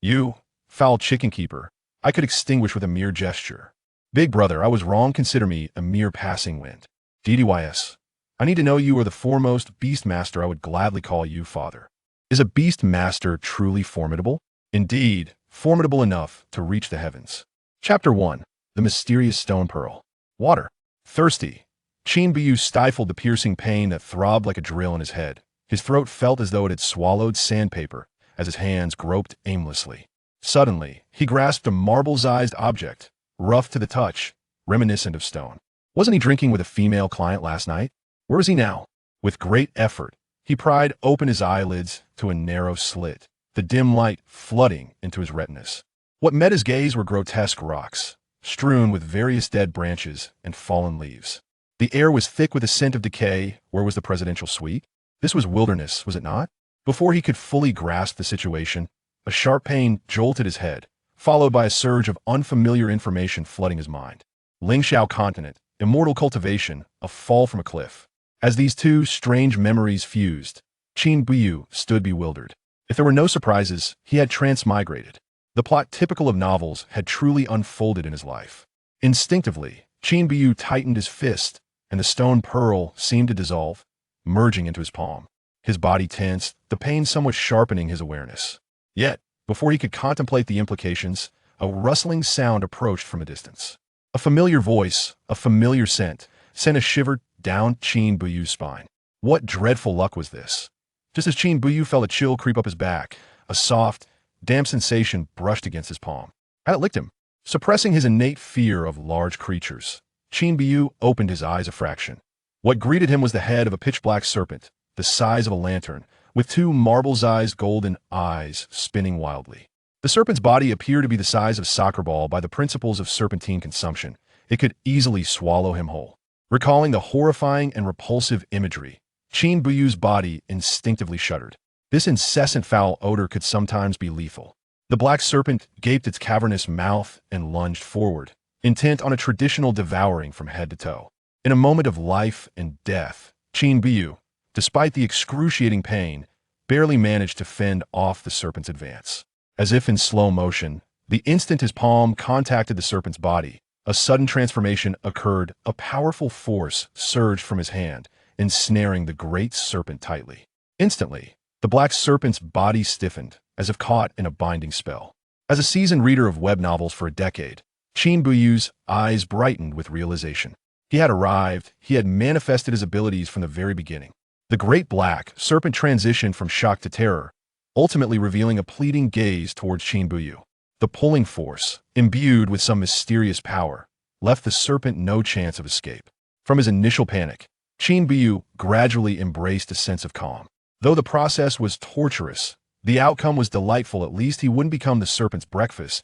You, foul chicken keeper, I could extinguish with a mere gesture. Big brother, I was wrong. Consider me a mere passing wind. DDYS. I need to know you are the foremost beast master. I would gladly call you father. Is a beast master truly formidable? Indeed, formidable enough to reach the heavens. Chapter 1. The Mysterious Stone Pearl. Water. Thirsty. Chin Bu stifled the piercing pain that throbbed like a drill in his head. His throat felt as though it had swallowed sandpaper as his hands groped aimlessly. Suddenly, he grasped a marble-sized object, rough to the touch, reminiscent of stone. Wasn't he drinking with a female client last night? Where is he now? With great effort, he pried open his eyelids to a narrow slit, the dim light flooding into his retinas. What met his gaze were grotesque rocks, strewn with various dead branches and fallen leaves. The air was thick with the scent of decay. Where was the presidential suite? This was wilderness, was it not? Before he could fully grasp the situation, a sharp pain jolted his head, followed by a surge of unfamiliar information flooding his mind. Lingxiao continent, immortal cultivation, a fall from a cliff. As these two strange memories fused, Chin Bu stood bewildered. If there were no surprises, he had transmigrated. The plot typical of novels had truly unfolded in his life. Instinctively, Chin Bu tightened his fist, and the stone pearl seemed to dissolve, merging into his palm. His body tensed, the pain somewhat sharpening his awareness. Yet, before he could contemplate the implications, a rustling sound approached from a distance. A familiar voice, a familiar scent, sent a shiver down Chin Bu's spine. What dreadful luck was this? Just as Chin Bu felt a chill creep up his back, a soft, damp sensation brushed against his palm. And it licked him. Suppressing his innate fear of large creatures, Chin Bu opened his eyes a fraction. What greeted him was the head of a pitch-black serpent, the size of a lantern, with two marble-sized golden eyes spinning wildly. The serpent's body appeared to be the size of a soccer ball by the principles of serpentine consumption. It could easily swallow him whole. Recalling the horrifying and repulsive imagery, Chin Bu's body instinctively shuddered. This incessant foul odor could sometimes be lethal. The black serpent gaped its cavernous mouth and lunged forward, intent on a traditional devouring from head to toe. In a moment of life and death, Chin Bu, despite the excruciating pain, barely managed to fend off the serpent's advance. As if in slow motion, the instant his palm contacted the serpent's body, a sudden transformation occurred. A powerful force surged from his hand, ensnaring the great serpent tightly. Instantly, the black serpent's body stiffened, as if caught in a binding spell. As a seasoned reader of web novels for a decade, Chin Bu's eyes brightened with realization. He had arrived, he had manifested his abilities from the very beginning. The great black serpent transitioned from shock to terror, ultimately revealing a pleading gaze towards Chin Bu. The pulling force, imbued with some mysterious power, left the serpent no chance of escape. From his initial panic, Chin Bu gradually embraced a sense of calm. Though the process was torturous, the outcome was delightful. At least he wouldn't become the serpent's breakfast.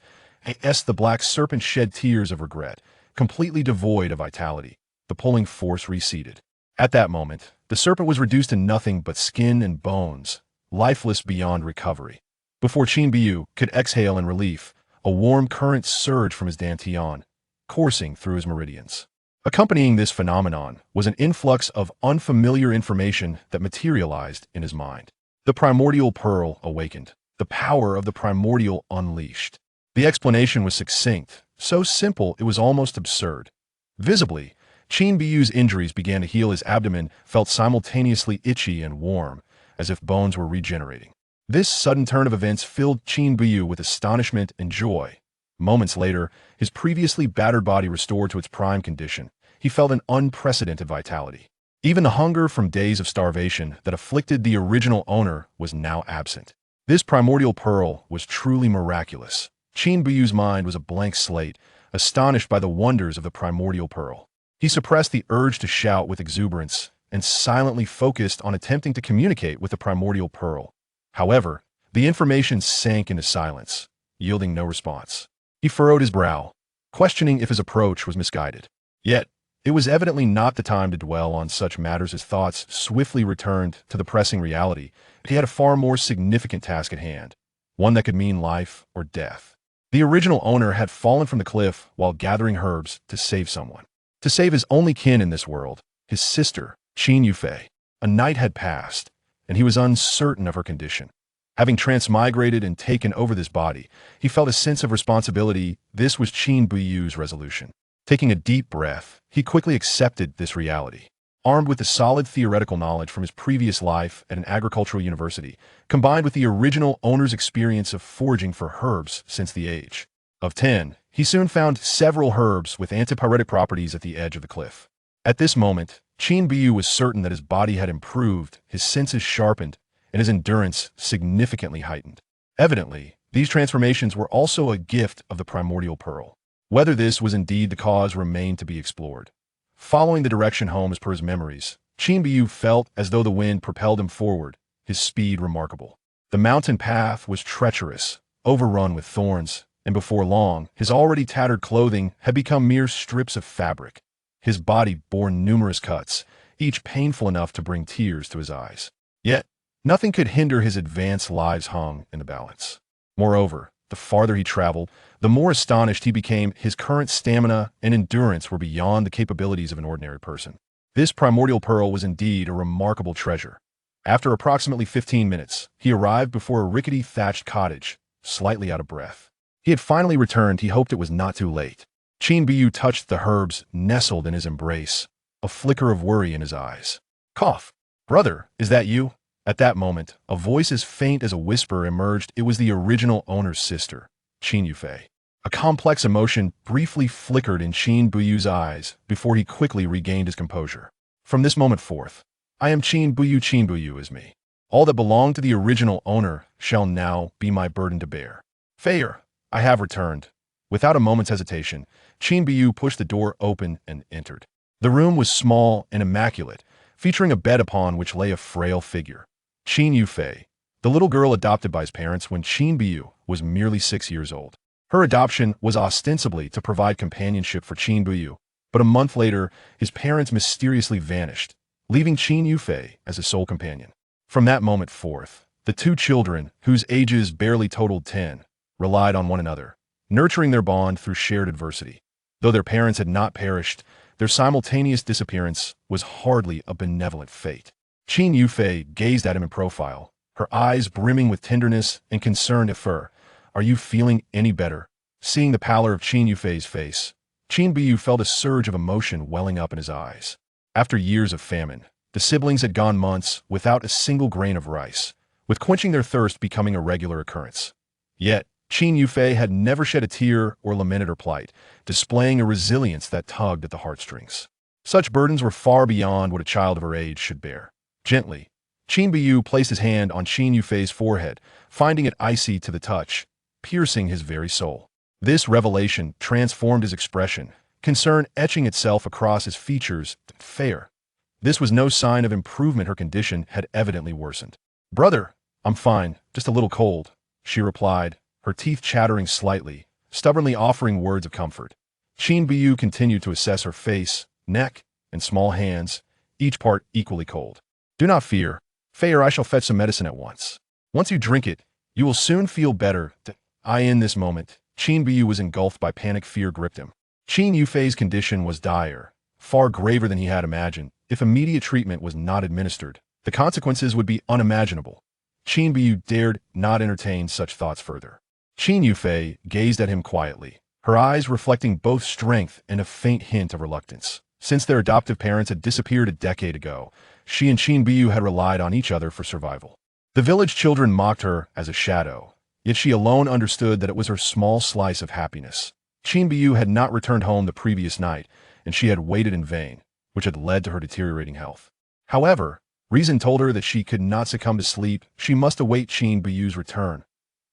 As the black serpent shed tears of regret, completely devoid of vitality, the pulling force receded. At that moment, the serpent was reduced to nothing but skin and bones, lifeless beyond recovery. Before Chin Bu could exhale in relief, a warm current surged from his dantian, coursing through his meridians. Accompanying this phenomenon was an influx of unfamiliar information that materialized in his mind. The primordial pearl awakened, the power of the primordial unleashed. The explanation was succinct, so simple it was almost absurd. Visibly, Chin Bu's injuries began to heal. His abdomen felt simultaneously itchy and warm, as if bones were regenerating. This sudden turn of events filled Chin Bu with astonishment and joy. Moments later, his previously battered body restored to its prime condition. He felt an unprecedented vitality. Even the hunger from days of starvation that afflicted the original owner was now absent. This primordial pearl was truly miraculous. Chin Bu's mind was a blank slate, astonished by the wonders of the primordial pearl. He suppressed the urge to shout with exuberance and silently focused on attempting to communicate with the primordial pearl. However, the information sank into silence, yielding no response. He furrowed his brow, questioning if his approach was misguided. Yet, it was evidently not the time to dwell on such matters. His thoughts swiftly returned to the pressing reality. He had a far more significant task at hand, one that could mean life or death. The original owner had fallen from the cliff while gathering herbs to save someone. To save his only kin in this world, his sister, Qin Yufei. A night had passed, and he was uncertain of her condition. Having transmigrated and taken over this body, he felt a sense of responsibility. This was Qin Buyu's resolution. Taking a deep breath, he quickly accepted this reality. Armed with the solid theoretical knowledge from his previous life at an agricultural university, combined with the original owner's experience of foraging for herbs since the age of 10, he soon found several herbs with antipyretic properties at the edge of the cliff. At this moment, Qin Buyu was certain that his body had improved, his senses sharpened, and his endurance significantly heightened. Evidently, these transformations were also a gift of the primordial pearl. Whether this was indeed the cause remained to be explored. Following the direction home as per his memories, Qin Buyu felt as though the wind propelled him forward, his speed remarkable. The mountain path was treacherous, overrun with thorns, and before long, his already tattered clothing had become mere strips of fabric. His body bore numerous cuts, each painful enough to bring tears to his eyes. Yet, nothing could hinder his advanced lives hung in the balance. Moreover, the farther he traveled, the more astonished he became. His current stamina and endurance were beyond the capabilities of an ordinary person. This primordial pearl was indeed a remarkable treasure. After approximately 15 minutes, he arrived before a rickety thatched cottage, slightly out of breath. He had finally returned. He hoped it was not too late. Qin Buyu touched the herbs nestled in his embrace, a flicker of worry in his eyes. Cough. Brother, is that you? At that moment, a voice as faint as a whisper emerged. It was the original owner's sister, Qin Yufei. A complex emotion briefly flickered in Qin Buyu's eyes before he quickly regained his composure. From this moment forth, I am Qin Buyu is me. All that belonged to the original owner shall now be my burden to bear. Fair, I have returned. Without a moment's hesitation, Qin Buyu pushed the door open and entered. The room was small and immaculate, featuring a bed upon which lay a frail figure. Qin Yufei, the little girl adopted by his parents when Qin Buyu was merely 6 years old. Her adoption was ostensibly to provide companionship for Qin Buyu, but a month later, his parents mysteriously vanished, leaving Qin Yufei as his sole companion. From that moment forth, the two children, whose ages barely totaled 10, relied on one another, nurturing their bond through shared adversity. Though their parents had not perished, their simultaneous disappearance was hardly a benevolent fate. Qin Yufei gazed at him in profile, her eyes brimming with tenderness and concern. Are you feeling any better? Seeing the pallor of Qin Yufei's face, Qin Buyu felt a surge of emotion welling up in his eyes. After years of famine, the siblings had gone months without a single grain of rice, with quenching their thirst becoming a regular occurrence. Yet, Qin Yufei had never shed a tear or lamented her plight, displaying a resilience that tugged at the heartstrings. Such burdens were far beyond what a child of her age should bear. Gently, Qin Buyu placed his hand on Qin Yufei's forehead, finding it icy to the touch, piercing his very soul. This revelation transformed his expression, concern etching itself across his features. Fair. This was no sign of improvement. Her condition had evidently worsened. Brother, I'm fine, just a little cold, she replied, her teeth chattering slightly, stubbornly offering words of comfort. Qin Buyu continued to assess her face, neck, and small hands, each part equally cold. Do not fear. Fair, I shall fetch some medicine at once. Once you drink it, you will soon feel better. In this moment, Qin Buyu was engulfed by panic. Fear gripped him. Qin Yufei's condition was dire, far graver than he had imagined. If immediate treatment was not administered, the consequences would be unimaginable. Qin Buyu dared not entertain such thoughts further. Qin Yufei gazed at him quietly, her eyes reflecting both strength and a faint hint of reluctance. Since their adoptive parents had disappeared a decade ago, she and Qin Buyu had relied on each other for survival. The village children mocked her as a shadow, yet she alone understood that it was her small slice of happiness. Qin Buyu had not returned home the previous night, and she had waited in vain, which had led to her deteriorating health. However, reason told her that she could not succumb to sleep. She must await Qin Buyu's return.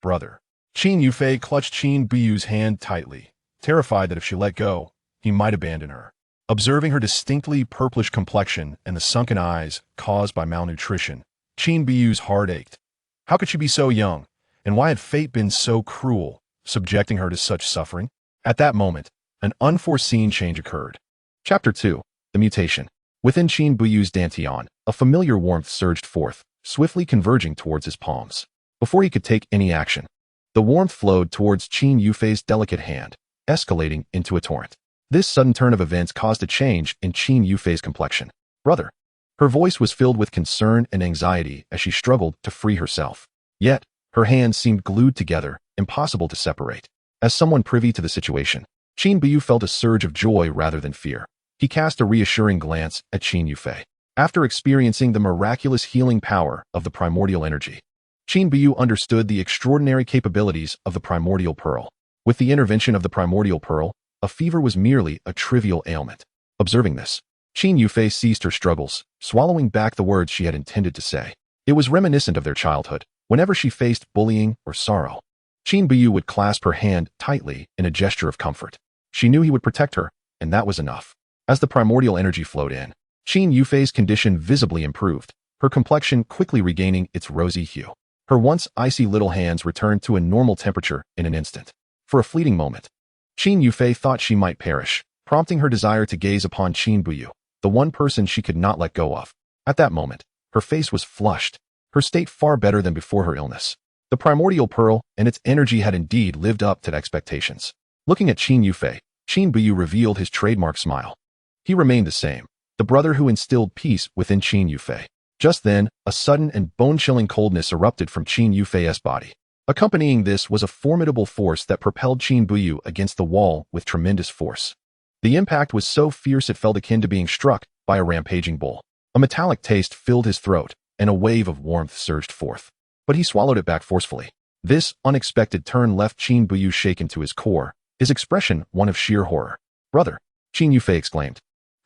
Brother. Qin Yufei clutched Qin Buyu's hand tightly, terrified that if she let go, he might abandon her. Observing her distinctly purplish complexion and the sunken eyes caused by malnutrition, Qin Buyu's heart ached. How could she be so young, and why had fate been so cruel, subjecting her to such suffering? At that moment, an unforeseen change occurred. Chapter 2. The Mutation. Within Qin Buyu's dantian, a familiar warmth surged forth, swiftly converging towards his palms. Before he could take any action, the warmth flowed towards Qin Yufei's delicate hand, escalating into a torrent. This sudden turn of events caused a change in Qin Yufei's complexion. Brother. Her voice was filled with concern and anxiety as she struggled to free herself. Yet, Her hands seemed glued together, impossible to separate. As someone privy to the situation, Qin Buyu felt a surge of joy rather than fear. He cast a reassuring glance at Qin Yufei. After experiencing the miraculous healing power of the primordial energy, Qin Buyu understood the extraordinary capabilities of the primordial pearl. With the intervention of the primordial pearl, a fever was merely a trivial ailment. Observing this, Qin Yufei ceased her struggles, swallowing back the words she had intended to say. It was reminiscent of their childhood. Whenever she faced bullying or sorrow, Qin Buyu would clasp her hand tightly in a gesture of comfort. She knew he would protect her, and that was enough. As the primordial energy flowed in, Qin Yufei's condition visibly improved, her complexion quickly regaining its rosy hue. Her once icy little hands returned to a normal temperature in an instant. For a fleeting moment, Qin Yufei thought she might perish, prompting her desire to gaze upon Qin Buyu, the one person she could not let go of. At that moment, her face was flushed, her state far better than before her illness. The primordial pearl and its energy had indeed lived up to expectations. Looking at Qin Yufei, Qin Buyu revealed his trademark smile. He remained the same, the brother who instilled peace within Qin Yufei. Just then, a sudden and bone-chilling coldness erupted from Qin Yufei's body. Accompanying this was a formidable force that propelled Qin Buyu against the wall with tremendous force. The impact was so fierce it felt akin to being struck by a rampaging bull. A metallic taste filled his throat, and a wave of warmth surged forth. But he swallowed it back forcefully. This unexpected turn left Qin Buyu shaken to his core, his expression one of sheer horror. "Brother!" Qin Yufei exclaimed.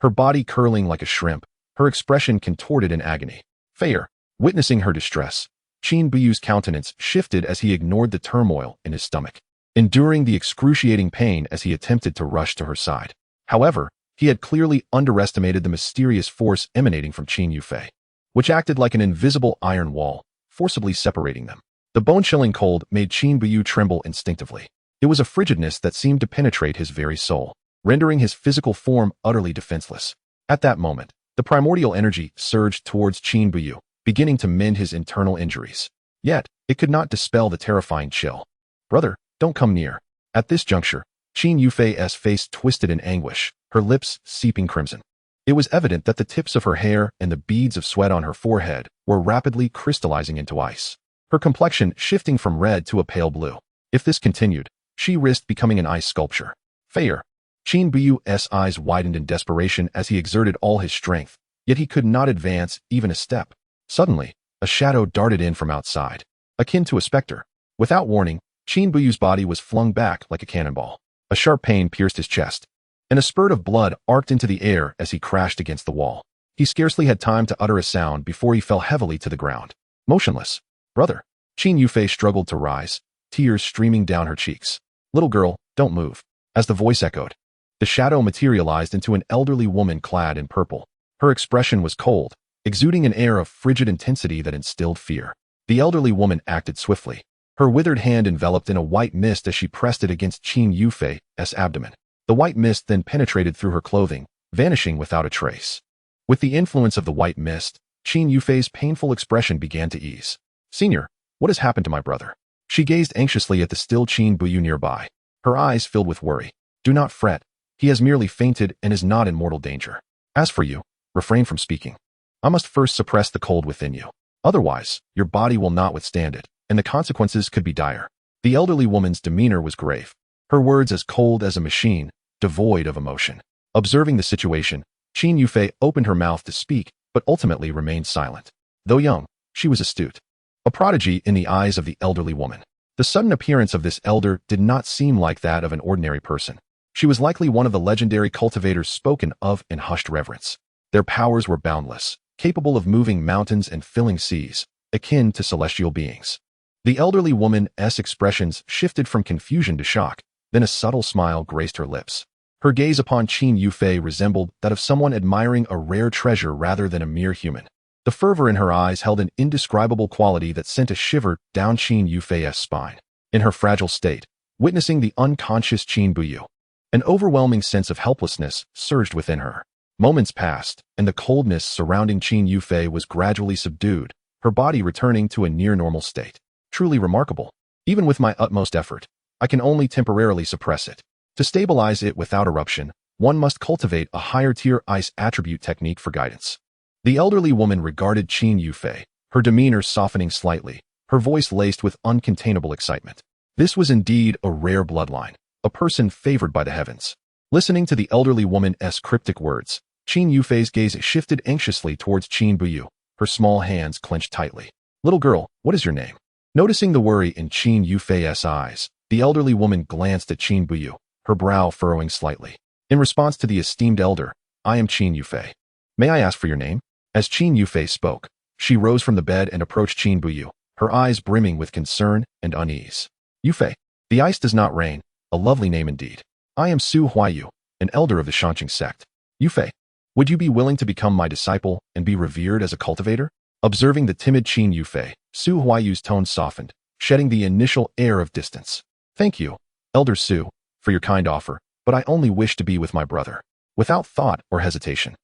Her body curling like a shrimp, her expression contorted in agony. Fear. Witnessing her distress, Qin Buyu's countenance shifted as he ignored the turmoil in his stomach, enduring the excruciating pain as he attempted to rush to her side. However, he had clearly underestimated the mysterious force emanating from Qin Yufei, which acted like an invisible iron wall, forcibly separating them. The bone-chilling cold made Qin Buyu tremble instinctively. It was a frigidness that seemed to penetrate his very soul, rendering his physical form utterly defenseless. At that moment, the primordial energy surged towards Qin Buyu, beginning to mend his internal injuries. Yet, it could not dispel the terrifying chill. "Brother, don't come near." At this juncture, Qin Yufei's face twisted in anguish, her lips seeping crimson. It was evident that the tips of her hair and the beads of sweat on her forehead were rapidly crystallizing into ice, her complexion shifting from red to a pale blue. If this continued, she risked becoming an ice sculpture. Fear. Qin Buyu's eyes widened in desperation as he exerted all his strength, yet he could not advance even a step. Suddenly, a shadow darted in from outside, akin to a specter. Without warning, Qin Buyu's body was flung back like a cannonball. A sharp pain pierced his chest, and a spurt of blood arced into the air as he crashed against the wall. He scarcely had time to utter a sound before he fell heavily to the ground, motionless. "Brother!" Qin Yufei struggled to rise, tears streaming down her cheeks. "Little girl, don't move." As the voice echoed, the shadow materialized into an elderly woman clad in purple. Her expression was cold, exuding an air of frigid intensity that instilled fear. The elderly woman acted swiftly, her withered hand enveloped in a white mist as she pressed it against Qin Yufei's abdomen. The white mist then penetrated through her clothing, vanishing without a trace. With the influence of the white mist, Qin Yufei's painful expression began to ease. "Senior, what has happened to my brother?" She gazed anxiously at the still Qin Buyu nearby, her eyes filled with worry. "Do not fret. He has merely fainted and is not in mortal danger. As for you, refrain from speaking. I must first suppress the cold within you. Otherwise, your body will not withstand it, and the consequences could be dire." The elderly woman's demeanor was grave, her words as cold as a machine, devoid of emotion. Observing the situation, Qin Yufei opened her mouth to speak, but ultimately remained silent. Though young, she was astute, a prodigy in the eyes of the elderly woman. The sudden appearance of this elder did not seem like that of an ordinary person. She was likely one of the legendary cultivators spoken of in hushed reverence. Their powers were boundless, capable of moving mountains and filling seas, akin to celestial beings. The elderly woman's expressions shifted from confusion to shock, then a subtle smile graced her lips. Her gaze upon Qin Yufei resembled that of someone admiring a rare treasure rather than a mere human. The fervor in her eyes held an indescribable quality that sent a shiver down Qin Yufei's spine. In her fragile state, witnessing the unconscious Qin Buyu, an overwhelming sense of helplessness surged within her. Moments passed, and the coldness surrounding Qin Yufei was gradually subdued, her body returning to a near-normal state. Truly remarkable. Even with my utmost effort, I can only temporarily suppress it. To stabilize it without eruption, one must cultivate a higher-tier ice attribute technique for guidance. The elderly woman regarded Qin Yufei, her demeanor softening slightly, her voice laced with uncontainable excitement. This was indeed a rare bloodline, a person favored by the heavens. Listening to the elderly woman's cryptic words, Qin Yufei's gaze shifted anxiously towards Qin Buyu, her small hands clenched tightly. Little girl, what is your name? Noticing the worry in Qin Yufei's eyes, the elderly woman glanced at Qin Buyu, her brow furrowing slightly. In response to the esteemed elder, I am Qin Yufei. May I ask for your name? As Qin Yufei spoke, she rose from the bed and approached Qin Buyu, her eyes brimming with concern and unease. Yufei, the ice does not rain, a lovely name indeed. I am Su Huayu, an elder of the Shanqing sect. Yufei, would you be willing to become my disciple and be revered as a cultivator? Observing the timid Qin Yufei, Su Huayu's tone softened, shedding the initial air of distance. Thank you, Elder Su, for your kind offer, but I only wish to be with my brother. Without thought or hesitation,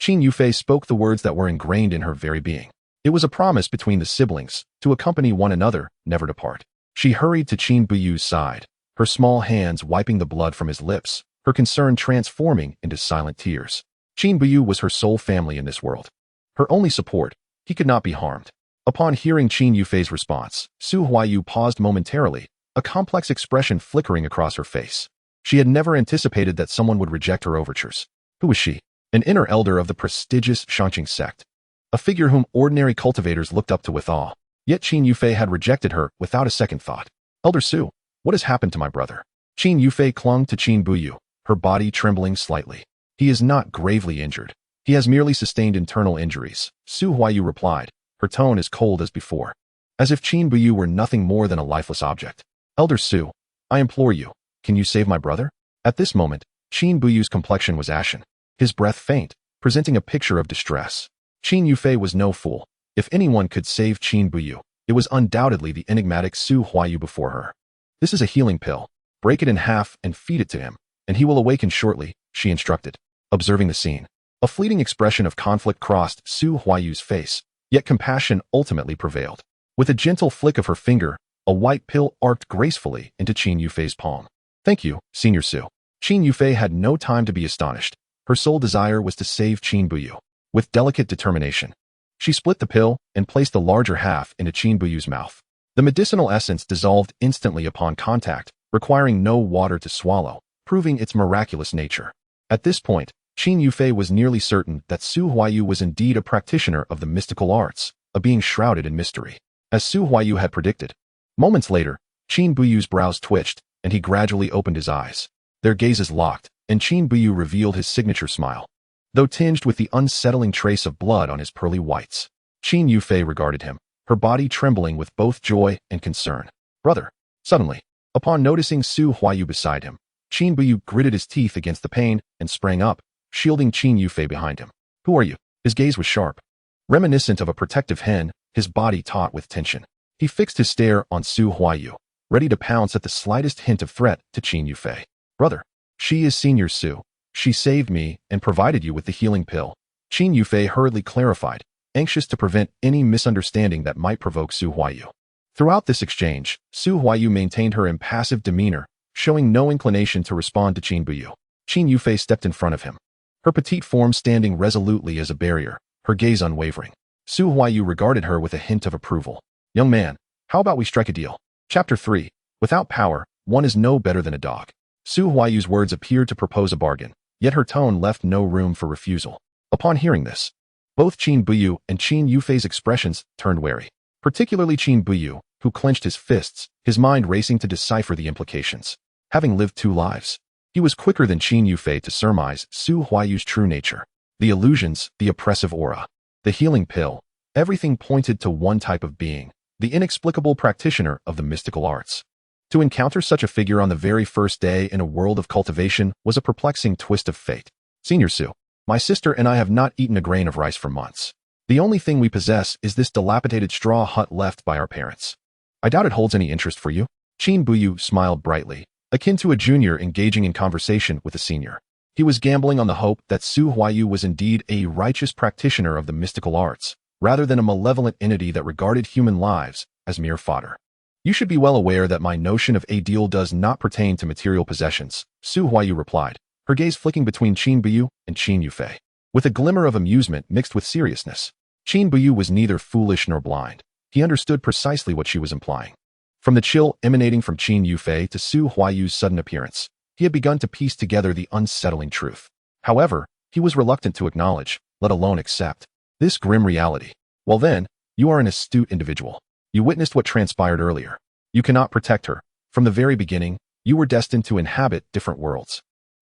Qin Yufei spoke the words that were ingrained in her very being. It was a promise between the siblings to accompany one another, never to part. She hurried to Qin Buyu's side, her small hands wiping the blood from his lips, her concern transforming into silent tears. Qin Buyu was her sole family in this world. Her only support, he could not be harmed. Upon hearing Qin Yufei's response, Su Huayu paused momentarily, a complex expression flickering across her face. She had never anticipated that someone would reject her overtures. Who was she? An inner elder of the prestigious Shanqing sect. A figure whom ordinary cultivators looked up to with awe. Yet Qin Yufei had rejected her without a second thought. Elder Su, what has happened to my brother? Qin Yufei clung to Qin Buyu, her body trembling slightly. He is not gravely injured. He has merely sustained internal injuries, Su Huayu replied, her tone as cold as before, as if Qin Buyu were nothing more than a lifeless object. Elder Su, I implore you, can you save my brother? At this moment, Qin Buyu's complexion was ashen, his breath faint, presenting a picture of distress. Qin Yufei was no fool. If anyone could save Qin Buyu, it was undoubtedly the enigmatic Su Huayu before her. This is a healing pill. Break it in half and feed it to him, and he will awaken shortly, she instructed. Observing the scene, a fleeting expression of conflict crossed Su Huayu's face, yet compassion ultimately prevailed. With a gentle flick of her finger, a white pill arced gracefully into Qin Yufei's palm. Thank you, Senior Su. Qin Yufei had no time to be astonished. Her sole desire was to save Qin Buyu. With delicate determination, she split the pill and placed the larger half into Qin Buyu's mouth. The medicinal essence dissolved instantly upon contact, requiring no water to swallow, proving its miraculous nature. At this point, Qin Yufei was nearly certain that Su Huayu was indeed a practitioner of the mystical arts, a being shrouded in mystery. As Su Huayu had predicted. Moments later, Qin Buyu's brows twitched, and he gradually opened his eyes. Their gazes locked, and Qin Buyu revealed his signature smile, though tinged with the unsettling trace of blood on his pearly whites. Qin Yufei regarded him, her body trembling with both joy and concern. Brother. Suddenly, upon noticing Su Huayu beside him, Qin Buyu gritted his teeth against the pain and sprang up, shielding Qin Yufei behind him. Who are you? His gaze was sharp, reminiscent of a protective hen, his body taut with tension. He fixed his stare on Su Huayu, ready to pounce at the slightest hint of threat to Qin Yufei. Brother. She is Senior Su. She saved me and provided you with the healing pill. Qin Yufei hurriedly clarified, anxious to prevent any misunderstanding that might provoke Su Huayu. Throughout this exchange, Su Huayu maintained her impassive demeanor, showing no inclination to respond to Qin Buyu. Qin Yufei stepped in front of him, her petite form standing resolutely as a barrier, her gaze unwavering. Su Huayu regarded her with a hint of approval. Young man, how about we strike a deal? Chapter 3. Without power, one is no better than a dog. Su Huayu's words appeared to propose a bargain, yet her tone left no room for refusal. Upon hearing this, both Qin Buyu and Qin Yufei's expressions turned wary, particularly Qin Buyu, who clenched his fists, his mind racing to decipher the implications. Having lived 2 lives, he was quicker than Qin Yufei to surmise Su Huayu's true nature. The illusions, the oppressive aura, the healing pill, everything pointed to one type of being, the inexplicable practitioner of the mystical arts. To encounter such a figure on the very first day in a world of cultivation was a perplexing twist of fate. Senior Su, my sister and I have not eaten a grain of rice for months. The only thing we possess is this dilapidated straw hut left by our parents. I doubt it holds any interest for you. Qin Buyu smiled brightly, akin to a junior engaging in conversation with a senior. He was gambling on the hope that Su Huayu was indeed a righteous practitioner of the mystical arts, rather than a malevolent entity that regarded human lives as mere fodder. You should be well aware that my notion of a deal does not pertain to material possessions, Su Huayu replied, her gaze flicking between Qin Buyu and Qin Yufei, with a glimmer of amusement mixed with seriousness. Qin Buyu was neither foolish nor blind. He understood precisely what she was implying. From the chill emanating from Qin Yufei to Su Huayu's sudden appearance, he had begun to piece together the unsettling truth. However, he was reluctant to acknowledge, let alone accept, this grim reality. Well then, you are an astute individual. You witnessed what transpired earlier. You cannot protect her. From the very beginning, you were destined to inhabit different worlds.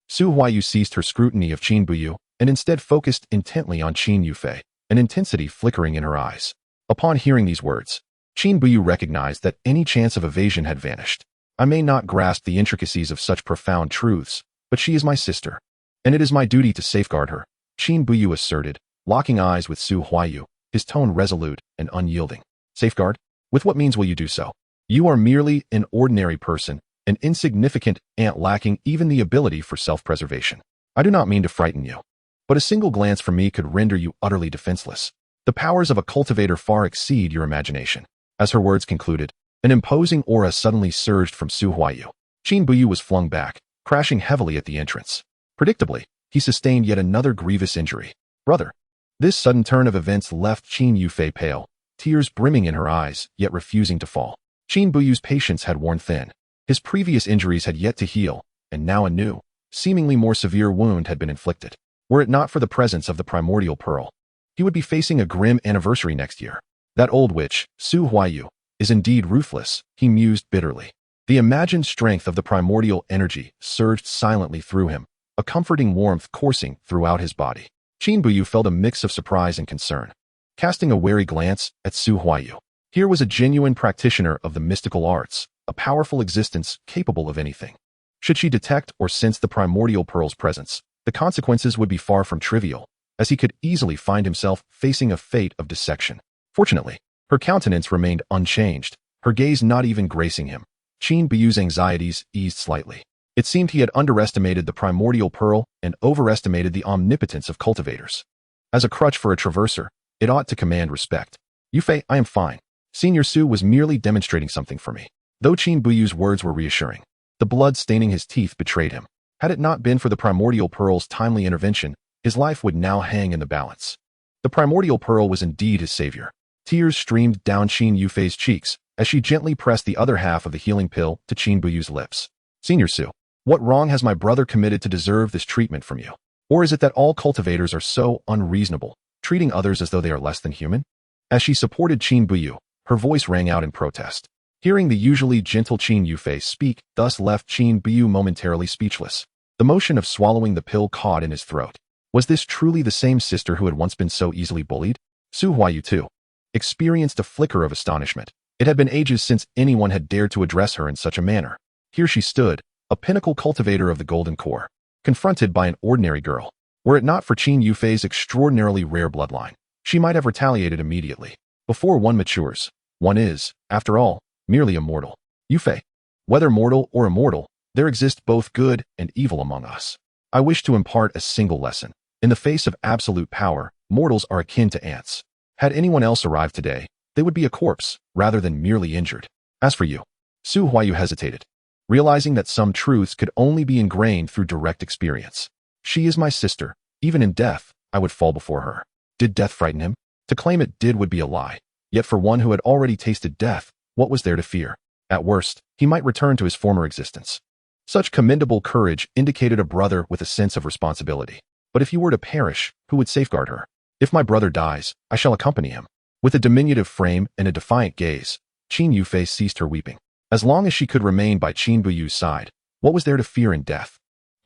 Su Huayu ceased her scrutiny of Qin Buyu and instead focused intently on Qin Yufei, an intensity flickering in her eyes. Upon hearing these words, Qin Buyu recognized that any chance of evasion had vanished. I may not grasp the intricacies of such profound truths, but she is my sister, and it is my duty to safeguard her, Qin Buyu asserted, locking eyes with Su Huayu, his tone resolute and unyielding. Safeguard? With what means will you do so? You are merely an ordinary person, an insignificant ant lacking even the ability for self-preservation. I do not mean to frighten you, but a single glance from me could render you utterly defenseless. The powers of a cultivator far exceed your imagination. As her words concluded, an imposing aura suddenly surged from Su Huayu. Qin Buyu was flung back, crashing heavily at the entrance. Predictably, he sustained yet another grievous injury. Brother. This sudden turn of events left Qin Yufei pale, tears brimming in her eyes, yet refusing to fall. Qin Buyu's patience had worn thin. His previous injuries had yet to heal, and now a new, seemingly more severe wound had been inflicted. Were it not for the presence of the primordial pearl, he would be facing a grim anniversary next year. That old witch, Su Huayu, is indeed ruthless, he mused bitterly. The imagined strength of the primordial energy surged silently through him, a comforting warmth coursing throughout his body. Qin Buyu felt a mix of surprise and concern, casting a wary glance at Su Huayu. Here was a genuine practitioner of the mystical arts, a powerful existence capable of anything. Should she detect or sense the primordial pearl's presence, the consequences would be far from trivial, as he could easily find himself facing a fate of dissection. Fortunately, her countenance remained unchanged, her gaze not even gracing him. Qin Buyu's anxieties eased slightly. It seemed he had underestimated the primordial pearl and overestimated the omnipotence of cultivators. As a crutch for a traverser, it ought to command respect. Yufei, I am fine. Senior Su was merely demonstrating something for me. Though Qin Buyu's words were reassuring, the blood staining his teeth betrayed him. Had it not been for the primordial pearl's timely intervention, his life would now hang in the balance. The primordial pearl was indeed his savior. Tears streamed down Qin Yufei's cheeks as she gently pressed the other half of the healing pill to Qin Buyu's lips. Senior Su, what wrong has my brother committed to deserve this treatment from you? Or is it that all cultivators are so unreasonable, treating others as though they are less than human? As she supported Qin Buyu, her voice rang out in protest. Hearing the usually gentle Qin Yufei speak thus left Qin Buyu momentarily speechless. The motion of swallowing the pill caught in his throat. Was this truly the same sister who had once been so easily bullied? Su Huayu too experienced a flicker of astonishment. It had been ages since anyone had dared to address her in such a manner. Here she stood, a pinnacle cultivator of the Golden Core, confronted by an ordinary girl. Were it not for Qin Yufei's extraordinarily rare bloodline, she might have retaliated immediately. Before one matures, one is, after all, merely a mortal. Yufei. Whether mortal or immortal, there exist both good and evil among us. I wish to impart a single lesson. In the face of absolute power, mortals are akin to ants. Had anyone else arrived today, they would be a corpse, rather than merely injured. As for you, Su Huayu hesitated, realizing that some truths could only be ingrained through direct experience. She is my sister. Even in death, I would fall before her. Did death frighten him? To claim it did would be a lie. Yet for one who had already tasted death, what was there to fear? At worst, he might return to his former existence. Such commendable courage indicated a brother with a sense of responsibility. But if you were to perish, who would safeguard her? If my brother dies, I shall accompany him. With a diminutive frame and a defiant gaze, Qin Yufei ceased her weeping. As long as she could remain by Qin Buyu's side, what was there to fear in death?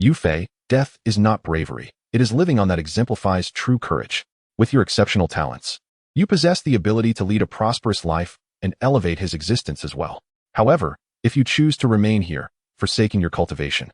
Yufei, death is not bravery. It is living on that exemplifies true courage. With your exceptional talents, you possess the ability to lead a prosperous life and elevate his existence as well. However, if you choose to remain here, forsaking your cultivation,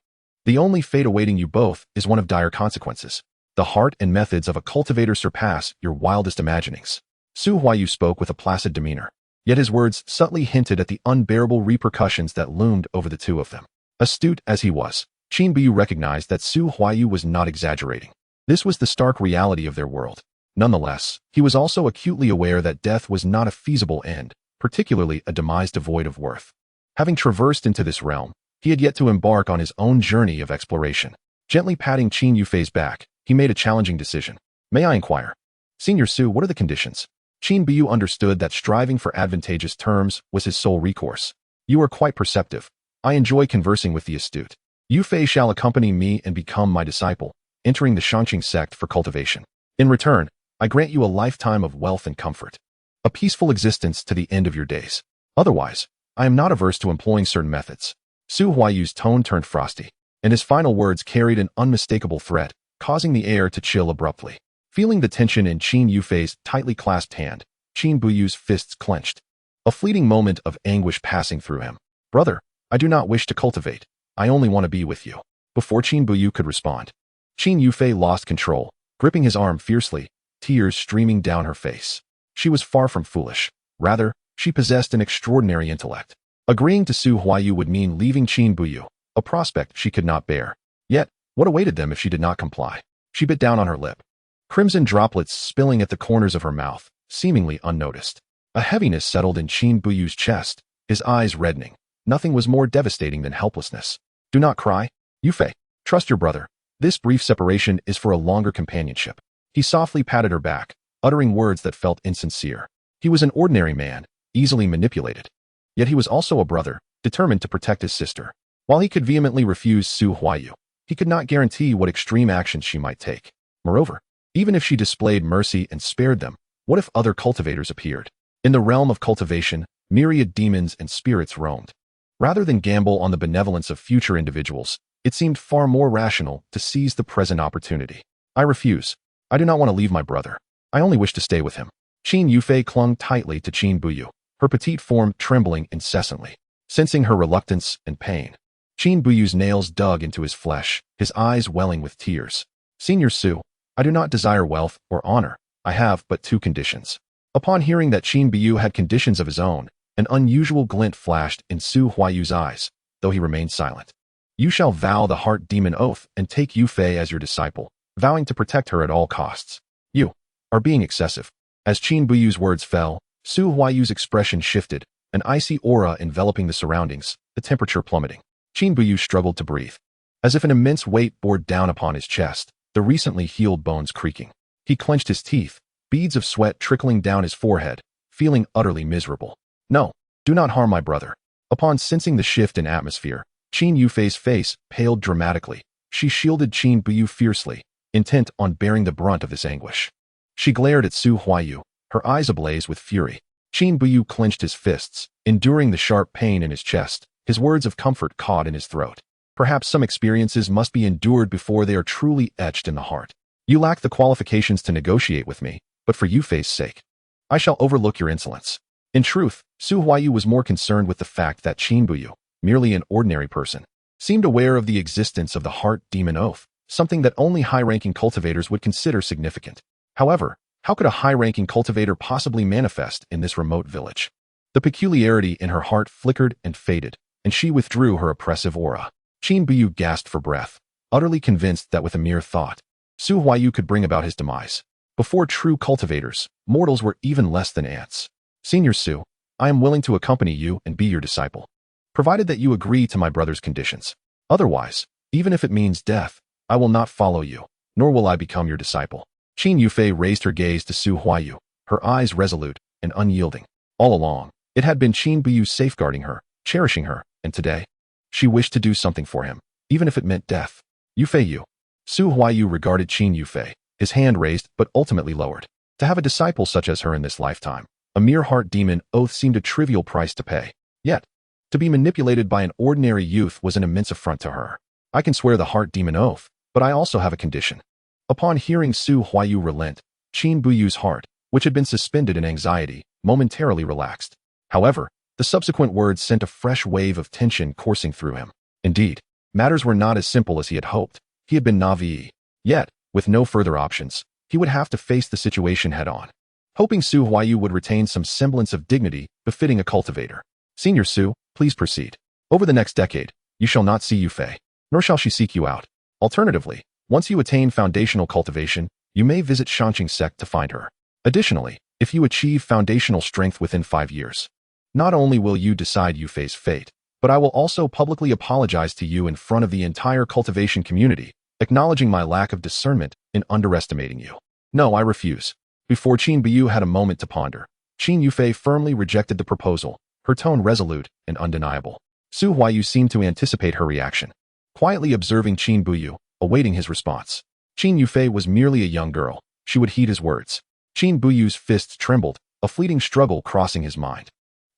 the only fate awaiting you both is one of dire consequences. The heart and methods of a cultivator surpass your wildest imaginings. Su Huayu spoke with a placid demeanor, yet his words subtly hinted at the unbearable repercussions that loomed over the two of them. Astute as he was, Qin Buyu recognized that Su Huayu was not exaggerating. This was the stark reality of their world. Nonetheless, he was also acutely aware that death was not a feasible end, particularly a demise devoid of worth. Having traversed into this realm, he had yet to embark on his own journey of exploration. Gently patting Qin Yufei's back, he made a challenging decision. May I inquire? Senior Su, what are the conditions? Qin Biyu understood that striving for advantageous terms was his sole recourse. You are quite perceptive. I enjoy conversing with the astute. Yu Fei shall accompany me and become my disciple, entering the Shangqing sect for cultivation. In return, I grant you a lifetime of wealth and comfort. A peaceful existence to the end of your days. Otherwise, I am not averse to employing certain methods. Su Huayu's tone turned frosty, and his final words carried an unmistakable threat, causing the air to chill abruptly. Feeling the tension in Qin Yufei's tightly clasped hand, Qin Buyu's fists clenched. A fleeting moment of anguish passing through him. Brother, I do not wish to cultivate. I only want to be with you. Before Qin Buyu could respond, Qin Yufei lost control, gripping his arm fiercely, tears streaming down her face. She was far from foolish. Rather, she possessed an extraordinary intellect. Agreeing to Su Huayu would mean leaving Qin Buyu, a prospect she could not bear. Yet, what awaited them if she did not comply? She bit down on her lip, crimson droplets spilling at the corners of her mouth, seemingly unnoticed. A heaviness settled in Qin Buyu's chest, his eyes reddening. Nothing was more devastating than helplessness. Do not cry. Yufei, trust your brother. This brief separation is for a longer companionship. He softly patted her back, uttering words that felt insincere. He was an ordinary man, easily manipulated. Yet he was also a brother, determined to protect his sister. While he could vehemently refuse Su Huayu, he could not guarantee what extreme actions she might take. Moreover, even if she displayed mercy and spared them, what if other cultivators appeared? In the realm of cultivation, myriad demons and spirits roamed. Rather than gamble on the benevolence of future individuals, it seemed far more rational to seize the present opportunity. I refuse. I do not want to leave my brother. I only wish to stay with him. Qin Yufei clung tightly to Qin Buyu, her petite form trembling incessantly. Sensing her reluctance and pain, Qin Buyu's nails dug into his flesh, his eyes welling with tears. Senior Su, I do not desire wealth or honor. I have but two conditions. Upon hearing that Qin Buyu had conditions of his own, an unusual glint flashed in Su Huayu's eyes, though he remained silent. You shall vow the heart demon oath and take Yufei as your disciple, vowing to protect her at all costs. You are being excessive. As Qin Buyu's words fell, Su Huayu's expression shifted, an icy aura enveloping the surroundings, the temperature plummeting. Qin Buyu struggled to breathe. As if an immense weight bore down upon his chest, the recently healed bones creaking. He clenched his teeth, beads of sweat trickling down his forehead, feeling utterly miserable. No, do not harm my brother. Upon sensing the shift in atmosphere, Qin Yufei's face paled dramatically. She shielded Qin Buyu fiercely, intent on bearing the brunt of this anguish. She glared at Su Huayu, her eyes ablaze with fury. Qin Buyu clenched his fists, enduring the sharp pain in his chest, his words of comfort caught in his throat. Perhaps some experiences must be endured before they are truly etched in the heart. You lack the qualifications to negotiate with me, but for Yufei's sake, I shall overlook your insolence. In truth, Su Huayu was more concerned with the fact that Qin Buyu, merely an ordinary person, seemed aware of the existence of the heart demon oath, something that only high-ranking cultivators would consider significant. However, how could a high-ranking cultivator possibly manifest in this remote village? The peculiarity in her heart flickered and faded, and she withdrew her oppressive aura. Qin Buyu gasped for breath, utterly convinced that with a mere thought, Su Huayu could bring about his demise. Before true cultivators, mortals were even less than ants. Senior Su, I am willing to accompany you and be your disciple, provided that you agree to my brother's conditions. Otherwise, even if it means death, I will not follow you, nor will I become your disciple. Qin Yufei raised her gaze to Su Huayu, her eyes resolute and unyielding. All along, it had been Qin Buyu safeguarding her, cherishing her, and today, she wished to do something for him, even if it meant death. Yufei you. Su Huayu regarded Qin Yufei, his hand raised but ultimately lowered. To have a disciple such as her in this lifetime, a mere heart demon oath seemed a trivial price to pay. Yet, to be manipulated by an ordinary youth was an immense affront to her. I can swear the heart demon oath, but I also have a condition. Upon hearing Su Huayu relent, Qin Buyu's heart, which had been suspended in anxiety, momentarily relaxed. However, the subsequent words sent a fresh wave of tension coursing through him. Indeed, matters were not as simple as he had hoped. He had been naive. Yet, with no further options, he would have to face the situation head-on. Hoping Su Huayu would retain some semblance of dignity befitting a cultivator. Senior Su, please proceed. Over the next decade, you shall not see Yufei, nor shall she seek you out. Alternatively, once you attain foundational cultivation, you may visit Shangqing sect to find her. Additionally, if you achieve foundational strength within 5 years, not only will you decide Yufei's fate, but I will also publicly apologize to you in front of the entire cultivation community, acknowledging my lack of discernment in underestimating you. No, I refuse. Before Qin Buyu had a moment to ponder, Qin Yufei firmly rejected the proposal, her tone resolute and undeniable. Su Huayu seemed to anticipate her reaction, quietly observing Qin Buyu, awaiting his response. Qin Yufei was merely a young girl. She would heed his words. Qin Buyu's fists trembled, a fleeting struggle crossing his mind.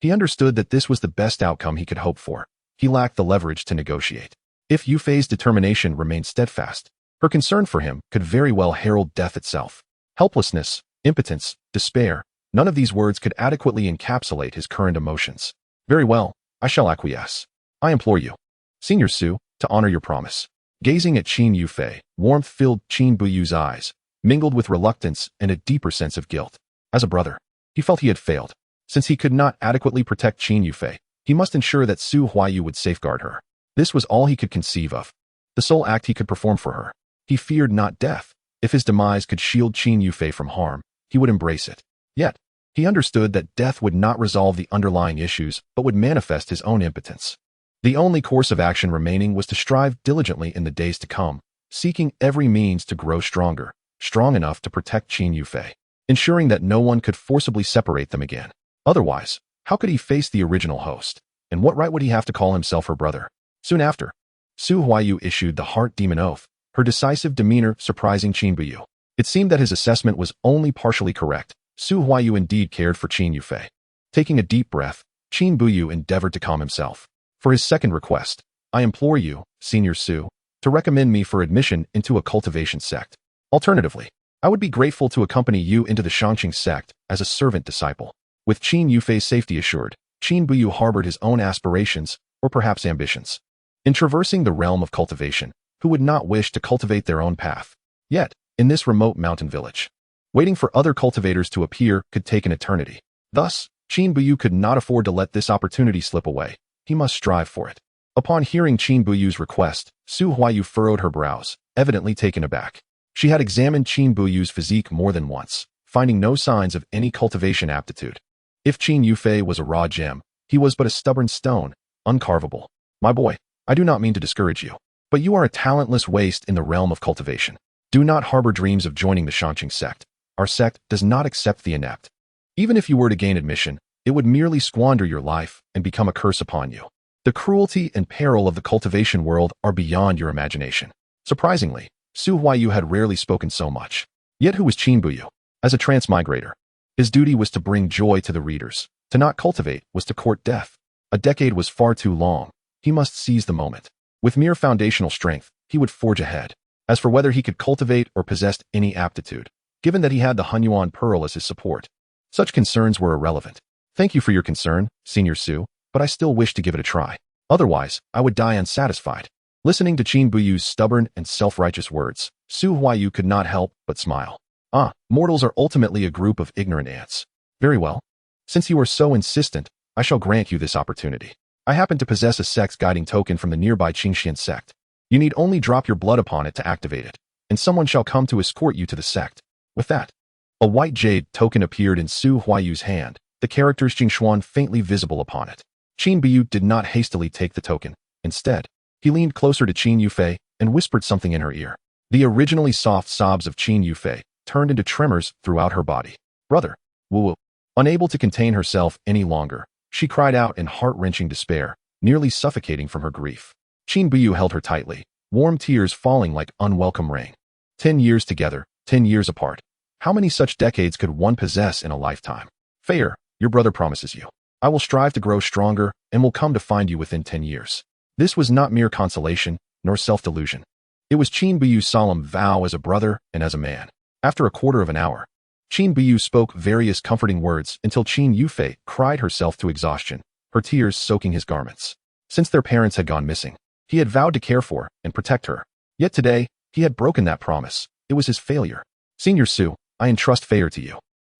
He understood that this was the best outcome he could hope for. He lacked the leverage to negotiate. If Yufei's determination remained steadfast, her concern for him could very well herald death itself. Helplessness, impotence, despair, none of these words could adequately encapsulate his current emotions. Very well, I shall acquiesce. I implore you, Senior Su, to honor your promise. Gazing at Qin Yufei, warmth filled Qin Buyu's eyes, mingled with reluctance and a deeper sense of guilt. As a brother, he felt he had failed. Since he could not adequately protect Qin Yufei, he must ensure that Su Huayu would safeguard her. This was all he could conceive of, the sole act he could perform for her. He feared not death. If his demise could shield Qin Yufei from harm, he would embrace it. Yet, he understood that death would not resolve the underlying issues but would manifest his own impotence. The only course of action remaining was to strive diligently in the days to come, seeking every means to grow stronger, strong enough to protect Qin Yufei, ensuring that no one could forcibly separate them again. Otherwise, how could he face the original host? And what right would he have to call himself her brother? Soon after, Su Huayu issued the Heart Demon Oath, her decisive demeanor surprising Qin Buyu. It seemed that his assessment was only partially correct. Su Huayu indeed cared for Qin Yufei. Taking a deep breath, Qin Buyu endeavored to calm himself. For his second request, I implore you, Senior Su, to recommend me for admission into a cultivation sect. Alternatively, I would be grateful to accompany you into the Shangqing sect as a servant disciple. With Qin Yufei's safety assured, Qin Buyu harbored his own aspirations, or perhaps ambitions. In traversing the realm of cultivation, who would not wish to cultivate their own path? Yet, in this remote mountain village, waiting for other cultivators to appear could take an eternity. Thus, Qin Buyu could not afford to let this opportunity slip away. He must strive for it. Upon hearing Qin Buyu's request, Su Huayu furrowed her brows, evidently taken aback. She had examined Qin Buyu's physique more than once, finding no signs of any cultivation aptitude. If Qin Yufei was a raw gem, he was but a stubborn stone, uncarvable. My boy, I do not mean to discourage you, but you are a talentless waste in the realm of cultivation. Do not harbor dreams of joining the Shangqing sect. Our sect does not accept the inept. Even if you were to gain admission, it would merely squander your life and become a curse upon you. The cruelty and peril of the cultivation world are beyond your imagination. Surprisingly, Su Huayu had rarely spoken so much. Yet who was Qin Buyu? As a transmigrator, his duty was to bring joy to the readers. To not cultivate was to court death. A decade was far too long. He must seize the moment. With mere foundational strength, he would forge ahead. As for whether he could cultivate or possessed any aptitude, given that he had the Hunyuan Pearl as his support, such concerns were irrelevant. Thank you for your concern, Senior Su, but I still wish to give it a try. Otherwise, I would die unsatisfied. Listening to Qin Buyu's stubborn and self-righteous words, Su Huayu could not help but smile. Mortals are ultimately a group of ignorant ants. Very well. Since you are so insistent, I shall grant you this opportunity. I happen to possess a sex guiding token from the nearby Qingxian sect. You need only drop your blood upon it to activate it, and someone shall come to escort you to the sect. With that, a white jade token appeared in Su Huayu's hand, the characters Jingshuan faintly visible upon it. Qin Buyu did not hastily take the token. Instead, he leaned closer to Qin Yufei and whispered something in her ear. The originally soft sobs of Qin Yufei turned into tremors throughout her body. Brother, woo-woo. Unable to contain herself any longer, she cried out in heart-wrenching despair, nearly suffocating from her grief. Qin Buyu held her tightly, warm tears falling like unwelcome rain. 10 years together, 10 years apart. How many such decades could one possess in a lifetime? Fair, your brother promises you. I will strive to grow stronger and will come to find you within 10 years. This was not mere consolation, nor self-delusion. It was Qin Buyu's solemn vow as a brother and as a man. After a quarter of an hour, Qin Buyu spoke various comforting words until Qin Yufei cried herself to exhaustion, her tears soaking his garments. Since their parents had gone missing, he had vowed to care for and protect her. Yet today, he had broken that promise. It was his failure. Senior Su, I entrust Fair to you.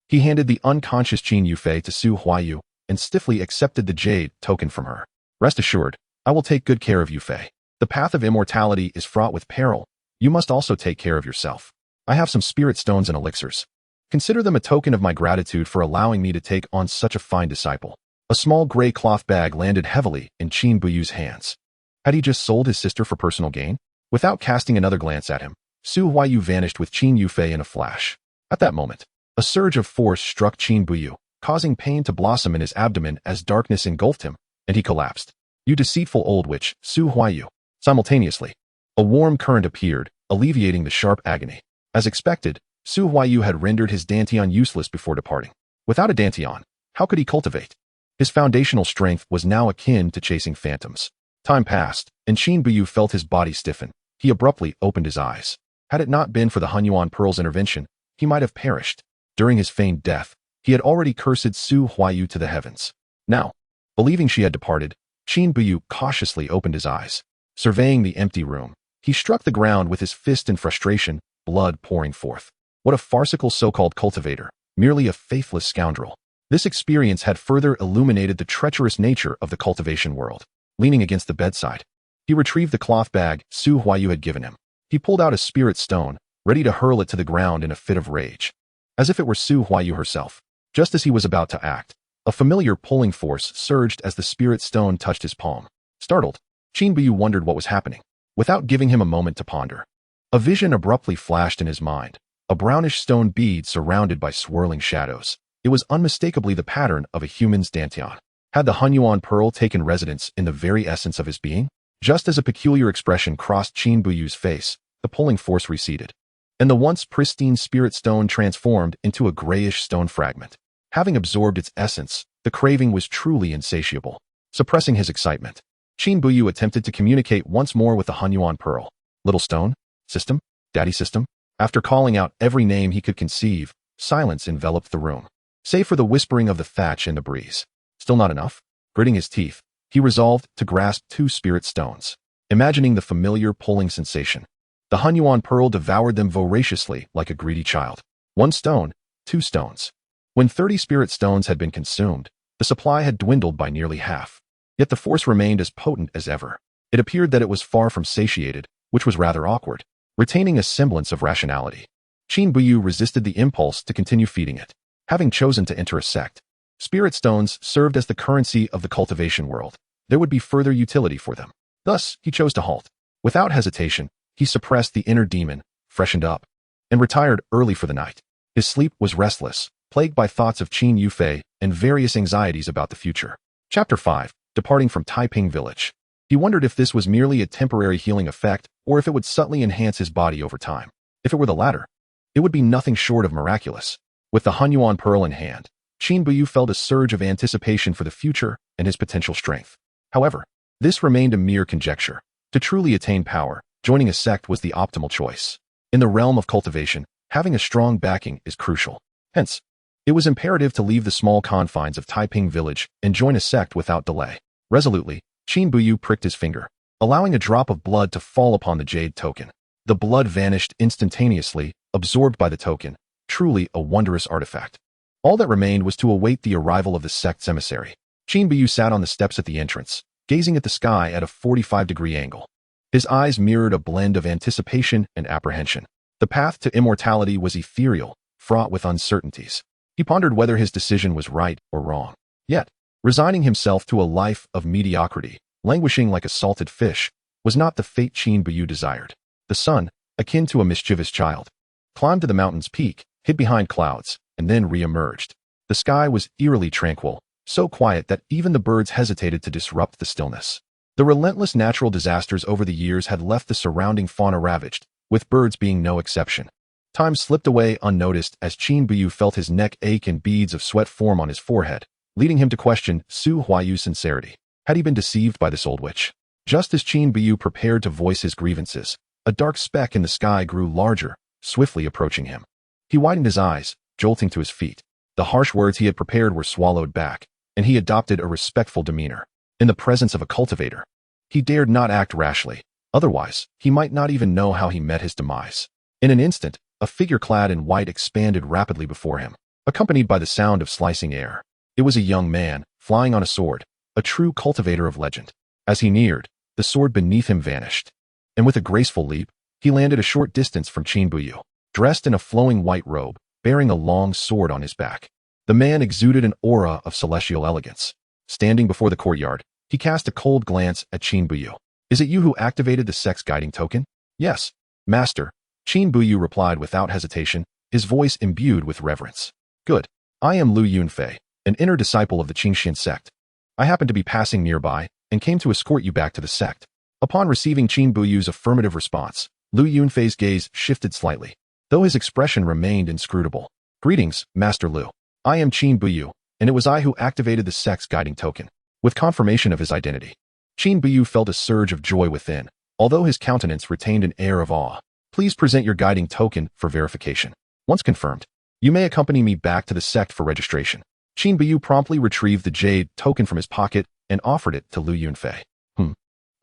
He handed the unconscious Qin Yufei to Su Huayu and stiffly accepted the jade token from her. Rest assured, I will take good care of Yufei. The path of immortality is fraught with peril. You must also take care of yourself. I have some spirit stones and elixirs. Consider them a token of my gratitude for allowing me to take on such a fine disciple. A small gray cloth bag landed heavily in Qin Buyu's hands. Had he just sold his sister for personal gain? Without casting another glance at him, Su Huayu vanished with Qin Yufei in a flash. At that moment, A surge of force struck Qin Buyu, causing pain to blossom in his abdomen as darkness engulfed him, and he collapsed. "You deceitful old witch, Su Huayu." Simultaneously, a warm current appeared, alleviating the sharp agony. As expected, Su Huayu had rendered his dantian useless before departing. Without a dantian, how could he cultivate? His foundational strength was now akin to chasing phantoms. Time passed, and Qin Buyu felt his body stiffen. He abruptly opened his eyes. Had it not been for the Hunyuan Pearl's intervention, he might have perished. During his feigned death, he had already cursed Su Huayu to the heavens. Now, believing she had departed, Qin Buyu cautiously opened his eyes. Surveying the empty room, he struck the ground with his fist in frustration, blood pouring forth. What a farcical so-called cultivator, merely a faithless scoundrel. This experience had further illuminated the treacherous nature of the cultivation world. Leaning against the bedside, he retrieved the cloth bag Su Huayu had given him. He pulled out a spirit stone, ready to hurl it to the ground in a fit of rage. As if it were Su Huayu herself. Just as he was about to act, a familiar pulling force surged as the spirit stone touched his palm. Startled, Qin Buyu wondered what was happening. Without giving him a moment to ponder, a vision abruptly flashed in his mind. A brownish stone bead surrounded by swirling shadows. It was unmistakably the pattern of a human's dantian. Had the Hunyuan Pearl taken residence in the very essence of his being? Just as a peculiar expression crossed Qin Buyu's face, the pulling force receded, and the once pristine spirit stone transformed into a grayish stone fragment. Having absorbed its essence, the craving was truly insatiable. Suppressing his excitement, Qin Buyu attempted to communicate once more with the Hunyuan Pearl. "Little stone? System? Daddy system?" After calling out every name he could conceive, silence enveloped the room, save for the whispering of the thatch in the breeze. Still not enough? Gritting his teeth, he resolved to grasp 2 spirit stones. Imagining the familiar pulling sensation, the Hunyuan Pearl devoured them voraciously like a greedy child. 1 stone, 2 stones. When 30 spirit stones had been consumed, the supply had dwindled by nearly half. Yet the force remained as potent as ever. It appeared that it was far from satiated, which was rather awkward. Retaining a semblance of rationality, Qin Buyu resisted the impulse to continue feeding it. Having chosen to enter a sect, spirit stones served as the currency of the cultivation world. There would be further utility for them. Thus, he chose to halt. Without hesitation, he suppressed the inner demon, freshened up, and retired early for the night. His sleep was restless, plagued by thoughts of Qin Yufei and various anxieties about the future. Chapter 5. Departing from Taiping Village. He wondered if this was merely a temporary healing effect or if it would subtly enhance his body over time. If it were the latter, it would be nothing short of miraculous. With the Hunyuan Pearl in hand, Qin Buyu felt a surge of anticipation for the future and his potential strength. However, this remained a mere conjecture. To truly attain power, joining a sect was the optimal choice. In the realm of cultivation, having a strong backing is crucial. Hence, it was imperative to leave the small confines of Taiping Village and join a sect without delay. Resolutely, Qin Buyu pricked his finger, allowing a drop of blood to fall upon the jade token. The blood vanished instantaneously, absorbed by the token, truly a wondrous artifact. All that remained was to await the arrival of the sect's emissary. Qin Buyu sat on the steps at the entrance, gazing at the sky at a 45-degree angle. His eyes mirrored a blend of anticipation and apprehension. The path to immortality was ethereal, fraught with uncertainties. He pondered whether his decision was right or wrong. Yet, resigning himself to a life of mediocrity, languishing like a salted fish, was not the fate Qin Buyu desired. The sun, akin to a mischievous child, climbed to the mountain's peak, hid behind clouds, and then re-emerged. The sky was eerily tranquil, so quiet that even the birds hesitated to disrupt the stillness. The relentless natural disasters over the years had left the surrounding fauna ravaged, with birds being no exception. Time slipped away unnoticed as Qin Buyu felt his neck ache and beads of sweat form on his forehead, leading him to question Su Huayu's sincerity. Had he been deceived by this old witch? Just as Qin Buyu prepared to voice his grievances, a dark speck in the sky grew larger, swiftly approaching him. He widened his eyes, jolting to his feet. The harsh words he had prepared were swallowed back, and he adopted a respectful demeanor. In the presence of a cultivator, he dared not act rashly, otherwise he might not even know how he met his demise. In an instant, a figure clad in white expanded rapidly before him, accompanied by the sound of slicing air. It was a young man, flying on a sword, a true cultivator of legend. As he neared, the sword beneath him vanished, and with a graceful leap, he landed a short distance from Qin Buyu, dressed in a flowing white robe, bearing a long sword on his back. The man exuded an aura of celestial elegance. Standing before the courtyard, he cast a cold glance at Qin Buyu. "Is it you who activated the sect's guiding token?" "Yes, master," Qin Buyu replied without hesitation, his voice imbued with reverence. Good. I am Lu Yunfei, an inner disciple of the Qingxian sect. I happened to be passing nearby and came to escort you back to the sect. Upon receiving Qin Buyu's affirmative response, Lu Yunfei's gaze shifted slightly, though his expression remained inscrutable. Greetings, Master Lu. I am Qin Buyu, and it was I who activated the sect's guiding token. With confirmation of his identity, Qin Buyu felt a surge of joy within, although his countenance retained an air of awe. Please present your guiding token for verification. Once confirmed, you may accompany me back to the sect for registration. Qin Buyu promptly retrieved the jade token from his pocket and offered it to Lu Yunfei.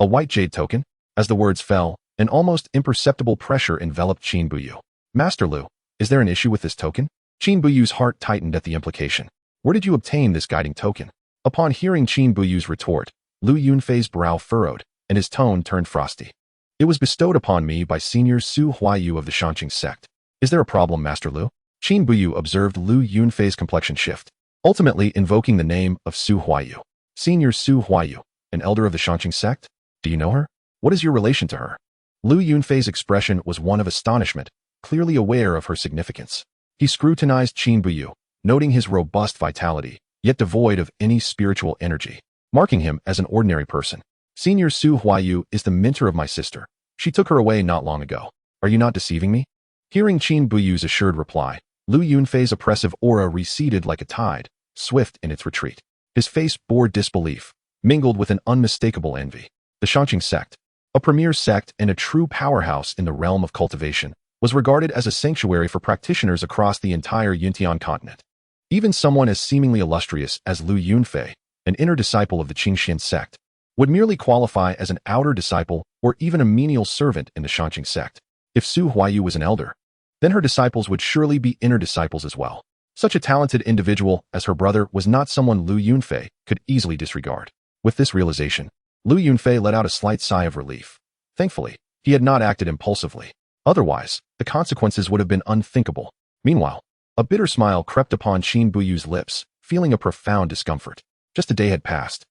A white jade token? As the words fell, an almost imperceptible pressure enveloped Qin Buyu. Master Lu, is there an issue with this token? Qin Buyu's heart tightened at the implication. Where did you obtain this guiding token? Upon hearing Qin Buyu's retort, Lu Yunfei's brow furrowed, and his tone turned frosty. It was bestowed upon me by Senior Su Huayu of the Shanqing sect. Is there a problem, Master Lu? Qin Buyu observed Lu Yunfei's complexion shift, ultimately invoking the name of Su Huayu. Senior Su Huayu, an elder of the Shanqing sect? Do you know her? What is your relation to her? Lu Yunfei's expression was one of astonishment, clearly aware of her significance. He scrutinized Qin Buyu, noting his robust vitality, yet devoid of any spiritual energy, marking him as an ordinary person. Senior Su Huayu is the mentor of my sister. She took her away not long ago. Are you not deceiving me? Hearing Qin Buyu's assured reply, Lu Yunfei's oppressive aura receded like a tide, swift in its retreat. His face bore disbelief, mingled with an unmistakable envy. The Shanqing sect, a premier sect and a true powerhouse in the realm of cultivation, was regarded as a sanctuary for practitioners across the entire Yuntian continent. Even someone as seemingly illustrious as Lu Yunfei, an inner disciple of the Qingxian sect, would merely qualify as an outer disciple or even a menial servant in the Shanqing sect. If Su Huayu was an elder, then her disciples would surely be inner disciples as well. Such a talented individual as her brother was not someone Lu Yunfei could easily disregard. With this realization, Lu Yunfei let out a slight sigh of relief. Thankfully, he had not acted impulsively. Otherwise, the consequences would have been unthinkable. Meanwhile, a bitter smile crept upon Qin Buyu's lips, feeling a profound discomfort. Just a day had passed,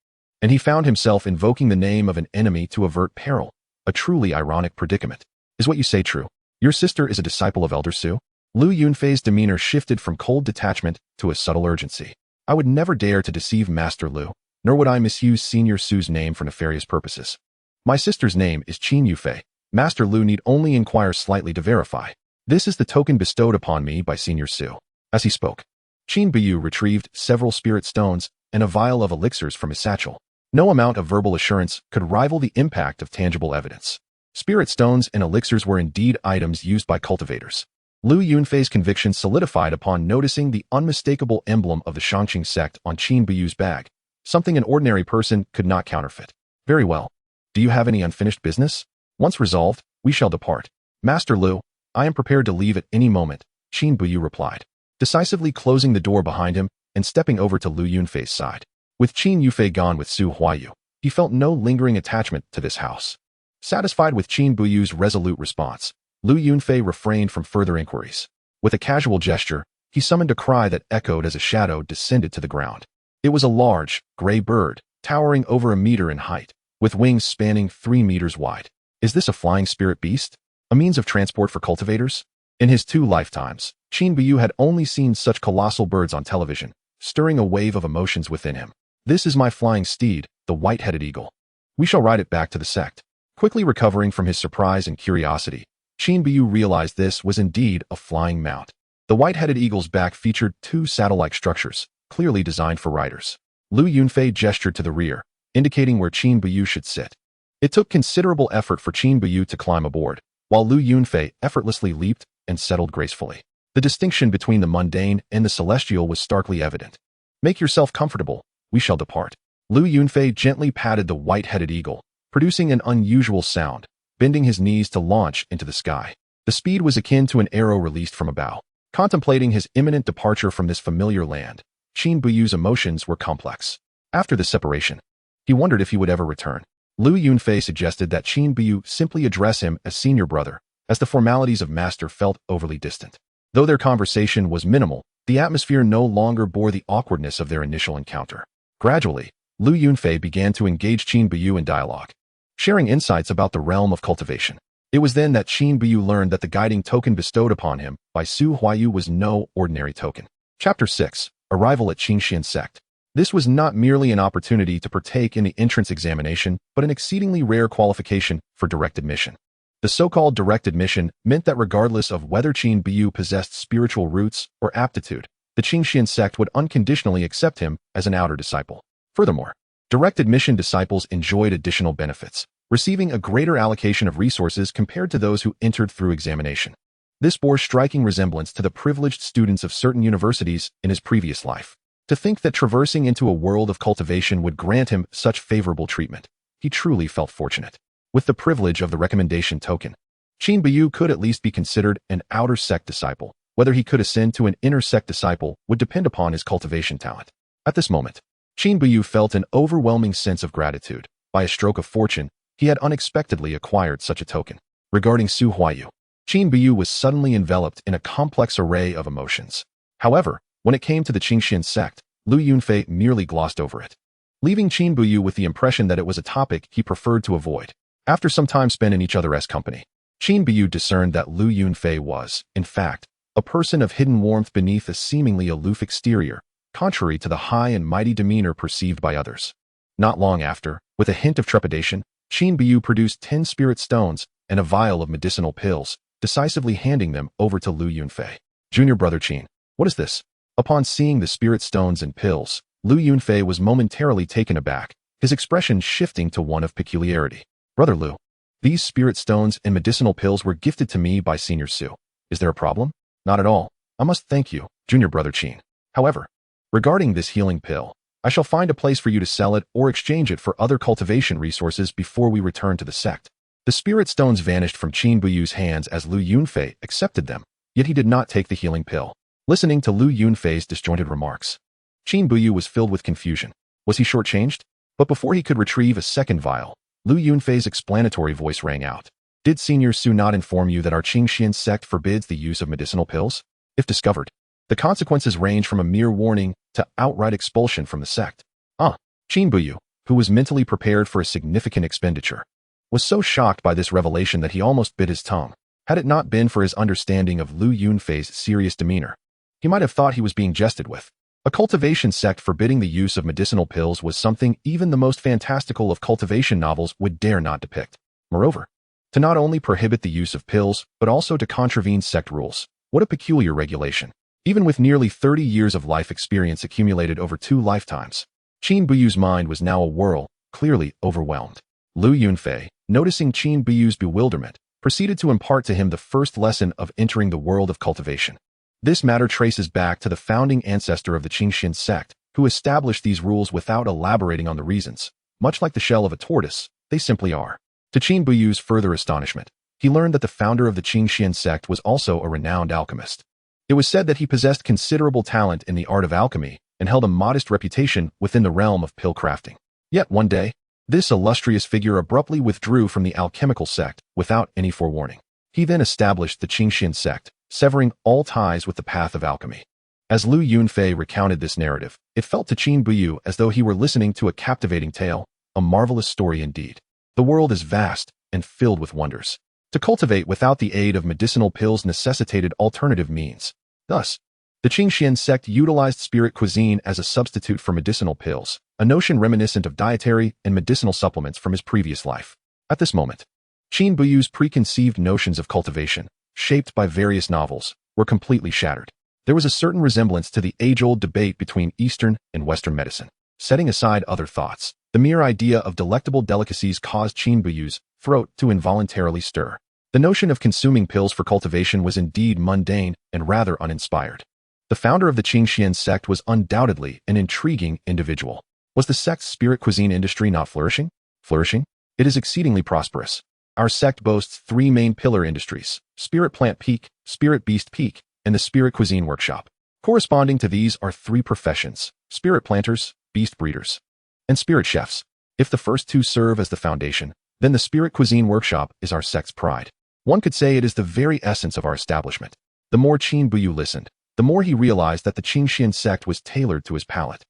and he found himself invoking the name of an enemy to avert peril. A truly ironic predicament. Is what you say true? Your sister is a disciple of Elder Su? Lu Yunfei's demeanor shifted from cold detachment to a subtle urgency. I would never dare to deceive Master Lu, nor would I misuse Senior Su's name for nefarious purposes. My sister's name is Qin Yufei. Master Lu need only inquire slightly to verify. This is the token bestowed upon me by Senior Su. As he spoke, Qin Buyu retrieved several spirit stones and a vial of elixirs from his satchel. No amount of verbal assurance could rival the impact of tangible evidence. Spirit stones and elixirs were indeed items used by cultivators. Lu Yunfei's conviction solidified upon noticing the unmistakable emblem of the Shanqing sect on Qin Buyu's bag, something an ordinary person could not counterfeit. Very well. Do you have any unfinished business? Once resolved, we shall depart. Master Lu, I am prepared to leave at any moment, Qin Buyu replied, decisively closing the door behind him and stepping over to Lu Yunfei's side. With Qin Yufei gone with Su Huayu, he felt no lingering attachment to this house. Satisfied with Qin Buyu's resolute response, Lu Yunfei refrained from further inquiries. With a casual gesture, he summoned a cry that echoed as a shadow descended to the ground. It was a large, gray bird, towering over 1 meter in height, with wings spanning 3 meters wide. Is this a flying spirit beast? A means of transport for cultivators? In his 2 lifetimes, Qin Buyu had only seen such colossal birds on television, stirring a wave of emotions within him. This is my flying steed, the white-headed eagle. We shall ride it back to the sect. Quickly recovering from his surprise and curiosity, Qin Buyu realized this was indeed a flying mount. The white-headed eagle's back featured 2 saddle-like structures, clearly designed for riders. Lu Yunfei gestured to the rear, indicating where Qin Buyu should sit. It took considerable effort for Qin Buyu to climb aboard, while Lu Yunfei effortlessly leaped and settled gracefully. The distinction between the mundane and the celestial was starkly evident. Make yourself comfortable, we shall depart. Lu Yunfei gently patted the white-headed eagle, producing an unusual sound, bending his knees to launch into the sky. The speed was akin to an arrow released from a bow. Contemplating his imminent departure from this familiar land, Qin Buyu's emotions were complex. After the separation, he wondered if he would ever return. Lu Yunfei suggested that Qin Buyu simply address him as senior brother, as the formalities of master felt overly distant. Though their conversation was minimal, the atmosphere no longer bore the awkwardness of their initial encounter. Gradually, Lu Yunfei began to engage Qin Buyu in dialogue, sharing insights about the realm of cultivation. It was then that Qin Buyu learned that the guiding token bestowed upon him by Su Huayu was no ordinary token. Chapter 6. Arrival at Qingxian Sect. This was not merely an opportunity to partake in the entrance examination, but an exceedingly rare qualification for direct admission. The so-called direct admission meant that regardless of whether Qin Buyu possessed spiritual roots or aptitude, the Qingxian sect would unconditionally accept him as an outer disciple. Furthermore, direct admission disciples enjoyed additional benefits, receiving a greater allocation of resources compared to those who entered through examination. This bore striking resemblance to the privileged students of certain universities in his previous life. To think that traversing into a world of cultivation would grant him such favorable treatment, he truly felt fortunate. With the privilege of the recommendation token, Qin Buyu could at least be considered an outer sect disciple. Whether he could ascend to an inner sect disciple would depend upon his cultivation talent. At this moment, Qin Buyu felt an overwhelming sense of gratitude. By a stroke of fortune, he had unexpectedly acquired such a token. Regarding Su Huayu, Qin Buyu was suddenly enveloped in a complex array of emotions. However, when it came to the Qingxian sect, Lu Yunfei merely glossed over it, leaving Qin Buyu with the impression that it was a topic he preferred to avoid. After some time spent in each other's company, Qin Buyu discerned that Lu Yunfei was, in fact, a person of hidden warmth beneath a seemingly aloof exterior, contrary to the high and mighty demeanor perceived by others. Not long after, with a hint of trepidation, Qin Buyu produced 10 spirit stones and a vial of medicinal pills, decisively handing them over to Lu Yunfei. Junior brother Qin, what is this? Upon seeing the spirit stones and pills, Lu Yunfei was momentarily taken aback, his expression shifting to one of peculiarity. Brother Lu, these spirit stones and medicinal pills were gifted to me by Senior Su. Is there a problem? Not at all. I must thank you, junior brother Qin. However, regarding this healing pill, I shall find a place for you to sell it or exchange it for other cultivation resources before we return to the sect. The spirit stones vanished from Qin Buyu's hands as Lu Yunfei accepted them, yet he did not take the healing pill. Listening to Lu Yunfei's disjointed remarks, Qin Buyu was filled with confusion. Was he shortchanged? But before he could retrieve a second vial, Lu Yunfei's explanatory voice rang out. Did Senior Su not inform you that our Qingxian sect forbids the use of medicinal pills? If discovered, the consequences range from a mere warning to outright expulsion from the sect. Qin Buyu, who was mentally prepared for a significant expenditure, was so shocked by this revelation that he almost bit his tongue. Had it not been for his understanding of Lu Yunfei's serious demeanor, he might have thought he was being jested with. A cultivation sect forbidding the use of medicinal pills was something even the most fantastical of cultivation novels would dare not depict. Moreover, to not only prohibit the use of pills, but also to contravene sect rules. What a peculiar regulation. Even with nearly 30 years of life experience accumulated over 2 lifetimes, Qin Buyu's mind was now a whirl, clearly overwhelmed. Lu Yunfei, noticing Qin Buyu's bewilderment, proceeded to impart to him the first lesson of entering the world of cultivation. This matter traces back to the founding ancestor of the Qingxian sect, who established these rules without elaborating on the reasons. Much like the shell of a tortoise, they simply are. To Qin Buyu's further astonishment, he learned that the founder of the Qingxian sect was also a renowned alchemist. It was said that he possessed considerable talent in the art of alchemy and held a modest reputation within the realm of pill crafting. Yet one day, this illustrious figure abruptly withdrew from the alchemical sect without any forewarning. He then established the Qingxian sect, severing all ties with the path of alchemy. As Lu Yunfei recounted this narrative, it felt to Qin Buyu as though he were listening to a captivating tale, a marvelous story indeed. The world is vast and filled with wonders. To cultivate without the aid of medicinal pills necessitated alternative means. Thus, the Qingxian sect utilized spirit cuisine as a substitute for medicinal pills, a notion reminiscent of dietary and medicinal supplements from his previous life. At this moment, Qin Buyu's preconceived notions of cultivation, shaped by various novels, were completely shattered. There was a certain resemblance to the age-old debate between Eastern and Western medicine. Setting aside other thoughts, the mere idea of delectable delicacies caused Qin Buyu's throat to involuntarily stir. The notion of consuming pills for cultivation was indeed mundane and rather uninspired. The founder of the Qingxian sect was undoubtedly an intriguing individual. Was the sect's spirit cuisine industry not flourishing? Flourishing? It is exceedingly prosperous. Our sect boasts 3 main pillar industries: Spirit Plant Peak, Spirit Beast Peak, and the Spirit Cuisine Workshop. Corresponding to these are 3 professions: Spirit Planters, Beast Breeders, and Spirit Chefs. If the first 2 serve as the foundation, then the Spirit Cuisine Workshop is our sect's pride. One could say it is the very essence of our establishment. The more Qin Buyu listened, the more he realized that the Qingxian sect was tailored to his palate,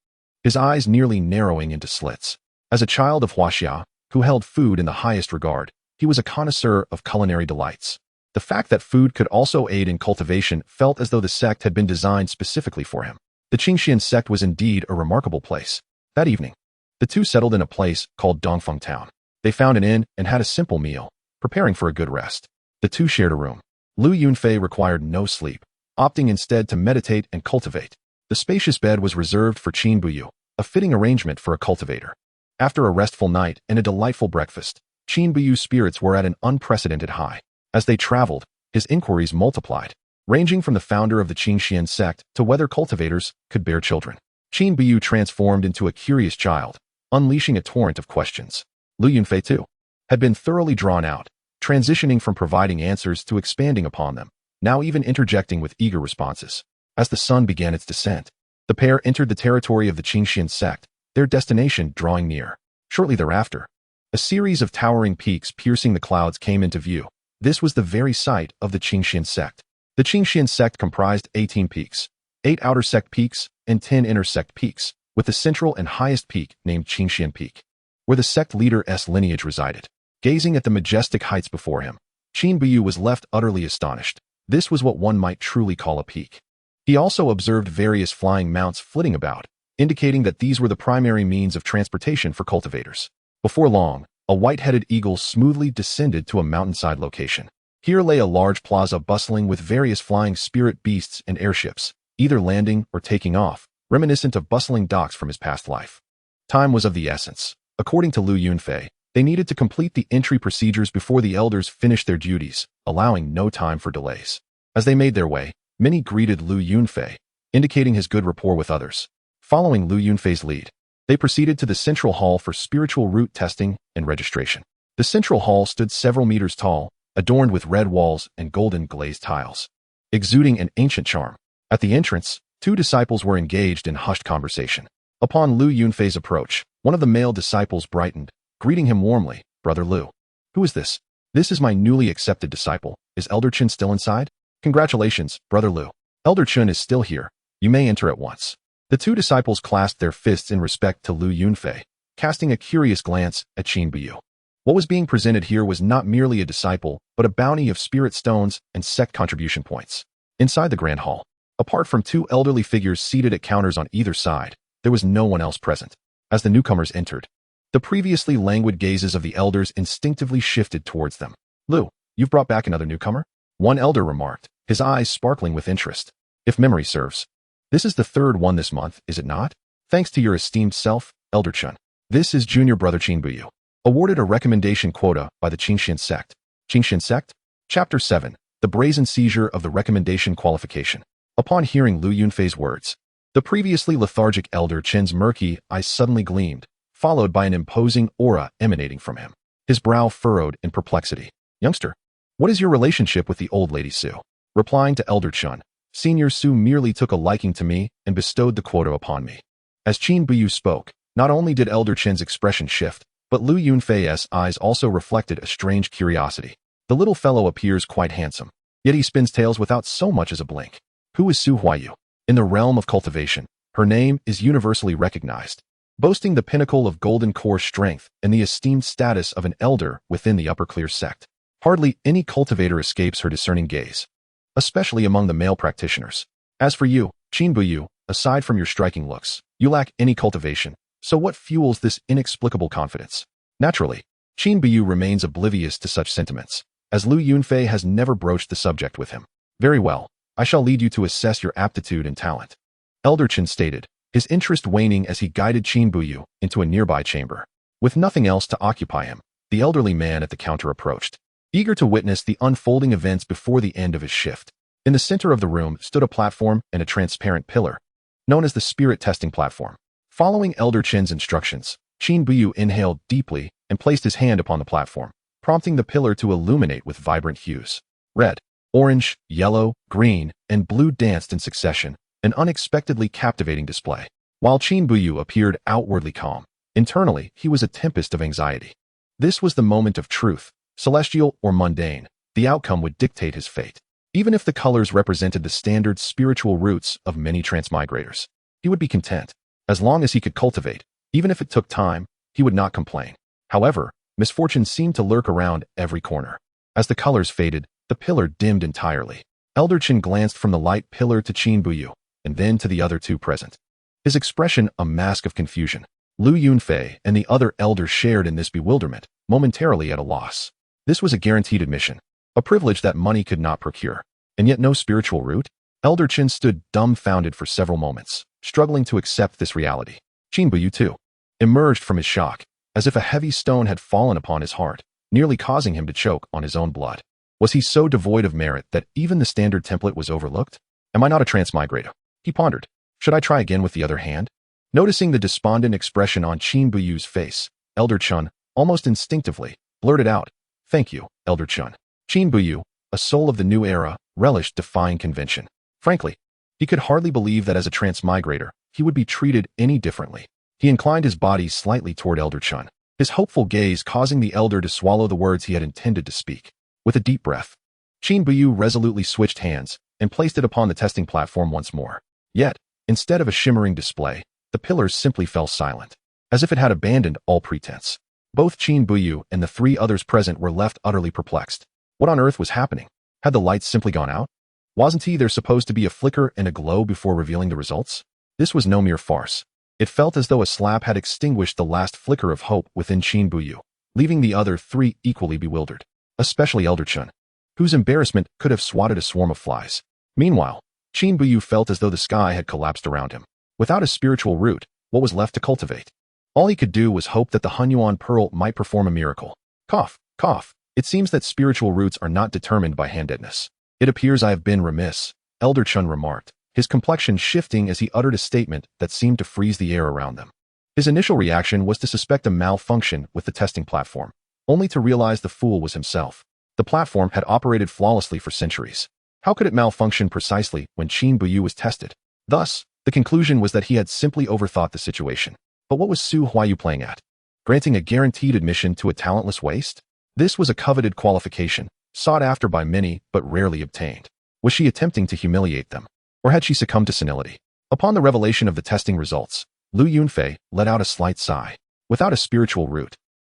his eyes nearly narrowing into slits. As a child of Huaxia, who held food in the highest regard, He was a connoisseur of culinary delights. The fact that food could also aid in cultivation felt as though the sect had been designed specifically for him. The Qingxian sect was indeed a remarkable place. That evening, the two settled in a place called Dongfeng Town. They found an inn and had a simple meal, preparing for a good rest. The two shared a room. Lu Yunfei required no sleep, opting instead to meditate and cultivate. The spacious bed was reserved for Qin Buyu, a fitting arrangement for a cultivator. After a restful night and a delightful breakfast, Qin Buyu's spirits were at an unprecedented high. As they traveled, his inquiries multiplied, ranging from the founder of the Qingxian sect to whether cultivators could bear children. Qin Buyu transformed into a curious child, unleashing a torrent of questions. Lu Yunfei, too, had been thoroughly drawn out, transitioning from providing answers to expanding upon them, now even interjecting with eager responses. As the sun began its descent, the pair entered the territory of the Qingxian sect, their destination drawing near. Shortly thereafter, a series of towering peaks piercing the clouds came into view. This was the very site of the Qingxian sect. The Qingxian sect comprised 18 peaks, 8 outer sect peaks, and 10 inner sect peaks, with the central and highest peak named Qingxian Peak, where the sect leader's lineage resided. Gazing at the majestic heights before him, Qin Buyu was left utterly astonished. This was what one might truly call a peak. He also observed various flying mounts flitting about, indicating that these were the primary means of transportation for cultivators. Before long, a white-headed eagle smoothly descended to a mountainside location. Here lay a large plaza bustling with various flying spirit beasts and airships, either landing or taking off, reminiscent of bustling docks from his past life. Time was of the essence. According to Lu Yunfei, they needed to complete the entry procedures before the elders finished their duties, allowing no time for delays. As they made their way, many greeted Lu Yunfei, indicating his good rapport with others. Following Lu Yunfei's lead, they proceeded to the central hall for spiritual root testing and registration. The central hall stood several meters tall, adorned with red walls and golden glazed tiles, exuding an ancient charm. At the entrance, two disciples were engaged in hushed conversation. Upon Lu Yunfei's approach, one of the male disciples brightened, greeting him warmly. "Brother Lu." "Who is this?" "This is my newly accepted disciple. Is Elder Chen still inside?" "Congratulations, Brother Lu. Elder Chen is still here. You may enter at once." The two disciples clasped their fists in respect to Lu Yunfei, casting a curious glance at Qin Buyu. What was being presented here was not merely a disciple, but a bounty of spirit stones and sect contribution points. Inside the grand hall, apart from two elderly figures seated at counters on either side, there was no one else present. As the newcomers entered, the previously languid gazes of the elders instinctively shifted towards them. "Lu, you've brought back another newcomer?" one elder remarked, his eyes sparkling with interest. "If memory serves, this is the third one this month, is it not? Thanks to your esteemed self, Elder Chen. This is junior brother Qin Buyu, awarded a recommendation quota by the Qingxian sect." Qingxian sect? Chapter 7, The Brazen Seizure of the Recommendation Qualification. Upon hearing Lu Yunfei's words, the previously lethargic Elder Chen's murky eyes suddenly gleamed, followed by an imposing aura emanating from him. His brow furrowed in perplexity. "Youngster, what is your relationship with the old lady Su?" Replying to Elder Chen, Senior Su merely took a liking to me and bestowed the quota upon me. As Qin Buyu spoke, not only did Elder Chen's expression shift, but Lu Yunfei's eyes also reflected a strange curiosity. The little fellow appears quite handsome, yet he spins tales without so much as a blink. Who is Su Huayu? In the realm of cultivation, her name is universally recognized, boasting the pinnacle of golden core strength and the esteemed status of an elder within the Upper Clear sect. Hardly any cultivator escapes her discerning gaze, especially among the male practitioners. As for you, Qin Buyu, aside from your striking looks, you lack any cultivation, so what fuels this inexplicable confidence? Naturally, Qin Buyu remains oblivious to such sentiments, as Lu Yunfei has never broached the subject with him. "Very well, I shall lead you to assess your aptitude and talent," Elder Chen stated, his interest waning as he guided Qin Buyu into a nearby chamber. With nothing else to occupy him, the elderly man at the counter approached, eager to witness the unfolding events before the end of his shift. In the center of the room stood a platform and a transparent pillar, known as the spirit testing platform. Following Elder Chen's instructions, Qin Buyu inhaled deeply and placed his hand upon the platform, prompting the pillar to illuminate with vibrant hues. Red, orange, yellow, green, and blue danced in succession, an unexpectedly captivating display. While Qin Buyu appeared outwardly calm, internally he was a tempest of anxiety. This was the moment of truth. Celestial or mundane, the outcome would dictate his fate. Even if the colors represented the standard spiritual roots of many transmigrators, he would be content. As long as he could cultivate, even if it took time, he would not complain. However, Misfortune seemed to lurk around every corner. As the colors faded, the pillar dimmed entirely. Elder Chen glanced from the light pillar to Qin Buyu, and then to the other two present. His expression a mask of confusion. Lu Yunfei and the other elders shared in this bewilderment, momentarily at a loss. This was a guaranteed admission, a privilege that money could not procure, and yet no spiritual root? Elder Chen stood dumbfounded for several moments, struggling to accept this reality. Qin Buyu too emerged from his shock, as if a heavy stone had fallen upon his heart, nearly causing him to choke on his own blood. Was he so devoid of merit that even the standard template was overlooked? Am I not a transmigrator? He pondered. Should I try again with the other hand? Noticing the despondent expression on Qin Buyu's face, Elder Chun, almost instinctively, blurted out, "Thank you, Elder Chun." Qin Buyu, a soul of the new era, relished defying convention. Frankly, he could hardly believe that as a transmigrator, he would be treated any differently. He inclined his body slightly toward Elder Chun, his hopeful gaze causing the elder to swallow the words he had intended to speak. With a deep breath, Qin Buyu resolutely switched hands and placed it upon the testing platform once more. Yet, instead of a shimmering display, the pillars simply fell silent, as if it had abandoned all pretense. Both Qin Buyu and the three others present were left utterly perplexed. What on earth was happening? Had the lights simply gone out? Wasn't there supposed to be a flicker and a glow before revealing the results? This was no mere farce. It felt as though a slap had extinguished the last flicker of hope within Qin Buyu, leaving the other three equally bewildered, especially Elder Chun, whose embarrassment could have swatted a swarm of flies. Meanwhile, Qin Buyu felt as though the sky had collapsed around him. Without a spiritual root, what was left to cultivate? All he could do was hope that the Hunyuan Pearl might perform a miracle. Cough, cough. It seems that spiritual roots are not determined by handedness. It appears I have been remiss, Elder Chun remarked, his complexion shifting as he uttered a statement that seemed to freeze the air around them. His initial reaction was to suspect a malfunction with the testing platform, only to realize the fool was himself. The platform had operated flawlessly for centuries. How could it malfunction precisely when Qin Buyu was tested? Thus, the conclusion was that he had simply overthought the situation. But what was Su Huayu playing at? Granting a guaranteed admission to a talentless waste? This was a coveted qualification, sought after by many but rarely obtained. Was she attempting to humiliate them? Or had she succumbed to senility? Upon the revelation of the testing results, Lu Yunfei let out a slight sigh. Without a spiritual root,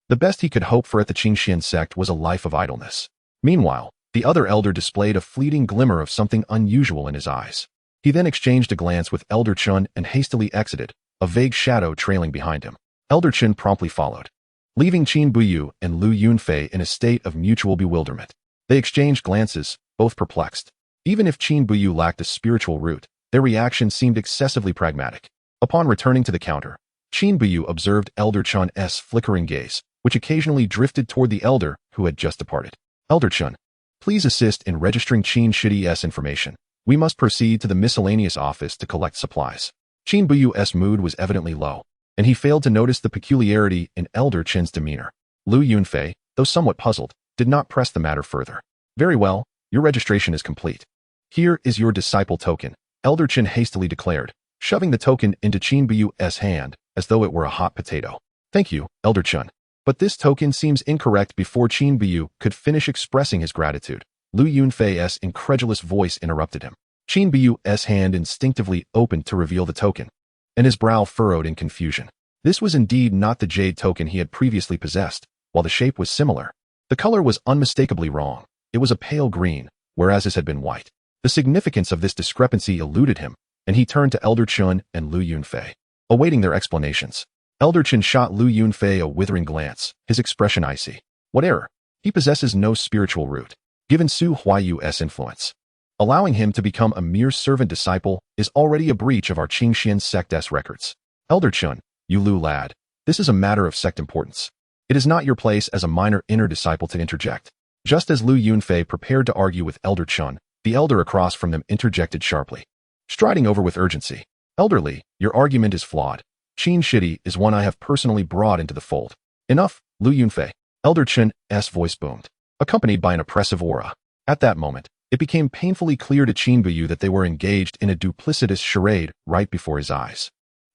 the best he could hope for at the Qingxian sect was a life of idleness. Meanwhile, the other elder displayed a fleeting glimmer of something unusual in his eyes. He then exchanged a glance with Elder Chun and hastily exited, a vague shadow trailing behind him. Elder Chun promptly followed, leaving Qin Buyu and Lu Yunfei in a state of mutual bewilderment. They exchanged glances, both perplexed. Even if Qin Buyu lacked a spiritual root, their reaction seemed excessively pragmatic. Upon returning to the counter, Qin Buyu observed Elder Chun's flickering gaze, which occasionally drifted toward the elder who had just departed. Elder Chun, please assist in registering Qin Shidi's information. We must proceed to the miscellaneous office to collect supplies. Qin Buyu's mood was evidently low, and he failed to notice the peculiarity in Elder Chen's demeanor. Lu Yunfei, though somewhat puzzled, did not press the matter further. Very well, your registration is complete. Here is your disciple token, Elder Chen hastily declared, shoving the token into Qin Buyu's hand as though it were a hot potato. Thank you, Elder Chun. But this token seems incorrect. Before Qin Buyu could finish expressing his gratitude, Lu Yunfei's incredulous voice interrupted him. Qin Buyu's hand instinctively opened to reveal the token, and his brow furrowed in confusion. This was indeed not the jade token he had previously possessed, while the shape was similar. The color was unmistakably wrong. It was a pale green, whereas his had been white. The significance of this discrepancy eluded him, and he turned to Elder Chun and Lu Yunfei, awaiting their explanations. Elder Chun shot Lu Yunfei a withering glance, his expression icy. What error? He possesses no spiritual root. Given Su Huayu's influence, allowing him to become a mere servant disciple is already a breach of our Qingxian sect's records. Elder Chun, you Lu lad, this is a matter of sect importance. It is not your place as a minor inner disciple to interject. Just as Lu Yunfei prepared to argue with Elder Chun, the elder across from them interjected sharply, striding over with urgency. Elderly, your argument is flawed. Qin Shidi is one I have personally brought into the fold. Enough, Lu Yunfei. Elder Chun's voice boomed, accompanied by an oppressive aura. At that moment, it became painfully clear to Qin Buyu that they were engaged in a duplicitous charade right before his eyes.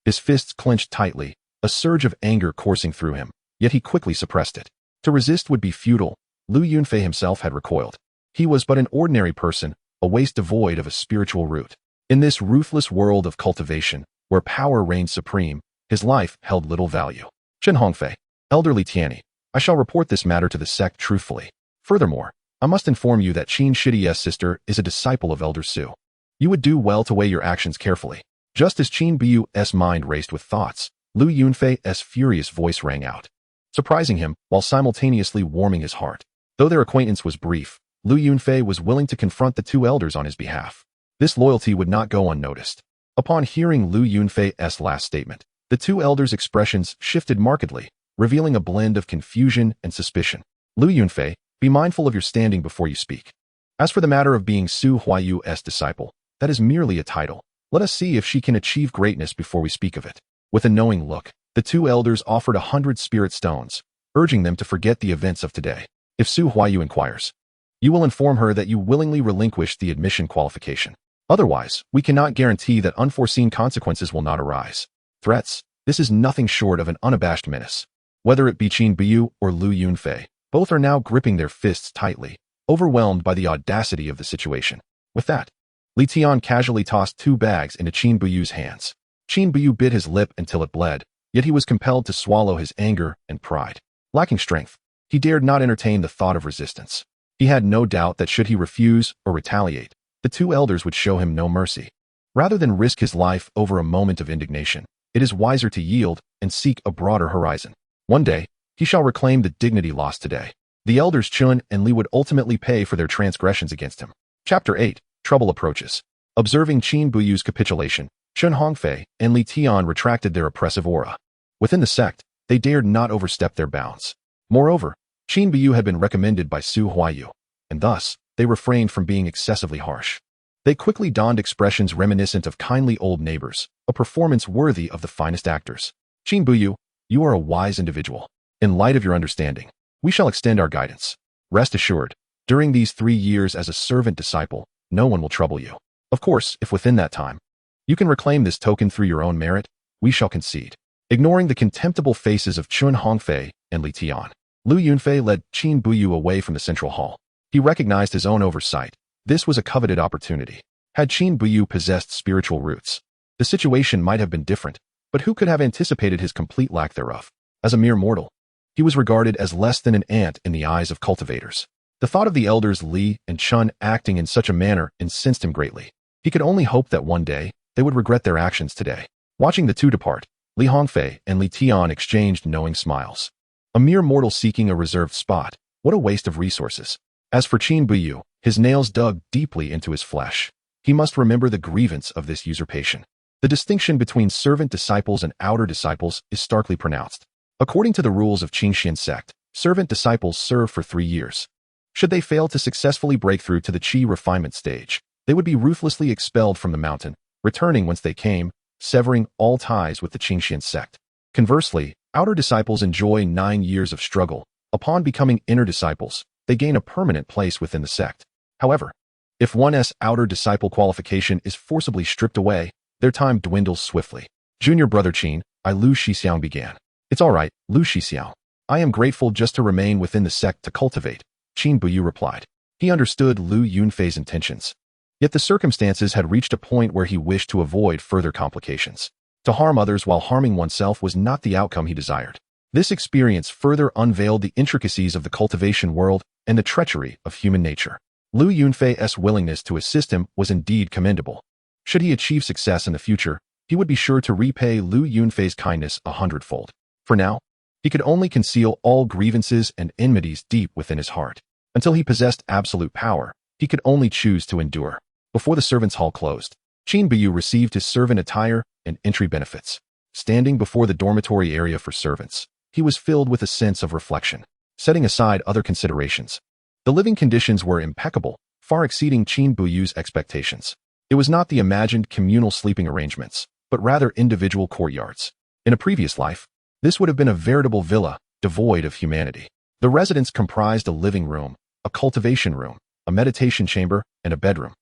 His fists clenched tightly, a surge of anger coursing through him, yet he quickly suppressed it. To resist would be futile. Lu Yunfei himself had recoiled. He was but an ordinary person, a waste devoid of a spiritual root. In this ruthless world of cultivation, where power reigned supreme, his life held little value. Chen Hongfei, elderly Tianyi, I shall report this matter to the sect truthfully. Furthermore, I must inform you that Qin Shidi's sister is a disciple of Elder Su. You would do well to weigh your actions carefully. Just as Qin Buyu's mind raced with thoughts, Lu Yunfei's furious voice rang out, surprising him while simultaneously warming his heart. Though their acquaintance was brief, Lu Yunfei was willing to confront the two elders on his behalf. This loyalty would not go unnoticed. Upon hearing Lu Yunfei's last statement, the two elders' expressions shifted markedly, revealing a blend of confusion and suspicion. Lu Yunfei, be mindful of your standing before you speak. As for the matter of being Su Huayu's disciple, that is merely a title. Let us see if she can achieve greatness before we speak of it. With a knowing look, the two elders offered 100 spirit stones, urging them to forget the events of today. If Su Huayu inquires, you will inform her that you willingly relinquished the admission qualification. Otherwise, we cannot guarantee that unforeseen consequences will not arise. Threats, this is nothing short of an unabashed menace. Whether it be Qin Biyu or Lu Yunfei, both are now gripping their fists tightly, overwhelmed by the audacity of the situation. With that, Li Tian casually tossed 2 bags into Qin Buyu's hands. Qin Biyu bit his lip until it bled, yet he was compelled to swallow his anger and pride. Lacking strength, he dared not entertain the thought of resistance. He had no doubt that should he refuse or retaliate, the two elders would show him no mercy. Rather than risk his life over a moment of indignation, it is wiser to yield and seek a broader horizon. One day, he shall reclaim the dignity lost today. The elders Chun and Li would ultimately pay for their transgressions against him. Chapter 8. Trouble approaches. Observing Qin Buyu's capitulation, Chun Hongfei and Li Tian retracted their oppressive aura. Within the sect, they dared not overstep their bounds. Moreover, Qin Biyu had been recommended by Su Huayu, and thus, they refrained from being excessively harsh. They quickly donned expressions reminiscent of kindly old neighbors, a performance worthy of the finest actors. Qin Biyu, you are a wise individual. In light of your understanding, we shall extend our guidance. Rest assured, during these 3 years as a servant disciple, no one will trouble you. Of course, if within that time, you can reclaim this token through your own merit, we shall concede. Ignoring the contemptible faces of Chun Hongfei and Li Tian, Lu Yunfei led Qin Biyu away from the central hall. He recognized his own oversight. This was a coveted opportunity. Had Qin Biyu possessed spiritual roots, the situation might have been different, but who could have anticipated his complete lack thereof? As a mere mortal, he was regarded as less than an ant in the eyes of cultivators. The thought of the elders Li and Chun acting in such a manner incensed him greatly. He could only hope that one day, they would regret their actions today. Watching the two depart, Li Hongfei and Li Tian exchanged knowing smiles. A mere mortal seeking a reserved spot, what a waste of resources. As for Qin Biyu, his nails dug deeply into his flesh. He must remember the grievance of this usurpation. The distinction between servant disciples and outer disciples is starkly pronounced. According to the rules of Qingxian sect, servant disciples serve for 3 years. Should they fail to successfully break through to the Qi refinement stage, they would be ruthlessly expelled from the mountain, returning whence they came, severing all ties with the Qingxian sect. Conversely, outer disciples enjoy 9 years of struggle. Upon becoming inner disciples, they gain a permanent place within the sect. However, if one's outer disciple qualification is forcibly stripped away, their time dwindles swiftly. Junior brother Qin, Lu Shixiang began. It's all right, Lu Shixiang. I am grateful just to remain within the sect to cultivate, Qin Biyu replied. He understood Lu Yunfei's intentions. Yet the circumstances had reached a point where he wished to avoid further complications. To harm others while harming oneself was not the outcome he desired. This experience further unveiled the intricacies of the cultivation world and the treachery of human nature. Lu Yunfei's willingness to assist him was indeed commendable. Should he achieve success in the future, he would be sure to repay Lu Yunfei's kindness 100-fold. For now, he could only conceal all grievances and enmities deep within his heart. Until he possessed absolute power, he could only choose to endure. Before the servants' hall closed, Qin Biyu received his servant attire and entry benefits. Standing before the dormitory area for servants, he was filled with a sense of reflection. Setting aside other considerations, the living conditions were impeccable, far exceeding Qin Buyu's expectations. It was not the imagined communal sleeping arrangements, but rather individual courtyards. In a previous life, this would have been a veritable villa, devoid of humanity. The residence comprised a living room, a cultivation room, a meditation chamber, and a bedroom,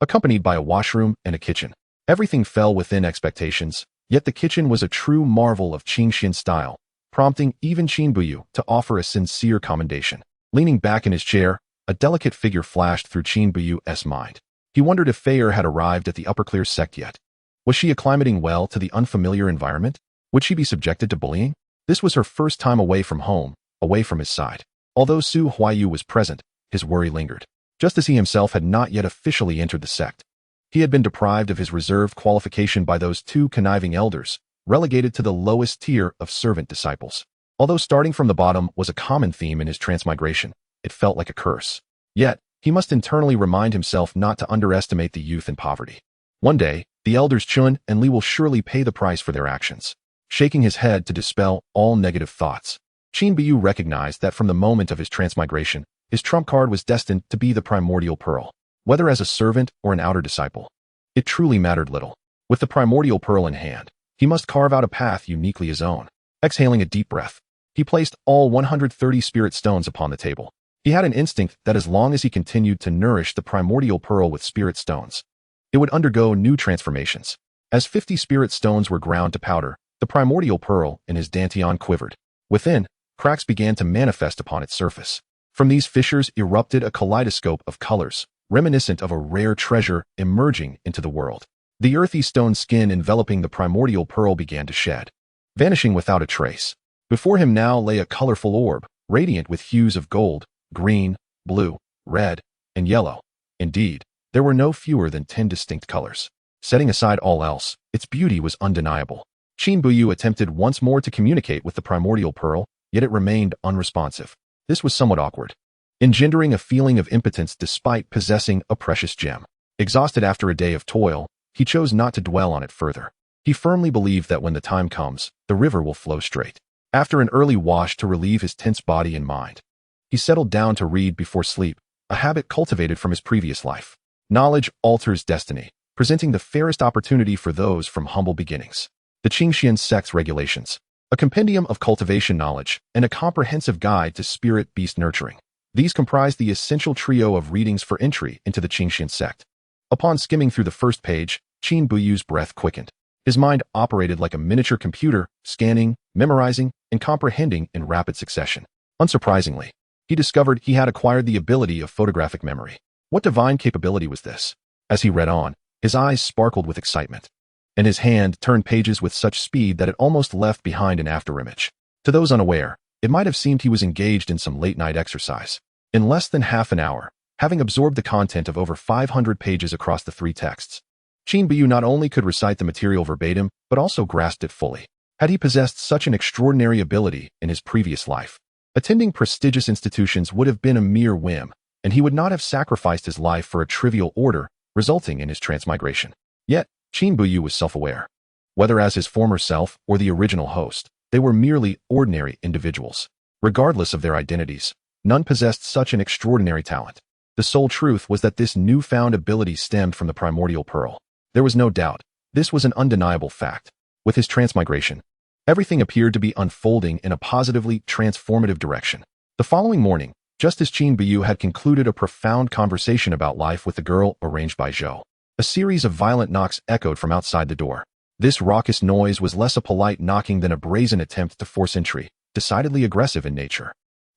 accompanied by a washroom and a kitchen. Everything fell within expectations, yet the kitchen was a true marvel of Qingxian style, prompting even Qin Biyu to offer a sincere commendation. Leaning back in his chair, a delicate figure flashed through Qin Buyu's mind. He wondered if Feier had arrived at the Upper Clear sect yet. Was she acclimating well to the unfamiliar environment? Would she be subjected to bullying? This was her first time away from home, away from his side. Although Su Huayu was present, his worry lingered. Just as he himself had not yet officially entered the sect, he had been deprived of his reserved qualification by those two conniving elders, relegated to the lowest tier of servant disciples. Although starting from the bottom was a common theme in his transmigration, it felt like a curse. Yet, he must internally remind himself not to underestimate the youth in poverty. One day, the elders Chun and Li will surely pay the price for their actions. Shaking his head to dispel all negative thoughts, Qin Biyu recognized that from the moment of his transmigration, his trump card was destined to be the primordial pearl. Whether as a servant or an outer disciple, it truly mattered little. With the primordial pearl in hand, he must carve out a path uniquely his own. Exhaling a deep breath, he placed all 130 spirit stones upon the table. He had an instinct that as long as he continued to nourish the primordial pearl with spirit stones, it would undergo new transformations. As 50 spirit stones were ground to powder, the primordial pearl in his dantian quivered. Within, cracks began to manifest upon its surface. From these fissures erupted a kaleidoscope of colors, reminiscent of a rare treasure emerging into the world. The earthy stone skin enveloping the primordial pearl began to shed, vanishing without a trace. Before him now lay a colorful orb, radiant with hues of gold, green, blue, red, and yellow. Indeed, there were no fewer than 10 distinct colors. Setting aside all else, its beauty was undeniable. Qin Buyu attempted once more to communicate with the primordial pearl, yet it remained unresponsive. This was somewhat awkward, engendering a feeling of impotence despite possessing a precious gem. Exhausted after a day of toil, he chose not to dwell on it further. He firmly believed that when the time comes, the river will flow straight. After an early wash to relieve his tense body and mind, he settled down to read before sleep, a habit cultivated from his previous life. Knowledge alters destiny, presenting the fairest opportunity for those from humble beginnings. The Qingxian sect's regulations, a compendium of cultivation knowledge, and a comprehensive guide to spirit beast nurturing. These comprise the essential trio of readings for entry into the Qingxian sect. Upon skimming through the first page, Qin Buyu's breath quickened. His mind operated like a miniature computer, scanning, memorizing, and comprehending in rapid succession. Unsurprisingly, he discovered he had acquired the ability of photographic memory. What divine capability was this? As he read on, his eyes sparkled with excitement, and his hand turned pages with such speed that it almost left behind an afterimage. To those unaware, it might have seemed he was engaged in some late-night exercise. In less than half an hour, having absorbed the content of over 500 pages across the 3 texts, Qin Biyu not only could recite the material verbatim, but also grasped it fully. Had he possessed such an extraordinary ability in his previous life, attending prestigious institutions would have been a mere whim, and he would not have sacrificed his life for a trivial order, resulting in his transmigration. Yet, Qin Biyu was self-aware. Whether as his former self or the original host, they were merely ordinary individuals. Regardless of their identities, none possessed such an extraordinary talent. The sole truth was that this newfound ability stemmed from the primordial pearl. There was no doubt. This was an undeniable fact. With his transmigration, everything appeared to be unfolding in a positively transformative direction. The following morning, just as Qin Biyu had concluded a profound conversation about life with the girl arranged by Zhou, a series of violent knocks echoed from outside the door. This raucous noise was less a polite knocking than a brazen attempt to force entry, decidedly aggressive in nature.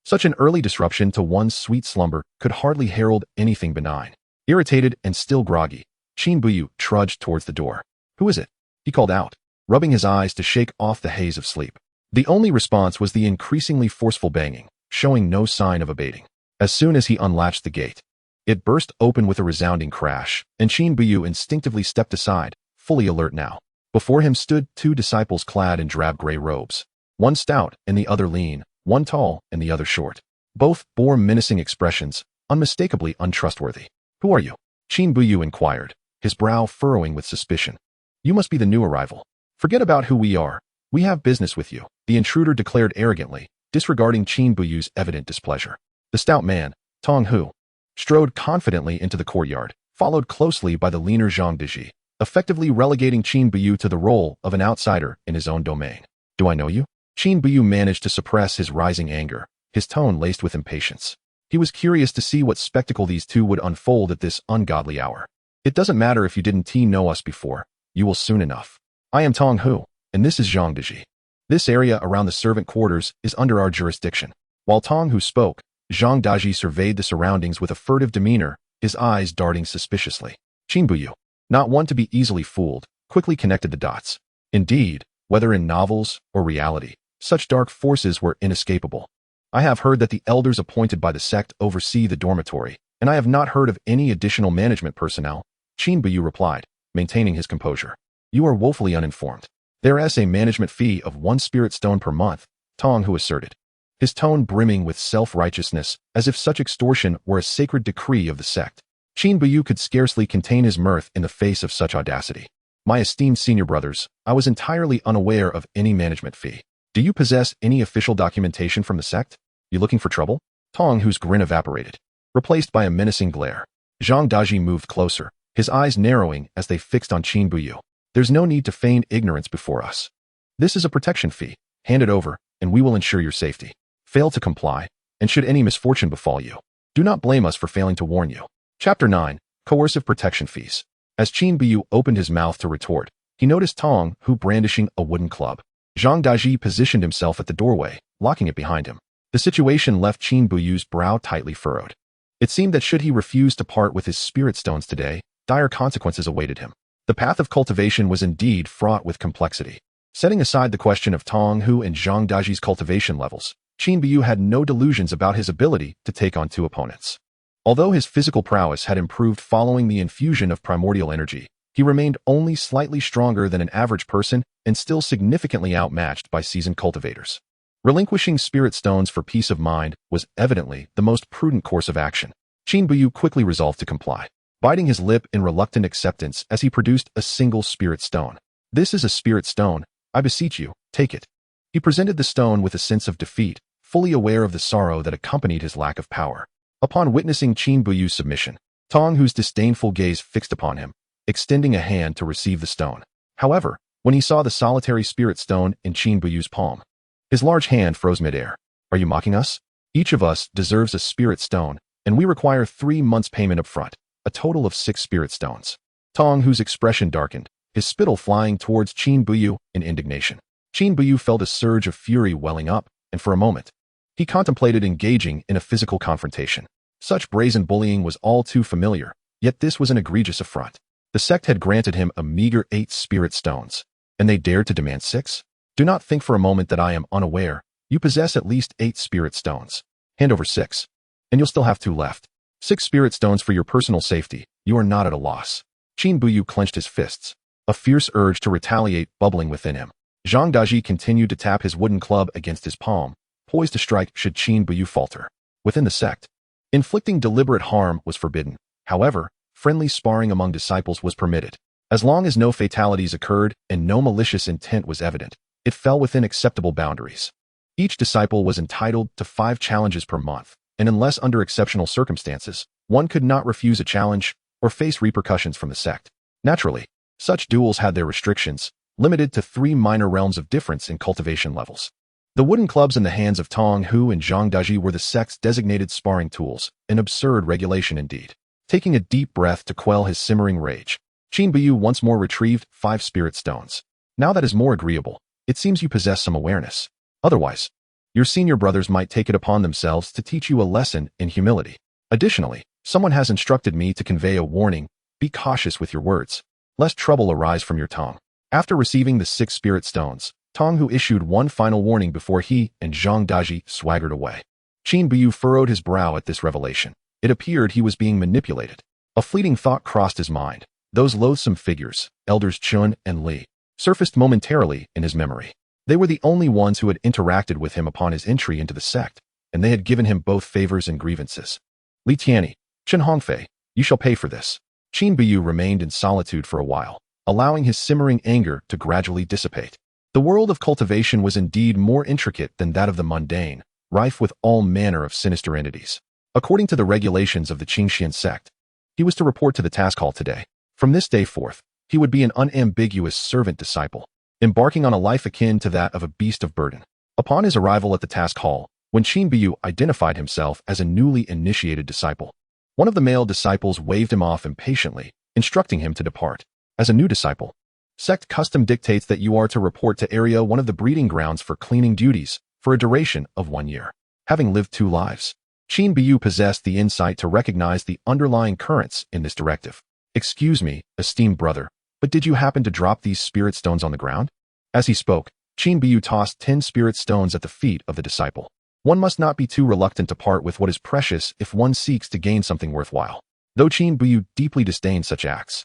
Such an early disruption to one's sweet slumber could hardly herald anything benign. Irritated and still groggy, Qin Biyu trudged towards the door. "Who is it?" he called out, rubbing his eyes to shake off the haze of sleep. The only response was the increasingly forceful banging, showing no sign of abating. As soon as he unlatched the gate, it burst open with a resounding crash, and Qin Biyu instinctively stepped aside, fully alert now. Before him stood 2 disciples clad in drab gray robes, one stout and the other lean, one tall and the other short. Both bore menacing expressions, unmistakably untrustworthy. "Who are you?" Qin Biyu inquired, his brow furrowing with suspicion. "You must be the new arrival. Forget about who we are. We have business with you," the intruder declared arrogantly, disregarding Qin Buyu's evident displeasure. The stout man, Tong Hu, strode confidently into the courtyard, followed closely by the leaner Zhang Diji, effectively relegating Qin Biyu to the role of an outsider in his own domain. "Do I know you?" Qin Biyu managed to suppress his rising anger, his tone laced with impatience. He was curious to see what spectacle these two would unfold at this ungodly hour. "It doesn't matter if you didn't know us before. You will soon enough. I am Tong Hu, and this is Zhang Diji. This area around the servant quarters is under our jurisdiction." While Tong Hu spoke, Zhang Daji surveyed the surroundings with a furtive demeanor, his eyes darting suspiciously. Qin Biyu, not one to be easily fooled, quickly connected the dots. Indeed, whether in novels or reality, such dark forces were inescapable. I have heard that the elders appointed by the sect oversee the dormitory, and I have not heard of any additional management personnel, Qin Buyu replied, maintaining his composure. You are woefully uninformed. There is a management fee of 1 spirit stone per month, Tong Hu asserted, his tone brimming with self-righteousness, as if such extortion were a sacred decree of the sect. Qin Buyu could scarcely contain his mirth in the face of such audacity. My esteemed senior brothers, I was entirely unaware of any management fee. Do you possess any official documentation from the sect? You looking for trouble? Tong Hu's grin evaporated, replaced by a menacing glare. Zhang Daji moved closer, his eyes narrowing as they fixed on Qin Buyu. There's no need to feign ignorance before us. This is a protection fee. Hand it over, and we will ensure your safety. Fail to comply, and should any misfortune befall you, do not blame us for failing to warn you. Chapter 9. Coercive Protection Fees. As Qin Buyu opened his mouth to retort, he noticed Tong Hu brandishing a wooden club. Zhang Daji positioned himself at the doorway, locking it behind him. The situation left Qin Buyu's brow tightly furrowed. It seemed that should he refuse to part with his spirit stones today, dire consequences awaited him. The path of cultivation was indeed fraught with complexity. Setting aside the question of Tong Hu and Zhang Daji's cultivation levels, Qin Buyu had no delusions about his ability to take on 2 opponents. Although his physical prowess had improved following the infusion of primordial energy, he remained only slightly stronger than an average person and still significantly outmatched by seasoned cultivators. Relinquishing spirit stones for peace of mind was evidently the most prudent course of action. Qin Buyu quickly resolved to comply, biting his lip in reluctant acceptance as he produced a single spirit stone. This is a spirit stone. I beseech you, take it. He presented the stone with a sense of defeat, fully aware of the sorrow that accompanied his lack of power. Upon witnessing Qin Buyu's submission, Tong Hu's disdainful gaze fixed upon him, extending a hand to receive the stone. However, when he saw the solitary spirit stone in Qin Buyu's palm, his large hand froze midair. Are you mocking us? Each of us deserves a spirit stone, and we require 3 months' payment up front, a total of 6 spirit stones. Tong Hu's expression darkened, his spittle flying towards Qin Buyu in indignation. Qin Buyu felt a surge of fury welling up, and for a moment, he contemplated engaging in a physical confrontation. Such brazen bullying was all too familiar, yet this was an egregious affront. The sect had granted him a meager 8 spirit stones, and they dared to demand 6? Do not think for a moment that I am unaware. You possess at least 8 spirit stones. Hand over 6, and you'll still have 2 left. 6 spirit stones for your personal safety. You are not at a loss. Qin Buyu clenched his fists, a fierce urge to retaliate bubbling within him. Zhang Daji continued to tap his wooden club against his palm, poised to strike should Qin Buyu falter. Within the sect, inflicting deliberate harm was forbidden. However, friendly sparring among disciples was permitted. As long as no fatalities occurred and no malicious intent was evident, it fell within acceptable boundaries. Each disciple was entitled to 5 challenges per month, and unless under exceptional circumstances, one could not refuse a challenge or face repercussions from the sect. Naturally, such duels had their restrictions, limited to 3 minor realms of difference in cultivation levels. The wooden clubs in the hands of Tong Hu and Zhang Daji were the sect's designated sparring tools, an absurd regulation indeed. Taking a deep breath to quell his simmering rage, Qin Buyu once more retrieved 5 spirit stones. Now that is more agreeable. It seems you possess some awareness. Otherwise, your senior brothers might take it upon themselves to teach you a lesson in humility. Additionally, someone has instructed me to convey a warning. Be cautious with your words, lest trouble arise from your tongue. After receiving the 6 spirit stones, Tong Hu issued one final warning before he and Zhang Daji swaggered away. Qin Buyu furrowed his brow at this revelation. It appeared he was being manipulated. A fleeting thought crossed his mind. Those loathsome figures, Elders Chun and Li, surfaced momentarily in his memory. They were the only ones who had interacted with him upon his entry into the sect, and they had given him both favors and grievances. Li Tianyi, Chen Hongfei, you shall pay for this. Qin Buyu remained in solitude for a while, allowing his simmering anger to gradually dissipate. The world of cultivation was indeed more intricate than that of the mundane, rife with all manner of sinister entities. According to the regulations of the Qingxian sect, he was to report to the task hall today. From this day forth, he would be an unambiguous servant disciple, embarking on a life akin to that of a beast of burden. Upon his arrival at the task hall, when Qin Buyu identified himself as a newly initiated disciple, one of the male disciples waved him off impatiently, instructing him to depart. As a new disciple, sect custom dictates that you are to report to Area 1 of the breeding grounds for cleaning duties for a duration of 1 year. Having lived 2 lives, Qin Buyu possessed the insight to recognize the underlying currents in this directive. Excuse me, esteemed brother, but did you happen to drop these spirit stones on the ground? As he spoke, Qin Buyu tossed 10 spirit stones at the feet of the disciple. One must not be too reluctant to part with what is precious if one seeks to gain something worthwhile. Though Qin Buyu deeply disdained such acts,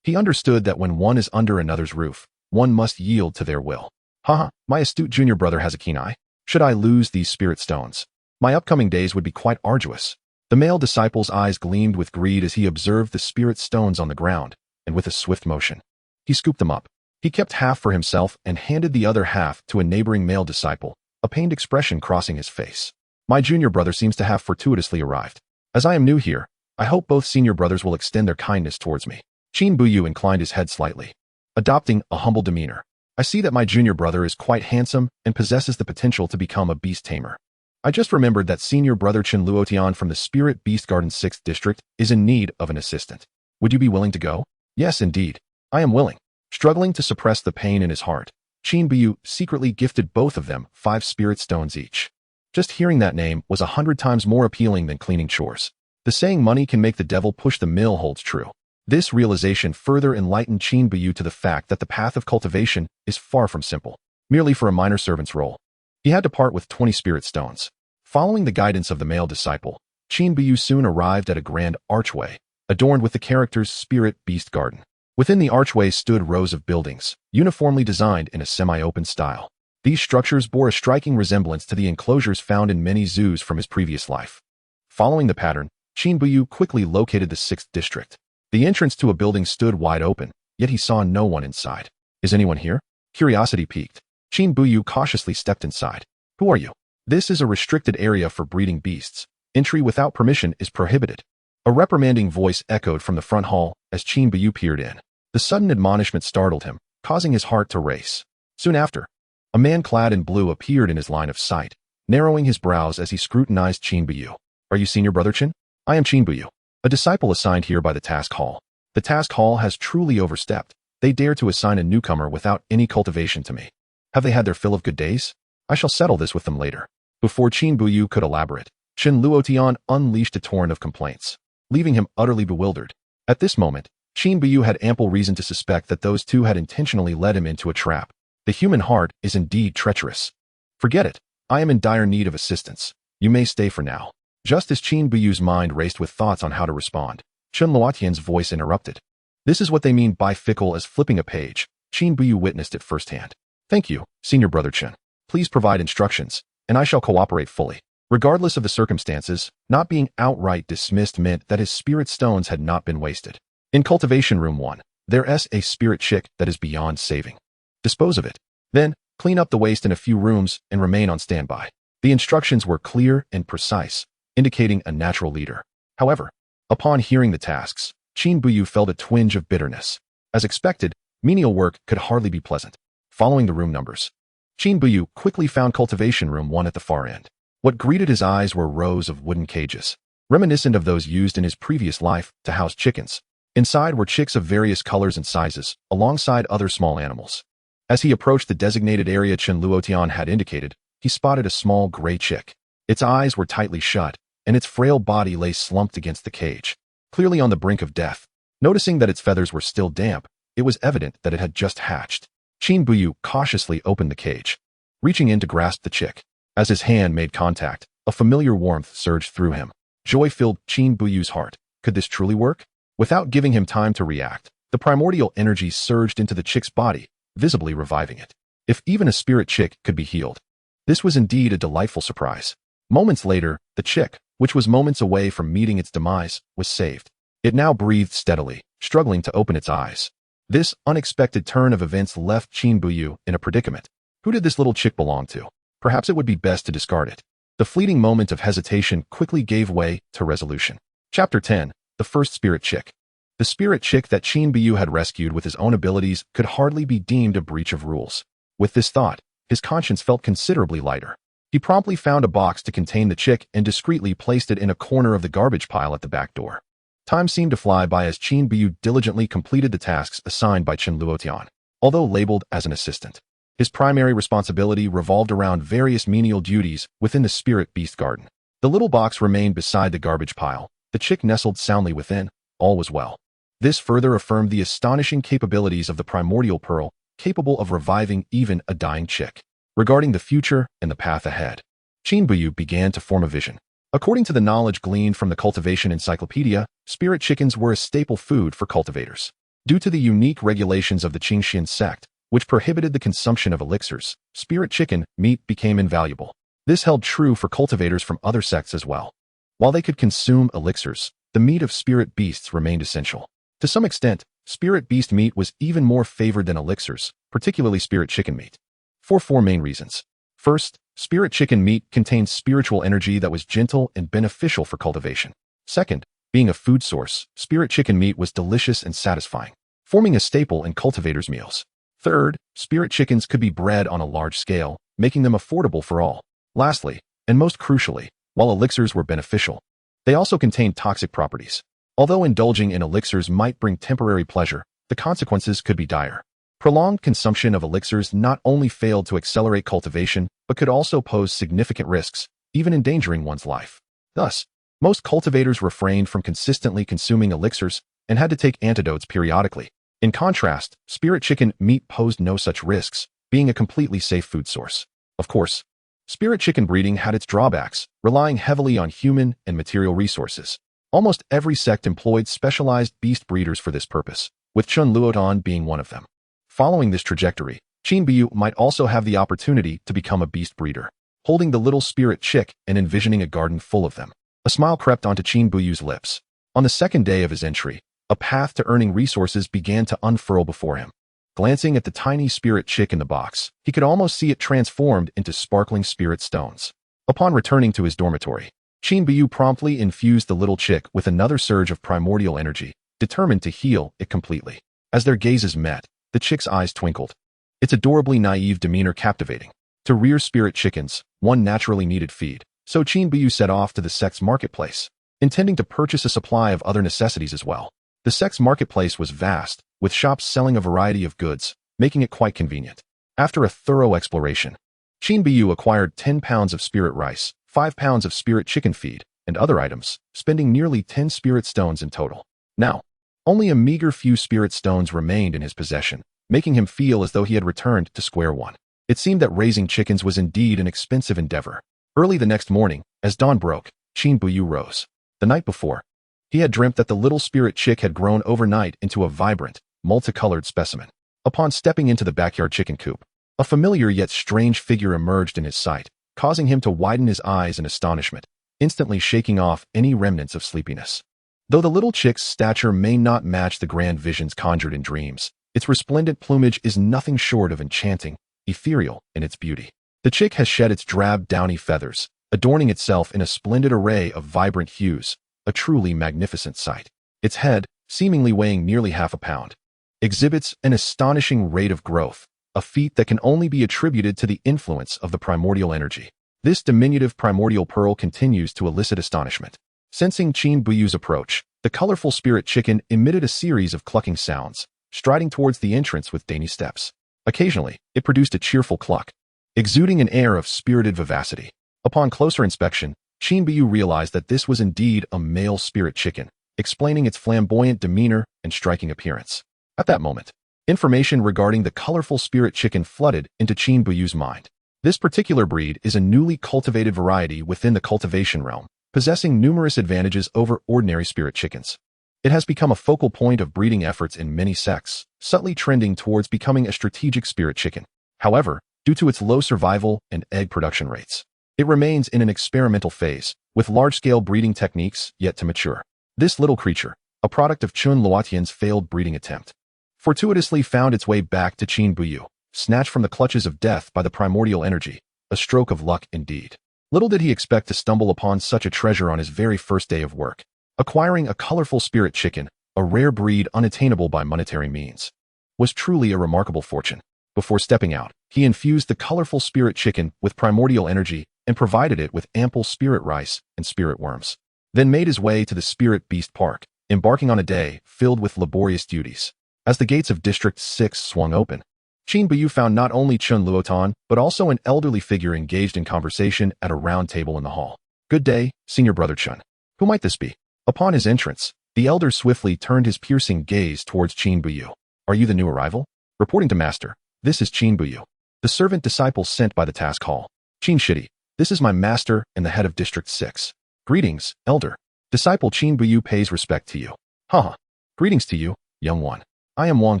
he understood that when one is under another's roof, one must yield to their will. Haha, my astute junior brother has a keen eye. Should I lose these spirit stones, my upcoming days would be quite arduous. The male disciple's eyes gleamed with greed as he observed the spirit stones on the ground, and with a swift motion, he scooped them up. He kept half for himself and handed the other half to a neighboring male disciple, a pained expression crossing his face. My junior brother seems to have fortuitously arrived. As I am new here, I hope both senior brothers will extend their kindness towards me. Qin Buyu inclined his head slightly, adopting a humble demeanor. I see that my junior brother is quite handsome and possesses the potential to become a beast tamer. I just remembered that senior brother Chen Luotian from the Spirit Beast Garden 6th District is in need of an assistant. Would you be willing to go? Yes, indeed. I am willing. Struggling to suppress the pain in his heart, Qin Buyu secretly gifted both of them 5 spirit stones each. Just hearing that name was 100 times more appealing than cleaning chores. The saying money can make the devil push the mill holds true. This realization further enlightened Qin Buyu to the fact that the path of cultivation is far from simple, merely for a minor servant's role. He had to part with 20 spirit stones. Following the guidance of the male disciple, Qin Buyu soon arrived at a grand archway, adorned with the characters Spirit Beast Garden. Within the archway stood rows of buildings, uniformly designed in a semi-open style. These structures bore a striking resemblance to the enclosures found in many zoos from his previous life. Following the pattern, Qin Buyu quickly located the 6th district. The entrance to a building stood wide open, yet he saw no one inside. Is anyone here? Curiosity piqued. Qin Buyu cautiously stepped inside. Who are you? This is a restricted area for breeding beasts. Entry without permission is prohibited. A reprimanding voice echoed from the front hall as Qin Buyu peered in. The sudden admonishment startled him, causing his heart to race. Soon after, a man clad in blue appeared in his line of sight, narrowing his brows as he scrutinized Qin Buyu. Are you senior brother Qin? I am Qin Buyu, a disciple assigned here by the task hall. The task hall has truly overstepped. They dare to assign a newcomer without any cultivation to me. Have they had their fill of good days? I shall settle this with them later. Before Qin Buyu could elaborate, Chen Luotian unleashed a torrent of complaints, leaving him utterly bewildered. At this moment, Qin Buyu had ample reason to suspect that those two had intentionally led him into a trap. The human heart is indeed treacherous. Forget it. I am in dire need of assistance. You may stay for now. Just as Qin Buyu's mind raced with thoughts on how to respond, Chen Luotian's voice interrupted. This is what they mean by fickle as flipping a page. Qin Buyu witnessed it firsthand. Thank you, senior brother Chen. Please provide instructions, and I shall cooperate fully. Regardless of the circumstances, not being outright dismissed meant that his spirit stones had not been wasted. In Cultivation Room 1, there's a spirit chick that is beyond saving. Dispose of it. Then, clean up the waste in a few rooms and remain on standby. The instructions were clear and precise, indicating a natural leader. However, upon hearing the tasks, Qin Buyu felt a twinge of bitterness. As expected, menial work could hardly be pleasant. Following the room numbers, Qin Buyu quickly found Cultivation Room 1 at the far end. What greeted his eyes were rows of wooden cages, reminiscent of those used in his previous life to house chickens. Inside were chicks of various colors and sizes, alongside other small animals. As he approached the designated area Chen Luotian had indicated, he spotted a small gray chick. Its eyes were tightly shut, and its frail body lay slumped against the cage, clearly on the brink of death. Noticing that its feathers were still damp, it was evident that it had just hatched. Qin Buyu cautiously opened the cage, reaching in to grasp the chick. As his hand made contact, a familiar warmth surged through him. Joy filled Qin Buyu's heart. Could this truly work? Without giving him time to react, the primordial energy surged into the chick's body, visibly reviving it. If even a spirit chick could be healed, this was indeed a delightful surprise. Moments later, the chick, which was moments away from meeting its demise, was saved. It now breathed steadily, struggling to open its eyes. This unexpected turn of events left Qin Buyu in a predicament. Who did this little chick belong to? Perhaps it would be best to discard it. The fleeting moment of hesitation quickly gave way to resolution. Chapter 10. The First Spirit Chick. The spirit chick that Qin Buyu had rescued with his own abilities could hardly be deemed a breach of rules. With this thought, his conscience felt considerably lighter. He promptly found a box to contain the chick and discreetly placed it in a corner of the garbage pile at the back door. Time seemed to fly by as Qin Buyu diligently completed the tasks assigned by Chen Luotian. Although labeled as an assistant, his primary responsibility revolved around various menial duties within the Spirit Beast Garden. The little box remained beside the garbage pile, the chick nestled soundly within. All was well. This further affirmed the astonishing capabilities of the primordial pearl, capable of reviving even a dying chick. Regarding the future and the path ahead, Qin Buyu began to form a vision. According to the knowledge gleaned from the Cultivation Encyclopedia, spirit chickens were a staple food for cultivators. Due to the unique regulations of the Qingxian sect, which prohibited the consumption of elixirs, spirit chicken meat became invaluable. This held true for cultivators from other sects as well. While they could consume elixirs, the meat of spirit beasts remained essential. To some extent, spirit beast meat was even more favored than elixirs, particularly spirit chicken meat. For four main reasons. First, spirit chicken meat contained spiritual energy that was gentle and beneficial for cultivation. Second, being a food source, spirit chicken meat was delicious and satisfying, forming a staple in cultivators' meals. Third, spirit chickens could be bred on a large scale, making them affordable for all. Lastly, and most crucially, while elixirs were beneficial, they also contained toxic properties. Although indulging in elixirs might bring temporary pleasure, the consequences could be dire. Prolonged consumption of elixirs not only failed to accelerate cultivation, but could also pose significant risks, even endangering one's life. Thus, most cultivators refrained from consistently consuming elixirs and had to take antidotes periodically. In contrast, spirit chicken meat posed no such risks, being a completely safe food source. Of course, spirit chicken breeding had its drawbacks, relying heavily on human and material resources. Almost every sect employed specialized beast breeders for this purpose, with Chun Luotan being one of them. Following this trajectory, Qin Buyu might also have the opportunity to become a beast breeder, holding the little spirit chick and envisioning a garden full of them. A smile crept onto Qin Buyu's lips. On the second day of his entry, a path to earning resources began to unfurl before him. Glancing at the tiny spirit chick in the box, he could almost see it transformed into sparkling spirit stones. Upon returning to his dormitory, Qin Buyu promptly infused the little chick with another surge of primordial energy, determined to heal it completely. As their gazes met, the chick's eyes twinkled, its adorably naive demeanor captivating. To rear spirit chickens, one naturally needed feed, so Qin Buyu set off to the sect's marketplace, intending to purchase a supply of other necessities as well. The sect's marketplace was vast, with shops selling a variety of goods, making it quite convenient. After a thorough exploration, Qin Buyu acquired 10 pounds of spirit rice, 5 pounds of spirit chicken feed, and other items, spending nearly 10 spirit stones in total. Now, only a meager few spirit stones remained in his possession, making him feel as though he had returned to square one. It seemed that raising chickens was indeed an expensive endeavor. Early the next morning, as dawn broke, Qin Buyu rose. The night before, he had dreamt that the little spirit chick had grown overnight into a vibrant, multicolored specimen. Upon stepping into the backyard chicken coop, a familiar yet strange figure emerged in his sight, causing him to widen his eyes in astonishment, instantly shaking off any remnants of sleepiness. Though the little chick's stature may not match the grand visions conjured in dreams, its resplendent plumage is nothing short of enchanting, ethereal in its beauty. The chick has shed its drab, downy feathers, adorning itself in a splendid array of vibrant hues, a truly magnificent sight. Its head, seemingly weighing nearly half a pound, exhibits an astonishing rate of growth, a feat that can only be attributed to the influence of the primordial energy. This diminutive primordial pearl continues to elicit astonishment. Sensing Qin Buyu's approach, the colorful spirit chicken emitted a series of clucking sounds, striding towards the entrance with dainty steps. Occasionally, it produced a cheerful cluck, exuding an air of spirited vivacity. Upon closer inspection, Qin Buyu realized that this was indeed a male spirit chicken, explaining its flamboyant demeanor and striking appearance. At that moment, information regarding the colorful spirit chicken flooded into Qin Buyu's mind. This particular breed is a newly cultivated variety within the cultivation realm, possessing numerous advantages over ordinary spirit chickens. It has become a focal point of breeding efforts in many sects, subtly trending towards becoming a strategic spirit chicken. However, due to its low survival and egg production rates, it remains in an experimental phase, with large-scale breeding techniques yet to mature. This little creature, a product of Chun Luotian's failed breeding attempt, fortuitously found its way back to Qin Buyu, snatched from the clutches of death by the primordial energy, a stroke of luck indeed. Little did he expect to stumble upon such a treasure on his very first day of work. Acquiring a colorful spirit chicken, a rare breed unattainable by monetary means, was truly a remarkable fortune. Before stepping out, he infused the colorful spirit chicken with primordial energy and provided it with ample spirit rice and spirit worms. Then made his way to the Spirit Beast Park, embarking on a day filled with laborious duties. As the gates of District 6 swung open, Qin Buyu found not only Chun Luotan, but also an elderly figure engaged in conversation at a round table in the hall. "Good day, Senior Brother Chun. Who might this be?" Upon his entrance, the elder swiftly turned his piercing gaze towards Qin Buyu. "Are you the new arrival?" "Reporting to Master, this is Qin Buyu, the servant disciple sent by the task hall." Qin Shidi, This is my master and the head of District 6. Greetings, Elder. Disciple Qin Buyu pays respect to you. Haha. Greetings to you, young one. I am Wang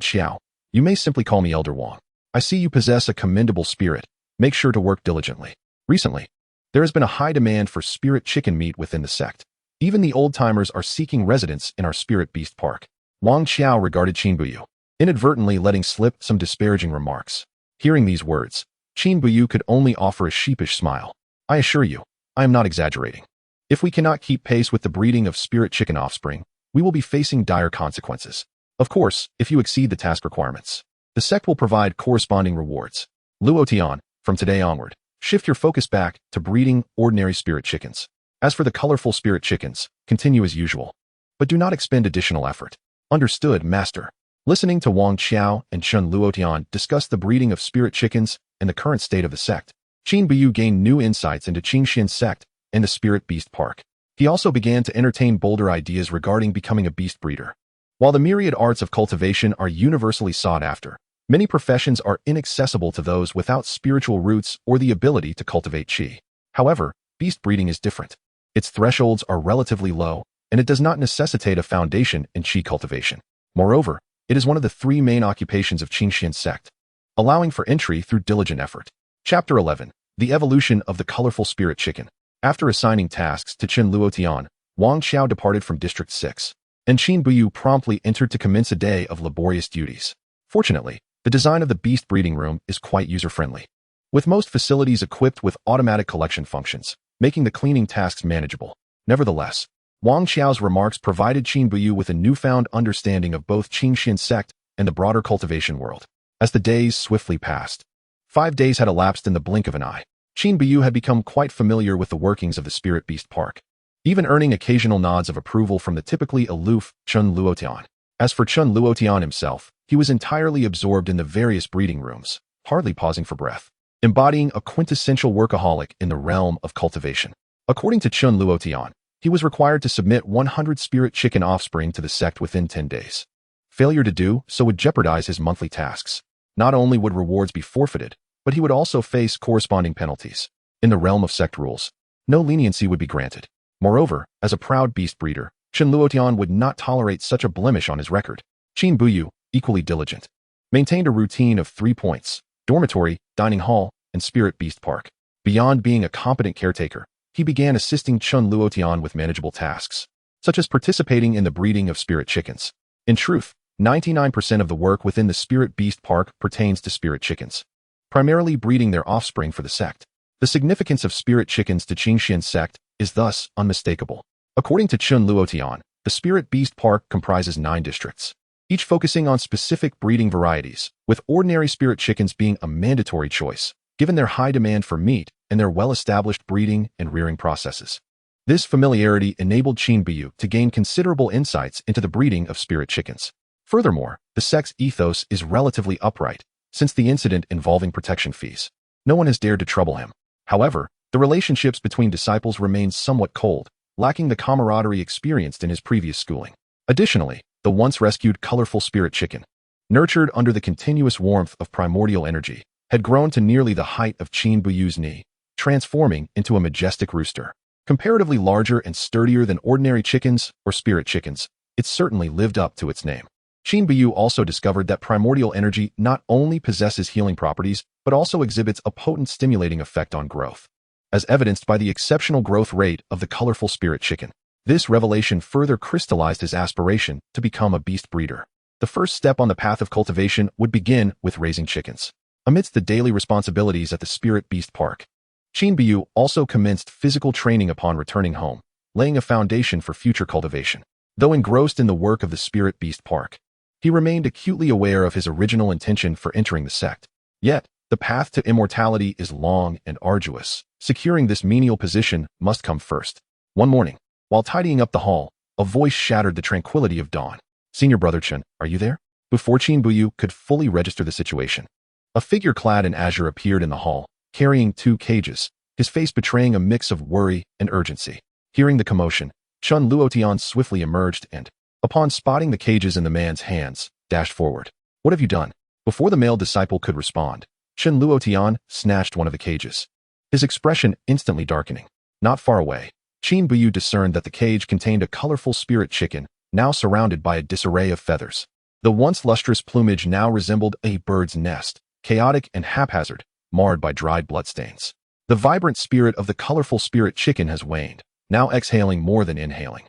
Qiao. You may simply call me Elder Wang. I see you possess a commendable spirit. Make sure to work diligently. Recently, there has been a high demand for spirit chicken meat within the sect. Even the old-timers are seeking residence in our spirit beast park. Wang Qiao regarded Qin Buyu, inadvertently letting slip some disparaging remarks. Hearing these words, Qin Buyu could only offer a sheepish smile. I assure you, I am not exaggerating. If we cannot keep pace with the breeding of spirit chicken offspring, we will be facing dire consequences. Of course, if you exceed the task requirements, the sect will provide corresponding rewards. Luotian, from today onward, shift your focus back to breeding ordinary spirit chickens. As for the colorful spirit chickens, continue as usual. But do not expend additional effort. Understood, Master. Listening to Wang Qiao and Chen Luotian discuss the breeding of spirit chickens and the current state of the sect, Qin Buyu gained new insights into Qingxian's sect and the spirit beast park. He also began to entertain bolder ideas regarding becoming a beast breeder. While the myriad arts of cultivation are universally sought after, many professions are inaccessible to those without spiritual roots or the ability to cultivate qi. However, beast breeding is different. Its thresholds are relatively low, and it does not necessitate a foundation in qi cultivation. Moreover, it is one of the three main occupations of Qingxian sect, allowing for entry through diligent effort. Chapter 11. The Evolution of the Colorful Spirit Chicken. After assigning tasks to Chen Luotian, Wang Qiao departed from District 6, and Qin Buyu promptly entered to commence a day of laborious duties. Fortunately, the design of the beast breeding room is quite user-friendly, with most facilities equipped with automatic collection functions, making the cleaning tasks manageable. Nevertheless, Wang Qiao's remarks provided Qin Buyu with a newfound understanding of both Qingxian sect and the broader cultivation world. As the days swiftly passed, 5 days had elapsed in the blink of an eye. Qin Buyu had become quite familiar with the workings of the Spirit Beast Park, even earning occasional nods of approval from the typically aloof Chen Luotian. As for Chen Luotian himself, he was entirely absorbed in the various breeding rooms, hardly pausing for breath, embodying a quintessential workaholic in the realm of cultivation. According to Chen Luotian, he was required to submit 100 spirit chicken offspring to the sect within 10 days. Failure to do so would jeopardize his monthly tasks. Not only would rewards be forfeited, but he would also face corresponding penalties. In the realm of sect rules, no leniency would be granted. Moreover, as a proud beast breeder, Chen Luotian would not tolerate such a blemish on his record. Qin Buyu, equally diligent, maintained a routine of 3 points: dormitory, dining hall, and spirit beast park. Beyond being a competent caretaker, he began assisting Chen Luotian with manageable tasks, such as participating in the breeding of spirit chickens. In truth, 99% of the work within the spirit beast park pertains to spirit chickens, primarily breeding their offspring for the sect. The significance of spirit chickens to Qingxian sect is thus unmistakable. According to Chen Luotian, the spirit beast park comprises 9 districts, each focusing on specific breeding varieties, with ordinary spirit chickens being a mandatory choice, given their high demand for meat and their well-established breeding and rearing processes. This familiarity enabled Qin Buyu to gain considerable insights into the breeding of spirit chickens. Furthermore, the sect's ethos is relatively upright, since the incident involving protection fees. No one has dared to trouble him. However, the relationships between disciples remain somewhat cold, lacking the camaraderie experienced in his previous schooling. Additionally, the once rescued colorful spirit chicken, nurtured under the continuous warmth of primordial energy, had grown to nearly the height of Qin Buyu's knee, transforming into a majestic rooster. Comparatively larger and sturdier than ordinary chickens or spirit chickens, it certainly lived up to its name. Qin Buyu also discovered that primordial energy not only possesses healing properties, but also exhibits a potent stimulating effect on growth, as evidenced by the exceptional growth rate of the colorful spirit chicken. This revelation further crystallized his aspiration to become a beast breeder. The first step on the path of cultivation would begin with raising chickens. Amidst the daily responsibilities at the Spirit Beast Park, Qin Buyu also commenced physical training upon returning home, laying a foundation for future cultivation. Though engrossed in the work of the Spirit Beast Park, he remained acutely aware of his original intention for entering the sect. Yet, the path to immortality is long and arduous. Securing this menial position must come first. One morning, while tidying up the hall, a voice shattered the tranquility of dawn. "Senior Brother Chen, are you there?" Before Qin Buyu could fully register the situation, a figure clad in azure appeared in the hall, carrying 2 cages, his face betraying a mix of worry and urgency. Hearing the commotion, Chen Luotian swiftly emerged and, upon spotting the cages in the man's hands, dashed forward. "What have you done?" Before the male disciple could respond, Chen Luotian snatched one of the cages, his expression instantly darkening. Not far away, Qin Buyu discerned that the cage contained a colorful spirit chicken, now surrounded by a disarray of feathers. The once lustrous plumage now resembled a bird's nest, chaotic and haphazard, marred by dried bloodstains. The vibrant spirit of the colorful spirit chicken has waned, now exhaling more than inhaling.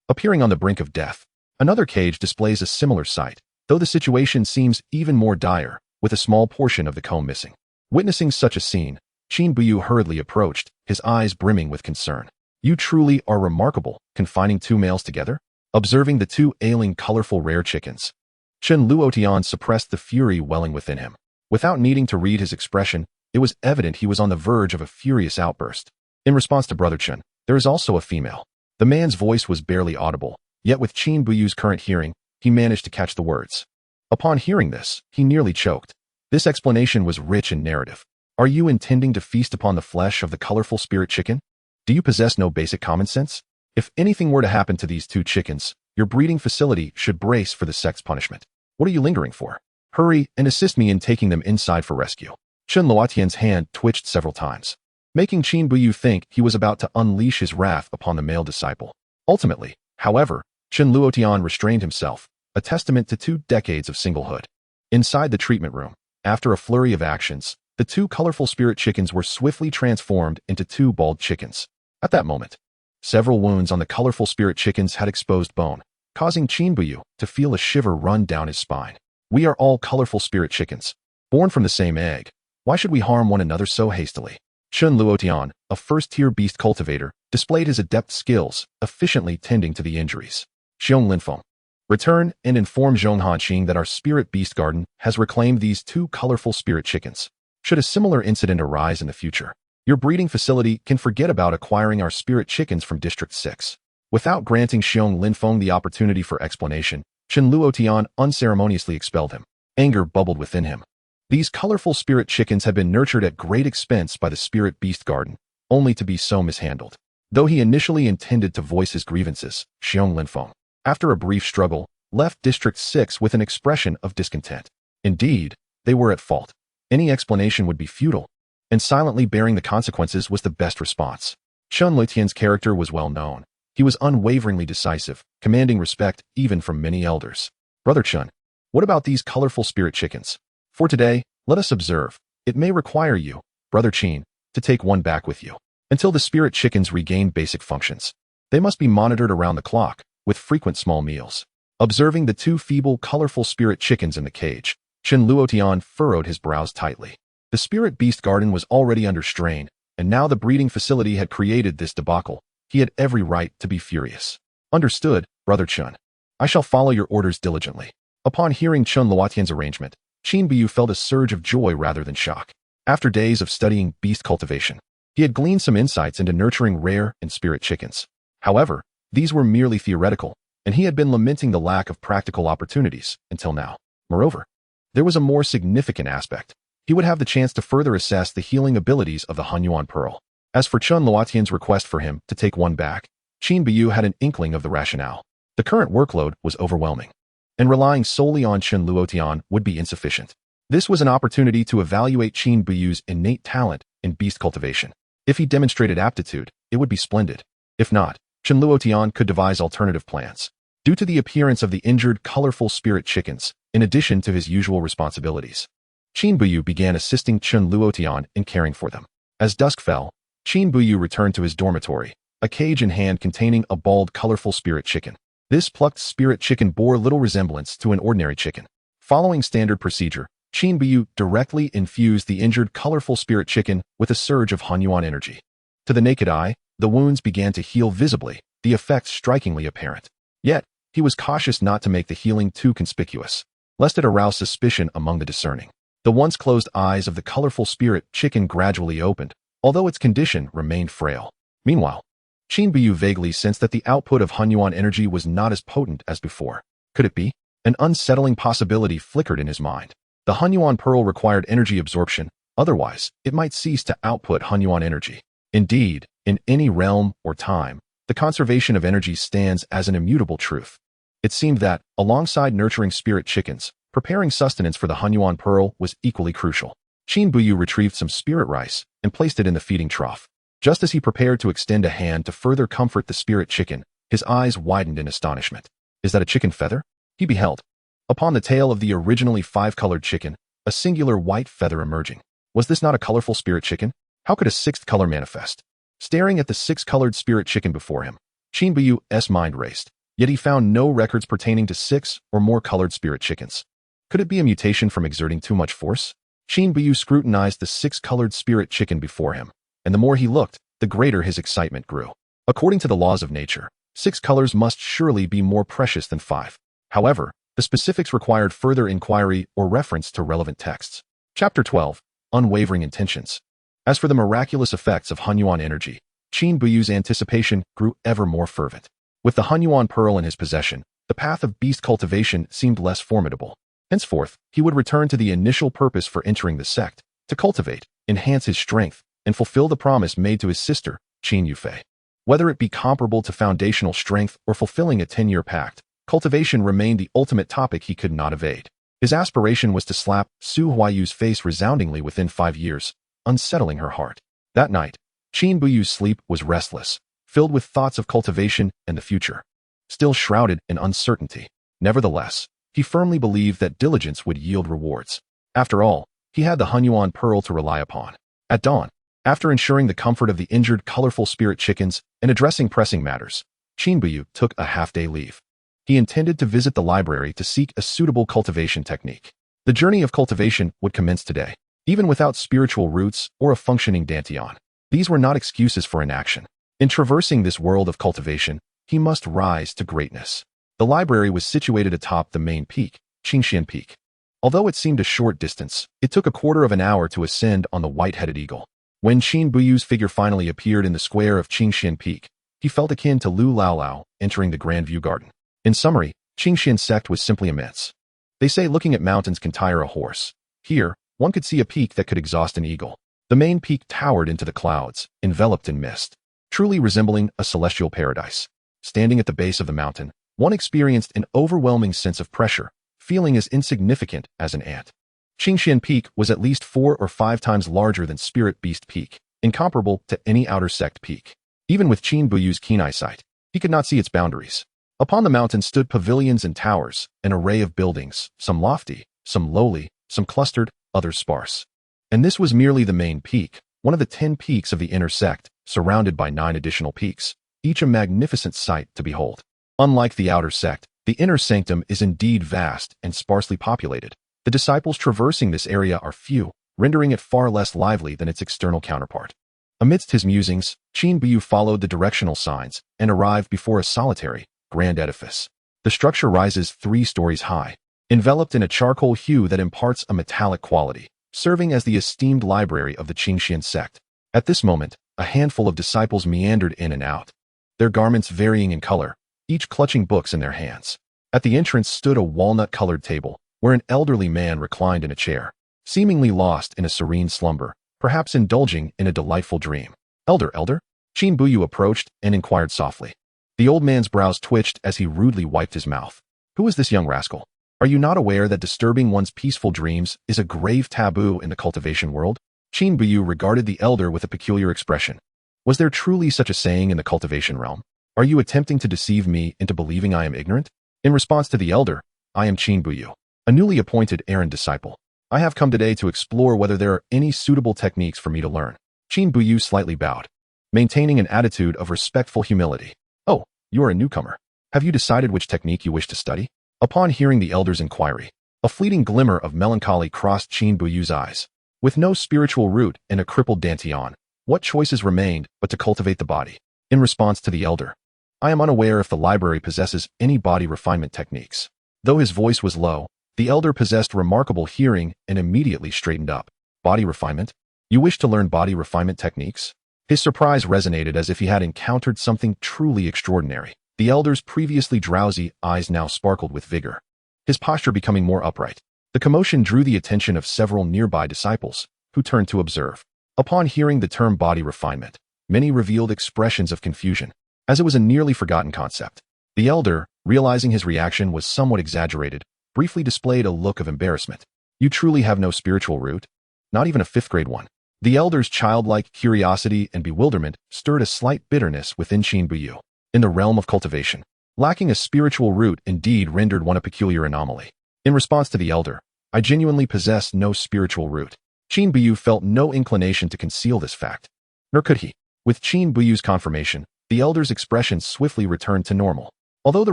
Appearing on the brink of death, another cage displays a similar sight, though the situation seems even more dire, with a small portion of the comb missing. Witnessing such a scene, Qin Buyu hurriedly approached, his eyes brimming with concern. You truly are remarkable, confining two males together? Observing the two ailing, colorful rare chickens, Chen Luotian suppressed the fury welling within him. Without needing to read his expression, it was evident he was on the verge of a furious outburst. In response to Brother Chen, there is also a female. The man's voice was barely audible, yet with Qin Buyu's current hearing, he managed to catch the words. Upon hearing this, he nearly choked. This explanation was rich in narrative. Are you intending to feast upon the flesh of the colorful spirit chicken? Do you possess no basic common sense? If anything were to happen to these two chickens, your breeding facility should brace for the sex punishment. What are you lingering for? Hurry and assist me in taking them inside for rescue. Chen Luotian's hand twitched several times, making Qin Buyu think he was about to unleash his wrath upon the male disciple. Ultimately, however, Chen Luotian restrained himself, a testament to 2 decades of singlehood. Inside the treatment room, after a flurry of actions, the 2 colorful spirit chickens were swiftly transformed into 2 bald chickens. At that moment, several wounds on the colorful spirit chickens had exposed bone, causing Qin Buyu to feel a shiver run down his spine. We are all colorful spirit chickens, born from the same egg. Why should we harm one another so hastily? Chen Luotian, a first-tier beast cultivator, displayed his adept skills, efficiently tending to the injuries. Xiong Linfeng, return and inform Zhong Hanqing that our spirit beast garden has reclaimed these 2 colorful spirit chickens. Should a similar incident arise in the future, your breeding facility can forget about acquiring our spirit chickens from District 6. Without granting Xiong Linfeng the opportunity for explanation, Chen Luotian unceremoniously expelled him. Anger bubbled within him. These colorful spirit chickens had been nurtured at great expense by the spirit beast garden, only to be so mishandled. Though he initially intended to voice his grievances, Xiong Linfeng, after a brief struggle, left District 6 with an expression of discontent. Indeed, they were at fault. Any explanation would be futile, and silently bearing the consequences was the best response. Chen Luotian's character was well known. He was unwaveringly decisive, commanding respect even from many elders. Brother Chen, what about these colorful spirit chickens? For today, let us observe. It may require you, Brother Qin, to take one back with you. Until the spirit chickens regain basic functions, they must be monitored around the clock, with frequent small meals. Observing the 2 feeble, colorful spirit chickens in the cage, Chen Luotian furrowed his brows tightly. The spirit beast garden was already under strain, and now the breeding facility had created this debacle. He had every right to be furious. Understood, Brother Chen. I shall follow your orders diligently. Upon hearing Chen Luotian's arrangement, Qin Buyu felt a surge of joy rather than shock. After days of studying beast cultivation, he had gleaned some insights into nurturing rare and spirit chickens. However, these were merely theoretical, and he had been lamenting the lack of practical opportunities until now. Moreover, there was a more significant aspect. He would have the chance to further assess the healing abilities of the Hunyuan Pearl. As for Chen Luotian's request for him to take one back, Qin Buyu had an inkling of the rationale. The current workload was overwhelming, and relying solely on Chen Luotian would be insufficient. This was an opportunity to evaluate Qin Buyu's innate talent in beast cultivation. If he demonstrated aptitude, it would be splendid. If not, Chen Luotian could devise alternative plans. Due to the appearance of the injured, colorful spirit chickens, in addition to his usual responsibilities, Qin Buyu began assisting Chen Luotian in caring for them. As dusk fell, Qin Buyu returned to his dormitory, a cage in hand containing a bald, colorful spirit chicken. This plucked spirit chicken bore little resemblance to an ordinary chicken. Following standard procedure, Qin Buyu directly infused the injured, colorful spirit chicken with a surge of Hunyuan energy. To the naked eye, the wounds began to heal visibly, the effects strikingly apparent. Yet, he was cautious not to make the healing too conspicuous, lest it arouse suspicion among the discerning. The once closed eyes of the colorful spirit chicken gradually opened, although its condition remained frail. Meanwhile, Qin Buyu vaguely sensed that the output of Hunyuan energy was not as potent as before. Could it be? An unsettling possibility flickered in his mind. The Hunyuan Pearl required energy absorption, otherwise, it might cease to output Hunyuan energy. Indeed, in any realm or time, the conservation of energy stands as an immutable truth. It seemed that, alongside nurturing spirit chickens, preparing sustenance for the Hunyuan Pearl was equally crucial. Qin Buyu retrieved some spirit rice and placed it in the feeding trough. Just as he prepared to extend a hand to further comfort the spirit chicken, his eyes widened in astonishment. Is that a chicken feather? He beheld. Upon the tail of the originally five-colored chicken, a singular white feather emerging. Was this not a colorful spirit chicken? How could a sixth color manifest? Staring at the six-colored spirit chicken before him, Qin Buyu's mind raced, yet he found no records pertaining to six or more colored spirit chickens. Could it be a mutation from exerting too much force? Qin Buyu scrutinized the six-colored spirit chicken before him, and the more he looked, the greater his excitement grew. According to the laws of nature, 6 colors must surely be more precious than 5. However, the specifics required further inquiry or reference to relevant texts. Chapter 12. Unwavering Intentions. As for the miraculous effects of Hunyuan energy, Qin Buyu's anticipation grew ever more fervent. With the Hunyuan pearl in his possession, the path of beast cultivation seemed less formidable. Henceforth, he would return to the initial purpose for entering the sect, to cultivate, enhance his strength, and fulfill the promise made to his sister, Qin Yufei. Whether it be comparable to foundational strength or fulfilling a 10-year pact, cultivation remained the ultimate topic he could not evade. His aspiration was to slap Su Huayu's face resoundingly within 5 years, unsettling her heart. That night, Qin Buyu's sleep was restless, filled with thoughts of cultivation and the future. Still shrouded in uncertainty, nevertheless, he firmly believed that diligence would yield rewards. After all, he had the Hunyuan pearl to rely upon. At dawn, after ensuring the comfort of the injured colorful spirit chickens and addressing pressing matters, Qin Buyu took a half-day leave. He intended to visit the library to seek a suitable cultivation technique. The journey of cultivation would commence today. Even without spiritual roots or a functioning dantian, these were not excuses for inaction. In traversing this world of cultivation, he must rise to greatness. The library was situated atop the main peak, Qingxian Peak. Although it seemed a short distance, it took a quarter of an hour to ascend on the white-headed eagle. When Qin Buyu's figure finally appeared in the square of Qingxian Peak, he felt akin to Lu Laolao entering the Grand View Garden. In summary, Qingxian sect was simply immense. They say looking at mountains can tire a horse. Here, one could see a peak that could exhaust an eagle. The main peak towered into the clouds, enveloped in mist, truly resembling a celestial paradise. Standing at the base of the mountain, one experienced an overwhelming sense of pressure, feeling as insignificant as an ant. Qingxian Peak was at least 4 or 5 times larger than Spirit Beast Peak, incomparable to any outer sect peak. Even with Qin Buyu's keen eyesight, he could not see its boundaries. Upon the mountain stood pavilions and towers, an array of buildings, some lofty, some lowly, some clustered, others sparse. And this was merely the main peak, one of the 10 peaks of the inner sect, surrounded by 9 additional peaks, each a magnificent sight to behold. Unlike the outer sect, the inner sanctum is indeed vast and sparsely populated. The disciples traversing this area are few, rendering it far less lively than its external counterpart. Amidst his musings, Qin Buyu followed the directional signs and arrived before a solitary, grand edifice. The structure rises 3 stories high, enveloped in a charcoal hue that imparts a metallic quality, serving as the esteemed library of the Qingxian sect. At this moment, a handful of disciples meandered in and out, their garments varying in color, each clutching books in their hands. At the entrance stood a walnut-colored table, where an elderly man reclined in a chair, seemingly lost in a serene slumber, perhaps indulging in a delightful dream. Elder, Qin Buyu approached and inquired softly. The old man's brows twitched as he rudely wiped his mouth. Who is this young rascal? Are you not aware that disturbing one's peaceful dreams is a grave taboo in the cultivation world? Qin Buyu regarded the elder with a peculiar expression. Was there truly such a saying in the cultivation realm? Are you attempting to deceive me into believing I am ignorant? In response to the elder, I am Qin Buyu, a newly appointed errand disciple. I have come today to explore whether there are any suitable techniques for me to learn. Qin Buyu slightly bowed, maintaining an attitude of respectful humility. Oh, you are a newcomer. Have you decided which technique you wish to study? Upon hearing the elder's inquiry, a fleeting glimmer of melancholy crossed Qin Buyu's eyes. With no spiritual root and a crippled dantian, what choices remained but to cultivate the body? In response to the elder, I am unaware if the library possesses any body refinement techniques. Though his voice was low, the elder possessed remarkable hearing and immediately straightened up. Body refinement? You wish to learn body refinement techniques? His surprise resonated as if he had encountered something truly extraordinary. The elder's previously drowsy eyes now sparkled with vigor, his posture becoming more upright. The commotion drew the attention of several nearby disciples, who turned to observe. Upon hearing the term body refinement, many revealed expressions of confusion, as it was a nearly forgotten concept. The elder, realizing his reaction was somewhat exaggerated, briefly displayed a look of embarrassment. You truly have no spiritual root? not even a fifth-grade one. The elder's childlike curiosity and bewilderment stirred a slight bitterness within Qin Buyu. In the realm of cultivation, lacking a spiritual root indeed rendered one a peculiar anomaly. In response to the elder, I genuinely possess no spiritual root. Qin Buyu felt no inclination to conceal this fact. Nor could he. With Qin Buyu's confirmation, the elder's expression swiftly returned to normal. Although the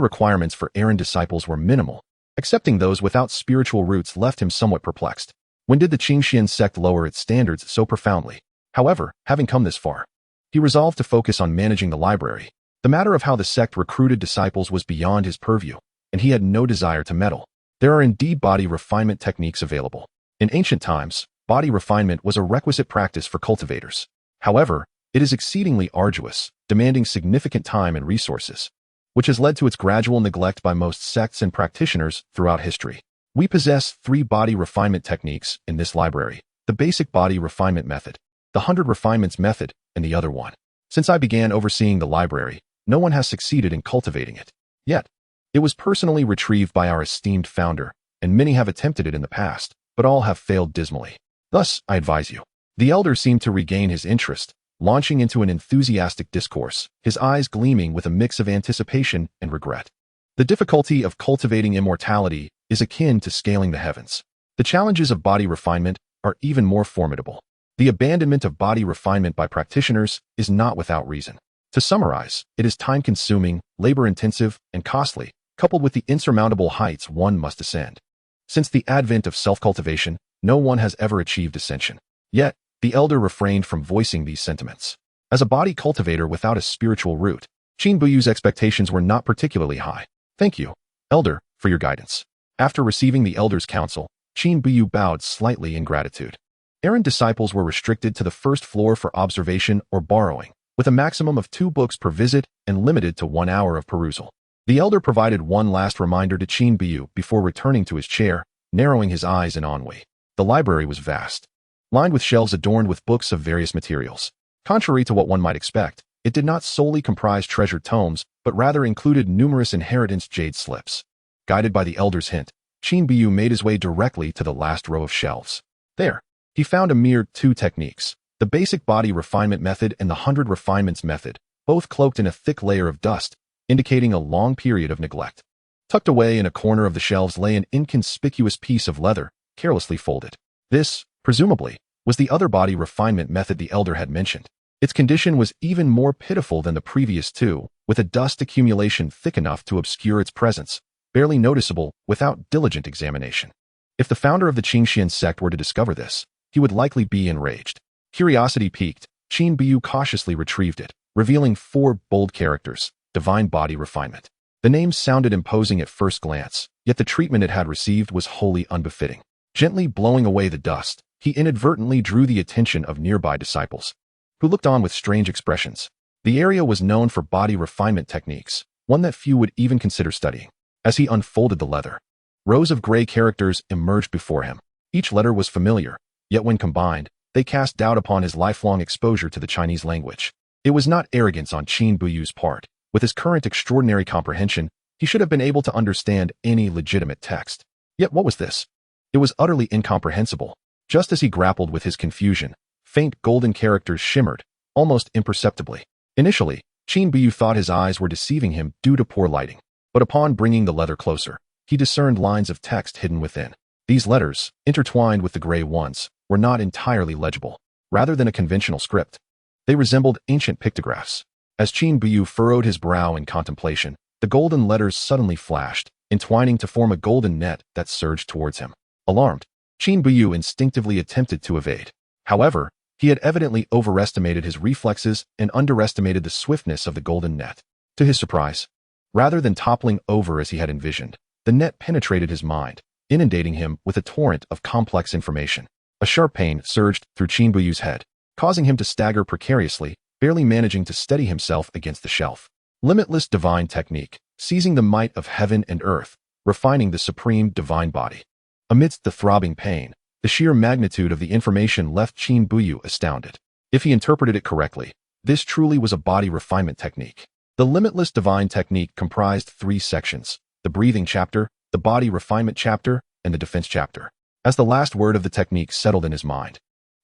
requirements for errand disciples were minimal, accepting those without spiritual roots left him somewhat perplexed. When did the Qingxian sect lower its standards so profoundly? However, having come this far, he resolved to focus on managing the library. The matter of how the sect recruited disciples was beyond his purview, and he had no desire to meddle. There are indeed body refinement techniques available. In ancient times, body refinement was a requisite practice for cultivators. However, it is exceedingly arduous, demanding significant time and resources, which has led to its gradual neglect by most sects and practitioners throughout history. We possess 3 body refinement techniques in this library: the basic body refinement method, the 100 refinements method, and the other one. Since I began overseeing the library, no one has succeeded in cultivating it. Yet, it was personally retrieved by our esteemed founder, and many have attempted it in the past, but all have failed dismally. Thus, I advise you. The elder seemed to regain his interest, launching into an enthusiastic discourse, his eyes gleaming with a mix of anticipation and regret. The difficulty of cultivating immortality is akin to scaling the heavens. The challenges of body refinement are even more formidable. The abandonment of body refinement by practitioners is not without reason. To summarize, it is time-consuming, labor-intensive, and costly, coupled with the insurmountable heights one must ascend. Since the advent of self-cultivation, no one has ever achieved ascension. Yet, the elder refrained from voicing these sentiments. As a body cultivator without a spiritual root, Qin Buyu's expectations were not particularly high. Thank you, elder, for your guidance. After receiving the elder's counsel, Qin Buyu bowed slightly in gratitude. Errand disciples were restricted to the first floor for observation or borrowing, with a maximum of 2 books per visit and limited to 1 hour of perusal. The elder provided one last reminder to Qin Buyu before returning to his chair, narrowing his eyes in ennui. The library was vast, lined with shelves adorned with books of various materials. Contrary to what one might expect, it did not solely comprise treasured tomes, but rather included numerous inheritance jade slips. Guided by the elder's hint, Qin Buyu made his way directly to the last row of shelves. There, he found a mere 2 techniques, the basic body refinement method and the 100 refinements method, both cloaked in a thick layer of dust, indicating a long period of neglect. Tucked away in a corner of the shelves lay an inconspicuous piece of leather, carelessly folded. This, presumably, was the other body refinement method the elder had mentioned. Its condition was even more pitiful than the previous 2, with a dust accumulation thick enough to obscure its presence, barely noticeable without diligent examination. If the founder of the Qingxian sect were to discover this, he would likely be enraged. Curiosity piqued, Qin Buyu cautiously retrieved it, revealing 4 bold characters: divine body refinement. The name sounded imposing at first glance, yet the treatment it had received was wholly unbefitting. Gently blowing away the dust, he inadvertently drew the attention of nearby disciples, who looked on with strange expressions. The area was known for body refinement techniques, one that few would even consider studying. As he unfolded the leather, rows of gray characters emerged before him. Each letter was familiar, yet when combined, they cast doubt upon his lifelong exposure to the Chinese language. It was not arrogance on Qin Buyu's part. With his current extraordinary comprehension, he should have been able to understand any legitimate text. Yet what was this? It was utterly incomprehensible. Just as he grappled with his confusion, faint golden characters shimmered, almost imperceptibly. Initially, Qin Buyu thought his eyes were deceiving him due to poor lighting. But upon bringing the leather closer, he discerned lines of text hidden within. These letters, intertwined with the gray ones, were not entirely legible. Rather than a conventional script, they resembled ancient pictographs. As Qin Buyu furrowed his brow in contemplation, the golden letters suddenly flashed, entwining to form a golden net that surged towards him. Alarmed, Qin Buyu instinctively attempted to evade. However, he had evidently overestimated his reflexes and underestimated the swiftness of the golden net. To his surprise, rather than toppling over as he had envisioned, the net penetrated his mind, inundating him with a torrent of complex information. A sharp pain surged through Qin Buyu's head, causing him to stagger precariously, barely managing to steady himself against the shelf. Limitless divine technique, seizing the might of heaven and earth, refining the supreme divine body. Amidst the throbbing pain, the sheer magnitude of the information left Qin Buyu astounded. If he interpreted it correctly, this truly was a body refinement technique. The limitless divine technique comprised 3 sections: the breathing chapter, the body refinement chapter, and the defense chapter. As the last word of the technique settled in his mind,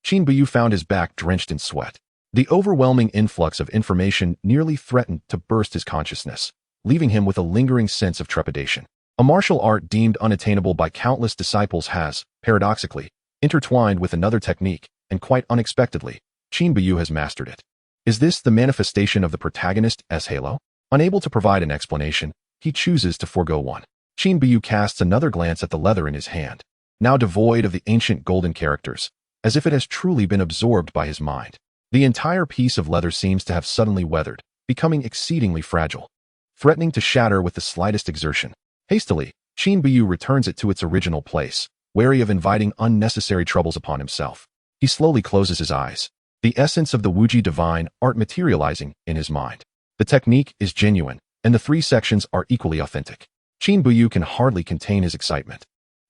Qin Buyu found his back drenched in sweat. The overwhelming influx of information nearly threatened to burst his consciousness, leaving him with a lingering sense of trepidation. A martial art deemed unattainable by countless disciples has, paradoxically, intertwined with another technique, and quite unexpectedly, Qin Buyu has mastered it. Is this the manifestation of the protagonist's halo? Unable to provide an explanation, he chooses to forego one. Qin Buyu casts another glance at the leather in his hand, now devoid of the ancient golden characters, as if it has truly been absorbed by his mind. The entire piece of leather seems to have suddenly weathered, becoming exceedingly fragile, threatening to shatter with the slightest exertion. Hastily, Qin Buyu returns it to its original place, wary of inviting unnecessary troubles upon himself. He slowly closes his eyes, the essence of the Wuji divine art materializing in his mind. The technique is genuine, and the 3 sections are equally authentic. Qin Buyu can hardly contain his excitement.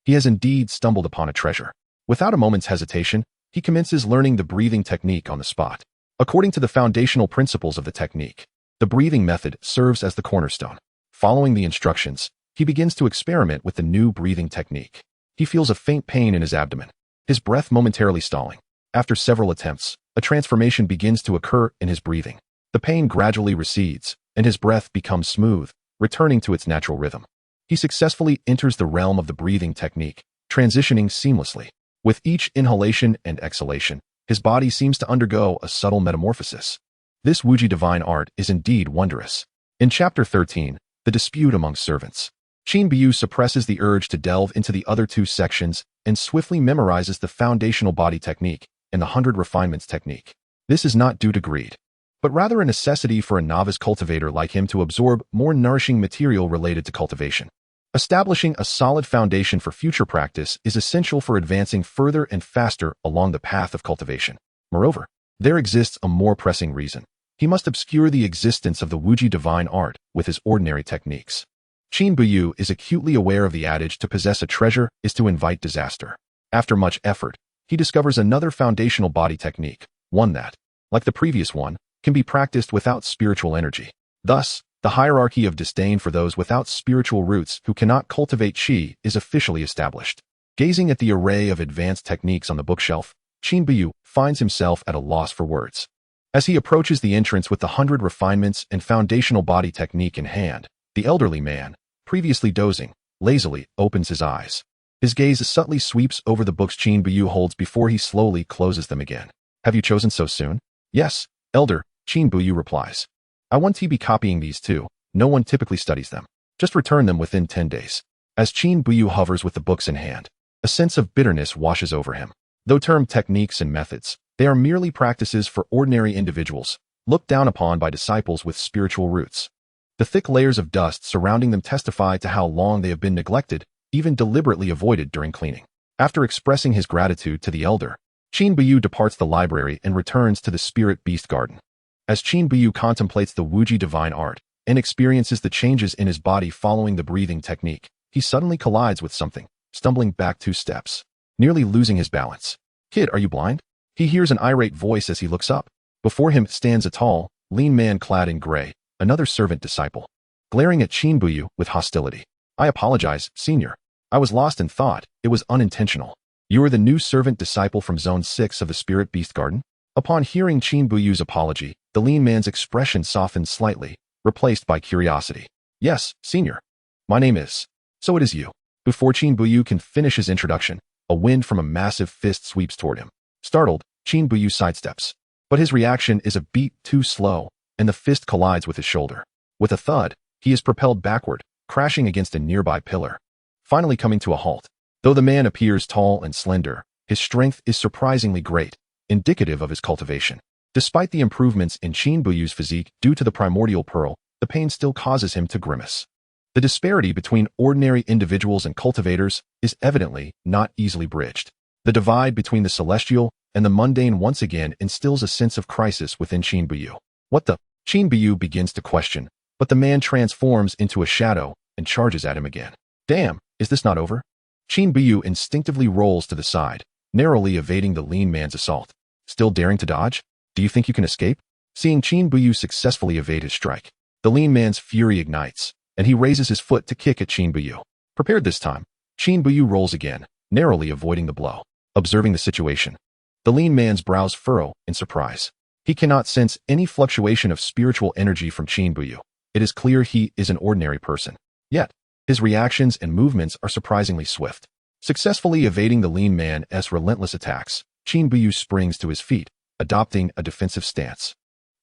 He has indeed stumbled upon a treasure. Without a moment's hesitation, he commences learning the breathing technique on the spot. According to the foundational principles of the technique, the breathing method serves as the cornerstone. Following the instructions, he begins to experiment with the new breathing technique. He feels a faint pain in his abdomen, his breath momentarily stalling. After several attempts, a transformation begins to occur in his breathing. The pain gradually recedes, and his breath becomes smooth, returning to its natural rhythm. He successfully enters the realm of the breathing technique, transitioning seamlessly. With each inhalation and exhalation, his body seems to undergo a subtle metamorphosis. This Wuji divine art is indeed wondrous. In Chapter 13, The Dispute Among Servants, Qin Buyu suppresses the urge to delve into the other 2 sections and swiftly memorizes the foundational body technique and the 100 refinements technique. This is not due to greed, but rather a necessity for a novice cultivator like him to absorb more nourishing material related to cultivation. Establishing a solid foundation for future practice is essential for advancing further and faster along the path of cultivation. Moreover, there exists a more pressing reason. He must obscure the existence of the Wuji divine art with his ordinary techniques. Qin Buyu is acutely aware of the adage to possess a treasure is to invite disaster. After much effort, he discovers another foundational body technique, one that, like the previous one, can be practiced without spiritual energy. Thus, the hierarchy of disdain for those without spiritual roots who cannot cultivate qi is officially established. Gazing at the array of advanced techniques on the bookshelf, Qin Buyu finds himself at a loss for words. As he approaches the entrance with the 100 refinements and foundational body technique in hand, the elderly man, previously dozing, lazily opens his eyes. His gaze subtly sweeps over the books Qin Buyu holds before he slowly closes them again. Have you chosen so soon? Yes, elder, Qin Buyu replies. I want to be copying these too. No one typically studies them. Just return them within 10 days. As Qin Buyu hovers with the books in hand, a sense of bitterness washes over him. Though termed techniques and methods, they are merely practices for ordinary individuals, looked down upon by disciples with spiritual roots. The thick layers of dust surrounding them testify to how long they have been neglected, even deliberately avoided during cleaning. After expressing his gratitude to the elder, Qin Buyu departs the library and returns to the spirit beast garden. As Qin Buyu contemplates the Wuji divine art and experiences the changes in his body following the breathing technique, he suddenly collides with something, stumbling back 2 steps, nearly losing his balance. Kid, are you blind? He hears an irate voice as he looks up. Before him stands a tall, lean man clad in gray, another servant disciple, glaring at Qin Buyu with hostility. I apologize, senior. I was lost in thought. It was unintentional. You are the new servant disciple from Zone 6 of the Spirit Beast Garden? Upon hearing Qin Buyu's apology, the lean man's expression softened slightly, replaced by curiosity. Yes, senior. My name is. So it is you. Before Qin Buyu can finish his introduction, a wind from a massive fist sweeps toward him. Startled, Qin Buyu sidesteps. But his reaction is a beat too slow, and the fist collides with his shoulder. With a thud, he is propelled backward, crashing against a nearby pillar, finally coming to a halt. Though the man appears tall and slender, his strength is surprisingly great, indicative of his cultivation. Despite the improvements in Qin Buyu's physique due to the primordial pearl, the pain still causes him to grimace. The disparity between ordinary individuals and cultivators is evidently not easily bridged. The divide between the celestial and the mundane once again instills a sense of crisis within Qin Buyu. What the? Qin Buyu begins to question, but the man transforms into a shadow and charges at him again. Damn, is this not over? Qin Buyu instinctively rolls to the side, narrowly evading the lean man's assault. Still daring to dodge? Do you think you can escape? Seeing Qin Buyu successfully evade his strike, the lean man's fury ignites, and he raises his foot to kick at Qin Buyu. Prepared this time, Qin Buyu rolls again, narrowly avoiding the blow. Observing the situation, The lean man's brows furrow in surprise. He cannot sense any fluctuation of spiritual energy from Qin Buyu. It is clear he is an ordinary person. Yet, his reactions and movements are surprisingly swift. Successfully evading the lean man's relentless attacks, Qin Buyu springs to his feet, adopting a defensive stance.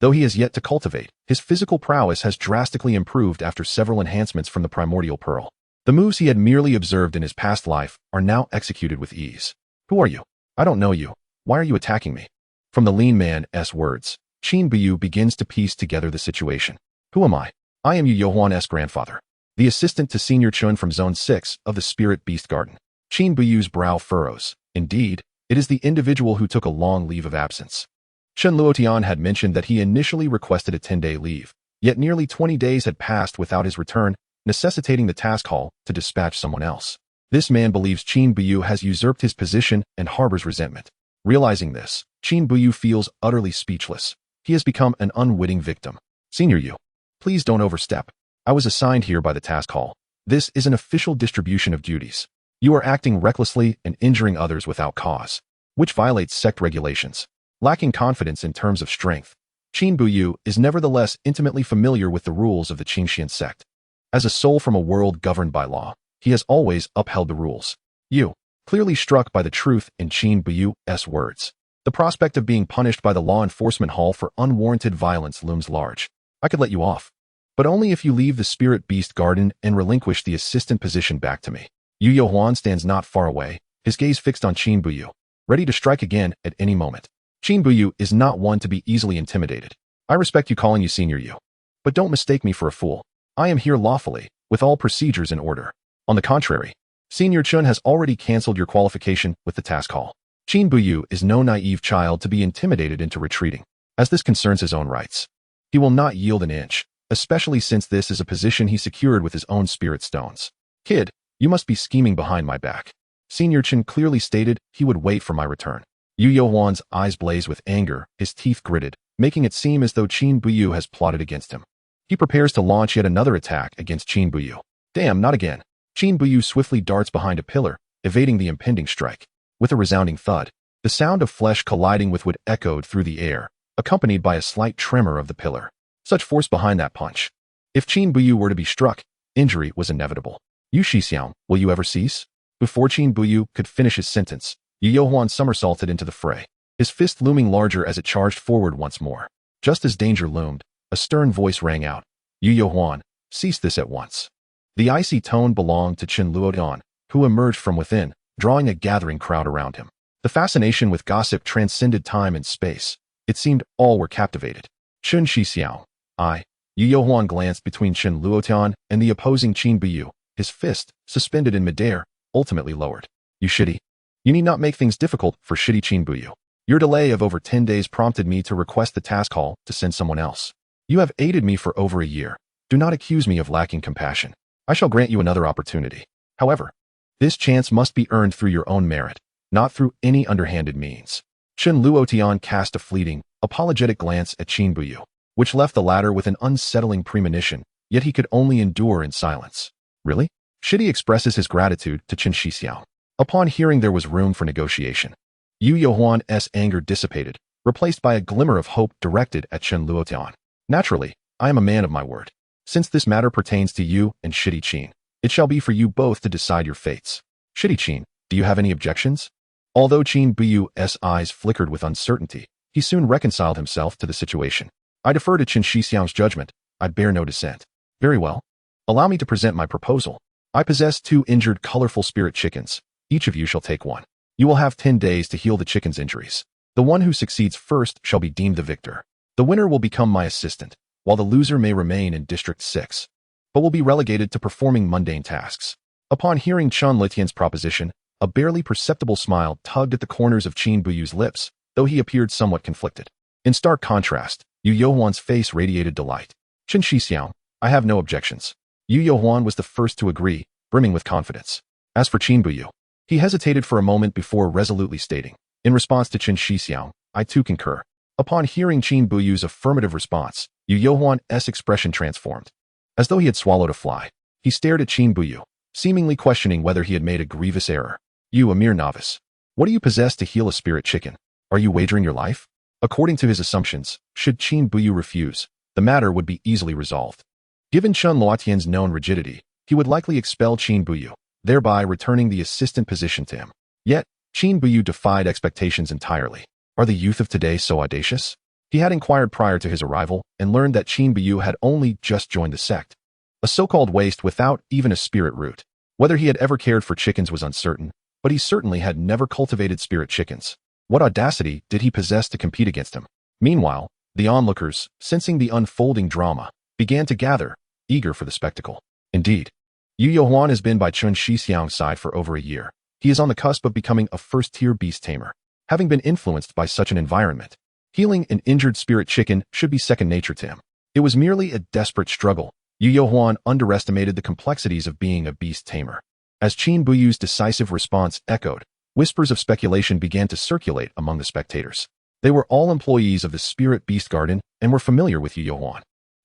Though he has yet to cultivate, his physical prowess has drastically improved after several enhancements from the primordial pearl. The moves he had merely observed in his past life are now executed with ease. Who are you? I don't know you. Why are you attacking me? From the lean man's words, Qin Buyu begins to piece together the situation. Who am I? I am Yu Yohuan's grandfather, the assistant to Senior Chun from Zone 6 of the Spirit Beast Garden. Qin Buyu's brow furrows. Indeed, it is the individual who took a long leave of absence. Chen Luotian had mentioned that he initially requested a 10-day leave, yet nearly 20 days had passed without his return, necessitating the task hall to dispatch someone else. This man believes Qin Buyu has usurped his position and harbors resentment. Realizing this, Qin Buyu feels utterly speechless. He has become an unwitting victim. Senior Yu, please don't overstep. I was assigned here by the task hall. This is an official distribution of duties. You are acting recklessly and injuring others without cause, which violates sect regulations. Lacking confidence in terms of strength, Qin Buyu is nevertheless intimately familiar with the rules of the Qingxian sect. As a soul from a world governed by law, he has always upheld the rules. You, clearly struck by the truth in Qin Buyu's words. The prospect of being punished by the law enforcement hall for unwarranted violence looms large. I could let you off, but only if you leave the Spirit Beast Garden and relinquish the assistant position back to me. Yu Yohuan stands not far away, his gaze fixed on Qin Buyu, ready to strike again at any moment. Qin Buyu is not one to be easily intimidated. I respect you calling you Senior Yu, but don't mistake me for a fool. I am here lawfully, with all procedures in order. On the contrary, Senior Chun has already cancelled your qualification with the task hall. Qin Buyu is no naive child to be intimidated into retreating, as this concerns his own rights. He will not yield an inch, especially since this is a position he secured with his own spirit stones. Kid, you must be scheming behind my back. Senior Chun clearly stated he would wait for my return. Yu Yohuan's eyes blaze with anger, his teeth gritted, making it seem as though Qin Buyu has plotted against him. He prepares to launch yet another attack against Qin Buyu. Damn, not again. Qin Buyu swiftly darts behind a pillar, evading the impending strike. With a resounding thud, the sound of flesh colliding with wood echoed through the air, accompanied by a slight tremor of the pillar. Such force behind that punch. If Qin Buyu were to be struck, injury was inevitable. Yu Shixiao, will you ever cease? Before Qin Buyu could finish his sentence, Yu Yohuan somersaulted into the fray, his fist looming larger as it charged forward once more. Just as danger loomed, a stern voice rang out. Yu Yohuan, cease this at once. The icy tone belonged to Chen Luotian, who emerged from within, drawing a gathering crowd around him. The fascination with gossip transcended time and space. It seemed all were captivated. Chun Shixiao, Yu Yohuan glanced between Chen Luotian and the opposing Qin Buyu, his fist, suspended in midair, ultimately lowered. You shitty. You need not make things difficult for shitty Qin Buyu. Your delay of over 10 days prompted me to request the task hall to send someone else. You have aided me for over a year. Do not accuse me of lacking compassion. I shall grant you another opportunity. However, this chance must be earned through your own merit, not through any underhanded means. Chen Luotian cast a fleeting, apologetic glance at Qin Buyu, which left the latter with an unsettling premonition, yet he could only endure in silence. Really? Shitty expresses his gratitude to Chen Shixiao. Upon hearing there was room for negotiation, Yu Yohuan's anger dissipated, replaced by a glimmer of hope directed at Chen Luotian. Naturally, I am a man of my word. Since this matter pertains to you and Shitty Qin, it shall be for you both to decide your fates. Shitty Qin, do you have any objections? Although Qin Buyu's eyes flickered with uncertainty, he soon reconciled himself to the situation. I defer to Chen Shixiao's judgment. I bear no dissent. Very well. Allow me to present my proposal. I possess 2 injured colorful spirit chickens. Each of you shall take one. You will have 10 days to heal the chicken's injuries. The one who succeeds first shall be deemed the victor. The winner will become my assistant, while the loser may remain in District 6, but will be relegated to performing mundane tasks. Upon hearing Chen Litian's proposition, a barely perceptible smile tugged at the corners of Qin Buyu's lips, though he appeared somewhat conflicted. In stark contrast, Yu Yohuan's face radiated delight. Chen Shixiao, I have no objections. Yu Yohuan was the first to agree, brimming with confidence. As for Qin Buyu, he hesitated for a moment before resolutely stating, in response to Chen Shixiao, I too concur. Upon hearing Qin Buyu's affirmative response, Yu Yohuan's expression transformed. As though he had swallowed a fly, he stared at Qin Buyu, seemingly questioning whether he had made a grievous error. You, a mere novice. What do you possess to heal a spirit chicken? Are you wagering your life? According to his assumptions, should Qin Buyu refuse, the matter would be easily resolved. Given Chen Luotian's known rigidity, he would likely expel Qin Buyu, thereby returning the assistant position to him. Yet, Qin Buyu defied expectations entirely. Are the youth of today so audacious? He had inquired prior to his arrival and learned that Qin Buyu had only just joined the sect, a so-called waste without even a spirit root. Whether he had ever cared for chickens was uncertain, but he certainly had never cultivated spirit chickens. What audacity did he possess to compete against him? Meanwhile, the onlookers, sensing the unfolding drama, began to gather, eager for the spectacle. Indeed, Yu Youhuan has been by Chun Shixiang's side for over a year. He is on the cusp of becoming a first-tier beast tamer. Having been influenced by such an environment, healing an injured spirit chicken should be second nature to him. It was merely a desperate struggle. Yu Youhuan underestimated the complexities of being a beast tamer. As Qin Buyu's decisive response echoed, whispers of speculation began to circulate among the spectators. They were all employees of the Spirit Beast Garden and were familiar with Yu Youhuan.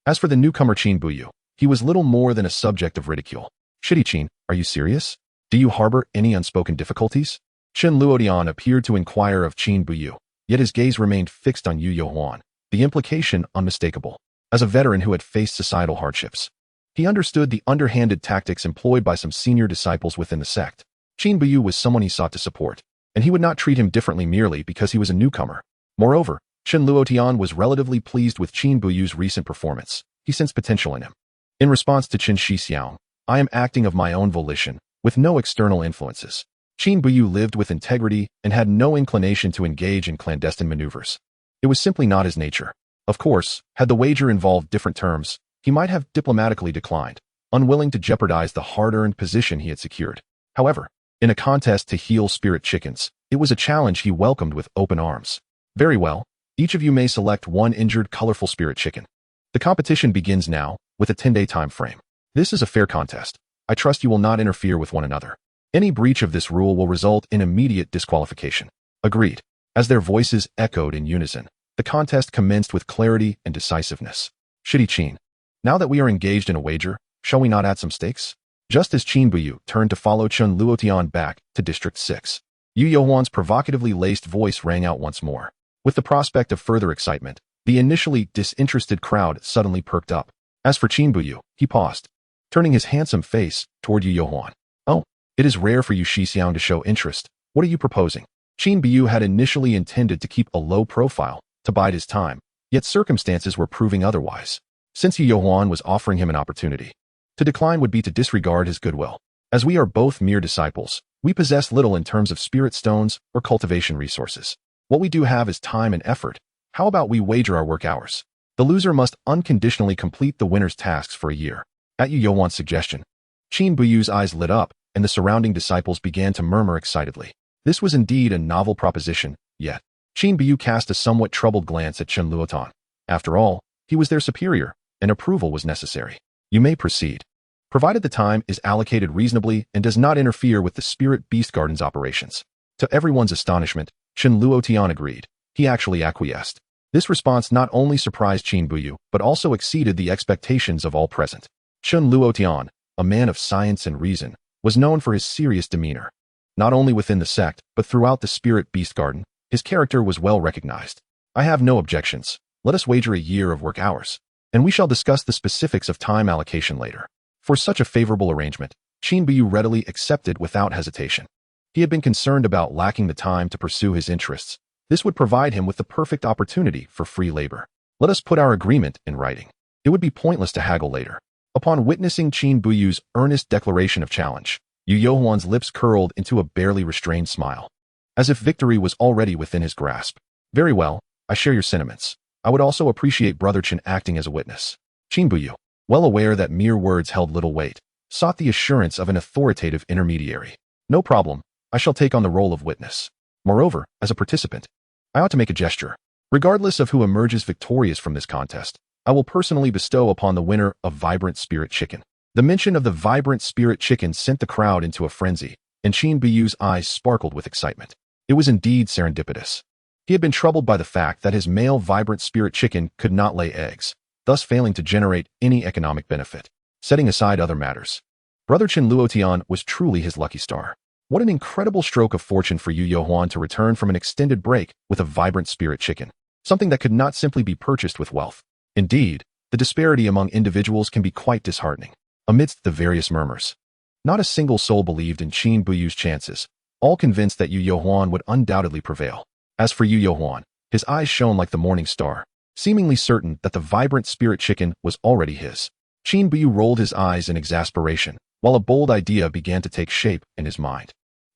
As for the newcomer Qin Buyu, he was little more than a subject of ridicule. Shitty Qin, are you serious? Do you harbor any unspoken difficulties? Chen Luotian appeared to inquire of Qin Buyu, yet his gaze remained fixed on Yu Youhuan, the implication unmistakable. As a veteran who had faced societal hardships, he understood the underhanded tactics employed by some senior disciples within the sect. Qin Buyu was someone he sought to support, and he would not treat him differently merely because he was a newcomer. Moreover, Chen Luotian was relatively pleased with Qin Buyu's recent performance. He sensed potential in him. In response to Chen Shixiang, I am acting of my own volition, with no external influences. Qin Buyu lived with integrity and had no inclination to engage in clandestine maneuvers. It was simply not his nature. Of course, had the wager involved different terms, he might have diplomatically declined, unwilling to jeopardize the hard-earned position he had secured. However, in a contest to heal spirit chickens, it was a challenge he welcomed with open arms. Very well, each of you may select one injured, colorful spirit chicken. The competition begins now, with a 10-day time frame. This is a fair contest. I trust you will not interfere with one another. Any breach of this rule will result in immediate disqualification. Agreed. As their voices echoed in unison, the contest commenced with clarity and decisiveness. Shitty Qin, now that we are engaged in a wager, shall we not add some stakes? Just as Qin Buyu turned to follow Chen Luotian back to District 6, Yu Youhuan's provocatively laced voice rang out once more. With the prospect of further excitement, the initially disinterested crowd suddenly perked up. As for Qin Buyu, he paused, turning his handsome face toward Yu Youhuan. Oh, it is rare for you Shixiang to show interest. What are you proposing? Qin Buyu had initially intended to keep a low profile, to bide his time, yet circumstances were proving otherwise. Since Yu Youhuan was offering him an opportunity, to decline would be to disregard his goodwill. As we are both mere disciples, we possess little in terms of spirit stones or cultivation resources. What we do have is time and effort. How about we wager our work hours? The loser must unconditionally complete the winner's tasks for a year. At Yu Youhuan's suggestion, Qin Buyu's eyes lit up, and the surrounding disciples began to murmur excitedly. This was indeed a novel proposition, yet Qin Buyu cast a somewhat troubled glance at Chen Luotian. After all, he was their superior, and approval was necessary. You may proceed, provided the time is allocated reasonably and does not interfere with the Spirit Beast Garden's operations. To everyone's astonishment, Chen Luotian agreed. He actually acquiesced. This response not only surprised Qin Buyu, but also exceeded the expectations of all present. Chen Luotian, a man of science and reason, was known for his serious demeanor. Not only within the sect, but throughout the Spirit Beast Garden, his character was well recognized. I have no objections. Let us wager a year of work hours, and we shall discuss the specifics of time allocation later. For such a favorable arrangement, Qin Buyu readily accepted without hesitation. He had been concerned about lacking the time to pursue his interests. This would provide him with the perfect opportunity for free labor. Let us put our agreement in writing. It would be pointless to haggle later. Upon witnessing Qin Buyu's earnest declaration of challenge, Yu Youhuan's lips curled into a barely restrained smile, as if victory was already within his grasp. Very well, I share your sentiments. I would also appreciate Brother Chen acting as a witness. Qin Buyu, well aware that mere words held little weight, sought the assurance of an authoritative intermediary. No problem, I shall take on the role of witness. Moreover, as a participant, I ought to make a gesture. Regardless of who emerges victorious from this contest, I will personally bestow upon the winner a vibrant spirit chicken. The mention of the vibrant spirit chicken sent the crowd into a frenzy, and Qin Buyu's eyes sparkled with excitement. It was indeed serendipitous. He had been troubled by the fact that his male vibrant spirit chicken could not lay eggs, thus failing to generate any economic benefit. Setting aside other matters, Brother Chen Luotian was truly his lucky star. What an incredible stroke of fortune for Yu Yohuan to return from an extended break with a vibrant spirit chicken, something that could not simply be purchased with wealth. Indeed, the disparity among individuals can be quite disheartening. Amidst the various murmurs, not a single soul believed in Qin Buyu's chances, all convinced that Yu Yohuan would undoubtedly prevail. As for Yu Yohuan, his eyes shone like the morning star, seemingly certain that the vibrant spirit chicken was already his. Qin Buyu rolled his eyes in exasperation, while a bold idea began to take shape in his mind.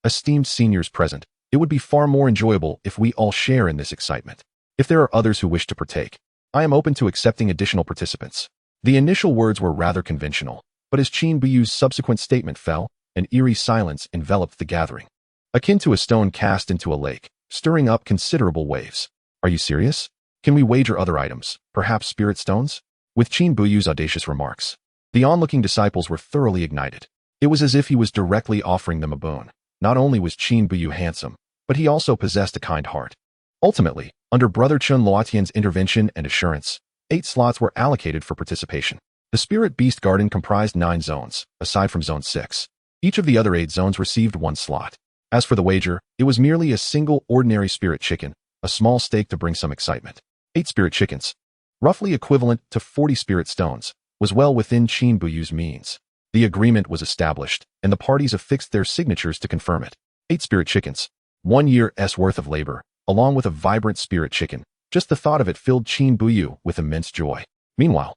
Esteemed seniors present, it would be far more enjoyable if we all share in this excitement. If there are others who wish to partake, I am open to accepting additional participants. The initial words were rather conventional, but as Qin Buyu's subsequent statement fell, an eerie silence enveloped the gathering, akin to a stone cast into a lake, stirring up considerable waves. Are you serious? Can we wager other items, perhaps spirit stones? With Qin Buyu's audacious remarks, the onlooking disciples were thoroughly ignited. It was as if he was directly offering them a boon. Not only was Qin Buyu handsome, but he also possessed a kind heart. Ultimately, under Brother Chun Luotian's intervention and assurance, 8 slots were allocated for participation. The Spirit Beast Garden comprised 9 zones, aside from Zone 6. Each of the other 8 zones received 1 slot. As for the wager, it was merely a single ordinary spirit chicken, a small stake to bring some excitement. 8 spirit chickens, roughly equivalent to 40 spirit stones, was well within Qin Buyu's means. The agreement was established, and the parties affixed their signatures to confirm it. 8 spirit chickens. 1 year's worth of labor, along with a vibrant spirit chicken. Just the thought of it filled Qin Buyu with immense joy. Meanwhile,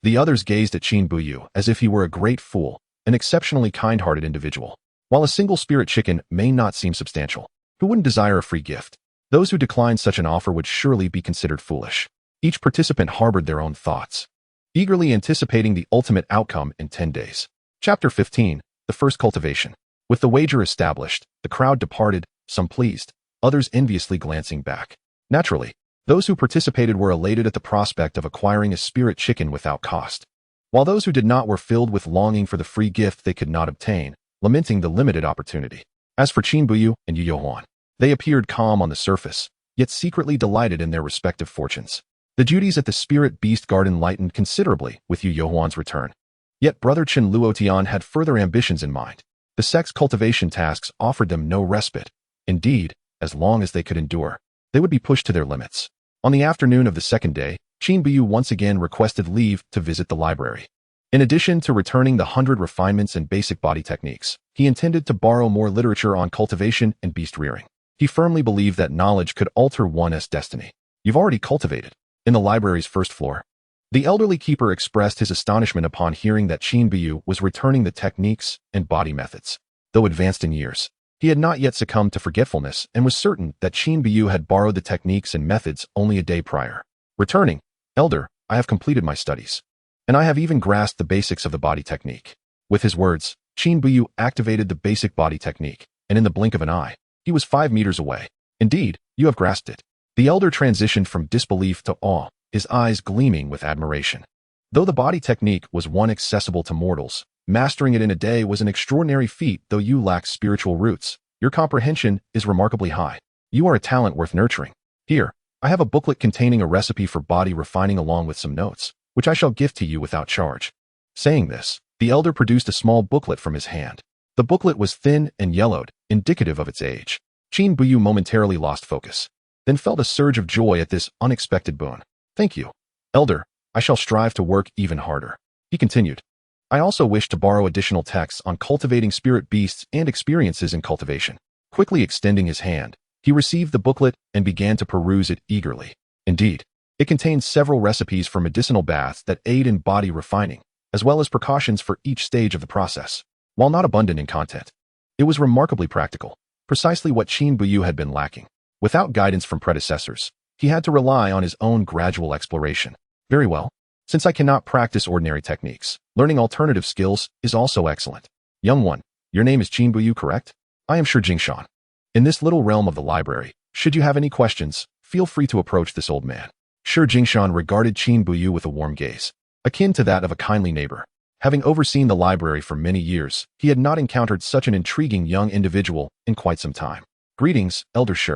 the others gazed at Qin Buyu as if he were a great fool, an exceptionally kind-hearted individual. While a single spirit chicken may not seem substantial, who wouldn't desire a free gift? Those who declined such an offer would surely be considered foolish. Each participant harbored their own thoughts, eagerly anticipating the ultimate outcome in 10 days. Chapter 15, The First Cultivation. With the wager established, the crowd departed, some pleased, others enviously glancing back. Naturally, those who participated were elated at the prospect of acquiring a spirit chicken without cost, while those who did not were filled with longing for the free gift they could not obtain, lamenting the limited opportunity. As for Qin Buyu and Yu Yohuan, they appeared calm on the surface, yet secretly delighted in their respective fortunes. The duties at the Spirit Beast Garden lightened considerably with Yu Yohuan's return. Yet Brother Chen Luotian had further ambitions in mind. The sex cultivation tasks offered them no respite. Indeed, as long as they could endure, they would be pushed to their limits. On the afternoon of the second day, Qin Buyu once again requested leave to visit the library. In addition to returning the 100 refinements and basic body techniques, he intended to borrow more literature on cultivation and beast rearing. He firmly believed that knowledge could alter one's destiny. You've already cultivated. In the library's first floor, the elderly keeper expressed his astonishment upon hearing that Qin Buyu was returning the techniques and body methods. Though advanced in years, he had not yet succumbed to forgetfulness and was certain that Qin Buyu had borrowed the techniques and methods only a day prior. Returning, Elder, I have completed my studies, and I have even grasped the basics of the body technique. With his words, Qin Buyu activated the basic body technique, and in the blink of an eye, he was 5 meters away. Indeed, you have grasped it. The elder transitioned from disbelief to awe, his eyes gleaming with admiration. Though the body technique was one accessible to mortals, mastering it in a day was an extraordinary feat. Though you lack spiritual roots, your comprehension is remarkably high. You are a talent worth nurturing. Here, I have a booklet containing a recipe for body refining along with some notes, which I shall gift to you without charge. Saying this, the elder produced a small booklet from his hand. The booklet was thin and yellowed, indicative of its age. Qin Buyu momentarily lost focus, then felt a surge of joy at this unexpected boon. Thank you, Elder. I shall strive to work even harder. He continued. I also wish to borrow additional texts on cultivating spirit beasts and experiences in cultivation. Quickly extending his hand, he received the booklet and began to peruse it eagerly. Indeed, it contained several recipes for medicinal baths that aid in body refining, as well as precautions for each stage of the process. While not abundant in content, it was remarkably practical, precisely what Qin Buyu had been lacking. Without guidance from predecessors, he had to rely on his own gradual exploration. Very well. Since I cannot practice ordinary techniques, learning alternative skills is also excellent. Young one, your name is Qin Buyu, correct? I am Shi Jingshan. In this little realm of the library, should you have any questions, feel free to approach this old man. Shi Jingshan regarded Qin Buyu with a warm gaze, akin to that of a kindly neighbor. Having overseen the library for many years, he had not encountered such an intriguing young individual in quite some time. Greetings, Elder Shi.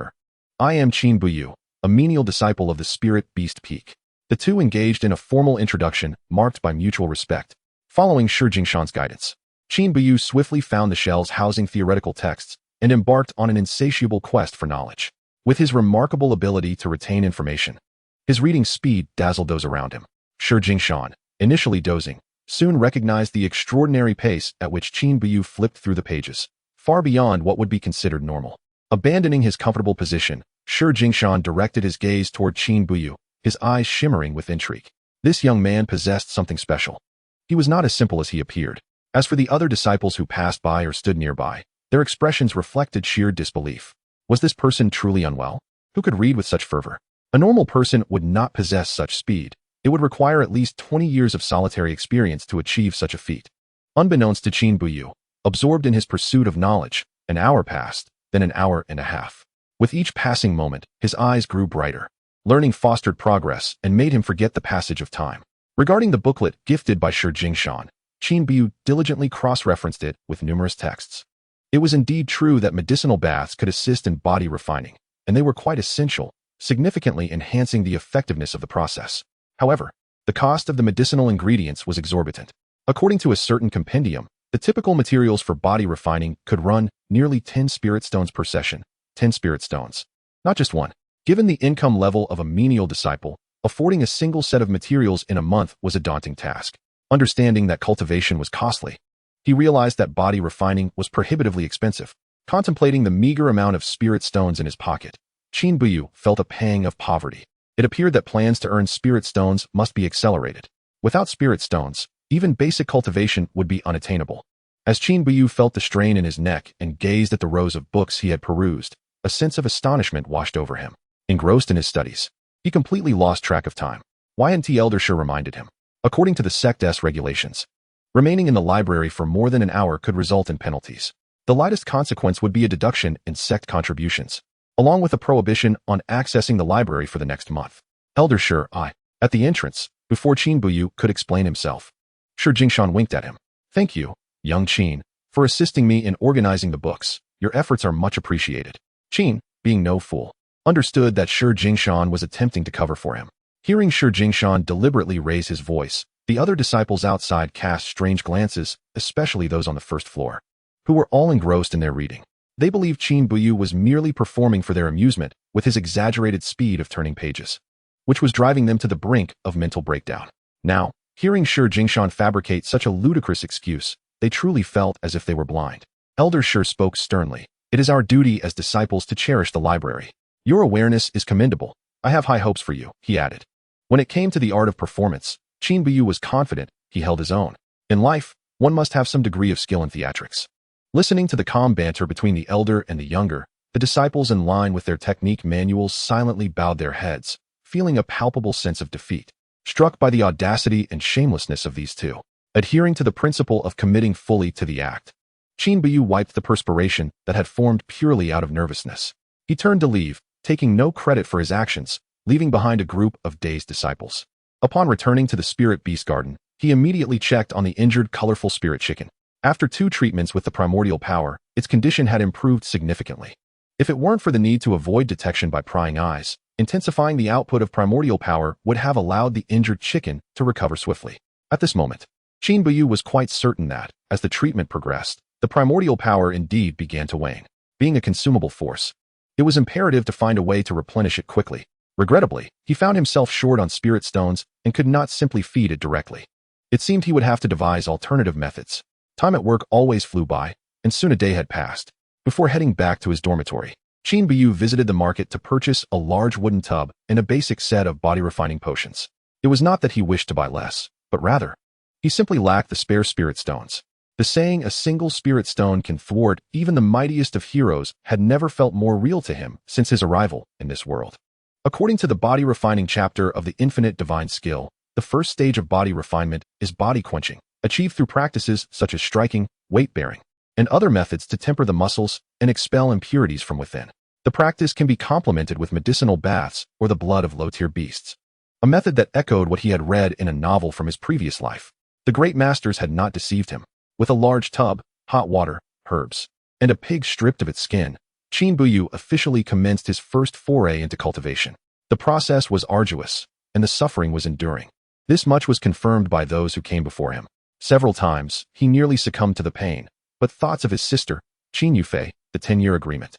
I am Qin Buyu, a menial disciple of the Spirit Beast Peak. The two engaged in a formal introduction marked by mutual respect. Following Shi Jingshan's guidance, Qin Buyu swiftly found the shelves housing theoretical texts, and embarked on an insatiable quest for knowledge. With his remarkable ability to retain information, his reading speed dazzled those around him. Shi Jingshan, initially dozing, soon recognized the extraordinary pace at which Qin Buyu flipped through the pages, far beyond what would be considered normal. Abandoning his comfortable position, Shi Jingshan directed his gaze toward Qin Buyu, his eyes shimmering with intrigue. This young man possessed something special. He was not as simple as he appeared. As for the other disciples who passed by or stood nearby, their expressions reflected sheer disbelief. Was this person truly unwell? Who could read with such fervor? A normal person would not possess such speed. It would require at least 20 years of solitary experience to achieve such a feat. Unbeknownst to Qin Buyu, absorbed in his pursuit of knowledge, an hour passed, then an hour and a half. With each passing moment, his eyes grew brighter. Learning fostered progress and made him forget the passage of time. Regarding the booklet gifted by Shi Jingshan, Qin Buyu diligently cross-referenced it with numerous texts. It was indeed true that medicinal baths could assist in body refining, and they were quite essential, significantly enhancing the effectiveness of the process. However, the cost of the medicinal ingredients was exorbitant. According to a certain compendium, the typical materials for body refining could run nearly 10 spirit stones per session. 10 spirit stones. Not just one. Given the income level of a menial disciple, affording a single set of materials in a month was a daunting task. Understanding that cultivation was costly, he realized that body refining was prohibitively expensive. Contemplating the meager amount of spirit stones in his pocket, Qin Buyu felt a pang of poverty. It appeared that plans to earn spirit stones must be accelerated. Without spirit stones, even basic cultivation would be unattainable. As Qin Buyu felt the strain in his neck and gazed at the rows of books he had perused, a sense of astonishment washed over him. Engrossed in his studies, he completely lost track of time. YNT Eldersher reminded him. According to the sect's regulations, remaining in the library for more than an hour could result in penalties. The lightest consequence would be a deduction in sect contributions, along with a prohibition on accessing the library for the next month. Eldersher, at the entrance, before Qin Buyu could explain himself. Shi Jingshan winked at him. Thank you, young Qin, for assisting me in organizing the books. Your efforts are much appreciated. Qin, being no fool, understood that Shi Jingshan was attempting to cover for him. Hearing Shi Jingshan deliberately raise his voice, the other disciples outside cast strange glances, especially those on the first floor, who were all engrossed in their reading. They believed Qin Buyu was merely performing for their amusement with his exaggerated speed of turning pages, which was driving them to the brink of mental breakdown. Now, hearing Shi Jingshan fabricate such a ludicrous excuse, they truly felt as if they were blind. Elder Shi spoke sternly. It is our duty as disciples to cherish the library. Your awareness is commendable. I have high hopes for you, he added. When it came to the art of performance, Qin Buyu was confident he held his own. In life, one must have some degree of skill in theatrics. Listening to the calm banter between the elder and the younger, the disciples in line with their technique manuals silently bowed their heads, feeling a palpable sense of defeat. Struck by the audacity and shamelessness of these two, adhering to the principle of committing fully to the act, Qin Buyu wiped the perspiration that had formed purely out of nervousness. He turned to leave, taking no credit for his actions, leaving behind a group of dazed disciples. Upon returning to the spirit beast garden, he immediately checked on the injured colorful spirit chicken. After 2 treatments with the primordial power, its condition had improved significantly. If it weren't for the need to avoid detection by prying eyes, intensifying the output of primordial power would have allowed the injured chicken to recover swiftly. At this moment, Qin Buyu was quite certain that, as the treatment progressed, the primordial power indeed began to wane. Being a consumable force, it was imperative to find a way to replenish it quickly. Regrettably, he found himself short on spirit stones and could not simply feed it directly. It seemed he would have to devise alternative methods. Time at work always flew by, and soon a day had passed. Before heading back to his dormitory, Qin Buyu visited the market to purchase a large wooden tub and a basic set of body-refining potions. It was not that he wished to buy less, but rather, he simply lacked the spare spirit stones. The saying a single spirit stone can thwart even the mightiest of heroes had never felt more real to him since his arrival in this world. According to the body-refining chapter of the Infinite Divine Skill, the first stage of body refinement is body quenching, achieved through practices such as striking, weight-bearing, and other methods to temper the muscles and expel impurities from within. The practice can be complemented with medicinal baths or the blood of low-tier beasts, a method that echoed what he had read in a novel from his previous life. The great masters had not deceived him. With a large tub, hot water, herbs, and a pig stripped of its skin, Qin Buyu officially commenced his first foray into cultivation. The process was arduous, and the suffering was enduring. This much was confirmed by those who came before him. Several times, he nearly succumbed to the pain, but thoughts of his sister, Qin Yufei, the 10-year agreement.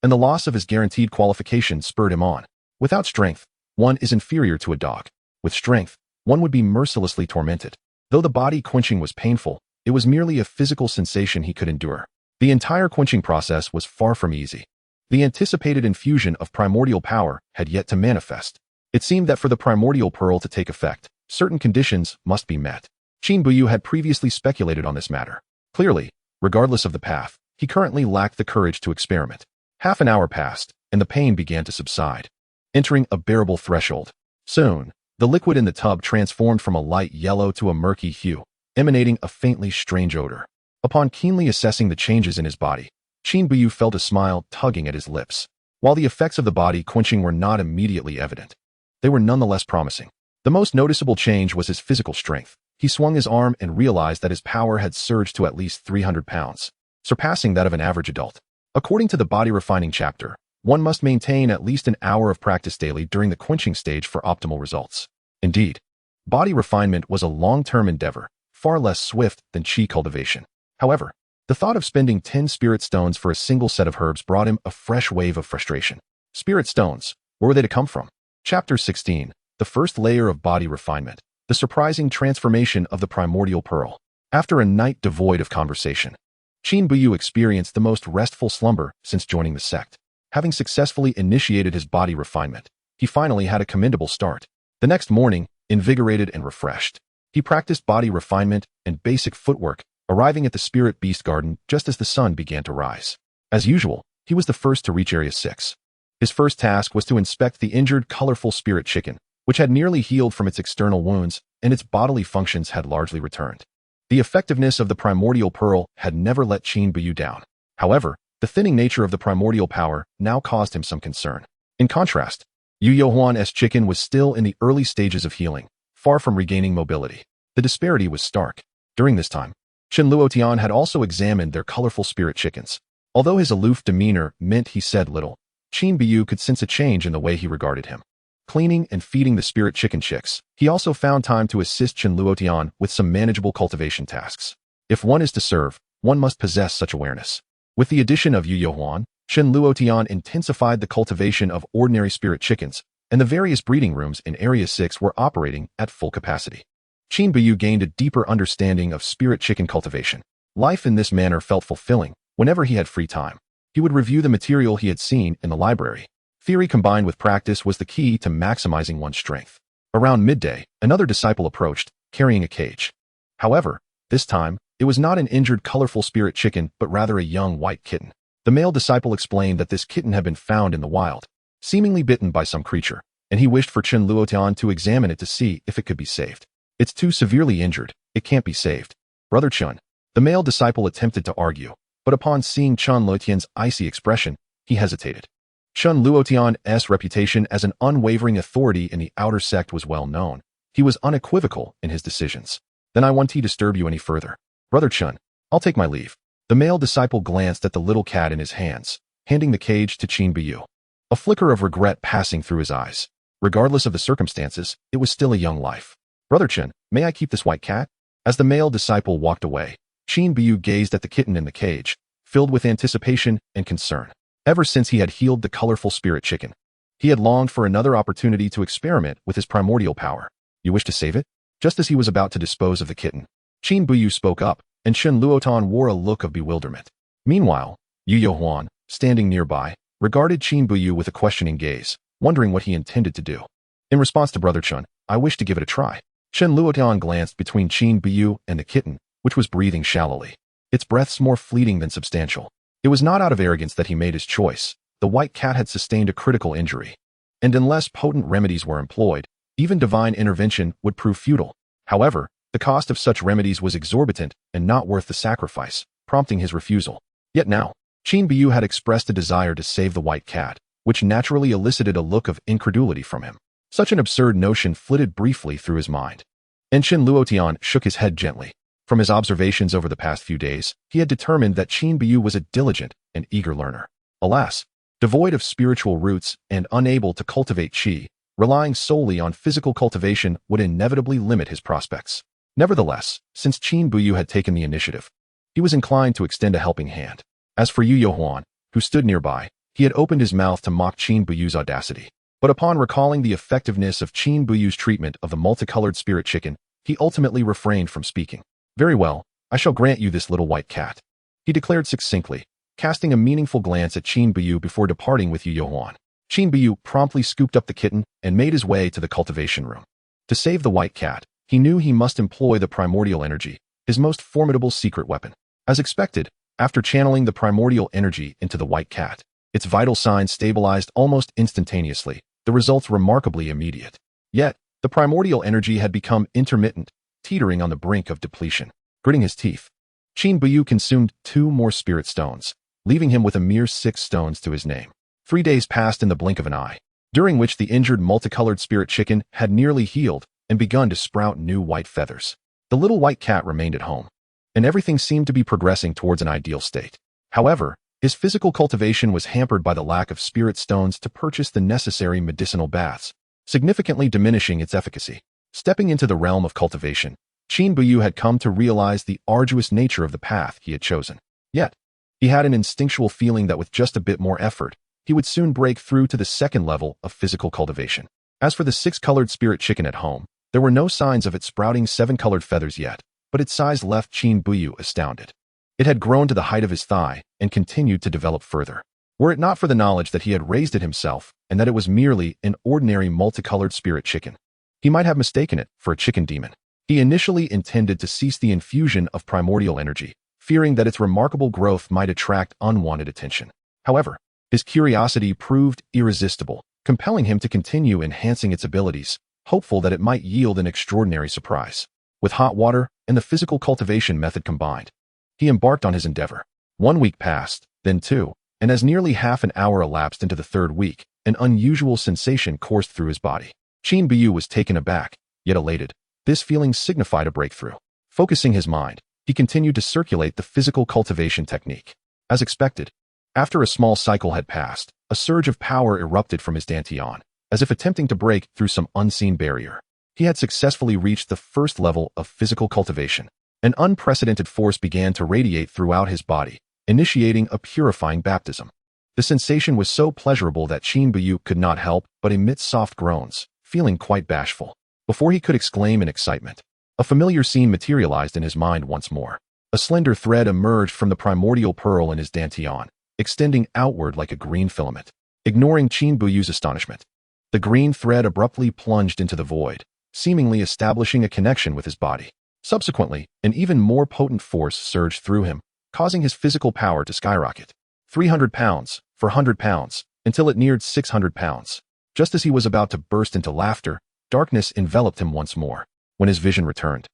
And the loss of his guaranteed qualification spurred him on. Without strength, one is inferior to a dog. With strength, one would be mercilessly tormented. Though the body quenching was painful, it was merely a physical sensation he could endure. The entire quenching process was far from easy. The anticipated infusion of primordial power had yet to manifest. It seemed that for the primordial pearl to take effect, certain conditions must be met. Qin Buyu had previously speculated on this matter. Clearly, regardless of the path, he currently lacked the courage to experiment. Half an hour passed, and the pain began to subside, entering a bearable threshold. Soon, the liquid in the tub transformed from a light yellow to a murky hue, emanating a faintly strange odor. Upon keenly assessing the changes in his body, Qin Buyu felt a smile tugging at his lips. While the effects of the body quenching were not immediately evident, they were nonetheless promising. The most noticeable change was his physical strength. He swung his arm and realized that his power had surged to at least 300 pounds, surpassing that of an average adult. According to the body refining chapter, one must maintain at least an hour of practice daily during the quenching stage for optimal results. Indeed, body refinement was a long-term endeavor, far less swift than chi cultivation. However, the thought of spending 10 spirit stones for a single set of herbs brought him a fresh wave of frustration. Spirit stones, where were they to come from? Chapter 16, the first layer of body refinement, the surprising transformation of the primordial pearl. After a night devoid of conversation, Qin Buyu experienced the most restful slumber since joining the sect. Having successfully initiated his body refinement, he finally had a commendable start. The next morning, invigorated and refreshed, he practiced body refinement and basic footwork, arriving at the Spirit Beast Garden just as the sun began to rise. As usual, he was the first to reach Area 6. His first task was to inspect the injured, colorful spirit chicken, which had nearly healed from its external wounds, and its bodily functions had largely returned. The effectiveness of the primordial pearl had never let Qin Buyu down. However, the thinning nature of the primordial power now caused him some concern. In contrast, Yu Yohuan's chicken was still in the early stages of healing, far from regaining mobility. The disparity was stark. During this time, Chen Luotian had also examined their colorful spirit chickens. Although his aloof demeanor meant he said little, Qin Buyu could sense a change in the way he regarded him. Cleaning and feeding the spirit chicken chicks, he also found time to assist Chen Luotian with some manageable cultivation tasks. If one is to serve, one must possess such awareness. With the addition of Yu Yohuan, Chen Luotian intensified the cultivation of ordinary spirit chickens, and the various breeding rooms in Area 6 were operating at full capacity. Qin Buyu gained a deeper understanding of spirit chicken cultivation. Life in this manner felt fulfilling. Whenever he had free time, he would review the material he had seen in the library. Theory combined with practice was the key to maximizing one's strength. Around midday, another disciple approached, carrying a cage. However, this time, it was not an injured, colorful spirit chicken, but rather a young white kitten. The male disciple explained that this kitten had been found in the wild, seemingly bitten by some creature, and he wished for Chen Luotian to examine it to see if it could be saved. It's too severely injured, it can't be saved. Brother Chen, the male disciple attempted to argue, but upon seeing Chen Luotian's icy expression, he hesitated. Chen Luotian's reputation as an unwavering authority in the outer sect was well known. He was unequivocal in his decisions. Then I won't disturb you any further. Brother Chen, I'll take my leave. The male disciple glanced at the little cat in his hands, handing the cage to Qin Buyu. A flicker of regret passing through his eyes. Regardless of the circumstances, it was still a young life. Brother Chen, may I keep this white cat? As the male disciple walked away, Qin Buyu gazed at the kitten in the cage, filled with anticipation and concern. Ever since he had healed the colorful spirit chicken, he had longed for another opportunity to experiment with his primordial power. You wish to save it? Just as he was about to dispose of the kitten, Qin Buyu spoke up, and Chen Luotan wore a look of bewilderment. Meanwhile, Yu Yohuan, standing nearby, regarded Qin Buyu with a questioning gaze, wondering what he intended to do. In response to Brother Chen, I wish to give it a try. Chen Luotan glanced between Qin Buyu and the kitten, which was breathing shallowly, its breaths more fleeting than substantial. It was not out of arrogance that he made his choice. The white cat had sustained a critical injury, and unless potent remedies were employed, even divine intervention would prove futile. However, the cost of such remedies was exorbitant and not worth the sacrifice, prompting his refusal. Yet now, Qin Buyu had expressed a desire to save the white cat, which naturally elicited a look of incredulity from him. Such an absurd notion flitted briefly through his mind. And Chen Luotian shook his head gently. From his observations over the past few days, he had determined that Qin Buyu was a diligent and eager learner. Alas, devoid of spiritual roots and unable to cultivate qi, relying solely on physical cultivation would inevitably limit his prospects. Nevertheless, since Qin Buyu had taken the initiative, he was inclined to extend a helping hand. As for Yu Yohuan, who stood nearby. He had opened his mouth to mock Qin Buyu's audacity. But upon recalling the effectiveness of Qin Buyu's treatment of the multicolored spirit chicken, he ultimately refrained from speaking. "Very well, I shall grant you this little white cat," he declared succinctly, casting a meaningful glance at Qin Buyu before departing with Yu Yohuan. Qin Buyu promptly scooped up the kitten and made his way to the cultivation room. To save the white cat, he knew he must employ the primordial energy, his most formidable secret weapon. As expected, after channeling the primordial energy into the white cat, its vital signs stabilized almost instantaneously, the results remarkably immediate. Yet, the primordial energy had become intermittent, teetering on the brink of depletion. Gritting his teeth, Qin Buyu consumed 2 more spirit stones, leaving him with a mere 6 stones to his name. 3 days passed in the blink of an eye, during which the injured multicolored spirit chicken had nearly healed and begun to sprout new white feathers. The little white cat remained at home, and everything seemed to be progressing towards an ideal state. However, his physical cultivation was hampered by the lack of spirit stones to purchase the necessary medicinal baths, significantly diminishing its efficacy. Stepping into the realm of cultivation, Qin Buyu had come to realize the arduous nature of the path he had chosen. Yet, he had an instinctual feeling that with just a bit more effort, he would soon break through to the second level of physical cultivation. As for the 6-colored spirit chicken at home, there were no signs of its sprouting 7-colored feathers yet, but its size left Qin Buyu astounded. It had grown to the height of his thigh and continued to develop further. Were it not for the knowledge that he had raised it himself and that it was merely an ordinary multicolored spirit chicken, he might have mistaken it for a chicken demon. He initially intended to cease the infusion of primordial energy, fearing that its remarkable growth might attract unwanted attention. However, his curiosity proved irresistible, compelling him to continue enhancing its abilities, hopeful that it might yield an extraordinary surprise. With hot water and the physical cultivation method combined, he embarked on his endeavor. 1 week passed, then 2, and as nearly half an hour elapsed into the 3rd week, an unusual sensation coursed through his body. Qin Buyu was taken aback, yet elated. This feeling signified a breakthrough. Focusing his mind, he continued to circulate the physical cultivation technique. As expected, after a small cycle had passed, a surge of power erupted from his dantian, as if attempting to break through some unseen barrier. He had successfully reached the 1st level of physical cultivation. An unprecedented force began to radiate throughout his body, initiating a purifying baptism. The sensation was so pleasurable that Qin Buyu could not help but emit soft groans, feeling quite bashful. Before he could exclaim in excitement, a familiar scene materialized in his mind once more. A slender thread emerged from the primordial pearl in his dantian, extending outward like a green filament. Ignoring Qin Buyu's astonishment, the green thread abruptly plunged into the void, seemingly establishing a connection with his body. Subsequently, an even more potent force surged through him, causing his physical power to skyrocket. 300 pounds, 400 pounds, until it neared 600 pounds. Just as he was about to burst into laughter, darkness enveloped him once more. When his vision returned,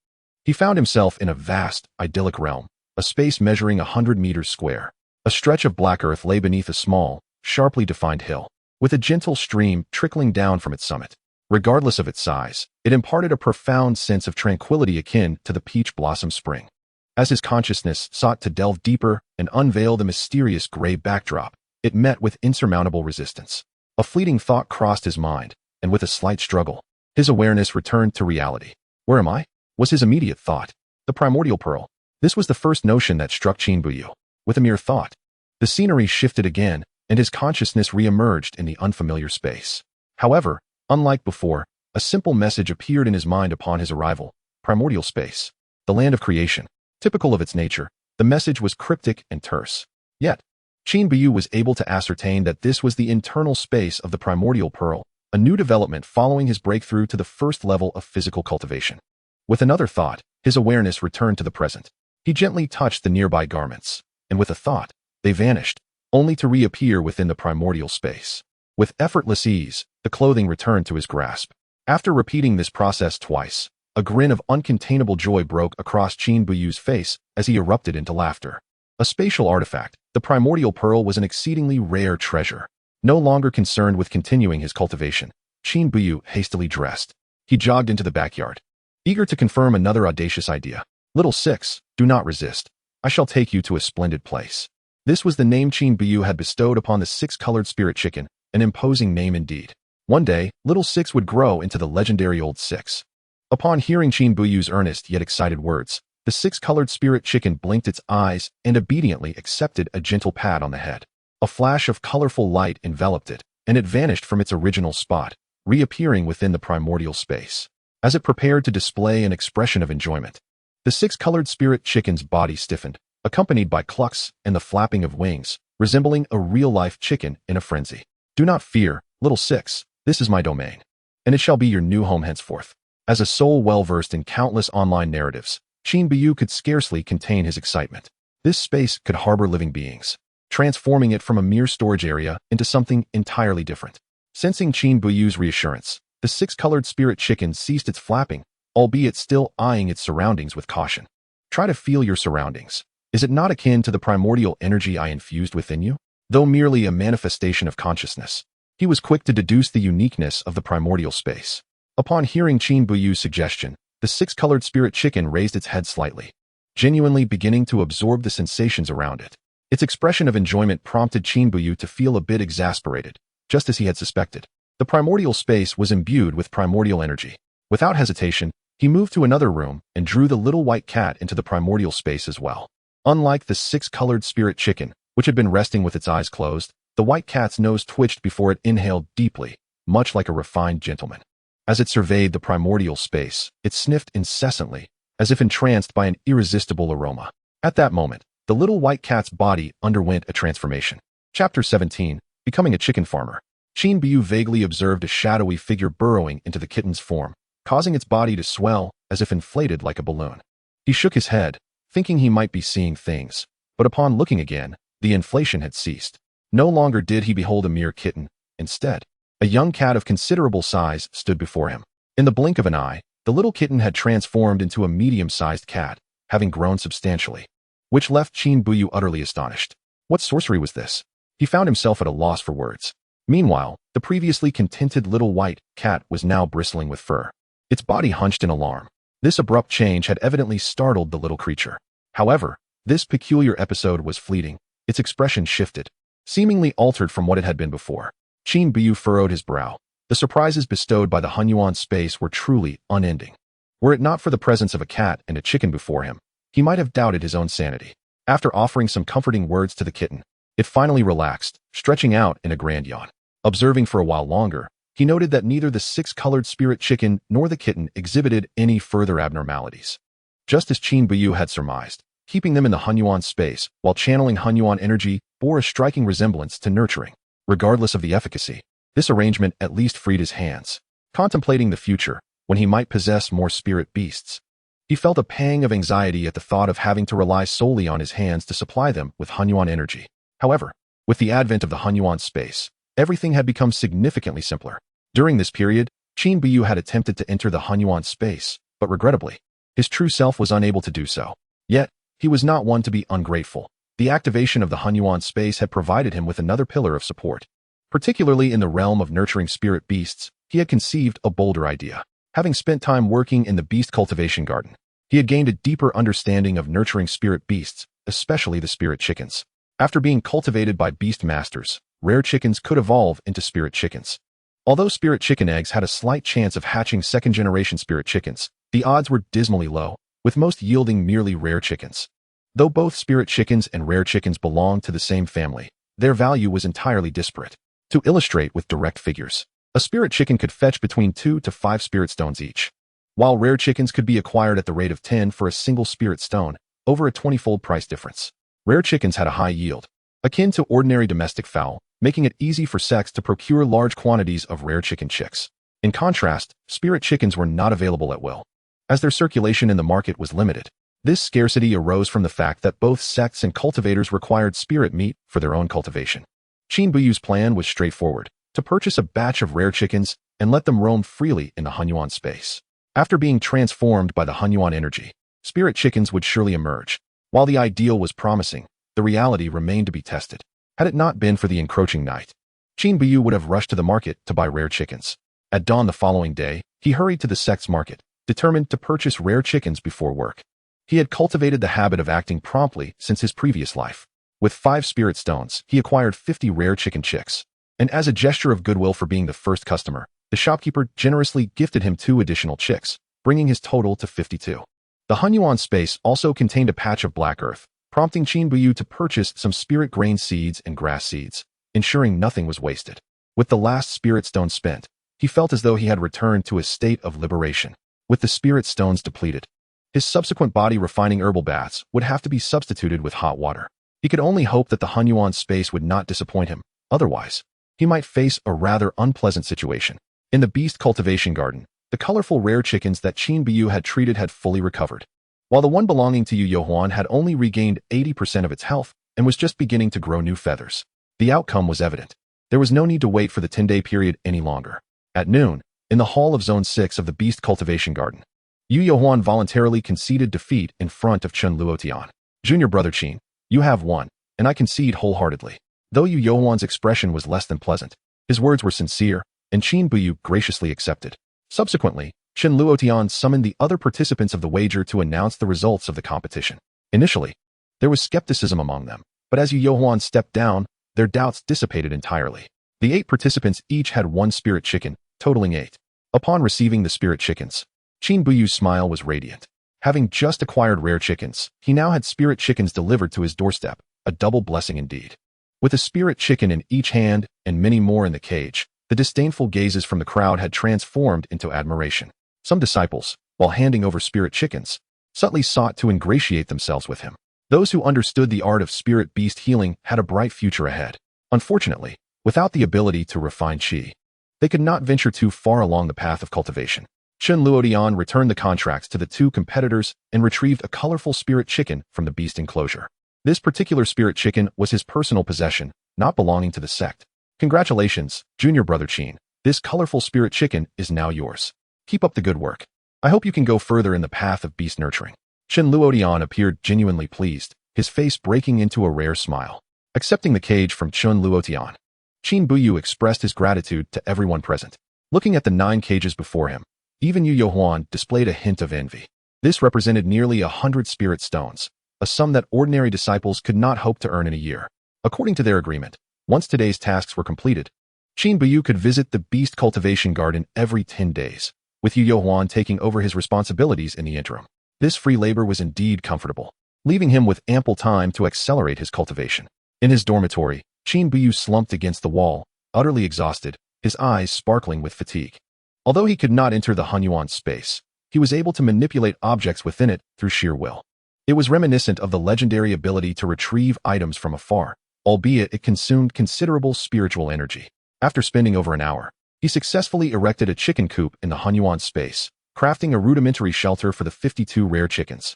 he found himself in a vast, idyllic realm, a space measuring 100 meters square. A stretch of black earth lay beneath a small, sharply defined hill, with a gentle stream trickling down from its summit. Regardless of its size, it imparted a profound sense of tranquility akin to the peach blossom spring. As his consciousness sought to delve deeper and unveil the mysterious gray backdrop, it met with insurmountable resistance. A fleeting thought crossed his mind, and with a slight struggle, his awareness returned to reality. Where am I? Was his immediate thought. The primordial pearl. This was the first notion that struck Qin Buyu. With a mere thought, the scenery shifted again, and his consciousness re-emerged in the unfamiliar space. However, unlike before, a simple message appeared in his mind upon his arrival. Primordial space. The land of creation. Typical of its nature, the message was cryptic and terse. Yet, Qin Buyu was able to ascertain that this was the internal space of the primordial pearl, a new development following his breakthrough to the 1st level of physical cultivation. With another thought, his awareness returned to the present. He gently touched the nearby garments, and with a thought, they vanished, only to reappear within the primordial space. With effortless ease, the clothing returned to his grasp. After repeating this process twice, a grin of uncontainable joy broke across Qin Buyu's face as he erupted into laughter. A spatial artifact, the primordial pearl was an exceedingly rare treasure. No longer concerned with continuing his cultivation, Qin Buyu hastily dressed. He jogged into the backyard, eager to confirm another audacious idea. Little Six, do not resist. I shall take you to a splendid place. This was the name Qin Buyu had bestowed upon the 6-colored spirit chicken, an imposing name indeed. One day, Little Six would grow into the legendary Old Six. Upon hearing Qin Buyu's earnest yet excited words, the 6-colored spirit chicken blinked its eyes and obediently accepted a gentle pat on the head. A flash of colorful light enveloped it, and it vanished from its original spot, reappearing within the primordial space. As it prepared to display an expression of enjoyment, the six-colored spirit chicken's body stiffened, accompanied by clucks and the flapping of wings, resembling a real-life chicken in a frenzy. Do not fear, little six, this is my domain, and it shall be your new home henceforth. As a soul well-versed in countless online narratives, Qin Buyu could scarcely contain his excitement. This space could harbor living beings, transforming it from a mere storage area into something entirely different. Sensing Qin Buyu's reassurance, the six-colored spirit chicken ceased its flapping, albeit still eyeing its surroundings with caution. Try to feel your surroundings. Is it not akin to the primordial energy I infused within you? Though merely a manifestation of consciousness, he was quick to deduce the uniqueness of the primordial space. Upon hearing Qin Buyu's suggestion, the six-colored spirit chicken raised its head slightly, genuinely beginning to absorb the sensations around it. Its expression of enjoyment prompted Qin Buyu to feel a bit exasperated, just as he had suspected. The primordial space was imbued with primordial energy. Without hesitation, he moved to another room and drew the little white cat into the primordial space as well. Unlike the six-colored spirit chicken, which had been resting with its eyes closed, the white cat's nose twitched before it inhaled deeply, much like a refined gentleman. As it surveyed the primordial space, it sniffed incessantly, as if entranced by an irresistible aroma. At that moment, the little white cat's body underwent a transformation. Chapter 17, Becoming a Chicken Farmer. Qin Buyu vaguely observed a shadowy figure burrowing into the kitten's form, causing its body to swell as if inflated like a balloon. He shook his head, thinking he might be seeing things, but upon looking again, the inflation had ceased. No longer did he behold a mere kitten. Instead, a young cat of considerable size stood before him. In the blink of an eye, the little kitten had transformed into a medium-sized cat, having grown substantially, which left Qin Buyu utterly astonished. What sorcery was this? He found himself at a loss for words. Meanwhile, the previously contented little white cat was now bristling with fur. Its body hunched in alarm. This abrupt change had evidently startled the little creature. However, this peculiar episode was fleeting. Its expression shifted, seemingly altered from what it had been before. Qin Buyu furrowed his brow. The surprises bestowed by the Hunyuan space were truly unending. Were it not for the presence of a cat and a chicken before him, he might have doubted his own sanity. After offering some comforting words to the kitten, it finally relaxed, stretching out in a grand yawn. Observing for a while longer, he noted that neither the six-colored spirit chicken nor the kitten exhibited any further abnormalities. Just as Qin Buyu had surmised, keeping them in the Hunyuan space while channeling Hunyuan energy bore a striking resemblance to nurturing. Regardless of the efficacy, this arrangement at least freed his hands. Contemplating the future, when he might possess more spirit beasts, he felt a pang of anxiety at the thought of having to rely solely on his hands to supply them with Hunyuan energy. However, with the advent of the Hunyuan space, everything had become significantly simpler. During this period, Qin Buyu had attempted to enter the Hunyuan space, but regrettably, his true self was unable to do so. Yet, he was not one to be ungrateful. The activation of the Hunyuan space had provided him with another pillar of support. Particularly in the realm of nurturing spirit beasts, he had conceived a bolder idea. Having spent time working in the beast cultivation garden, he had gained a deeper understanding of nurturing spirit beasts, especially the spirit chickens. After being cultivated by beast masters, rare chickens could evolve into spirit chickens. Although spirit chicken eggs had a slight chance of hatching second-generation spirit chickens, the odds were dismally low, with most yielding merely rare chickens. Though both spirit chickens and rare chickens belonged to the same family, their value was entirely disparate. To illustrate with direct figures, a spirit chicken could fetch between 2 to 5 spirit stones each, while rare chickens could be acquired at the rate of 10 for a single spirit stone, over a 20-fold price difference. Rare chickens had a high yield, akin to ordinary domestic fowl, making it easy for sex to procure large quantities of rare chicken chicks. In contrast, spirit chickens were not available at will, as their circulation in the market was limited. This scarcity arose from the fact that both sects and cultivators required spirit meat for their own cultivation. Qin Buyu's plan was straightforward, to purchase a batch of rare chickens and let them roam freely in the Hunyuan space. After being transformed by the Hunyuan energy, spirit chickens would surely emerge. While the ideal was promising, the reality remained to be tested. Had it not been for the encroaching night, Qin Buyu would have rushed to the market to buy rare chickens. At dawn the following day, he hurried to the sect's market, determined to purchase rare chickens before work. He had cultivated the habit of acting promptly since his previous life. With 5 spirit stones, he acquired 50 rare chicken chicks. And as a gesture of goodwill for being the first customer, the shopkeeper generously gifted him 2 additional chicks, bringing his total to 52. The Hunyuan space also contained a patch of black earth, prompting Qin Buyu to purchase some spirit grain seeds and grass seeds, ensuring nothing was wasted. With the last spirit stone spent, he felt as though he had returned to a state of liberation. With the spirit stones depleted, his subsequent body-refining herbal baths would have to be substituted with hot water. He could only hope that the Hunyuan space would not disappoint him. Otherwise, he might face a rather unpleasant situation. In the beast cultivation garden, the colorful rare chickens that Qin Buyu had treated had fully recovered, while the one belonging to Yu Yohuan had only regained 80% of its health and was just beginning to grow new feathers. The outcome was evident. There was no need to wait for the 10-day period any longer. At noon, in the hall of Zone 6 of the beast cultivation garden, Yu Yohuan voluntarily conceded defeat in front of Chen Luotian. Junior brother Qin, you have won, and I concede wholeheartedly. Though Yu Yohuan's expression was less than pleasant, his words were sincere, and Qin Buyu graciously accepted. Subsequently, Chen Luotian summoned the other participants of the wager to announce the results of the competition. Initially, there was skepticism among them, but as Yu Yohuan stepped down, their doubts dissipated entirely. The 8 participants each had 1 spirit chicken, totaling 8. Upon receiving the spirit chickens, Qin Buyu's smile was radiant. Having just acquired rare chickens, he now had spirit chickens delivered to his doorstep, a double blessing indeed. With a spirit chicken in each hand and many more in the cage, the disdainful gazes from the crowd had transformed into admiration. Some disciples, while handing over spirit chickens, subtly sought to ingratiate themselves with him. Those who understood the art of spirit beast healing had a bright future ahead. Unfortunately, without the ability to refine qi, they could not venture too far along the path of cultivation. Chen Luodian returned the contracts to the 2 competitors and retrieved a colorful spirit chicken from the beast enclosure. This particular spirit chicken was his personal possession, not belonging to the sect. Congratulations, junior brother Qin. This colorful spirit chicken is now yours. Keep up the good work. I hope you can go further in the path of beast nurturing. Chen Luodian appeared genuinely pleased, his face breaking into a rare smile. Accepting the cage from Chen Luotian, Qin Buyu expressed his gratitude to everyone present. Looking at the 9 cages before him, even Yu Yohuan displayed a hint of envy. This represented nearly 100 spirit stones, a sum that ordinary disciples could not hope to earn in a year. According to their agreement, once today's tasks were completed, Qin Buyu could visit the beast cultivation garden every 10 days, with Yu Yohuan taking over his responsibilities in the interim. This free labor was indeed comfortable, leaving him with ample time to accelerate his cultivation. In his dormitory, Qin Buyu slumped against the wall, utterly exhausted, his eyes sparkling with fatigue. Although he could not enter the Hunyuan space, he was able to manipulate objects within it through sheer will. It was reminiscent of the legendary ability to retrieve items from afar, albeit it consumed considerable spiritual energy. After spending over an hour, he successfully erected a chicken coop in the Hunyuan space, crafting a rudimentary shelter for the 52 rare chickens.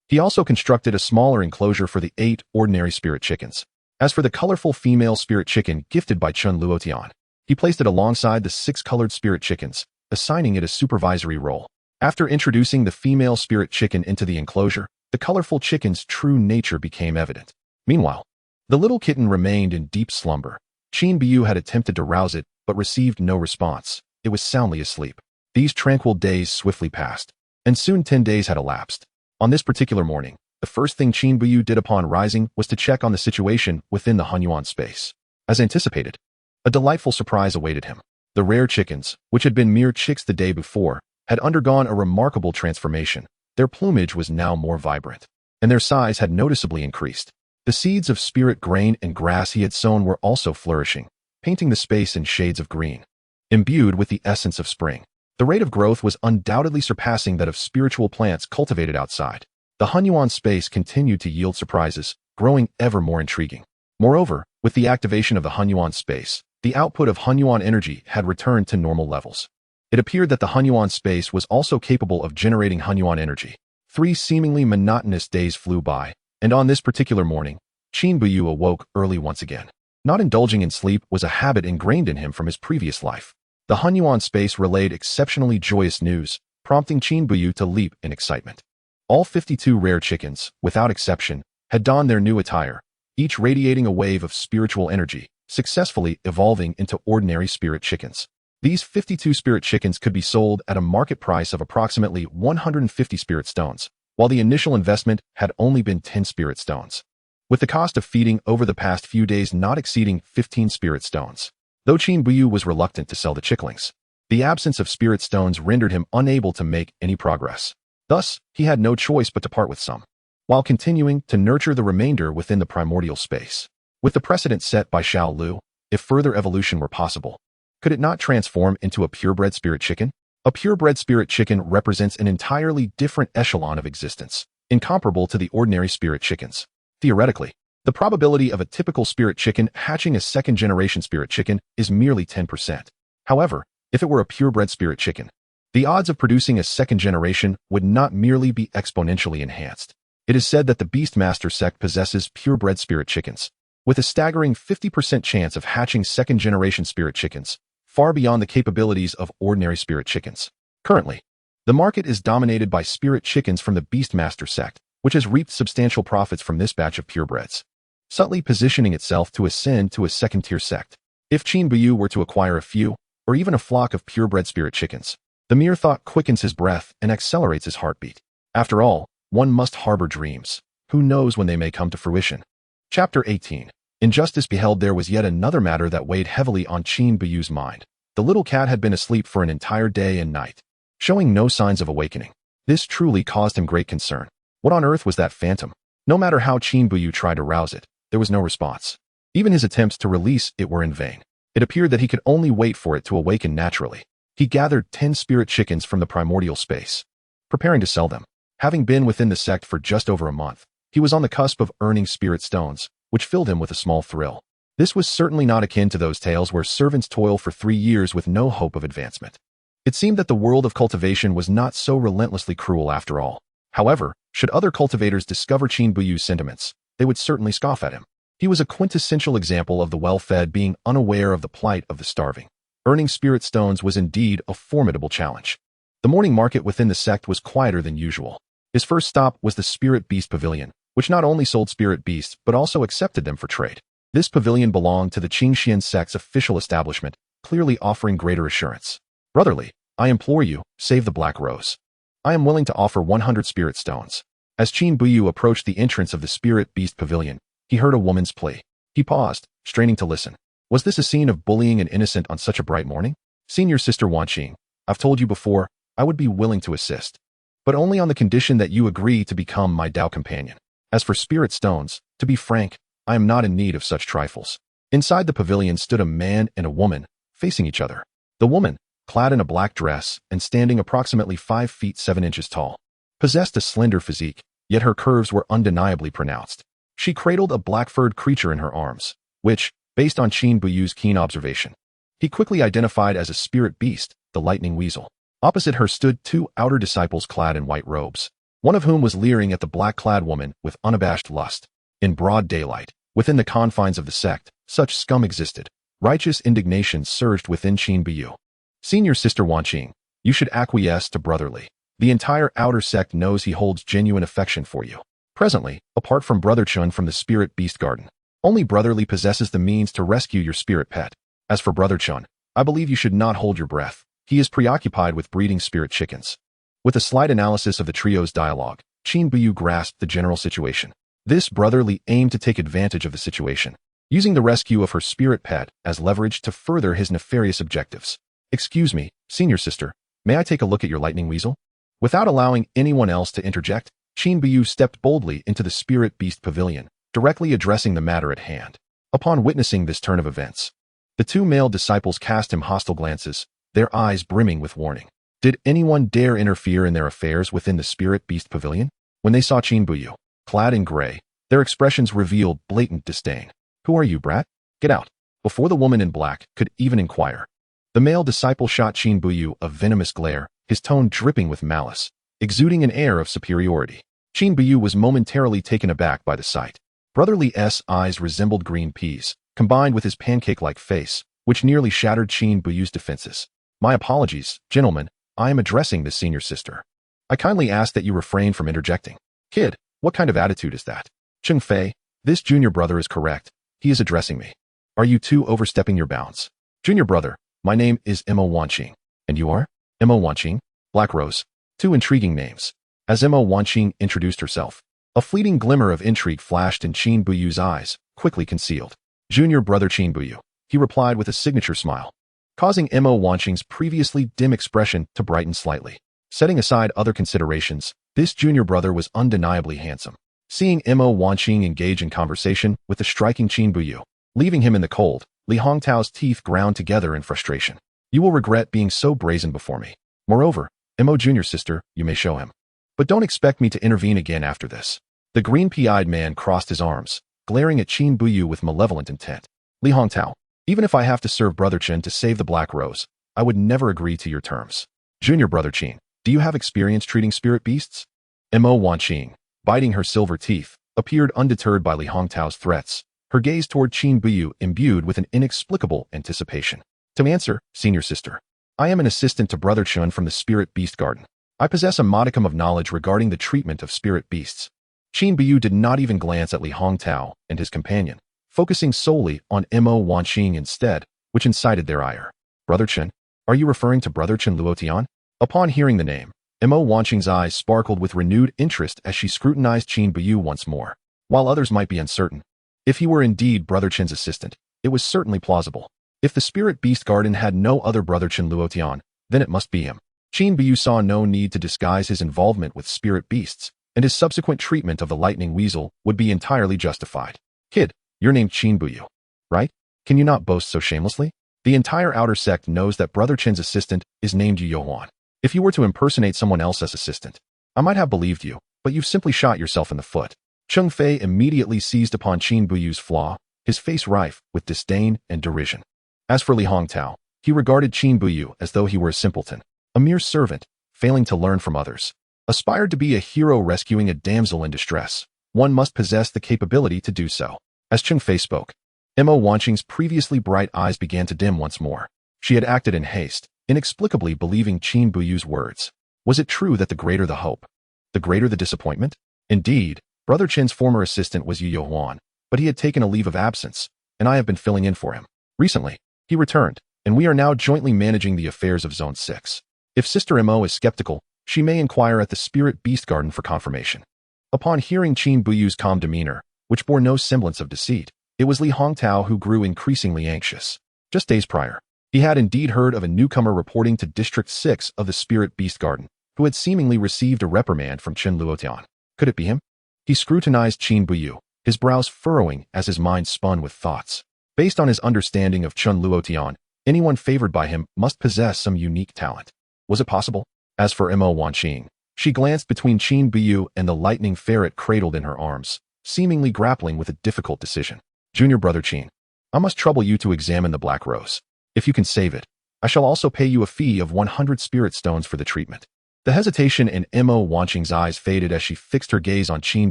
He also constructed a smaller enclosure for the 8 ordinary spirit chickens. As for the colorful female spirit chicken gifted by Chen Luotian, he placed it alongside the 6 colored spirit chickens, assigning it a supervisory role. After introducing the female spirit chicken into the enclosure, the colorful chicken's true nature became evident. Meanwhile, the little kitten remained in deep slumber. Qin Buyu had attempted to rouse it, but received no response. It was soundly asleep. These tranquil days swiftly passed, and soon 10 days had elapsed. On this particular morning, the first thing Qin Buyu did upon rising was to check on the situation within the Hunyuan space. As anticipated, a delightful surprise awaited him. The rare chickens, which had been mere chicks the day before, had undergone a remarkable transformation. Their plumage was now more vibrant, and their size had noticeably increased. The seeds of spirit grain and grass he had sown were also flourishing, painting the space in shades of green. Imbued with the essence of spring, the rate of growth was undoubtedly surpassing that of spiritual plants cultivated outside. The Hunyuan space continued to yield surprises, growing ever more intriguing. Moreover, with the activation of the Hunyuan space, the output of Hunyuan energy had returned to normal levels. It appeared that the Hunyuan space was also capable of generating Hunyuan energy. 3 seemingly monotonous days flew by, and on this particular morning, Qin Buyu awoke early once again. Not indulging in sleep was a habit ingrained in him from his previous life. The Hunyuan space relayed exceptionally joyous news, prompting Qin Buyu to leap in excitement. All 52 rare chickens, without exception, had donned their new attire, each radiating a wave of spiritual energy, successfully evolving into ordinary spirit chickens. These 52 spirit chickens could be sold at a market price of approximately 150 spirit stones, while the initial investment had only been 10 spirit stones, with the cost of feeding over the past few days not exceeding 15 spirit stones. Though Qin Buyu was reluctant to sell the chicklings, the absence of spirit stones rendered him unable to make any progress. Thus, he had no choice but to part with some. while continuing to nurture the remainder within the primordial space. With the precedent set by Xiao Lu, if further evolution were possible, could it not transform into a purebred spirit chicken? A purebred spirit chicken represents an entirely different echelon of existence, incomparable to the ordinary spirit chickens. Theoretically, the probability of a typical spirit chicken hatching a second-generation spirit chicken is merely 10%. However, if it were a purebred spirit chicken, the odds of producing a second generation would not merely be exponentially enhanced. It is said that the Beastmaster sect possesses purebred spirit chickens, with a staggering 50% chance of hatching second-generation spirit chickens, far beyond the capabilities of ordinary spirit chickens. Currently, the market is dominated by spirit chickens from the Beastmaster sect, which has reaped substantial profits from this batch of purebreds, subtly positioning itself to ascend to a second-tier sect. If Qin Buyu were to acquire a few, or even a flock of purebred spirit chickens, the mere thought quickens his breath and accelerates his heartbeat. After all, one must harbor dreams. Who knows when they may come to fruition? Chapter 18. Injustice beheld. There was yet another matter that weighed heavily on Qin Buyu's mind. The little cat had been asleep for an entire day and night, showing no signs of awakening. This truly caused him great concern. What on earth was that phantom? No matter how Qin Buyu tried to rouse it, there was no response. Even his attempts to release it were in vain. It appeared that he could only wait for it to awaken naturally. He gathered 10 spirit chickens from the primordial space, preparing to sell them. Having been within the sect for just over a month, he was on the cusp of earning spirit stones, which filled him with a small thrill. This was certainly not akin to those tales where servants toil for 3 years with no hope of advancement. It seemed that the world of cultivation was not so relentlessly cruel after all. However, should other cultivators discover Qin Buyu's sentiments, they would certainly scoff at him. He was a quintessential example of the well-fed being unaware of the plight of the starving. Earning spirit stones was indeed a formidable challenge. The morning market within the sect was quieter than usual. His first stop was the Spirit Beast Pavilion, which not only sold spirit beasts but also accepted them for trade. This pavilion belonged to the Qingxian sect's official establishment, clearly offering greater assurance. Brotherly, I implore you, save the Black Rose. I am willing to offer 100 spirit stones. As Qin Buyu approached the entrance of the Spirit Beast Pavilion, he heard a woman's plea. He paused, straining to listen. Was this a scene of bullying an innocent on such a bright morning? Senior Sister Wanqing, I've told you before, I would be willing to assist, but only on the condition that you agree to become my Dao companion. As for spirit stones, to be frank, I am not in need of such trifles. Inside the pavilion stood a man and a woman, facing each other. The woman, clad in a black dress and standing approximately 5 feet 7 inches tall, possessed a slender physique, yet her curves were undeniably pronounced. She cradled a black-furred creature in her arms, which, based on Qin Buyu's keen observation, he quickly identified as a spirit beast, the lightning weasel. Opposite her stood 2 outer disciples clad in white robes, one of whom was leering at the black-clad woman with unabashed lust. In broad daylight, within the confines of the sect, such scum existed. Righteous indignation surged within Qin Buyu. Senior Sister Wanqing, you should acquiesce to Brotherly. The entire outer sect knows he holds genuine affection for you. Presently, apart from Brother Chun from the Spirit Beast Garden, only Brotherly possesses the means to rescue your spirit pet. As for Brother Chun, I believe you should not hold your breath. He is preoccupied with breeding spirit chickens. With a slight analysis of the trio's dialogue, Qin Buyu grasped the general situation. This Brotherly aimed to take advantage of the situation, using the rescue of her spirit pet as leverage to further his nefarious objectives. Excuse me, Senior Sister, may I take a look at your lightning weasel? Without allowing anyone else to interject, Qin Buyu stepped boldly into the Spirit Beast Pavilion, directly addressing the matter at hand. Upon witnessing this turn of events, the 2 male disciples cast him hostile glances, their eyes brimming with warning. Did anyone dare interfere in their affairs within the Spirit Beast Pavilion? When they saw Qin Buyu, clad in gray, their expressions revealed blatant disdain. Who are you, brat? Get out. Before the woman in black could even inquire, the male disciple shot Qin Buyu a venomous glare, his tone dripping with malice, exuding an air of superiority. Qin Buyu was momentarily taken aback by the sight. Brotherly's eyes resembled green peas, combined with his pancake-like face, which nearly shattered Qin Buyu's defenses. My apologies, gentlemen, I am addressing the Senior Sister. I kindly ask that you refrain from interjecting. Kid, what kind of attitude is that? Cheng Fei, this junior brother is correct. He is addressing me. Are you 2 overstepping your bounds? Junior brother, my name is Emma Wanqing. And you are? Emma Wanqing? Black Rose. 2 intriguing names. As Emma Wanqing introduced herself, a fleeting glimmer of intrigue flashed in Qin Buyu's eyes, quickly concealed. Junior brother Qin Buyu, he replied with a signature smile, causing Emma Wanqing's previously dim expression to brighten slightly. Setting aside other considerations, this junior brother was undeniably handsome. Seeing Mo Wanqing engage in conversation with the striking Qin Buyu, leaving him in the cold, Li Hongtao's teeth ground together in frustration. You will regret being so brazen before me. Moreover, Mo Jr. sister, you may show him. But don't expect me to intervene again after this. The green-eyed man crossed his arms, glaring at Qin Buyu with malevolent intent. Li Hongtao, even if I have to serve Brother Chen to save the Black Rose, I would never agree to your terms. Junior Brother Qin, do you have experience treating spirit beasts? Mo Wanqing, biting her silver teeth, appeared undeterred by Li Hongtao's threats, her gaze toward Qin Buyu imbued with an inexplicable anticipation. To answer, senior sister, I am an assistant to Brother Chen from the Spirit Beast Garden. I possess a modicum of knowledge regarding the treatment of spirit beasts. Qin Buyu did not even glance at Li Hongtao and his companion, focusing solely on Mo Wanqing instead, which incited their ire. Brother Chen, are you referring to Brother Chen Luotian? Upon hearing the name, Mo Wanqing's eyes sparkled with renewed interest as she scrutinized Qin Buyu once more. While others might be uncertain, if he were indeed Brother Chen's assistant, it was certainly plausible. If the Spirit Beast Garden had no other Brother Chen Luotian, then it must be him. Qin Buyu saw no need to disguise his involvement with spirit beasts, and his subsequent treatment of the lightning weasel would be entirely justified. Kid, you're named Qin Buyu, right? Can you not boast so shamelessly? The entire outer sect knows that Brother Chen's assistant is named Yu Yohuan. If you were to impersonate someone else as assistant, I might have believed you, but you've simply shot yourself in the foot. Cheng Fei immediately seized upon Qin Buyu's flaw, his face rife with disdain and derision. As for Li Hongtao, he regarded Qin Buyu as though he were a simpleton, a mere servant, failing to learn from others. Aspired to be a hero rescuing a damsel in distress, one must possess the capability to do so. As Cheng Fei spoke, Mo Wanqing's previously bright eyes began to dim once more. She had acted in haste, inexplicably believing Qin Buyu's words. Was it true that the greater the hope, the greater the disappointment? Indeed, Brother Chen's former assistant was Yu Yohuan, but he had taken a leave of absence, and I have been filling in for him. Recently, he returned, and we are now jointly managing the affairs of Zone 6. If Sister Mo is skeptical, she may inquire at the Spirit Beast Garden for confirmation. Upon hearing Qin Buyu's calm demeanor, which bore no semblance of deceit, it was Li Hongtao who grew increasingly anxious. Just days prior, he had indeed heard of a newcomer reporting to District 6 of the Spirit Beast Garden, who had seemingly received a reprimand from Chen Luotian. Could it be him? He scrutinized Qin Buyu, his brows furrowing as his mind spun with thoughts. Based on his understanding of Chen Luotian, anyone favored by him must possess some unique talent. Was it possible? As for Mo Wanqing, she glanced between Qin Buyu and the lightning ferret cradled in her arms, seemingly grappling with a difficult decision. Junior Brother Qin, I must trouble you to examine the Black Rose. If you can save it, I shall also pay you a fee of 100 spirit stones for the treatment. The hesitation in Mo Wanqing's eyes faded as she fixed her gaze on Qin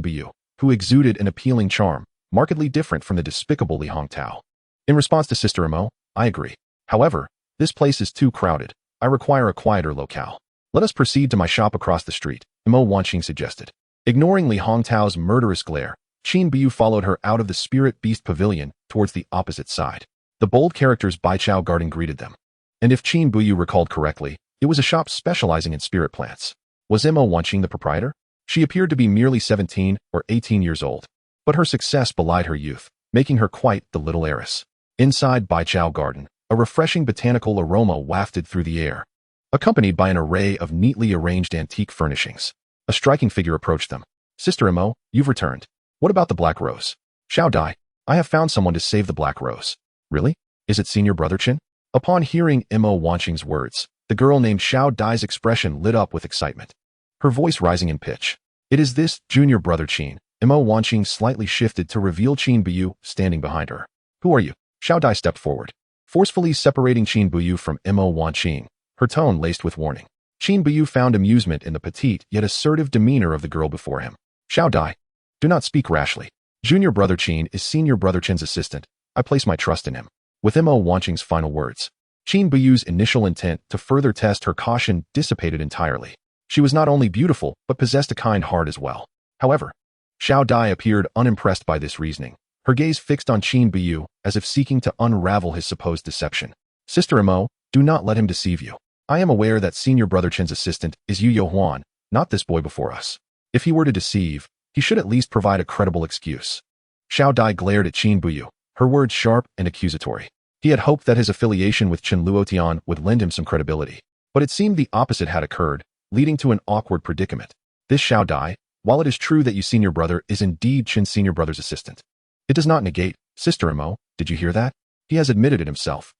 Buyu, who exuded an appealing charm, markedly different from the despicable Li Hongtao. In response to Sister Mo, I agree. However, this place is too crowded. I require a quieter locale. Let us proceed to my shop across the street, Mo Wanqing suggested. Ignoring Li Hongtao's murderous glare, Qin Buyu followed her out of the Spirit Beast Pavilion towards the opposite side. The bold characters Baichao Garden greeted them. And if Qin Buyu recalled correctly, it was a shop specializing in spirit plants. Was Mo Wanqing the proprietor? She appeared to be merely 17 or 18 years old, but her success belied her youth, making her quite the little heiress. Inside Baichao Garden, a refreshing botanical aroma wafted through the air, accompanied by an array of neatly arranged antique furnishings. A striking figure approached them. Sister Mo, you've returned. What about the Black Rose? Xiao Dai, I have found someone to save the Black Rose. Really? Is it Senior Brother Chen? Upon hearing Mo Wanqing's words, the girl named Xiao Dai's expression lit up with excitement, her voice rising in pitch. It is this Junior Brother Qin. Mo Wanqing slightly shifted to reveal Qin Buyu standing behind her. Who are you? Xiao Dai stepped forward, forcefully separating Qin Buyu from Mo Wanqing, her tone laced with warning. Qin Buyu found amusement in the petite yet assertive demeanor of the girl before him. Xiao Dai, do not speak rashly. Junior Brother Qin is Senior Brother Chen's assistant. I place my trust in him. With Mo Wanqing's final words, Qin Buyu's initial intent to further test her caution dissipated entirely. She was not only beautiful, but possessed a kind heart as well. However, Xiao Dai appeared unimpressed by this reasoning, her gaze fixed on Qin Buyu as if seeking to unravel his supposed deception. Sister Mo, do not let him deceive you. I am aware that Senior Brother Chen's assistant is Yu Yohuan, not this boy before us. If he were to deceive, he should at least provide a credible excuse. Xiao Dai glared at Qin Buyu, her words sharp and accusatory. He had hoped that his affiliation with Chen Luotian would lend him some credibility, but it seemed the opposite had occurred, leading to an awkward predicament. This Xiao Dai, While it is true that you senior brother is indeed Chin's senior brother's assistant, it does not negate, Sister Imo, did you hear that? He has admitted it himself.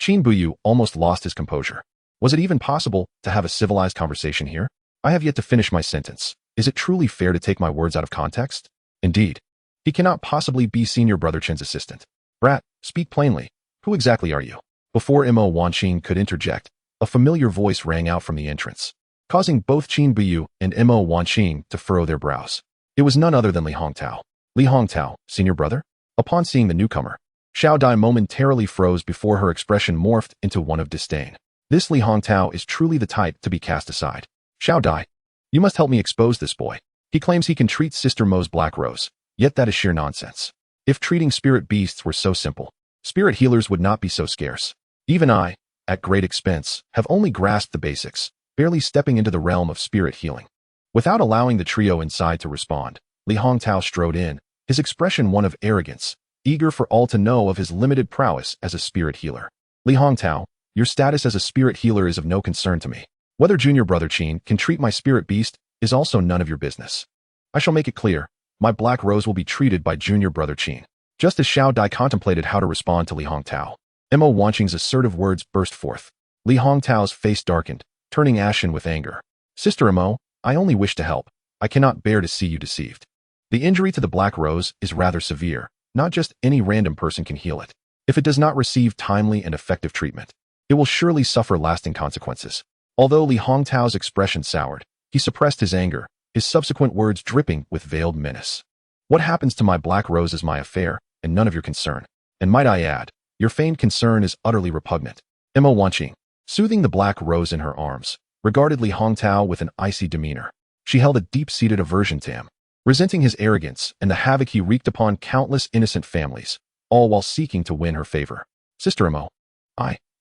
Qin Buyu almost lost his composure. Was it even possible to have a civilized conversation here? I have yet to finish my sentence. Is it truly fair to take my words out of context? Indeed. He cannot possibly be senior brother Chin's assistant. Brat, speak plainly. Who exactly are you? Before Imo Wanqing could interject, a familiar voice rang out from the entrance, causing both Qin Buyu and Imo Wanqing to furrow their brows. It was none other than Li Hongtao. Li Hongtao, senior brother? Upon seeing the newcomer, Xiao Dai momentarily froze before her expression morphed into one of disdain. This Li Hongtao is truly the type to be cast aside. Xiao Dai, you must help me expose this boy. He claims he can treat Sister Mo's Black Rose, yet that is sheer nonsense. If treating spirit beasts were so simple, spirit healers would not be so scarce. Even I, at great expense, have only grasped the basics, barely stepping into the realm of spirit healing. Without allowing the trio inside to respond, Li Hongtao strode in, his expression one of arrogance, eager for all to know of his limited prowess as a spirit healer. Li Hongtao, your status as a spirit healer is of no concern to me. Whether junior brother Qin can treat my spirit beast is also none of your business. I shall make it clear, my Black Rose will be treated by junior brother Qin. Just as Xiao Dai contemplated how to respond to Li Hongtao, Imo Wanqing's assertive words burst forth. Li Hongtao's face darkened, turning ashen with anger. Sister Imo, I only wish to help. I cannot bear to see you deceived. The injury to the Black Rose is rather severe. Not just any random person can heal it. If it does not receive timely and effective treatment, it will surely suffer lasting consequences. Although Li Hongtao's expression soured, he suppressed his anger, his subsequent words dripping with veiled menace. What happens to my Black Rose is my affair, and none of your concern. And might I add, your feigned concern is utterly repugnant. Imo Wanqing, soothing the Black Rose in her arms, regarded Li Hongtao with an icy demeanor. She held a deep-seated aversion to him, resenting his arrogance and the havoc he wreaked upon countless innocent families, all while seeking to win her favor. Sister Imo,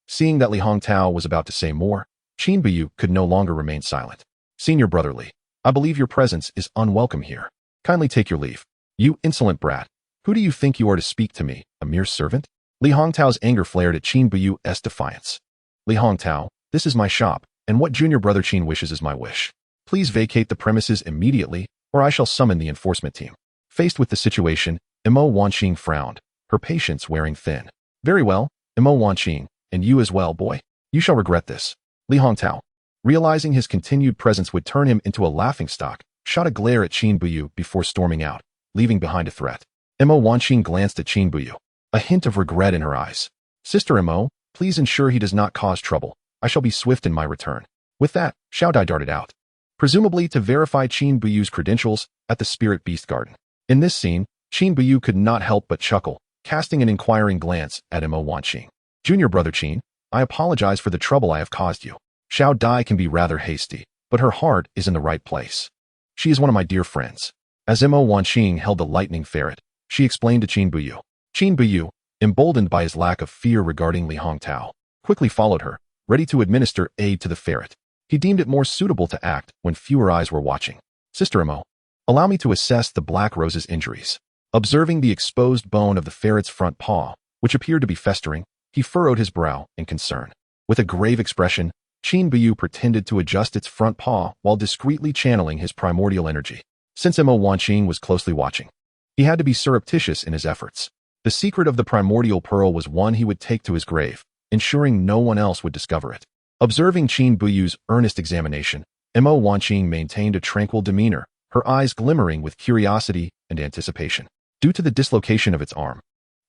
seeing that Li Hongtao was about to say more, Qin Buyu could no longer remain silent. Senior brotherly, I believe your presence is unwelcome here. Kindly take your leave. You insolent brat, who do you think you are to speak to me, a mere servant? Li Hongtao's anger flared at Qin Buyu's defiance. Li Hongtao, this is my shop, and what junior brother Qin wishes is my wish. Please vacate the premises immediately, or I shall summon the enforcement team. Faced with the situation, Imo Wanqing frowned, her patience wearing thin. Very well, Imo Wanqing, and you as well, boy. You shall regret this. Li Hongtao, realizing his continued presence would turn him into a laughingstock, shot a glare at Qin Buyu before storming out, leaving behind a threat. Imo Wanqing glanced at Qin Buyu, a hint of regret in her eyes. Sister Imo, please ensure he does not cause trouble. I shall be swift in my return. With that, Xiao Dai darted out, presumably to verify Qin Buyu's credentials at the Spirit Beast Garden. In this scene, Qin Buyu could not help but chuckle, casting an inquiring glance at Imo Wanqing. Junior brother Qin, I apologize for the trouble I have caused you. Xiao Dai can be rather hasty, but her heart is in the right place. She is one of my dear friends. As Imo Wanqing held the lightning ferret, she explained to Qin Buyu. Qin Buyu, emboldened by his lack of fear regarding Li Hongtao, quickly followed her, ready to administer aid to the ferret. He deemed it more suitable to act when fewer eyes were watching. Sister Imo, allow me to assess the Black Rose's injuries. Observing the exposed bone of the ferret's front paw, which appeared to be festering, he furrowed his brow in concern. With a grave expression, Qin Buyu pretended to adjust its front paw while discreetly channeling his primordial energy. Since Imo Wanqing was closely watching, he had to be surreptitious in his efforts. The secret of the primordial pearl was one he would take to his grave, ensuring no one else would discover it. Observing Qin Buyu's earnest examination, Imo Wanqing maintained a tranquil demeanor, her eyes glimmering with curiosity and anticipation. Due to the dislocation of its arm,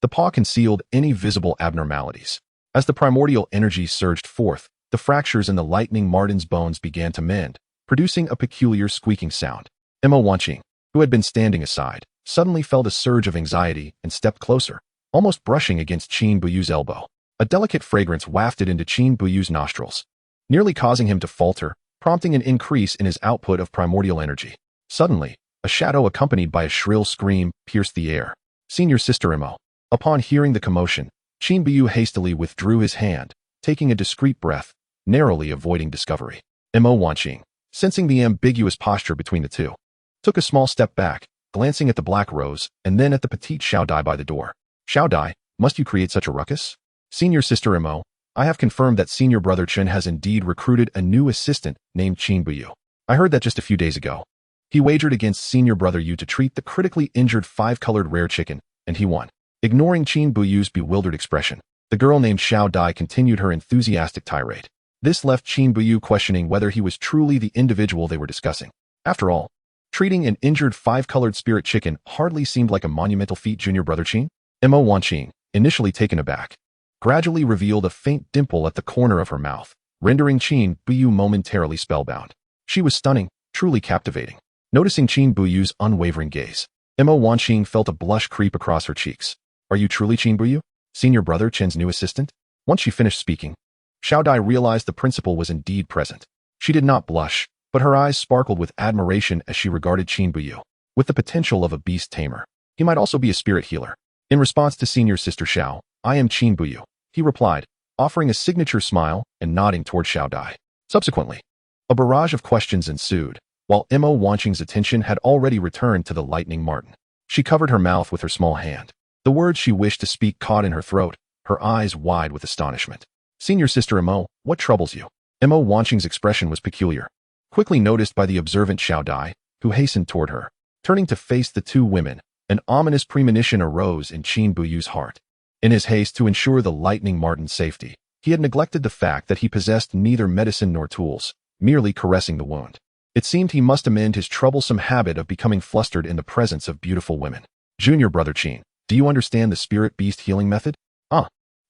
the paw concealed any visible abnormalities. As the primordial energy surged forth, the fractures in the lightning Martin's bones began to mend, producing a peculiar squeaking sound. Imo Wanqing, who had been standing aside, suddenly felt a surge of anxiety and stepped closer, almost brushing against Qin Buyu's elbow. A delicate fragrance wafted into Qin Buyu's nostrils, nearly causing him to falter, prompting an increase in his output of primordial energy. Suddenly, a shadow accompanied by a shrill scream pierced the air. Senior Sister Imo. Upon hearing the commotion, Qin Buyu hastily withdrew his hand, taking a discreet breath, narrowly avoiding discovery. Imo Wanqing, sensing the ambiguous posture between the two, took a small step back, glancing at the Black Rose and then at the petite Xiao Dai by the door. Xiao Dai, must you create such a ruckus? Senior Sister Imo, I have confirmed that Senior Brother Chen has indeed recruited a new assistant named Qin Buyu. I heard that just a few days ago. He wagered against senior brother Yu to treat the critically injured 5-colored rare chicken, and he won. Ignoring Qin Buyu's bewildered expression, the girl named Xiao Dai continued her enthusiastic tirade. This left Qin Buyu questioning whether he was truly the individual they were discussing. After all, treating an injured 5-colored spirit chicken hardly seemed like a monumental feat. Junior brother Qin, Mo Wanqing, initially taken aback, gradually revealed a faint dimple at the corner of her mouth, rendering Qin Buyu momentarily spellbound. She was stunning, truly captivating. Noticing Qin Buyu's unwavering gaze, Mo Wanqing felt a blush creep across her cheeks. Are you truly Qin Buyu, senior brother Chen's new assistant? Once she finished speaking, Xiao Dai realized the principal was indeed present. She did not blush, but her eyes sparkled with admiration as she regarded Qin Buyu. With the potential of a Beast Tamer, he might also be a spirit healer. In response to senior sister Xiao, I am Qin Buyu, he replied, offering a signature smile and nodding toward Xiao Dai. Subsequently, a barrage of questions ensued, while Mo Wanqing's attention had already returned to the lightning marten. She covered her mouth with her small hand. The words she wished to speak caught in her throat, her eyes wide with astonishment. Senior sister Mo, what troubles you? Mo Wanqing's expression was peculiar, quickly noticed by the observant Xiao Dai, who hastened toward her. Turning to face the two women, an ominous premonition arose in Qin Buyu's heart. In his haste to ensure the lightning marten's safety, he had neglected the fact that he possessed neither medicine nor tools, merely caressing the wound. It seemed he must amend his troublesome habit of becoming flustered in the presence of beautiful women. Junior brother Qin, do you understand the spirit beast healing method?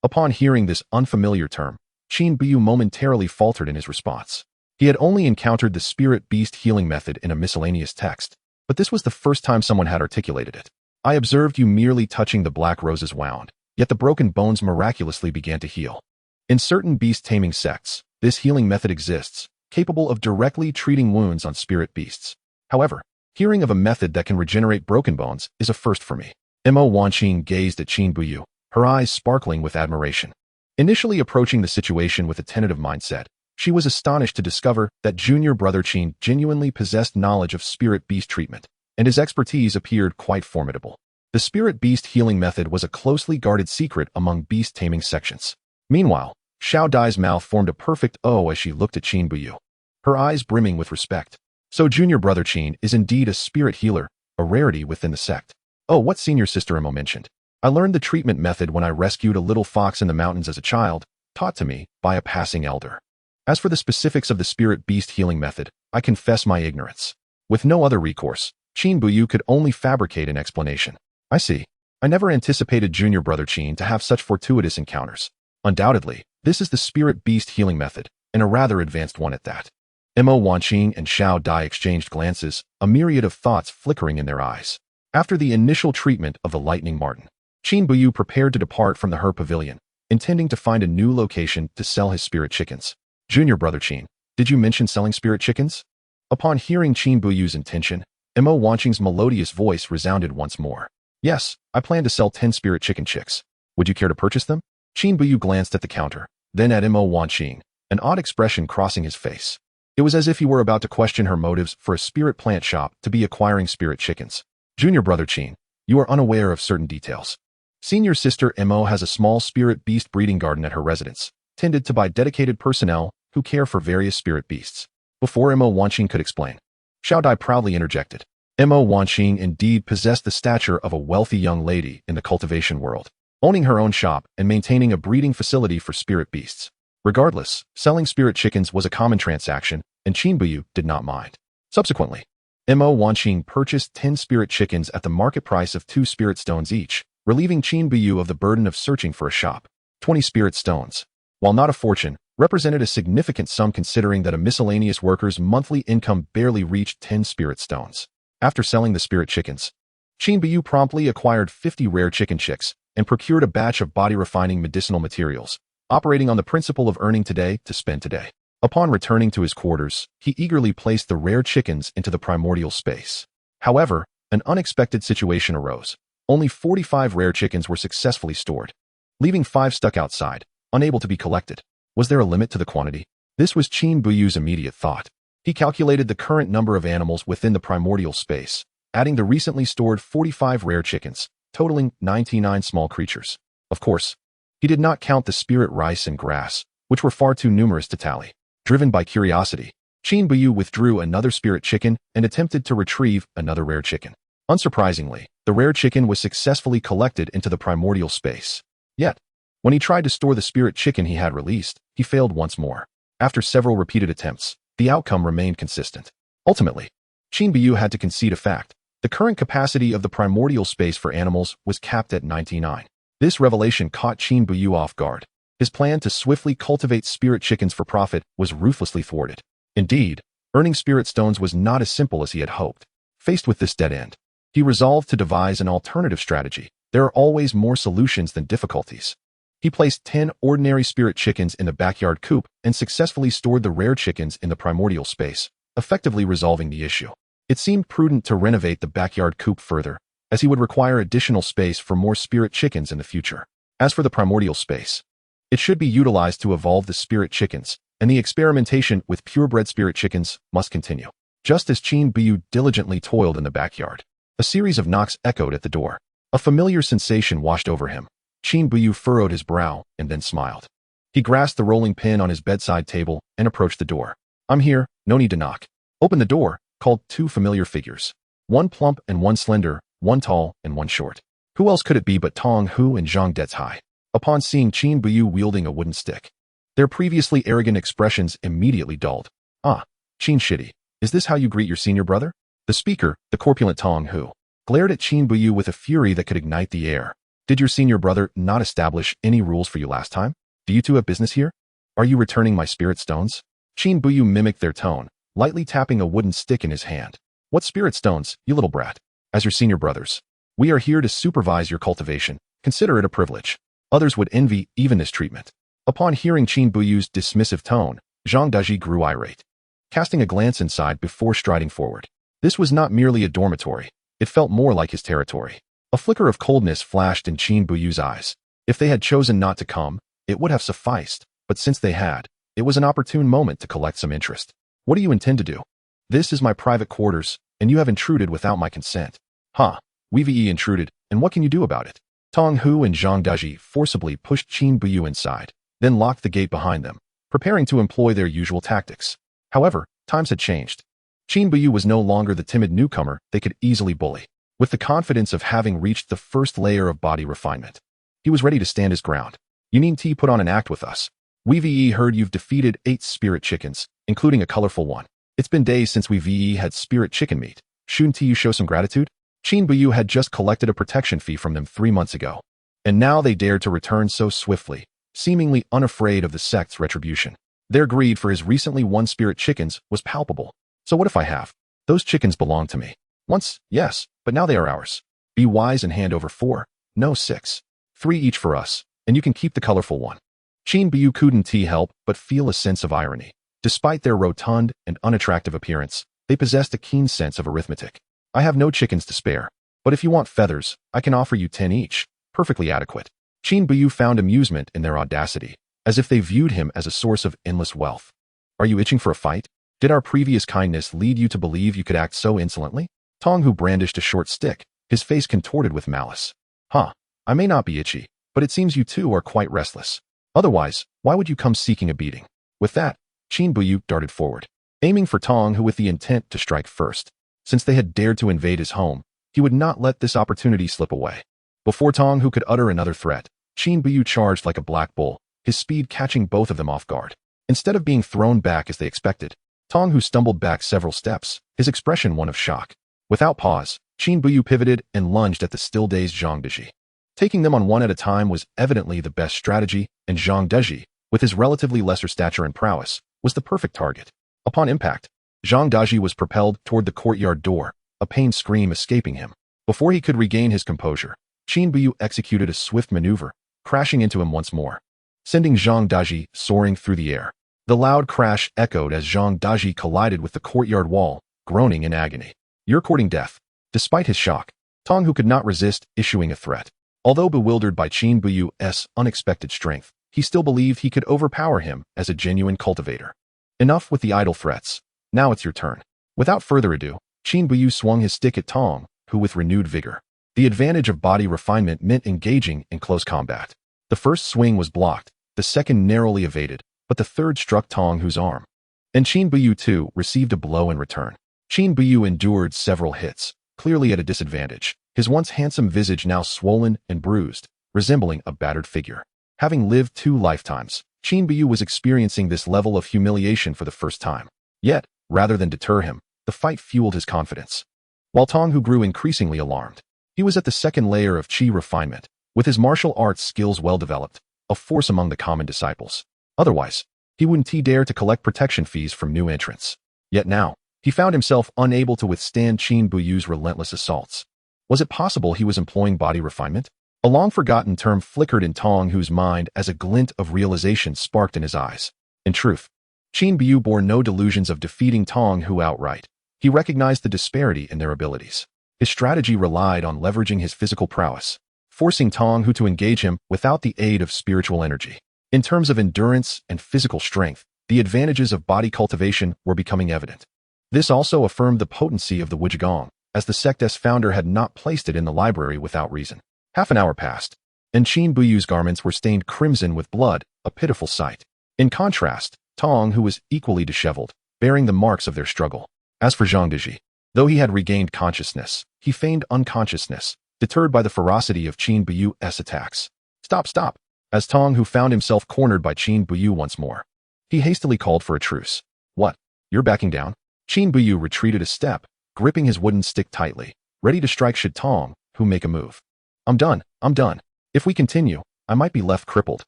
Upon hearing this unfamiliar term, Qin Buyu momentarily faltered in his response. He had only encountered the spirit beast healing method in a miscellaneous text, but this was the first time someone had articulated it. I observed you merely touching the black rose's wound, yet the broken bones miraculously began to heal. In certain beast taming sects, this healing method exists, capable of directly treating wounds on spirit beasts. However, hearing of a method that can regenerate broken bones is a first for me. Mo Wanqing gazed at Qin Buyu, her eyes sparkling with admiration. Initially approaching the situation with a tentative mindset, she was astonished to discover that junior brother Qin genuinely possessed knowledge of spirit beast treatment, and his expertise appeared quite formidable. The spirit beast healing method was a closely guarded secret among beast taming sections. Meanwhile, Xiao Dai's mouth formed a perfect O as she looked at Qin Buyu, her eyes brimming with respect. So junior brother Qin is indeed a spirit healer, a rarity within the sect. Oh, what senior sister Mo mentioned. I learned the treatment method when I rescued a little fox in the mountains as a child, taught to me by a passing elder. As for the specifics of the spirit beast healing method, I confess my ignorance. With no other recourse, Qin Buyu could only fabricate an explanation. I see. I never anticipated junior brother Qin to have such fortuitous encounters. Undoubtedly, this is the spirit beast healing method, and a rather advanced one at that. Mo Wanqing and Xiao Dai exchanged glances, a myriad of thoughts flickering in their eyes. After the initial treatment of the lightning marten, Qin Buyu prepared to depart from the Her Pavilion, intending to find a new location to sell his spirit chickens. Junior brother Qin, did you mention selling spirit chickens? Upon hearing Qin Buyu's intention, Mo Wanqing's melodious voice resounded once more. Yes, I plan to sell 10 spirit chicken chicks. Would you care to purchase them? Qin Buyu glanced at the counter, then at Mo Wanqing, an odd expression crossing his face. It was as if he were about to question her motives for a spirit plant shop to be acquiring spirit chickens. Junior brother Qin, you are unaware of certain details. Senior sister Mo has a small spirit beast breeding garden at her residence, tended to by dedicated personnel who care for various spirit beasts. Before Mo Wanqing could explain, Xiao Dai proudly interjected. Mo Wanqing indeed possessed the stature of a wealthy young lady in the cultivation world, owning her own shop and maintaining a breeding facility for spirit beasts. Regardless, selling spirit chickens was a common transaction, and Qin Buyu did not mind. Subsequently, Mo Wanqing purchased 10 spirit chickens at the market price of 2 spirit stones each, relieving Qin Buyu of the burden of searching for a shop. 20 spirit stones, while not a fortune, represented a significant sum considering that a miscellaneous worker's monthly income barely reached 10 spirit stones. After selling the spirit chickens, Qin Buyu promptly acquired 50 rare chicken chicks and procured a batch of body-refining medicinal materials, operating on the principle of earning today to spend today. Upon returning to his quarters, he eagerly placed the rare chickens into the primordial space. However, an unexpected situation arose. Only 45 rare chickens were successfully stored, leaving 5 stuck outside, unable to be collected. Was there a limit to the quantity? This was Qin Buyu's immediate thought. He calculated the current number of animals within the primordial space, adding the recently stored 45 rare chickens, totaling 99 small creatures. Of course, he did not count the spirit rice and grass, which were far too numerous to tally. Driven by curiosity, Qin Buyu withdrew another spirit chicken and attempted to retrieve another rare chicken. Unsurprisingly, the rare chicken was successfully collected into the primordial space. Yet, when he tried to store the spirit chicken he had released, he failed once more. After several repeated attempts, the outcome remained consistent. Ultimately, Qin Buyu had to concede a fact. The current capacity of the primordial space for animals was capped at 99. This revelation caught Qin Buyu off guard. His plan to swiftly cultivate spirit chickens for profit was ruthlessly thwarted. Indeed, earning spirit stones was not as simple as he had hoped. Faced with this dead end, he resolved to devise an alternative strategy. There are always more solutions than difficulties. He placed 10 ordinary spirit chickens in the backyard coop and successfully stored the rare chickens in the primordial space, effectively resolving the issue. It seemed prudent to renovate the backyard coop further, as he would require additional space for more spirit chickens in the future. As for the primordial space, it should be utilized to evolve the spirit chickens, and the experimentation with purebred spirit chickens must continue. Just as Qin Buyu diligently toiled in the backyard, a series of knocks echoed at the door. A familiar sensation washed over him. Qin Buyu furrowed his brow and then smiled. He grasped the rolling pin on his bedside table and approached the door. "I'm here, no need to knock." "Open the door," called two familiar figures. One plump and one slender, one tall and one short. Who else could it be but Tong Hu and Zhang Dezhai? Upon seeing Qin Buyu wielding a wooden stick, their previously arrogant expressions immediately dulled. "Ah, Qin Shitty, is this how you greet your senior brother?" The speaker, the corpulent Tong Hu, glared at Qin Buyu with a fury that could ignite the air. "Did your senior brother not establish any rules for you last time? Do you two have business here? Are you returning my spirit stones?" Qin Buyu mimicked their tone, lightly tapping a wooden stick in his hand. "What spirit stones, you little brat? As your senior brothers, we are here to supervise your cultivation. Consider it a privilege. Others would envy even this treatment." Upon hearing Qin Buyu's dismissive tone, Zhang Daji grew irate, casting a glance inside before striding forward. This was not merely a dormitory. It felt more like his territory. A flicker of coldness flashed in Qin Buyu's eyes. If they had chosen not to come, it would have sufficed, but since they had, it was an opportune moment to collect some interest. "What do you intend to do?" "This is my private quarters, and you have intruded without my consent." "Huh, we've intruded, and what can you do about it?" Tong Hu and Zhang Daji forcibly pushed Qin Buyu inside, then locked the gate behind them, preparing to employ their usual tactics. However, times had changed. Qin Buyu was no longer the timid newcomer they could easily bully. With the confidence of having reached the first layer of body refinement, he was ready to stand his ground. "You need to put on an act with us. We've heard you've defeated 8 spirit chickens, including a colorful one. It's been days since we've had spirit chicken meat. Shouldn't you show some gratitude?" Qin Buyu had just collected a protection fee from them 3 months ago, and now they dared to return so swiftly, seemingly unafraid of the sect's retribution. Their greed for his recently won spirit chickens was palpable. "So what if I have? Those chickens belong to me. Once, yes, but now they are ours. Be wise and hand over 4, no 6. 3 each for us, and you can keep the colorful one." Qin Buyu couldn't help but feel a sense of irony. Despite their rotund and unattractive appearance, they possessed a keen sense of arithmetic. "I have no chickens to spare, but if you want feathers, I can offer you 10 each. Perfectly adequate." Qin Buyu found amusement in their audacity, as if they viewed him as a source of endless wealth. "Are you itching for a fight? Did our previous kindness lead you to believe you could act so insolently?" Tong Hu brandished a short stick, his face contorted with malice. "Huh, I may not be itchy, but it seems you two are quite restless. Otherwise, why would you come seeking a beating?" With that, Qin Buyu darted forward, aiming for Tong Hu with the intent to strike first. Since they had dared to invade his home, he would not let this opportunity slip away. Before Tong Hu could utter another threat, Qin Buyu charged like a black bull, his speed catching both of them off guard. Instead of being thrown back as they expected, Tong Hu stumbled back several steps, his expression one of shock. Without pause, Qin Buyu pivoted and lunged at the still-dazed Zhang Daji. Taking them on one at a time was evidently the best strategy, and Zhang Daji, with his relatively lesser stature and prowess, was the perfect target. Upon impact, Zhang Daji was propelled toward the courtyard door, a pained scream escaping him. Before he could regain his composure, Qin Buyu executed a swift maneuver, crashing into him once more, sending Zhang Daji soaring through the air. The loud crash echoed as Zhang Daji collided with the courtyard wall, groaning in agony. "You're courting death." Despite his shock, Tong Hu could not resist issuing a threat. Although bewildered by Qin Buyu's unexpected strength, he still believed he could overpower him as a genuine cultivator. "Enough with the idle threats. Now it's your turn." Without further ado, Qin Buyu swung his stick at Tong Hu with renewed vigor. The advantage of body refinement meant engaging in close combat. The first swing was blocked, the second narrowly evaded, but the third struck Tong Hu's arm. And Qin Buyu too received a blow in return. Qin Buyu endured several hits, clearly at a disadvantage, his once handsome visage now swollen and bruised, resembling a battered figure. Having lived 2 lifetimes, Qin Buyu was experiencing this level of humiliation for the first time. Yet, rather than deter him, the fight fueled his confidence. While Tonghu grew increasingly alarmed, he was at the second layer of Qi refinement, with his martial arts skills well developed, a force among the common disciples. Otherwise, he wouldn't dare to collect protection fees from new entrants. Yet now, he found himself unable to withstand Qin Buyu's relentless assaults. Was it possible he was employing body refinement? A long-forgotten term flickered in Tonghu's mind as a glint of realization sparked in his eyes. In truth, Qin Buyu bore no delusions of defeating Tonghu outright. He recognized the disparity in their abilities. His strategy relied on leveraging his physical prowess, forcing Tonghu to engage him without the aid of spiritual energy. In terms of endurance and physical strength, the advantages of body cultivation were becoming evident. This also affirmed the potency of the Wujigong, as the sect's founder had not placed it in the library without reason. Half an hour passed, and Qin Buyu's garments were stained crimson with blood, a pitiful sight. In contrast, Tonghu was equally disheveled, bearing the marks of their struggle. As for Zhang Deji, though he had regained consciousness, he feigned unconsciousness, deterred by the ferocity of Qin Buyu's attacks. Stop, stop! As Tonghu found himself cornered by Qin Buyu once more, he hastily called for a truce. What? You're backing down? Qin Buyu retreated a step, gripping his wooden stick tightly, ready to strike should Tonghu make a move. I'm done. If we continue, I might be left crippled.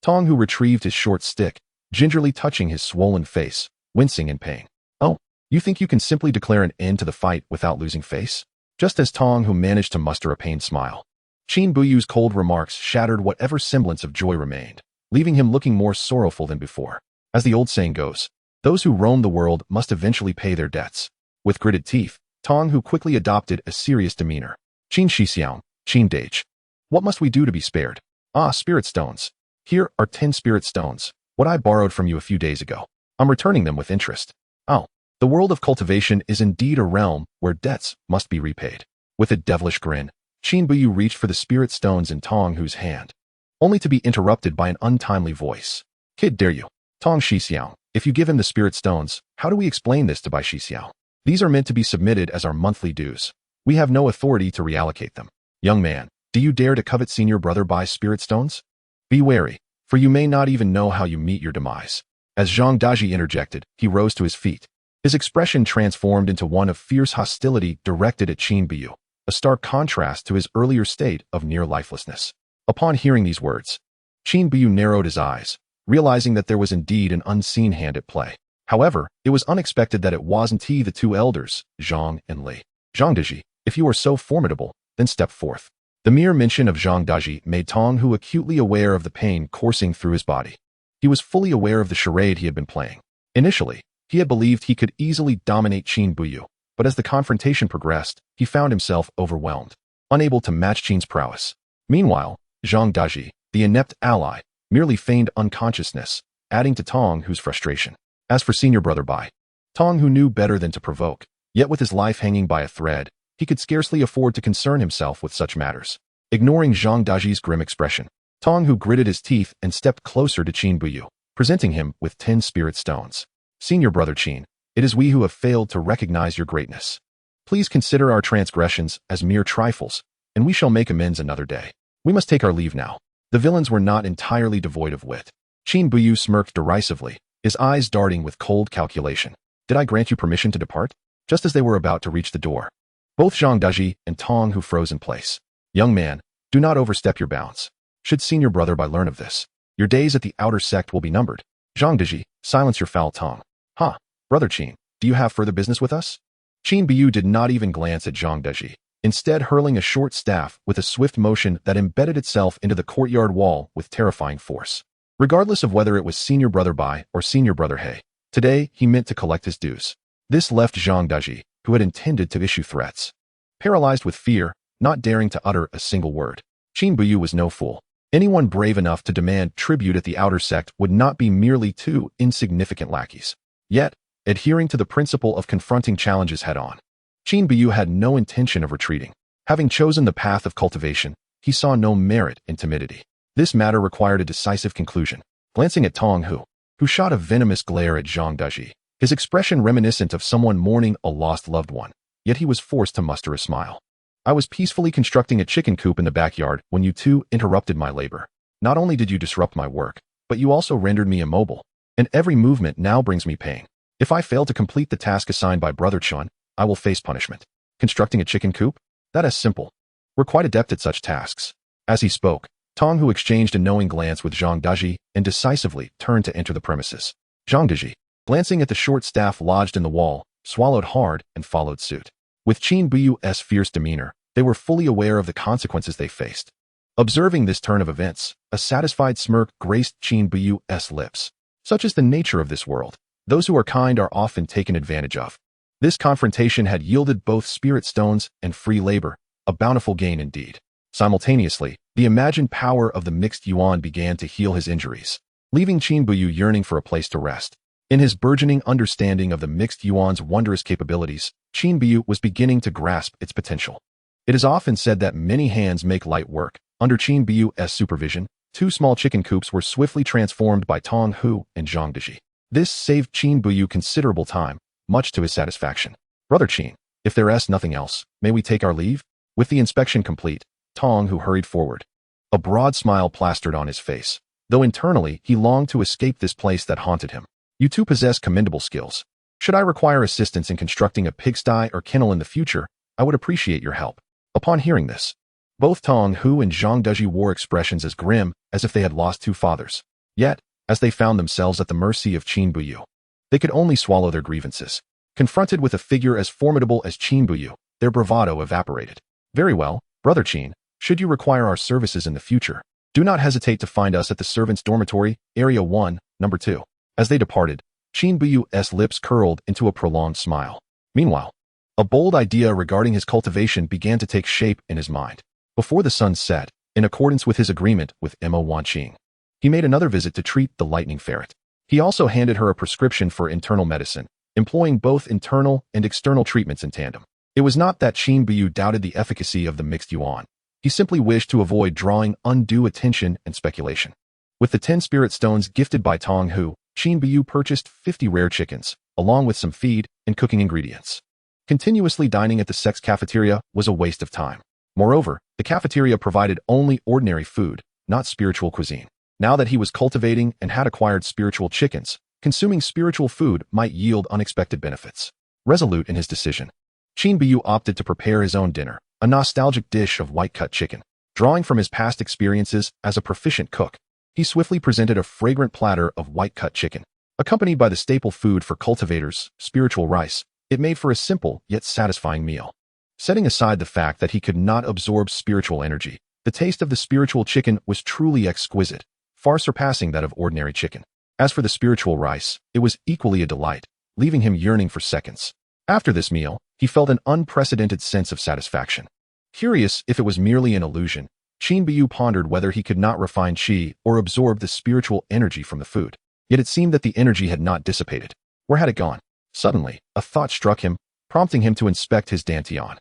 Tonghu retrieved his short stick, gingerly touching his swollen face, wincing in pain. Oh, you think you can simply declare an end to the fight without losing face? Just as Tonghu managed to muster a pained smile, Qin Buyu's cold remarks shattered whatever semblance of joy remained, leaving him looking more sorrowful than before. As the old saying goes, those who roam the world must eventually pay their debts. With gritted teeth, Tonghu quickly adopted a serious demeanor. Qin Shixiang, Qin Dage. What must we do to be spared? Ah, spirit stones. Here are 10 spirit stones, what I borrowed from you a few days ago. I'm returning them with interest. Oh, the world of cultivation is indeed a realm where debts must be repaid. With a devilish grin, Qin Buyu reached for the spirit stones in Tonghu's hand, only to be interrupted by an untimely voice. Kid, dare you? Tong Shixiao, if you give him the spirit stones, how do we explain this to Bai Shixiao? These are meant to be submitted as our monthly dues. We have no authority to reallocate them. Young man, do you dare to covet senior brother Bai's spirit stones? Be wary, for you may not even know how you meet your demise. As Zhang Daji interjected, he rose to his feet. His expression transformed into one of fierce hostility directed at Qin Buyu, a stark contrast to his earlier state of near lifelessness. Upon hearing these words, Qin Buyu narrowed his eyes, realizing that there was indeed an unseen hand at play. However, it was unexpected that it wasn't he. The 2 elders, Zhang and Li. Zhang Daji, if you are so formidable, then step forth. The mere mention of Zhang Daji made Tonghu acutely aware of the pain coursing through his body. He was fully aware of the charade he had been playing. Initially, he had believed he could easily dominate Qin Buyu, but as the confrontation progressed, he found himself overwhelmed, unable to match Qin's prowess. Meanwhile, Zhang Daji, the inept ally, merely feigned unconsciousness, adding to Tonghu's frustration. As for senior brother Bai, Tonghu knew better than to provoke, yet with his life hanging by a thread, he could scarcely afford to concern himself with such matters. Ignoring Zhang Daji's grim expression, Tonghu gritted his teeth and stepped closer to Qin Buyu, presenting him with 10 spirit stones. Senior brother Qin, it is we who have failed to recognize your greatness. Please consider our transgressions as mere trifles, and we shall make amends another day. We must take our leave now. The villains were not entirely devoid of wit. Qin Buyu smirked derisively, his eyes darting with cold calculation. Did I grant you permission to depart? Just as they were about to reach the door, both Zhang Daji and Tonghu froze in place. Young man, do not overstep your bounds. Should senior brother Bai learn of this, your days at the outer sect will be numbered. Zhang Daji, silence your foul tongue. Ha, brother Qin, do you have further business with us? Qin Buyu did not even glance at Zhang Daji, instead hurling a short staff with a swift motion that embedded itself into the courtyard wall with terrifying force. Regardless of whether it was senior brother Bai or senior brother He, today he meant to collect his dues. This left Zhang Daji, who had intended to issue threats, paralyzed with fear, not daring to utter a single word. Qin Buyu was no fool. Anyone brave enough to demand tribute at the outer sect would not be merely 2 insignificant lackeys. Yet, adhering to the principle of confronting challenges head-on, Qin Buyu had no intention of retreating. Having chosen the path of cultivation, he saw no merit in timidity. This matter required a decisive conclusion. Glancing at Tonghu, who shot a venomous glare at Zhang Daji, his expression reminiscent of someone mourning a lost loved one, yet he was forced to muster a smile. I was peacefully constructing a chicken coop in the backyard when you two interrupted my labor. Not only did you disrupt my work, but you also rendered me immobile, and every movement now brings me pain. If I fail to complete the task assigned by Brother Chun, I will face punishment. Constructing a chicken coop? That is simple. We're quite adept at such tasks. As he spoke, Tong Hu exchanged a knowing glance with Zhang Daji and decisively turned to enter the premises. Zhang Daji, glancing at the short staff lodged in the wall, swallowed hard and followed suit. With Qin Buyu's fierce demeanor, they were fully aware of the consequences they faced. Observing this turn of events, a satisfied smirk graced Qin Buyu's lips. Such is the nature of this world. Those who are kind are often taken advantage of. This confrontation had yielded both spirit stones and free labor, a bountiful gain indeed. Simultaneously, the imagined power of the mixed yuan began to heal his injuries, leaving Qin Buyu yearning for a place to rest. In his burgeoning understanding of the mixed yuan's wondrous capabilities, Qin Buyu was beginning to grasp its potential. It is often said that many hands make light work. Under Qin Buyu's supervision, 2 small chicken coops were swiftly transformed by Tong Hu and Zhang Daji. This saved Qin Buyu considerable time, much to his satisfaction. Brother Qin, if there is nothing else, may we take our leave? With the inspection complete, Tong Hu hurried forward. A broad smile plastered on his face, though internally he longed to escape this place that haunted him. You two possess commendable skills. Should I require assistance in constructing a pigsty or kennel in the future, I would appreciate your help. Upon hearing this, both Tong Hu and Zhang Daji wore expressions as grim as if they had lost 2 fathers. Yet, as they found themselves at the mercy of Qin Buyu, they could only swallow their grievances. Confronted with a figure as formidable as Qin Buyu, their bravado evaporated. Very well, Brother Qin, should you require our services in the future, do not hesitate to find us at the servants' dormitory, Area 1, Number 2. As they departed, Qin Buyu's lips curled into a prolonged smile. Meanwhile, a bold idea regarding his cultivation began to take shape in his mind. Before the sun set, in accordance with his agreement with Mo Wanqing, he made another visit to treat the lightning ferret. He also handed her a prescription for internal medicine, employing both internal and external treatments in tandem. It was not that Qin Buyu doubted the efficacy of the mixed yuan. He simply wished to avoid drawing undue attention and speculation. With the 10 spirit stones gifted by Tong Hu, Qin Buyu purchased 50 rare chickens, along with some feed and cooking ingredients. Continuously dining at the sex cafeteria was a waste of time. Moreover, the cafeteria provided only ordinary food, not spiritual cuisine. Now that he was cultivating and had acquired spiritual chickens, consuming spiritual food might yield unexpected benefits. Resolute in his decision, Qin Buyu opted to prepare his own dinner, a nostalgic dish of white-cut chicken. Drawing from his past experiences as a proficient cook, he swiftly presented a fragrant platter of white-cut chicken. Accompanied by the staple food for cultivators, spiritual rice, it made for a simple yet satisfying meal. Setting aside the fact that he could not absorb spiritual energy, the taste of the spiritual chicken was truly exquisite, far surpassing that of ordinary chicken. As for the spiritual rice, it was equally a delight, leaving him yearning for seconds. After this meal, he felt an unprecedented sense of satisfaction. Curious if it was merely an illusion, Qin Buyu pondered whether he could not refine qi or absorb the spiritual energy from the food. Yet it seemed that the energy had not dissipated. Where had it gone? Suddenly, a thought struck him, prompting him to inspect his dantian.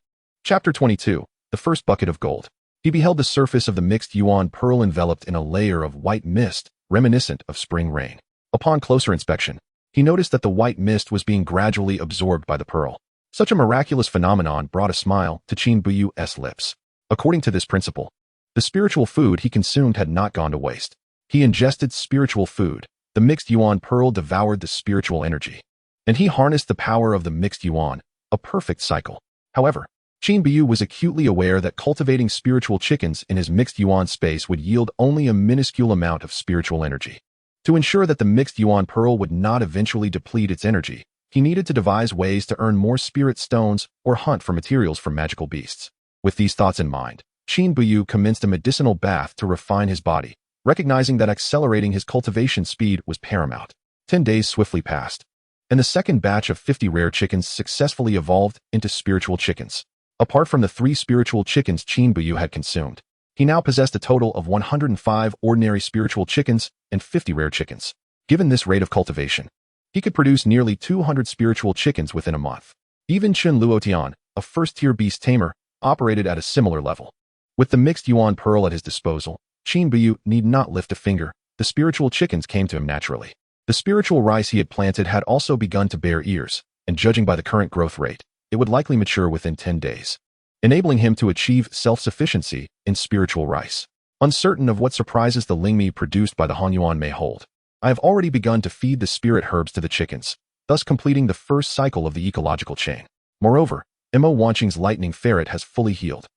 Chapter 22, The First Bucket of Gold. He beheld the surface of the mixed yuan pearl enveloped in a layer of white mist, reminiscent of spring rain. Upon closer inspection, he noticed that the white mist was being gradually absorbed by the pearl. Such a miraculous phenomenon brought a smile to Qin Buyu's lips. According to this principle, the spiritual food he consumed had not gone to waste. He ingested spiritual food. The mixed yuan pearl devoured the spiritual energy, and he harnessed the power of the mixed yuan, a perfect cycle. However, Qin Buyu was acutely aware that cultivating spiritual chickens in his mixed yuan space would yield only a minuscule amount of spiritual energy. To ensure that the mixed yuan pearl would not eventually deplete its energy, he needed to devise ways to earn more spirit stones or hunt for materials from magical beasts. With these thoughts in mind, Qin Buyu commenced a medicinal bath to refine his body, recognizing that accelerating his cultivation speed was paramount. 10 days swiftly passed, and the second batch of 50 rare chickens successfully evolved into spiritual chickens. Apart from the 3 spiritual chickens Qin Buyu had consumed, he now possessed a total of 105 ordinary spiritual chickens and 50 rare chickens. Given this rate of cultivation, he could produce nearly 200 spiritual chickens within a month. Even Chen Luotian, a first-tier Beast Tamer, operated at a similar level. With the mixed yuan pearl at his disposal, Qin Buyu need not lift a finger. The spiritual chickens came to him naturally. The spiritual rice he had planted had also begun to bear ears, and judging by the current growth rate, it would likely mature within 10 days, enabling him to achieve self-sufficiency in spiritual rice. Uncertain of what surprises the Lingmi produced by the Hanyuan may hold, I have already begun to feed the spirit herbs to the chickens, thus completing the first cycle of the ecological chain. Moreover, Mo Wanqing's lightning ferret has fully healed.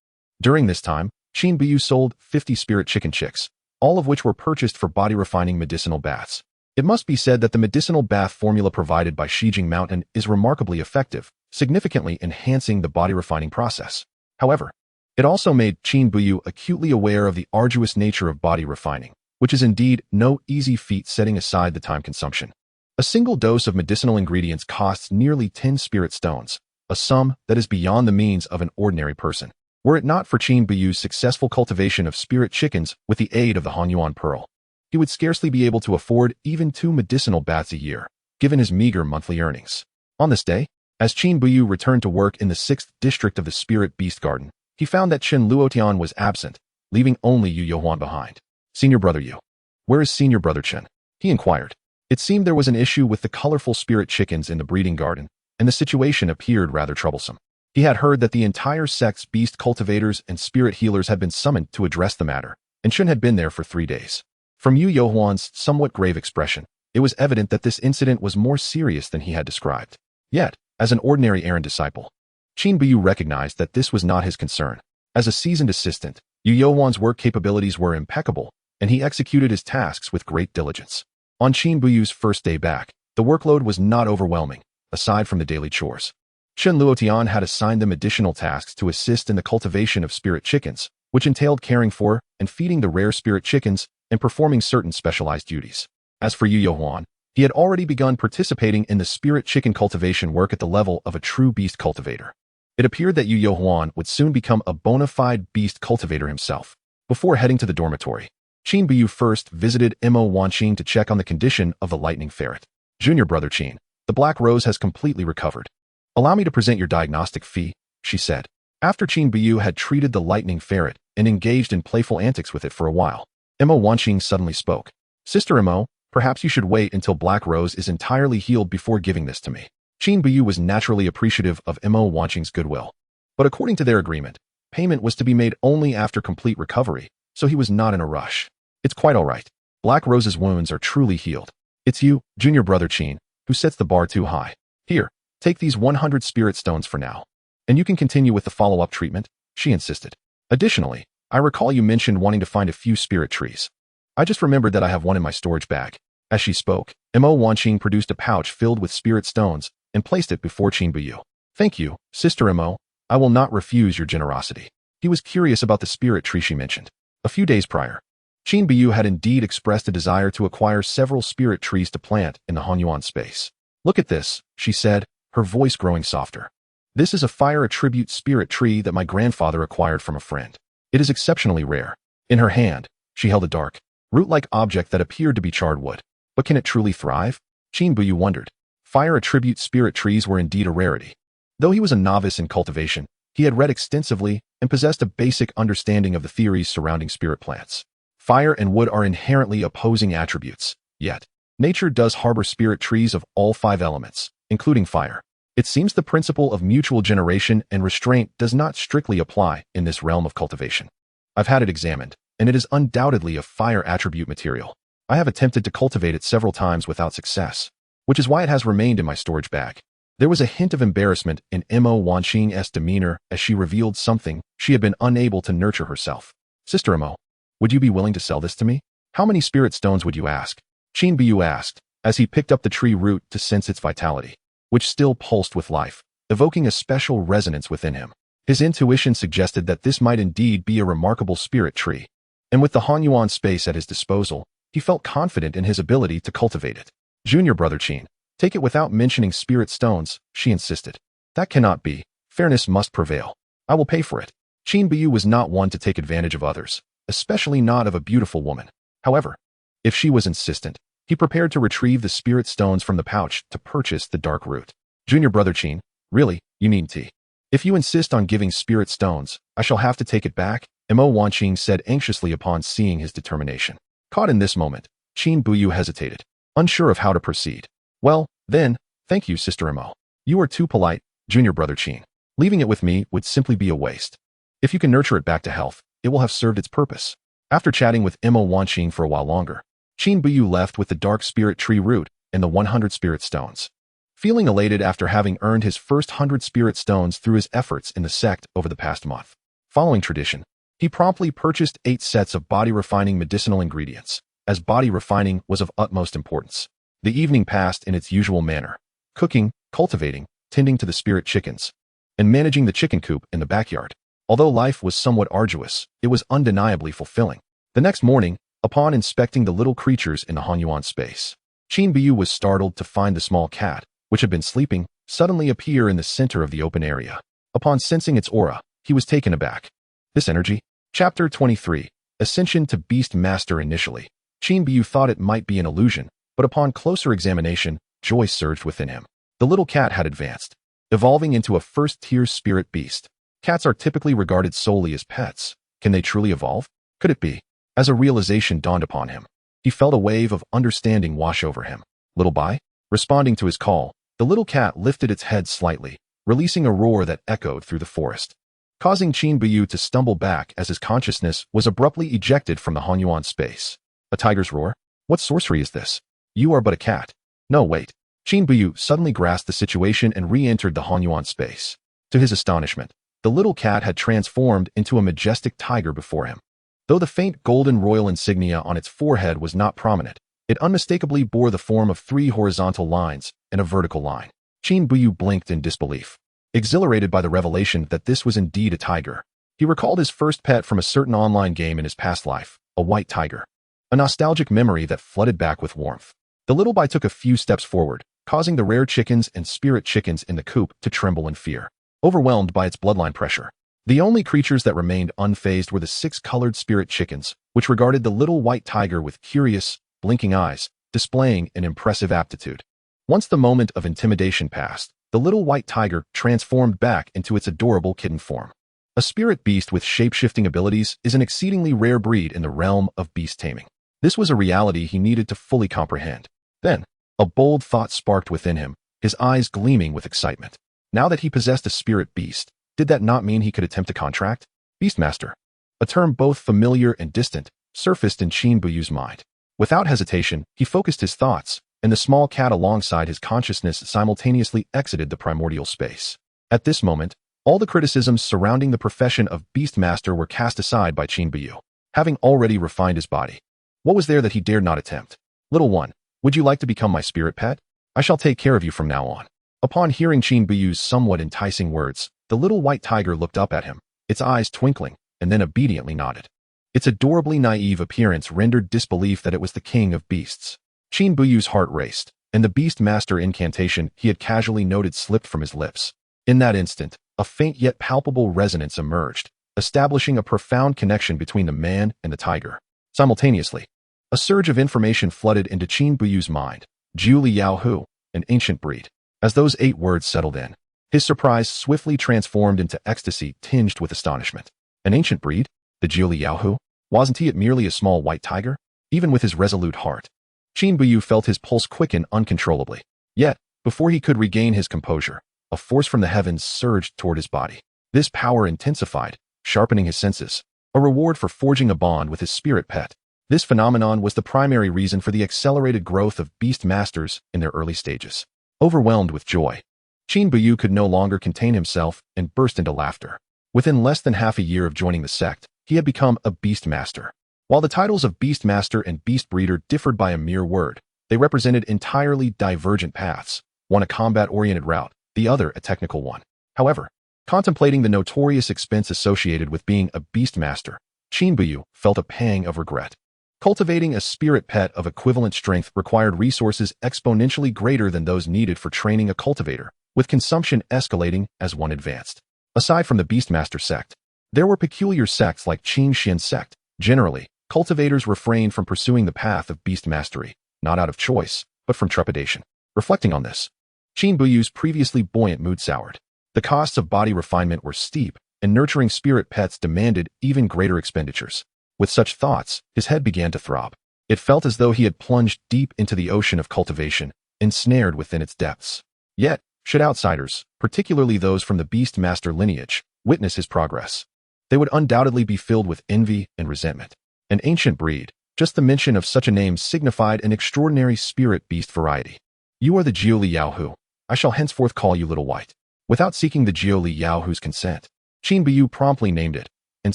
During this time, Qin Buyu sold 50 spirit chicken chicks, all of which were purchased for body-refining medicinal baths. It must be said that the medicinal bath formula provided by Shijing Mountain is remarkably effective, significantly enhancing the body-refining process. However, it also made Qin Buyu acutely aware of the arduous nature of body refining, which is indeed no easy feat setting aside the time consumption. A single dose of medicinal ingredients costs nearly 10 spirit stones, a sum that is beyond the means of an ordinary person. Were it not for Qin Buyu's successful cultivation of spirit chickens with the aid of the Hanyuan Pearl, he would scarcely be able to afford even 2 medicinal baths a year, given his meager monthly earnings. On this day, as Qin Buyu returned to work in the 6th district of the Spirit Beast Garden, he found that Chen Luotian was absent, leaving only Yu Youhuan behind. Senior brother Yu. Where is senior brother Chen? He inquired. It seemed there was an issue with the colorful spirit chickens in the breeding garden, and the situation appeared rather troublesome. He had heard that the entire sect's beast cultivators and spirit healers had been summoned to address the matter, and Chen had been there for 3 days. From Yu Youhuan's somewhat grave expression, it was evident that this incident was more serious than he had described. Yet, as an ordinary errand disciple, Qin Buyu recognized that this was not his concern. As a seasoned assistant, Yu Youhuan's work capabilities were impeccable, and he executed his tasks with great diligence. On Qin Buyu's first day back, the workload was not overwhelming, aside from the daily chores. Chen Luotian had assigned them additional tasks to assist in the cultivation of spirit chickens, which entailed caring for and feeding the rare spirit chickens and performing certain specialized duties. As for Yu Youhuan, he had already begun participating in the spirit chicken cultivation work at the level of a true beast cultivator. It appeared that Yu Youhuan would soon become a bona fide beast cultivator himself. Before heading to the dormitory, Qin Buyu first visited Mo Wanqing to check on the condition of the lightning ferret. Junior brother Qin, the black rose has completely recovered. Allow me to present your diagnostic fee, she said. After Qin Buyu had treated the lightning ferret and engaged in playful antics with it for a while, Mo Wanqing suddenly spoke. Sister Mo, perhaps you should wait until Black Rose is entirely healed before giving this to me. Qin Buyu was naturally appreciative of Mo Wanqing's goodwill. But according to their agreement, payment was to be made only after complete recovery, so he was not in a rush. It's quite all right. Black Rose's wounds are truly healed. It's you, junior brother Qin, who sets the bar too high. Here, take these 100 spirit stones for now. And you can continue with the follow-up treatment, she insisted. Additionally, I recall you mentioned wanting to find a few spirit trees. I just remembered that I have one in my storage bag. As she spoke, Mo Wanqing produced a pouch filled with spirit stones and placed it before Qin Buyu. Thank you, Sister Mo. I will not refuse your generosity. He was curious about the spirit tree she mentioned. A few days prior, Qin Buyu had indeed expressed a desire to acquire several spirit trees to plant in the Hanyuan space. Look at this, she said, her voice growing softer. This is a fire attribute spirit tree that my grandfather acquired from a friend. It is exceptionally rare. In her hand, she held a dark, root-like object that appeared to be charred wood. But can it truly thrive? Qin Buyu wondered. Fire attribute spirit trees were indeed a rarity. Though he was a novice in cultivation, he had read extensively and possessed a basic understanding of the theories surrounding spirit plants. Fire and wood are inherently opposing attributes, yet nature does harbor spirit trees of all 5 elements, including fire. It seems the principle of mutual generation and restraint does not strictly apply in this realm of cultivation. I've had it examined, and it is undoubtedly a fire attribute material. I have attempted to cultivate it several times without success, which is why it has remained in my storage bag. There was a hint of embarrassment in Mo Wanqing's demeanor as she revealed something she had been unable to nurture herself. Sister Mo, would you be willing to sell this to me? How many spirit stones would you ask? Qin Buyu asked, as he picked up the tree root to sense its vitality, which still pulsed with life, evoking a special resonance within him. His intuition suggested that this might indeed be a remarkable spirit tree, and with the Hanyuan space at his disposal, he felt confident in his ability to cultivate it. Junior brother Qin, take it without mentioning spirit stones, she insisted. That cannot be. Fairness must prevail. I will pay for it. Qin Buyu was not one to take advantage of others, especially not of a beautiful woman. However, if she was insistent, he prepared to retrieve the spirit stones from the pouch to purchase the dark root. Junior brother Qin, really, you need tea. If you insist on giving spirit stones, I shall have to take it back, Mo Wanqing said anxiously upon seeing his determination. Caught in this moment, Qin Buyu hesitated. unsure of how to proceed. Well, then, thank you, Sister Imo. You are too polite, Junior Brother Chin. Leaving it with me would simply be a waste. If you can nurture it back to health, it will have served its purpose. After chatting with Imo Wanqing for a while longer, Qin Buyu left with the dark spirit tree root and the 100 spirit stones. Feeling elated after having earned his first 100 spirit stones through his efforts in the sect over the past month. Following tradition, he promptly purchased 8 sets of body-refining medicinal ingredients, as body refining was of utmost importance. The evening passed in its usual manner, cooking, cultivating, tending to the spirit chickens, and managing the chicken coop in the backyard. Although life was somewhat arduous, it was undeniably fulfilling. The next morning, upon inspecting the little creatures in the Hanyuan space, Qin Biyu was startled to find the small cat, which had been sleeping, suddenly appear in the center of the open area. Upon sensing its aura, he was taken aback. This energy? Chapter 23. Ascension to Beast Master. Initially, Qin Biyu thought it might be an illusion, but upon closer examination, joy surged within him. The little cat had advanced, evolving into a first-tier spirit beast. Cats are typically regarded solely as pets. Can they truly evolve? Could it be? As a realization dawned upon him, he felt a wave of understanding wash over him. Little Bai? Responding to his call, the little cat lifted its head slightly, releasing a roar that echoed through the forest, causing Qin Biyu to stumble back as his consciousness was abruptly ejected from the Hanyuan space. A tiger's roar? What sorcery is this? You are but a cat. No, wait. Qin Biyu suddenly grasped the situation and re-entered the Hanyuan space. To his astonishment, the little cat had transformed into a majestic tiger before him. Though the faint golden royal insignia on its forehead was not prominent, it unmistakably bore the form of 3 horizontal lines and a vertical line. Qin Biyu blinked in disbelief, exhilarated by the revelation that this was indeed a tiger. He recalled his first pet from a certain online game in his past life, a white tiger. A nostalgic memory that flooded back with warmth. The little Bai took a few steps forward, causing the rare chickens and spirit chickens in the coop to tremble in fear, overwhelmed by its bloodline pressure. The only creatures that remained unfazed were the 6 colored spirit chickens, which regarded the little white tiger with curious, blinking eyes, displaying an impressive aptitude. Once the moment of intimidation passed, the little white tiger transformed back into its adorable kitten form. A spirit beast with shape-shifting abilities is an exceedingly rare breed in the realm of beast taming. This was a reality he needed to fully comprehend. Then, a bold thought sparked within him, his eyes gleaming with excitement. Now that he possessed a spirit beast, did that not mean he could attempt a contract? Beastmaster, a term both familiar and distant, surfaced in Qin Buyu's mind. Without hesitation, he focused his thoughts, and the small cat alongside his consciousness simultaneously exited the primordial space. At this moment, all the criticisms surrounding the profession of Beastmaster were cast aside by Qin Biyu, having already refined his body. What was there that he dared not attempt? Little one, would you like to become my spirit pet? I shall take care of you from now on. Upon hearing Qin Buyu's somewhat enticing words, the little white tiger looked up at him, its eyes twinkling, and then obediently nodded. Its adorably naive appearance rendered disbelief that it was the king of beasts. Qin Buyu's heart raced, and the Beastmaster incantation he had casually noted slipped from his lips. In that instant, a faint yet palpable resonance emerged, establishing a profound connection between the man and the tiger. Simultaneously, a surge of information flooded into Qin Buyu's mind. Jiu Liao Hu, an ancient breed. As those 8 words settled in, his surprise swiftly transformed into ecstasy tinged with astonishment. An ancient breed? The Jiu Liao Hu? Wasn't he merely a small white tiger? Even with his resolute heart, Qin Biyu felt his pulse quicken uncontrollably. Yet, before he could regain his composure, a force from the heavens surged toward his body. This power intensified, sharpening his senses, a reward for forging a bond with his spirit pet. This phenomenon was the primary reason for the accelerated growth of beast masters in their early stages. Overwhelmed with joy, Qin Biyu could no longer contain himself and burst into laughter. Within less than half a year of joining the sect, he had become a beast master. While the titles of beast master and beast breeder differed by a mere word, they represented entirely divergent paths, one a combat-oriented route, the other a technical one. However, contemplating the notorious expense associated with being a beast master, Qin Biyu felt a pang of regret. Cultivating a spirit pet of equivalent strength required resources exponentially greater than those needed for training a cultivator, with consumption escalating as one advanced. Aside from the Beastmaster sect, there were peculiar sects like Qin Xin sect. Generally, cultivators refrained from pursuing the path of beast mastery, not out of choice, but from trepidation. Reflecting on this, Qin Buyu's previously buoyant mood soured. The costs of body refinement were steep, and nurturing spirit pets demanded even greater expenditures. With such thoughts, his head began to throb. It felt as though he had plunged deep into the ocean of cultivation, ensnared within its depths. Yet, should outsiders, particularly those from the Beast Master lineage, witness his progress, they would undoubtedly be filled with envy and resentment. An ancient breed, just the mention of such a name signified an extraordinary spirit beast variety. You are the Jiuli Yaohu. I shall henceforth call you Little White. Without seeking the Jiuli Yaohu's consent, Qin Buyu promptly named it, and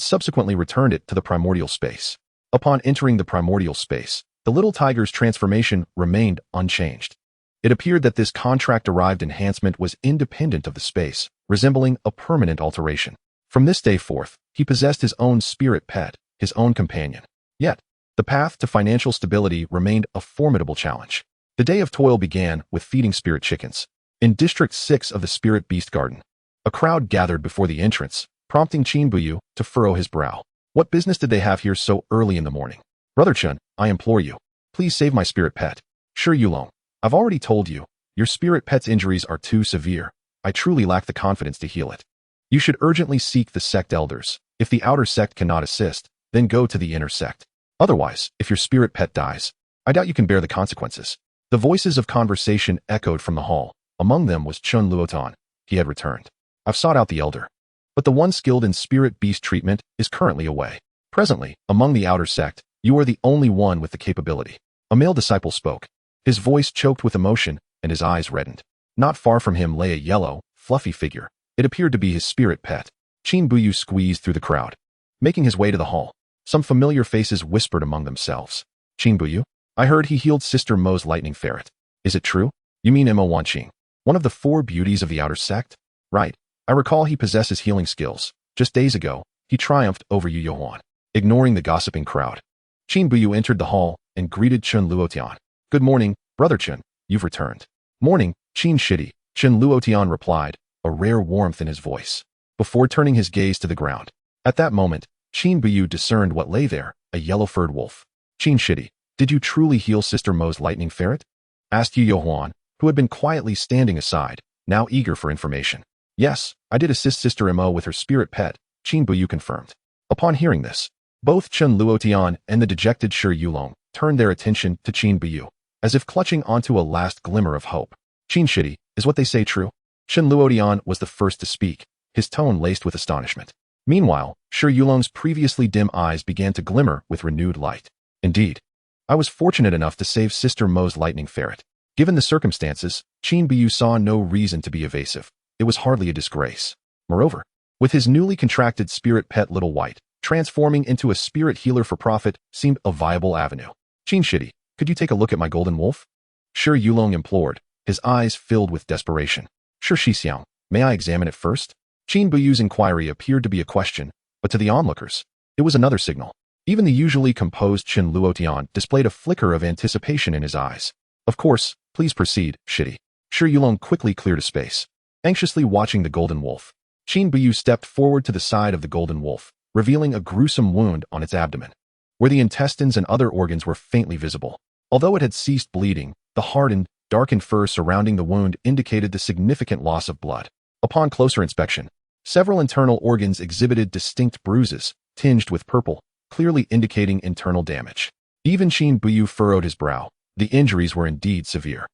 subsequently returned it to the primordial space. Upon entering the primordial space, the little tiger's transformation remained unchanged. It appeared that this contract-derived enhancement was independent of the space, resembling a permanent alteration. From this day forth, he possessed his own spirit pet, his own companion. Yet, the path to financial stability remained a formidable challenge. The day of toil began with feeding spirit chickens. In District 6 of the Spirit Beast Garden, a crowd gathered before the entrance, prompting Qin Buyu to furrow his brow. What business did they have here so early in the morning? Brother Chun, I implore you, please save my spirit pet. Sure Yulong, I've already told you, your spirit pet's injuries are too severe. I truly lack the confidence to heal it. You should urgently seek the sect elders. If the outer sect cannot assist, then go to the inner sect. Otherwise, if your spirit pet dies, I doubt you can bear the consequences. The voices of conversation echoed from the hall. Among them was Chun Luotan. He had returned. I've sought out the elder, but the one skilled in spirit beast treatment is currently away. Presently, among the outer sect, you are the only one with the capability. A male disciple spoke. His voice choked with emotion, and his eyes reddened. Not far from him lay a yellow, fluffy figure. It appeared to be his spirit pet. Qin Buyu squeezed through the crowd. Making his way to the hall, some familiar faces whispered among themselves. Qin Buyu? I heard he healed Sister Mo's lightning ferret. Is it true? You mean Mo Wanqing, one of the 4 beauties of the outer sect? Right. I recall he possesses healing skills. Just days ago, he triumphed over Yu Yohuan. Ignoring the gossiping crowd, Qin Buyu entered the hall and greeted Chun Luotian. Good morning, Brother Chun. You've returned. Morning, Qin Shidi, Chun Luotian replied, a rare warmth in his voice, before turning his gaze to the ground. At that moment, Qin Buyu discerned what lay there, a yellow-furred wolf. Qin Shidi, did you truly heal Sister Mo's lightning ferret? Asked Yu Yohuan, who had been quietly standing aside, now eager for information. Yes, I did assist Sister Mo with her spirit pet, Qin Buyu confirmed. Upon hearing this, both Chun Luotian and the dejected Shi Yulong turned their attention to Qin Buyu, as if clutching onto a last glimmer of hope. Qin Shidi, is what they say true? Chun Luotian was the first to speak, his tone laced with astonishment. Meanwhile, Shi Yulong's previously dim eyes began to glimmer with renewed light. Indeed, I was fortunate enough to save Sister Mo's lightning ferret. Given the circumstances, Qin Buyu saw no reason to be evasive. It was hardly a disgrace. Moreover, with his newly contracted spirit pet Little White, transforming into a spirit healer for profit seemed a viable avenue. Qin Shidi, could you take a look at my golden wolf? Shi Yulong implored, his eyes filled with desperation. Sure Shixiang, may I examine it first? Qin Buyu's inquiry appeared to be a question, but to the onlookers, it was another signal. Even the usually composed Chun Luotian displayed a flicker of anticipation in his eyes. Of course, please proceed, Shidi. Shi Yulong quickly cleared a space, anxiously watching the golden wolf. Qin Buyu stepped forward to the side of the golden wolf, revealing a gruesome wound on its abdomen, where the intestines and other organs were faintly visible. Although it had ceased bleeding, the hardened, darkened fur surrounding the wound indicated the significant loss of blood. Upon closer inspection, several internal organs exhibited distinct bruises, tinged with purple, clearly indicating internal damage. Even Qin Buyu furrowed his brow. The injuries were indeed severe.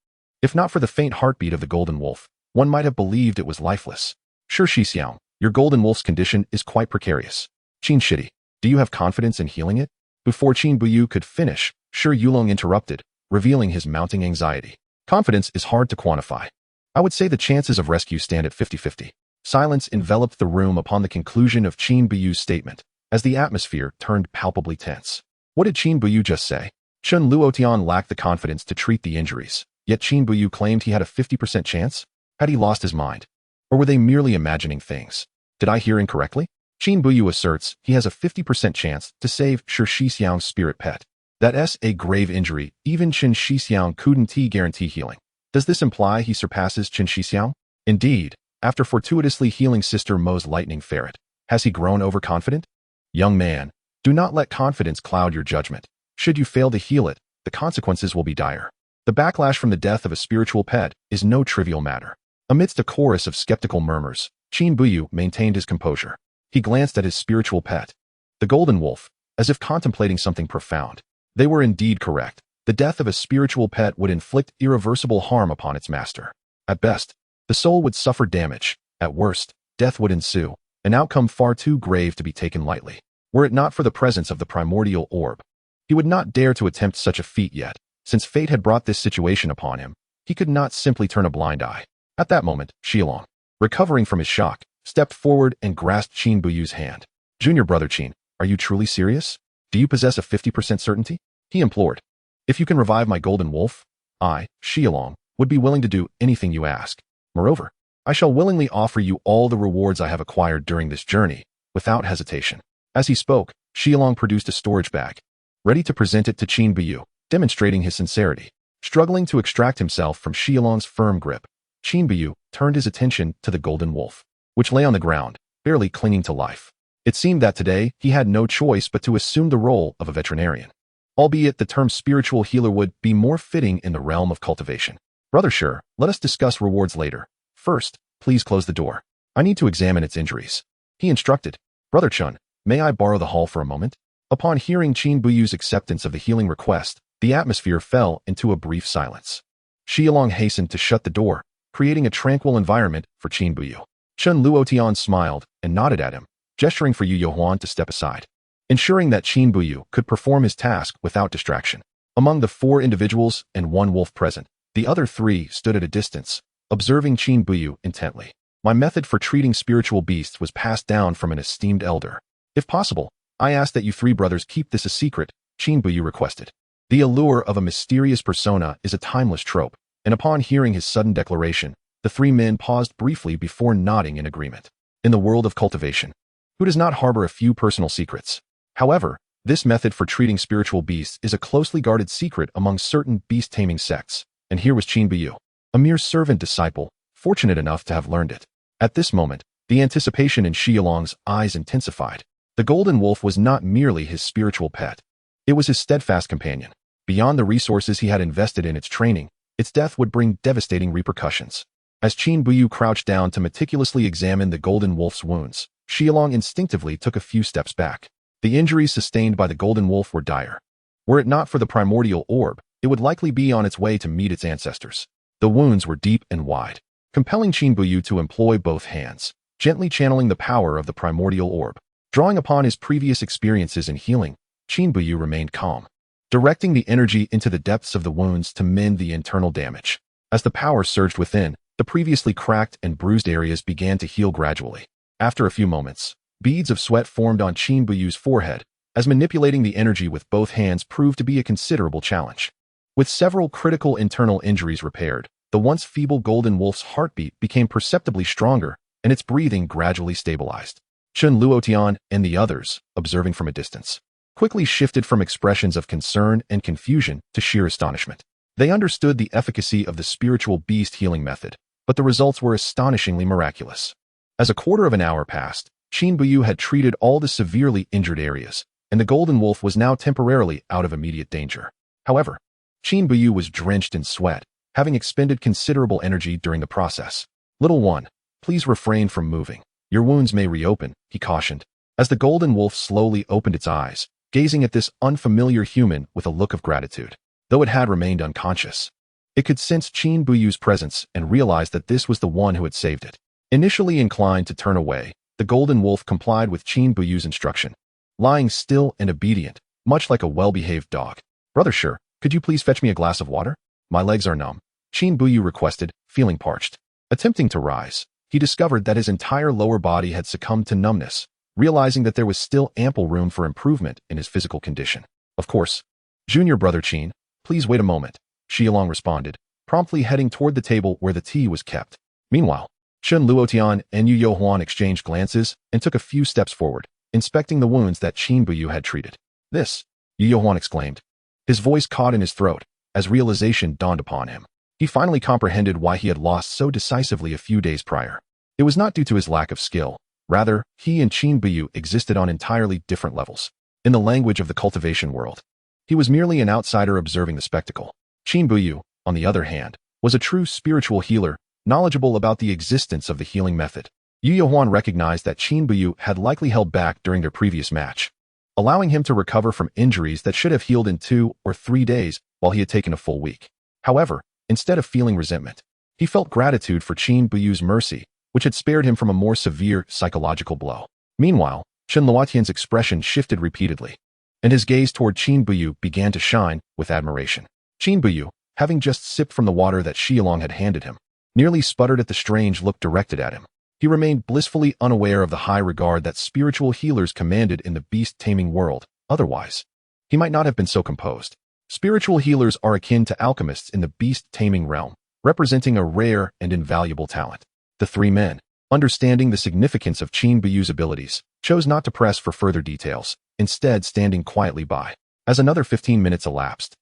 If not for the faint heartbeat of the golden wolf, one might have believed it was lifeless. Sure Shixiang, your golden wolf's condition is quite precarious. Qin Shidi, do you have confidence in healing it? Before Qin Buyu could finish, Shi Yulong interrupted, revealing his mounting anxiety. Confidence is hard to quantify. I would say the chances of rescue stand at 50-50. Silence enveloped the room upon the conclusion of Qin Buyu's statement, as the atmosphere turned palpably tense. What did Qin Buyu just say? Chun Luotian lacked the confidence to treat the injuries, yet Qin Buyu claimed he had a 50% chance? Had he lost his mind? Or were they merely imagining things? Did I hear incorrectly? Qin Buyu asserts he has a 50% chance to save Shi Shixiang's spirit pet. That's a grave injury. Even Qin Shixiang couldn't guarantee healing. Does this imply he surpasses Qin Shixiang? Indeed, after fortuitously healing Sister Mo's lightning ferret, has he grown overconfident? Young man, do not let confidence cloud your judgment. Should you fail to heal it, the consequences will be dire. The backlash from the death of a spiritual pet is no trivial matter. Amidst a chorus of skeptical murmurs, Qin Buyu maintained his composure. He glanced at his spiritual pet, the golden wolf, as if contemplating something profound. They were indeed correct. The death of a spiritual pet would inflict irreversible harm upon its master. At best, the soul would suffer damage. At worst, death would ensue, an outcome far too grave to be taken lightly. Were it not for the presence of the primordial orb, he would not dare to attempt such a feat yet. Since fate had brought this situation upon him, he could not simply turn a blind eye. At that moment, Xialong, recovering from his shock, stepped forward and grasped Qin Buyu's hand. Junior brother Qin, are you truly serious? Do you possess a 50% certainty? He implored. If you can revive my golden wolf, I, Xialong, would be willing to do anything you ask. Moreover, I shall willingly offer you all the rewards I have acquired during this journey, without hesitation. As he spoke, Xialong produced a storage bag, ready to present it to Qin Buyu, demonstrating his sincerity. Struggling to extract himself from Xialong's firm grip, Qin Buyu turned his attention to the golden wolf, which lay on the ground, barely clinging to life. It seemed that today he had no choice but to assume the role of a veterinarian. Albeit the term spiritual healer would be more fitting in the realm of cultivation. Brother Sure, let us discuss rewards later. First, please close the door. I need to examine its injuries. He instructed. Brother Chun, may I borrow the hall for a moment? Upon hearing Qin Buyu's acceptance of the healing request, the atmosphere fell into a brief silence. Xialong hastened to shut the door, creating a tranquil environment for Qin Buyu. Chun Luotian smiled and nodded at him, gesturing for Yu Yohuan to step aside, ensuring that Qin Buyu could perform his task without distraction. Among the 4 individuals and 1 wolf present, the other 3 stood at a distance, observing Qin Buyu intently. My method for treating spiritual beasts was passed down from an esteemed elder. If possible, I ask that you 3 brothers keep this a secret, Qin Buyu requested. The allure of a mysterious persona is a timeless trope, and upon hearing his sudden declaration, the 3 men paused briefly before nodding in agreement. In the world of cultivation, who does not harbor a few personal secrets? However, this method for treating spiritual beasts is a closely guarded secret among certain beast taming sects, and here was Qin Buyu, a mere servant disciple, fortunate enough to have learned it. At this moment, the anticipation in Xialong's eyes intensified. The golden wolf was not merely his spiritual pet. It was his steadfast companion. Beyond the resources he had invested in its training, its death would bring devastating repercussions. As Qin Buyu crouched down to meticulously examine the golden wolf's wounds, Xialong instinctively took a few steps back. The injuries sustained by the golden wolf were dire. Were it not for the primordial orb, it would likely be on its way to meet its ancestors. The wounds were deep and wide, compelling Qin Buyu to employ both hands, gently channeling the power of the primordial orb. Drawing upon his previous experiences in healing, Qin Buyu remained calm, directing the energy into the depths of the wounds to mend the internal damage. As the power surged within, the previously cracked and bruised areas began to heal gradually. After a few moments, beads of sweat formed on Qin Buyu's forehead, as manipulating the energy with both hands proved to be a considerable challenge. With several critical internal injuries repaired, the once feeble golden wolf's heartbeat became perceptibly stronger, and its breathing gradually stabilized. Chun Luotian and the others, observing from a distance, quickly shifted from expressions of concern and confusion to sheer astonishment. They understood the efficacy of the spiritual beast healing method, but the results were astonishingly miraculous. As a quarter of an hour passed, Qin Buyu had treated all the severely injured areas, and the golden wolf was now temporarily out of immediate danger. However, Qin Buyu was drenched in sweat, having expended considerable energy during the process. Little one, please refrain from moving. Your wounds may reopen, he cautioned, as the golden wolf slowly opened its eyes, gazing at this unfamiliar human with a look of gratitude. Though it had remained unconscious, it could sense Qin Buyu's presence and realized that this was the one who had saved it. Initially inclined to turn away, the golden wolf complied with Qin Buyu's instruction, lying still and obedient, much like a well-behaved dog. Brother Sure, could you please fetch me a glass of water? My legs are numb, Qin Buyu requested, feeling parched. Attempting to rise, he discovered that his entire lower body had succumbed to numbness, realizing that there was still ample room for improvement in his physical condition. Of course. Junior brother Qin, please wait a moment, Xialong responded, promptly heading toward the table where the tea was kept. Meanwhile, Chun Luotian and Yu Yohuan exchanged glances and took a few steps forward, inspecting the wounds that Qin Buyu had treated. This, Yu Yohuan exclaimed. His voice caught in his throat, as realization dawned upon him. He finally comprehended why he had lost so decisively a few days prior. It was not due to his lack of skill. Rather, he and Qin Buyu existed on entirely different levels. In the language of the cultivation world, he was merely an outsider observing the spectacle. Qin Buyu, on the other hand, was a true spiritual healer, knowledgeable about the existence of the healing method. Yu Yohuan recognized that Qin Buyu had likely held back during their previous match. allowing him to recover from injuries that should have healed in 2 or 3 days while he had taken a full week. However, instead of feeling resentment, he felt gratitude for Qin Buyu's mercy, which had spared him from a more severe psychological blow. Meanwhile, Chen Luotian's expression shifted repeatedly, and his gaze toward Qin Buyu began to shine with admiration. Qin Buyu, having just sipped from the water that Xialong had handed him, nearly sputtered at the strange look directed at him. He remained blissfully unaware of the high regard that spiritual healers commanded in the beast taming world. Otherwise, he might not have been so composed. Spiritual healers are akin to alchemists in the beast taming realm, representing a rare and invaluable talent. The three men, understanding the significance of Qin Buyu's abilities, chose not to press for further details, instead standing quietly by. As another 15 minutes elapsed,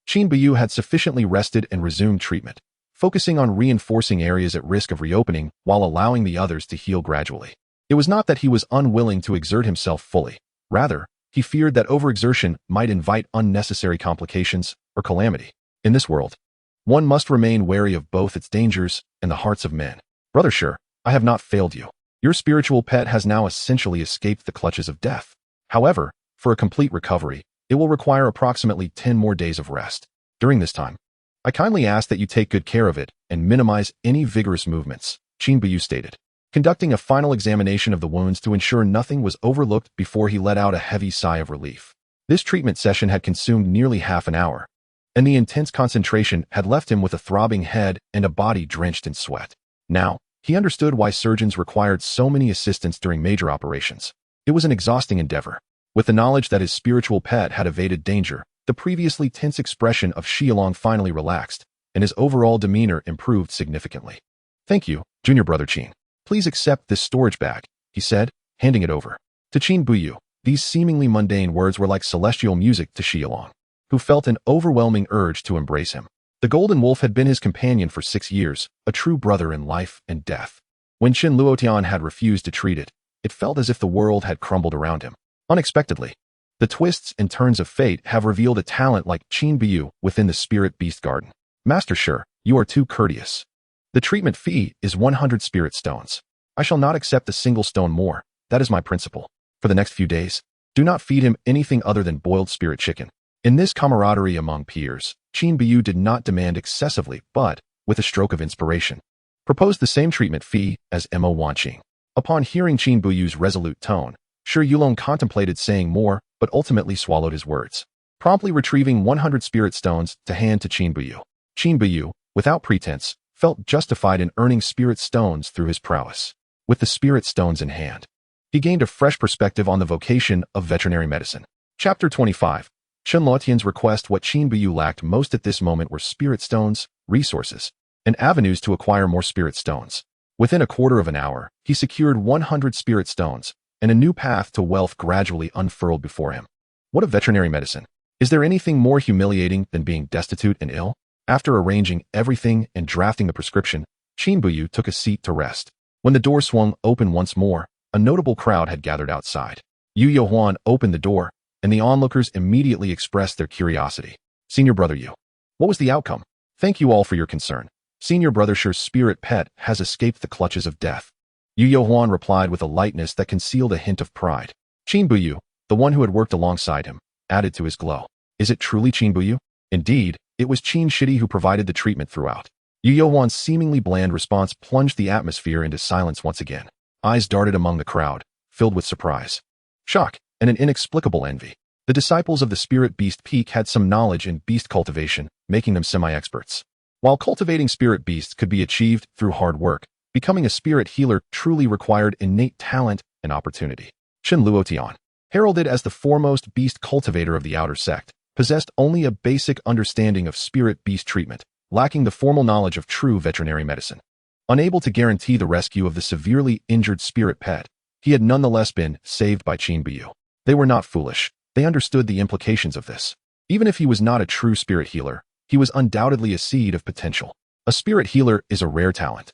Qin Buyu had sufficiently rested and resumed treatment, focusing on reinforcing areas at risk of reopening while allowing the others to heal gradually. It was not that he was unwilling to exert himself fully. Rather, he feared that overexertion might invite unnecessary complications or calamity. In this world, one must remain wary of both its dangers and the hearts of men. Brother Sure, I have not failed you. Your spiritual pet has now essentially escaped the clutches of death. However, for a complete recovery, it will require approximately 10 more days of rest. During this time, I kindly ask that you take good care of it and minimize any vigorous movements, Qin Buyu stated, conducting a final examination of the wounds to ensure nothing was overlooked before he let out a heavy sigh of relief. This treatment session had consumed nearly half an hour, and the intense concentration had left him with a throbbing head and a body drenched in sweat. Now, he understood why surgeons required so many assistants during major operations. It was an exhausting endeavor. With the knowledge that his spiritual pet had evaded danger, the previously tense expression of Xialong finally relaxed, and his overall demeanor improved significantly. Thank you, Junior Brother Qin. Please accept this storage bag, he said, handing it over. To Qin Buyu, these seemingly mundane words were like celestial music to Xialong, who felt an overwhelming urge to embrace him. The Golden Wolf had been his companion for 6 years, a true brother in life and death. When Chen Luotian had refused to treat it, it felt as if the world had crumbled around him. Unexpectedly, the twists and turns of fate have revealed a talent like Qin Buyu within the Spirit Beast Garden. Master Sure, you are too courteous. The treatment fee is 100 spirit stones. I shall not accept a single stone more. That is my principle. For the next few days, do not feed him anything other than boiled spirit chicken. In this camaraderie among peers, Qin Buyu did not demand excessively, but, with a stroke of inspiration, proposed the same treatment fee as Mo Wanqing. Upon hearing Qin Buyu's resolute tone, Shi Yulong contemplated saying more, but ultimately swallowed his words, promptly retrieving 100 spirit stones to hand to Qin Buyu. Qin Buyu, without pretense, felt justified in earning spirit stones through his prowess. With the spirit stones in hand, he gained a fresh perspective on the vocation of veterinary medicine. Chapter 25. Chen Luotian's request. What Qin Buyu lacked most at this moment were spirit stones, resources, and avenues to acquire more spirit stones. Within a quarter of an hour, he secured 100 spirit stones, and a new path to wealth gradually unfurled before him. What of veterinary medicine? Is there anything more humiliating than being destitute and ill? After arranging everything and drafting the prescription, Qin Buyu took a seat to rest. When the door swung open once more, a notable crowd had gathered outside. Yu Yohuan opened the door, and the onlookers immediately expressed their curiosity. Senior Brother Yu, what was the outcome? Thank you all for your concern. Senior Brother Shure's spirit pet has escaped the clutches of death. Yu Yohuan replied with a lightness that concealed a hint of pride. Qin Buyu, the one who had worked alongside him, added to his glow. Is it truly Qin Buyu? Indeed, it was Qin Shidi who provided the treatment throughout. Yu Yohuan's seemingly bland response plunged the atmosphere into silence once again. Eyes darted among the crowd, filled with surprise, shock, and an inexplicable envy. The disciples of the Spirit Beast Peak had some knowledge in beast cultivation, making them semi-experts. While cultivating spirit beasts could be achieved through hard work, becoming a spirit healer truly required innate talent and opportunity. Chen Luotian, heralded as the foremost beast cultivator of the outer sect, possessed only a basic understanding of spirit beast treatment, lacking the formal knowledge of true veterinary medicine. Unable to guarantee the rescue of the severely injured spirit pet, he had nonetheless been saved by Qin Buyu. They were not foolish. They understood the implications of this. Even if he was not a true spirit healer, he was undoubtedly a seed of potential. A spirit healer is a rare talent,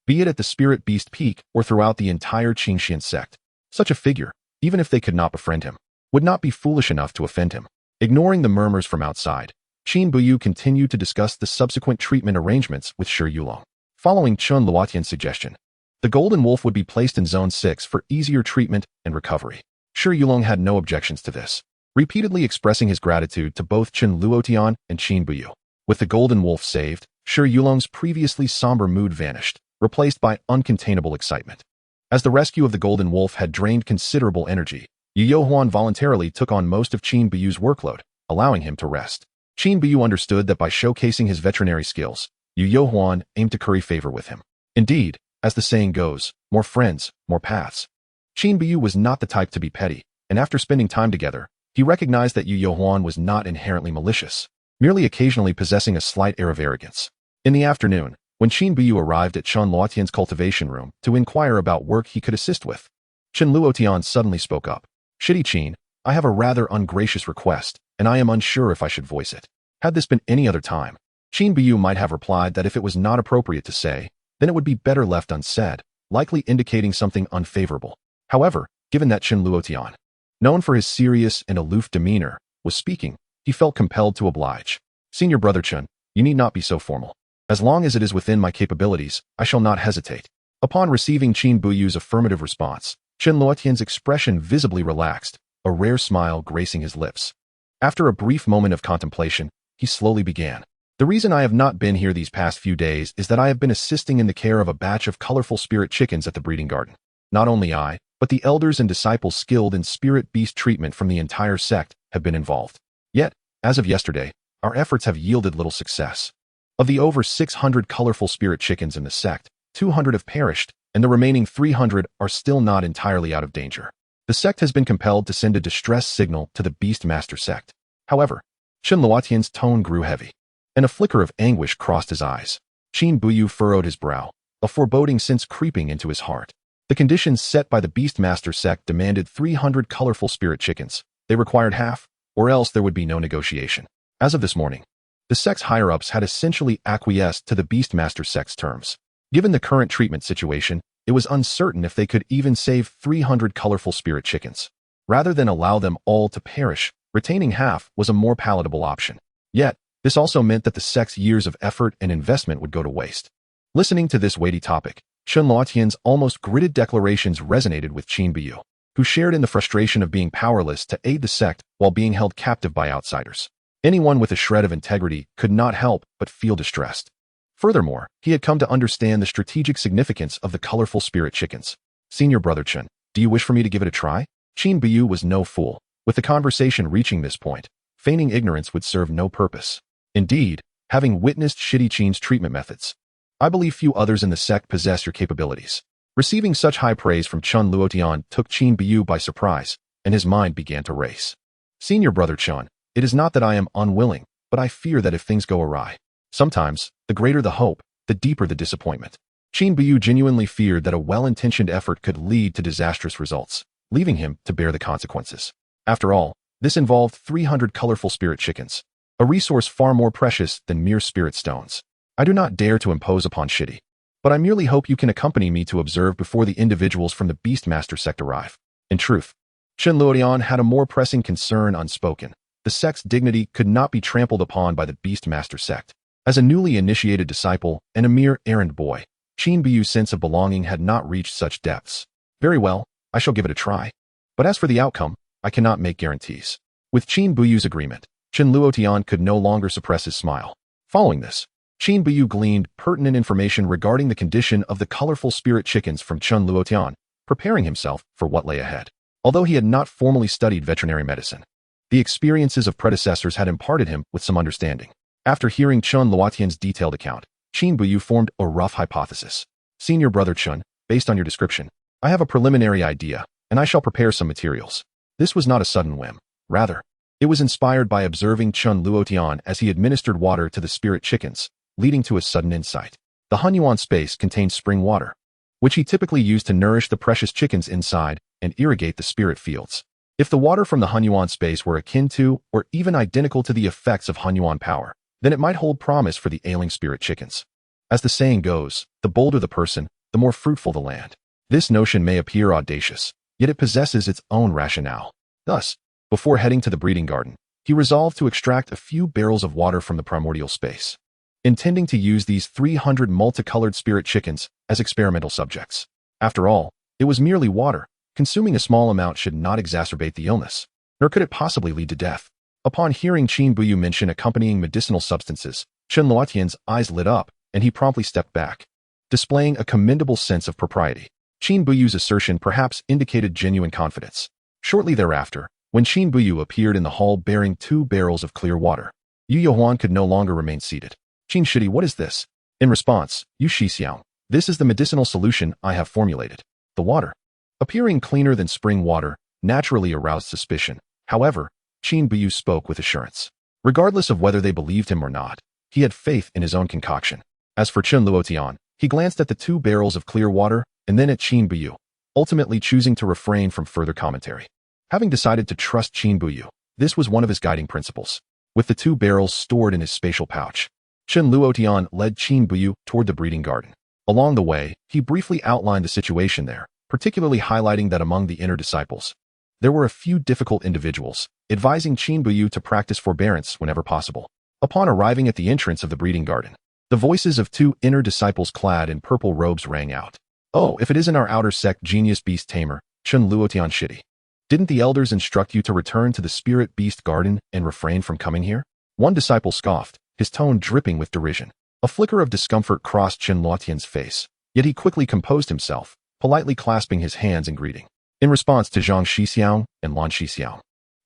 be it at the Spirit Beast Peak or throughout the entire Qingxian sect. Such a figure, even if they could not befriend him, would not be foolish enough to offend him. Ignoring the murmurs from outside, Qin Buyu continued to discuss the subsequent treatment arrangements with Shi Yulong. Following Chen Luotian's suggestion, the Golden Wolf would be placed in Zone 6 for easier treatment and recovery. Shi sure Yulong had no objections to this, repeatedly expressing his gratitude to both Chen Luotian and Qin Buyu. With the Golden Wolf saved, Sure Yulong's previously somber mood vanished, replaced by uncontainable excitement. As the rescue of the Golden Wolf had drained considerable energy, Yu Huan voluntarily took on most of Qin Buyu's workload, allowing him to rest. Qin Buyu understood that by showcasing his veterinary skills, Yu Huan aimed to curry favor with him. Indeed, as the saying goes, more friends, more paths. Qin Buyu was not the type to be petty, and after spending time together, he recognized that Yu Huan was not inherently malicious, merely occasionally possessing a slight air of arrogance. In the afternoon, when Qin Buyu arrived at Chen Luotian's cultivation room to inquire about work he could assist with, Chen Luotian suddenly spoke up. "Shitty Qin, I have a rather ungracious request, and I am unsure if I should voice it." Had this been any other time, Qin Buyu might have replied that if it was not appropriate to say, then it would be better left unsaid, likely indicating something unfavorable. However, given that Chen Luotian, known for his serious and aloof demeanor, was speaking, he felt compelled to oblige. "Senior Brother Chen, you need not be so formal. As long as it is within my capabilities, I shall not hesitate." Upon receiving Qin Buyu's affirmative response, Chen Luotian's expression visibly relaxed, a rare smile gracing his lips. After a brief moment of contemplation, he slowly began. "The reason I have not been here these past few days is that I have been assisting in the care of a batch of colorful spirit chickens at the breeding garden. Not only I, but the elders and disciples skilled in spirit beast treatment from the entire sect have been involved. Yet, as of yesterday, our efforts have yielded little success. Of the over 600 colorful spirit chickens in the sect, 200 have perished, and the remaining 300 are still not entirely out of danger. The sect has been compelled to send a distress signal to the Beast Master sect." However, Chen Luotian's tone grew heavy, and a flicker of anguish crossed his eyes. Qin Buyu furrowed his brow, a foreboding sense creeping into his heart. The conditions set by the Beast Master sect demanded 300 colorful spirit chickens. They required half, or else there would be no negotiation. As of this morning, the sect's higher-ups had essentially acquiesced to the Beastmaster sect's terms. Given the current treatment situation, it was uncertain if they could even save 300 colorful spirit chickens. Rather than allow them all to perish, retaining half was a more palatable option. Yet, this also meant that the sect's years of effort and investment would go to waste. Listening to this weighty topic, Chen Luotian's almost gritted declarations resonated with Qin Buyu, who shared in the frustration of being powerless to aid the sect while being held captive by outsiders. Anyone with a shred of integrity could not help but feel distressed. Furthermore, he had come to understand the strategic significance of the colorful spirit chickens. "Senior Brother Chen, do you wish for me to give it a try?" Qin Buyu was no fool. With the conversation reaching this point, feigning ignorance would serve no purpose. Indeed, having witnessed Shitty Qin's treatment methods, I believe few others in the sect possess your capabilities. Receiving such high praise from Chen Luotian took Qin Buyu by surprise, and his mind began to race. "Senior Brother Chen, it is not that I am unwilling, but I fear that if things go awry, sometimes, the greater the hope, the deeper the disappointment." Qin Buyu genuinely feared that a well-intentioned effort could lead to disastrous results, leaving him to bear the consequences. After all, this involved 300 colorful spirit chickens, a resource far more precious than mere spirit stones. "I do not dare to impose upon Shitty, but I merely hope you can accompany me to observe before the individuals from the Beastmaster sect arrive." In truth, Chen Luotian had a more pressing concern unspoken. The sect's dignity could not be trampled upon by the Beastmaster sect. As a newly initiated disciple and a mere errand boy, Qin Buyu's sense of belonging had not reached such depths. "Very well, I shall give it a try. But as for the outcome, I cannot make guarantees." With Qin Buyu's agreement, Chen Luotian could no longer suppress his smile. Following this, Qin Buyu gleaned pertinent information regarding the condition of the colorful spirit chickens from Chen Luotian, preparing himself for what lay ahead. Although he had not formally studied veterinary medicine, the experiences of predecessors had imparted him with some understanding. After hearing Chen Luotian's detailed account, Qin Buyu formed a rough hypothesis. "Senior Brother Chen, based on your description, I have a preliminary idea, and I shall prepare some materials." This was not a sudden whim. Rather, it was inspired by observing Chen Luotian as he administered water to the spirit chickens, leading to a sudden insight. The Hunyuan space contained spring water, which he typically used to nourish the precious chickens inside and irrigate the spirit fields. If the water from the Hunyuan space were akin to, or even identical to the effects of Hunyuan power, then it might hold promise for the ailing spirit chickens. As the saying goes, the bolder the person, the more fruitful the land. This notion may appear audacious, yet it possesses its own rationale. Thus, before heading to the breeding garden, he resolved to extract a few barrels of water from the primordial space, intending to use these 300 multicolored spirit chickens as experimental subjects. After all, it was merely water, Consuming a small amount should not exacerbate the illness, nor could it possibly lead to death. Upon hearing Qin Buyu mention accompanying medicinal substances, Chen Luotian's eyes lit up, and he promptly stepped back, displaying a commendable sense of propriety. Qin Buyu's assertion perhaps indicated genuine confidence. Shortly thereafter, when Qin Buyu appeared in the hall bearing 2 barrels of clear water, Yu Yohuan could no longer remain seated. Qin Shidi, what is this? In response, Yu Shixiang, this is the medicinal solution I have formulated. The water, appearing cleaner than spring water, naturally aroused suspicion. However, Qin Buyu spoke with assurance. Regardless of whether they believed him or not, he had faith in his own concoction. As for Chen Luotian, he glanced at the 2 barrels of clear water and then at Qin Buyu, ultimately choosing to refrain from further commentary. Having decided to trust Qin Buyu, this was one of his guiding principles. With the 2 barrels stored in his spatial pouch, Chen Luotian led Qin Buyu toward the breeding garden. Along the way, he briefly outlined the situation there, particularly highlighting that among the inner disciples, there were a few difficult individuals, advising Qin Buyu to practice forbearance whenever possible. Upon arriving at the entrance of the breeding garden, the voices of 2 inner disciples clad in purple robes rang out. Oh, if it isn't our outer sect genius Beast Tamer, Chen Luotian Shidi. Didn't the elders instruct you to return to the spirit beast garden and refrain from coming here? One disciple scoffed, his tone dripping with derision. A flicker of discomfort crossed Chen Luotian's face, yet he quickly composed himself, politely clasping his hands in greeting. In response to Zhang Shixiang and Lan Shixiang,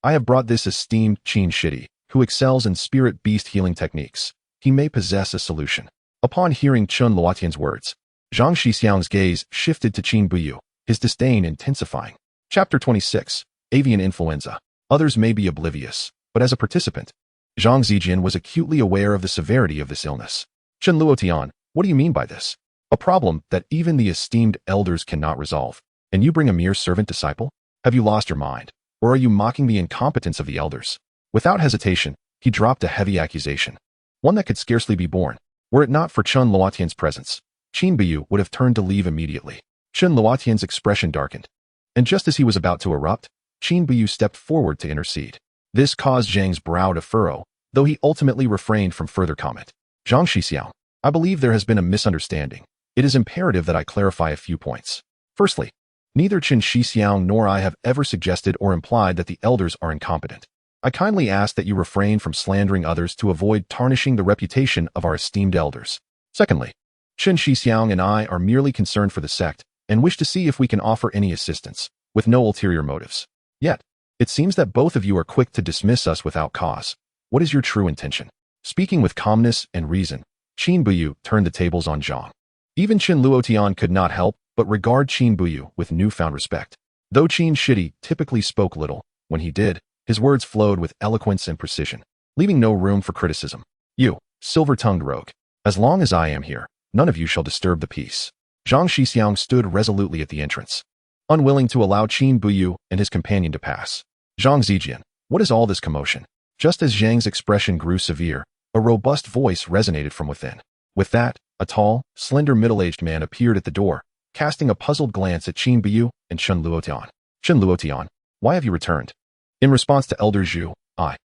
I have brought this esteemed Qin Shidi, who excels in spirit beast healing techniques. He may possess a solution. Upon hearing Chen Luotian's words, Zhang Shixiang's gaze shifted to Qin Buyu, his disdain intensifying. Chapter 26, Avian Influenza. Others may be oblivious, but as a participant, Zhang Zijian was acutely aware of the severity of this illness. Chen Luotian, what do you mean by this? A problem that even the esteemed elders cannot resolve, and you bring a mere servant disciple? Have you lost your mind, or are you mocking the incompetence of the elders? Without hesitation, he dropped a heavy accusation, one that could scarcely be borne. Were it not for Chen Luotian's presence, Qin Buyu would have turned to leave immediately. Chen Luotian's expression darkened, and just as he was about to erupt, Qin Buyu stepped forward to intercede. This caused Zhang's brow to furrow, though he ultimately refrained from further comment. Zhang Shixiang, I believe there has been a misunderstanding. It is imperative that I clarify a few points. Firstly, neither Chen Shixiang nor I have ever suggested or implied that the elders are incompetent. I kindly ask that you refrain from slandering others to avoid tarnishing the reputation of our esteemed elders. Secondly, Chen Shixiang and I are merely concerned for the sect and wish to see if we can offer any assistance, with no ulterior motives. Yet, it seems that both of you are quick to dismiss us without cause. What is your true intention? Speaking with calmness and reason, Qin Buyu turned the tables on Zhang. Even Chen Luotian could not help but regard Qin Buyu with newfound respect. Though Qin Shidi typically spoke little, when he did, his words flowed with eloquence and precision, leaving no room for criticism. You, silver-tongued rogue, as long as I am here, none of you shall disturb the peace. Zhang Shixiang stood resolutely at the entrance, unwilling to allow Qin Buyu and his companion to pass. Zhang Zijian, what is all this commotion? Just as Zhang's expression grew severe, a robust voice resonated from within. With that, a tall, slender middle-aged man appeared at the door, casting a puzzled glance at Qin Buyu and Chen Luotian. Chen Luotian, why have you returned? In response to Elder Zhu,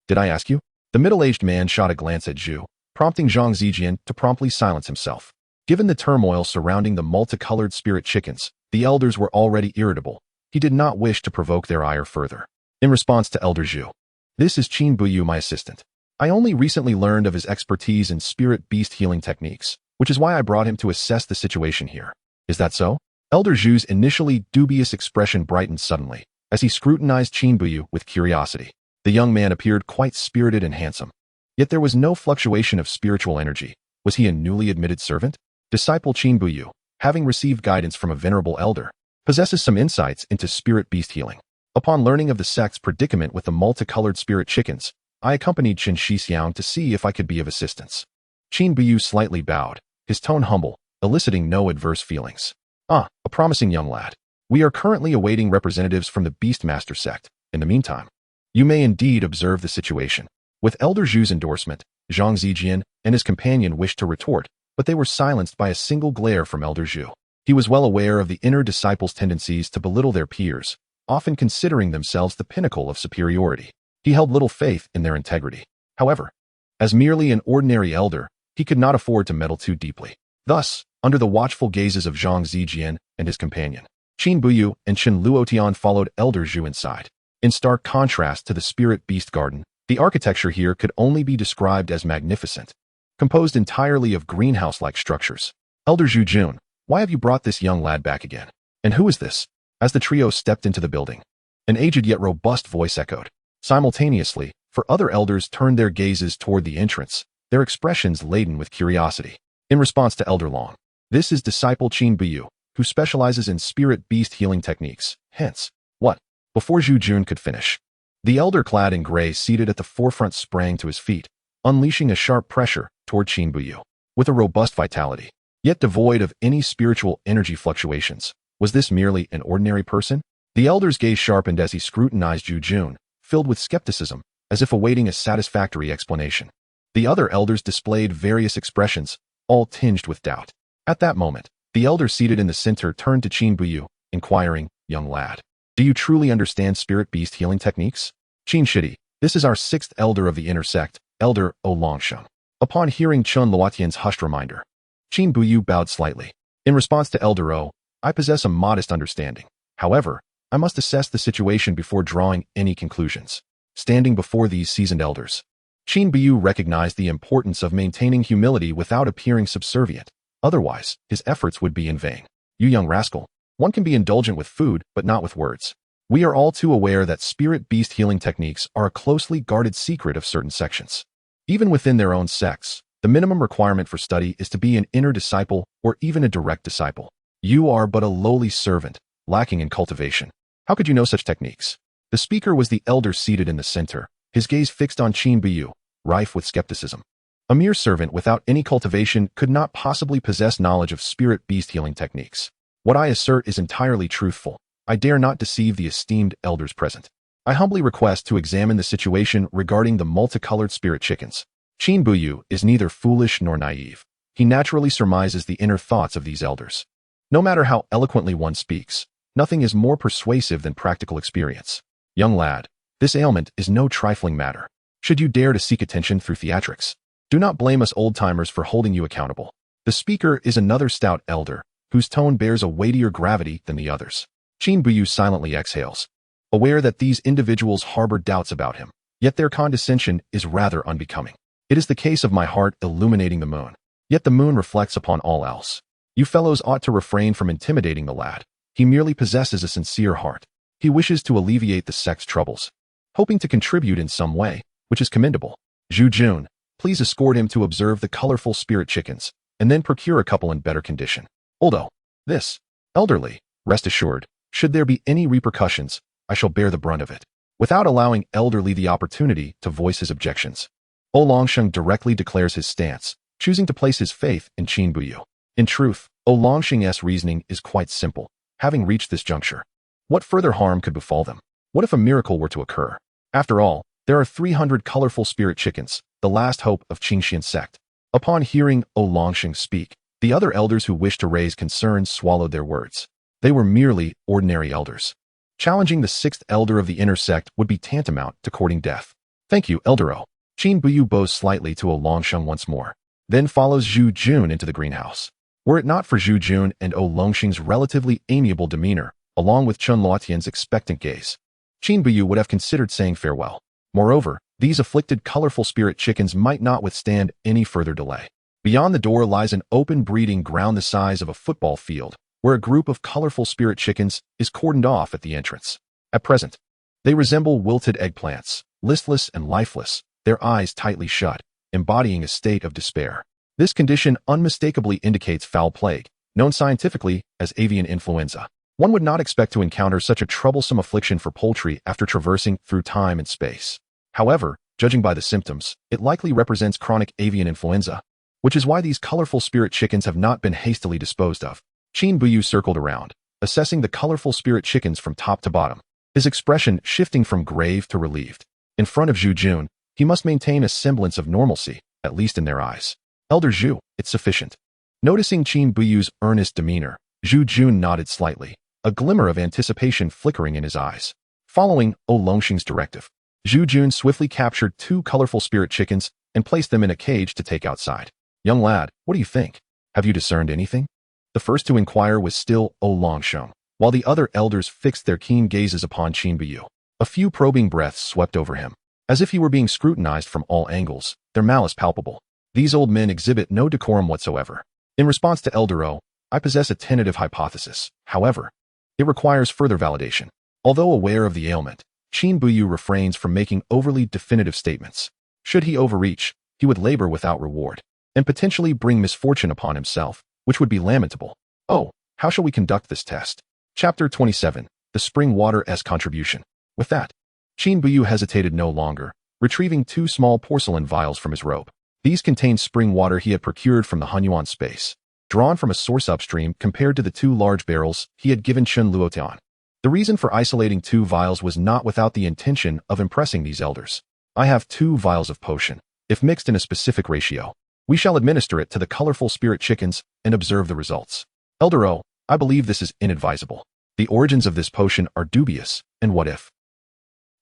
did I ask you? The middle-aged man shot a glance at Zhu, prompting Zhang Zijian to promptly silence himself. Given the turmoil surrounding the multicolored spirit chickens, the elders were already irritable. He did not wish to provoke their ire further. In response to Elder Zhu, this is Qin Buyu, my assistant. I only recently learned of his expertise in spirit beast healing techniques, which is why I brought him to assess the situation here. Is that so? Elder Zhu's initially dubious expression brightened suddenly, as he scrutinized Qin Buyu with curiosity. The young man appeared quite spirited and handsome. Yet there was no fluctuation of spiritual energy. Was he a newly admitted servant? Disciple Qin Buyu, having received guidance from a venerable elder, possesses some insights into spirit beast healing. Upon learning of the sect's predicament with the multicolored spirit chickens, I accompanied Chen Shixiang to see if I could be of assistance. Qin Buyu slightly bowed, his tone humble, eliciting no adverse feelings. A promising young lad. We are currently awaiting representatives from the Beastmaster sect. In the meantime, you may indeed observe the situation. With Elder Zhu's endorsement, Zhang Zijian and his companion wished to retort, but they were silenced by a single glare from Elder Zhu. He was well aware of the inner disciples' tendencies to belittle their peers, often considering themselves the pinnacle of superiority. He held little faith in their integrity. However, as merely an ordinary elder, he could not afford to meddle too deeply. Thus, under the watchful gazes of Zhang Zijian and his companion, Qin Buyu and Qin Luotian followed Elder Zhu inside. In stark contrast to the Spirit Beast Garden, the architecture here could only be described as magnificent, composed entirely of greenhouse-like structures. Elder Zhu Jun, why have you brought this young lad back again? And who is this? As the trio stepped into the building, an aged yet robust voice echoed. Simultaneously, for other elders turned their gazes toward the entrance, their expressions laden with curiosity. In response to Elder Long, this is disciple Qin Buyu, who specializes in spirit beast healing techniques. Hence, what? Before Zhu Jun could finish, the elder clad in gray seated at the forefront sprang to his feet, unleashing a sharp pressure toward Qin Buyu. With a robust vitality, yet devoid of any spiritual energy fluctuations, was this merely an ordinary person? The elder's gaze sharpened as he scrutinized Zhu Jun, filled with skepticism, as if awaiting a satisfactory explanation. The other elders displayed various expressions, all tinged with doubt. At that moment, the elder seated in the center turned to Qin Buyu, inquiring, "Young lad, do you truly understand spirit beast healing techniques?" Qin Shidi, this is our sixth elder of the inner sect, Elder O Longsheng. Upon hearing Chun Luotian's hushed reminder, Qin Buyu bowed slightly. In response to Elder O, I possess a modest understanding. However, I must assess the situation before drawing any conclusions. Standing before these seasoned elders, Qin Buyu recognized the importance of maintaining humility without appearing subservient. Otherwise, his efforts would be in vain. You young rascal, one can be indulgent with food, but not with words. We are all too aware that spirit beast healing techniques are a closely guarded secret of certain sections. Even within their own sects, the minimum requirement for study is to be an inner disciple or even a direct disciple. You are but a lowly servant, lacking in cultivation. How could you know such techniques? The speaker was the elder seated in the center, his gaze fixed on Qin Buyu, rife with skepticism. A mere servant without any cultivation could not possibly possess knowledge of spirit beast healing techniques. What I assert is entirely truthful. I dare not deceive the esteemed elders present. I humbly request to examine the situation regarding the multicolored spirit chickens. Qin Buyu is neither foolish nor naive. He naturally surmises the inner thoughts of these elders. No matter how eloquently one speaks, nothing is more persuasive than practical experience. Young lad, this ailment is no trifling matter. Should you dare to seek attention through theatrics, do not blame us old-timers for holding you accountable. The speaker is another stout elder, whose tone bears a weightier gravity than the others. Qin Buyu silently exhales, aware that these individuals harbor doubts about him, yet their condescension is rather unbecoming. It is the case of my heart illuminating the moon, yet the moon reflects upon all else. You fellows ought to refrain from intimidating the lad. He merely possesses a sincere heart. He wishes to alleviate the sect's troubles, hoping to contribute in some way, which is commendable. Zhu Jun, please escort him to observe the colorful spirit chickens, and then procure a couple in better condition. Although, this, elderly, rest assured, should there be any repercussions, I shall bear the brunt of it. Without allowing elderly the opportunity to voice his objections, O Longsheng directly declares his stance, choosing to place his faith in Qin Buyu. In truth, O Longsheng's reasoning is quite simple. Having reached this juncture, what further harm could befall them? What if a miracle were to occur? After all, there are 300 colorful spirit chickens, the last hope of Qingxian sect. Upon hearing O Longsheng speak, the other elders who wished to raise concerns swallowed their words. They were merely ordinary elders. Challenging the sixth elder of the inner sect would be tantamount to courting death. Thank you, Elder O. Qin Buyu bows slightly to O Longsheng once more, then follows Zhu Jun into the greenhouse. Were it not for Zhu Jun and O Longsheng's relatively amiable demeanor, along with Chun Luotian's expectant gaze, Qin Buyu would have considered saying farewell. Moreover, these afflicted colorful spirit chickens might not withstand any further delay. Beyond the door lies an open breeding ground the size of a football field, where a group of colorful spirit chickens is cordoned off at the entrance. At present, they resemble wilted eggplants, listless and lifeless, their eyes tightly shut, embodying a state of despair. This condition unmistakably indicates foul plague, known scientifically as avian influenza. One would not expect to encounter such a troublesome affliction for poultry after traversing through time and space. However, judging by the symptoms, it likely represents chronic avian influenza, which is why these colorful spirit chickens have not been hastily disposed of. Qin Buyu circled around, assessing the colorful spirit chickens from top to bottom, his expression shifting from grave to relieved. In front of Zhu Jun, he must maintain a semblance of normalcy, at least in their eyes. Elder Zhu, it's sufficient. Noticing Qin Buyu's earnest demeanor, Zhu Jun nodded slightly, a glimmer of anticipation flickering in his eyes. Following O Longsheng's directive, Zhu Jun swiftly captured 2 colorful spirit chickens and placed them in a cage to take outside. Young lad, what do you think? Have you discerned anything? The first to inquire was still O Longsheng. while the other elders fixed their keen gazes upon Qin. A few probing breaths swept over him, as if he were being scrutinized from all angles, their malice palpable. These old men exhibit no decorum whatsoever. In response to Elder O, I possess a tentative hypothesis. However, it requires further validation. Although aware of the ailment, Qin refrains from making overly definitive statements. Should he overreach, he would labor without reward, and potentially bring misfortune upon himself, which would be lamentable. Oh, how shall we conduct this test? Chapter 27, The Spring Water-S Contribution. With that, Qin hesitated no longer, retrieving 2 small porcelain vials from his robe. These contained spring water he had procured from the Hunyuan space, drawn from a source upstream compared to the 2 large barrels he had given Chun Luotian. The reason for isolating 2 vials was not without the intention of impressing these elders. I have 2 vials of potion. If mixed in a specific ratio, we shall administer it to the colorful spirit chickens and observe the results. Elder O, I believe this is inadvisable. The origins of this potion are dubious, and what if?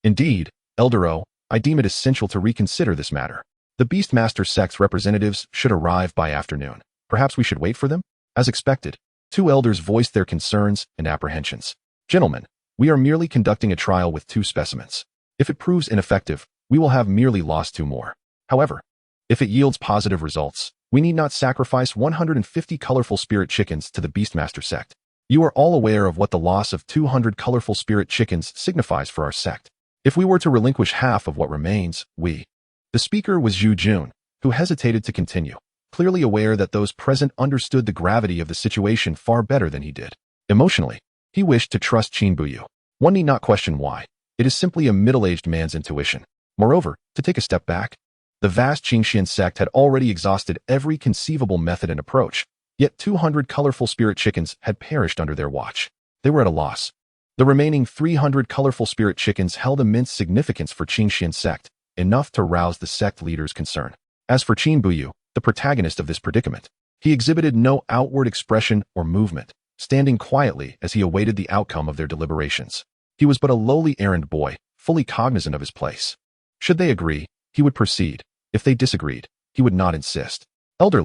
Indeed, Elder O, I deem it essential to reconsider this matter. The Beastmaster sect's representatives should arrive by afternoon. Perhaps we should wait for them? As expected, 2 elders voiced their concerns and apprehensions. Gentlemen, we are merely conducting a trial with 2 specimens. If it proves ineffective, we will have merely lost 2 more. However, if it yields positive results, we need not sacrifice 150 colorful spirit chickens to the Beastmaster sect. You are all aware of what the loss of 200 colorful spirit chickens signifies for our sect. If we were to relinquish half of what remains, we... The speaker was Zhu Jun, who hesitated to continue, clearly aware that those present understood the gravity of the situation far better than he did. Emotionally, he wished to trust Qin. One need not question why. It is simply a middle-aged man's intuition. Moreover, to take a step back, the vast Qingxian sect had already exhausted every conceivable method and approach, yet 200 colorful spirit chickens had perished under their watch. They were at a loss. The remaining 300 colorful spirit chickens held immense significance for Qingxian sect, enough to rouse the sect leader's concern. As for Qin, the protagonist of this predicament, he exhibited no outward expression or movement, standing quietly as he awaited the outcome of their deliberations. He was but a lowly errand boy, fully cognizant of his place. Should they agree, he would proceed. If they disagreed, he would not insist. Elder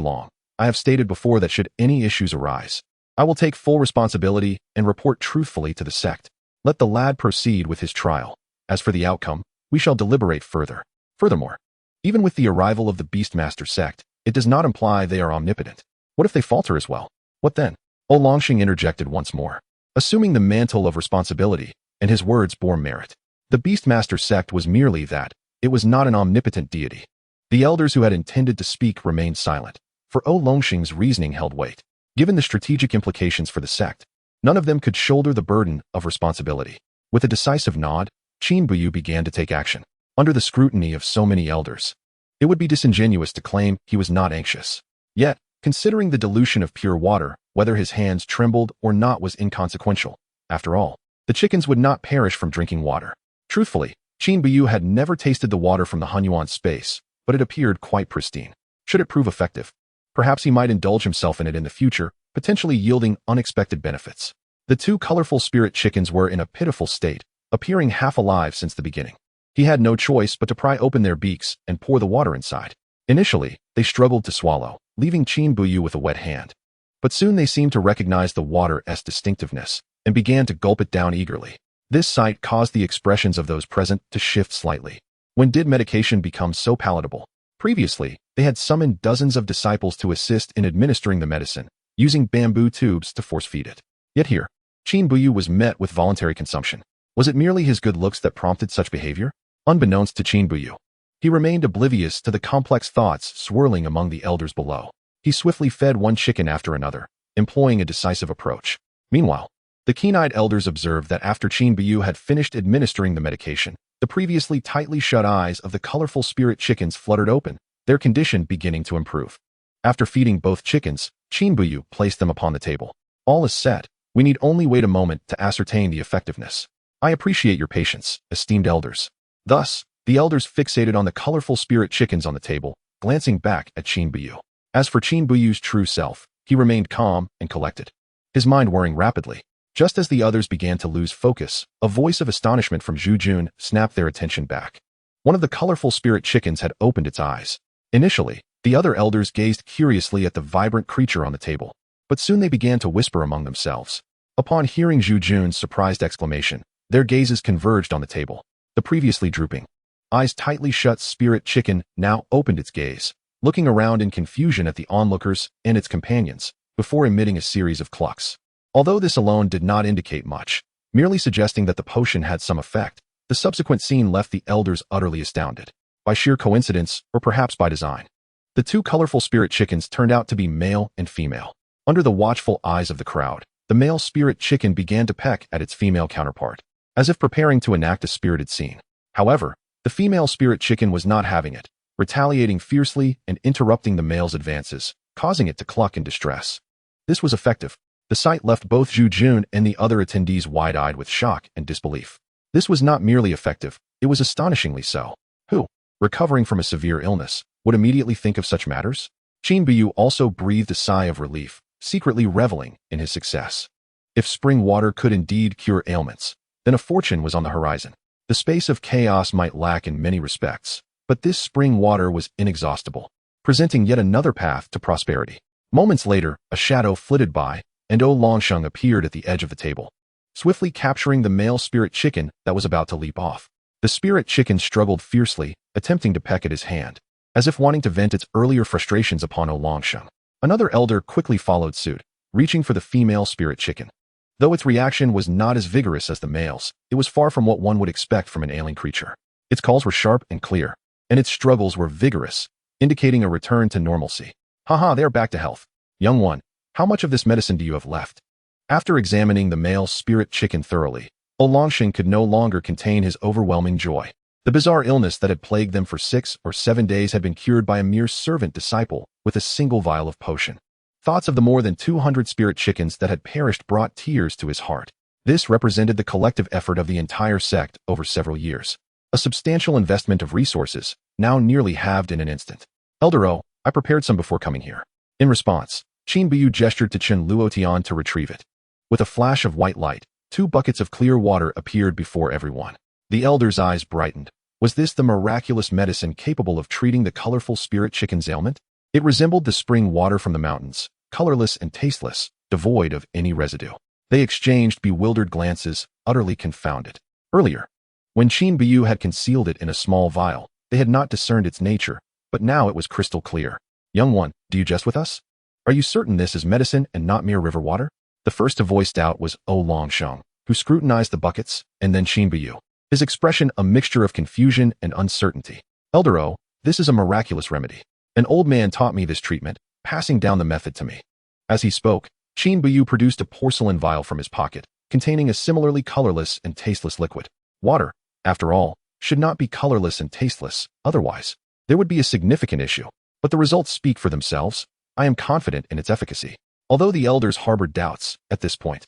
Long, I have stated before that should any issues arise, I will take full responsibility and report truthfully to the sect. Let the lad proceed with his trial. As for the outcome, we shall deliberate further. Furthermore, even with the arrival of the Beastmaster sect, it does not imply they are omnipotent. What if they falter as well? What then? Longxing interjected once more, assuming the mantle of responsibility, and his words bore merit. The Beastmaster sect was merely that. It was not an omnipotent deity. The elders who had intended to speak remained silent, for Longxing's reasoning held weight. Given the strategic implications for the sect, none of them could shoulder the burden of responsibility. With a decisive nod, Qin began to take action. Under the scrutiny of so many elders, it would be disingenuous to claim he was not anxious. Yet, considering the dilution of pure water, whether his hands trembled or not was inconsequential. After all, the chickens would not perish from drinking water. Truthfully, Qin had never tasted the water from the Hunyuan space, but it appeared quite pristine. Should it prove effective, perhaps he might indulge himself in it in the future, potentially yielding unexpected benefits. The 2 colorful spirit chickens were in a pitiful state, appearing half alive since the beginning. He had no choice but to pry open their beaks and pour the water inside. Initially, they struggled to swallow, leaving Qin with a wet hand. But soon they seemed to recognize the water's distinctiveness and began to gulp it down eagerly. This sight caused the expressions of those present to shift slightly. When did medication become so palatable? Previously, they had summoned dozens of disciples to assist in administering the medicine, using bamboo tubes to force-feed it. Yet here, Qin was met with voluntary consumption. Was it merely his good looks that prompted such behavior? Unbeknownst to Qin, he remained oblivious to the complex thoughts swirling among the elders below. He swiftly fed one chicken after another, employing a decisive approach. Meanwhile, the keen-eyed elders observed that after Qin had finished administering the medication, the previously tightly shut eyes of the colorful spirit chickens fluttered open, their condition beginning to improve. After feeding both chickens, Qin placed them upon the table. All is set. We need only wait a moment to ascertain the effectiveness. I appreciate your patience, esteemed elders. Thus, the elders fixated on the colorful spirit chickens on the table, glancing back at Qin. As for Qin true self, he remained calm and collected, his mind whirring rapidly. Just as the others began to lose focus, a voice of astonishment from Zhu Jun snapped their attention back. One of the colorful spirit chickens had opened its eyes. Initially, the other elders gazed curiously at the vibrant creature on the table, but soon they began to whisper among themselves. Upon hearing Zhu Jun's surprised exclamation, their gazes converged on the table. The previously drooping, eyes tightly shut spirit chicken now opened its gaze, looking around in confusion at the onlookers and its companions, before emitting a series of clucks. Although this alone did not indicate much, merely suggesting that the potion had some effect, the subsequent scene left the elders utterly astounded. By sheer coincidence, or perhaps by design, the two colorful spirit chickens turned out to be male and female. Under the watchful eyes of the crowd, the male spirit chicken began to peck at its female counterpart, as if preparing to enact a spirited scene. However, the female spirit chicken was not having it, retaliating fiercely and interrupting the male's advances, causing it to cluck in distress. This was effective. The sight left both Zhu Jun and the other attendees wide-eyed with shock and disbelief. This was not merely effective, it was astonishingly so. Who, recovering from a severe illness, would immediately think of such matters? Qin Biyu also breathed a sigh of relief, secretly reveling in his success. If spring water could indeed cure ailments, then a fortune was on the horizon. The space of chaos might lack in many respects, but this spring water was inexhaustible, presenting yet another path to prosperity. Moments later, a shadow flitted by, and O Longsheng appeared at the edge of the table, swiftly capturing the male spirit chicken that was about to leap off. The spirit chicken struggled fiercely, attempting to peck at his hand, as if wanting to vent its earlier frustrations upon O Longsheng. Another elder quickly followed suit, reaching for the female spirit chicken. Though its reaction was not as vigorous as the male's, it was far from what one would expect from an ailing creature. Its calls were sharp and clear, and its struggles were vigorous, indicating a return to normalcy. Haha, they are back to health. Young one, how much of this medicine do you have left? After examining the male spirit chicken thoroughly, O Longsheng could no longer contain his overwhelming joy. The bizarre illness that had plagued them for 6 or 7 days had been cured by a mere servant disciple with a single vial of potion. Thoughts of the more than 200 spirit chickens that had perished brought tears to his heart. This represented the collective effort of the entire sect over several years. A substantial investment of resources, now nearly halved in an instant. Elder O, I prepared some before coming here. In response, Qin Biyu gestured to Chen Luotian to retrieve it. With a flash of white light, 2 buckets of clear water appeared before everyone. The elder's eyes brightened. Was this the miraculous medicine capable of treating the colorful spirit chicken's ailment? It resembled the spring water from the mountains, colorless and tasteless, devoid of any residue. They exchanged bewildered glances, utterly confounded. Earlier, when Qin Biyu had concealed it in a small vial, they had not discerned its nature, but now it was crystal clear. Young one, do you jest with us? Are you certain this is medicine and not mere river water? The first to voice doubt was O Longsheng, who scrutinized the buckets, and then Qin Biyu, his expression a mixture of confusion and uncertainty. Elder O, this is a miraculous remedy. An old man taught me this treatment, passing down the method to me. As he spoke, Qin Biyu produced a porcelain vial from his pocket, containing a similarly colorless and tasteless liquid. Water, after all, should not be colorless and tasteless, otherwise there would be a significant issue. But the results speak for themselves. I am confident in its efficacy. Although the elders harbored doubts, at this point,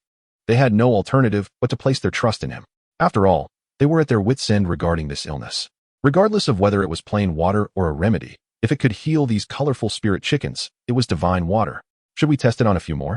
they had no alternative but to place their trust in him. After all, they were at their wits' end regarding this illness. Regardless of whether it was plain water or a remedy, if it could heal these colorful spirit chickens, it was divine water. Should we test it on a few more?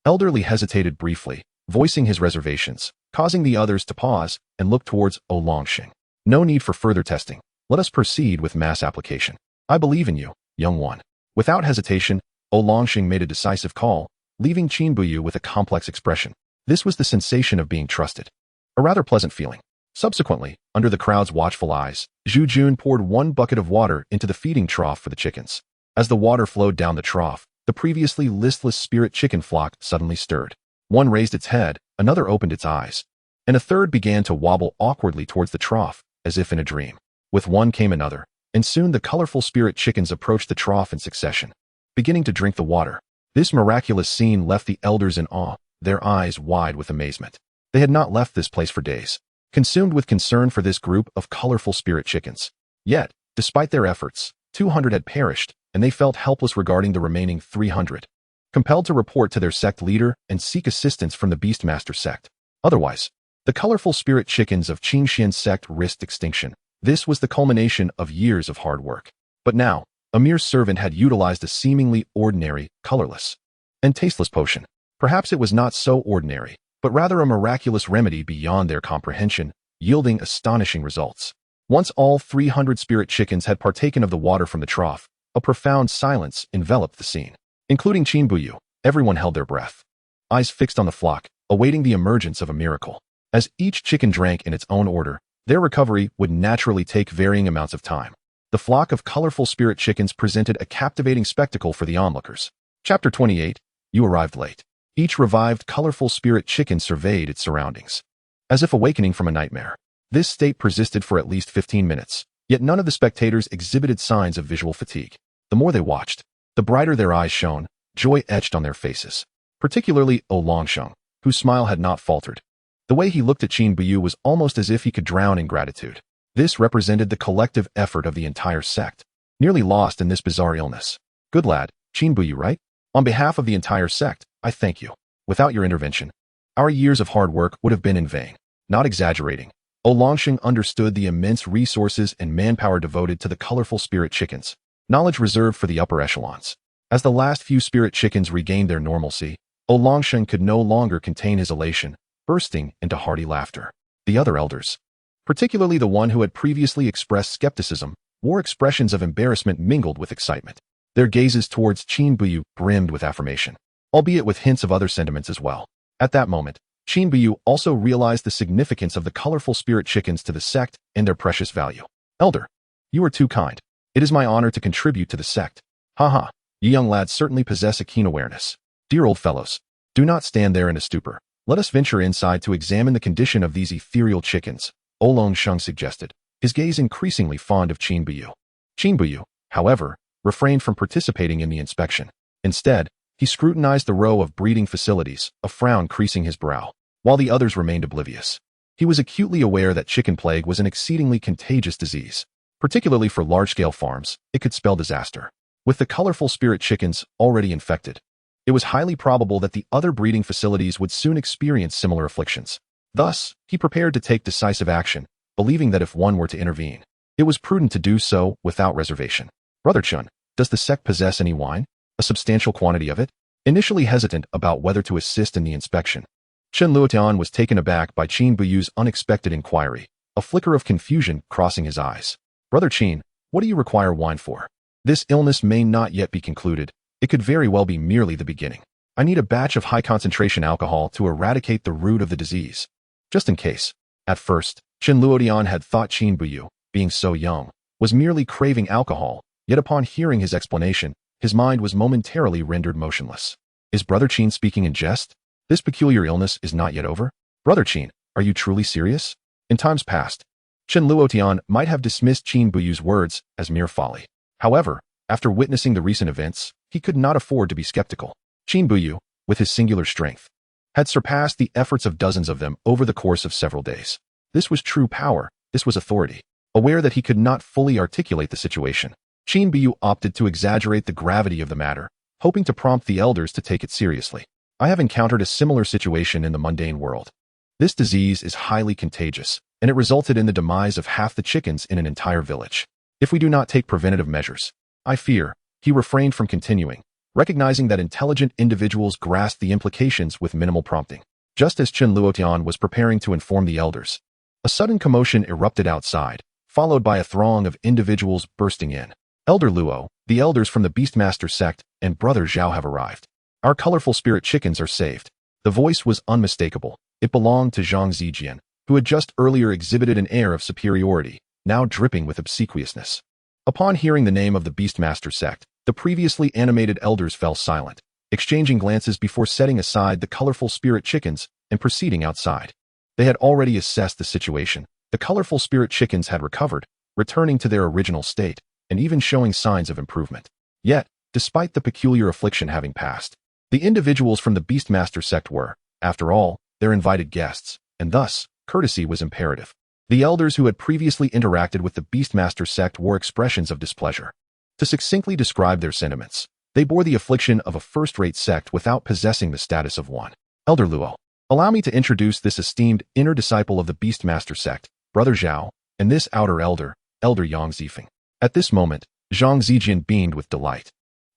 Elderly hesitated briefly, voicing his reservations, causing the others to pause and look towards O Longsheng. No need for further testing. Let us proceed with mass application. I believe in you, young one. Without hesitation, O Longsheng made a decisive call, leaving Qin Biyu with a complex expression. This was the sensation of being trusted. A rather pleasant feeling. Subsequently, under the crowd's watchful eyes, Zhu Jun poured 1 bucket of water into the feeding trough for the chickens. As the water flowed down the trough, the previously listless spirit chicken flock suddenly stirred. One raised its head, another opened its eyes, and a third began to wobble awkwardly towards the trough, as if in a dream. With one came another, and soon the colorful spirit chickens approached the trough in succession, beginning to drink the water. This miraculous scene left the elders in awe, their eyes wide with amazement. They had not left this place for days, consumed with concern for this group of colorful spirit chickens. Yet, despite their efforts, 200 had perished, and they felt helpless regarding the remaining 300, compelled to report to their sect leader and seek assistance from the Beastmaster sect. Otherwise, the colorful spirit chickens of Qingxian's sect risked extinction. This was the culmination of years of hard work. But now, a mere servant had utilized a seemingly ordinary, colorless, and tasteless potion. Perhaps it was not so ordinary, but rather a miraculous remedy beyond their comprehension, yielding astonishing results. Once all 300 spirit chickens had partaken of the water from the trough, a profound silence enveloped the scene. Including Qin Biyu, everyone held their breath. Eyes fixed on the flock, awaiting the emergence of a miracle. As each chicken drank in its own order, their recovery would naturally take varying amounts of time. The flock of colorful spirit chickens presented a captivating spectacle for the onlookers. Chapter 28. You arrived late. Each revived colorful spirit chicken surveyed its surroundings, as if awakening from a nightmare. This state persisted for at least 15 minutes, yet none of the spectators exhibited signs of visual fatigue. The more they watched, the brighter their eyes shone, joy etched on their faces. Particularly Longsheng, whose smile had not faltered. The way he looked at Qin Buyu was almost as if he could drown in gratitude. This represented the collective effort of the entire sect, nearly lost in this bizarre illness. Good lad, Qin Buyu, right? On behalf of the entire sect, I thank you. Without your intervention, our years of hard work would have been in vain. Not exaggerating, Longsheng understood the immense resources and manpower devoted to the colorful spirit chickens, knowledge reserved for the upper echelons. As the last few spirit chickens regained their normalcy, Longsheng could no longer contain his elation, bursting into hearty laughter. The other elders, particularly the one who had previously expressed skepticism, wore expressions of embarrassment mingled with excitement. Their gazes towards Qin Buyu brimmed with affirmation, albeit with hints of other sentiments as well. At that moment, Qin Buyu also realized the significance of the colorful spirit chickens to the sect and their precious value. Elder, you are too kind. It is my honor to contribute to the sect. Haha, you young lads certainly possess a keen awareness. Dear old fellows, do not stand there in a stupor. Let us venture inside to examine the condition of these ethereal chickens, Longsheng suggested, his gaze increasingly fond of Qin Buyu. Qin Buyu, however, refrained from participating in the inspection. Instead, he scrutinized the row of breeding facilities, a frown creasing his brow, while the others remained oblivious. He was acutely aware that chicken plague was an exceedingly contagious disease. Particularly for large-scale farms, it could spell disaster. With the colorful spirit chickens already infected, it was highly probable that the other breeding facilities would soon experience similar afflictions. Thus, he prepared to take decisive action, believing that if one were to intervene, it was prudent to do so without reservation. Brother Chun, does the sect possess any wine? A substantial quantity of it? Initially hesitant about whether to assist in the inspection, Chen Luotian was taken aback by Qin Buyu's unexpected inquiry, a flicker of confusion crossing his eyes. Brother Qin, what do you require wine for? This illness may not yet be concluded. It could very well be merely the beginning. I need a batch of high-concentration alcohol to eradicate the root of the disease. Just in case. At first, Chen Luotian had thought Qin Buyu, being so young, was merely craving alcohol, yet upon hearing his explanation, his mind was momentarily rendered motionless. Is Brother Qin speaking in jest? This peculiar illness is not yet over? Brother Qin, are you truly serious? In times past, Chen Luotian might have dismissed Qin Buyu's words as mere folly. However, after witnessing the recent events, he could not afford to be skeptical. Qin Buyu, with his singular strength, had surpassed the efforts of dozens of them over the course of several days. This was true power, this was authority. Aware that he could not fully articulate the situation, Qin Buyu opted to exaggerate the gravity of the matter, hoping to prompt the elders to take it seriously. I have encountered a similar situation in the mundane world. This disease is highly contagious, and it resulted in the demise of half the chickens in an entire village. If we do not take preventative measures, I fear, he refrained from continuing, recognizing that intelligent individuals grasp the implications with minimal prompting. Just as Chen Luotian was preparing to inform the elders, a sudden commotion erupted outside, followed by a throng of individuals bursting in. Elder Luo, the elders from the Beastmaster sect, and Brother Zhao have arrived. Our colorful spirit chickens are saved. The voice was unmistakable. It belonged to Zhang Zijian, who had just earlier exhibited an air of superiority, now dripping with obsequiousness. Upon hearing the name of the Beastmaster sect, the previously animated elders fell silent, exchanging glances before setting aside the colorful spirit chickens and proceeding outside. They had already assessed the situation. The colorful spirit chickens had recovered, returning to their original state, and even showing signs of improvement. Yet, despite the peculiar affliction having passed, the individuals from the Beastmaster sect were, after all, their invited guests, and thus, courtesy was imperative. The elders who had previously interacted with the Beastmaster sect wore expressions of displeasure. To succinctly describe their sentiments, they bore the affliction of a first-rate sect without possessing the status of one. Elder Luo, allow me to introduce this esteemed inner disciple of the Beastmaster sect, Brother Zhao, and this outer elder, Elder Yang Zifeng. At this moment, Zhang Zijian beamed with delight,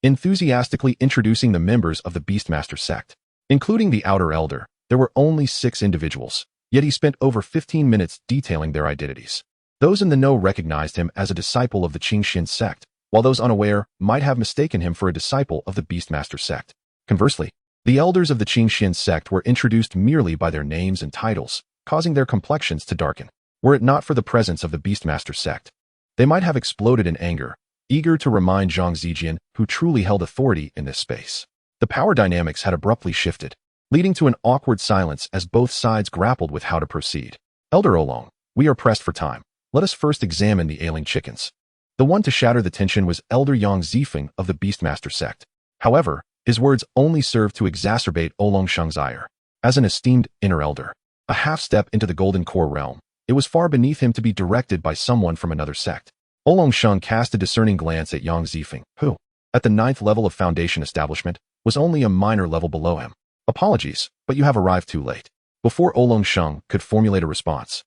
enthusiastically introducing the members of the Beastmaster sect. Including the outer elder, there were only 6 individuals, yet he spent over 15 minutes detailing their identities. Those in the know recognized him as a disciple of the Qingxin sect, while those unaware might have mistaken him for a disciple of the Beastmaster sect. Conversely, The elders of the Qingxian sect were introduced merely by their names and titles, causing their complexions to darken. Were it not for the presence of the Beastmaster sect, they might have exploded in anger, eager to remind Zhang Zijian who truly held authority in this space. The power dynamics had abruptly shifted, leading to an awkward silence as both sides grappled with how to proceed. Elder Oolong, we are pressed for time. Let us first examine the ailing chickens. The one to shatter the tension was Elder Yang Zifeng of the Beastmaster sect. However, his words only served to exacerbate Oolong Sheng's ire. As an esteemed inner elder, a half-step into the Golden Core realm, it was far beneath him to be directed by someone from another sect. Oolong Sheng cast a discerning glance at Yang Zifeng, who, at the 9th level of Foundation Establishment, was only a minor level below him. Apologies, but you have arrived too late. Before Oolong Sheng could formulate a response,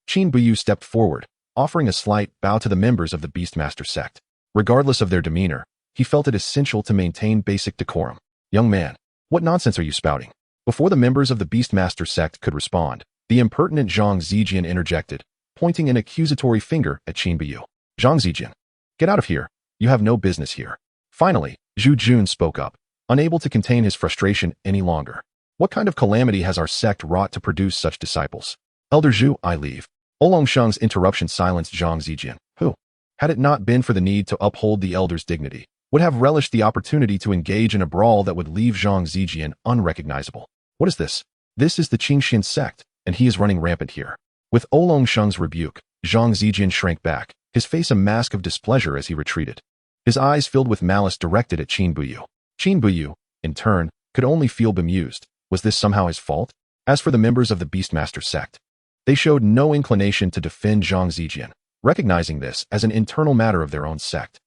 Qin Buyu stepped forward, offering a slight bow to the members of the Beastmaster sect. Regardless of their demeanor, he felt it essential to maintain basic decorum. Young man, what nonsense are you spouting? Before the members of the Beastmaster sect could respond, the impertinent Zhang Zijian interjected, pointing an accusatory finger at Qin Buyu. Zhang Zijian, get out of here. You have no business here. Finally, Zhu Jun spoke up, unable to contain his frustration any longer. What kind of calamity has our sect wrought to produce such disciples? Elder Zhu, I leave. Oolong Sheng's interruption silenced Zhang Zijian, who, had it not been for the need to uphold the elder's dignity, would have relished the opportunity to engage in a brawl that would leave Zhang Zijian unrecognizable. What is this? This is the Qingxian sect, and he is running rampant here. With Oolong Sheng's rebuke, Zhang Zijian shrank back, his face a mask of displeasure as he retreated. His eyes filled with malice directed at Qin Buyu. Qin Buyu, in turn, could only feel bemused. Was this somehow his fault? As for the members of the Beastmaster sect, they showed no inclination to defend Zhang Zijian, recognizing this as an internal matter of their own sect.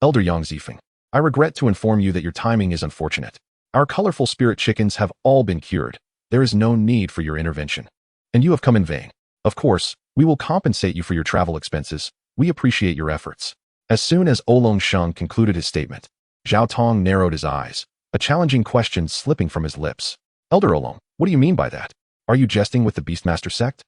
Elder Yang Zifeng, I regret to inform you that your timing is unfortunate. Our colorful spirit chickens have all been cured. There is no need for your intervention. And you have come in vain. Of course, we will compensate you for your travel expenses. We appreciate your efforts. As soon as Oolong Sheng concluded his statement, Zhao Tong narrowed his eyes, a challenging question slipping from his lips. Elder Oolong, what do you mean by that? Are you jesting with the Beastmaster sect?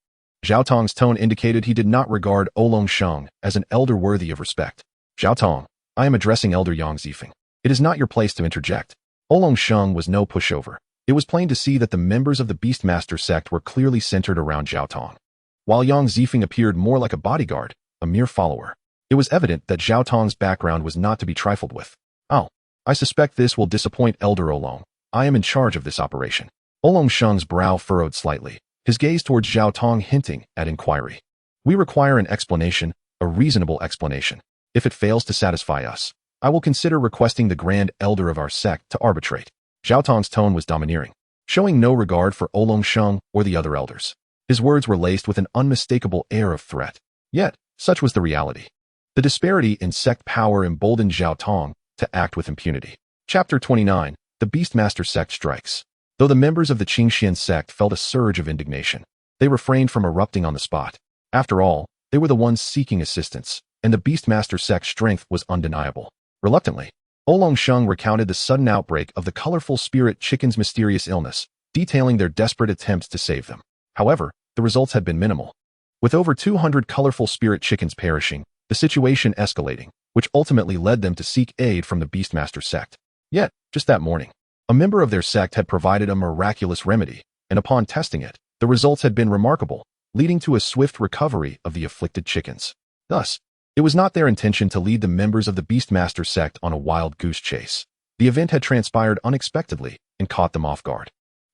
Zhao Tong's tone indicated he did not regard Oolong Sheng as an elder worthy of respect. Zhao Tong, I am addressing Elder Yang Zifeng. It is not your place to interject. Oolong Sheng was no pushover. It was plain to see that the members of the Beastmaster sect were clearly centered around Zhao Tong. While Yang Zifeng appeared more like a bodyguard, a mere follower, it was evident that Zhao Tong's background was not to be trifled with. I suspect this will disappoint Elder Oolong. I am in charge of this operation. Oolong Sheng's brow furrowed slightly, his gaze towards Zhao Tong hinting at inquiry. We require an explanation, a reasonable explanation. If it fails to satisfy us, I will consider requesting the Grand Elder of our sect to arbitrate. Zhao Tong's tone was domineering, showing no regard for Oolong Sheng or the other elders. His words were laced with an unmistakable air of threat. Yet, such was the reality. The disparity in sect power emboldened Zhao Tong to act with impunity. Chapter 29, The Beastmaster Sect Strikes. Though the members of the Qingxian sect felt a surge of indignation, they refrained from erupting on the spot. After all, they were the ones seeking assistance, and the Beastmaster sect's strength was undeniable. Reluctantly, Oolong Sheng recounted the sudden outbreak of the colorful spirit chicken's mysterious illness, detailing their desperate attempts to save them. However, the results had been minimal. With over 200 colorful spirit chickens perishing, the situation escalating, which ultimately led them to seek aid from the Beastmaster sect. Yet, just that morning, a member of their sect had provided a miraculous remedy, and upon testing it, the results had been remarkable, leading to a swift recovery of the afflicted chickens. Thus, it was not their intention to lead the members of the Beastmaster sect on a wild goose chase. The event had transpired unexpectedly and caught them off guard.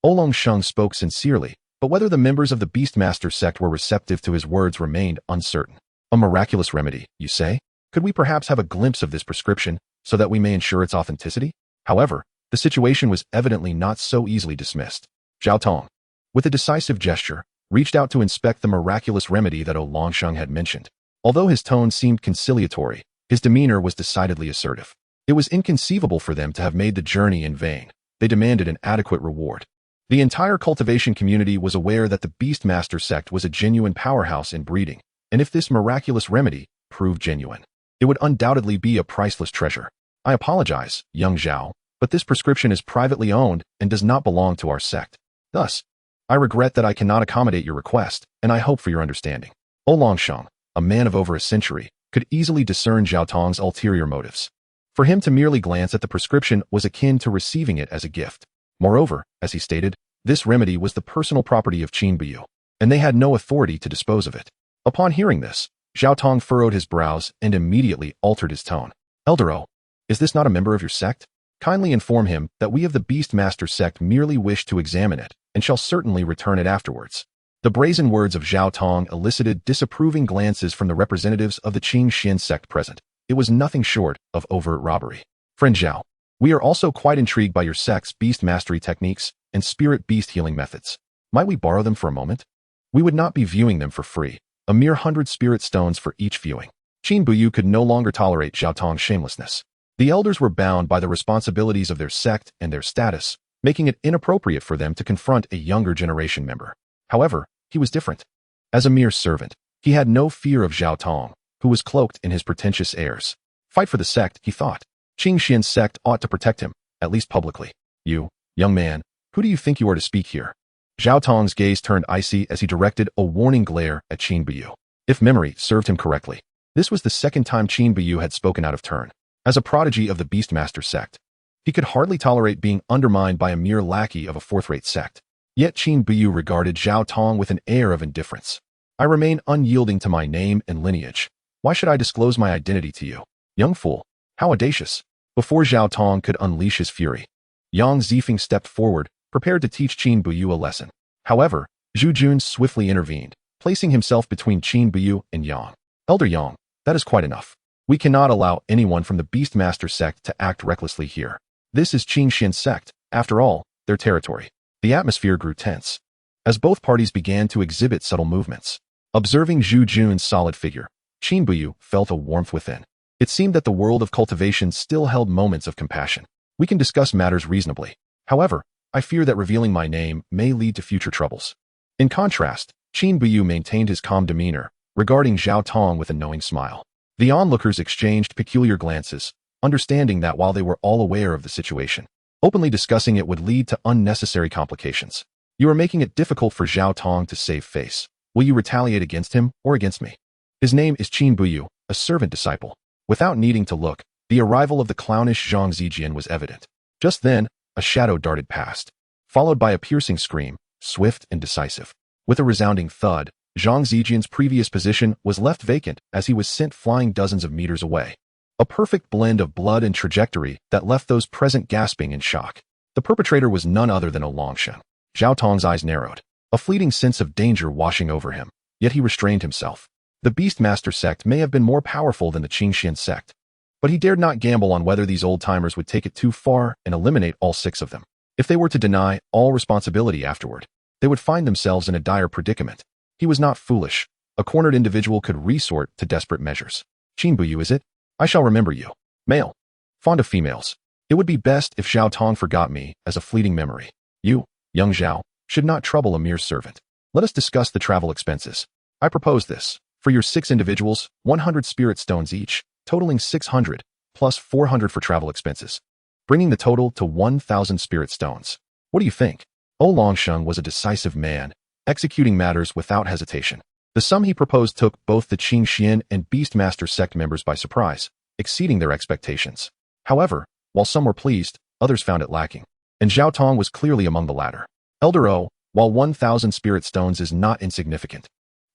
Oolong Sheng spoke sincerely, but whether the members of the Beastmaster sect were receptive to his words remained uncertain. A miraculous remedy, you say? Could we perhaps have a glimpse of this prescription so that we may ensure its authenticity? However, the situation was evidently not so easily dismissed. Zhao Tong, with a decisive gesture, reached out to inspect the miraculous remedy that Oolong Sheng had mentioned. Although his tone seemed conciliatory, his demeanor was decidedly assertive. It was inconceivable for them to have made the journey in vain. They demanded an adequate reward. The entire cultivation community was aware that the Beastmaster sect was a genuine powerhouse in breeding, and if this miraculous remedy proved genuine, it would undoubtedly be a priceless treasure. I apologize, young Zhao, but this prescription is privately owned and does not belong to our sect. Thus, I regret that I cannot accommodate your request, and I hope for your understanding. Oolong Sheng, a man of over a century, could easily discern Zhao Tong's ulterior motives. For him to merely glance at the prescription was akin to receiving it as a gift. Moreover, as he stated, this remedy was the personal property of Qin Buyu, and they had no authority to dispose of it. Upon hearing this, Zhao Tong furrowed his brows and immediately altered his tone. Elder, is this not a member of your sect? Kindly inform him that we of the Beast Master sect merely wish to examine it and shall certainly return it afterwards. The brazen words of Zhao Tong elicited disapproving glances from the representatives of the Qing Xin sect present. It was nothing short of overt robbery. Friend Zhao, we are also quite intrigued by your sect's beast mastery techniques and spirit beast healing methods. Might we borrow them for a moment? We would not be viewing them for free, a mere 100 spirit stones for each viewing. Qin Buyu could no longer tolerate Zhao Tong's shamelessness. The elders were bound by the responsibilities of their sect and their status, making it inappropriate for them to confront a younger generation member. However, he was different. As a mere servant, he had no fear of Zhao Tong, who was cloaked in his pretentious airs. Fight for the sect, he thought. Qing Xian's sect ought to protect him, at least publicly. You, young man, who do you think you are to speak here? Zhao Tong's gaze turned icy as he directed a warning glare at Qin Buyu. If memory served him correctly, this was the second time Qin Buyu had spoken out of turn. As a prodigy of the Beastmaster sect, he could hardly tolerate being undermined by a mere lackey of a fourth-rate sect. Yet Qin Buyu regarded Zhao Tong with an air of indifference. I remain unyielding to my name and lineage. Why should I disclose my identity to you? Young fool, how audacious. Before Zhao Tong could unleash his fury, Yang Zifeng stepped forward, prepared to teach Qin Buyu a lesson. However, Zhu Jun swiftly intervened, placing himself between Qin Buyu and Yang. Elder Yang, that is quite enough. We cannot allow anyone from the Beastmaster sect to act recklessly here. This is Qing Xian's sect, after all, their territory. The atmosphere grew tense, as both parties began to exhibit subtle movements. Observing Zhu Jun's solid figure, Qin Buyu felt a warmth within. It seemed that the world of cultivation still held moments of compassion. We can discuss matters reasonably. However, I fear that revealing my name may lead to future troubles. In contrast, Qin Buyu maintained his calm demeanor, regarding Zhao Tong with a knowing smile. The onlookers exchanged peculiar glances, understanding that while they were all aware of the situation, openly discussing it would lead to unnecessary complications. You are making it difficult for Zhao Tong to save face. Will you retaliate against him or against me? His name is Qin Buyu, a servant disciple. Without needing to look, the arrival of the clownish Zhang Zijian was evident. Just then, a shadow darted past, followed by a piercing scream, swift and decisive. With a resounding thud, Zhang Zijian's previous position was left vacant as he was sent flying dozens of meters away. A perfect blend of blood and trajectory that left those present gasping in shock. The perpetrator was none other than Longshan. Zhao Tong's eyes narrowed, a fleeting sense of danger washing over him, yet he restrained himself. The Beastmaster sect may have been more powerful than the Qingxian sect, but he dared not gamble on whether these old-timers would take it too far and eliminate all 6 of them. If they were to deny all responsibility afterward, they would find themselves in a dire predicament. He was not foolish. A cornered individual could resort to desperate measures. Qin Buyu, is it? I shall remember you. Male. Fond of females. It would be best if Zhao Tong forgot me as a fleeting memory. You, young Zhao, should not trouble a mere servant. Let us discuss the travel expenses. I propose this. For your 6 individuals, 100 spirit stones each, totaling 600, plus 400 for travel expenses, bringing the total to 1,000 spirit stones. What do you think? Longshan was a decisive man, executing matters without hesitation. The sum he proposed took both the Qing Xian and Beastmaster sect members by surprise, exceeding their expectations. However, while some were pleased, others found it lacking, and Zhao Tong was clearly among the latter. Elder O, while 1,000 spirit stones is not insignificant,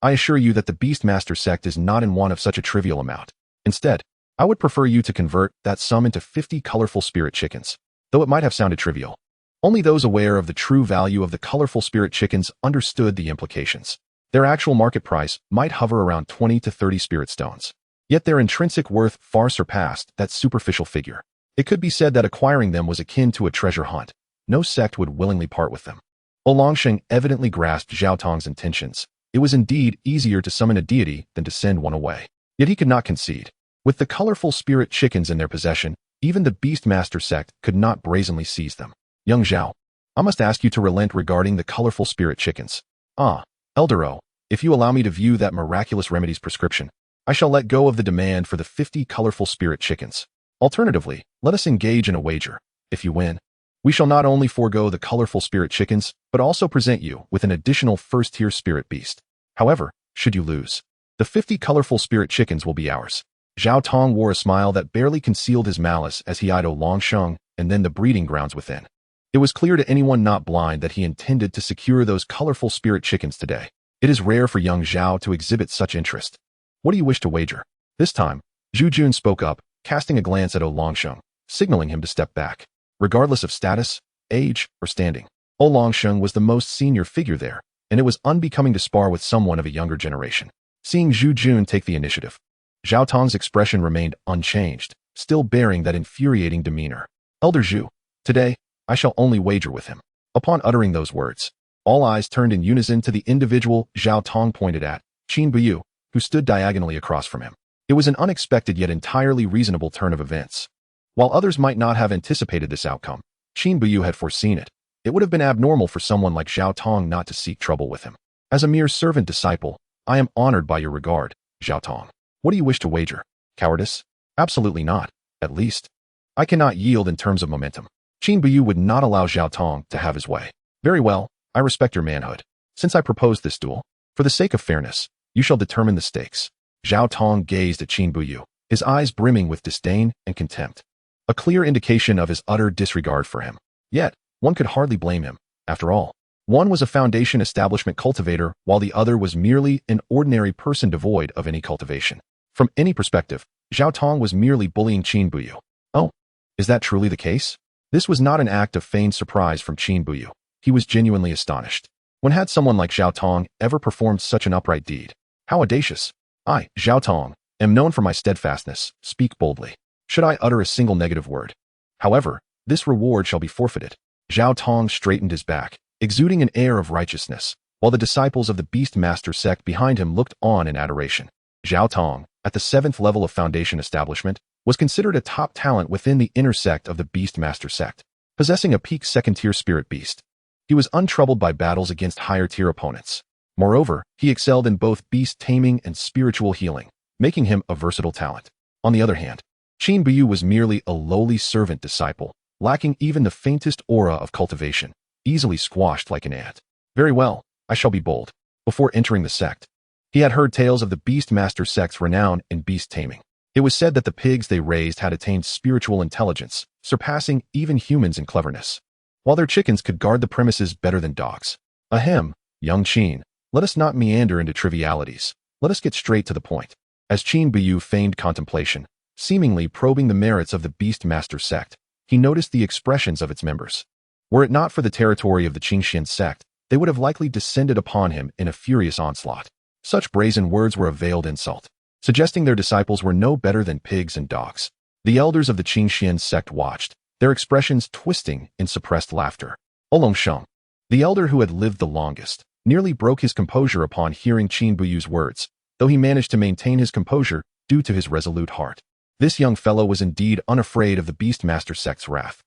I assure you that the Beastmaster sect is not in want of such a trivial amount. Instead, I would prefer you to convert that sum into 50 colorful spirit chickens, though it might have sounded trivial. Only those aware of the true value of the colorful spirit chickens understood the implications. Their actual market price might hover around 20 to 30 spirit stones. Yet their intrinsic worth far surpassed that superficial figure. It could be said that acquiring them was akin to a treasure hunt. No sect would willingly part with them. Longshan evidently grasped Zhao Tong's intentions. It was indeed easier to summon a deity than to send one away. Yet he could not concede. With the colorful spirit chickens in their possession, even the Beastmaster sect could not brazenly seize them. Young Zhao, I must ask you to relent regarding the colorful spirit chickens. Elder O, if you allow me to view that miraculous remedy's prescription, I shall let go of the demand for the 50 colorful spirit chickens. Alternatively, let us engage in a wager. If you win, we shall not only forego the colorful spirit chickens, but also present you with an additional first-tier spirit beast. However, should you lose, the 50 colorful spirit chickens will be ours. Zhao Tong wore a smile that barely concealed his malice as he eyed Longshan and then the breeding grounds within. It was clear to anyone not blind that he intended to secure those colorful spirit chickens today. It is rare for young Zhao to exhibit such interest. What do you wish to wager? This time, Zhu Jun spoke up, casting a glance at Longsheng, signaling him to step back. Regardless of status, age, or standing, Longsheng was the most senior figure there, and it was unbecoming to spar with someone of a younger generation. Seeing Zhu Jun take the initiative, Zhao Tong's expression remained unchanged, still bearing that infuriating demeanor. Elder Zhu, today, I shall only wager with him. Upon uttering those words, all eyes turned in unison to the individual Zhao Tong pointed at, Qin Buyu, who stood diagonally across from him. It was an unexpected yet entirely reasonable turn of events. While others might not have anticipated this outcome, Qin Buyu had foreseen it. It would have been abnormal for someone like Zhao Tong not to seek trouble with him. As a mere servant disciple, I am honored by your regard, Zhao Tong. What do you wish to wager? Cowardice? Absolutely not. At least, I cannot yield in terms of momentum. Qin Buyu would not allow Zhao Tong to have his way. Very well, I respect your manhood. Since I proposed this duel, for the sake of fairness, you shall determine the stakes. Zhao Tong gazed at Qin Buyu, his eyes brimming with disdain and contempt. A clear indication of his utter disregard for him. Yet, one could hardly blame him. After all, one was a foundation establishment cultivator while the other was merely an ordinary person devoid of any cultivation. From any perspective, Zhao Tong was merely bullying Qin Buyu. Oh, is that truly the case? This was not an act of feigned surprise from Qin Buyu. He was genuinely astonished. When had someone like Zhao Tong ever performed such an upright deed? How audacious! I, Zhao Tong, am known for my steadfastness. Speak boldly. Should I utter a single negative word? However, this reward shall be forfeited. Zhao Tong straightened his back, exuding an air of righteousness, while the disciples of the Beast Master sect behind him looked on in adoration. Zhao Tong, at the 7th level of Foundation establishment, was considered a top talent within the inner sect of the Beast Master sect, possessing a peak 2nd-tier spirit beast. He was untroubled by battles against higher-tier opponents. Moreover, he excelled in both beast taming and spiritual healing, making him a versatile talent. On the other hand, Qin Buyu was merely a lowly servant disciple, lacking even the faintest aura of cultivation, easily squashed like an ant. Very well, I shall be bold. Before entering the sect, he had heard tales of the Beast Master sect's renown in beast taming. It was said that the pigs they raised had attained spiritual intelligence, surpassing even humans in cleverness, while their chickens could guard the premises better than dogs. Ahem, young Qin, let us not meander into trivialities. Let us get straight to the point. As Qin Buyu feigned contemplation, seemingly probing the merits of the Beast Master sect, he noticed the expressions of its members. Were it not for the territory of the Qingxian sect, they would have likely descended upon him in a furious onslaught. Such brazen words were a veiled insult, suggesting their disciples were no better than pigs and dogs. The elders of the Qingxian sect watched, their expressions twisting in suppressed laughter. Longsheng, the elder who had lived the longest, nearly broke his composure upon hearing Qin Buyu's words, though he managed to maintain his composure due to his resolute heart. This young fellow was indeed unafraid of the Beast Master sect's wrath.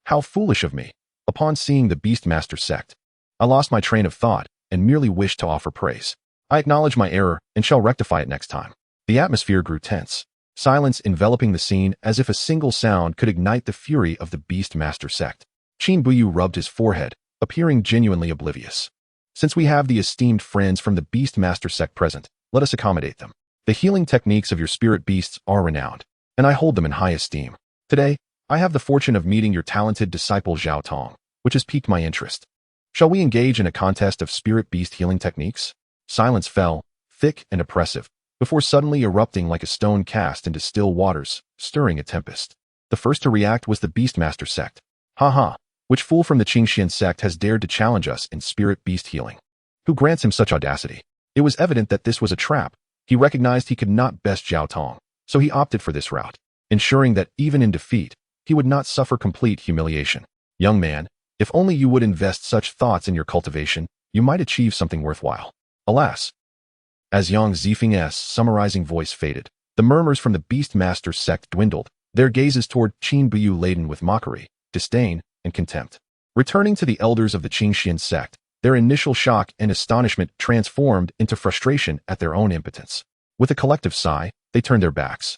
How foolish of me. Upon seeing the Beast Master sect, I lost my train of thought and merely wished to offer praise. I acknowledge my error and shall rectify it next time. The atmosphere grew tense, silence enveloping the scene as if a single sound could ignite the fury of the Beast Master sect. Qin Buyu rubbed his forehead, appearing genuinely oblivious. Since we have the esteemed friends from the Beast Master sect present, let us accommodate them. The healing techniques of your spirit beasts are renowned, and I hold them in high esteem. Today, I have the fortune of meeting your talented disciple Zhao Tong, which has piqued my interest. Shall we engage in a contest of spirit beast healing techniques? Silence fell, thick and oppressive, before suddenly erupting like a stone cast into still waters, stirring a tempest. The first to react was the Beast Master sect. Which fool from the Qingxian sect has dared to challenge us in spirit beast healing? Who grants him such audacity? It was evident that this was a trap. He recognized he could not best Zhao Tong, so he opted for this route, ensuring that even in defeat, he would not suffer complete humiliation. Young man, if only you would invest such thoughts in your cultivation, you might achieve something worthwhile. Alas! As Yang Zifeng's summarizing voice faded, the murmurs from the Beast Master sect dwindled, their gazes toward Qin Buyu laden with mockery, disdain, and contempt. Returning to the elders of the Qingxian sect, their initial shock and astonishment transformed into frustration at their own impotence. With a collective sigh, they turned their backs,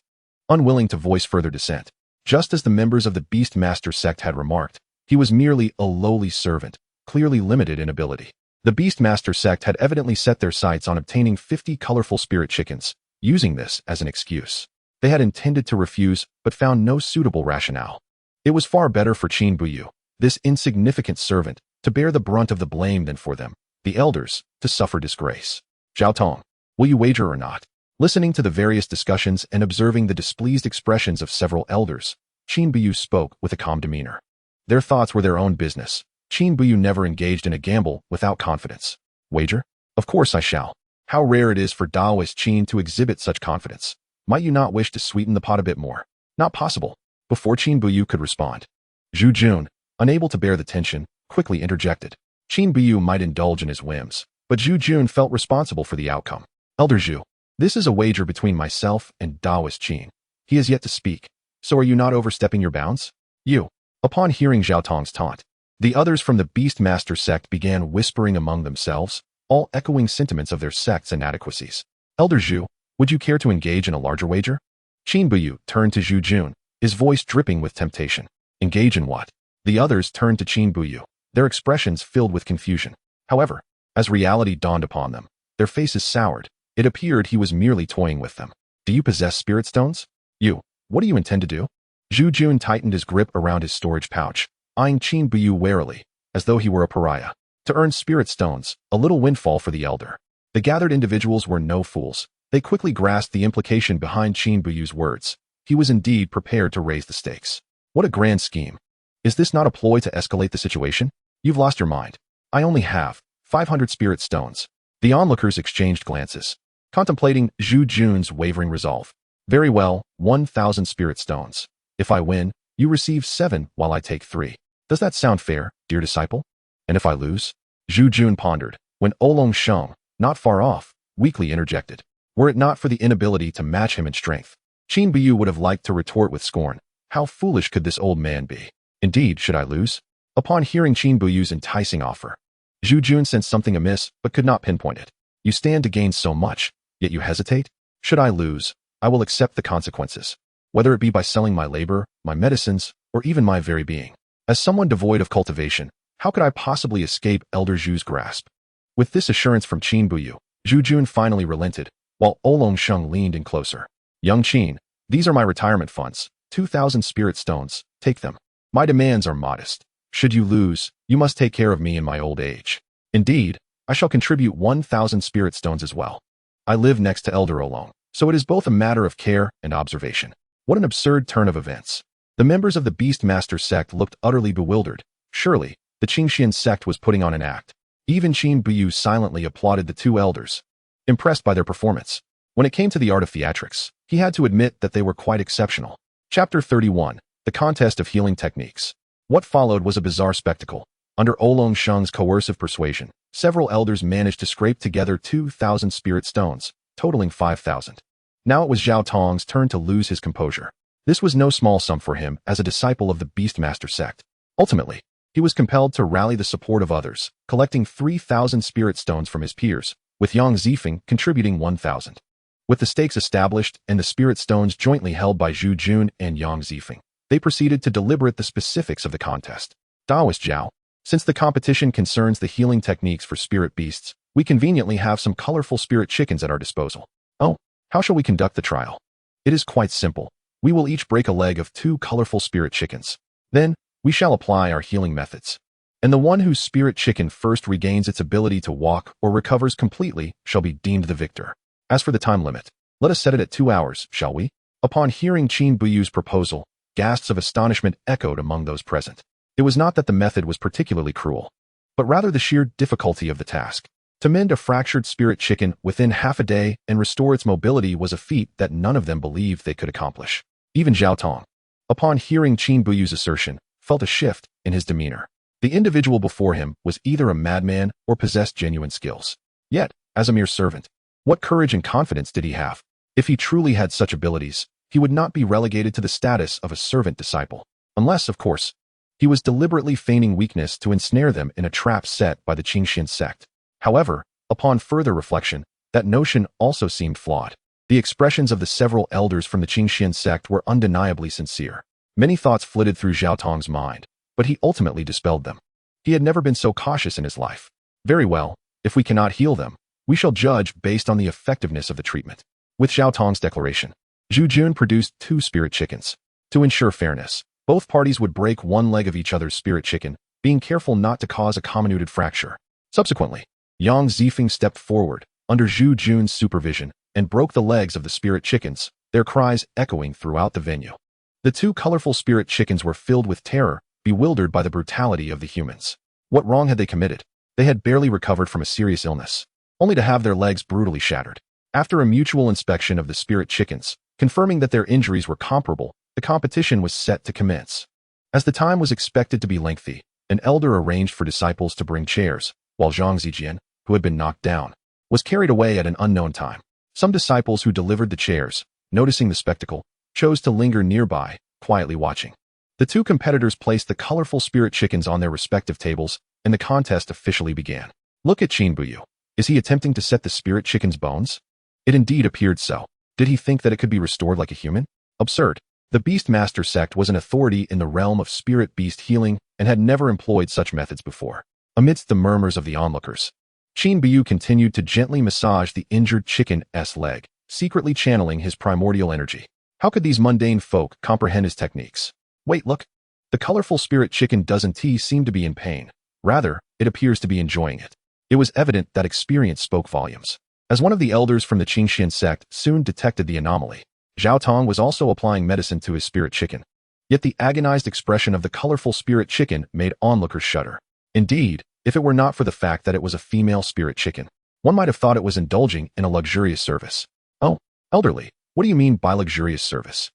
unwilling to voice further dissent. Just as the members of the Beast Master sect had remarked, he was merely a lowly servant, clearly limited in ability. The Beast Master sect had evidently set their sights on obtaining 50 colorful spirit chickens, using this as an excuse. They had intended to refuse, but found no suitable rationale. It was far better for Qin Buyu, this insignificant servant, to bear the brunt of the blame than for them, the elders, to suffer disgrace. Zhao Tong, will you wager or not? Listening to the various discussions and observing the displeased expressions of several elders, Qin Buyu spoke with a calm demeanor. Their thoughts were their own business. Qin Buyu never engaged in a gamble without confidence. Wager? Of course I shall. How rare it is for Daoist Qin to exhibit such confidence. Might you not wish to sweeten the pot a bit more? Not possible. Before Qin Buyu could respond, Zhu Jun, unable to bear the tension, quickly interjected. Qin Buyu might indulge in his whims, but Zhu Jun felt responsible for the outcome. Elder Zhu, this is a wager between myself and Daoist Qin. He has yet to speak. So are you not overstepping your bounds? You. Upon hearing Zhao Tong's taunt, the others from the Beastmaster sect began whispering among themselves, all echoing sentiments of their sect's inadequacies. Elder Zhu, would you care to engage in a larger wager? Qin Buyu turned to Zhu Jun, his voice dripping with temptation. Engage in what? The others turned to Qin Buyu, their expressions filled with confusion. However, as reality dawned upon them, their faces soured. It appeared he was merely toying with them. Do you possess spirit stones? You. What do you intend to do? Zhu Jun tightened his grip around his storage pouch, eyeing Qin Buyu warily, as though he were a pariah. To earn spirit stones, a little windfall for the elder. The gathered individuals were no fools. They quickly grasped the implication behind Qin Buyu's words. He was indeed prepared to raise the stakes. What a grand scheme. Is this not a ploy to escalate the situation? You've lost your mind. I only have 500 spirit stones. The onlookers exchanged glances, contemplating Zhu Jun's wavering resolve. Very well, 1,000 spirit stones. If I win, you receive 7 while I take 3. Does that sound fair, dear disciple? And if I lose? Zhu Jun pondered, when Oolong Sheng, not far off, weakly interjected. Were it not for the inability to match him in strength, Qin Buyu would have liked to retort with scorn. How foolish could this old man be? Indeed, should I lose? Upon hearing Qin Buyu's enticing offer, Zhu Jun sensed something amiss but could not pinpoint it. You stand to gain so much, yet you hesitate? Should I lose, I will accept the consequences, whether it be by selling my labor, my medicines, or even my very being. As someone devoid of cultivation, how could I possibly escape Elder Zhu's grasp? With this assurance from Qin Buyu, Zhu Jun finally relented, while Oolong Sheng leaned in closer. Young Qin, these are my retirement funds, 2,000 spirit stones, take them. My demands are modest. Should you lose, you must take care of me in my old age. Indeed, I shall contribute 1,000 spirit stones as well. I live next to Elder Oolong, so it is both a matter of care and observation. What an absurd turn of events. The members of the Beastmaster sect looked utterly bewildered. Surely, the Qingxian sect was putting on an act. Even Qin Buyu silently applauded the two elders, impressed by their performance. When it came to the art of theatrics, he had to admit that they were quite exceptional. Chapter 31, The Contest of Healing Techniques. What followed was a bizarre spectacle. Under Oolong Sheng's coercive persuasion, several elders managed to scrape together 2,000 spirit stones, totaling 5,000. Now it was Zhao Tong's turn to lose his composure. This was no small sum for him as a disciple of the Beastmaster sect. Ultimately, he was compelled to rally the support of others, collecting 3,000 spirit stones from his peers, with Yang Zifeng contributing 1,000. With the stakes established and the spirit stones jointly held by Zhu Jun and Yang Zifeng, they proceeded to deliberate the specifics of the contest. Daoist Zhao, since the competition concerns the healing techniques for spirit beasts, we conveniently have some colorful spirit chickens at our disposal. Oh, how shall we conduct the trial? It is quite simple. We will each break a leg of 2 colorful spirit chickens. Then, we shall apply our healing methods. And the one whose spirit chicken first regains its ability to walk or recovers completely shall be deemed the victor. As for the time limit, let us set it at 2 hours, shall we? Upon hearing Qin Buyu's proposal, gasps of astonishment echoed among those present. It was not that the method was particularly cruel, but rather the sheer difficulty of the task. To mend a fractured spirit chicken within half a day and restore its mobility was a feat that none of them believed they could accomplish. Even Zhao Tong, upon hearing Qin Buyu's assertion, felt a shift in his demeanor. The individual before him was either a madman or possessed genuine skills. Yet, as a mere servant, what courage and confidence did he have? If he truly had such abilities, he would not be relegated to the status of a servant disciple. Unless, of course, he was deliberately feigning weakness to ensnare them in a trap set by the Qingxian sect. However, upon further reflection, that notion also seemed flawed. The expressions of the several elders from the Qingxian sect were undeniably sincere. Many thoughts flitted through Zhao Tong's mind, but he ultimately dispelled them. He had never been so cautious in his life. Very well, if we cannot heal them, we shall judge based on the effectiveness of the treatment. With Zhao Tong's declaration, Zhu Jun produced 2 spirit chickens. To ensure fairness, Both parties would break one leg of each other's spirit chicken, being careful not to cause a comminuted fracture. Subsequently, Yang Zifeng stepped forward, under Zhu Jun's supervision, and broke the legs of the spirit chickens, their cries echoing throughout the venue. The two colorful spirit chickens were filled with terror, bewildered by the brutality of the humans. What wrong had they committed? They had barely recovered from a serious illness, only to have their legs brutally shattered. After a mutual inspection of the spirit chickens, confirming that their injuries were comparable, the competition was set to commence. As the time was expected to be lengthy, an elder arranged for disciples to bring chairs, while Zhang Zijian, who had been knocked down, was carried away at an unknown time. Some disciples who delivered the chairs, noticing the spectacle, chose to linger nearby, quietly watching. The two competitors placed the colorful spirit chickens on their respective tables, and the contest officially began. Look at Qin Buyu. Is he attempting to set the spirit chicken's bones? It indeed appeared so. Did he think that it could be restored like a human? Absurd. The Beast Master sect was an authority in the realm of spirit beast healing and had never employed such methods before. Amidst the murmurs of the onlookers, Qin Buyu continued to gently massage the injured chicken's leg, secretly channeling his primordial energy. How could these mundane folk comprehend his techniques? Wait, look. The colorful spirit chicken doesn't seem to be in pain. Rather, it appears to be enjoying it. It was evident that experience spoke volumes. As one of the elders from the Qingxian sect soon detected the anomaly, Zhao Tong was also applying medicine to his spirit chicken. Yet the agonized expression of the colorful spirit chicken made onlookers shudder. Indeed, if it were not for the fact that it was a female spirit chicken, one might have thought it was indulging in a luxurious service. Oh, elderly, what do you mean by luxurious service?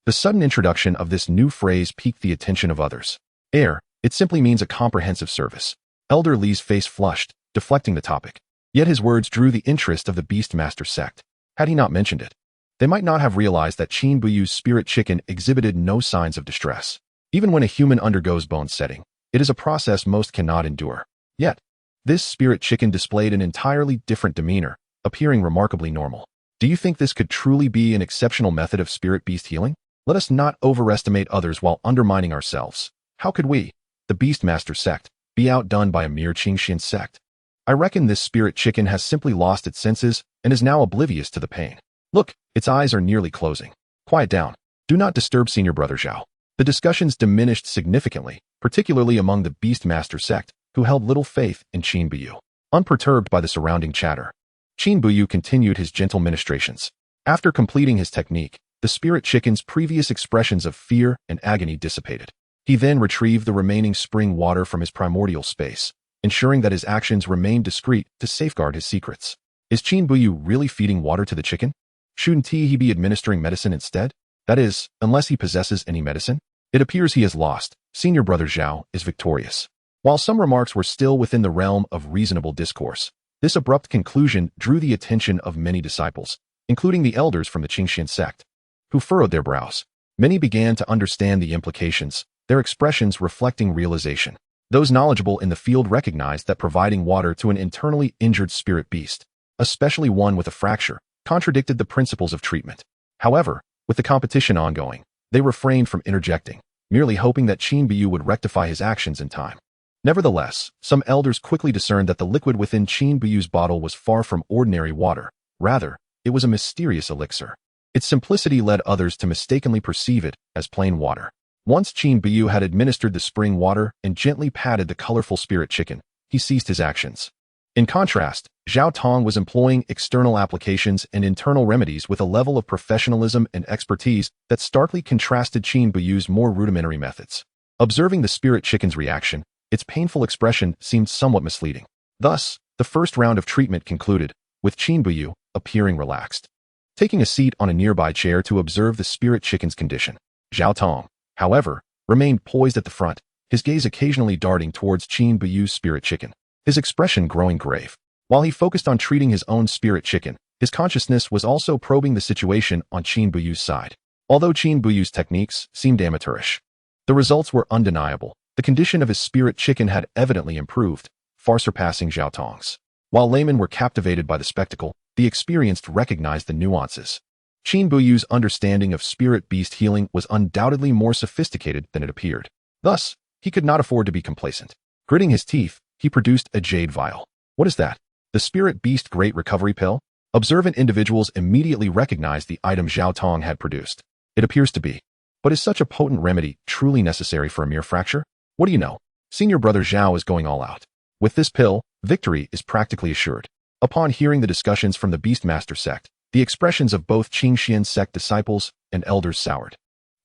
The sudden introduction of this new phrase piqued the attention of others. It simply means a comprehensive service. Elder Li's face flushed, deflecting the topic. Yet his words drew the interest of the Beast Master sect. Had he not mentioned it, they might not have realized that Qin Buyu's spirit chicken exhibited no signs of distress. Even when a human undergoes bone setting, it is a process most cannot endure. Yet, this spirit chicken displayed an entirely different demeanor, appearing remarkably normal. Do you think this could truly be an exceptional method of spirit beast healing? Let us not overestimate others while undermining ourselves. How could we, the Beast Master sect, be outdone by a mere Qingxian sect? I reckon this spirit chicken has simply lost its senses and is now oblivious to the pain. Look, its eyes are nearly closing. Quiet down. Do not disturb Senior Brother Zhao. The discussions diminished significantly, particularly among the Beast Master sect, who held little faith in Qin Buyu. Unperturbed by the surrounding chatter, Qin Buyu continued his gentle ministrations. After completing his technique, the spirit chicken's previous expressions of fear and agony dissipated. He then retrieved the remaining spring water from his primordial space, ensuring that his actions remained discreet to safeguard his secrets. Is Qin Buyu really feeding water to the chicken? Shouldn't he be administering medicine instead? That is, unless he possesses any medicine? It appears he has lost. Senior Brother Zhao is victorious. While some remarks were still within the realm of reasonable discourse, this abrupt conclusion drew the attention of many disciples, including the elders from the Qingxian sect, who furrowed their brows. Many began to understand the implications, their expressions reflecting realization. Those knowledgeable in the field recognized that providing water to an internally injured spirit beast, especially one with a fracture, contradicted the principles of treatment. However, with the competition ongoing, they refrained from interjecting, merely hoping that Qin Buyu would rectify his actions in time. Nevertheless, some elders quickly discerned that the liquid within Qin Buyu's bottle was far from ordinary water. Rather, it was a mysterious elixir. Its simplicity led others to mistakenly perceive it as plain water. Once Qin Buyu had administered the spring water and gently patted the colorful spirit chicken, he ceased his actions. In contrast, Zhao Tong was employing external applications and internal remedies with a level of professionalism and expertise that starkly contrasted Qin Buyu's more rudimentary methods. Observing the spirit chicken's reaction, its painful expression seemed somewhat misleading. Thus, the first round of treatment concluded, with Qin Buyu appearing relaxed. Taking a seat on a nearby chair to observe the spirit chicken's condition, Zhao Tong, however, remained poised at the front, his gaze occasionally darting towards Qin Buyu's spirit chicken, his expression growing grave. While he focused on treating his own spirit chicken, his consciousness was also probing the situation on Qin Buyu's side. Although Qin Buyu's techniques seemed amateurish, the results were undeniable. The condition of his spirit chicken had evidently improved, far surpassing Zhao Tong's. While laymen were captivated by the spectacle, the experienced recognized the nuances. Qin Buyu's understanding of spirit beast healing was undoubtedly more sophisticated than it appeared. Thus, he could not afford to be complacent. Gritting his teeth, he produced a jade vial. What is that? The spirit beast great recovery pill? Observant individuals immediately recognized the item Zhao Tong had produced. It appears to be. But is such a potent remedy truly necessary for a mere fracture? What do you know? Senior brother Zhao is going all out. With this pill, victory is practically assured. Upon hearing the discussions from the Beastmaster sect, the expressions of both Qingxian sect disciples and elders soured.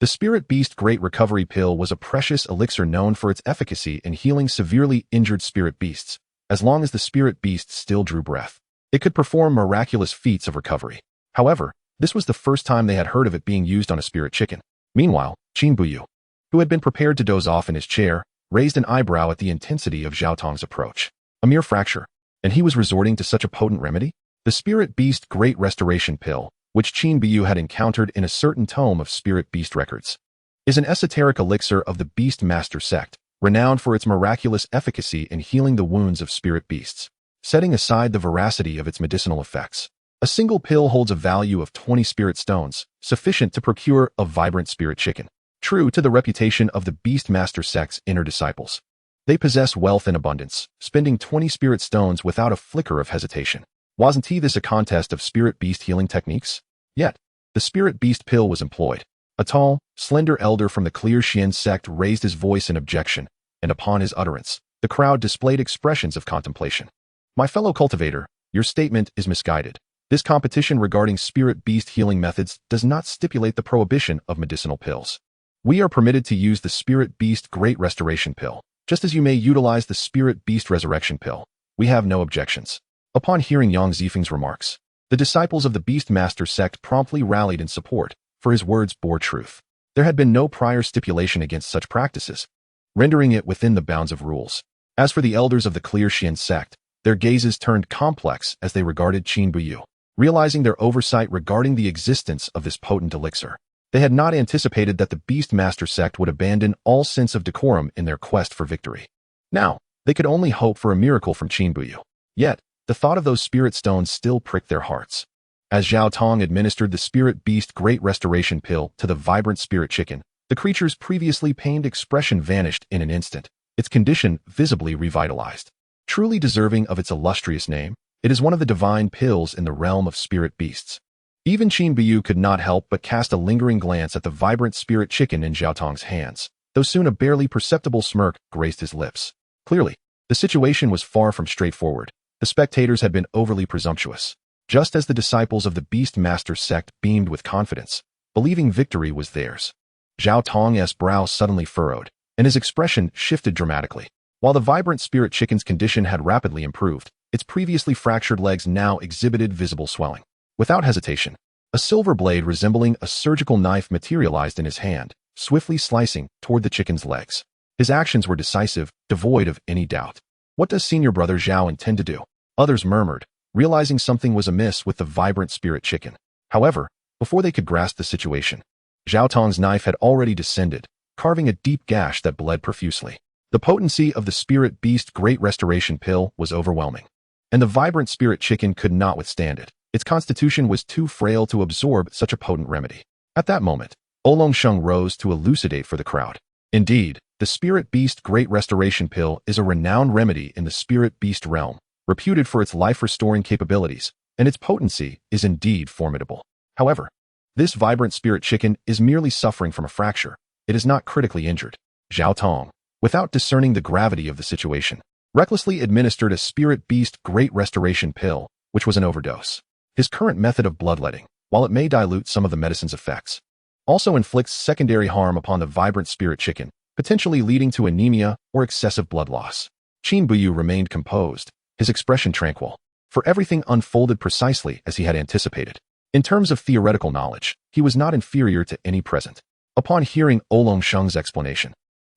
The Spirit Beast Great Recovery Pill was a precious elixir known for its efficacy in healing severely injured spirit beasts. As long as the spirit beast still drew breath, it could perform miraculous feats of recovery. However, this was the first time they had heard of it being used on a spirit chicken. Meanwhile, Qin Buyu, who had been prepared to doze off in his chair, raised an eyebrow at the intensity of Zhao Tong's approach. A mere fracture, and he was resorting to such a potent remedy? The Spirit Beast Great Restoration Pill, which Qin Buyu had encountered in a certain tome of Spirit Beast records, is an esoteric elixir of the Beastmaster sect, renowned for its miraculous efficacy in healing the wounds of spirit beasts. Setting aside the veracity of its medicinal effects, a single pill holds a value of 20 spirit stones, sufficient to procure a vibrant spirit chicken. True to the reputation of the Beastmaster sect's inner disciples, they possess wealth in abundance, spending 20 spirit stones without a flicker of hesitation. Wasn't this a contest of spirit beast healing techniques? Yet, the Spirit Beast pill was employed. A tall, slender elder from the Clear Xian sect raised his voice in objection, and upon his utterance, the crowd displayed expressions of contemplation. My fellow cultivator, your statement is misguided. This competition regarding spirit beast healing methods does not stipulate the prohibition of medicinal pills. We are permitted to use the Spirit Beast Great Restoration Pill, just as you may utilize the Spirit Beast Resurrection Pill. We have no objections. Upon hearing Yang Zifeng's remarks, the disciples of the Beastmaster sect promptly rallied in support, for his words bore truth. There had been no prior stipulation against such practices, rendering it within the bounds of rules. As for the elders of the Clear Xian sect, their gazes turned complex as they regarded Qin Buyu, realizing their oversight regarding the existence of this potent elixir. They had not anticipated that the Beastmaster sect would abandon all sense of decorum in their quest for victory. Now, they could only hope for a miracle from Qin Buyu. Yet, the thought of those spirit stones still pricked their hearts. As Zhao Tong administered the Spirit Beast Great Restoration Pill to the vibrant spirit chicken, the creature's previously pained expression vanished in an instant, its condition visibly revitalized. Truly deserving of its illustrious name, it is one of the divine pills in the realm of spirit beasts. Even Qin Buyu could not help but cast a lingering glance at the vibrant spirit chicken in Zhao Tong's hands, though soon a barely perceptible smirk graced his lips. Clearly, the situation was far from straightforward. The spectators had been overly presumptuous, just as the disciples of the Beastmaster sect beamed with confidence, believing victory was theirs. Zhao Tong's brow suddenly furrowed, and his expression shifted dramatically. While the vibrant spirit chicken's condition had rapidly improved, its previously fractured legs now exhibited visible swelling. Without hesitation, a silver blade resembling a surgical knife materialized in his hand, swiftly slicing toward the chicken's legs. His actions were decisive, devoid of any doubt. What does senior brother Zhao intend to do? Others murmured, realizing something was amiss with the vibrant spirit chicken. However, before they could grasp the situation, Zhao Tong's knife had already descended, carving a deep gash that bled profusely. The potency of the Spirit Beast Great Restoration Pill was overwhelming, and the vibrant spirit chicken could not withstand it. Its constitution was too frail to absorb such a potent remedy. At that moment, Oolong Sheng rose to elucidate for the crowd. Indeed, the Spirit Beast Great Restoration Pill is a renowned remedy in the spirit beast realm, reputed for its life-restoring capabilities, and its potency is indeed formidable. However, this vibrant spirit chicken is merely suffering from a fracture. It is not critically injured. Zhao Tong, without discerning the gravity of the situation, recklessly administered a Spirit Beast Great Restoration Pill, which was an overdose. His current method of bloodletting, while it may dilute some of the medicine's effects, also inflicts secondary harm upon the vibrant spirit chicken, potentially leading to anemia or excessive blood loss. Qin Buyu remained composed, his expression tranquil, for everything unfolded precisely as he had anticipated. In terms of theoretical knowledge, he was not inferior to any present. Upon hearing Oolong Sheng's explanation,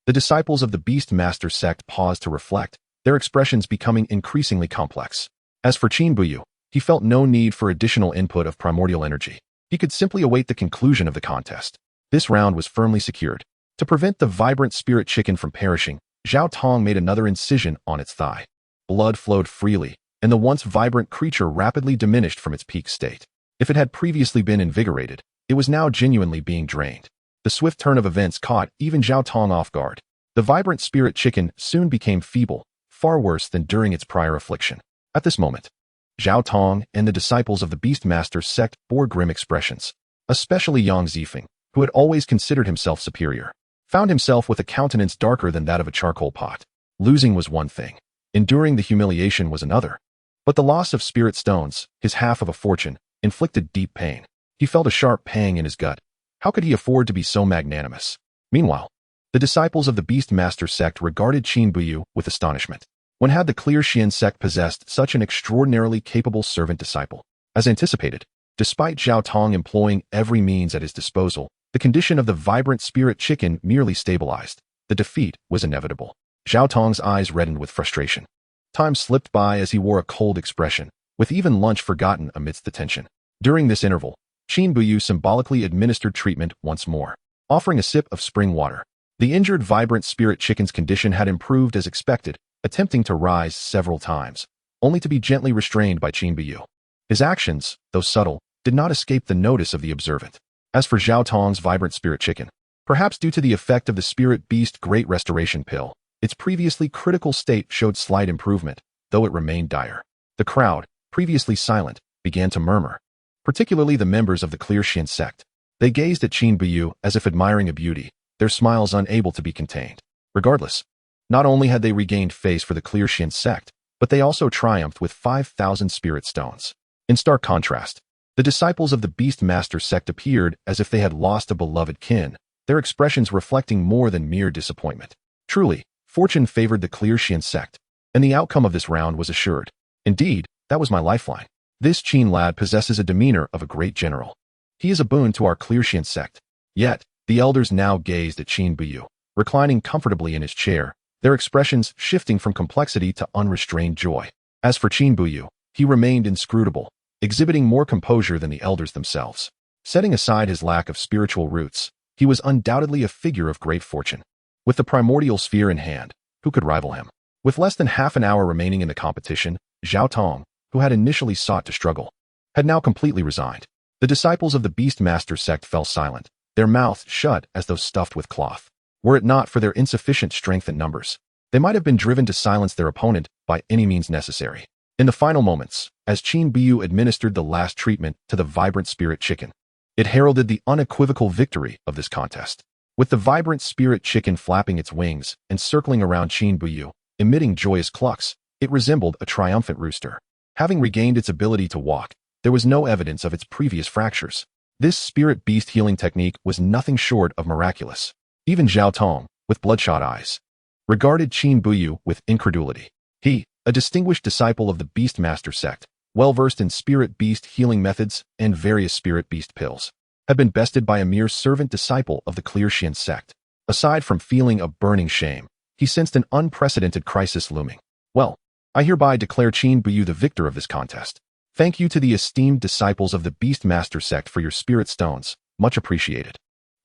the disciples of the Beastmaster sect paused to reflect, their expressions becoming increasingly complex. As for Qin Buyu, he felt no need for additional input of primordial energy. He could simply await the conclusion of the contest. This round was firmly secured. To prevent the vibrant spirit chicken from perishing, Zhao Tong made another incision on its thigh. Blood flowed freely, and the once vibrant creature rapidly diminished from its peak state. If it had previously been invigorated, it was now genuinely being drained. The swift turn of events caught even Zhao Tong off guard. The vibrant spirit chicken soon became feeble, far worse than during its prior affliction. At this moment, Zhao Tong and the disciples of the Beastmaster sect bore grim expressions, especially Yang Zifeng, who had always considered himself superior, found himself with a countenance darker than that of a charcoal pot. Losing was one thing. Enduring the humiliation was another. But the loss of spirit stones, his half of a fortune, inflicted deep pain. He felt a sharp pang in his gut. How could he afford to be so magnanimous? Meanwhile, the disciples of the Beast Master sect regarded Qin Buyu with astonishment. When had the Clear Xian sect possessed such an extraordinarily capable servant disciple? As anticipated, despite Zhao Tong employing every means at his disposal, the condition of the vibrant spirit chicken merely stabilized. The defeat was inevitable. Zhao Tong's eyes reddened with frustration. Time slipped by as he wore a cold expression, with even lunch forgotten amidst the tension. During this interval, Qin Buyu symbolically administered treatment once more, offering a sip of spring water. The injured vibrant spirit chicken's condition had improved as expected, attempting to rise several times, only to be gently restrained by Qin Buyu. His actions, though subtle, did not escape the notice of the observant. As for Zhao Tong's vibrant spirit chicken, perhaps due to the effect of the Spirit Beast Great Restoration Pill, its previously critical state showed slight improvement, though it remained dire. The crowd, previously silent, began to murmur, particularly the members of the Clear Xian sect. They gazed at Qin Buyu as if admiring a beauty, their smiles unable to be contained. Regardless, not only had they regained face for the Clear Xian sect, but they also triumphed with 5,000 spirit stones. In stark contrast, the disciples of the Beast Master sect appeared as if they had lost a beloved kin, their expressions reflecting more than mere disappointment. Truly, fortune favored the Clear Xian sect, and the outcome of this round was assured. Indeed, that was my lifeline. This Qin lad possesses a demeanor of a great general. He is a boon to our Clear Xian sect. Yet, the elders now gazed at Qin Buyu, reclining comfortably in his chair, their expressions shifting from complexity to unrestrained joy. As for Qin Buyu, he remained inscrutable, exhibiting more composure than the elders themselves. Setting aside his lack of spiritual roots, he was undoubtedly a figure of great fortune. With the primordial sphere in hand, who could rival him? With less than half an hour remaining in the competition, Zhao Tong, who had initially sought to struggle, had now completely resigned. The disciples of the Beast Master sect fell silent, their mouths shut as though stuffed with cloth. Were it not for their insufficient strength and numbers, they might have been driven to silence their opponent by any means necessary. In the final moments, as Qin Buyu administered the last treatment to the vibrant spirit chicken, it heralded the unequivocal victory of this contest. With the vibrant spirit chicken flapping its wings and circling around Qin Buyu, emitting joyous clucks, it resembled a triumphant rooster. Having regained its ability to walk, there was no evidence of its previous fractures. This spirit beast healing technique was nothing short of miraculous. Even Zhao Tong, with bloodshot eyes, regarded Qin Buyu with incredulity. He, a distinguished disciple of the Beast Master sect, well-versed in spirit beast healing methods and various spirit beast pills, had been bested by a mere servant disciple of the Clear Xian sect. Aside from feeling a burning shame, he sensed an unprecedented crisis looming. Well, I hereby declare Qin Buyu the victor of this contest. Thank you to the esteemed disciples of the Beast Master sect for your spirit stones, much appreciated.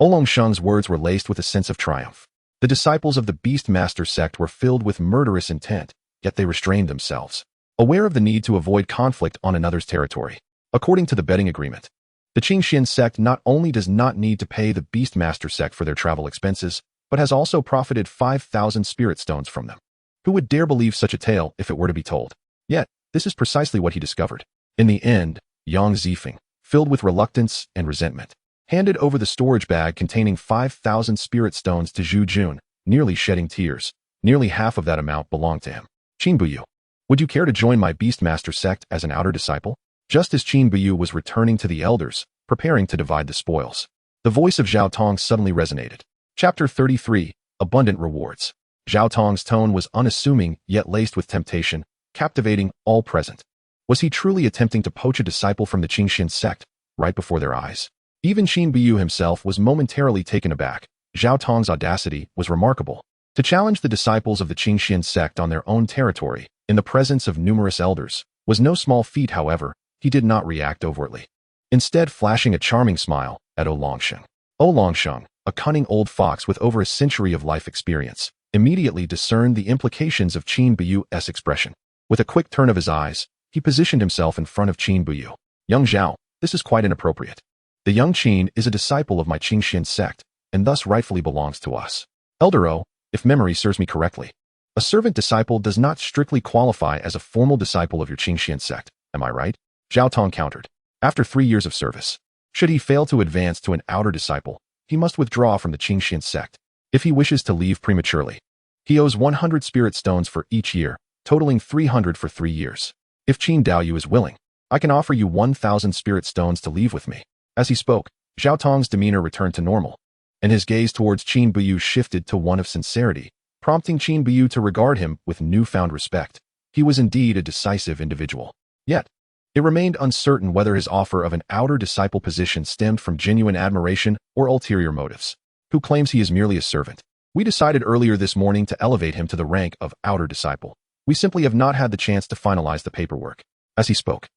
Oolong Sheng's words were laced with a sense of triumph. The disciples of the Beast Master sect were filled with murderous intent, yet they restrained themselves, aware of the need to avoid conflict on another's territory. According to the betting agreement, the Qin Xian sect not only does not need to pay the Beast Master sect for their travel expenses, but has also profited 5,000 spirit stones from them. Who would dare believe such a tale if it were to be told? Yet, this is precisely what he discovered. In the end, Yang Zifeng, filled with reluctance and resentment, handed over the storage bag containing 5,000 spirit stones to Zhu Jun, nearly shedding tears. Nearly half of that amount belonged to him. Qin Buyu, would you care to join my Beast Master sect as an outer disciple? Just as Qin Buyu was returning to the elders, preparing to divide the spoils, the voice of Zhao Tong suddenly resonated. Chapter 33, Abundant Rewards. Zhao Tong's tone was unassuming yet laced with temptation, captivating all present. Was he truly attempting to poach a disciple from the Qin Xian sect, right before their eyes? Even Qin Buyu himself was momentarily taken aback. Zhao Tong's audacity was remarkable. To challenge the disciples of the Qin Xian sect on their own territory, in the presence of numerous elders, was no small feat. However, he did not react overtly, instead flashing a charming smile at Oolong Sheng. Oolong Sheng, a cunning old fox with over a century of life experience, immediately discerned the implications of Qin Buyu's expression. With a quick turn of his eyes, he positioned himself in front of Qin Buyu. Young Zhao, this is quite inappropriate. The young Qin is a disciple of my Qin Xian sect, and thus rightfully belongs to us. Elder O, if memory serves me correctly, a servant disciple does not strictly qualify as a formal disciple of your Qin Xian sect, am I right? Zhao Tong countered. After 3 years of service, should he fail to advance to an outer disciple, he must withdraw from the Qingxian sect if he wishes to leave prematurely. He owes 100 spirit stones for each year, totaling 300 for 3 years. If Qin Daoyu is willing, I can offer you 1,000 spirit stones to leave with me. As he spoke, Zhao Tong's demeanor returned to normal, and his gaze towards Qin Buyu shifted to one of sincerity, prompting Qin Buyu to regard him with newfound respect. He was indeed a decisive individual. Yet, it remained uncertain whether his offer of an outer disciple position stemmed from genuine admiration or ulterior motives. Who claims he is merely a servant? We decided earlier this morning to elevate him to the rank of outer disciple. We simply have not had the chance to finalize the paperwork. As he spoke,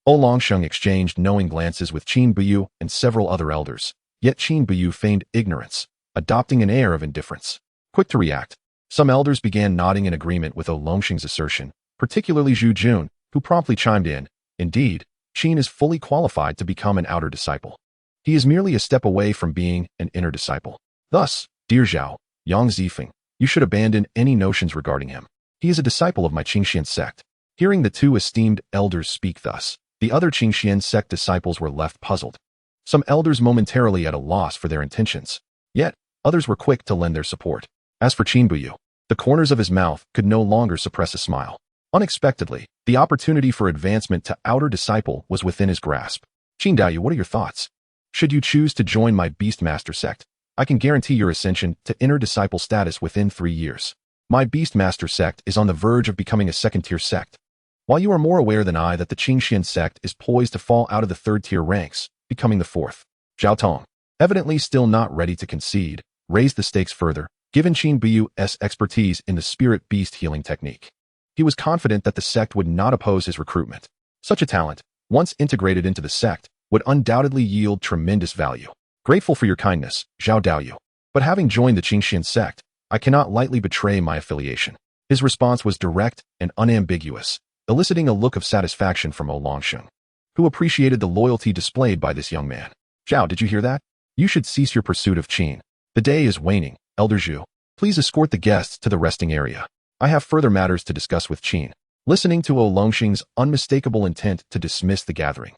Longsheng exchanged knowing glances with Qin Buyu and several other elders. Yet Qin Buyu feigned ignorance, adopting an air of indifference. Quick to react, some elders began nodding in agreement with Longsheng's assertion, particularly Zhu Jun, who promptly chimed in. Indeed, Qin is fully qualified to become an outer disciple. He is merely a step away from being an inner disciple. Thus, dear Zhao, Yang Zifeng, you should abandon any notions regarding him. He is a disciple of my Qingxian sect. Hearing the two esteemed elders speak thus, the other Qingxian sect disciples were left puzzled. Some elders momentarily at a loss for their intentions. Yet, others were quick to lend their support. As for Qin Buyu, the corners of his mouth could no longer suppress a smile. Unexpectedly, the opportunity for advancement to outer disciple was within his grasp. Qin Daoyu, what are your thoughts? Should you choose to join my Beastmaster sect, I can guarantee your ascension to inner disciple status within 3 years. My Beastmaster sect is on the verge of becoming a second-tier sect. While you are more aware than I that the Qingxian sect is poised to fall out of the third-tier ranks, becoming the fourth. Zhao Tong, evidently still not ready to concede, raised the stakes further, given Qin Buyu's expertise in the spirit beast healing technique. He was confident that the sect would not oppose his recruitment. Such a talent, once integrated into the sect, would undoubtedly yield tremendous value. Grateful for your kindness, Zhao Daoyu, but having joined the Qingxian sect, I cannot lightly betray my affiliation. His response was direct and unambiguous, eliciting a look of satisfaction from Longsheng, who appreciated the loyalty displayed by this young man. Zhao, did you hear that? You should cease your pursuit of Qin. The day is waning. Elder Zhu, please escort the guests to the resting area. I have further matters to discuss with Qin. Listening to Longsheng's unmistakable intent to dismiss the gathering,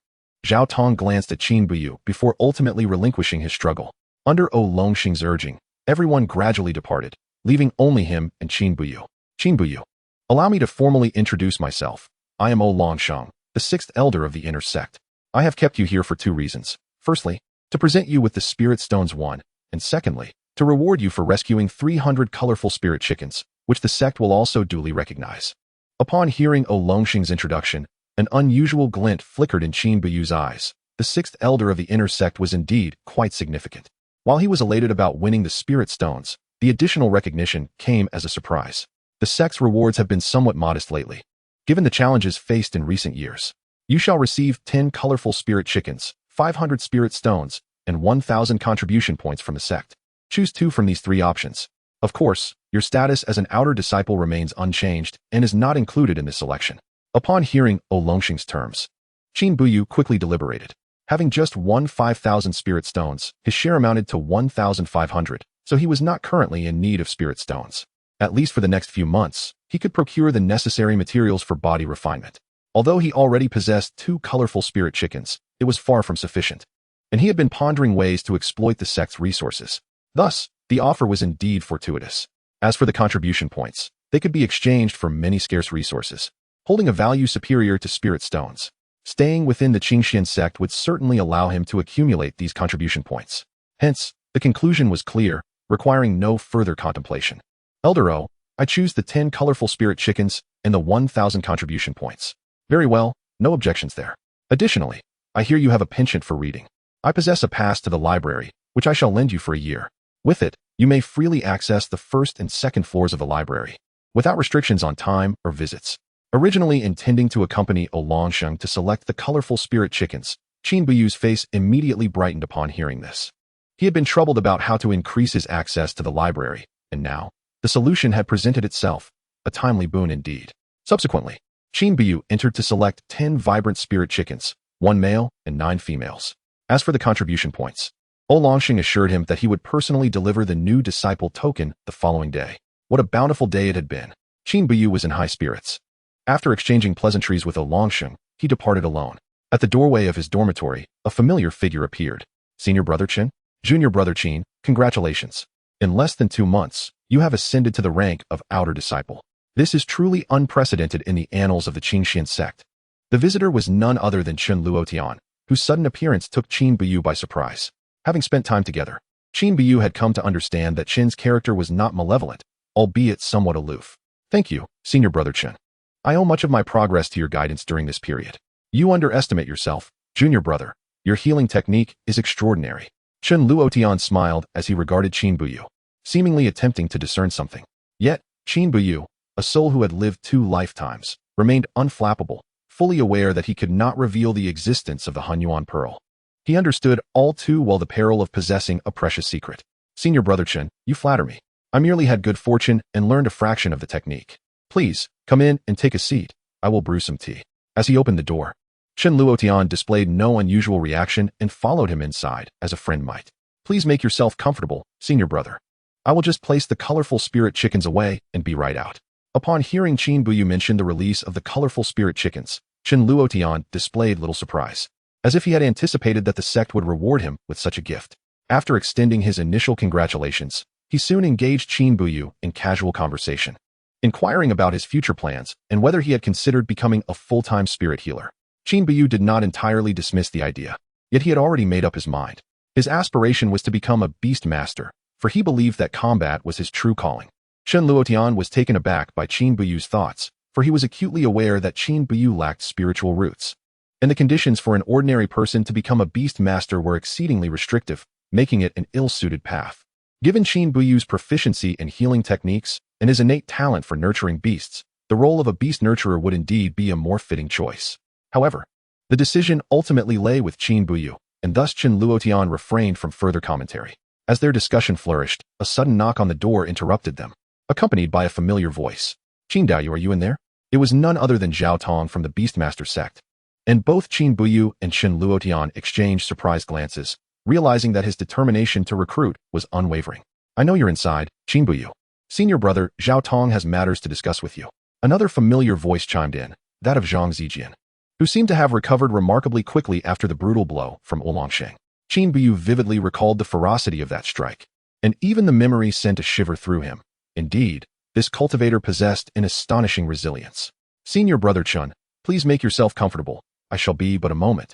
Zhao Tong glanced at Qin Buyu before ultimately relinquishing his struggle. Under Longsheng's urging, everyone gradually departed, leaving only him and Qin Buyu. Qin Buyu, allow me to formally introduce myself. I am Longsheng, the 6th elder of the inner sect. I have kept you here for 2 reasons. Firstly, to present you with the Spirit Stones 1, and secondly, to reward you for rescuing 300 colorful spirit chickens, which the sect will also duly recognize. Upon hearing Longsheng's introduction, an unusual glint flickered in Qin Buyu's eyes. The 6th elder of the inner sect was indeed quite significant. While he was elated about winning the Spirit Stones, the additional recognition came as a surprise. The sect's rewards have been somewhat modest lately, given the challenges faced in recent years. You shall receive 10 colorful spirit chickens, 500 spirit stones, and 1,000 contribution points from the sect. Choose 2 from these 3 options. Of course, your status as an outer disciple remains unchanged and is not included in this selection. Upon hearing Longsheng's terms, Qin Buyu quickly deliberated. Having just won 5,000 spirit stones, his share amounted to 1,500, so he was not currently in need of spirit stones. At least for the next few months, he could procure the necessary materials for body refinement. Although he already possessed 2 colorful spirit chickens, it was far from sufficient, and he had been pondering ways to exploit the sect's resources. Thus, the offer was indeed fortuitous. As for the contribution points, they could be exchanged for many scarce resources, holding a value superior to spirit stones. Staying within the Qingxian sect would certainly allow him to accumulate these contribution points. Hence, the conclusion was clear, requiring no further contemplation. Elder O, I choose the 10 colorful spirit chickens and the 1,000 contribution points. Very well, no objections there. Additionally, I hear you have a penchant for reading. I possess a pass to the library, which I shall lend you for a year. With it, you may freely access the 1st and 2nd floors of the library, without restrictions on time or visits. Originally intending to accompany Longsheng to select the colorful spirit chickens, Qin Buyu's face immediately brightened upon hearing this. He had been troubled about how to increase his access to the library, and now, the solution had presented itself, a timely boon indeed. Subsequently, Qin Buyu entered to select 10 vibrant spirit chickens, 1 male and 9 females. As for the contribution points, Longsheng assured him that he would personally deliver the new disciple token the following day. What a bountiful day it had been. Qin Buyu was in high spirits. After exchanging pleasantries with Longsheng, he departed alone. At the doorway of his dormitory, a familiar figure appeared. Senior Brother Chen? Junior brother Qin, congratulations. In less than 2 months, you have ascended to the rank of outer disciple. This is truly unprecedented in the annals of the Qingxian sect. The visitor was none other than Chen Luotian, whose sudden appearance took Qin Buyu by surprise. Having spent time together, Qin Buyu had come to understand that Qin's character was not malevolent, albeit somewhat aloof. Thank you, senior brother Chen. I owe much of my progress to your guidance during this period. You underestimate yourself, junior brother. Your healing technique is extraordinary. Chen Luotian smiled as he regarded Qin Buyu, seemingly attempting to discern something. Yet, Qin Buyu, a soul who had lived 2 lifetimes, remained unflappable, fully aware that he could not reveal the existence of the Hunyuan Pearl. He understood all too well the peril of possessing a precious secret. Senior brother Chen, you flatter me. I merely had good fortune and learned a fraction of the technique. Please, come in and take a seat. I will brew some tea. As he opened the door, Chen Luotian displayed no unusual reaction and followed him inside, as a friend might. Please make yourself comfortable, senior brother. I will just place the colorful spirit chickens away and be right out. Upon hearing Qin Buyu mention the release of the colorful spirit chickens, Chen Luotian displayed little surprise, as if he had anticipated that the sect would reward him with such a gift. After extending his initial congratulations, he soon engaged Qin Buyu in casual conversation, inquiring about his future plans and whether he had considered becoming a full-time spirit healer. Qin Buyu did not entirely dismiss the idea, yet he had already made up his mind. His aspiration was to become a beast master, for he believed that combat was his true calling. Chen Luotian was taken aback by Qin Buyu's thoughts, for he was acutely aware that Qin Buyu lacked spiritual roots, and the conditions for an ordinary person to become a beast master were exceedingly restrictive, making it an ill-suited path. Given Qin Buyu's proficiency in healing techniques and his innate talent for nurturing beasts, the role of a beast nurturer would indeed be a more fitting choice. However, the decision ultimately lay with Qin Buyu, and thus Chen Luotian refrained from further commentary. As their discussion flourished, a sudden knock on the door interrupted them, accompanied by a familiar voice. Qin Daoyu, are you in there? It was none other than Zhao Tong from the Beastmaster sect, and both Qin Buyu and Chen Luotian exchanged surprised glances, realizing that his determination to recruit was unwavering. I know you're inside, Qin Buyu. Senior brother Zhao Tong has matters to discuss with you. Another familiar voice chimed in, that of Zhang Zijian, who seemed to have recovered remarkably quickly after the brutal blow from Oolongsheng. Qin Buyu vividly recalled the ferocity of that strike, and even the memory sent a shiver through him. Indeed, this cultivator possessed an astonishing resilience. Senior brother Chun, please make yourself comfortable. I shall be but a moment,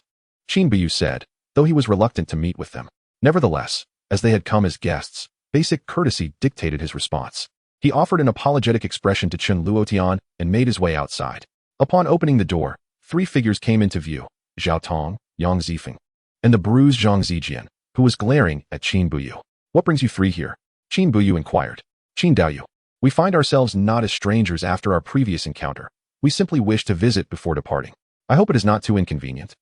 Qin Buyu said, though he was reluctant to meet with them. Nevertheless, as they had come as guests, basic courtesy dictated his response. He offered an apologetic expression to Chen Luotian and made his way outside. Upon opening the door, 3 figures came into view, Zhao Tong, Yang Zifeng, and the bruised Zhang Zijian, who was glaring at Qin Buyu. What brings you 3 here? Qin Buyu inquired. Qin Daoyu, we find ourselves not as strangers after our previous encounter. We simply wish to visit before departing. I hope it is not too inconvenient.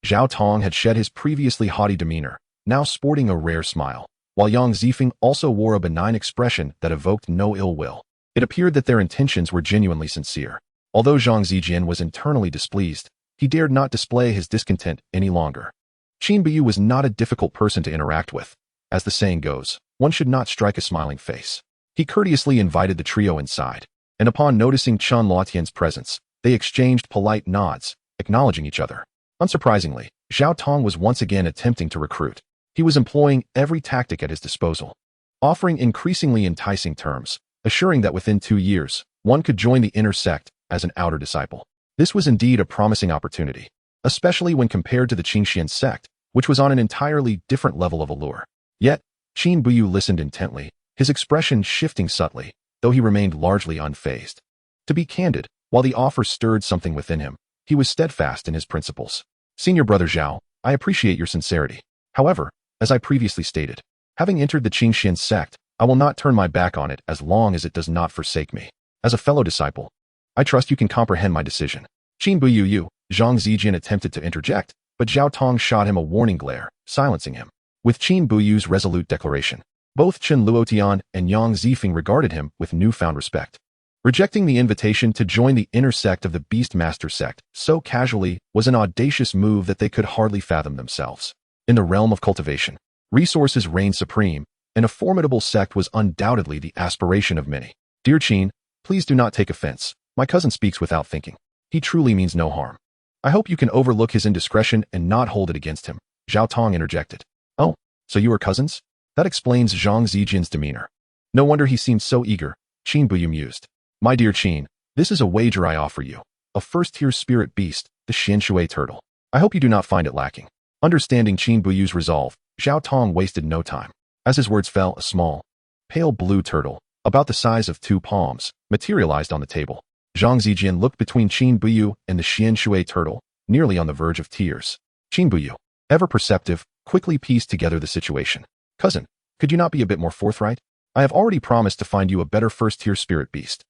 Zhao Tong had shed his previously haughty demeanor, now sporting a rare smile, while Yang Zifeng also wore a benign expression that evoked no ill will. It appeared that their intentions were genuinely sincere. Although Zhang Zijian was internally displeased, he dared not display his discontent any longer. Qin Buyu was not a difficult person to interact with. As the saying goes, one should not strike a smiling face. He courteously invited the trio inside, and upon noticing Chen Luotian's presence, they exchanged polite nods, acknowledging each other. Unsurprisingly, Zhao Tong was once again attempting to recruit. He was employing every tactic at his disposal, offering increasingly enticing terms, assuring that within 2 years, one could join the inner sect as an outer disciple. This was indeed a promising opportunity, especially when compared to the Qingxian sect, which was on an entirely different level of allure. Yet, Qin Buyu listened intently, his expression shifting subtly, though he remained largely unfazed. To be candid, while the offer stirred something within him, he was steadfast in his principles. Senior brother Zhao, I appreciate your sincerity. However, as I previously stated, having entered the Qingxian sect, I will not turn my back on it as long as it does not forsake me. As a fellow disciple, I trust you can comprehend my decision. Qin Buyu, Zhang Zijian attempted to interject, but Zhao Tong shot him a warning glare, silencing him. With Qin Buyu's resolute declaration, both Chen Luotian and Yang Zifeng regarded him with newfound respect. Rejecting the invitation to join the inner sect of the Beastmaster sect so casually was an audacious move that they could hardly fathom themselves. In the realm of cultivation, resources reigned supreme, and a formidable sect was undoubtedly the aspiration of many. Dear Qin, please do not take offense. My cousin speaks without thinking. He truly means no harm. I hope you can overlook his indiscretion and not hold it against him, Zhao Tong interjected. Oh, So you are cousins? That explains Zhang Zijian's demeanor. No wonder he seemed so eager, Qin Buyu mused. My dear Qin, this is a wager I offer you. A first-tier spirit beast, the Xianshui turtle. I hope you do not find it lacking. Understanding Qin Buyu's resolve, Zhao Tong wasted no time. As his words fell, a small, pale blue turtle, about the size of 2 palms, materialized on the table. Zhang Zijian looked between Qin Buyu and the Xianshui turtle, nearly on the verge of tears. Qin Buyu, ever perceptive, quickly pieced together the situation. Cousin, could you not be a bit more forthright? I have already promised to find you a better first-tier spirit beast.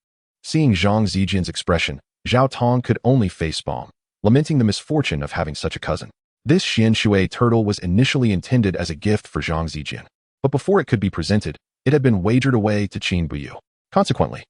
Seeing Zhang Zijian's expression, Zhao Tong could only facepalm, lamenting the misfortune of having such a cousin. This Xianshui turtle was initially intended as a gift for Zhang Zijian, but before it could be presented, it had been wagered away to Qin Buyu. Consequently,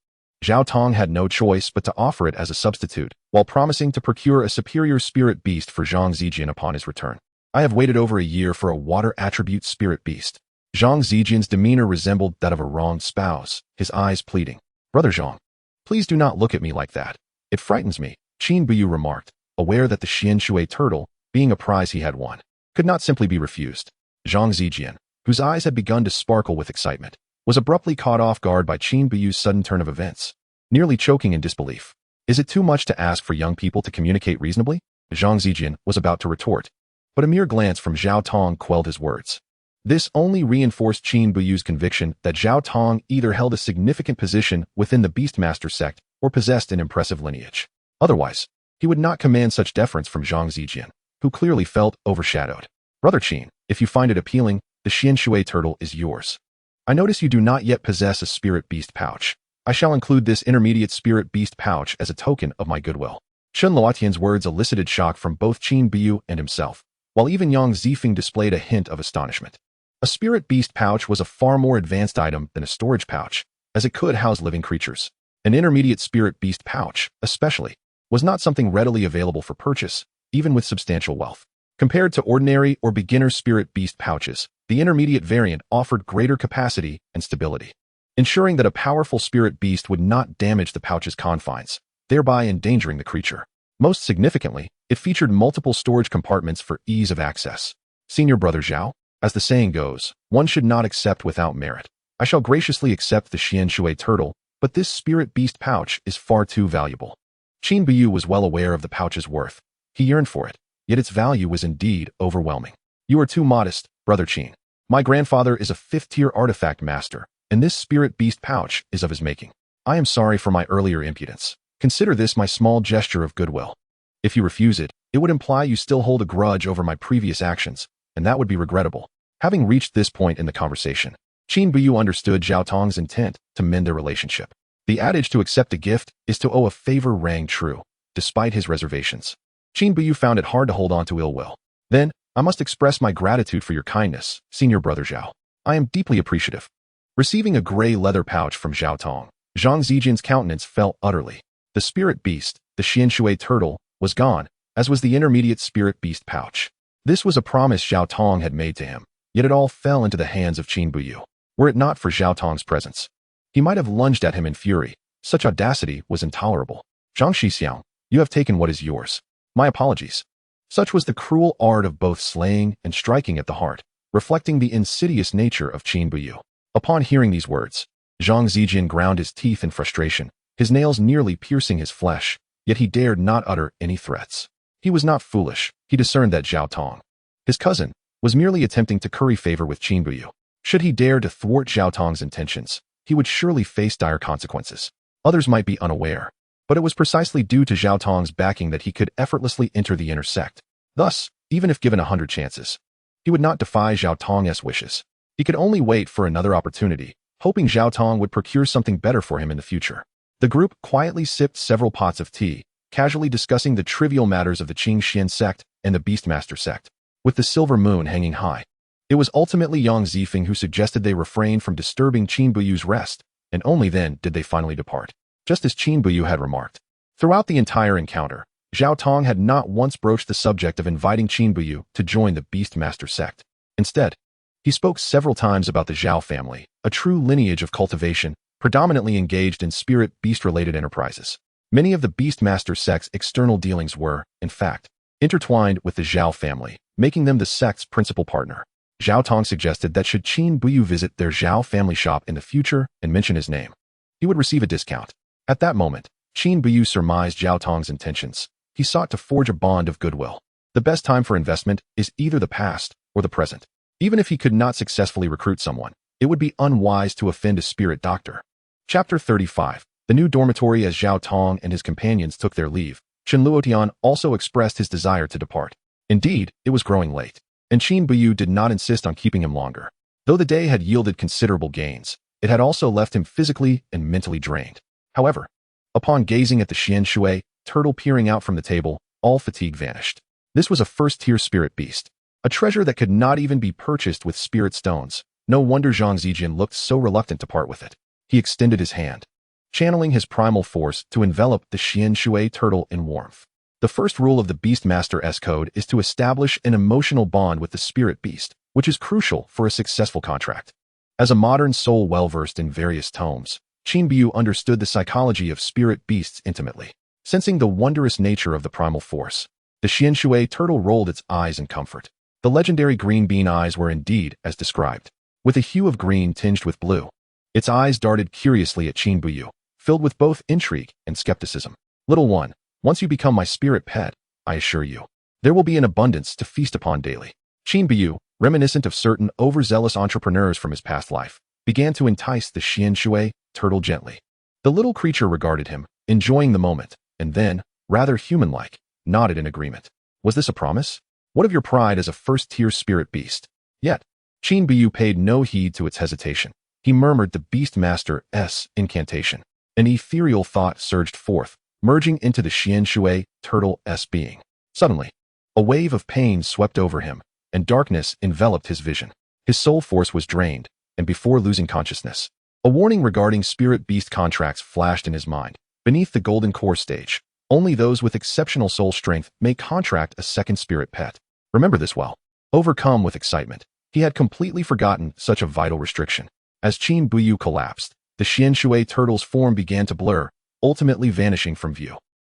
Zhao Tong had no choice but to offer it as a substitute, while promising to procure a superior spirit beast for Zhang Zijian upon his return. I have waited over a year for a water attribute spirit beast. Zhang Zijian's demeanor resembled that of a wronged spouse, his eyes pleading. Brother Zhang, please do not look at me like that. It frightens me, Qin Buyu remarked, aware that the Xianshui turtle, being a prize he had won, could not simply be refused. Zhang Zijian, whose eyes had begun to sparkle with excitement, was abruptly caught off guard by Qin Buyu's sudden turn of events, nearly choking in disbelief. Is it too much to ask for young people to communicate reasonably? Zhang Zijian was about to retort, but a mere glance from Zhao Tong quelled his words. This only reinforced Qin Buyu's conviction that Zhao Tong either held a significant position within the Beastmaster sect or possessed an impressive lineage. Otherwise, he would not command such deference from Zhang Zijian, who clearly felt overshadowed. Brother Qin, if you find it appealing, the Xianshui turtle is yours. I notice you do not yet possess a spirit beast pouch. I shall include this intermediate spirit beast pouch as a token of my goodwill. Chen Luotian's words elicited shock from both Qin Buyu and himself, while even Yang Zifeng displayed a hint of astonishment. A spirit beast pouch was a far more advanced item than a storage pouch, as it could house living creatures. An intermediate spirit beast pouch, especially, was not something readily available for purchase, even with substantial wealth. Compared to ordinary or beginner spirit beast pouches, the intermediate variant offered greater capacity and stability, ensuring that a powerful spirit beast would not damage the pouch's confines, thereby endangering the creature. Most significantly, it featured multiple storage compartments for ease of access. Senior Brother Zhao, as the saying goes, one should not accept without merit. I shall graciously accept the Xianshui turtle, but this spirit beast pouch is far too valuable. Qin Buyu was well aware of the pouch's worth. He yearned for it, yet its value was indeed overwhelming. You are too modest, Brother Qin. My grandfather is a 5th-tier artifact master, and this spirit beast pouch is of his making. I am sorry for my earlier impudence. Consider this my small gesture of goodwill. If you refuse it, it would imply you still hold a grudge over my previous actions, and that would be regrettable. Having reached this point in the conversation, Qin Buyu understood Zhao Tong's intent to mend their relationship. The adage to accept a gift is to owe a favor rang true, despite his reservations. Qin Buyu found it hard to hold on to ill will. Then, I must express my gratitude for your kindness, Senior Brother Zhao. I am deeply appreciative. Receiving a gray leather pouch from Zhao Tong, Zhang Zijian's countenance fell utterly. The spirit beast, the Xianshui turtle, was gone, as was the intermediate spirit beast pouch. This was a promise Zhao Tong had made to him, yet it all fell into the hands of Qin Buyu. Were it not for Zhao Tong's presence, he might have lunged at him in fury. Such audacity was intolerable. Zhang Shixiang, you have taken what is yours. My apologies. Such was the cruel art of both slaying and striking at the heart, reflecting the insidious nature of Qin Buyu. Upon hearing these words, Zhang Zijian ground his teeth in frustration, his nails nearly piercing his flesh, yet he dared not utter any threats. He was not foolish. He discerned that Zhao Tong, his cousin, was merely attempting to curry favor with Qin Buyu. Should he dare to thwart Zhao Tong's intentions, he would surely face dire consequences. Others might be unaware, but it was precisely due to Zhao Tong's backing that he could effortlessly enter the inner sect. Thus, even if given 100 chances, he would not defy Zhao Tong's wishes. He could only wait for another opportunity, hoping Zhao Tong would procure something better for him in the future. The group quietly sipped several pots of tea, casually discussing the trivial matters of the Qingxian sect and the Beastmaster sect. With the silver moon hanging high, it was ultimately Yang Zifeng who suggested they refrain from disturbing Qin Buyu's rest, and only then did they finally depart. Just as Qin Buyu had remarked. Throughout the entire encounter, Zhao Tong had not once broached the subject of inviting Qin Buyu to join the Beastmaster sect. Instead, he spoke several times about the Zhao family, a true lineage of cultivation, predominantly engaged in spirit beast-related enterprises. Many of the Beastmaster sect's external dealings were, in fact, intertwined with the Zhao family, making them the sect's principal partner. Zhao Tong suggested that should Qin Buyu visit their Zhao family shop in the future and mention his name, he would receive a discount. At that moment, Qin Buyu surmised Zhao Tong's intentions. He sought to forge a bond of goodwill. The best time for investment is either the past or the present. Even if he could not successfully recruit someone, it would be unwise to offend a spirit doctor. Chapter 35. The new dormitory. As Zhao Tong and his companions took their leave, Chen Luotian also expressed his desire to depart. Indeed, it was growing late, and Qin Buyu did not insist on keeping him longer. Though the day had yielded considerable gains, it had also left him physically and mentally drained. However, upon gazing at the Xian Shui turtle peering out from the table, all fatigue vanished. This was a first-tier spirit beast, a treasure that could not even be purchased with spirit stones. No wonder Zhang Zijin looked so reluctant to part with it. He extended his hand, channeling his primal force to envelop the Xian Shui turtle in warmth. The first rule of the Beastmaster's code is to establish an emotional bond with the spirit beast, which is crucial for a successful contract. As a modern soul well-versed in various tomes, Qin Buyu understood the psychology of spirit beasts intimately. Sensing the wondrous nature of the primal force, the Xian Shui turtle rolled its eyes in comfort. The legendary green bean eyes were indeed as described, with a hue of green tinged with blue. Its eyes darted curiously at Qin Buyu, filled with both intrigue and skepticism. Little one, once you become my spirit pet, I assure you, there will be an abundance to feast upon daily. Qin Buyu, reminiscent of certain overzealous entrepreneurs from his past life, began to entice the Xian Shui turtle gently. The little creature regarded him, enjoying the moment, and then, rather human-like, nodded in agreement. Was this a promise? What of your pride as a first-tier spirit beast? Yet, Qin Buyu paid no heed to its hesitation. He murmured the Beastmaster's incantation. An ethereal thought surged forth, merging into the Xian Shui turtle's being. Suddenly, a wave of pain swept over him, and darkness enveloped his vision. His soul force was drained, and before losing consciousness, a warning regarding spirit beast contracts flashed in his mind. Beneath the golden core stage, only those with exceptional soul strength may contract a second spirit pet. Remember this well. Overcome with excitement, he had completely forgotten such a vital restriction. As Qin Buyu collapsed, the Xian Shui turtle's form began to blur, ultimately vanishing from view.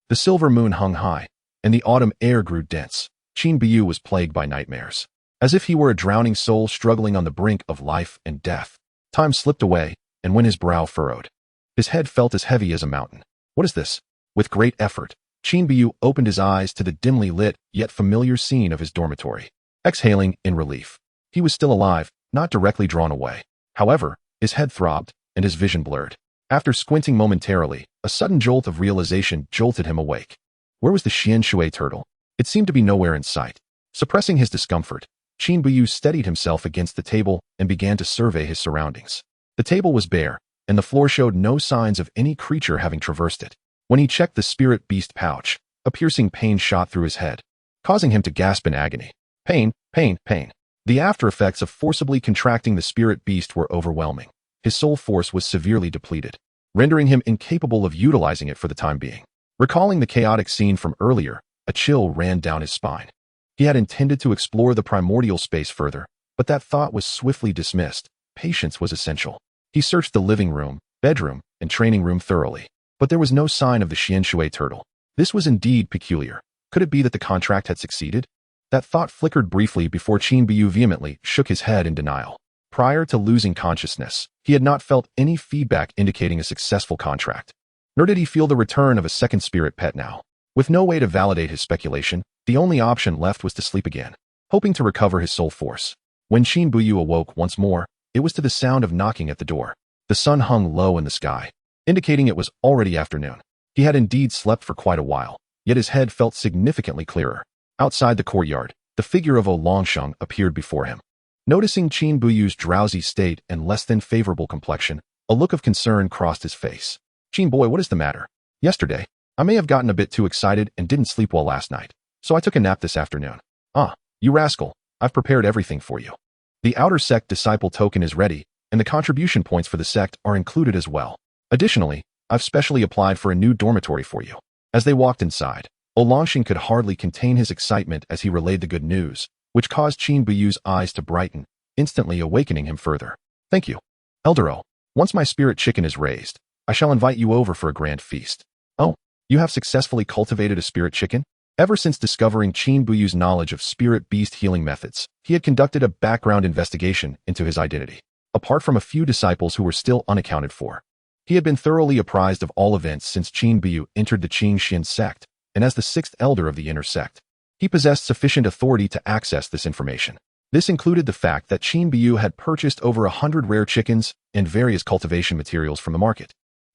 The silver moon hung high, and the autumn air grew dense. Qin Buyu was plagued by nightmares, as if he were a drowning soul struggling on the brink of life and death. Time slipped away, and when his brow furrowed, his head felt as heavy as a mountain. What is this? With great effort, Qin Buyu opened his eyes to the dimly lit yet familiar scene of his dormitory. Exhaling in relief, he was still alive, not directly drawn away. However, his head throbbed, and his vision blurred. After squinting momentarily, a sudden jolt of realization jolted him awake. Where was the Xian Shui turtle? It seemed to be nowhere in sight. Suppressing his discomfort, Qin Buyu steadied himself against the table and began to survey his surroundings. The table was bare, and the floor showed no signs of any creature having traversed it. When he checked the spirit beast pouch, a piercing pain shot through his head, causing him to gasp in agony. Pain, pain, pain. The after effects of forcibly contracting the spirit beast were overwhelming. His soul force was severely depleted, rendering him incapable of utilizing it for the time being. Recalling the chaotic scene from earlier, a chill ran down his spine. He had intended to explore the primordial space further, but that thought was swiftly dismissed. Patience was essential. He searched the living room, bedroom, and training room thoroughly, but there was no sign of the Xian Shui turtle. This was indeed peculiar. Could it be that the contract had succeeded? That thought flickered briefly before Qin Buyu vehemently shook his head in denial. Prior to losing consciousness, he had not felt any feedback indicating a successful contract. Nor did he feel the return of a second spirit pet now. With no way to validate his speculation, the only option left was to sleep again, hoping to recover his soul force. When Qin Buyu awoke once more, it was to the sound of knocking at the door. The sun hung low in the sky, indicating it was already afternoon. He had indeed slept for quite a while, yet his head felt significantly clearer. Outside the courtyard, the figure of Longsheng appeared before him. Noticing Qin Buyu's drowsy state and less than favorable complexion, a look of concern crossed his face. Qin boy, what is the matter? Yesterday, I may have gotten a bit too excited and didn't sleep well last night, so I took a nap this afternoon. Ah, you rascal, I've prepared everything for you. The outer sect disciple token is ready, and the contribution points for the sect are included as well. Additionally, I've specially applied for a new dormitory for you. As they walked inside, Longsheng could hardly contain his excitement as he relayed the good news, which caused Qin Buyu's eyes to brighten, instantly awakening him further. Thank you. Eldero, once my spirit chicken is raised, I shall invite you over for a grand feast. Oh, you have successfully cultivated a spirit chicken? Ever since discovering Qin Buyu's knowledge of spirit-beast healing methods, he had conducted a background investigation into his identity. Apart from a few disciples who were still unaccounted for, he had been thoroughly apprised of all events since Qin Buyu entered the Qin Xin sect, and as the sixth elder of the inner sect, he possessed sufficient authority to access this information. This included the fact that Qin Buyu had purchased over 100 rare chickens and various cultivation materials from the market.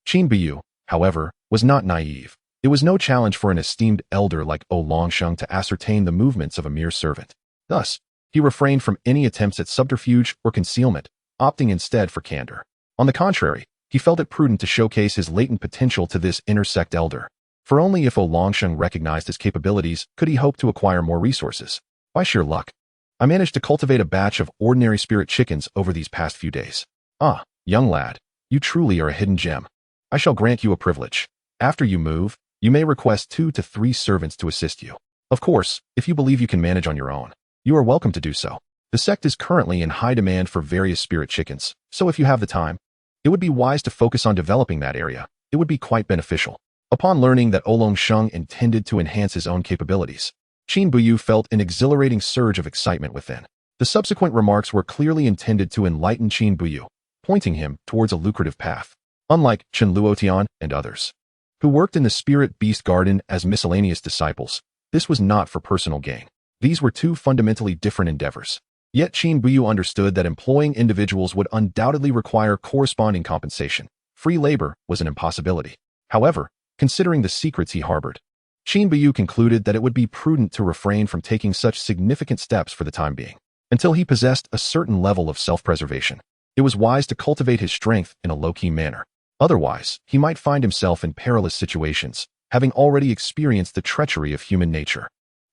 Qin Buyu, however, was not naive. It was no challenge for an esteemed elder like O Longsheng to ascertain the movements of a mere servant. Thus, he refrained from any attempts at subterfuge or concealment, opting instead for candor. On the contrary, he felt it prudent to showcase his latent potential to this inner sect elder. For only if O Longsheng recognized his capabilities could he hope to acquire more resources. By sheer luck, I managed to cultivate a batch of ordinary spirit chickens over these past few days. Ah, young lad, you truly are a hidden gem. I shall grant you a privilege. After you move, you may request 2 to 3 servants to assist you. Of course, if you believe you can manage on your own, you are welcome to do so. The sect is currently in high demand for various spirit chickens, so if you have the time, it would be wise to focus on developing that area. It would be quite beneficial. Upon learning that O Longsheng intended to enhance his own capabilities, Qin Buyu felt an exhilarating surge of excitement within. The subsequent remarks were clearly intended to enlighten Qin Buyu, pointing him towards a lucrative path. Unlike Chen Luotian and others, who worked in the spirit beast garden as miscellaneous disciples, this was not for personal gain. These were two fundamentally different endeavors. Yet Qin Buyu understood that employing individuals would undoubtedly require corresponding compensation. Free labor was an impossibility. However, considering the secrets he harbored, Qin Buyu concluded that it would be prudent to refrain from taking such significant steps for the time being. Until he possessed a certain level of self-preservation, it was wise to cultivate his strength in a low-key manner. Otherwise, he might find himself in perilous situations, having already experienced the treachery of human nature.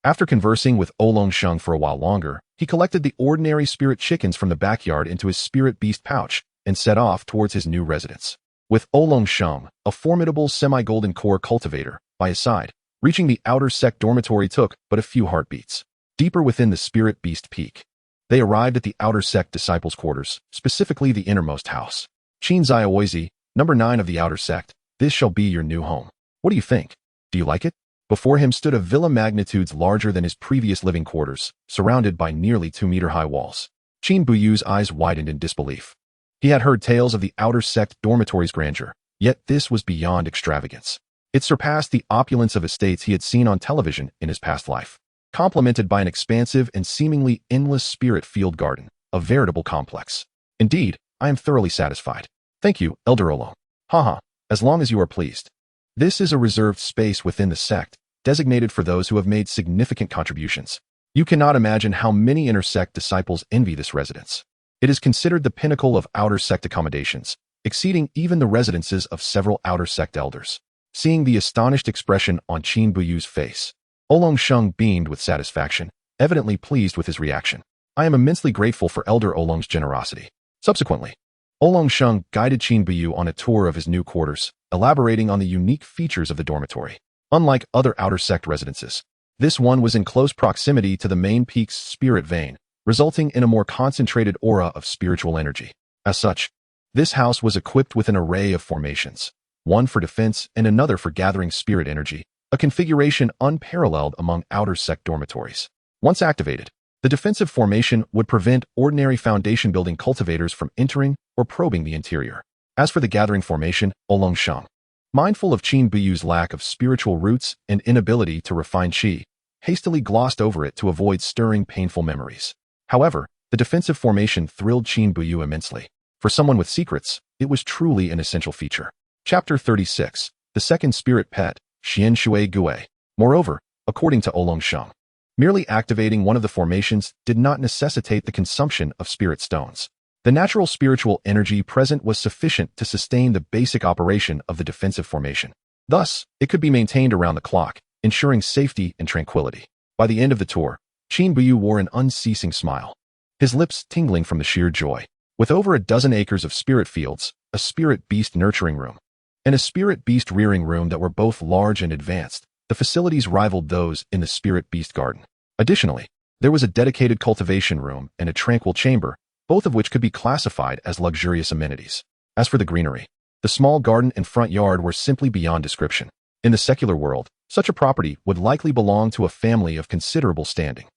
After conversing with O Longsheng for a while longer, he collected the ordinary spirit chickens from the backyard into his spirit beast pouch and set off towards his new residence. With O Longsheng, a formidable semi-golden core cultivator, by his side, reaching the outer sect dormitory took but a few heartbeats. Deeper within the spirit beast peak, they arrived at the outer sect disciples' quarters, specifically the innermost house. Qin Zaiaoizi, number 9 of the outer sect, this shall be your new home. What do you think? Do you like it? Before him stood a villa magnitudes larger than his previous living quarters, surrounded by nearly 2-meter-high walls. Qin Buyu's eyes widened in disbelief. He had heard tales of the outer sect dormitory's grandeur, yet this was beyond extravagance. It surpassed the opulence of estates he had seen on television in his past life, complemented by an expansive and seemingly endless spirit field garden, a veritable complex. Indeed, I am thoroughly satisfied. Thank you, Elder Olong. Haha, as long as you are pleased. This is a reserved space within the sect, designated for those who have made significant contributions. You cannot imagine how many inner sect disciples envy this residence. It is considered the pinnacle of outer sect accommodations, exceeding even the residences of several outer sect elders. Seeing the astonished expression on Qin Buyu's face, O Longsheng beamed with satisfaction, evidently pleased with his reaction. I am immensely grateful for Elder Olong's generosity. Subsequently, O Longsheng guided Qin Buyu on a tour of his new quarters, elaborating on the unique features of the dormitory. Unlike other outer sect residences, this one was in close proximity to the main peak's spirit vein, resulting in a more concentrated aura of spiritual energy. As such, this house was equipped with an array of formations, one for defense and another for gathering spirit energy, a configuration unparalleled among outer sect dormitories. Once activated, the defensive formation would prevent ordinary foundation-building cultivators from entering or probing the interior. As for the gathering formation, O Longsheng, mindful of Qin Buyu's lack of spiritual roots and inability to refine qi, hastily glossed over it to avoid stirring painful memories. However, the defensive formation thrilled Qin Buyu immensely. For someone with secrets, it was truly an essential feature. Chapter 36, The Second Spirit Pet, Xian Shui Gui. Moreover, according to O Longsheng, merely activating one of the formations did not necessitate the consumption of spirit stones. The natural spiritual energy present was sufficient to sustain the basic operation of the defensive formation. Thus, it could be maintained around the clock, ensuring safety and tranquility. By the end of the tour, Qin Buyu wore an unceasing smile, his lips tingling from the sheer joy. With over a dozen acres of spirit fields, a spirit beast nurturing room, and a spirit beast rearing room that were both large and advanced, the facilities rivaled those in the spirit beast garden. Additionally, there was a dedicated cultivation room and a tranquil chamber, both of which could be classified as luxurious amenities. As for the greenery, the small garden and front yard were simply beyond description. In the secular world, Such a property would likely belong to a family of considerable standing.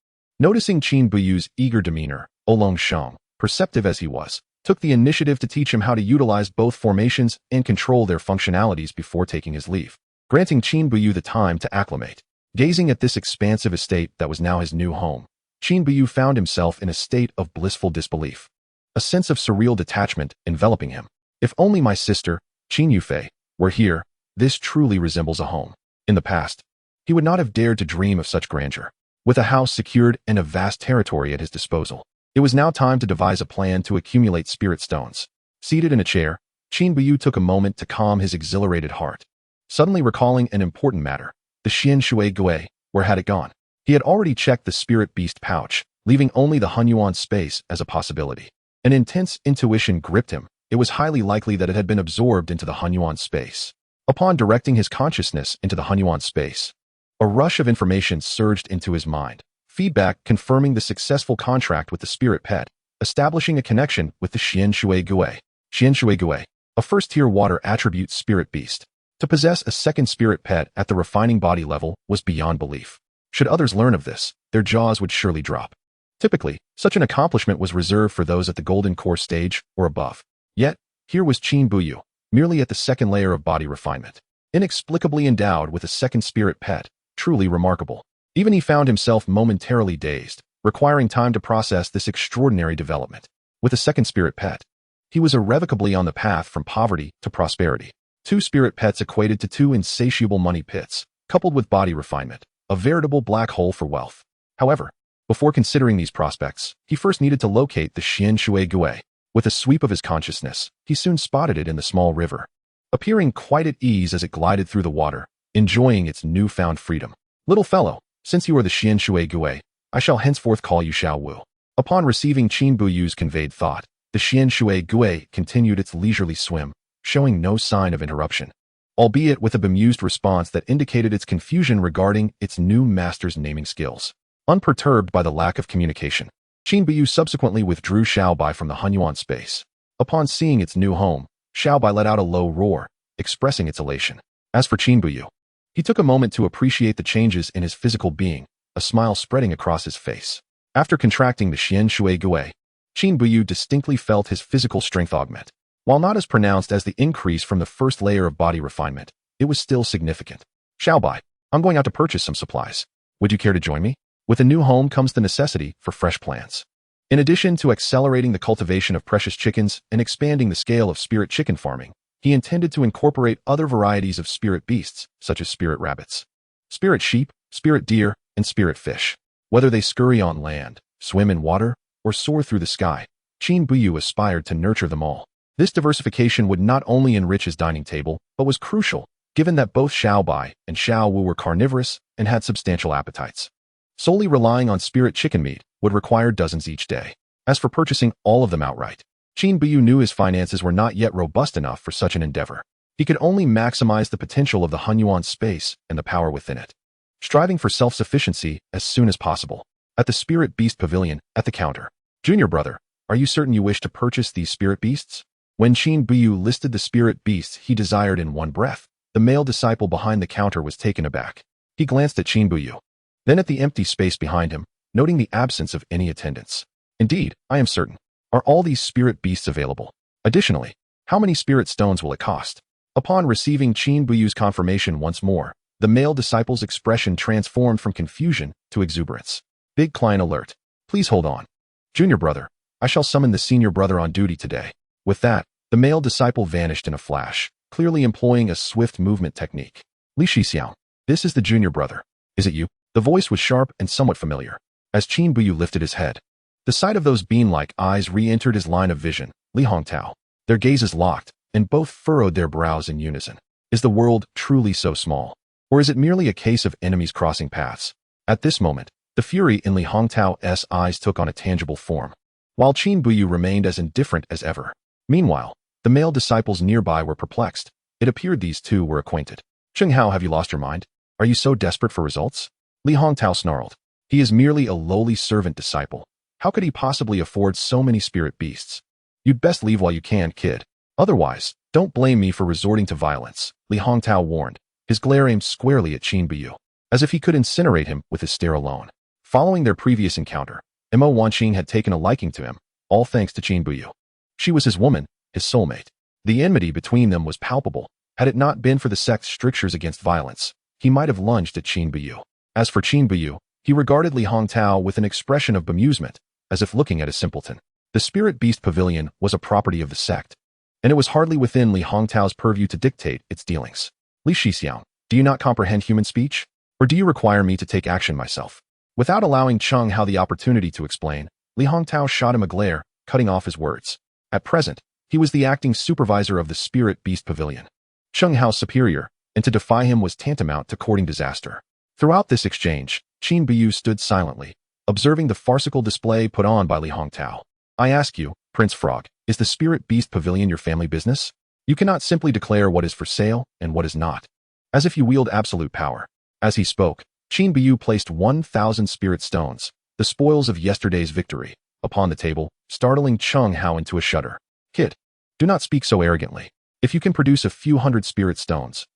Noticing Qin Buyu's eager demeanor, Oolong Shang, perceptive as he was, took the initiative to teach him how to utilize both formations and control their functionalities before taking his leave, granting Qin Buyu the time to acclimate. Gazing at this expansive estate that was now his new home, Qin Buyu found himself in a state of blissful disbelief. A sense of surreal detachment enveloping him. If only my sister, Qin Yufei, were here, this truly resembles a home. In the past, he would not have dared to dream of such grandeur. With a house secured and a vast territory at his disposal, it was now time to devise a plan to accumulate spirit stones. Seated in a chair, Qin Buyu took a moment to calm his exhilarated heart. Suddenly recalling an important matter, the Xian Shui Gui, where had it gone? He had already checked the spirit beast pouch, leaving only the Hunyuan space as a possibility. An intense intuition gripped him. It was highly likely that it had been absorbed into the Hunyuan space. Upon directing his consciousness into the Hunyuan space, a rush of information surged into his mind. Feedback confirming the successful contract with the spirit pet, establishing a connection with the Xian Shui Gui. Xian Shui Gui, a first-tier water attribute spirit beast. To possess a second spirit pet at the refining body level was beyond belief. Should others learn of this, their jaws would surely drop. Typically, such an accomplishment was reserved for those at the golden core stage or above. Yet, here was Qin Buyu, merely at the second layer of body refinement, inexplicably endowed with a second spirit pet, truly remarkable. Even he found himself momentarily dazed, requiring time to process this extraordinary development. With a second spirit pet, he was irrevocably on the path from poverty to prosperity. 2 spirit pets equated to 2 insatiable money pits, coupled with body refinement, a veritable black hole for wealth. However, before considering these prospects, he first needed to locate the Xian Shui Gui. With a sweep of his consciousness, he soon spotted it in the small river, appearing quite at ease as it glided through the water, enjoying its newfound freedom. Little fellow, since you are the Xian Shui Gui, I shall henceforth call you Xiao Wu. Upon receiving Qin Buyu's conveyed thought, the Xian Shui Gui continued its leisurely swim, showing no sign of interruption, albeit with a bemused response that indicated its confusion regarding its new master's naming skills. Unperturbed by the lack of communication, Qin Buyu subsequently withdrew Xiaobai from the Hunyuan space. Upon seeing its new home, Xiaobai let out a low roar, expressing its elation. As for Qin Buyu, he took a moment to appreciate the changes in his physical being, a smile spreading across his face. After contracting the Xian Shui Gui, Qin Buyu distinctly felt his physical strength augment. While not as pronounced as the increase from the first layer of body refinement, it was still significant. Xiaobai, I'm going out to purchase some supplies. Would you care to join me? With a new home comes the necessity for fresh plants. In addition to accelerating the cultivation of precious chickens and expanding the scale of spirit chicken farming, he intended to incorporate other varieties of spirit beasts, such as spirit rabbits, spirit sheep, spirit deer, and spirit fish. Whether they scurry on land, swim in water, or soar through the sky, Qin Buyu aspired to nurture them all. This diversification would not only enrich his dining table, but was crucial, given that both Xiaobai and Xiao Wu were carnivorous and had substantial appetites. Solely relying on spirit chicken meat would require dozens each day. As for purchasing all of them outright, Qin Buyu knew his finances were not yet robust enough for such an endeavor. He could only maximize the potential of the Hunyuan space and the power within it, striving for self-sufficiency as soon as possible. At the Spirit Beast Pavilion, at the counter, Junior brother, are you certain you wish to purchase these spirit beasts? When Qin Buyu listed the spirit beasts he desired in one breath, the male disciple behind the counter was taken aback. He glanced at Qin Buyu, then at the empty space behind him, noting the absence of any attendants. Indeed, I am certain. Are all these spirit beasts available? Additionally, how many spirit stones will it cost? Upon receiving Qin Buyu's confirmation once more, the male disciple's expression transformed from confusion to exuberance. Big client alert. Please hold on. Junior brother, I shall summon the senior brother on duty today. With that, the male disciple vanished in a flash, clearly employing a swift movement technique. Li Shixiao, this is the junior brother. Is it you? The voice was sharp and somewhat familiar. As Qin Buyu lifted his head, the sight of those bean-like eyes re-entered his line of vision. Li Hongtao. Their gazes locked, and both furrowed their brows in unison. Is the world truly so small? Or is it merely a case of enemies crossing paths? At this moment, the fury in Li Hongtao's eyes took on a tangible form, while Qin Buyu remained as indifferent as ever. Meanwhile, the male disciples nearby were perplexed. It appeared these two were acquainted. Cheng Hao, have you lost your mind? Are you so desperate for results? Li Hongtao snarled. He is merely a lowly servant disciple. How could he possibly afford so many spirit beasts? You'd best leave while you can, kid. Otherwise, don't blame me for resorting to violence, Li Hongtao warned. his glare aimed squarely at Qin Buyu, as if he could incinerate him with his stare alone. Following their previous encounter, Imo Wanqing had taken a liking to him, all thanks to Qin Buyu. She was his woman, his soulmate. The enmity between them was palpable. Had it not been for the sect's strictures against violence, he might have lunged at Qin Buyu. As for Qin Buyu, he regarded Li Hongtao with an expression of bemusement, as if looking at a simpleton. The Spirit Beast Pavilion was a property of the sect, and it was hardly within Li Hongtao's purview to dictate its dealings. Li Shixiang, do you not comprehend human speech? Or do you require me to take action myself? Without allowing Cheng Hao the opportunity to explain, Li Hongtao shot him a glare, cutting off his words. At present, he was the acting supervisor of the Spirit Beast Pavilion. Cheng Hao's superior, and to defy him was tantamount to courting disaster. Throughout this exchange, Qin Buyu stood silently, observing the farcical display put on by Li Hongtao. I ask you, Prince Frog, is the Spirit Beast Pavilion your family business? You cannot simply declare what is for sale and what is not, as if you wield absolute power. As he spoke, Qin Buyu placed 1,000 spirit stones, the spoils of yesterday's victory, upon the table, startling Cheng Hao into a shudder. Kid, do not speak so arrogantly. If you can produce a few hundred spirit stones,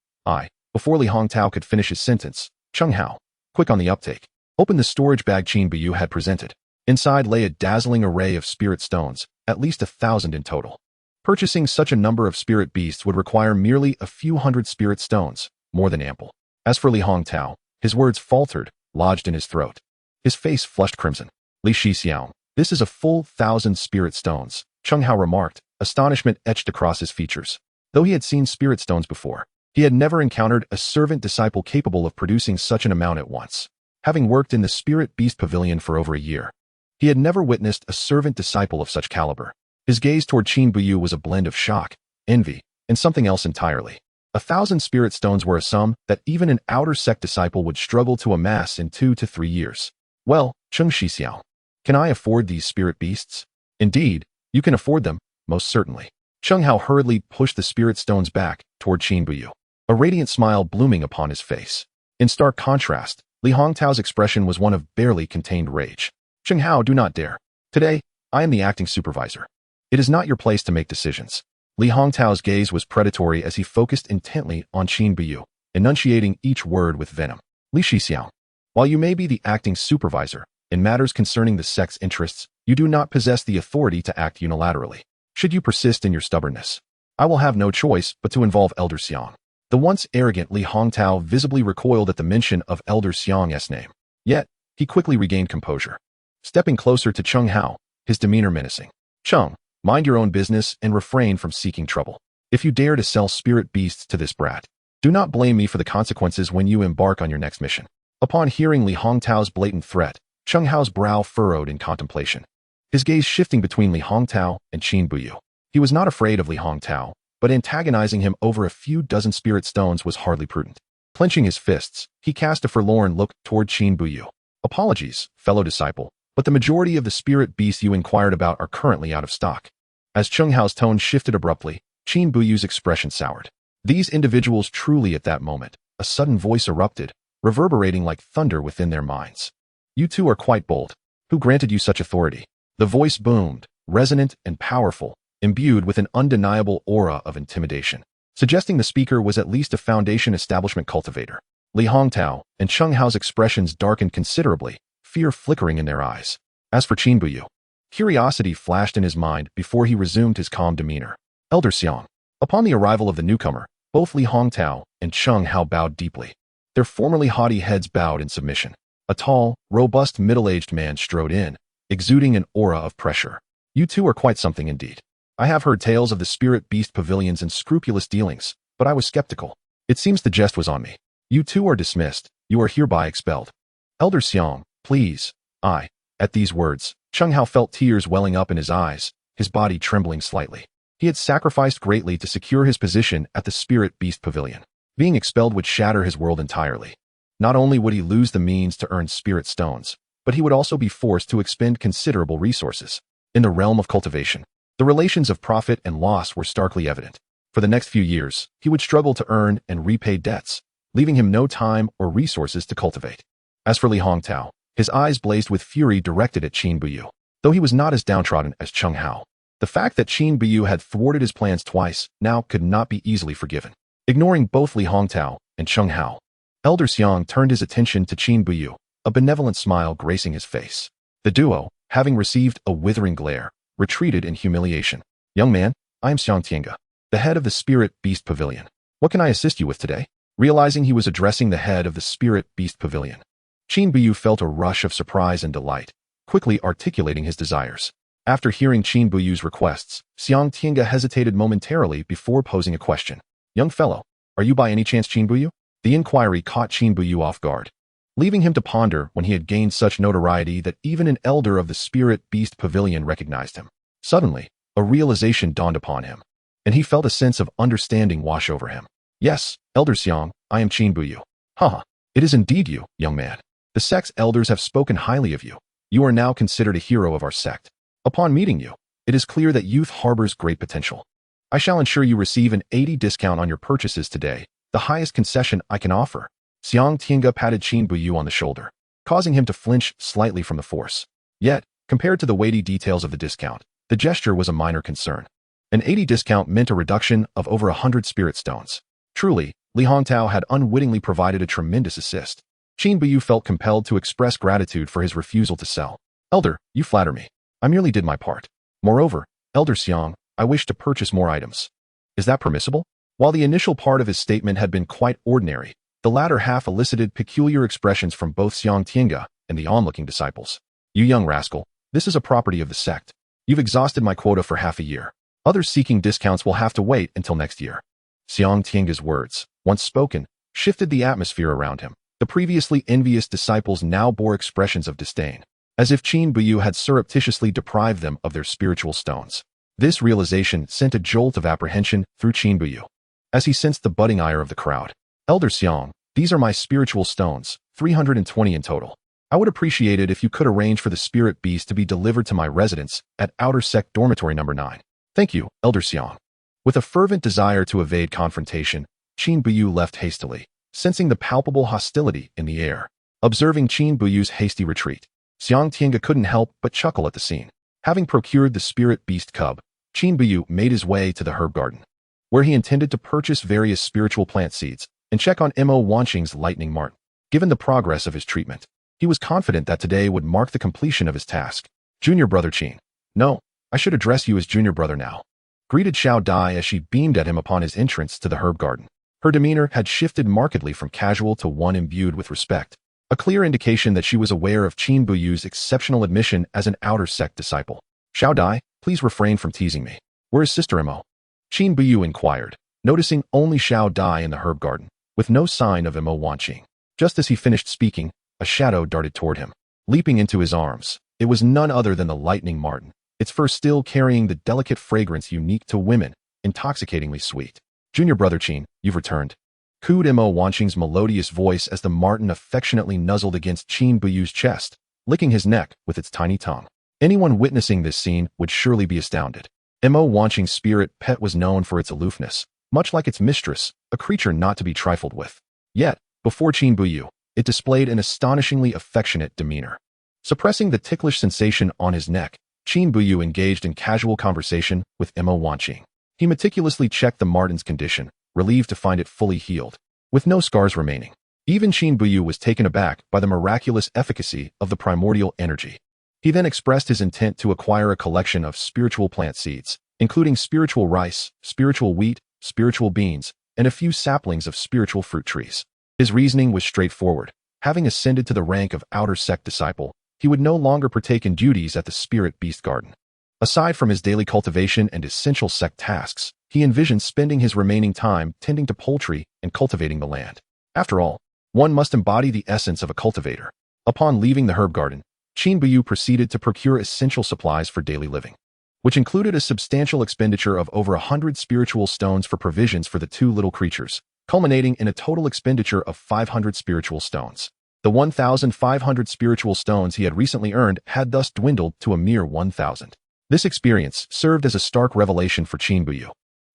before Li Hongtao could finish his sentence, Cheng Hao, quick on the uptake, opened the storage bag Qin Buyu had presented. Inside lay a dazzling array of spirit stones, at least 1,000 in total. Purchasing such a number of spirit beasts would require merely a few hundred spirit stones, more than ample. As for Li Hongtao, his words faltered, lodged in his throat. His face flushed crimson. Li Shixiao, this is a full 1,000 spirit stones, Cheng Hao remarked, astonishment etched across his features. Though he had seen spirit stones before, he had never encountered a servant disciple capable of producing such an amount at once. Having worked in the Spirit Beast Pavilion for over a year, he had never witnessed a servant disciple of such caliber. His gaze toward Qin Buyu was a blend of shock, envy, and something else entirely. 1,000 spirit stones were a sum that even an outer sect disciple would struggle to amass in 2 to 3 years. Well, Cheng Shixiao, can I afford these spirit beasts? Indeed, you can afford them, most certainly. Cheng Hao hurriedly pushed the spirit stones back toward Qin Buyu, a radiant smile blooming upon his face. In stark contrast, Li Hongtao's expression was one of barely contained rage. Cheng Hao, do not dare. Today, I am the acting supervisor. It is not your place to make decisions. Li Hongtao's gaze was predatory as he focused intently on Qin Buyu, enunciating each word with venom. Li Shixiao, while you may be the acting supervisor, in matters concerning the sect's interests, you do not possess the authority to act unilaterally. Should you persist in your stubbornness, I will have no choice but to involve Elder Xiang. The once arrogant Li Hongtao visibly recoiled at the mention of Elder Xiang's name. Yet, he quickly regained composure. Stepping closer to Cheng Hao, his demeanor menacing. Cheng, mind your own business and refrain from seeking trouble. If you dare to sell spirit beasts to this brat, do not blame me for the consequences when you embark on your next mission. Upon hearing Li Hongtao's blatant threat, Cheng Hao's brow furrowed in contemplation, his gaze shifting between Li Hongtao and Qin Buyu. He was not afraid of Li Hongtao, but antagonizing him over a few dozen spirit stones was hardly prudent. Clenching his fists, he cast a forlorn look toward Qin Buyu. Apologies, fellow disciple, but the majority of the spirit beasts you inquired about are currently out of stock. As Cheng Hao's tone shifted abruptly, Qin Buyu's expression soured. These individuals truly at that moment, a sudden voice erupted, reverberating like thunder within their minds. You two are quite bold. Who granted you such authority? The voice boomed, resonant and powerful, imbued with an undeniable aura of intimidation, suggesting the speaker was at least a foundation establishment cultivator. Li Hongtao and Cheng Hao's expressions darkened considerably, fear flickering in their eyes. As for Qin Buyu, curiosity flashed in his mind before he resumed his calm demeanor. Elder Xiang. Upon the arrival of the newcomer, both Li Hongtao and Cheng Hao bowed deeply. Their formerly haughty heads bowed in submission. A tall, robust middle-aged man strode in, exuding an aura of pressure. You two are quite something indeed. I have heard tales of the Spirit Beast Pavilions and scrupulous dealings, but I was skeptical. It seems the jest was on me. You two are dismissed. You are hereby expelled. Elder Xiang, please. At these words, Cheng Hao felt tears welling up in his eyes, his body trembling slightly. He had sacrificed greatly to secure his position at the Spirit Beast Pavilion. Being expelled would shatter his world entirely. Not only would he lose the means to earn spirit stones, but he would also be forced to expend considerable resources. In the realm of cultivation, the relations of profit and loss were starkly evident. For the next few years, he would struggle to earn and repay debts, leaving him no time or resources to cultivate. As for Li Hongtao, his eyes blazed with fury directed at Qin Buyu. Though he was not as downtrodden as Cheng Hao, the fact that Qin Buyu had thwarted his plans twice now could not be easily forgiven. Ignoring both Li Hongtao and Chung Hao. Elder Xiang turned his attention to Qin Buyu, a benevolent smile gracing his face. The duo, having received a withering glare, retreated in humiliation. Young man, I am Xiang Tiange, the head of the Spirit Beast Pavilion. What can I assist you with today? Realizing he was addressing the head of the Spirit Beast Pavilion, Qin Buyu felt a rush of surprise and delight, quickly articulating his desires. After hearing Qin Buyu's requests, Xiang Tiange hesitated momentarily before posing a question. Young fellow, are you by any chance Qin Buyu? The inquiry caught Qin Buyu off guard, leaving him to ponder when he had gained such notoriety that even an elder of the Spirit Beast Pavilion recognized him. Suddenly, a realization dawned upon him, and he felt a sense of understanding wash over him. Yes, Elder Xiang, I am Qin Buyu. Haha, it is indeed you, young man. The sect's elders have spoken highly of you. You are now considered a hero of our sect. Upon meeting you, it is clear that youth harbors great potential. I shall ensure you receive an 80% discount on your purchases today, the highest concession I can offer. Xiang Tiange patted Qin Buyu on the shoulder, causing him to flinch slightly from the force. Yet, compared to the weighty details of the discount, the gesture was a minor concern. An 80% discount meant a reduction of over 100 spirit stones. Truly, Li Hongtao had unwittingly provided a tremendous assist. Qin Buyu felt compelled to express gratitude for his refusal to sell. Elder, you flatter me. I merely did my part. Moreover, Elder Xiang, I wish to purchase more items. Is that permissible? While the initial part of his statement had been quite ordinary, the latter half elicited peculiar expressions from both Xiang Tiange and the onlooking disciples. You young rascal, this is a property of the sect. You've exhausted my quota for half a year. Others seeking discounts will have to wait until next year. Xiang Tiange's words, once spoken, shifted the atmosphere around him. The previously envious disciples now bore expressions of disdain, as if Qin Buyu had surreptitiously deprived them of their spiritual stones. This realization sent a jolt of apprehension through Qin Buyu, as he sensed the budding ire of the crowd. Elder Xiang, these are my spiritual stones, 320 in total. I would appreciate it if you could arrange for the spirit beast to be delivered to my residence at Outer Sect Dormitory number 9. Thank you, Elder Xiang. With a fervent desire to evade confrontation, Qin Buyu left hastily, sensing the palpable hostility in the air. Observing Qin Buyu's hasty retreat, Xiang Tiange couldn't help but chuckle at the scene. Having procured the spirit beast cub, Qin Buyu made his way to the herb garden, where he intended to purchase various spiritual plant seeds and check on Mo Wanqing's lightning mart. Given the progress of his treatment, he was confident that today would mark the completion of his task. Junior Brother Qin. No, I should address you as Junior Brother now, greeted Xiao Dai as she beamed at him upon his entrance to the herb garden. Her demeanor had shifted markedly from casual to one imbued with respect, a clear indication that she was aware of Qin Buyu's exceptional admission as an outer sect disciple. Xiao Dai, please refrain from teasing me. Where is Sister Mo? Qin Buyu inquired, noticing only Xiao Dai in the herb garden, with no sign of Mo Wanqing. Just as he finished speaking, a shadow darted toward him, leaping into his arms. It was none other than the lightning marten, its fur still carrying the delicate fragrance unique to women, intoxicatingly sweet. Junior Brother Qin, you've returned, cooed Mo Wanqing's melodious voice as the marten affectionately nuzzled against Qin Buyu's chest, licking his neck with its tiny tongue. Anyone witnessing this scene would surely be astounded. Mo Wanqing's spirit pet was known for its aloofness, much like its mistress, a creature not to be trifled with. Yet, before Qin Buyu, it displayed an astonishingly affectionate demeanor. Suppressing the ticklish sensation on his neck, Qin Buyu engaged in casual conversation with Mo Wanqing. He meticulously checked the marten's condition, relieved to find it fully healed, with no scars remaining. Even Qin Buyu was taken aback by the miraculous efficacy of the primordial energy. He then expressed his intent to acquire a collection of spiritual plant seeds, including spiritual rice, spiritual wheat, spiritual beans, and a few saplings of spiritual fruit trees. His reasoning was straightforward. Having ascended to the rank of outer sect disciple, he would no longer partake in duties at the spirit beast garden. Aside from his daily cultivation and essential sect tasks, he envisioned spending his remaining time tending to poultry and cultivating the land. After all, one must embody the essence of a cultivator. Upon leaving the herb garden, Qin Buyu proceeded to procure essential supplies for daily living, which included a substantial expenditure of over 100 spiritual stones for provisions for the two little creatures, culminating in a total expenditure of 500 spiritual stones. The 1,500 spiritual stones he had recently earned had thus dwindled to a mere 1,000. This experience served as a stark revelation for Qin Buyu.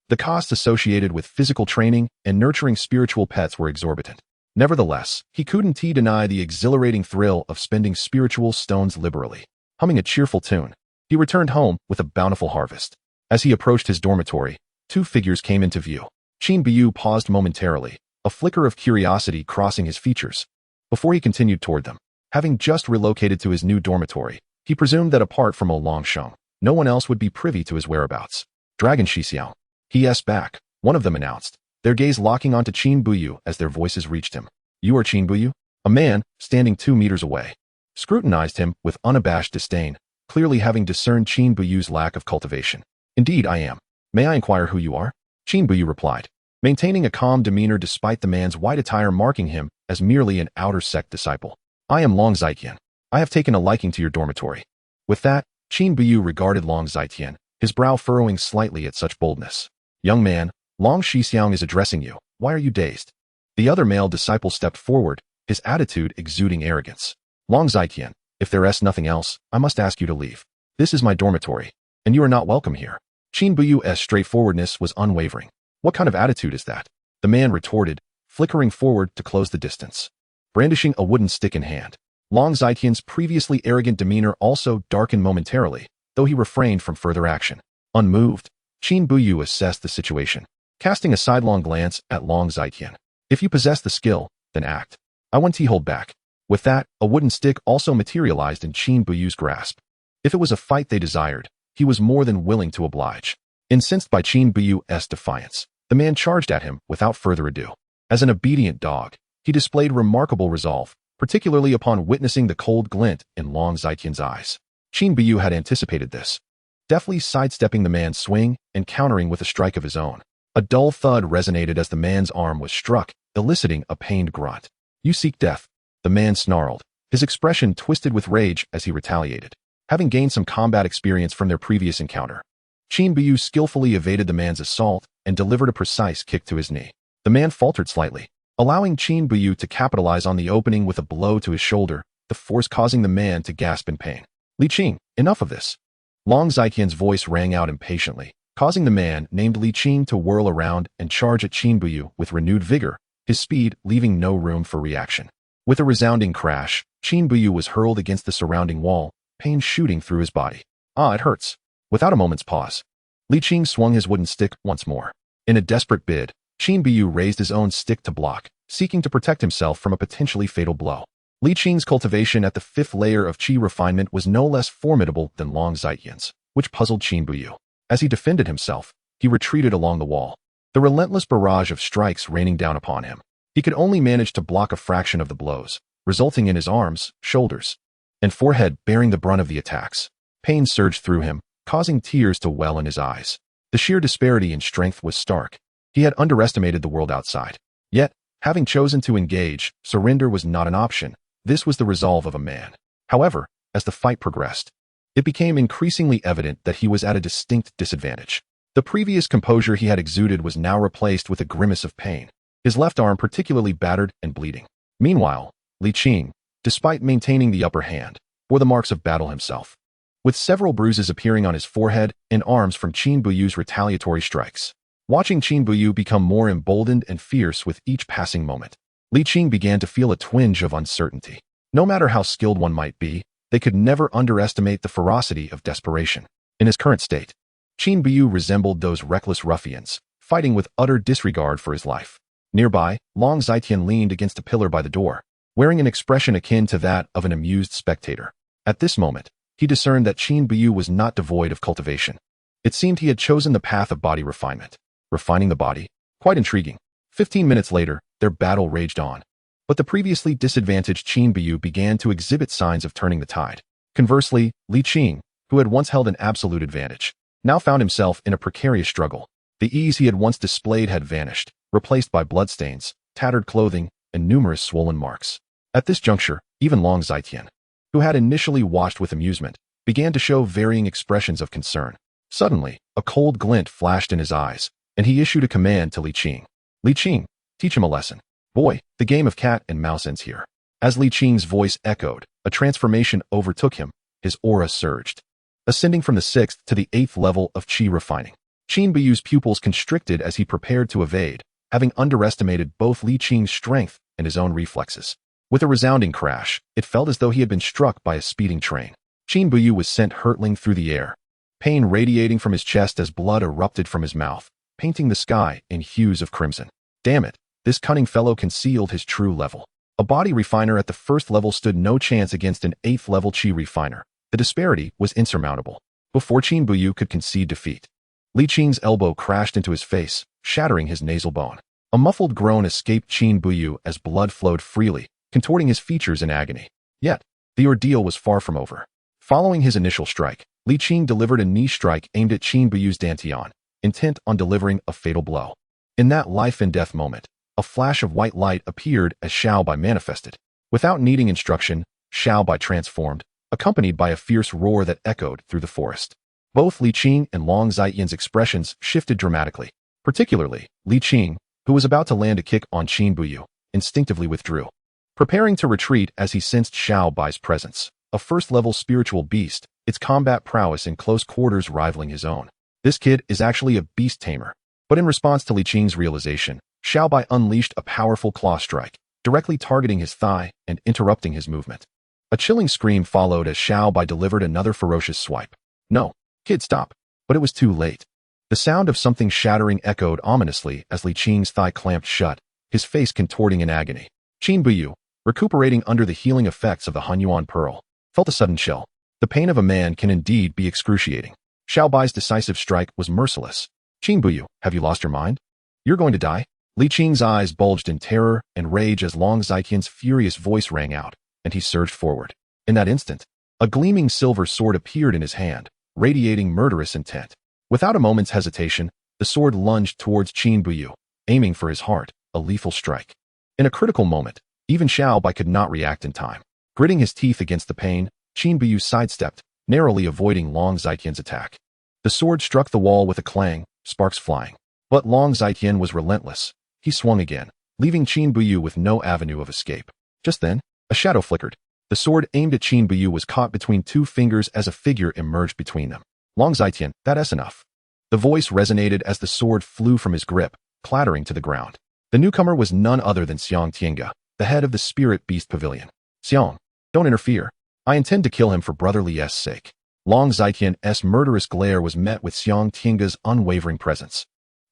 The costs associated with physical training and nurturing spiritual pets were exorbitant. Nevertheless, he couldn't deny the exhilarating thrill of spending spiritual stones liberally. Humming a cheerful tune, he returned home with a bountiful harvest. As he approached his dormitory, two figures came into view. Qin Buyu paused momentarily, a flicker of curiosity crossing his features, before he continued toward them. Having just relocated to his new dormitory, he presumed that apart from Longsheng, no one else would be privy to his whereabouts. Dragon Shixiao. He asked back, one of them announced, their gaze locking onto Qin Buyu as their voices reached him. You are Qin Buyu? A man, standing 2 meters away, scrutinized him with unabashed disdain, clearly having discerned Qin Buyu's lack of cultivation. Indeed I am. May I inquire who you are? Qin Buyu replied, maintaining a calm demeanor despite the man's white attire marking him as merely an outer sect disciple. I am Long Zitian. I have taken a liking to your dormitory. With that, Qin Buyu regarded Long Zitian, his brow furrowing slightly at such boldness. Young man, Long Shixiang is addressing you. Why are you dazed? The other male disciple stepped forward, his attitude exuding arrogance. Long Zitian, if there is nothing else, I must ask you to leave. This is my dormitory, and you are not welcome here. Qin Buyu's straightforwardness was unwavering. What kind of attitude is that? The man retorted, flickering forward to close the distance, brandishing a wooden stick in hand. Long Zitian's previously arrogant demeanor also darkened momentarily, though he refrained from further action. Unmoved, Qin Buyu assessed the situation, casting a sidelong glance at Long Zitian. If you possess the skill, then act. I want to hold back. With that, a wooden stick also materialized in Qin Buyu's grasp. If it was a fight they desired, he was more than willing to oblige. Incensed by Qin Buyu's defiance, the man charged at him without further ado. As an obedient dog, he displayed remarkable resolve, particularly upon witnessing the cold glint in Long Zitian's eyes. Qin Buyu had anticipated this, deftly sidestepping the man's swing and countering with a strike of his own. A dull thud resonated as the man's arm was struck, eliciting a pained grunt. You seek death, the man snarled, his expression twisted with rage as he retaliated. Having gained some combat experience from their previous encounter, Qin Buyu skillfully evaded the man's assault and delivered a precise kick to his knee. The man faltered slightly, allowing Qin Buyu to capitalize on the opening with a blow to his shoulder, the force causing the man to gasp in pain. Li Qing, enough of this. Long Zitian's voice rang out impatiently, causing the man named Li Qing to whirl around and charge at Qin Buyu with renewed vigor, his speed leaving no room for reaction. With a resounding crash, Qin Buyu was hurled against the surrounding wall, pain shooting through his body. Ah, it hurts. Without a moment's pause, Li Qing swung his wooden stick once more. In a desperate bid, Qin Buyu raised his own stick to block, seeking to protect himself from a potentially fatal blow. Li Qing's cultivation at the 5th layer of qi refinement was no less formidable than Long Zitian's, which puzzled Qin Buyu. As he defended himself, he retreated along the wall, the relentless barrage of strikes raining down upon him. He could only manage to block a fraction of the blows, resulting in his arms, shoulders, and forehead bearing the brunt of the attacks. Pain surged through him, causing tears to well in his eyes. The sheer disparity in strength was stark. He had underestimated the world outside. Yet, having chosen to engage, surrender was not an option. This was the resolve of a man. However, as the fight progressed, it became increasingly evident that he was at a distinct disadvantage. The previous composure he had exuded was now replaced with a grimace of pain, his left arm particularly battered and bleeding. Meanwhile, Li Qing, despite maintaining the upper hand, bore the marks of battle himself, with several bruises appearing on his forehead and arms from Qin Buyu's retaliatory strikes. Watching Qin Buyu become more emboldened and fierce with each passing moment, Li Qing began to feel a twinge of uncertainty. No matter how skilled one might be, they could never underestimate the ferocity of desperation. In his current state, Qin Buyu resembled those reckless ruffians, fighting with utter disregard for his life. Nearby, Long Zitian leaned against a pillar by the door, wearing an expression akin to that of an amused spectator. At this moment, he discerned that Qin Buyu was not devoid of cultivation. It seemed he had chosen the path of body refinement. Refining the body? Quite intriguing. 15 minutes later, their battle raged on. But the previously disadvantaged Qin Buyu began to exhibit signs of turning the tide. Conversely, Li Qing, who had once held an absolute advantage, now found himself in a precarious struggle. The ease he had once displayed had vanished, replaced by bloodstains, tattered clothing, and numerous swollen marks. At this juncture, even Long Zitian, who had initially watched with amusement, began to show varying expressions of concern. Suddenly, a cold glint flashed in his eyes, and he issued a command to Li Qing. Li Qing, teach him a lesson. Boy, the game of cat and mouse ends here. As Li Qing's voice echoed, a transformation overtook him, his aura surged, ascending from the 6th to the 8th level of qi refining. Qin Buyu's pupils constricted as he prepared to evade, having underestimated both Li Qing's strength and his own reflexes. With a resounding crash, it felt as though he had been struck by a speeding train. Qin Buyu was sent hurtling through the air, pain radiating from his chest as blood erupted from his mouth, painting the sky in hues of crimson. Damn it, this cunning fellow concealed his true level. A body refiner at the first level stood no chance against an 8th level chi refiner. The disparity was insurmountable. Before Qin Buyu could concede defeat, Li Qing's elbow crashed into his face, shattering his nasal bone. A muffled groan escaped Qin Buyu as blood flowed freely, contorting his features in agony. Yet, the ordeal was far from over. Following his initial strike, Li Qing delivered a knee strike aimed at Qin Buyu's dantian, intent on delivering a fatal blow. In that life-and-death moment, a flash of white light appeared as Xiaobai manifested. Without needing instruction, Xiaobai transformed, accompanied by a fierce roar that echoed through the forest. Both Li Qing and Long Zaiqian's expressions shifted dramatically. Particularly, Li Qing, who was about to land a kick on Qin Buyu, instinctively withdrew, preparing to retreat as he sensed Xiaobai's presence. A first-level spiritual beast, its combat prowess in close quarters rivaling his own. This kid is actually a Beast Tamer. But in response to Li Qing's realization, Xiaobai unleashed a powerful claw strike, directly targeting his thigh and interrupting his movement. A chilling scream followed as Xiaobai delivered another ferocious swipe. "No, kid, stop." But it was too late. The sound of something shattering echoed ominously as Li Qing's thigh clamped shut, his face contorting in agony. Qin Buyu, recuperating under the healing effects of the Hunyuan Pearl, felt a sudden chill. The pain of a man can indeed be excruciating. Xiaobai's decisive strike was merciless. "Qin Buyu, have you lost your mind? You're going to die?" Li Qing's eyes bulged in terror and rage as Long Zaiqian's furious voice rang out, and he surged forward. In that instant, a gleaming silver sword appeared in his hand, radiating murderous intent. Without a moment's hesitation, the sword lunged towards Qin Buyu, aiming for his heart, a lethal strike. In a critical moment, even Xiaobai could not react in time. Gritting his teeth against the pain, Qin Buyu sidestepped, narrowly avoiding Long Zaiqian's attack. The sword struck the wall with a clang, sparks flying. But Long Zaiqian was relentless. He swung again, leaving Qin Buyu with no avenue of escape. Just then, a shadow flickered. The sword aimed at Qin Buyu was caught between two fingers as a figure emerged between them. "Long Zaiqian, that's enough." The voice resonated as the sword flew from his grip, clattering to the ground. The newcomer was none other than Xiang Tiange, the head of the Spirit Beast Pavilion. "Xiang, don't interfere. I intend to kill him for brotherly sake." Long Zaiqian's murderous glare was met with Xiang Tiange's unwavering presence,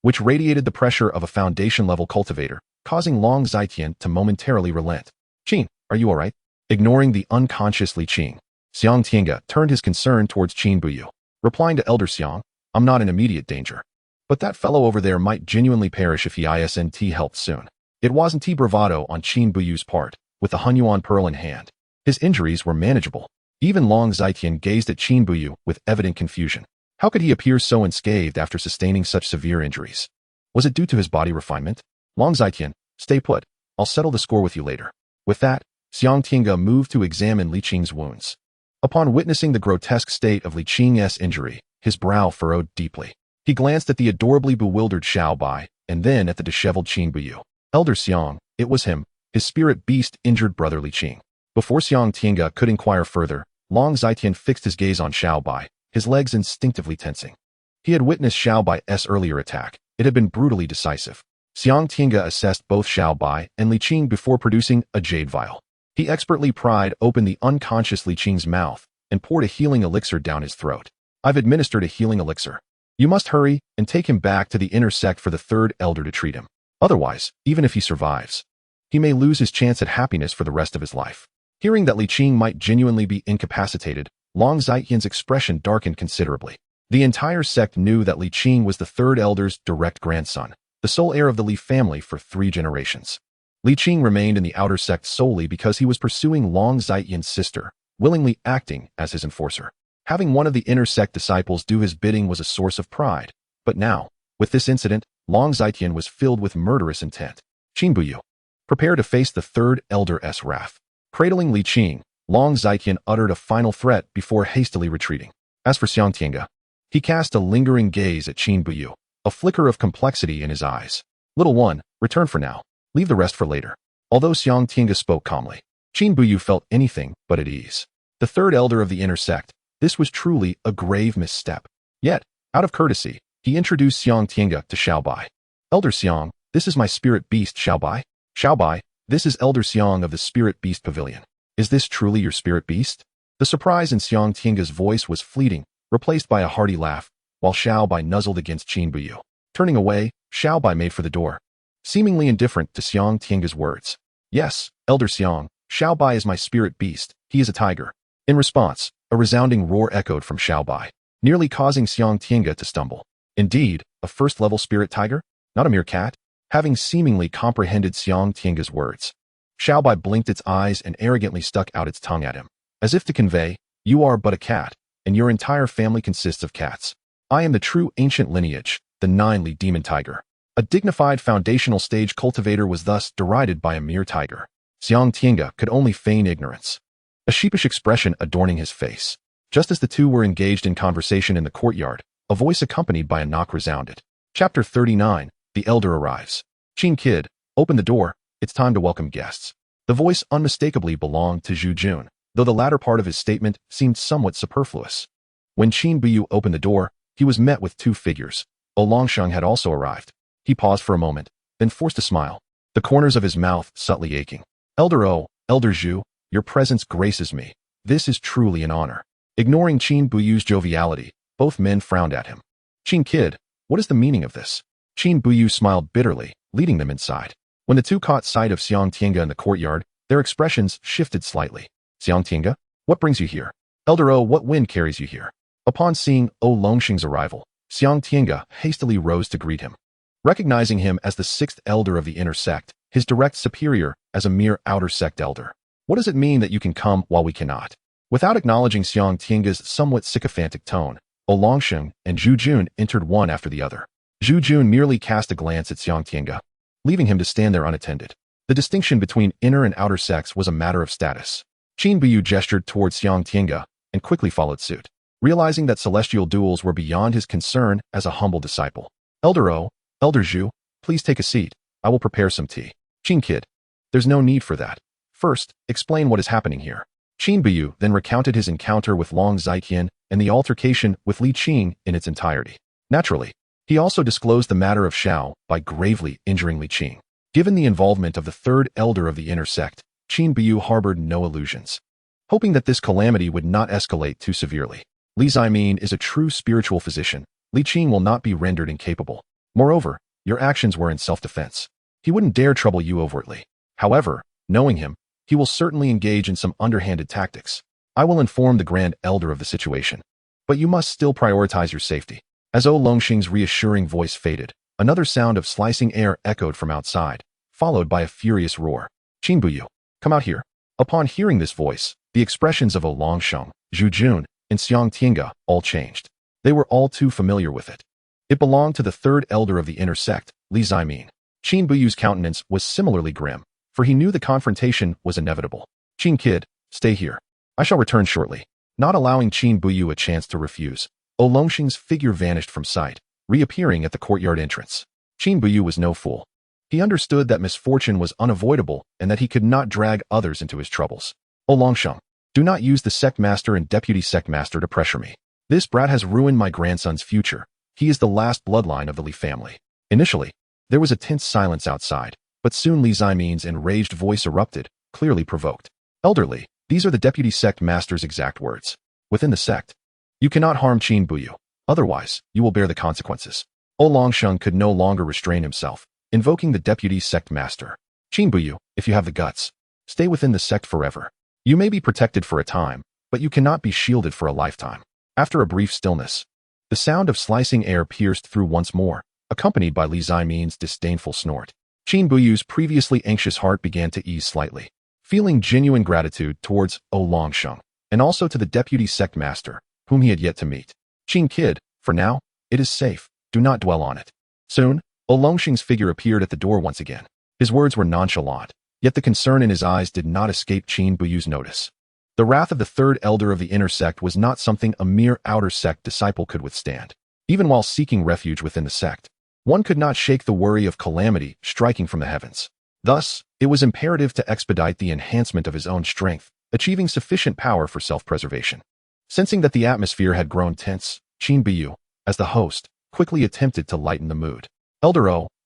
which radiated the pressure of a foundation-level cultivator, causing Long Zaiqian to momentarily relent. "Qin, are you all right?" Ignoring the unconscious Li Qing, Xiang Tiange turned his concern towards Qin Buyu, replying to Elder Xiang, "I'm not in immediate danger. But that fellow over there might genuinely perish if he isn't helped soon." It wasn't bravado on Qin Buyu's part, with the Hunyuan Pearl in hand. His injuries were manageable. Even Long Zaiqian gazed at Qin Buyu with evident confusion. How could he appear so unscathed after sustaining such severe injuries? Was it due to his body refinement? "Long Zaiqian, stay put. I'll settle the score with you later." With that, Xiang Tiange moved to examine Li Qing's wounds. Upon witnessing the grotesque state of Li Qing's injury, his brow furrowed deeply. He glanced at the adorably bewildered Xiaobai, and then at the disheveled Qin Buyu. "Elder Xiang, it was him, his spirit beast injured brother Li Qing." Before Xiang Tiange could inquire further, Long Zaiqian fixed his gaze on Xiaobai, his legs instinctively tensing. He had witnessed Xiaobai's earlier attack. It had been brutally decisive. Xiang Tiange assessed both Xiaobai and Li Qing before producing a jade vial. He expertly pried open the unconscious Li Qing's mouth and poured a healing elixir down his throat. "I've administered a healing elixir. You must hurry and take him back to the inner sect for the third elder to treat him. Otherwise, even if he survives, he may lose his chance at happiness for the rest of his life." Hearing that Li Qing might genuinely be incapacitated, Long Zaiqian's expression darkened considerably. The entire sect knew that Li Qing was the third elder's direct grandson, the sole heir of the Li family for 3 generations. Li Qing remained in the outer sect solely because he was pursuing Long Zaiqian's sister, willingly acting as his enforcer. Having one of the inner sect disciples do his bidding was a source of pride. But now, with this incident, Long Zaiqian was filled with murderous intent. "Qin Buyu, prepare to face the third elder's wrath." Cradling Li Qing, Long Zaiqian uttered a final threat before hastily retreating. As for Xiang Tiange, he cast a lingering gaze at Qin Buyu, a flicker of complexity in his eyes. "Little one, return for now. Leave the rest for later." Although Xiang Tiange spoke calmly, Qin Buyu felt anything but at ease. The third elder of the inner sect, this was truly a grave misstep. Yet, out of courtesy, he introduced Xiang Tiange to Xiaobai. "Elder Xiang, this is my spirit beast Xiaobai. Xiaobai, this is Elder Xiang of the Spirit Beast Pavilion. Is this truly your spirit beast?" The surprise in Xiang Tiange's voice was fleeting, replaced by a hearty laugh, while Xiaobai nuzzled against Qin Buyu. Turning away, Xiaobai made for the door. seemingly indifferent to Xiang Tiange's words. Yes, Elder Xiang, Xiao Bai is my spirit beast, he is a tiger. In response, a resounding roar echoed from Xiao Bai, nearly causing Xiang Tiange to stumble. Indeed, a first-level spirit tiger? Not a mere cat? Having seemingly comprehended Xiang Tiange's words, Xiao Bai blinked its eyes and arrogantly stuck out its tongue at him, as if to convey, you are but a cat, and your entire family consists of cats. I am the true ancient lineage, the nine-lead demon tiger. A dignified foundational stage cultivator was thus derided by a mere tiger. Xiang Tiange could only feign ignorance, a sheepish expression adorning his face. Just as the two were engaged in conversation in the courtyard, a voice accompanied by a knock resounded. Chapter 39, The Elder Arrives. Qin Kid, open the door, it's time to welcome guests. The voice unmistakably belonged to Zhu Jun, though the latter part of his statement seemed somewhat superfluous. When Qin Buyu opened the door, he was met with two figures. Longsheng had also arrived. He paused for a moment, then forced a smile, the corners of his mouth subtly aching. Elder Zhu, your presence graces me. This is truly an honor. Ignoring Qin Buyu's joviality, both men frowned at him. Qin Kid, what is the meaning of this? Qin Buyu smiled bitterly, leading them inside. When the two caught sight of Xiang Tiange in the courtyard, their expressions shifted slightly. Xiang Tiange, what brings you here? Elder what wind carries you here? Upon seeing Longsheng's arrival, Xiang Tiange hastily rose to greet him. Recognizing him as the sixth elder of the inner sect, his direct superior as a mere outer sect elder. What does it mean that you can come while we cannot? Without acknowledging Xiang Tiange's somewhat sycophantic tone, Longsheng and Zhu Jun entered one after the other. Zhu Jun merely cast a glance at Xiang Tiange, leaving him to stand there unattended. The distinction between inner and outer sects was a matter of status. Qin Buyu gestured towards Xiang Tiange and quickly followed suit, realizing that celestial duels were beyond his concern as a humble disciple. Elder Zhu, please take a seat. I will prepare some tea. Qin Kid, there's no need for that. First, explain what is happening here. Qin Buyu then recounted his encounter with Long Zaiqian and the altercation with Li Qing in its entirety. Naturally, he also disclosed the matter of Xiao by gravely injuring Li Qing. Given the involvement of the third elder of the inner sect, Qin Buyu harbored no illusions, hoping that this calamity would not escalate too severely. Li Zaimin is a true spiritual physician. Li Qing will not be rendered incapable. Moreover, your actions were in self-defense. He wouldn't dare trouble you overtly. However, knowing him, he will certainly engage in some underhanded tactics. I will inform the Grand Elder of the situation. But you must still prioritize your safety. As Longsheng's reassuring voice faded, another sound of slicing air echoed from outside, followed by a furious roar. Qin Buyu, come out here. Upon hearing this voice, the expressions of Longsheng, Zhu Jun, and Xiang Tiange all changed. They were all too familiar with it. It belonged to the third elder of the inner sect, Li Zaimin. Qin Buyu's countenance was similarly grim, for he knew the confrontation was inevitable. Qin Kid, stay here. I shall return shortly. Not allowing Qin Buyu a chance to refuse, Longsheng's figure vanished from sight, reappearing at the courtyard entrance. Qin Buyu was no fool. He understood that misfortune was unavoidable and that he could not drag others into his troubles. Longsheng, do not use the sect master and deputy sect master to pressure me. This brat has ruined my grandson's future. He is the last bloodline of the Li family. Initially, there was a tense silence outside, but soon Li Zaimin's enraged voice erupted, clearly provoked. Elderly, these are the deputy sect master's exact words. Within the sect, you cannot harm Qin Buyu. Otherwise, you will bear the consequences. Longsheng could no longer restrain himself, invoking the deputy sect master. Qin Buyu, if you have the guts, stay within the sect forever. You may be protected for a time, but you cannot be shielded for a lifetime. After a brief stillness, the sound of slicing air pierced through once more, accompanied by Li Zaimin's disdainful snort. Qin Buyu's previously anxious heart began to ease slightly, feeling genuine gratitude towards Longsheng, and also to the deputy sect master, whom he had yet to meet. Qin Kid, for now, it is safe. Do not dwell on it. Soon, Longsheng's figure appeared at the door once again. His words were nonchalant, yet the concern in his eyes did not escape Qin Buyu's notice. The wrath of the third elder of the inner sect was not something a mere outer sect disciple could withstand. Even while seeking refuge within the sect, one could not shake the worry of calamity striking from the heavens. Thus, it was imperative to expedite the enhancement of his own strength, achieving sufficient power for self-preservation. Sensing that the atmosphere had grown tense, Qin Buyu, as the host, quickly attempted to lighten the mood. Elder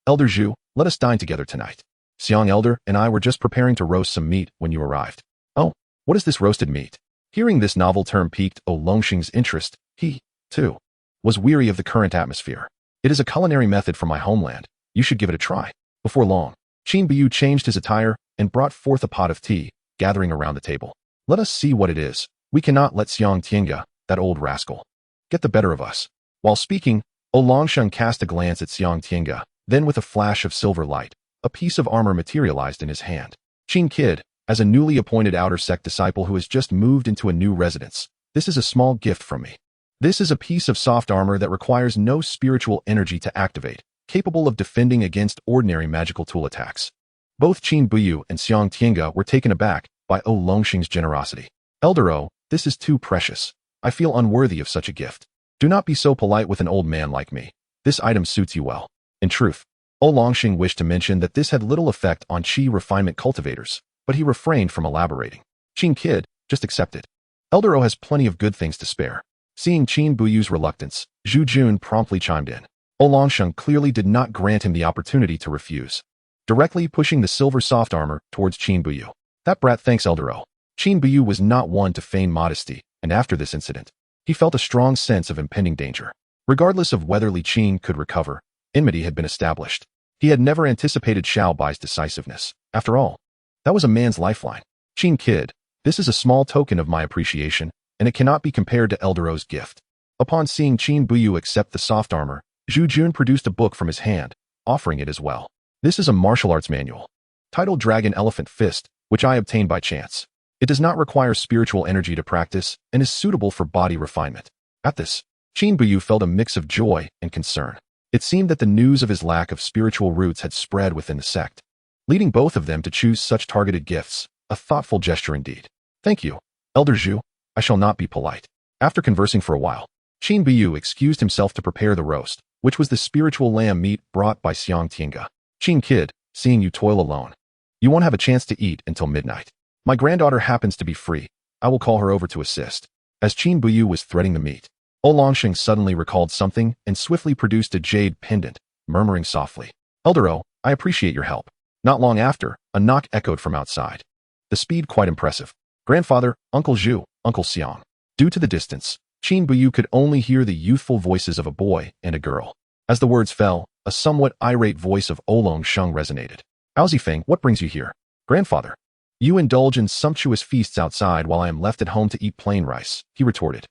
Zhu, let us dine together tonight. Xiang Elder and I were just preparing to roast some meat when you arrived. Oh, what is this roasted meat? Hearing this novel term piqued Longsheng's interest. He, too, was weary of the current atmosphere. It is a culinary method from my homeland. You should give it a try. Before long, Qin Buyu changed his attire and brought forth a pot of tea, gathering around the table. Let us see what it is. We cannot let Xiang Tiange, that old rascal, get the better of us. While speaking, Longsheng cast a glance at Xiang Tiange, then with a flash of silver light, a piece of armor materialized in his hand. Qin Kid, as a newly appointed outer sect disciple who has just moved into a new residence, this is a small gift from me. This is a piece of soft armor that requires no spiritual energy to activate, capable of defending against ordinary magical tool attacks. Both Qin Buyu and Xiang Tiange were taken aback by Longsheng's generosity. Elder O, this is too precious. I feel unworthy of such a gift. Do not be so polite with an old man like me. This item suits you well. In truth, Longsheng wished to mention that this had little effect on Qi refinement cultivators, but he refrained from elaborating. Qin Kid, just accept it. Elder O has plenty of good things to spare. Seeing Qin Buyu's reluctance, Zhu Jun promptly chimed in. Longsheng clearly did not grant him the opportunity to refuse, directly pushing the silver soft armor towards Qin Buyu. That brat thanks Elder O. Qin Buyu was not one to feign modesty, and after this incident, he felt a strong sense of impending danger. Regardless of whether Li Qin could recover, enmity had been established. He had never anticipated Xiao Bai's decisiveness. After all, that was a man's lifeline. Qin Kid, this is a small token of my appreciation, and it cannot be compared to Elder O's gift. Upon seeing Qin Buyu accept the soft armor, Zhu Jun produced a book from his hand, offering it as well. This is a martial arts manual, titled Dragon Elephant Fist, which I obtained by chance. It does not require spiritual energy to practice and is suitable for body refinement. At this, Qin Buyu felt a mix of joy and concern. It seemed that the news of his lack of spiritual roots had spread within the sect, leading both of them to choose such targeted gifts, a thoughtful gesture indeed. Thank you, Elder Zhu. I shall not be polite. After conversing for a while, Qin Buyu excused himself to prepare the roast, which was the spiritual lamb meat brought by Xiang Tiange. Qin Kid, seeing you toil alone, you won't have a chance to eat until midnight. My granddaughter happens to be free. I will call her over to assist. As Qin Buyu was threading the meat, Longsheng suddenly recalled something and swiftly produced a jade pendant, murmuring softly, Elder O, I appreciate your help. Not long after, a knock echoed from outside. The speed quite impressive. Grandfather, Uncle Zhu, Uncle Xiang. Due to the distance, Qin Buyu could only hear the youthful voices of a boy and a girl. As the words fell, a somewhat irate voice of Longsheng resonated. Aozifeng, what brings you here? Grandfather. You indulge in sumptuous feasts outside while I am left at home to eat plain rice, he retorted.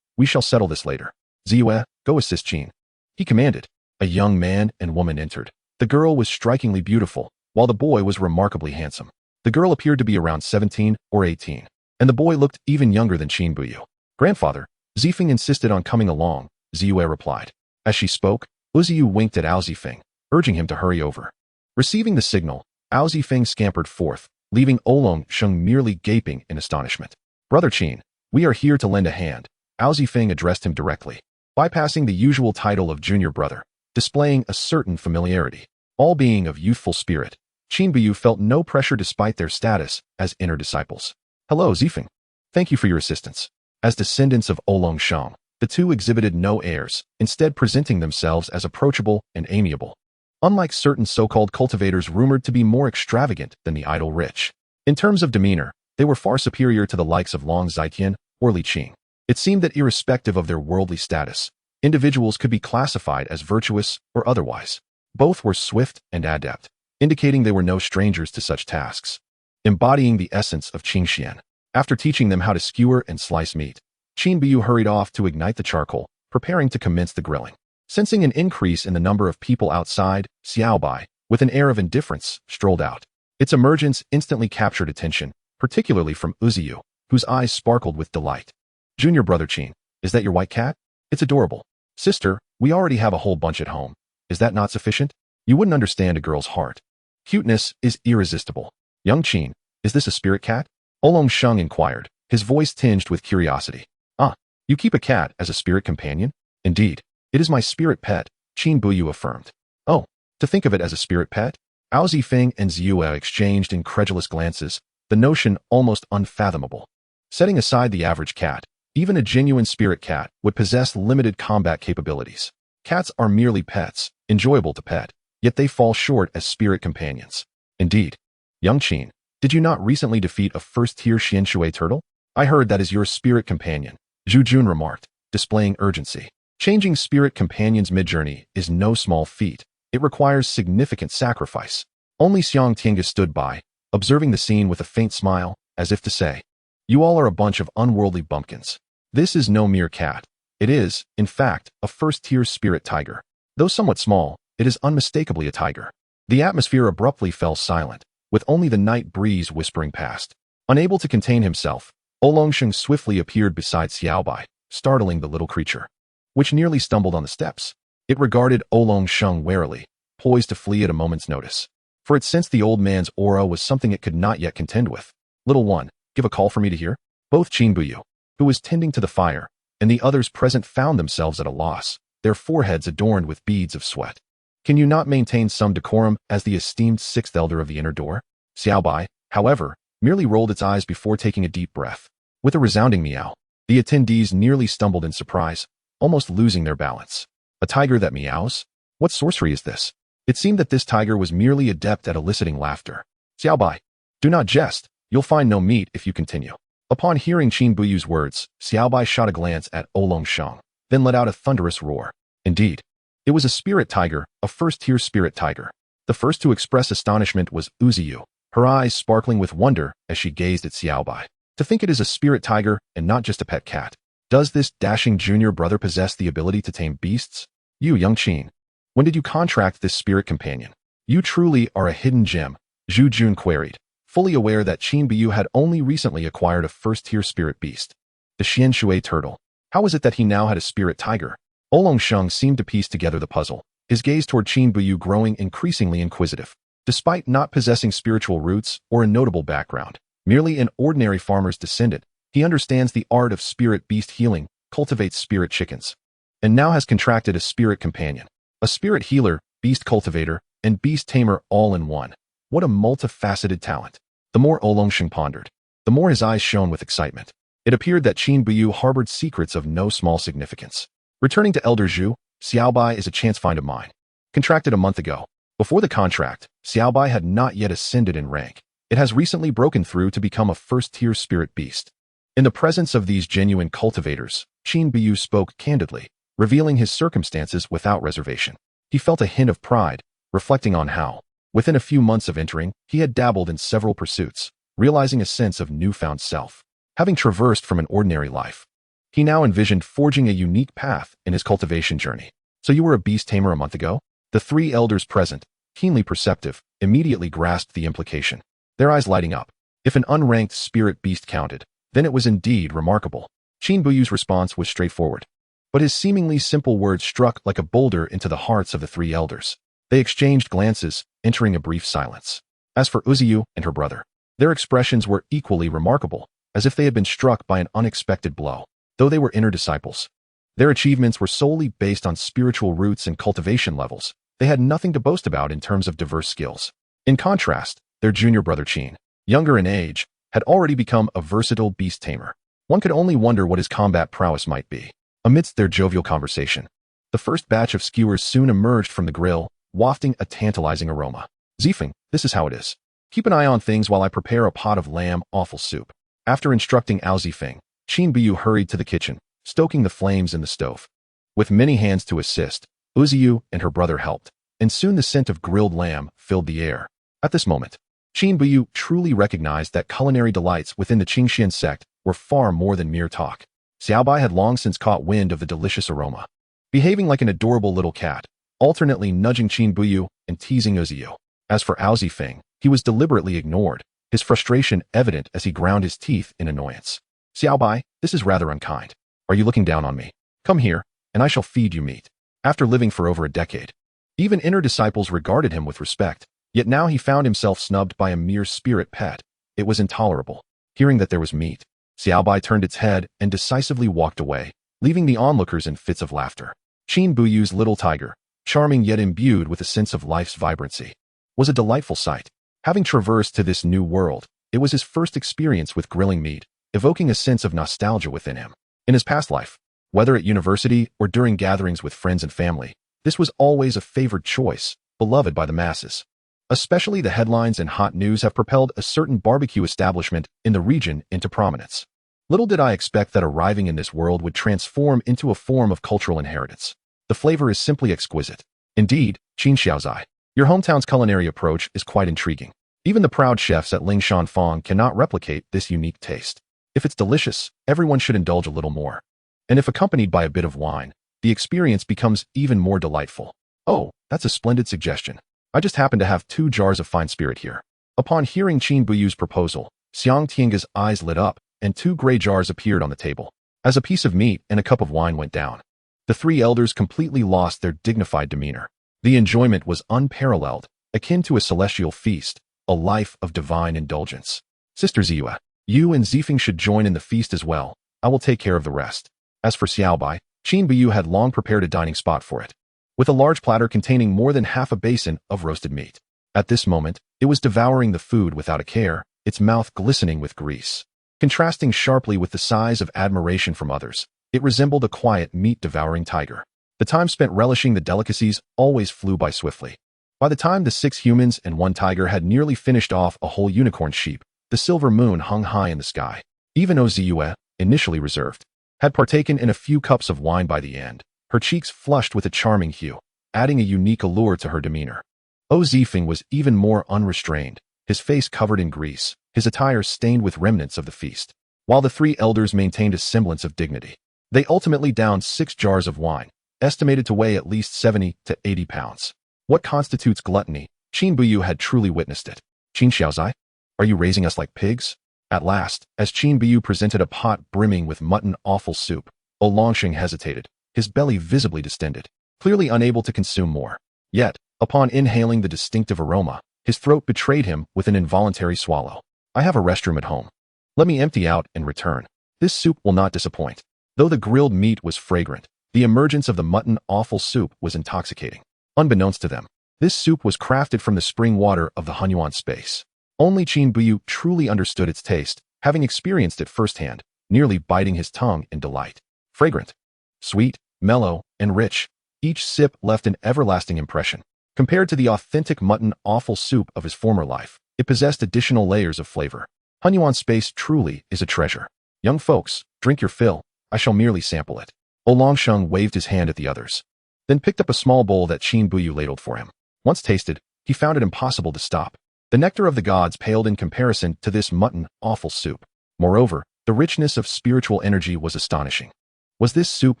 We shall settle this later. Ziyue, go assist Qin. He commanded. A young man and woman entered. The girl was strikingly beautiful, while the boy was remarkably handsome. The girl appeared to be around 17 or 18, and the boy looked even younger than Qin Buyu. Grandfather, Zifeng insisted on coming along, Ziyue replied. As she spoke, Ziyu winked at Zifeng, urging him to hurry over. Receiving the signal, Zifeng scampered forth, leaving Longsheng merely gaping in astonishment. Brother Qin, we are here to lend a hand. Zifeng addressed him directly, bypassing the usual title of junior brother, displaying a certain familiarity. All being of youthful spirit, Qin Buyu felt no pressure despite their status as inner disciples. Hello, Zifeng. Thank you for your assistance. As descendants of Longsheng, the two exhibited no airs, instead presenting themselves as approachable and amiable. Unlike certain so-called cultivators rumored to be more extravagant than the idle rich. In terms of demeanor, they were far superior to the likes of Long Zitian or Li Qing. It seemed that irrespective of their worldly status, individuals could be classified as virtuous or otherwise. Both were swift and adept, indicating they were no strangers to such tasks. Embodying the essence of Qingxian. After teaching them how to skewer and slice meat, Qin Buyu hurried off to ignite the charcoal, preparing to commence the grilling. Sensing an increase in the number of people outside, Xiao Bai, with an air of indifference, strolled out. Its emergence instantly captured attention, particularly from Ziyu, whose eyes sparkled with delight. Junior brother Qin, is that your white cat? It's adorable. Sister, we already have a whole bunch at home. Is that not sufficient? You wouldn't understand a girl's heart. Cuteness is irresistible. Young Qin, is this a spirit cat? Longsheng inquired, his voice tinged with curiosity. Ah, you keep a cat as a spirit companion? Indeed, it is my spirit pet, Qin Buyu affirmed. Oh, to think of it as a spirit pet? Zifeng and Ziyue exchanged incredulous glances, the notion almost unfathomable. Setting aside the average cat, even a genuine spirit cat would possess limited combat capabilities. Cats are merely pets, enjoyable to pet, yet they fall short as spirit companions. Indeed. Young Qin, did you not recently defeat a first-tier Xianshui turtle? I heard that is your spirit companion, Zhu Jun remarked, displaying urgency. Changing spirit companions mid-journey is no small feat, It requires significant sacrifice. Only Xiang Tiange stood by, observing the scene with a faint smile, as if to say, "You all are a bunch of unworldly bumpkins. This is no mere cat. It is, in fact, a first-tier spirit tiger. Though somewhat small, it is unmistakably a tiger." The atmosphere abruptly fell silent, with only the night breeze whispering past. Unable to contain himself, Oolongsheng swiftly appeared beside Xiaobai, startling the little creature, which nearly stumbled on the steps. It regarded Oolongsheng warily, poised to flee at a moment's notice, for it sensed the old man's aura was something it could not yet contend with. "Little one, give a call for me to hear?" Both Qin Buyu, who was tending to the fire, and the others present found themselves at a loss, their foreheads adorned with beads of sweat. "Can you not maintain some decorum as the esteemed sixth elder of the inner door?" Xiaobai, however, merely rolled its eyes before taking a deep breath. With a resounding meow, the attendees nearly stumbled in surprise, almost losing their balance. A tiger that meows? What sorcery is this? It seemed that this tiger was merely adept at eliciting laughter. "Xiaobai, do not jest. You'll find no meat if you continue." Upon hearing Qin Buyu's words, Xiaobai shot a glance at Oolongsheng, then let out a thunderous roar. Indeed, it was a spirit tiger, a first-tier spirit tiger. The first to express astonishment was Uziyu, her eyes sparkling with wonder as she gazed at Xiaobai. To think it is a spirit tiger and not just a pet cat. Does this dashing junior brother possess the ability to tame beasts? "You, young Qin, when did you contract this spirit companion? You truly are a hidden gem," Zhu Jun queried, fully aware that Qin Buyu had only recently acquired a first-tier spirit beast, the Xian Shui turtle. How was it that he now had a spirit tiger? Oolongsheng seemed to piece together the puzzle, his gaze toward Qin Buyu growing increasingly inquisitive. Despite not possessing spiritual roots or a notable background, merely an ordinary farmer's descendant, he understands the art of spirit beast healing, cultivates spirit chickens, and now has contracted a spirit companion, a spirit healer, beast cultivator, and beast tamer all in one. What a multifaceted talent. The more Oolongsheng pondered, the more his eyes shone with excitement. It appeared that Qin Buyu harbored secrets of no small significance. Returning to Elder Zhu, Xiaobai is a chance find of mine. Contracted a month ago. Before the contract, Xiaobai had not yet ascended in rank. It has recently broken through to become a first-tier spirit beast. In the presence of these genuine cultivators, Qin Buyu spoke candidly, revealing his circumstances without reservation. He felt a hint of pride, reflecting on how, within a few months of entering, he had dabbled in several pursuits, realizing a sense of newfound self. Having traversed from an ordinary life, he now envisioned forging a unique path in his cultivation journey. "So you were a beast tamer a month ago?" The three elders present, keenly perceptive, immediately grasped the implication, their eyes lighting up. If an unranked spirit beast counted, then it was indeed remarkable. Qin Buyu's response was straightforward, but his seemingly simple words struck like a boulder into the hearts of the three elders. They exchanged glances, entering a brief silence. As for Uziyu and her brother, their expressions were equally remarkable, as if they had been struck by an unexpected blow. Though they were inner disciples, their achievements were solely based on spiritual roots and cultivation levels. They had nothing to boast about in terms of diverse skills. In contrast, their junior brother Qin, younger in age, had already become a versatile beast tamer. One could only wonder what his combat prowess might be. Amidst their jovial conversation, the first batch of skewers soon emerged from the grill, wafting a tantalizing aroma. "Zifeng, this is how it is. Keep an eye on things while I prepare a pot of lamb offal soup." After instructing Ao Zifeng, Qin Buyu hurried to the kitchen, stoking the flames in the stove. With many hands to assist, Uziyu and her brother helped, and soon the scent of grilled lamb filled the air. At this moment, Qin Buyu truly recognized that culinary delights within the Qingxian sect were far more than mere talk. Xiaobai had long since caught wind of the delicious aroma, behaving like an adorable little cat, alternately nudging Qin Buyu and teasing Uziyu. As for Ao Zifeng, he was deliberately ignored, his frustration evident as he ground his teeth in annoyance. "Xiaobai, this is rather unkind. Are you looking down on me? Come here, and I shall feed you meat." After living for over a decade, even inner disciples regarded him with respect, yet now he found himself snubbed by a mere spirit pet. It was intolerable. Hearing that there was meat, Xiaobai turned its head and decisively walked away, leaving the onlookers in fits of laughter. Qin Buyu's little tiger, charming yet imbued with a sense of life's vibrancy, was a delightful sight. Having traversed to this new world, it was his first experience with grilling meat, evoking a sense of nostalgia within him. In his past life, whether at university or during gatherings with friends and family, this was always a favored choice, beloved by the masses. Especially the headlines and hot news have propelled a certain barbecue establishment in the region into prominence. Little did I expect that arriving in this world would transform into a form of cultural inheritance. The flavor is simply exquisite. Indeed, Qin Xiaozai, your hometown's culinary approach is quite intriguing. Even the proud chefs at Lingshan Fong cannot replicate this unique taste. If it's delicious, everyone should indulge a little more. And if accompanied by a bit of wine, the experience becomes even more delightful. Oh, that's a splendid suggestion. I just happen to have 2 jars of fine spirit here. Upon hearing Qin Buyu's proposal, Xiang Tiange's eyes lit up, and 2 gray jars appeared on the table. As a piece of meat and a cup of wine went down, the 3 elders completely lost their dignified demeanor. The enjoyment was unparalleled, akin to a celestial feast, a life of divine indulgence. Sister Ziyue, you and Zifeng should join in the feast as well. I will take care of the rest. As for Xiaobai, Qin Buyu had long prepared a dining spot for it, with a large platter containing more than half a basin of roasted meat. At this moment, it was devouring the food without a care, its mouth glistening with grease. Contrasting sharply with the size of admiration from others, it resembled a quiet, meat-devouring tiger. The time spent relishing the delicacies always flew by swiftly. By the time the 6 humans and 1 tiger had nearly finished off a whole unicorn sheep, the silver moon hung high in the sky. Even Ziyue, initially reserved, had partaken in a few cups of wine by the end, her cheeks flushed with a charming hue, adding a unique allure to her demeanor. Zifeng was even more unrestrained, his face covered in grease, his attire stained with remnants of the feast. While the 3 elders maintained a semblance of dignity, they ultimately downed 6 jars of wine, estimated to weigh at least 70 to 80 pounds. What constitutes gluttony? Qin Buyu had truly witnessed it. Qin Xiaozai, are you raising us like pigs? At last, as Qin Buyu presented a pot brimming with mutton offal soup, Longsheng hesitated, his belly visibly distended, clearly unable to consume more. Yet, upon inhaling the distinctive aroma, his throat betrayed him with an involuntary swallow. I have a restroom at home. Let me empty out and return. This soup will not disappoint. Though the grilled meat was fragrant, the emergence of the mutton offal soup was intoxicating. Unbeknownst to them, this soup was crafted from the spring water of the Hunyuan space. Only Qin Buyu truly understood its taste, having experienced it firsthand, nearly biting his tongue in delight. Fragrant, sweet, mellow, and rich, each sip left an everlasting impression. Compared to the authentic mutton offal soup of his former life, it possessed additional layers of flavor. Hunyuan space truly is a treasure. Young folks, drink your fill, I shall merely sample it. Longsheng waved his hand at the others, then picked up a small bowl that Qin Buyu ladled for him. Once tasted, he found it impossible to stop. The nectar of the gods paled in comparison to this mutton offal soup. Moreover, the richness of spiritual energy was astonishing. Was this soup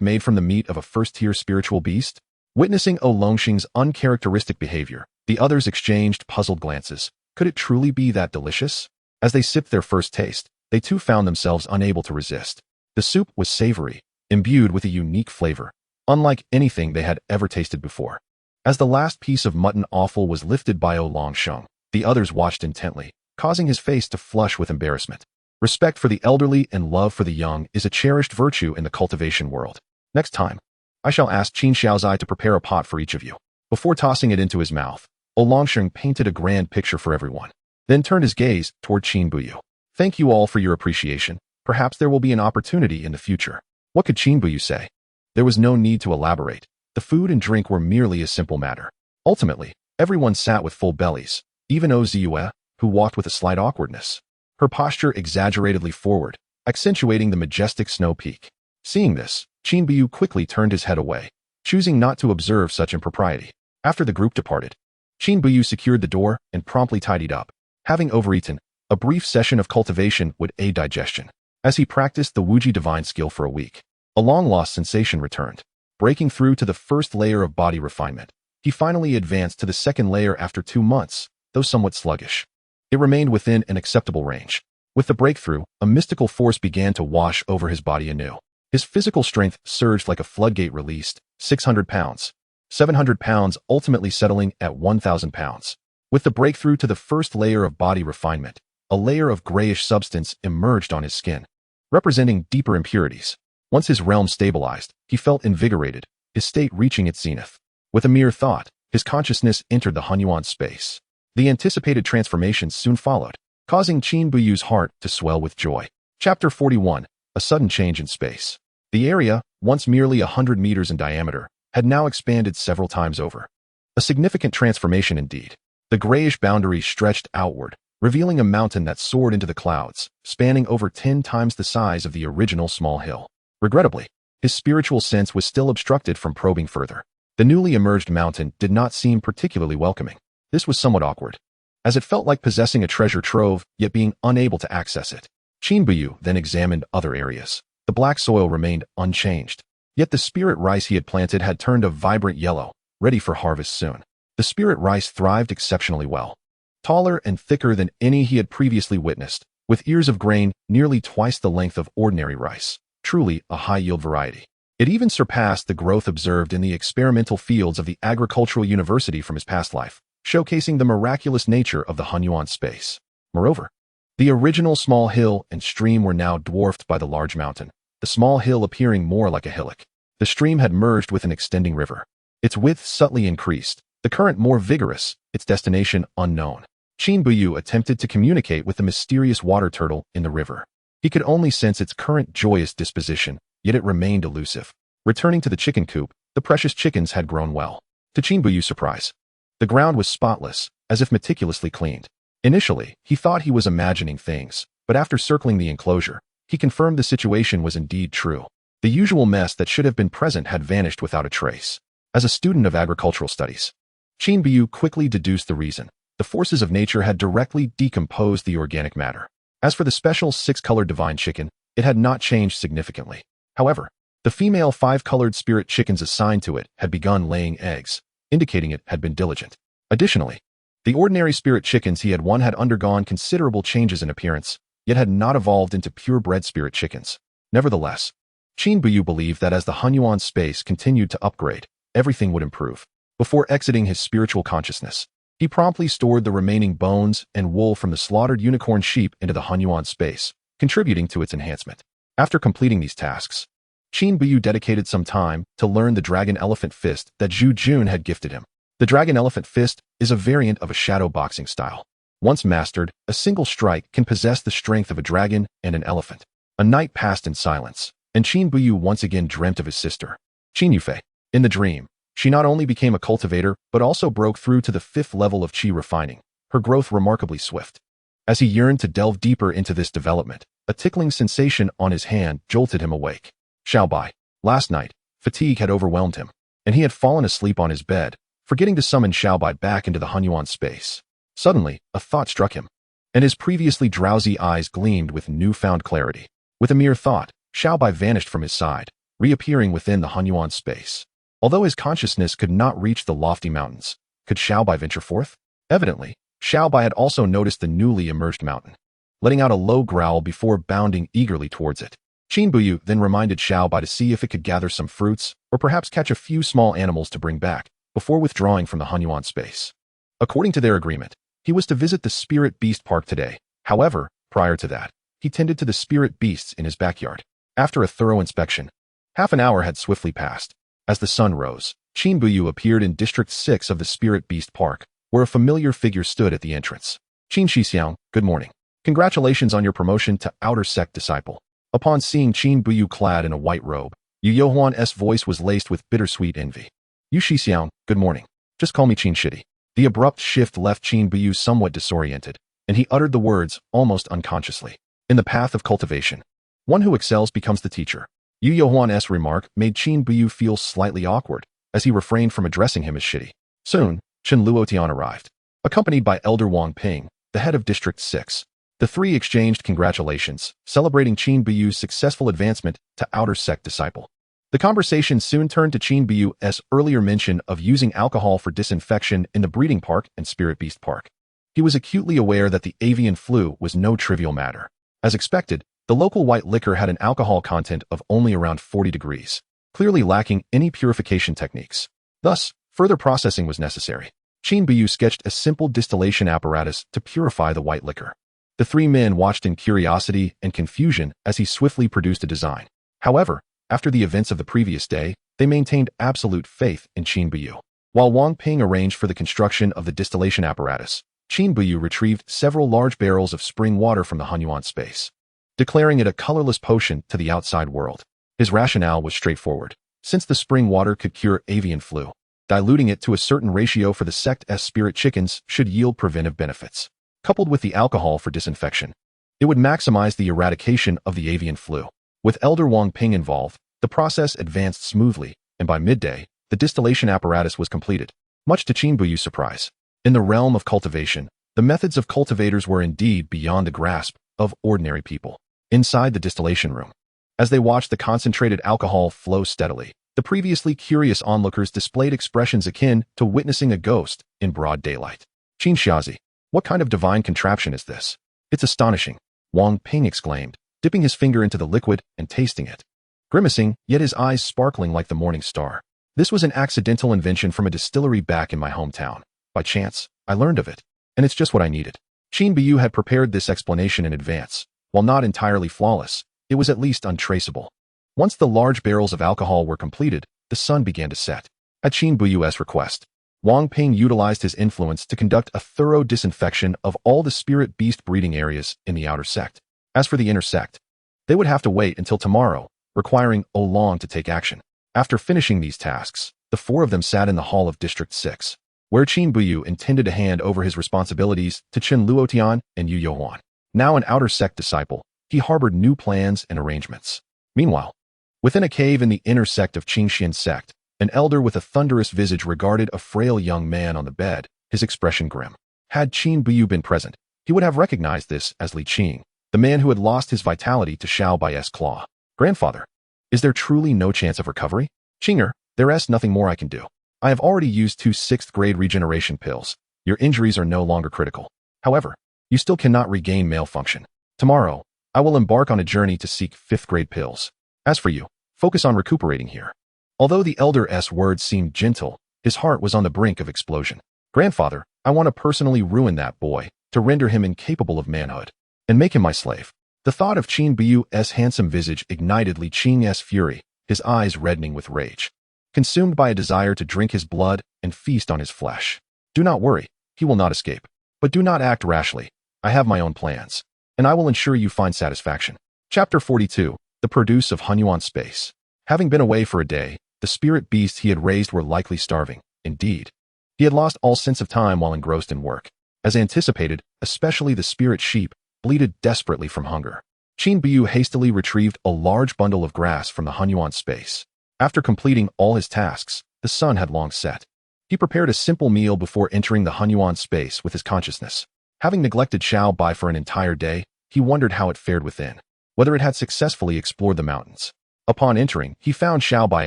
made from the meat of a first-tier spiritual beast? Witnessing Longsheng's uncharacteristic behavior, the others exchanged puzzled glances. Could it truly be that delicious? As they sipped their first taste, they too found themselves unable to resist. The soup was savory, imbued with a unique flavor, unlike anything they had ever tasted before. As the last piece of mutton offal was lifted by Longsheng, the others watched intently, causing his face to flush with embarrassment. Respect for the elderly and love for the young is a cherished virtue in the cultivation world. Next time, I shall ask Qin Xiaozai to prepare a pot for each of you. Before tossing it into his mouth, Longsheng painted a grand picture for everyone, then turned his gaze toward Qin Buyu. Thank you all for your appreciation. Perhaps there will be an opportunity in the future. What could Qin Buyu say? There was no need to elaborate. The food and drink were merely a simple matter. Ultimately, everyone sat with full bellies, even Ziyue, who walked with a slight awkwardness, her posture exaggeratedly forward, accentuating the majestic snow peak. Seeing this, Qin Buyu quickly turned his head away, choosing not to observe such impropriety. After the group departed, Qin Buyu secured the door and promptly tidied up. Having overeaten, a brief session of cultivation would aid digestion. As he practiced the Wuji divine skill for a week, a long-lost sensation returned. Breaking through to the first layer of body refinement, he finally advanced to the second layer after 2 months, though somewhat sluggish. It remained within an acceptable range. With the breakthrough, a mystical force began to wash over his body anew. His physical strength surged like a floodgate released, 600 pounds, 700 pounds, ultimately settling at 1,000 pounds. With the breakthrough to the first layer of body refinement, a layer of grayish substance emerged on his skin, representing deeper impurities. Once his realm stabilized, he felt invigorated, his state reaching its zenith. With a mere thought, his consciousness entered the Hunyuan space. The anticipated transformation soon followed, causing Qin Buyu's heart to swell with joy. Chapter 41. A sudden change in space. The area, once merely 100 meters in diameter, had now expanded several times over. A significant transformation indeed. The grayish boundary stretched outward, revealing a mountain that soared into the clouds, spanning over 10 times the size of the original small hill. Regrettably, his spiritual sense was still obstructed from probing further. The newly emerged mountain did not seem particularly welcoming. This was somewhat awkward, as it felt like possessing a treasure trove, yet being unable to access it. Qin Buyu then examined other areas. The black soil remained unchanged, yet the spirit rice he had planted had turned a vibrant yellow, ready for harvest soon. The spirit rice thrived exceptionally well, taller and thicker than any he had previously witnessed, with ears of grain nearly twice the length of ordinary rice. Truly a high-yield variety. It even surpassed the growth observed in the experimental fields of the agricultural university from his past life, showcasing the miraculous nature of the Hunyuan space. Moreover, the original small hill and stream were now dwarfed by the large mountain, the small hill appearing more like a hillock. The stream had merged with an extending river. Its width subtly increased, the current more vigorous, its destination unknown. Qin Buyu attempted to communicate with the mysterious water turtle in the river. He could only sense its current joyous disposition, yet it remained elusive. Returning to the chicken coop, the precious chickens had grown well. To Qin Buyu's surprise, the ground was spotless, as if meticulously cleaned. Initially, he thought he was imagining things, but after circling the enclosure, he confirmed the situation was indeed true. The usual mess that should have been present had vanished without a trace. As a student of agricultural studies, Qin Buyu quickly deduced the reason. The forces of nature had directly decomposed the organic matter. As for the special 6-colored divine chicken, it had not changed significantly. However, the female 5-colored spirit chickens assigned to it had begun laying eggs, indicating it had been diligent. Additionally, the ordinary spirit chickens he had won had undergone considerable changes in appearance, yet had not evolved into purebred spirit chickens. Nevertheless, Qin Buyu believed that as the Hunyuan space continued to upgrade, everything would improve. Before exiting his spiritual consciousness, he promptly stored the remaining bones and wool from the slaughtered unicorn sheep into the Hunyuan space, contributing to its enhancement. After completing these tasks, Qin Buyu dedicated some time to learn the Dragon Elephant Fist that Zhu Jun had gifted him. The Dragon Elephant Fist is a variant of a shadow boxing style. Once mastered, a single strike can possess the strength of a dragon and an elephant. A night passed in silence, and Qin Buyu once again dreamt of his sister, Qin Yufei. In the dream, she not only became a cultivator, but also broke through to the 5th level of qi refining, her growth remarkably swift. As he yearned to delve deeper into this development, a tickling sensation on his hand jolted him awake. Xiaobai. Last night, fatigue had overwhelmed him, and he had fallen asleep on his bed, forgetting to summon Xiaobai back into the Hunyuan space. Suddenly, a thought struck him, and his previously drowsy eyes gleamed with newfound clarity. With a mere thought, Xiaobai vanished from his side, reappearing within the Hunyuan space. Although his consciousness could not reach the lofty mountains, could Xiaobai venture forth? Evidently, Xiaobai had also noticed the newly emerged mountain, letting out a low growl before bounding eagerly towards it. Qin Buyu then reminded Xiaobai to see if it could gather some fruits, or perhaps catch a few small animals to bring back, before withdrawing from the Hunyuan space. According to their agreement, he was to visit the Spirit Beast Park today. However, prior to that, he tended to the spirit beasts in his backyard. After a thorough inspection, half an hour had swiftly passed. As the sun rose, Qin Buyu appeared in District 6 of the Spirit Beast Park, where a familiar figure stood at the entrance. Qin Shixiang, good morning. Congratulations on your promotion to Outer Sect Disciple. Upon seeing Qin Buyu clad in a white robe, Yu Yohuan's voice was laced with bittersweet envy. Yu Shixiang, good morning. Just call me Qin Shitty. The abrupt shift left Qin Buyu somewhat disoriented, and he uttered the words almost unconsciously. In the path of cultivation, one who excels becomes the teacher. Yu Yohuan's remark made Qin Buyu feel slightly awkward, as he refrained from addressing him as Shitty. Soon, Chen Luotian arrived, accompanied by Elder Wang Ping, the head of District 6. The three exchanged congratulations, celebrating Qin Buyu's successful advancement to Outer Sect Disciple. The conversation soon turned to Qin Buyu's earlier mention of using alcohol for disinfection in the Breeding Park and Spirit Beast Park. He was acutely aware that the avian flu was no trivial matter. As expected, the local white liquor had an alcohol content of only around 40 degrees, clearly lacking any purification techniques. Thus, further processing was necessary. Qin Buyu sketched a simple distillation apparatus to purify the white liquor. The three men watched in curiosity and confusion as he swiftly produced a design. However, after the events of the previous day, they maintained absolute faith in Qin Buyu. While Wang Ping arranged for the construction of the distillation apparatus, Qin Buyu retrieved several large barrels of spring water from the Hunyuan space, declaring it a colorless potion to the outside world. His rationale was straightforward. Since the spring water could cure avian flu, diluting it to a certain ratio for the sect's spirit chickens should yield preventive benefits. Coupled with the alcohol for disinfection, it would maximize the eradication of the avian flu. With Elder Wang Ping involved, the process advanced smoothly, and by midday, The distillation apparatus was completed, much to Qin Buyu's surprise. In the realm of cultivation, the methods of cultivators were indeed beyond the grasp of ordinary people. Inside the distillation room, as they watched the concentrated alcohol flow steadily, the previously curious onlookers displayed expressions akin to witnessing a ghost in broad daylight. Qin Xiaozi, what kind of divine contraption is this? It's astonishing, Wang Ping exclaimed, dipping his finger into the liquid and tasting it. Grimacing, yet his eyes sparkling like the morning star. This was an accidental invention from a distillery back in my hometown. By chance, I learned of it, and it's just what I needed. Qin Buyu had prepared this explanation in advance. While not entirely flawless, it was at least untraceable. Once the large barrels of alcohol were completed, the sun began to set. At Qin Buyu's request, Wang Ping utilized his influence to conduct a thorough disinfection of all the spirit beast breeding areas in the outer sect. As for the inner sect, they would have to wait until tomorrow, requiring Oolong to take action. After finishing these tasks, the four of them sat in the hall of District 6, where Qin Buyu intended to hand over his responsibilities to Chen Luotian and Yu Youhuan. Now an outer sect disciple, he harbored new plans and arrangements. Meanwhile, within a cave in the inner sect of Qingxian sect, an elder with a thunderous visage regarded a frail young man on the bed, his expression grim. Had Qin Buyu been present, he would have recognized this as Li Qing, the man who had lost his vitality to Xiao Bai's claw. Grandfather, is there truly no chance of recovery? Qinger, there is nothing more I can do. I have already used 2 6th-grade regeneration pills. Your injuries are no longer critical. However, you still cannot regain male function. Tomorrow, I will embark on a journey to seek 5th-grade pills. As for you, focus on recuperating here. Although the elder's words seemed gentle, his heart was on the brink of explosion. Grandfather, I want to personally ruin that boy, to render him incapable of manhood, and make him my slave. The thought of Qin Buyu's handsome visage ignited Li Qing's fury, his eyes reddening with rage, consumed by a desire to drink his blood and feast on his flesh. Do not worry, he will not escape. But do not act rashly. I have my own plans, and I will ensure you find satisfaction. Chapter 42, The Produce of Hunyuan Space. Having been away for a day, the spirit beasts he had raised were likely starving. Indeed, he had lost all sense of time while engrossed in work. As anticipated, especially the spirit sheep, bleated desperately from hunger. Qin Buyu hastily retrieved a large bundle of grass from the Hunyuan space. After completing all his tasks, the sun had long set. He prepared a simple meal before entering the Hunyuan space with his consciousness. Having neglected Xiao Bai for an entire day, he wondered how it fared within, whether it had successfully explored the mountains. Upon entering, he found Xiao Bai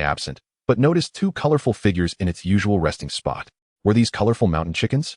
absent, but noticed 2 colorful figures in its usual resting spot. Were these colorful mountain chickens?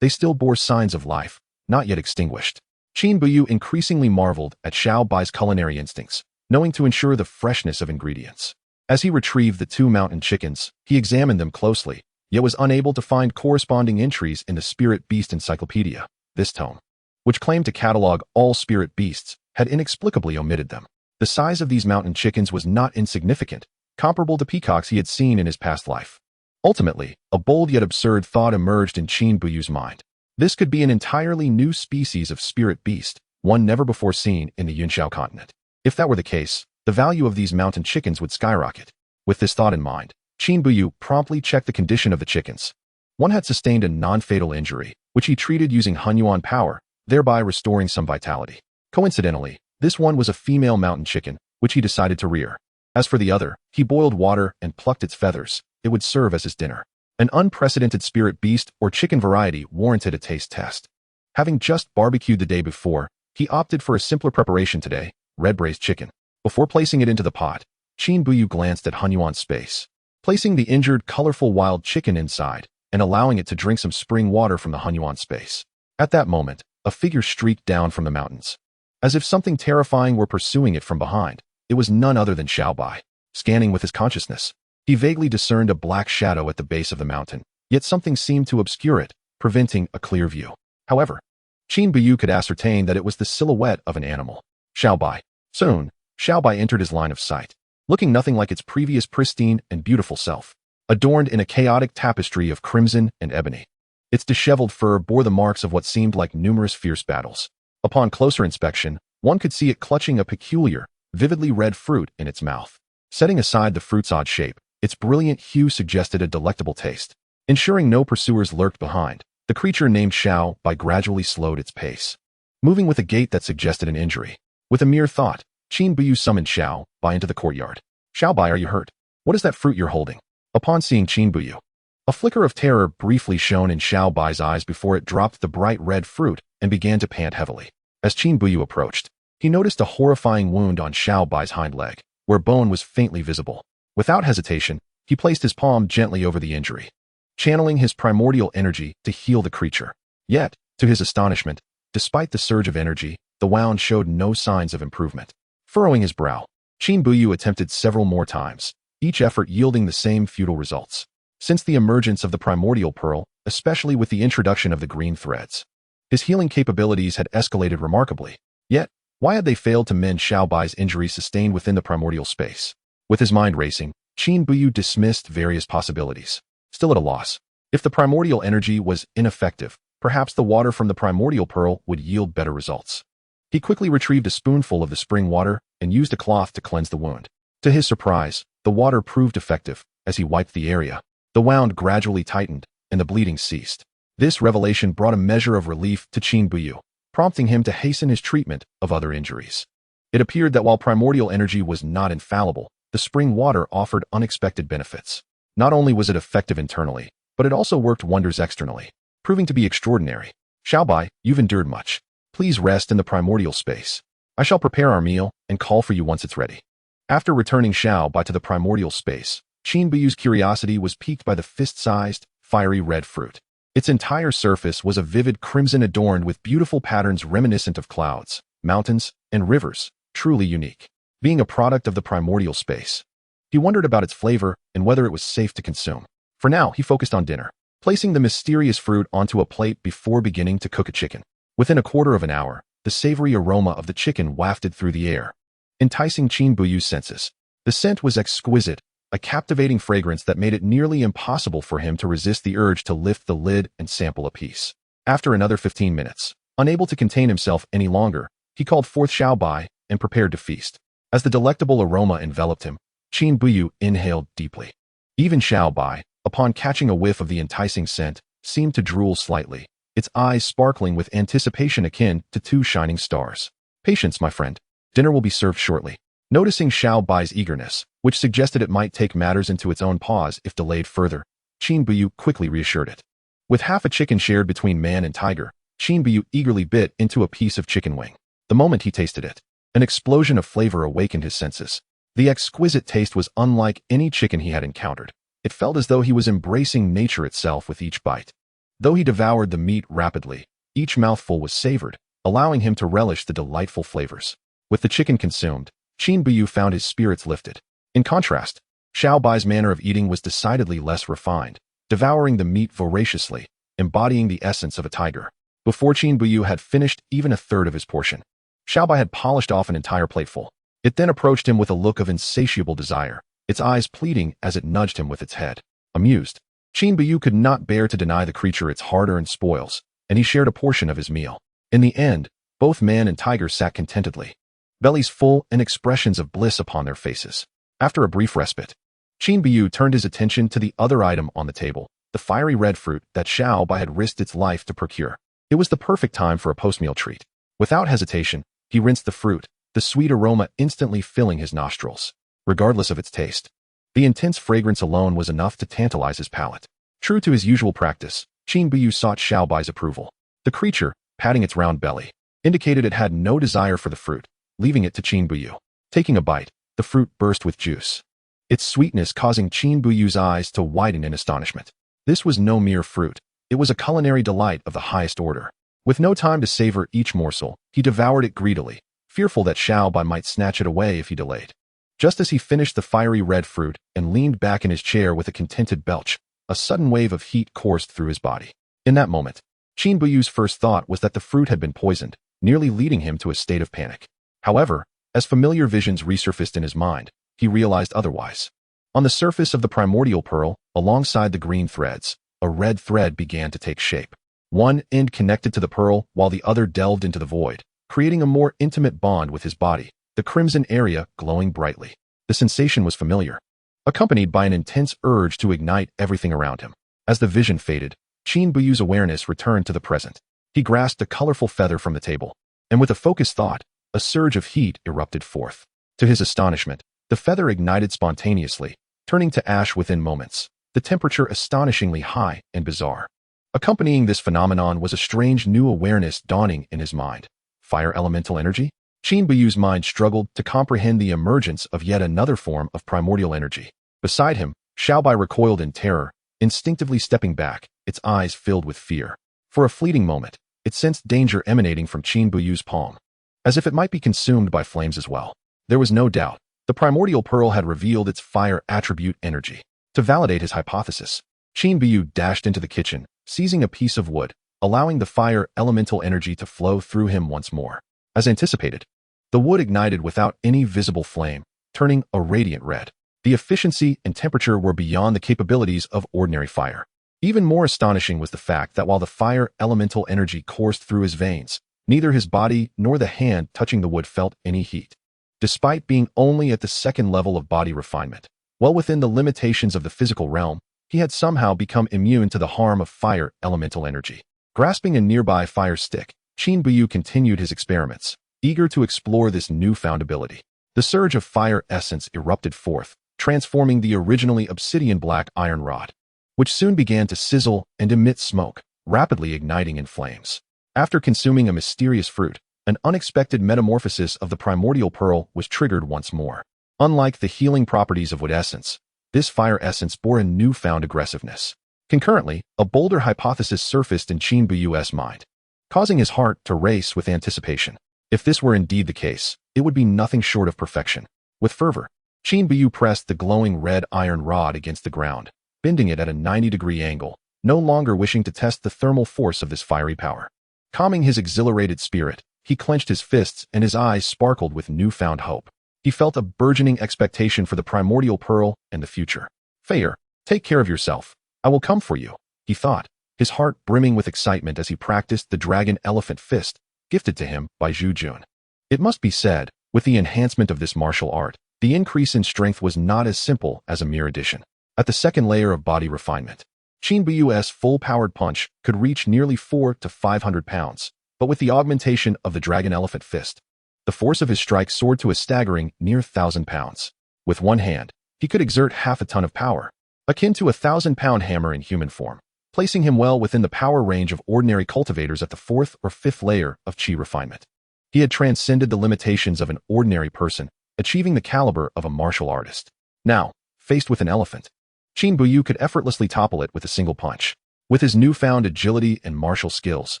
They still bore signs of life, not yet extinguished. Qin Buyu increasingly marveled at Xiao Bai's culinary instincts, knowing to ensure the freshness of ingredients. As he retrieved the 2 mountain chickens, he examined them closely, yet was unable to find corresponding entries in the Spirit Beast Encyclopedia. This tome, which claimed to catalog all spirit beasts, had inexplicably omitted them. The size of these mountain chickens was not insignificant, comparable to peacocks he had seen in his past life. Ultimately, a bold yet absurd thought emerged in Qin Buyu's mind. This could be an entirely new species of spirit beast, one never before seen in the Yunxiao continent. If that were the case, the value of these mountain chickens would skyrocket. With this thought in mind, Qin Buyu promptly checked the condition of the chickens. One had sustained a non-fatal injury, which he treated using Hunyuan power, thereby restoring some vitality. Coincidentally, this one was a female mountain chicken, which he decided to rear. As for the other, he boiled water and plucked its feathers. It would serve as his dinner. An unprecedented spirit beast or chicken variety warranted a taste test. Having just barbecued the day before, he opted for a simpler preparation today, red braised chicken. Before placing it into the pot, Qin Buyu glanced at Hunyuan's space. Placing the injured, colorful wild chicken inside, and allowing it to drink some spring water from the Hunyuan space. At that moment, a figure streaked down from the mountains. As if something terrifying were pursuing it from behind, it was none other than Xiao Bai. Scanning with his consciousness, he vaguely discerned a black shadow at the base of the mountain, yet something seemed to obscure it, preventing a clear view. However, Qin Buyu could ascertain that it was the silhouette of an animal. Xiao Bai. Soon, Xiao Bai entered his line of sight, looking nothing like its previous pristine and beautiful self, adorned in a chaotic tapestry of crimson and ebony. Its disheveled fur bore the marks of what seemed like numerous fierce battles. Upon closer inspection, one could see it clutching a peculiar, vividly red fruit in its mouth. Setting aside the fruit's odd shape, its brilliant hue suggested a delectable taste. Ensuring no pursuers lurked behind, the creature named Xiao Bai gradually slowed its pace, moving with a gait that suggested an injury. With a mere thought, Qin Buyu summoned Xiao Bai into the courtyard. Xiao Bai, are you hurt? What is that fruit you're holding? upon seeing Qin Buyu. A flicker of terror briefly shone in Xiao Bai's eyes before it dropped the bright red fruit and began to pant heavily. As Qin Buyu approached, he noticed a horrifying wound on Xiao Bai's hind leg, where bone was faintly visible. Without hesitation, he placed his palm gently over the injury, channeling his primordial energy to heal the creature. Yet, to his astonishment, despite the surge of energy, the wound showed no signs of improvement. Furrowing his brow, Qin Buyu attempted several more times, each effort yielding the same futile results. Since the emergence of the primordial pearl, especially with the introduction of the green threads, his healing capabilities had escalated remarkably. Yet, why had they failed to mend Xiao Bai's injury sustained within the primordial space? With his mind racing, Qin Buyu dismissed various possibilities. Still at a loss, if the primordial energy was ineffective, perhaps the water from the primordial pearl would yield better results. He quickly retrieved a spoonful of the spring water and used a cloth to cleanse the wound. To his surprise, the water proved effective. As he wiped the area, the wound gradually tightened and the bleeding ceased. This revelation brought a measure of relief to Qin Buyu, prompting him to hasten his treatment of other injuries. It appeared that while primordial energy was not infallible, the spring water offered unexpected benefits. Not only was it effective internally, but it also worked wonders externally, proving to be extraordinary. Xiao Bai, you've endured much. Please rest in the primordial space. I shall prepare our meal and call for you once it's ready. After returning Xiao Bai to the primordial space, Qin Buyu's curiosity was piqued by the fist-sized, fiery red fruit. Its entire surface was a vivid crimson adorned with beautiful patterns reminiscent of clouds, mountains, and rivers, truly unique. Being a product of the primordial space, he wondered about its flavor and whether it was safe to consume. For now, he focused on dinner, placing the mysterious fruit onto a plate before beginning to cook a chicken. Within a quarter of an hour, the savory aroma of the chicken wafted through the air, enticing Qin Buyu's senses. The scent was exquisite, a captivating fragrance that made it nearly impossible for him to resist the urge to lift the lid and sample a piece. After another 15 minutes, unable to contain himself any longer, he called forth Xiao Bai and prepared to feast. As the delectable aroma enveloped him, Qin Buyu inhaled deeply. Even Xiao Bai, upon catching a whiff of the enticing scent, seemed to drool slightly, its eyes sparkling with anticipation akin to two shining stars. Patience, my friend. Dinner will be served shortly. Noticing Xiao Bai's eagerness, which suggested it might take matters into its own paws if delayed further, Qin Buyu quickly reassured it. With half a chicken shared between man and tiger, Qin Buyu eagerly bit into a piece of chicken wing. The moment he tasted it, an explosion of flavor awakened his senses. The exquisite taste was unlike any chicken he had encountered. It felt as though he was embracing nature itself with each bite. Though he devoured the meat rapidly, each mouthful was savored, allowing him to relish the delightful flavors. With the chicken consumed, Qin Buyu found his spirits lifted. In contrast, Xiao Bai's manner of eating was decidedly less refined, devouring the meat voraciously, embodying the essence of a tiger. Before Qin Buyu had finished even a third of his portion, Xiao Bai had polished off an entire plateful. It then approached him with a look of insatiable desire, its eyes pleading as it nudged him with its head. Amused, Qin Buyu could not bear to deny the creature its hard-earned spoils, and he shared a portion of his meal. In the end, both man and tiger sat contentedly, bellies full and expressions of bliss upon their faces. After a brief respite, Qin Buyu turned his attention to the other item on the table, the fiery red fruit that Xiao Bai had risked its life to procure. It was the perfect time for a post-meal treat. Without hesitation, he rinsed the fruit, the sweet aroma instantly filling his nostrils. Regardless of its taste, the intense fragrance alone was enough to tantalize his palate. True to his usual practice, Qin Buyu sought Xiao Bai's approval. The creature, patting its round belly, indicated it had no desire for the fruit, leaving it to Qin Buyu. Taking a bite, the fruit burst with juice, its sweetness causing Qin Buyu's eyes to widen in astonishment. This was no mere fruit. It was a culinary delight of the highest order. With no time to savor each morsel, he devoured it greedily, fearful that Xiao Bai might snatch it away if he delayed. Just as he finished the fiery red fruit and leaned back in his chair with a contented belch, a sudden wave of heat coursed through his body. In that moment, Qin Buyu's first thought was that the fruit had been poisoned, nearly leading him to a state of panic. However, as familiar visions resurfaced in his mind, he realized otherwise. On the surface of the primordial pearl, alongside the green threads, a red thread began to take shape. One end connected to the pearl while the other delved into the void, creating a more intimate bond with his body, the crimson area glowing brightly. The sensation was familiar, accompanied by an intense urge to ignite everything around him. As the vision faded, Qin Buyu's awareness returned to the present. He grasped a colorful feather from the table, and with a focused thought, a surge of heat erupted forth. To his astonishment, the feather ignited spontaneously, turning to ash within moments, the temperature astonishingly high and bizarre. Accompanying this phenomenon was a strange new awareness dawning in his mind. Fire elemental energy? Qin Buyu's mind struggled to comprehend the emergence of yet another form of primordial energy. Beside him, Xiaobai recoiled in terror, instinctively stepping back, its eyes filled with fear. For a fleeting moment, it sensed danger emanating from Qin Buyu's palm, as if it might be consumed by flames as well. There was no doubt. The primordial pearl had revealed its fire attribute energy. To validate his hypothesis, Qin Buyu dashed into the kitchen, seizing a piece of wood, allowing the fire elemental energy to flow through him once more. As anticipated, the wood ignited without any visible flame, turning a radiant red. The efficiency and temperature were beyond the capabilities of ordinary fire. Even more astonishing was the fact that while the fire elemental energy coursed through his veins, neither his body nor the hand touching the wood felt any heat. Despite being only at the second level of body refinement, well within the limitations of the physical realm, he had somehow become immune to the harm of fire elemental energy. Grasping a nearby fire stick, Qin Buyu continued his experiments, eager to explore this newfound ability. The surge of fire essence erupted forth, transforming the originally obsidian-black iron rod, which soon began to sizzle and emit smoke, rapidly igniting in flames. After consuming a mysterious fruit, an unexpected metamorphosis of the primordial pearl was triggered once more. Unlike the healing properties of wood essence, this fire essence bore a newfound aggressiveness. Concurrently, a bolder hypothesis surfaced in Qin Buyu's mind, causing his heart to race with anticipation. If this were indeed the case, it would be nothing short of perfection. With fervor, Qin Buyu pressed the glowing red iron rod against the ground, bending it at a 90-degree angle, no longer wishing to test the thermal force of this fiery power. Calming his exhilarated spirit, he clenched his fists and his eyes sparkled with newfound hope. He felt a burgeoning expectation for the primordial pearl and the future. Feyre, take care of yourself. I will come for you, he thought, his heart brimming with excitement as he practiced the dragon elephant fist, gifted to him by Zhu Jun. It must be said, with the enhancement of this martial art, the increase in strength was not as simple as a mere addition. At the second layer of body refinement, Qin Buyu's full-powered punch could reach nearly 400 to 500 pounds, but with the augmentation of the dragon elephant fist, the force of his strike soared to a staggering near 1,000 pounds. With one hand, he could exert half a ton of power, akin to a 1,000-pound hammer in human form, placing him well within the power range of ordinary cultivators at the fourth or fifth layer of qi refinement. He had transcended the limitations of an ordinary person, achieving the caliber of a martial artist. Now, faced with an elephant, Qin Buyu could effortlessly topple it with a single punch. With his newfound agility and martial skills,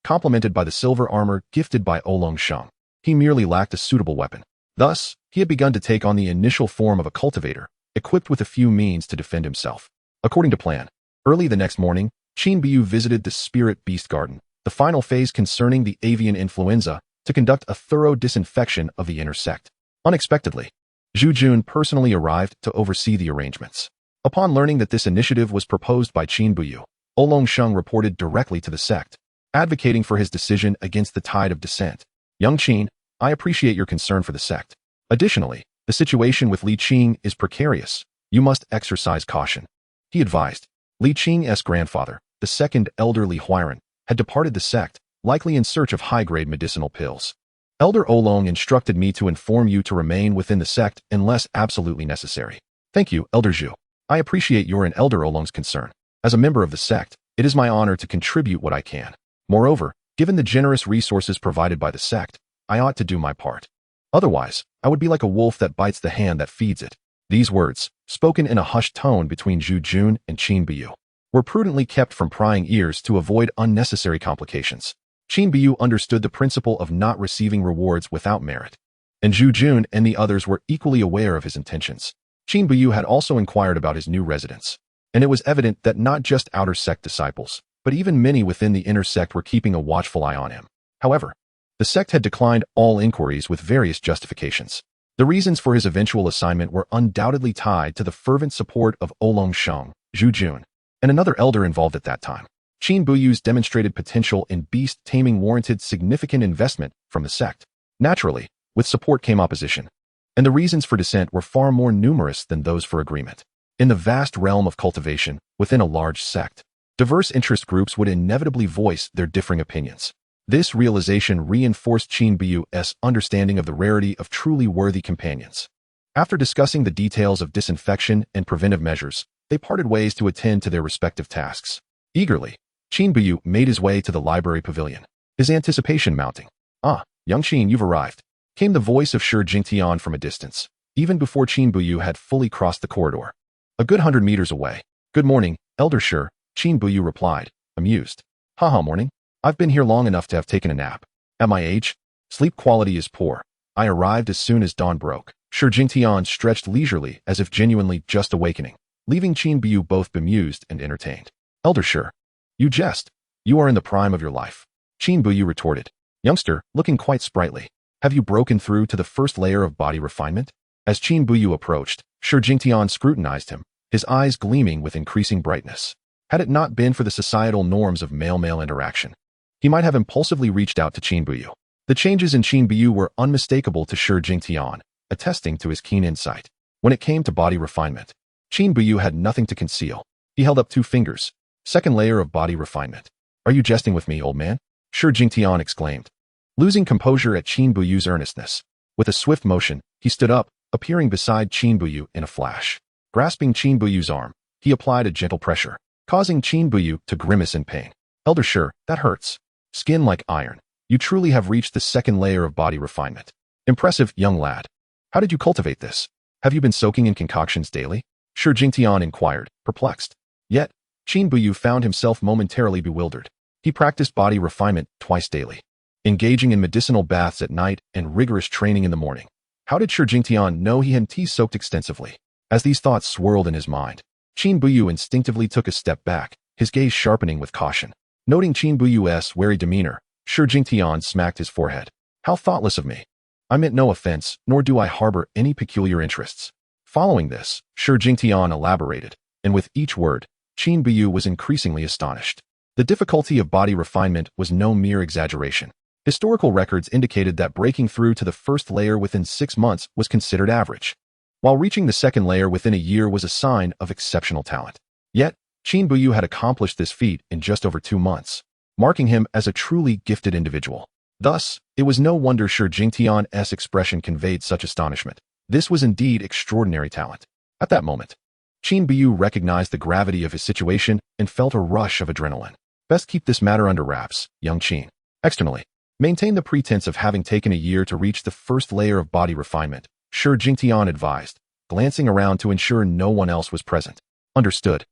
complemented by the silver armor gifted by Oolong Sheng, he merely lacked a suitable weapon. Thus, he had begun to take on the initial form of a cultivator, equipped with a few means to defend himself. According to plan, early the next morning, Qin Buyu visited the Spirit Beast Garden, the final phase concerning the avian influenza, to conduct a thorough disinfection of the inner sect. Unexpectedly, Zhu Jun personally arrived to oversee the arrangements. Upon learning that this initiative was proposed by Qin Buyu, Oolong Sheng reported directly to the sect, advocating for his decision against the tide of dissent. Young Qin, I appreciate your concern for the sect. Additionally, the situation with Li Qing is precarious. You must exercise caution, he advised. Li Qing's grandfather, the second elder Li Huiran, had departed the sect, likely in search of high-grade medicinal pills. Elder Oolong instructed me to inform you to remain within the sect unless absolutely necessary. Thank you, Elder Zhu. I appreciate your and Elder Oolong's concern. As a member of the sect, it is my honor to contribute what I can. Moreover, given the generous resources provided by the sect, I ought to do my part. Otherwise, I would be like a wolf that bites the hand that feeds it. These words, spoken in a hushed tone between Zhu Jun and Qin Buyu, were prudently kept from prying ears to avoid unnecessary complications. Qin Buyu understood the principle of not receiving rewards without merit, and Zhu Jun and the others were equally aware of his intentions. Qin Buyu had also inquired about his new residence, and it was evident that not just outer sect disciples, but even many within the inner sect were keeping a watchful eye on him. However, the sect had declined all inquiries with various justifications. The reasons for his eventual assignment were undoubtedly tied to the fervent support of Oolong Sheng, Zhu Jun, and another elder involved at that time. Qin Buyu's demonstrated potential in beast taming warranted significant investment from the sect. Naturally, with support came opposition, and the reasons for dissent were far more numerous than those for agreement. In the vast realm of cultivation, within a large sect, diverse interest groups would inevitably voice their differing opinions. This realization reinforced Qin Buyu's understanding of the rarity of truly worthy companions. After discussing the details of disinfection and preventive measures, they parted ways to attend to their respective tasks. Eagerly, Qin Buyu made his way to the library pavilion, his anticipation mounting. "Ah, young Qin, you've arrived," came the voice of Shi Jingtian from a distance, even before Qin Buyu had fully crossed the corridor. A good 100 meters away. "Good morning, Elder Shi," Qin Buyu replied, amused. "Haha, morning. I've been here long enough to have taken a nap. At my age, sleep quality is poor. I arrived as soon as dawn broke." Shi Jingtian stretched leisurely as if genuinely just awakening, leaving Qin Buyu both bemused and entertained. "Elder Shi, you jest. You are in the prime of your life," Qin Buyu retorted. "Youngster, looking quite sprightly. Have you broken through to the first layer of body refinement?" As Qin Buyu approached, Shi Jingtian scrutinized him, his eyes gleaming with increasing brightness. Had it not been for the societal norms of male-male interaction, he might have impulsively reached out to Qin Buyu. The changes in Qin Buyu were unmistakable to Shi Jingtian, attesting to his keen insight. When it came to body refinement, Qin Buyu had nothing to conceal. He held up 2 fingers. "Second layer of body refinement. Are you jesting with me, old man?" Shi Jingtian exclaimed, losing composure at Qin Buyu's earnestness. With a swift motion, he stood up, appearing beside Qin Buyu in a flash. Grasping Qin Buyu's arm, he applied a gentle pressure, causing Qin Buyu to grimace in pain. "Elder Shi, that hurts. Skin like iron. You truly have reached the second layer of body refinement. Impressive, young lad. How did you cultivate this? Have you been soaking in concoctions daily?" Shi Jingtian inquired, perplexed. Yet, Qin Buyu found himself momentarily bewildered. He practiced body refinement twice daily, engaging in medicinal baths at night and rigorous training in the morning. How did Shi Jingtian know he had tea-soaked extensively? As these thoughts swirled in his mind, Qin Buyu instinctively took a step back, his gaze sharpening with caution. Noting Qin Buyu's wary demeanor, Shi Jingtian smacked his forehead. "How thoughtless of me. I meant no offense, nor do I harbor any peculiar interests." Following this, Shi Jingtian elaborated, and with each word, Qin Buyu was increasingly astonished. The difficulty of body refinement was no mere exaggeration. Historical records indicated that breaking through to the first layer within 6 months was considered average, while reaching the second layer within a year was a sign of exceptional talent. Yet, Qin Buyu had accomplished this feat in just over 2 months, marking him as a truly gifted individual. Thus, it was no wonder Shi Jingtian's expression conveyed such astonishment. This was indeed extraordinary talent. At that moment, Qin Buyu recognized the gravity of his situation and felt a rush of adrenaline. "Best keep this matter under wraps, young Qin. Externally, maintain the pretense of having taken a year to reach the first layer of body refinement," Shi Jingtian advised, glancing around to ensure no one else was present. "Understood.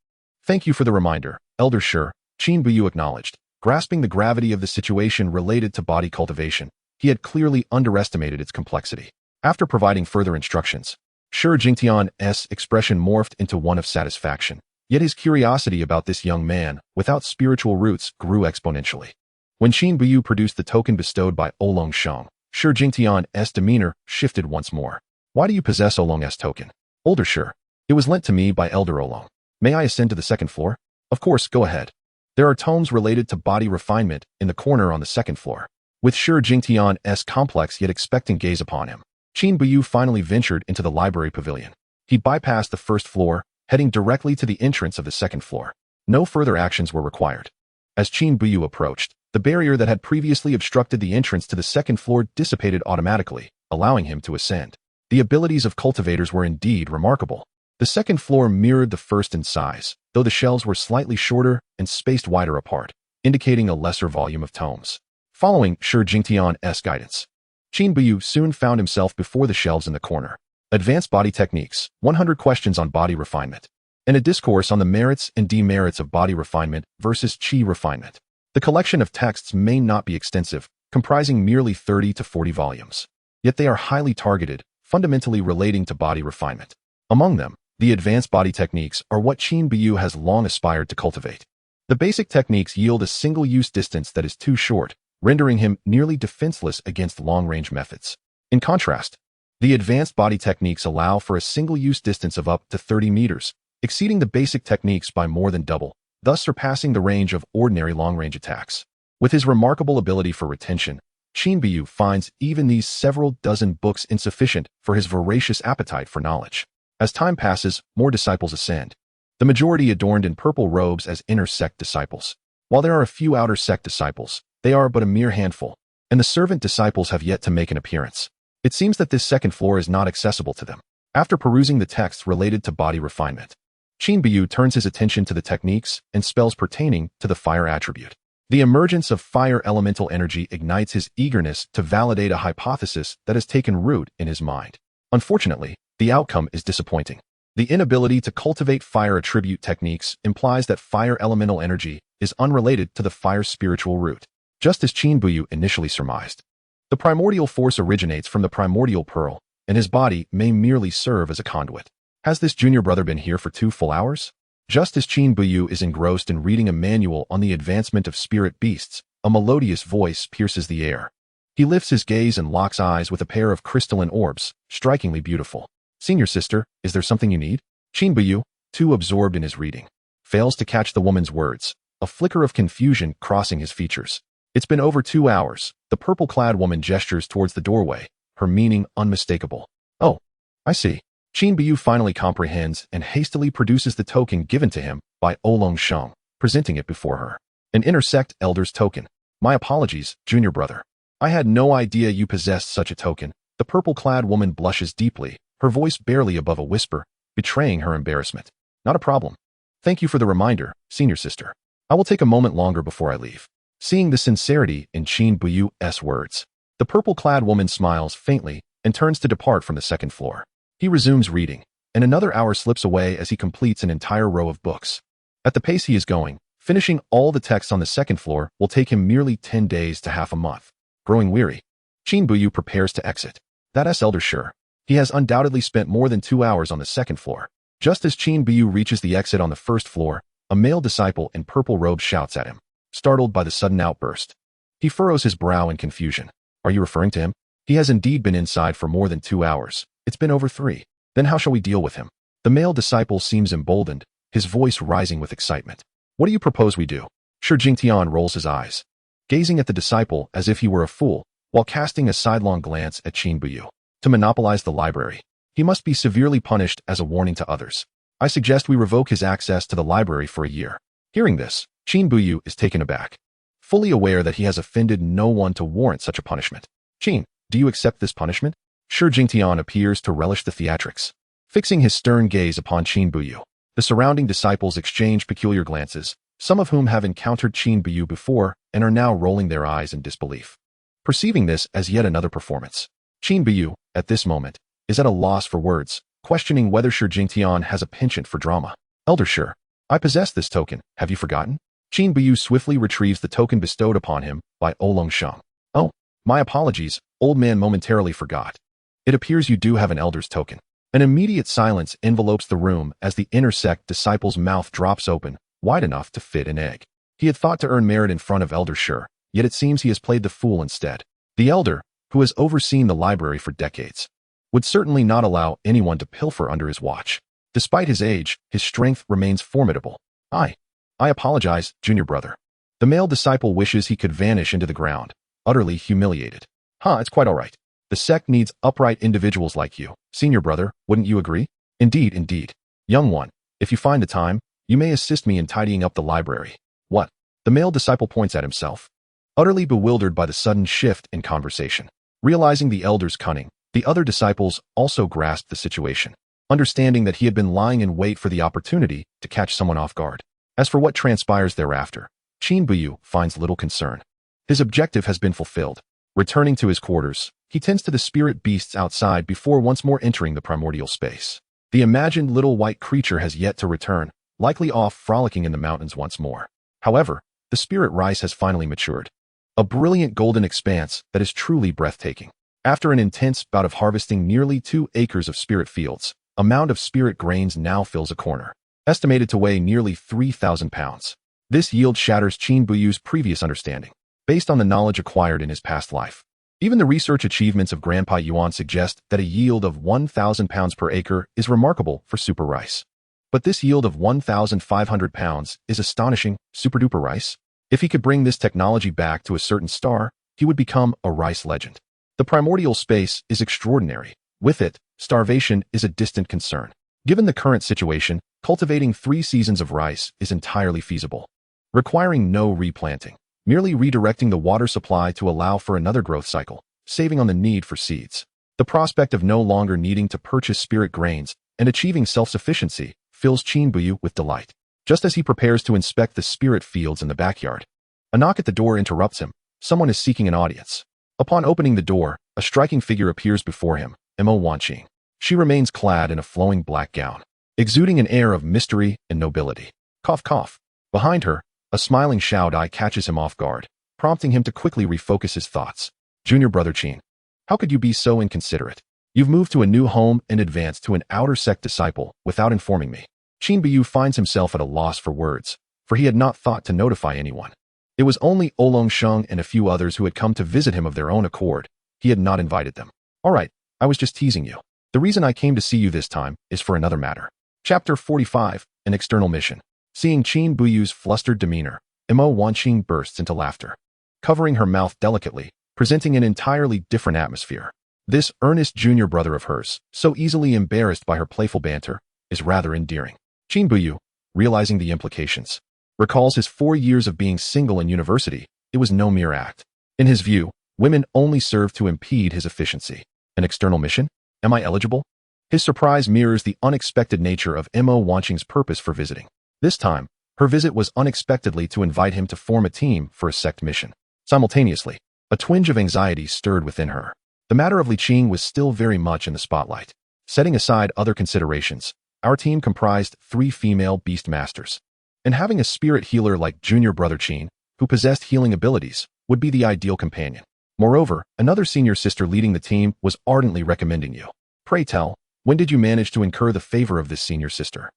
Thank you for the reminder, Elder Shi," Qin Buyu acknowledged. Grasping the gravity of the situation related to body cultivation, he had clearly underestimated its complexity. After providing further instructions, Shi Jingtian's expression morphed into one of satisfaction. Yet his curiosity about this young man, without spiritual roots, grew exponentially. When Qin Buyu produced the token bestowed by Oolong Sheng, Shi Jingtian's demeanor shifted once more. "Why do you possess Oolong's token?" "Older Shi. It was lent to me by Elder Oolong. May I ascend to the second floor?" "Of course, go ahead. There are tomes related to body refinement in the corner on the second floor." With Shi Jingtian's complex yet expectant gaze upon him, Qin Buyu finally ventured into the library pavilion. He bypassed the first floor, heading directly to the entrance of the second floor. No further actions were required. As Qin Buyu approached, the barrier that had previously obstructed the entrance to the second floor dissipated automatically, allowing him to ascend. The abilities of cultivators were indeed remarkable. The second floor mirrored the first in size, though the shelves were slightly shorter and spaced wider apart, indicating a lesser volume of tomes. Following Shi Jingtian's guidance, Qin Buyu soon found himself before the shelves in the corner. Advanced Body Techniques, 100 Questions on Body Refinement, and a discourse on the merits and demerits of body refinement versus qi refinement. The collection of texts may not be extensive, comprising merely 30 to 40 volumes. Yet they are highly targeted, fundamentally relating to body refinement. Among them, the advanced body techniques are what Qin Buyu has long aspired to cultivate. The basic techniques yield a single-use distance that is too short, rendering him nearly defenseless against long-range methods. In contrast, the advanced body techniques allow for a single-use distance of up to 30 meters, exceeding the basic techniques by more than double, thus surpassing the range of ordinary long-range attacks. With his remarkable ability for retention, Qin Buyu finds even these several dozen books insufficient for his voracious appetite for knowledge. As time passes, more disciples ascend, the majority adorned in purple robes as inner sect disciples. While there are a few outer sect disciples, they are but a mere handful, and the servant disciples have yet to make an appearance. It seems that this second floor is not accessible to them. After perusing the texts related to body refinement, Qin Buyu turns his attention to the techniques and spells pertaining to the fire attribute. The emergence of fire elemental energy ignites his eagerness to validate a hypothesis that has taken root in his mind. Unfortunately, the outcome is disappointing. The inability to cultivate fire attribute techniques implies that fire elemental energy is unrelated to the fire's spiritual root, just as Qin Buyu initially surmised. The primordial force originates from the primordial pearl, and his body may merely serve as a conduit. Has this junior brother been here for 2 full hours? Just as Qin Buyu is engrossed in reading a manual on the advancement of spirit beasts, a melodious voice pierces the air. He lifts his gaze and locks eyes with a pair of crystalline orbs, strikingly beautiful. Senior sister, is there something you need? Qin Buyu, too absorbed in his reading, fails to catch the woman's words, a flicker of confusion crossing his features. It's been over 2 hours. The purple-clad woman gestures towards the doorway, her meaning unmistakable. Oh, I see. Qin Buyu finally comprehends and hastily produces the token given to him by Oolong Sheng, presenting it before her. An intersect elder's token. My apologies, junior brother. I had no idea you possessed such a token. The purple-clad woman blushes deeply, her voice barely above a whisper, betraying her embarrassment. Not a problem. Thank you for the reminder, senior sister. I will take a moment longer before I leave. Seeing the sincerity in Qin Buyu's words, the purple-clad woman smiles faintly and turns to depart from the second floor. He resumes reading, and another hour slips away as he completes an entire row of books. At the pace he is going, finishing all the texts on the second floor will take him merely 10 days to half a month. Growing weary, Qin Buyu prepares to exit. That's elder sure. He has undoubtedly spent more than 2 hours on the second floor. Just as Qin Buyu reaches the exit on the first floor, a male disciple in purple robes shouts at him, startled by the sudden outburst. He furrows his brow in confusion. Are you referring to him? He has indeed been inside for more than 2 hours. It's been over 3. Then how shall we deal with him? The male disciple seems emboldened, his voice rising with excitement. What do you propose we do? Shi Jingtian rolls his eyes, gazing at the disciple as if he were a fool, while casting a sidelong glance at Qin Buyu. To monopolize the library, he must be severely punished as a warning to others. I suggest we revoke his access to the library for a year. Hearing this, Qin Buyu is taken aback, fully aware that he has offended no one to warrant such a punishment. Qin, do you accept this punishment? Shi Jingtian appears to relish the theatrics. Fixing his stern gaze upon Qin Buyu, the surrounding disciples exchange peculiar glances, some of whom have encountered Qin Buyu before and are now rolling their eyes in disbelief. Perceiving this as yet another performance, Qin Buyu, at this moment, is at a loss for words, questioning whether Shi Jingtian has a penchant for drama. Elder Shi, I possess this token, have you forgotten? Qin Buyu swiftly retrieves the token bestowed upon him by Oolong Sheng. Oh, my apologies, old man momentarily forgot. It appears you do have an elder's token. An immediate silence envelopes the room as the intersect disciple's mouth drops open, wide enough to fit an egg. He had thought to earn merit in front of Elder Shi, yet it seems he has played the fool instead. The elder, who has overseen the library for decades, would certainly not allow anyone to pilfer under his watch. Despite his age, his strength remains formidable. I apologize, junior brother. The male disciple wishes he could vanish into the ground, utterly humiliated. It's quite all right. The sect needs upright individuals like you, senior brother, wouldn't you agree? Indeed, indeed. Young one, if you find the time, you may assist me in tidying up the library. What? The male disciple points at himself, utterly bewildered by the sudden shift in conversation. Realizing the elder's cunning, the other disciples also grasped the situation, understanding that he had been lying in wait for the opportunity to catch someone off guard. As for what transpires thereafter, Qin Buyu finds little concern. His objective has been fulfilled. Returning to his quarters, he tends to the spirit beasts outside before once more entering the primordial space. The imagined little white creature has yet to return, likely off frolicking in the mountains once more. However, the spirit rice has finally matured. A brilliant golden expanse that is truly breathtaking. After an intense bout of harvesting nearly 2 acres of spirit fields, a mound of spirit grains now fills a corner, estimated to weigh nearly 3,000 pounds. This yield shatters Qin Buyu's previous understanding, based on the knowledge acquired in his past life. Even the research achievements of Grandpa Yuan suggest that a yield of 1,000 pounds per acre is remarkable for super rice. But this yield of 1,500 pounds is astonishing, super-duper rice. If he could bring this technology back to a certain star, he would become a rice legend. The primordial space is extraordinary. With it, starvation is a distant concern. Given the current situation, cultivating 3 seasons of rice is entirely feasible, requiring no replanting, merely redirecting the water supply to allow for another growth cycle, saving on the need for seeds. The prospect of no longer needing to purchase spirit grains and achieving self-sufficiency fills Qin Buyu with delight. Just as he prepares to inspect the spirit fields in the backyard, a knock at the door interrupts him. Someone is seeking an audience. Upon opening the door, a striking figure appears before him, Imo Wanqing. She remains clad in a flowing black gown, exuding an air of mystery and nobility. Cough, cough. Behind her, a smiling Shao Dai catches him off guard, prompting him to quickly refocus his thoughts. Junior brother Qin, how could you be so inconsiderate? You've moved to a new home and advanced to an outer sect disciple without informing me. Qin Buyu finds himself at a loss for words, for he had not thought to notify anyone. It was only Oolong Sheng and a few others who had come to visit him of their own accord. He had not invited them. All right, I was just teasing you. The reason I came to see you this time is for another matter. Chapter 45, An External Mission. Seeing Qin Buyu's flustered demeanor, Imo Wanqing bursts into laughter, covering her mouth delicately, presenting an entirely different atmosphere. This earnest junior brother of hers, so easily embarrassed by her playful banter, is rather endearing. Qin Buyu, realizing the implications, recalls his 4 years of being single in university. It was no mere act. In his view, women only serve to impede his efficiency. An external mission? Am I eligible? His surprise mirrors the unexpected nature of Imo Wanqing's purpose for visiting. This time, her visit was unexpectedly to invite him to form a team for a sect mission. Simultaneously, a twinge of anxiety stirred within her. The matter of Li Qing was still very much in the spotlight. Setting aside other considerations, our team comprised 3 female beast masters, and having a spirit healer like junior brother Qin, who possessed healing abilities, would be the ideal companion. Moreover, another senior sister leading the team was ardently recommending you. Pray tell, when did you manage to incur the favor of this senior sister?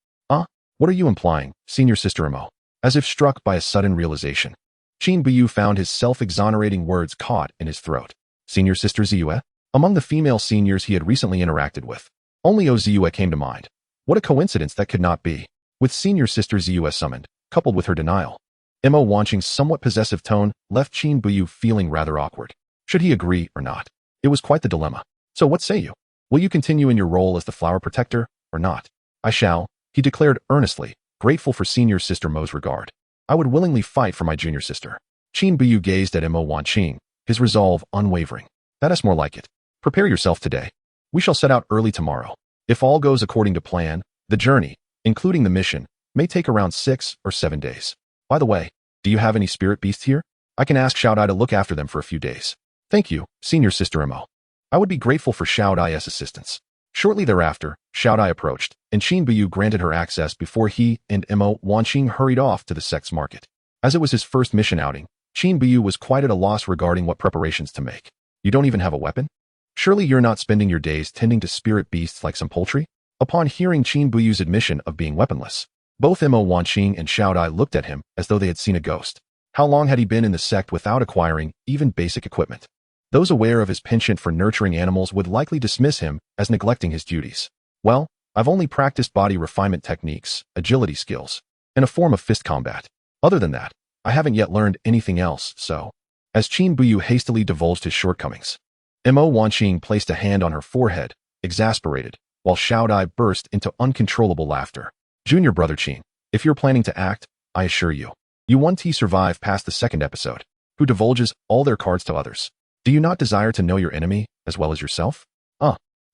What are you implying, senior sister Imo? As if struck by a sudden realization, Qin Buyu found his self-exonerating words caught in his throat. Senior sister Ziyue? Among the female seniors he had recently interacted with, only Ziyue came to mind. What a coincidence that could not be. With senior sister Ziyue summoned, coupled with her denial, Imo Wanqing's somewhat possessive tone left Qin Buyu feeling rather awkward. Should he agree or not? It was quite the dilemma. So what say you? Will you continue in your role as the flower protector, or not? I shall, he declared earnestly, grateful for senior sister Mo's regard. I would willingly fight for my junior sister. Qin Buyu gazed at Imo Wanqing, his resolve unwavering. That is more like it. Prepare yourself today. We shall set out early tomorrow. If all goes according to plan, the journey, including the mission, may take around 6 or 7 days. By the way, do you have any spirit beasts here? I can ask Shao Dai to look after them for a few days. Thank you, senior sister Imo. I would be grateful for Shao Dai's assistance. Shortly thereafter, Shao Dai approached, and Qin Buyu granted her access before he and Imo Wanqing hurried off to the sect's market. As it was his first mission outing, Qin Buyu was quite at a loss regarding what preparations to make. You don't even have a weapon? Surely you're not spending your days tending to spirit beasts like some poultry? Upon hearing Qin Buyu's admission of being weaponless, both Imo Wanqing and Shao Dai looked at him as though they had seen a ghost. How long had he been in the sect without acquiring even basic equipment? Those aware of his penchant for nurturing animals would likely dismiss him as neglecting his duties. Well, I've only practiced body refinement techniques, agility skills, and a form of fist combat. Other than that, I haven't yet learned anything else, so. As Qin Buyu hastily divulged his shortcomings, Imo Wanqing placed a hand on her forehead, exasperated, while Shao Dai burst into uncontrollable laughter. Junior brother Qin, if you're planning to act, I assure you, you won't survive past the 2nd episode. Who divulges all their cards to others? Do you not desire to know your enemy as well as yourself?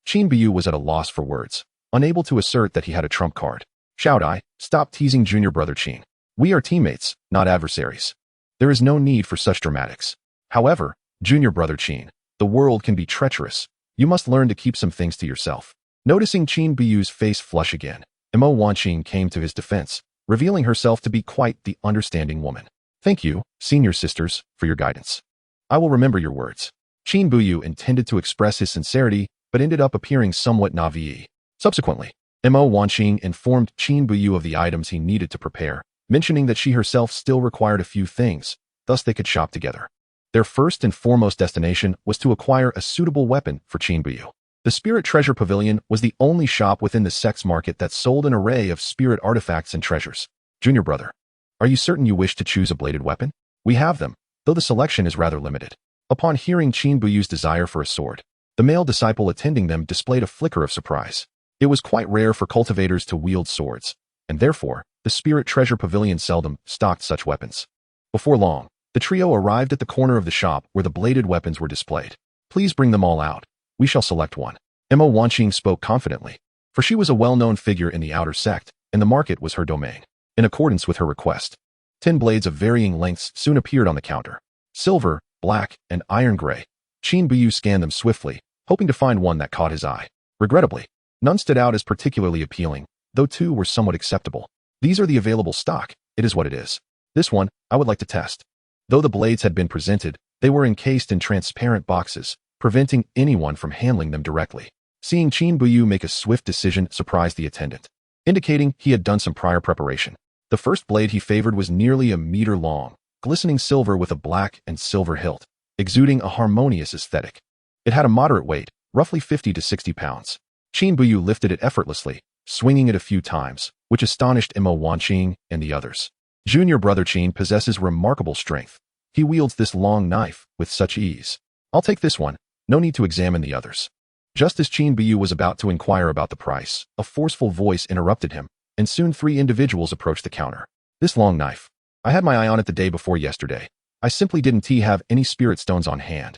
Qin Buyu was at a loss for words, unable to assert that he had a trump card. Shao Dai, stop teasing junior brother Qin. We are teammates, not adversaries. There is no need for such dramatics. However, junior brother Qin, the world can be treacherous. You must learn to keep some things to yourself. Noticing Qin Buyu's face flush again, Imo Wanqing came to his defense, revealing herself to be quite the understanding woman. Thank you, senior sisters, for your guidance. I will remember your words. Qin Buyu intended to express his sincerity, but ended up appearing somewhat naive. Subsequently, Imo Wanqing informed Qin Buyu of the items he needed to prepare, mentioning that she herself still required a few things, thus they could shop together. Their first and foremost destination was to acquire a suitable weapon for Qin Buyu. The Spirit Treasure Pavilion was the only shop within the sect's market that sold an array of spirit artifacts and treasures. Junior brother, are you certain you wish to choose a bladed weapon? We have them, though the selection is rather limited. Upon hearing Qin Buyu's desire for a sword, the male disciple attending them displayed a flicker of surprise. It was quite rare for cultivators to wield swords, and therefore, the Spirit Treasure Pavilion seldom stocked such weapons. Before long, the trio arrived at the corner of the shop where the bladed weapons were displayed. Please bring them all out. We shall select one. Emma Wanqing spoke confidently, for she was a well-known figure in the outer sect, and the market was her domain. In accordance with her request, 10 blades of varying lengths soon appeared on the counter. Silver, black, and iron gray. Qin Buyu scanned them swiftly, hoping to find one that caught his eye. Regrettably, none stood out as particularly appealing, though 2 were somewhat acceptable. These are the available stock. It is what it is. This one, I would like to test. Though the blades had been presented, they were encased in transparent boxes, preventing anyone from handling them directly. Seeing Qin Buyu make a swift decision surprised the attendant, indicating he had done some prior preparation. The first blade he favored was nearly a meter long, glistening silver with a black and silver hilt, exuding a harmonious aesthetic. It had a moderate weight, roughly 50 to 60 pounds. Qin Buyu lifted it effortlessly, swinging it a few times, which astonished Emma Wanqing and the others. Junior brother Qin possesses remarkable strength. He wields this long knife with such ease. I'll take this one. No need to examine the others. Just as Qin Buyu was about to inquire about the price, a forceful voice interrupted him, and soon 3 individuals approached the counter. This long knife. I had my eye on it the day before yesterday. I simply didn't have any spirit stones on hand.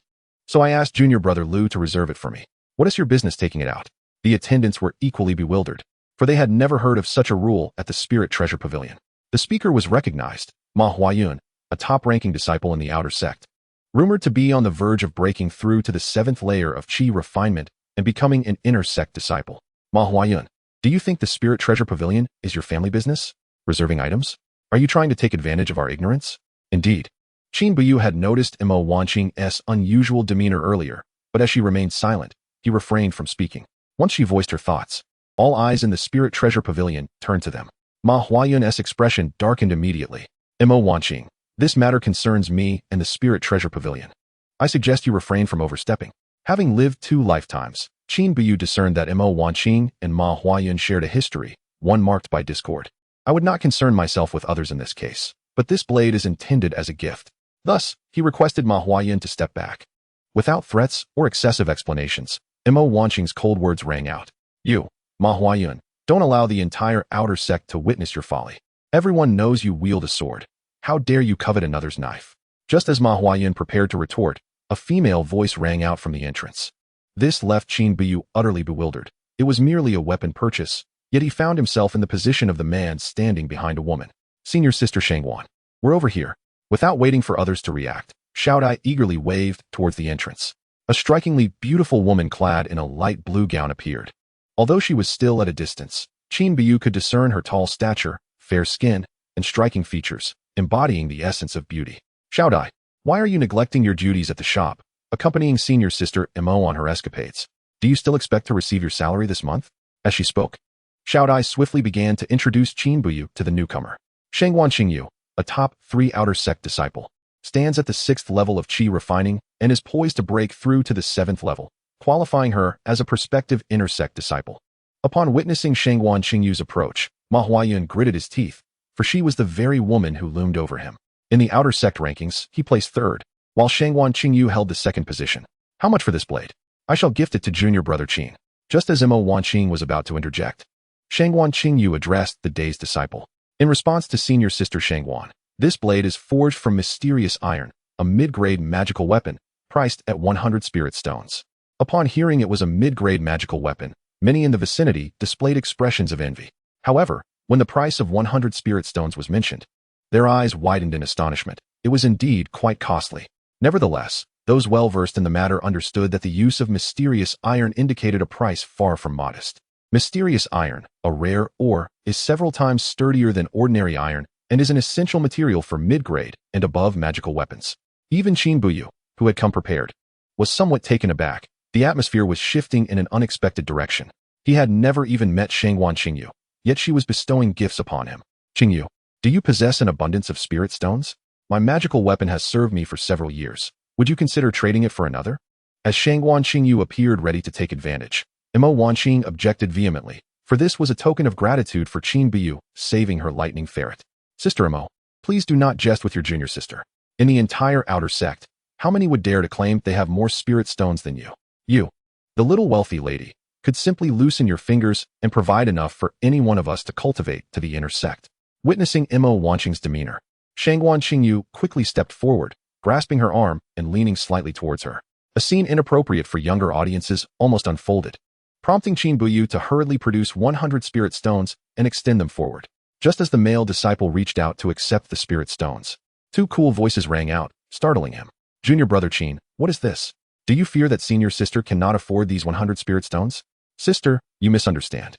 So I asked junior brother Lu to reserve it for me. What is your business taking it out? The attendants were equally bewildered, for they had never heard of such a rule at the Spirit Treasure Pavilion. The speaker was recognized, Ma Huayun, a top-ranking disciple in the outer sect. Rumored to be on the verge of breaking through to the 7th layer of Qi refinement and becoming an inner sect disciple. Ma Huayun, do you think the Spirit Treasure Pavilion is your family business? Reserving items? Are you trying to take advantage of our ignorance? Indeed. Qin Buyu had noticed Emma Wanqing's unusual demeanor earlier, but as she remained silent, he refrained from speaking. Once she voiced her thoughts, all eyes in the Spirit Treasure Pavilion turned to them. Ma Huayun's expression darkened immediately. Emma Wanqing, this matter concerns me and the Spirit Treasure Pavilion. I suggest you refrain from overstepping. Having lived 2 lifetimes, Qin Buyu discerned that Emma Wanqing and Ma Huayun shared a history, one marked by discord. I would not concern myself with others in this case, but this blade is intended as a gift. Thus, he requested Ma Huayun to step back. Without threats or excessive explanations, Emma Wanqing's cold words rang out. You, Ma Huayun, don't allow the entire outer sect to witness your folly. Everyone knows you wield a sword. How dare you covet another's knife? Just as Ma Huayun prepared to retort, a female voice rang out from the entrance. This left Qin Buyu utterly bewildered. It was merely a weapon purchase, yet he found himself in the position of the man standing behind a woman. Senior Sister Shangwan, we're over here. Without waiting for others to react, Xiaodai eagerly waved towards the entrance. A strikingly beautiful woman clad in a light blue gown appeared. Although she was still at a distance, Qin Buyu could discern her tall stature, fair skin, and striking features, embodying the essence of beauty. Xiaodai, why are you neglecting your duties at the shop, accompanying senior sister Emo on her escapades? Do you still expect to receive your salary this month? As she spoke, Xiaodai swiftly began to introduce Qin Buyu to the newcomer. Shangwan Qingyu, a top 3 outer sect disciple, stands at the 6th level of Qi refining and is poised to break through to the 7th level, qualifying her as a prospective inner sect disciple. Upon witnessing Shangwan Qingyu's approach, Ma Huayun gritted his teeth, for she was the very woman who loomed over him. In the outer sect rankings, he placed 3rd, while Shangwan Qingyu held the 2nd position. How much for this blade? I shall gift it to junior brother Qin. Just as Emma Wanqing was about to interject, Shangwan Qingyu addressed the dazed disciple. In response to senior sister Shangwan, this blade is forged from mysterious iron, a mid-grade magical weapon, priced at 100 spirit stones. Upon hearing it was a mid-grade magical weapon, many in the vicinity displayed expressions of envy. However, when the price of 100 spirit stones was mentioned, their eyes widened in astonishment. It was indeed quite costly. Nevertheless, those well-versed in the matter understood that the use of mysterious iron indicated a price far from modest. Mysterious iron, a rare ore, is several times sturdier than ordinary iron and is an essential material for mid-grade and above magical weapons. Even Qin Buyu, who had come prepared, was somewhat taken aback. The atmosphere was shifting in an unexpected direction. He had never even met Shangwan Qingyu, yet she was bestowing gifts upon him. Qingyu, do you possess an abundance of spirit stones? My magical weapon has served me for several years. Would you consider trading it for another? As Shangwan Qingyu appeared ready to take advantage, Emma Wanqing objected vehemently, for this was a token of gratitude for Qin Buyu saving her lightning ferret. Sister Emo, please do not jest with your junior sister. In the entire outer sect, how many would dare to claim they have more spirit stones than you? You, the little wealthy lady, could simply loosen your fingers and provide enough for any one of us to cultivate to the inner sect. Witnessing Emma Wanqing's demeanor, Shangwan Qingyu quickly stepped forward, grasping her arm and leaning slightly towards her. A scene inappropriate for younger audiences almost unfolded, prompting Qin Buyu to hurriedly produce 100 spirit stones and extend them forward. Just as the male disciple reached out to accept the spirit stones, two cool voices rang out, startling him. Junior brother Qin, what is this? Do you fear that senior sister cannot afford these 100 spirit stones? Sister, you misunderstand.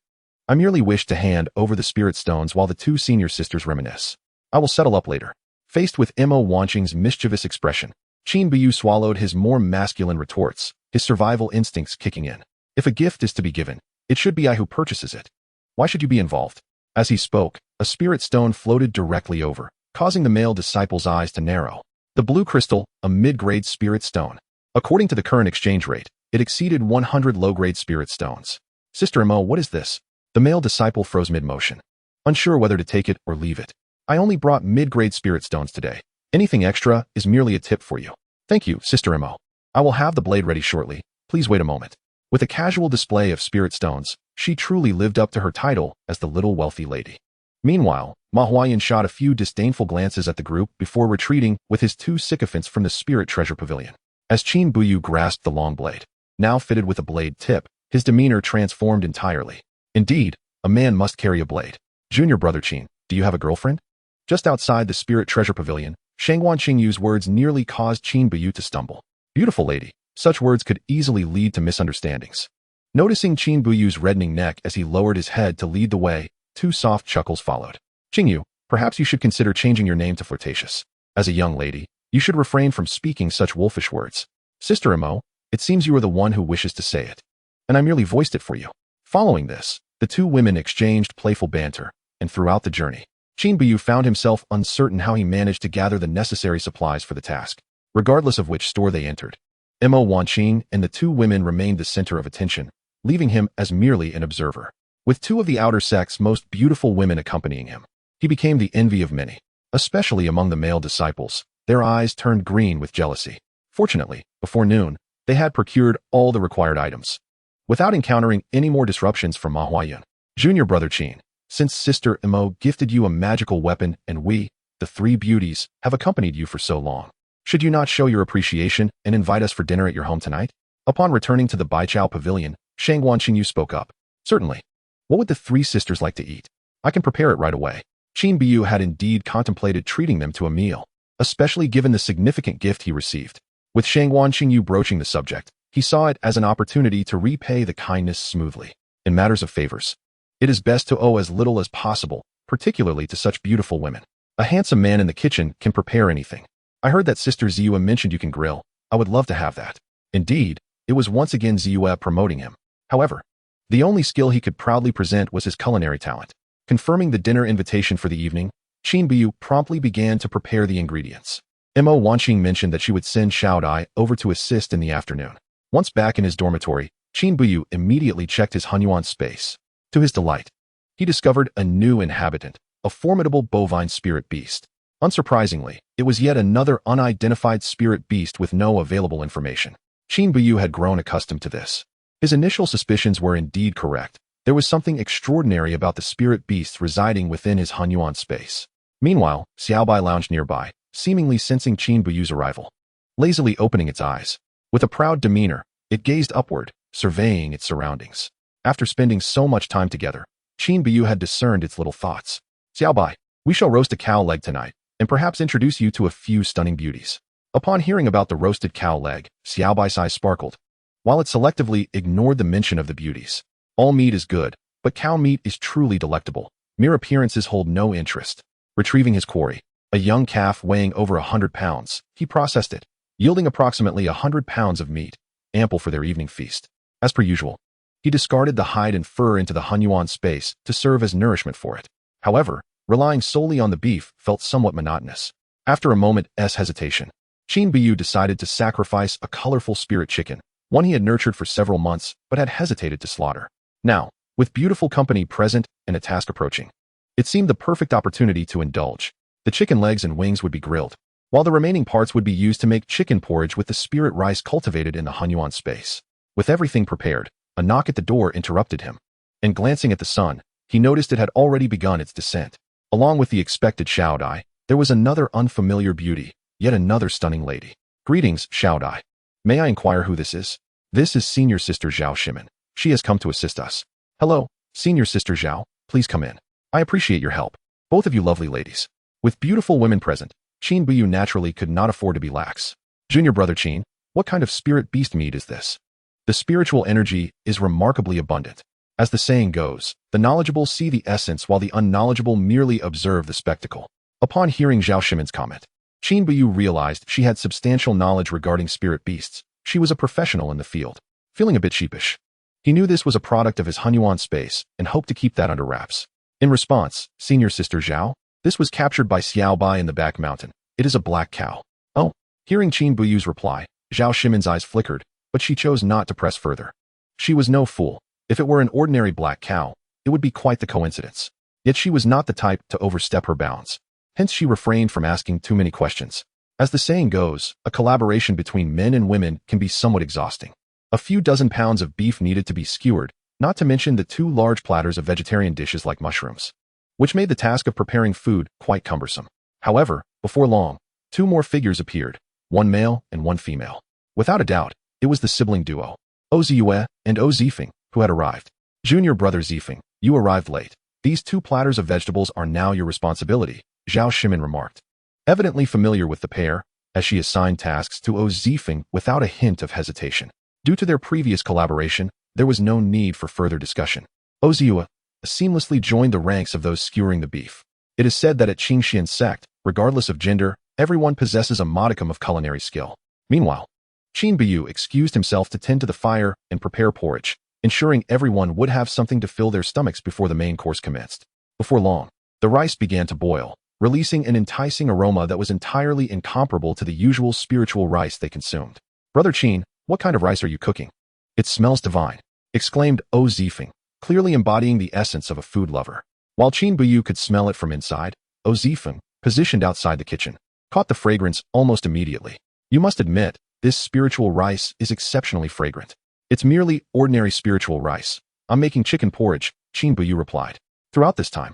I merely wish to hand over the spirit stones while the two senior sisters reminisce. I will settle up later. Faced with Mo Wanqing's mischievous expression, Qin Buyu swallowed his more masculine retorts, his survival instincts kicking in. If a gift is to be given, it should be I who purchases it. Why should you be involved? As he spoke, a spirit stone floated directly over, causing the male disciple's eyes to narrow. The blue crystal, a mid-grade spirit stone. According to the current exchange rate, it exceeded 100 low-grade spirit stones. Sister Mo, what is this? The male disciple froze mid-motion, unsure whether to take it or leave it. I only brought mid-grade spirit stones today. Anything extra is merely a tip for you. Thank you, Sister Mo. I will have the blade ready shortly. Please wait a moment. With a casual display of spirit stones, she truly lived up to her title as the little wealthy lady. Meanwhile, Ma Huayan shot a few disdainful glances at the group before retreating with his two sycophants from the spirit treasure pavilion. As Qin Buyu grasped the long blade, now fitted with a blade tip, his demeanor transformed entirely. Indeed, a man must carry a blade. Junior brother Qin, do you have a girlfriend? Just outside the spirit treasure pavilion, Shangguan Qingyu's words nearly caused Qin Buyu to stumble. Beautiful lady, such words could easily lead to misunderstandings. Noticing Qin Buyu's reddening neck as he lowered his head to lead the way, two soft chuckles followed. Qingyu, perhaps you should consider changing your name to Flirtatious. As a young lady, you should refrain from speaking such wolfish words. Sister Mo, it seems you are the one who wishes to say it, and I merely voiced it for you. Following this, the two women exchanged playful banter, and throughout the journey, Qin Buyu found himself uncertain how he managed to gather the necessary supplies for the task. Regardless of which store they entered, Mo Wanqing and the two women remained the center of attention, leaving him as merely an observer. With two of the outer sex most beautiful women accompanying him, he became the envy of many, especially among the male disciples. Their eyes turned green with jealousy. Fortunately, before noon, they had procured all the required items. Without encountering any more disruptions from Ma Huayan, Junior brother Qin, since Sister Mo gifted you a magical weapon and we, the three beauties, have accompanied you for so long, should you not show your appreciation and invite us for dinner at your home tonight? Upon returning to the Baichao pavilion, Shangguan Qingyu spoke up. Certainly. What would the three sisters like to eat? I can prepare it right away. Qin Buyu had indeed contemplated treating them to a meal, especially given the significant gift he received. With Shangguan Qingyu broaching the subject, he saw it as an opportunity to repay the kindness smoothly. In matters of favors, it is best to owe as little as possible, particularly to such beautiful women. A handsome man in the kitchen can prepare anything. I heard that Sister Ziyue mentioned you can grill. I would love to have that. Indeed, it was once again Ziyue promoting him. However, the only skill he could proudly present was his culinary talent. Confirming the dinner invitation for the evening, Qin Buyu promptly began to prepare the ingredients. Mo Wanqing mentioned that she would send Xiao Dai over to assist in the afternoon. Once back in his dormitory, Qin Buyu immediately checked his Hunyuan space. To his delight, he discovered a new inhabitant, a formidable bovine spirit beast. Unsurprisingly, it was yet another unidentified spirit beast with no available information. Qin Buyu had grown accustomed to this. His initial suspicions were indeed correct. There was something extraordinary about the spirit beasts residing within his Hunyuan space. Meanwhile, Xiaobai lounged nearby, seemingly sensing Qin Buyu's arrival. Lazily opening its eyes, with a proud demeanor, it gazed upward, surveying its surroundings. After spending so much time together, Qin Buyu had discerned its little thoughts. Xiaobai, we shall roast a cow leg tonight, and perhaps introduce you to a few stunning beauties. Upon hearing about the roasted cow leg, Xiaobai's eyes sparkled, while it selectively ignored the mention of the beauties. All meat is good, but cow meat is truly delectable. Mere appearances hold no interest. Retrieving his quarry, a young calf weighing over 100 pounds, he processed it, yielding approximately 100 pounds of meat, ample for their evening feast. As per usual, he discarded the hide and fur into the Hunyuan space to serve as nourishment for it. However, relying solely on the beef felt somewhat monotonous. After a moment's hesitation, Qin Buyu decided to sacrifice a colorful spirit chicken, one he had nurtured for several months but had hesitated to slaughter. Now, with beautiful company present and a task approaching, it seemed the perfect opportunity to indulge. The chicken legs and wings would be grilled, while the remaining parts would be used to make chicken porridge with the spirit rice cultivated in the Hunyuan space. With everything prepared, a knock at the door interrupted him, and glancing at the sun, he noticed it had already begun its descent. Along with the expected Xiao Dai, there was another unfamiliar beauty, yet another stunning lady. Greetings, Xiao Dai. May I inquire who this is? This is Senior Sister Zhao Shimin. She has come to assist us. Hello, Senior Sister Zhao, please come in. I appreciate your help. Both of you lovely ladies. With beautiful women present, Qin Buyu naturally could not afford to be lax. Junior brother Qin, what kind of spirit beast meat is this? The spiritual energy is remarkably abundant. As the saying goes, the knowledgeable see the essence while the unknowledgeable merely observe the spectacle. Upon hearing Zhao Shimin's comment, Qin Buyu realized she had substantial knowledge regarding spirit beasts. She was a professional in the field. Feeling a bit sheepish, he knew this was a product of his Hunyuan space and hoped to keep that under wraps. In response, Senior Sister Zhao, this was captured by Xiao Bai in the back mountain. It is a black cow. Oh, hearing Qin Buyu's reply, Zhao Shimin's eyes flickered, but she chose not to press further. She was no fool. If it were an ordinary black cow, it would be quite the coincidence. Yet she was not the type to overstep her bounds. Hence she refrained from asking too many questions. As the saying goes, a collaboration between men and women can be somewhat exhausting. A few dozen pounds of beef needed to be skewered, not to mention the 2 large platters of vegetarian dishes like mushrooms, which made the task of preparing food quite cumbersome. However, before long, 2 more figures appeared, 1 male and 1 female. Without a doubt, it was the sibling duo, Oziyue and Ozifeng, who had arrived. Junior brother Zifeng, you arrived late. These 2 platters of vegetables are now your responsibility, Zhao Shimin remarked. Evidently familiar with the pair, as she assigned tasks to Ozifeng without a hint of hesitation. Due to their previous collaboration, there was no need for further discussion. Oziyue seamlessly joined the ranks of those skewering the beef. It is said that at Qingxian sect, regardless of gender, everyone possesses a modicum of culinary skill. Meanwhile, Qin Buyu excused himself to tend to the fire and prepare porridge, ensuring everyone would have something to fill their stomachs before the main course commenced. Before long, the rice began to boil, releasing an enticing aroma that was entirely incomparable to the usual spiritual rice they consumed. Brother Qin, what kind of rice are you cooking? It smells divine, exclaimed O Zifeng, clearly embodying the essence of a food lover. While Qin Buyu could smell it from inside, O Zifeng, positioned outside the kitchen, caught the fragrance almost immediately. You must admit, this spiritual rice is exceptionally fragrant. It's merely ordinary spiritual rice. I'm making chicken porridge, Qin Buyu replied. Throughout this time,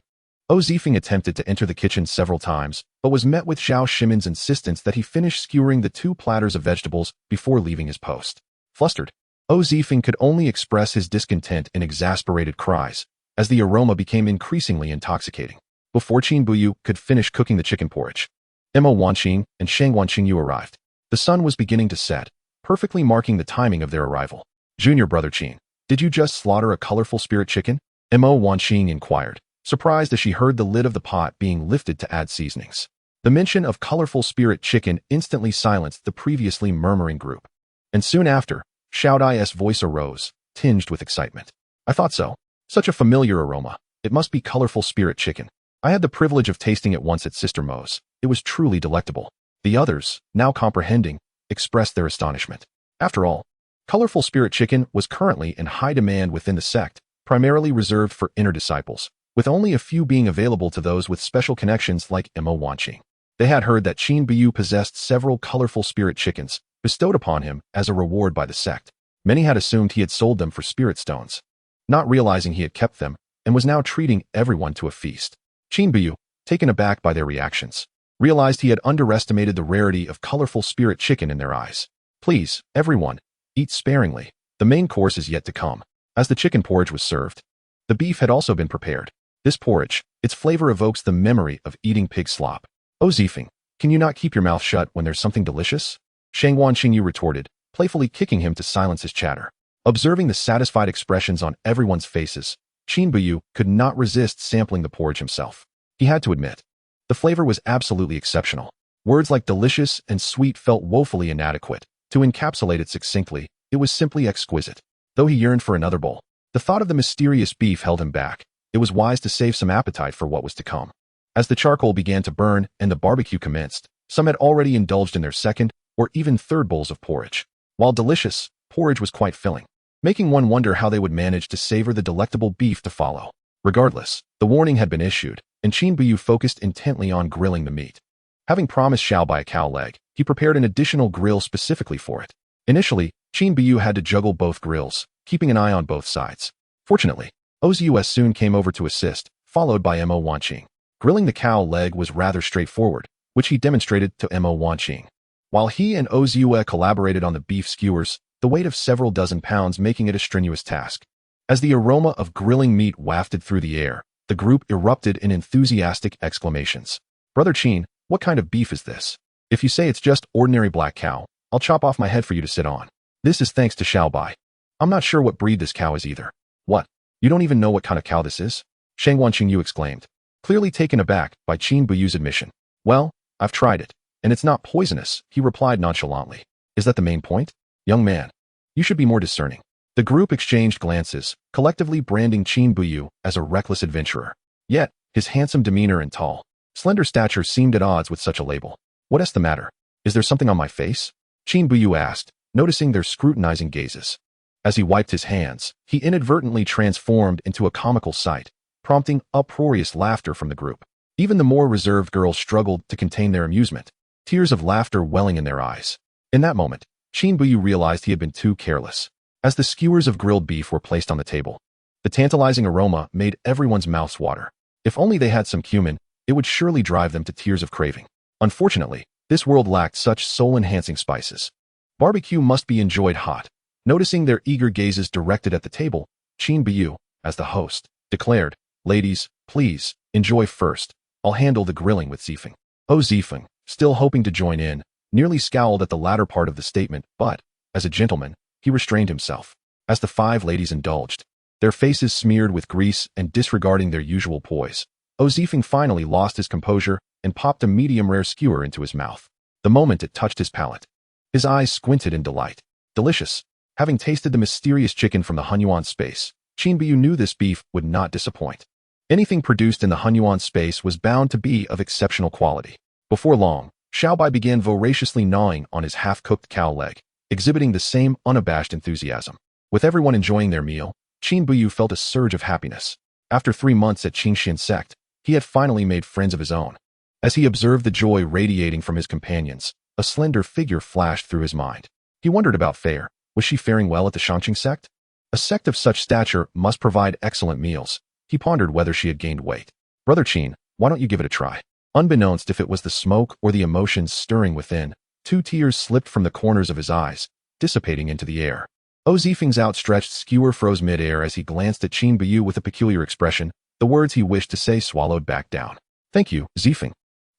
O Zifeng attempted to enter the kitchen several times, but was met with Zhao Shimin's insistence that he finish skewering the 2 platters of vegetables before leaving his post. Flustered, O Zifeng could only express his discontent in exasperated cries, as the aroma became increasingly intoxicating. Before Qin Buyu could finish cooking the chicken porridge, Mo Wanqing and Shang Wanqingyu arrived. The sun was beginning to set, perfectly marking the timing of their arrival. Junior brother Qin, did you just slaughter a colorful spirit chicken? Mo Wanqing inquired, surprised as she heard the lid of the pot being lifted to add seasonings. The mention of colorful spirit chicken instantly silenced the previously murmuring group. And soon after, Xiao Dai's voice arose, tinged with excitement. I thought so. Such a familiar aroma. It must be colorful spirit chicken. I had the privilege of tasting it once at Sister Mo's. It was truly delectable. The others, now comprehending, expressed their astonishment. After all, colorful spirit chicken was currently in high demand within the sect, primarily reserved for inner disciples, with only a few being available to those with special connections like Mo Wanqing. They had heard that Qin Buyu possessed several colorful spirit chickens, bestowed upon him as a reward by the sect. Many had assumed he had sold them for spirit stones, not realizing he had kept them, and was now treating everyone to a feast. Qin Buyu, taken aback by their reactions, realized he had underestimated the rarity of colorful spirit chicken in their eyes. Please, everyone, eat sparingly. The main course is yet to come. As the chicken porridge was served, the beef had also been prepared. This porridge, its flavor evokes the memory of eating pig slop. Oh Zifeng, can you not keep your mouth shut when there's something delicious? Shang Wanqingyu retorted, playfully kicking him to silence his chatter. Observing the satisfied expressions on everyone's faces, Qin Buyu could not resist sampling the porridge himself. He had to admit, the flavor was absolutely exceptional. Words like delicious and sweet felt woefully inadequate. To encapsulate it succinctly, it was simply exquisite. Though he yearned for another bowl, the thought of the mysterious beef held him back. It was wise to save some appetite for what was to come. As the charcoal began to burn and the barbecue commenced, some had already indulged in their second or even third bowls of porridge. While delicious, porridge was quite filling, making one wonder how they would manage to savor the delectable beef to follow. Regardless, the warning had been issued, and Qin Buyu focused intently on grilling the meat. Having promised Xiao Bai a cow leg, he prepared an additional grill specifically for it. Initially, Qin Buyu had to juggle both grills, keeping an eye on both sides. Fortunately, Oziyue soon came over to assist, followed by Mo Wanqing. Grilling the cow leg was rather straightforward, which he demonstrated to Mo Wanqing. While he and Ozue collaborated on the beef skewers, the weight of several dozen pounds making it a strenuous task. As the aroma of grilling meat wafted through the air, the group erupted in enthusiastic exclamations. Brother Chin, what kind of beef is this? If you say it's just ordinary black cow, I'll chop off my head for you to sit on. This is thanks to Xiaobai. I'm not sure what breed this cow is either. What? You don't even know what kind of cow this is? Shang Wanqingyu exclaimed, clearly taken aback by Qin Buyu's admission. Well, I've tried it, and it's not poisonous, he replied nonchalantly. Is that the main point? Young man, you should be more discerning. The group exchanged glances, collectively branding Qin Buyu as a reckless adventurer. Yet, his handsome demeanor and tall, slender stature seemed at odds with such a label. What's the matter? Is there something on my face? Qin Buyu asked, noticing their scrutinizing gazes. As he wiped his hands, he inadvertently transformed into a comical sight, prompting uproarious laughter from the group. Even the more reserved girls struggled to contain their amusement, tears of laughter welling in their eyes. In that moment, Qin Buyu realized he had been too careless. As the skewers of grilled beef were placed on the table, the tantalizing aroma made everyone's mouths water. If only they had some cumin, it would surely drive them to tears of craving. Unfortunately, this world lacked such soul-enhancing spices. Barbecue must be enjoyed hot. Noticing their eager gazes directed at the table, Qin Buyu, as the host, declared, Ladies, please, enjoy first. I'll handle the grilling with Zifeng. Zifeng, still hoping to join in, nearly scowled at the latter part of the statement, but, as a gentleman, he restrained himself. As the 5 ladies indulged, their faces smeared with grease and disregarding their usual poise, Zifeng finally lost his composure and popped a medium-rare skewer into his mouth. The moment it touched his palate, his eyes squinted in delight. Delicious. Having tasted the mysterious chicken from the Hunyuan space, Qin Buyu knew this beef would not disappoint. Anything produced in the Hunyuan space was bound to be of exceptional quality. Before long, Xiaobai began voraciously gnawing on his half-cooked cow leg, exhibiting the same unabashed enthusiasm. With everyone enjoying their meal, Qin Buyu felt a surge of happiness. After 3 months at Qingxian sect, he had finally made friends of his own. As he observed the joy radiating from his companions, a slender figure flashed through his mind. He wondered about Fair. Was she faring well at the Shangqing sect? A sect of such stature must provide excellent meals. He pondered whether she had gained weight. Brother Qin, why don't you give it a try? Unbeknownst if it was the smoke or the emotions stirring within, 2 tears slipped from the corners of his eyes, dissipating into the air. Zifeng's outstretched skewer froze mid-air as he glanced at Qin Buyu with a peculiar expression, the words he wished to say swallowed back down. Thank you, Zifeng.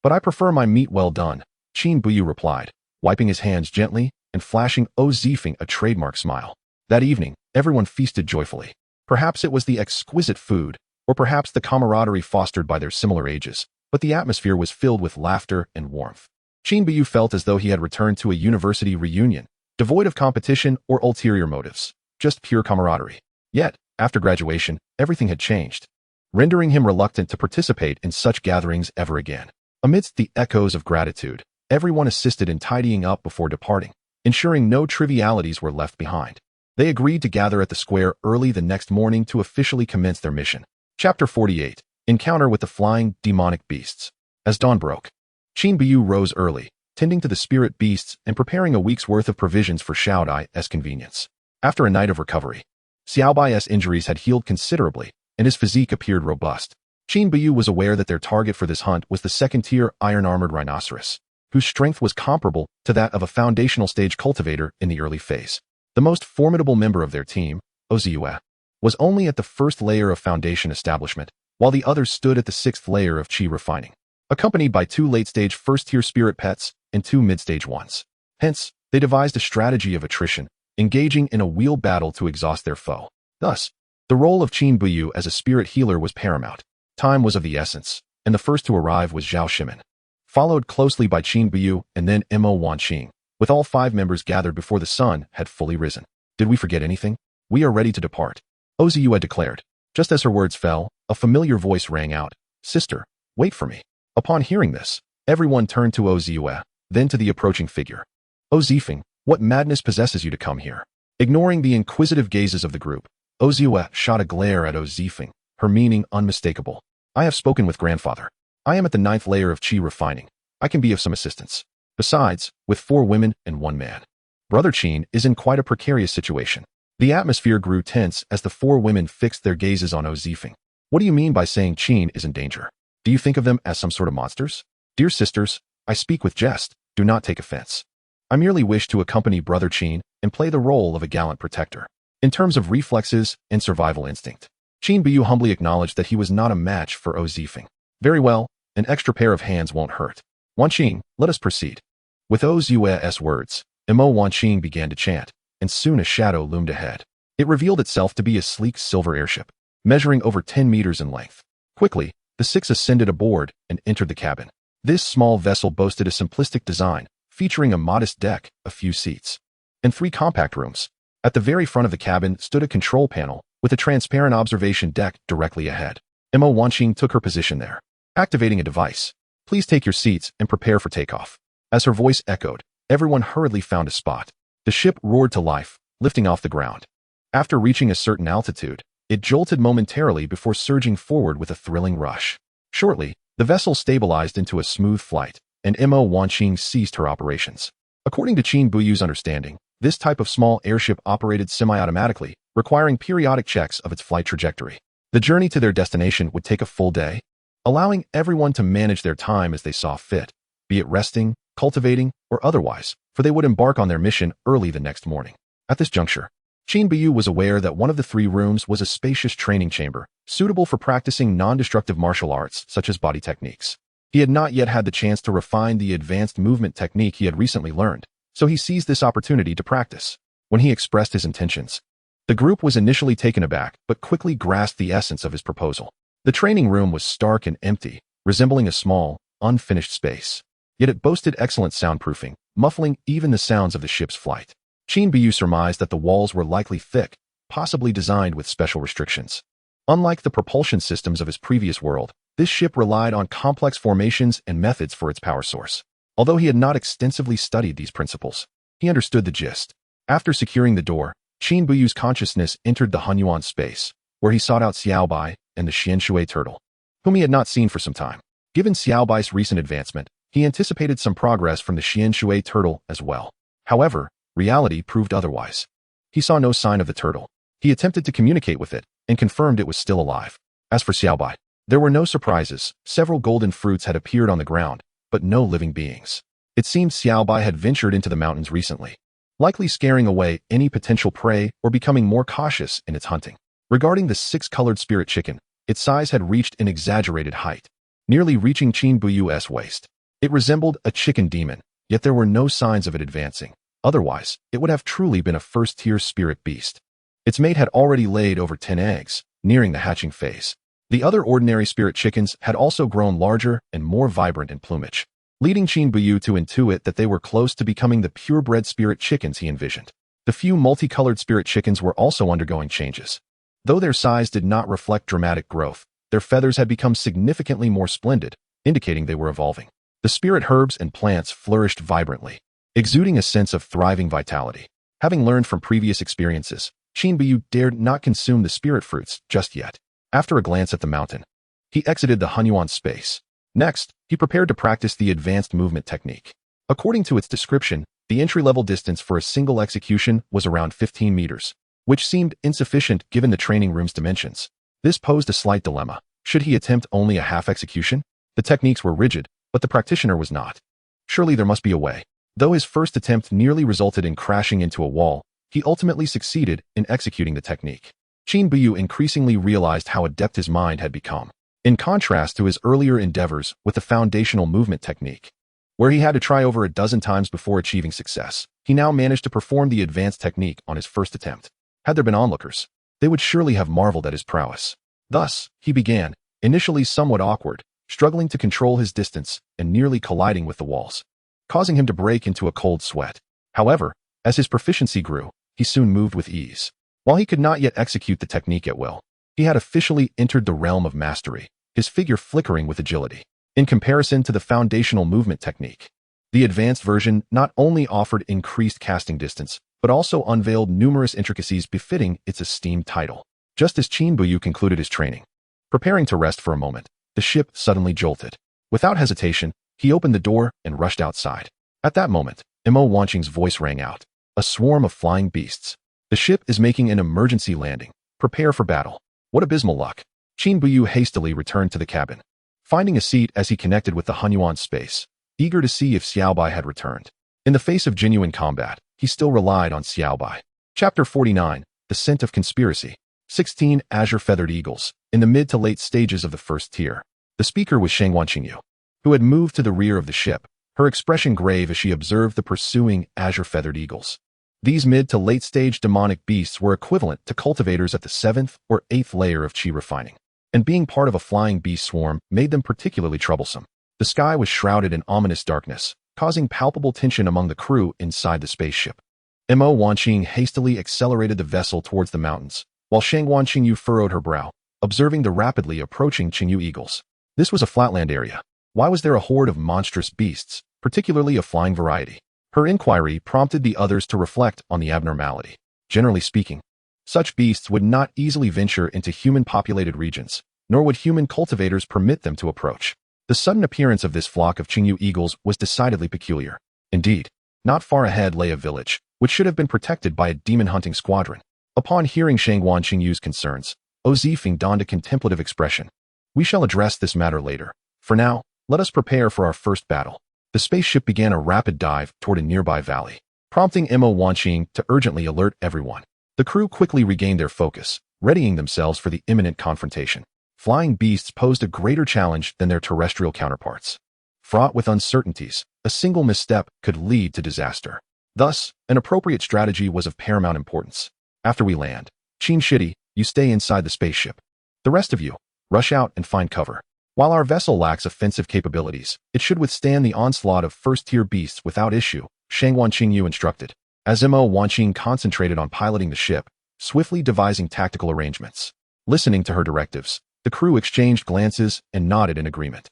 But I prefer my meat well done, Qin Buyu replied, wiping his hands gently and flashing Zifeng a trademark smile. That evening, everyone feasted joyfully. Perhaps it was the exquisite food, or perhaps the camaraderie fostered by their similar ages, but the atmosphere was filled with laughter and warmth. Qin Buyu felt as though he had returned to a university reunion, devoid of competition or ulterior motives, just pure camaraderie. Yet, after graduation, everything had changed, rendering him reluctant to participate in such gatherings ever again. Amidst the echoes of gratitude, everyone assisted in tidying up before departing, ensuring no trivialities were left behind. They agreed to gather at the square early the next morning to officially commence their mission. Chapter 48. Encounter with the Flying Demonic Beasts. As dawn broke, Qin Buyu rose early, tending to the spirit beasts and preparing a week's worth of provisions for Xiaobai's convenience. After a night of recovery, Xiaobai's injuries had healed considerably, and his physique appeared robust. Qin Buyu was aware that their target for this hunt was the second-tier iron-armored rhinoceros, whose strength was comparable to that of a foundational stage cultivator in the early phase. The most formidable member of their team, Ozue, was only at the first layer of foundation establishment, while the others stood at the 6th layer of chi refining, accompanied by 2 late-stage first-tier spirit pets and 2 mid-stage ones. Hence, they devised a strategy of attrition, engaging in a wheel battle to exhaust their foe. Thus, the role of Qin Buyu as a spirit healer was paramount. Time was of the essence, and the first to arrive was Zhao Shimin, followed closely by Qin Buyu and then Mo Wanqing, with all 5 members gathered before the sun had fully risen. Did we forget anything? We are ready to depart, Ozue declared. Just as her words fell, a familiar voice rang out, Sister, wait for me. Upon hearing this, everyone turned to Ozue, then to the approaching figure. Zifeng, what madness possesses you to come here? Ignoring the inquisitive gazes of the group, Ozue shot a glare at Zifeng, her meaning unmistakable. I have spoken with grandfather. I am at the 9th layer of chi refining. I can be of some assistance. Besides, with 4 women and 1 man, Brother Qin is in quite a precarious situation. The atmosphere grew tense as the 4 women fixed their gazes on Zifeng. What do you mean by saying Qin is in danger? Do you think of them as some sort of monsters? Dear sisters, I speak with jest. Do not take offense. I merely wish to accompany Brother Qin and play the role of a gallant protector. In terms of reflexes and survival instinct, Qin Buyu humbly acknowledged that he was not a match for Ozifeng. Very well, an extra pair of hands won't hurt. Wanqing, let us proceed. With Ozue's words, Imo Wanqing began to chant, and soon a shadow loomed ahead. It revealed itself to be a sleek silver airship, measuring over 10 meters in length. Quickly, the six ascended aboard and entered the cabin. This small vessel boasted a simplistic design, featuring a modest deck, a few seats, and 3 compact rooms. At the very front of the cabin stood a control panel with a transparent observation deck directly ahead. Imo Wanqing took her position there, activating a device. Please take your seats and prepare for takeoff. As her voice echoed, everyone hurriedly found a spot. The ship roared to life, lifting off the ground. After reaching a certain altitude, it jolted momentarily before surging forward with a thrilling rush. Shortly, the vessel stabilized into a smooth flight, and Imo Wanqing ceased her operations. According to Qin Buyu's understanding, this type of small airship operated semi-automatically, requiring periodic checks of its flight trajectory. The journey to their destination would take a full day, allowing everyone to manage their time as they saw fit, be it resting, cultivating, or otherwise, for they would embark on their mission early the next morning. At this juncture, Qin Buyu was aware that one of the 3 rooms was a spacious training chamber, suitable for practicing non-destructive martial arts such as body techniques. He had not yet had the chance to refine the advanced movement technique he had recently learned, so he seized this opportunity to practice. When he expressed his intentions, the group was initially taken aback but quickly grasped the essence of his proposal. The training room was stark and empty, resembling a small, unfinished space. Yet it boasted excellent soundproofing, muffling even the sounds of the ship's flight. Qin Buyu surmised that the walls were likely thick, possibly designed with special restrictions. Unlike the propulsion systems of his previous world, this ship relied on complex formations and methods for its power source. Although he had not extensively studied these principles, he understood the gist. After securing the door, Qin Buyu's consciousness entered the Hunyuan space, where he sought out Xiaobai and the Xianshui turtle, whom he had not seen for some time. Given Xiaobai's recent advancement, he anticipated some progress from the Xianshui turtle as well. However, reality proved otherwise. He saw no sign of the turtle. He attempted to communicate with it and confirmed it was still alive. As for Xiaobai, there were no surprises. Several golden fruits had appeared on the ground, but no living beings. It seemed Xiaobai had ventured into the mountains recently, likely scaring away any potential prey or becoming more cautious in its hunting. Regarding the 6-colored spirit chicken, its size had reached an exaggerated height, nearly reaching Qin Buyu's waist. It resembled a chicken demon, yet there were no signs of it advancing. Otherwise, it would have truly been a first-tier spirit beast. Its mate had already laid over 10 eggs, nearing the hatching phase. The other ordinary spirit chickens had also grown larger and more vibrant in plumage, leading Qin Buyu to intuit that they were close to becoming the purebred spirit chickens he envisioned. The few multicolored spirit chickens were also undergoing changes. Though their size did not reflect dramatic growth, their feathers had become significantly more splendid, indicating they were evolving. The spirit herbs and plants flourished vibrantly, exuding a sense of thriving vitality. Having learned from previous experiences, Qin Buyu dared not consume the spirit fruits just yet. After a glance at the mountain, he exited the Hunyuan space. Next, he prepared to practice the advanced movement technique. According to its description, the entry-level distance for a single execution was around 15 meters, which seemed insufficient given the training room's dimensions. This posed a slight dilemma. Should he attempt only a half execution? The techniques were rigid, but the practitioner was not. Surely there must be a way. Though his first attempt nearly resulted in crashing into a wall, he ultimately succeeded in executing the technique. Qin Buyu increasingly realized how adept his mind had become. In contrast to his earlier endeavors with the foundational movement technique, where he had to try over a dozen times before achieving success, he now managed to perform the advanced technique on his first attempt. Had there been onlookers, they would surely have marveled at his prowess. Thus, he began, initially somewhat awkward, struggling to control his distance and nearly colliding with the walls, causing him to break into a cold sweat. However, as his proficiency grew, he soon moved with ease. While he could not yet execute the technique at will, he had officially entered the realm of mastery, his figure flickering with agility. In comparison to the foundational movement technique, the advanced version not only offered increased casting distance, but also unveiled numerous intricacies befitting its esteemed title. Just as Qin Buyu concluded his training, preparing to rest for a moment, the ship suddenly jolted. Without hesitation, he opened the door and rushed outside. At that moment, Imo Wanqing's voice rang out. A swarm of flying beasts. The ship is making an emergency landing. Prepare for battle. What abysmal luck. Qin Buyu hastily returned to the cabin, finding a seat as he connected with the Hunyuan space, eager to see if Xiaobai had returned. In the face of genuine combat, he still relied on Xiaobai. Chapter 49, The Scent of Conspiracy. 16 Azure-Feathered Eagles. In the mid to late stages of the first tier, the speaker was Shangwan Qingyu, who had moved to the rear of the ship, her expression grave as she observed the pursuing azure-feathered eagles. These mid to late stage demonic beasts were equivalent to cultivators at the 7th or 8th layer of chi refining, and being part of a flying beast swarm made them particularly troublesome. The sky was shrouded in ominous darkness, causing palpable tension among the crew inside the spaceship. Mo Wanqing hastily accelerated the vessel towards the mountains, while Shangwan Qingyu furrowed her brow, observing the rapidly approaching Qingyu eagles. This was a flatland area. Why was there a horde of monstrous beasts, particularly a flying variety? Her inquiry prompted the others to reflect on the abnormality. Generally speaking, such beasts would not easily venture into human-populated regions, nor would human cultivators permit them to approach. The sudden appearance of this flock of Qingyu eagles was decidedly peculiar. Indeed, not far ahead lay a village, which should have been protected by a demon-hunting squadron. Upon hearing Shangwan Qingyu's concerns, Zifeng donned a contemplative expression. We shall address this matter later. For now, let us prepare for our first battle. The spaceship began a rapid dive toward a nearby valley, prompting Mo Wanqing to urgently alert everyone. The crew quickly regained their focus, readying themselves for the imminent confrontation. Flying beasts posed a greater challenge than their terrestrial counterparts. Fraught with uncertainties, a single misstep could lead to disaster. Thus, an appropriate strategy was of paramount importance. After we land, Qin Shidi, you stay inside the spaceship. The rest of you, rush out and find cover. While our vessel lacks offensive capabilities, it should withstand the onslaught of first-tier beasts without issue, Shangwan Qingyu instructed. As Mo Wanqing concentrated on piloting the ship, swiftly devising tactical arrangements. Listening to her directives, the crew exchanged glances and nodded in agreement.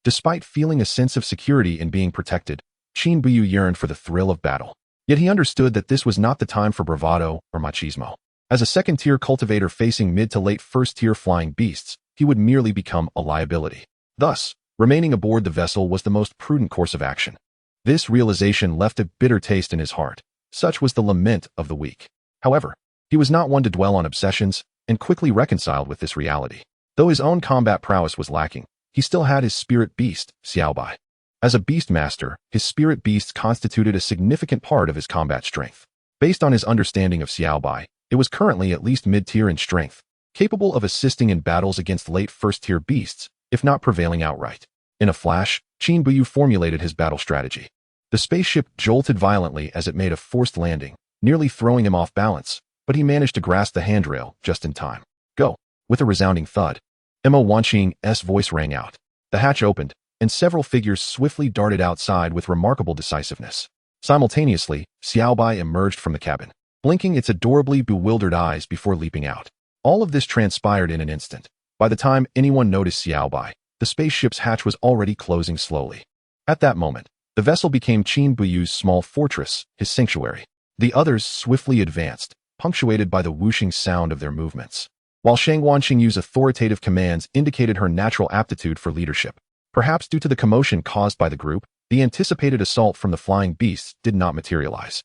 Despite feeling a sense of security in being protected, Qin Buyu yearned for the thrill of battle. Yet he understood that this was not the time for bravado or machismo. As a second-tier cultivator facing mid to late first-tier flying beasts, he would merely become a liability. Thus, remaining aboard the vessel was the most prudent course of action. This realization left a bitter taste in his heart. Such was the lament of the weak. However, he was not one to dwell on obsessions and quickly reconciled with this reality. Though his own combat prowess was lacking, he still had his spirit beast, Xiaobai. As a beast master, his spirit beasts constituted a significant part of his combat strength. Based on his understanding of Xiaobai, it was currently at least mid-tier in strength, capable of assisting in battles against late first-tier beasts, if not prevailing outright. In a flash, Qin Buyu formulated his battle strategy. The spaceship jolted violently as it made a forced landing, nearly throwing him off balance, but he managed to grasp the handrail just in time. Go! With a resounding thud, Mo Wanqing's voice rang out. The hatch opened, and several figures swiftly darted outside with remarkable decisiveness. Simultaneously, Xiaobai emerged from the cabin, blinking its adorably bewildered eyes before leaping out. All of this transpired in an instant. By the time anyone noticed Xiaobai, the spaceship's hatch was already closing slowly. At that moment, the vessel became Qin Buyu's small fortress, his sanctuary. The others swiftly advanced, punctuated by the whooshing sound of their movements. While Shangwan Qingyu's authoritative commands indicated her natural aptitude for leadership, perhaps due to the commotion caused by the group, the anticipated assault from the flying beasts did not materialize.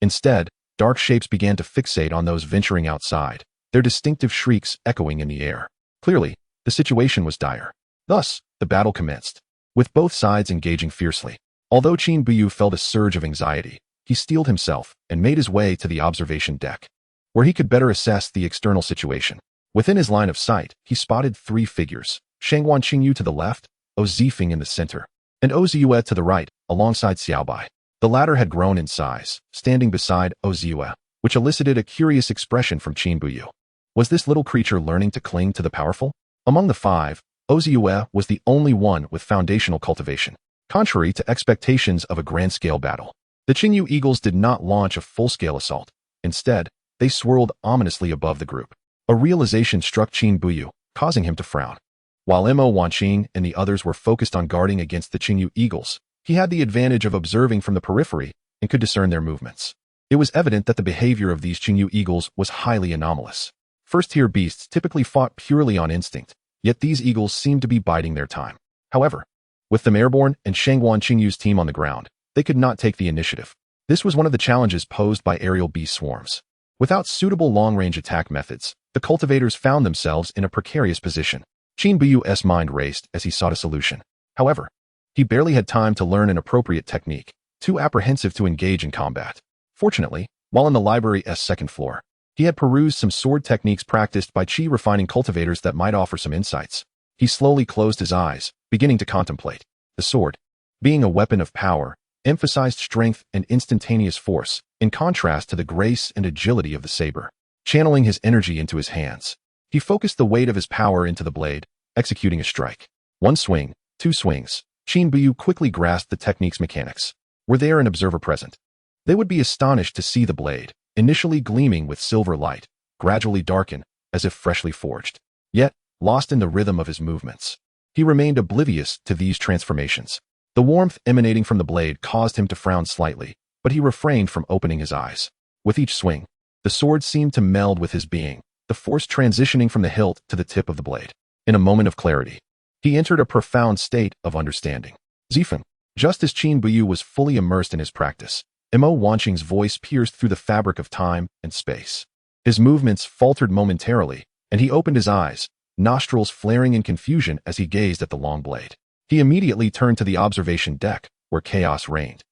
Instead, dark shapes began to fixate on those venturing outside, their distinctive shrieks echoing in the air. Clearly, the situation was dire. Thus, the battle commenced, with both sides engaging fiercely. Although Qin Buyu felt a surge of anxiety, he steeled himself and made his way to the observation deck, where he could better assess the external situation. Within his line of sight, he spotted 3 figures, Shangwan Qingyu to the left, Zifeng in the center, and Ziyue to the right, alongside Xiaobai. The latter had grown in size, standing beside Ziyue, which elicited a curious expression from Qin Buyu. Was this little creature learning to cling to the powerful? Among the 5, Ziyue was the only one with foundational cultivation, contrary to expectations of a grand-scale battle. The Qingyu Eagles did not launch a full-scale assault. Instead, they swirled ominously above the group. A realization struck Qin Buyu, causing him to frown. While Mo Wanqing and the others were focused on guarding against the Qingyu Eagles, he had the advantage of observing from the periphery and could discern their movements. It was evident that the behavior of these Qingyu Eagles was highly anomalous. First-tier beasts typically fought purely on instinct, yet these eagles seemed to be biding their time. However, with them airborne and Shangwan Qingyu's team on the ground, they could not take the initiative. This was one of the challenges posed by aerial beast swarms. Without suitable long-range attack methods, the cultivators found themselves in a precarious position. Qin Buyu's mind raced as he sought a solution. However, he barely had time to learn an appropriate technique. too apprehensive to engage in combat. Fortunately, while on the library's second floor, he had perused some sword techniques practiced by chi-refining cultivators that might offer some insights. He slowly closed his eyes, beginning to contemplate. The sword, being a weapon of power, emphasized strength and instantaneous force, in contrast to the grace and agility of the saber. Channeling his energy into his hands, he focused the weight of his power into the blade, executing a strike. One swing, two swings. Qin Buyu quickly grasped the technique's mechanics. Were there an observer present, they would be astonished to see the blade, initially gleaming with silver light, gradually darken, as if freshly forged. Yet, lost in the rhythm of his movements, he remained oblivious to these transformations. The warmth emanating from the blade caused him to frown slightly, but he refrained from opening his eyes. With each swing, the sword seemed to meld with his being, the force transitioning from the hilt to the tip of the blade. In a moment of clarity, he entered a profound state of understanding. Zifeng. Just as Qin Buyu was fully immersed in his practice, Mo Wanqing's voice pierced through the fabric of time and space. His movements faltered momentarily, and he opened his eyes, nostrils flaring in confusion as he gazed at the long blade. He immediately turned to the observation deck, where chaos reigned.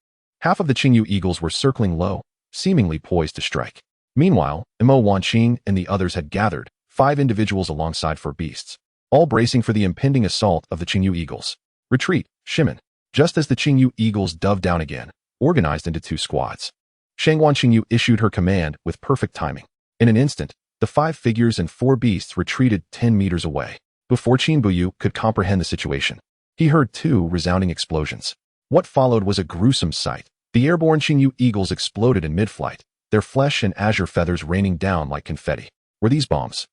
Half of the Qingyu eagles were circling low, seemingly poised to strike. Meanwhile, Mo Wanqing and the others had gathered, 5 individuals alongside 4 beasts, all bracing for the impending assault of the Qingyu eagles. Retreat, Shimen. Just as the Qingyu eagles dove down again, organized into 2 squads, Shangwan Qingyu issued her command with perfect timing. In an instant, the 5 figures and 4 beasts retreated 10 meters away. Before Qin Buyu could comprehend the situation, he heard 2 resounding explosions. What followed was a gruesome sight. The airborne Qingyu eagles exploded in mid-flight, their flesh and azure feathers raining down like confetti. Were these bombs?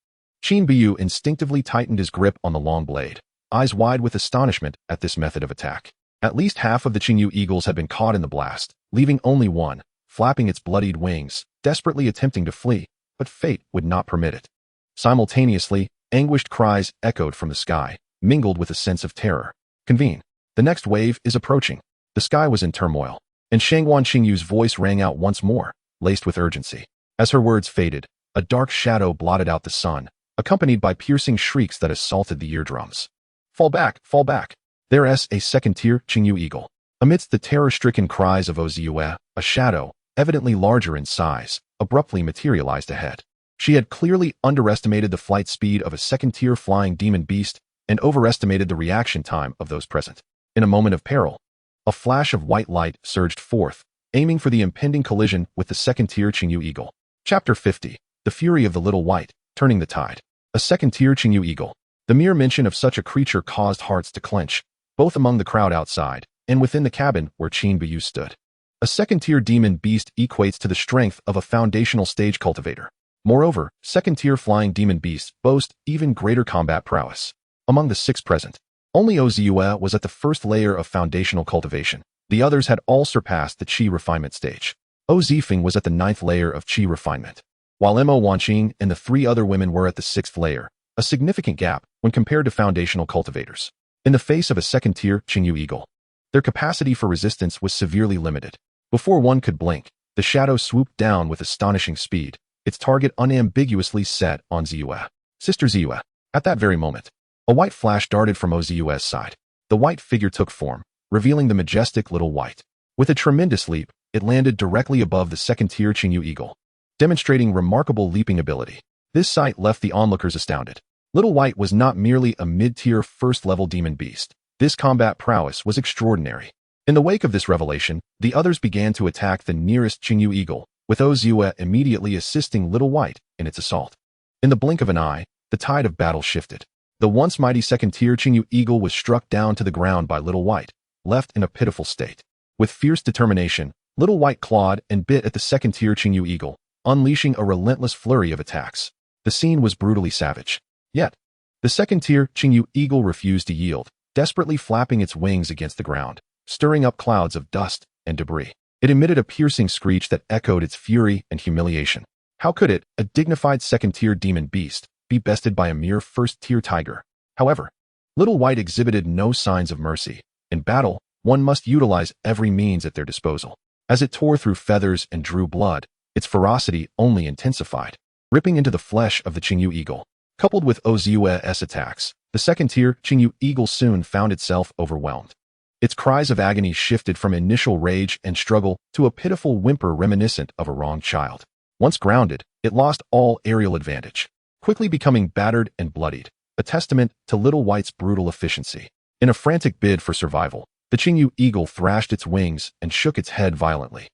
Qin Buyu instinctively tightened his grip on the long blade, eyes wide with astonishment at this method of attack. At least half of the Qingyu eagles had been caught in the blast, leaving only one, flapping its bloodied wings, desperately attempting to flee, but fate would not permit it. Simultaneously, anguished cries echoed from the sky, mingled with a sense of terror. Convene. The next wave is approaching. The sky was in turmoil, and Shangwan Qingyu's voice rang out once more, laced with urgency. As her words faded, a dark shadow blotted out the sun, accompanied by piercing shrieks that assaulted the eardrums. Fall back, fall back. There's a second-tier Qingyu eagle. Amidst the terror-stricken cries of Oziyue, a shadow, evidently larger in size, abruptly materialized ahead. She had clearly underestimated the flight speed of a second-tier flying demon beast and overestimated the reaction time of those present. In a moment of peril, a flash of white light surged forth, aiming for the impending collision with the second-tier Qingyu eagle. Chapter 50. The Fury of the Little White, Turning the Tide. A second-tier Qingyu eagle. The mere mention of such a creature caused hearts to clench, both among the crowd outside and within the cabin where Qin Buyu stood. A second-tier demon beast equates to the strength of a foundational stage cultivator. Moreover, second-tier flying demon beasts boast even greater combat prowess. Among the 6 present, only Oziyue was at the first layer of foundational cultivation. The others had all surpassed the Qi refinement stage. Zifeng was at the 9th layer of Qi refinement, while Mo Wanqing and the 3 other women were at the 6th layer, a significant gap when compared to foundational cultivators. In the face of a second-tier Qingyu eagle, their capacity for resistance was severely limited. Before one could blink, the shadow swooped down with astonishing speed, its target unambiguously set on Ziyue. Sister Ziyue. At that very moment, a white flash darted from Oziyue's side. The white figure took form, revealing the majestic little white. With a tremendous leap, it landed directly above the second-tier Qingyu eagle, demonstrating remarkable leaping ability. This sight left the onlookers astounded. Little White was not merely a mid-tier first-level demon beast. This combat prowess was extraordinary. In the wake of this revelation, the others began to attack the nearest Qingyu eagle, with Oziyue immediately assisting Little White in its assault. In the blink of an eye, the tide of battle shifted. The once mighty second-tier Qingyu eagle was struck down to the ground by Little White, left in a pitiful state. With fierce determination, Little White clawed and bit at the second-tier Qingyu eagle, unleashing a relentless flurry of attacks. The scene was brutally savage. Yet, the second-tier Qingyu eagle refused to yield, desperately flapping its wings against the ground, stirring up clouds of dust and debris. It emitted a piercing screech that echoed its fury and humiliation. How could it, a dignified second-tier demon beast, be bested by a mere first-tier tiger? However, Little White exhibited no signs of mercy. In battle, one must utilize every means at their disposal. As it tore through feathers and drew blood, its ferocity only intensified, ripping into the flesh of the Qingyu eagle. Coupled with Oziyue's attacks, the second-tier Qingyu eagle soon found itself overwhelmed. Its cries of agony shifted from initial rage and struggle to a pitiful whimper reminiscent of a wronged child. Once grounded, it lost all aerial advantage, quickly becoming battered and bloodied, a testament to Little White's brutal efficiency. In a frantic bid for survival, the Qingyu eagle thrashed its wings and shook its head violently,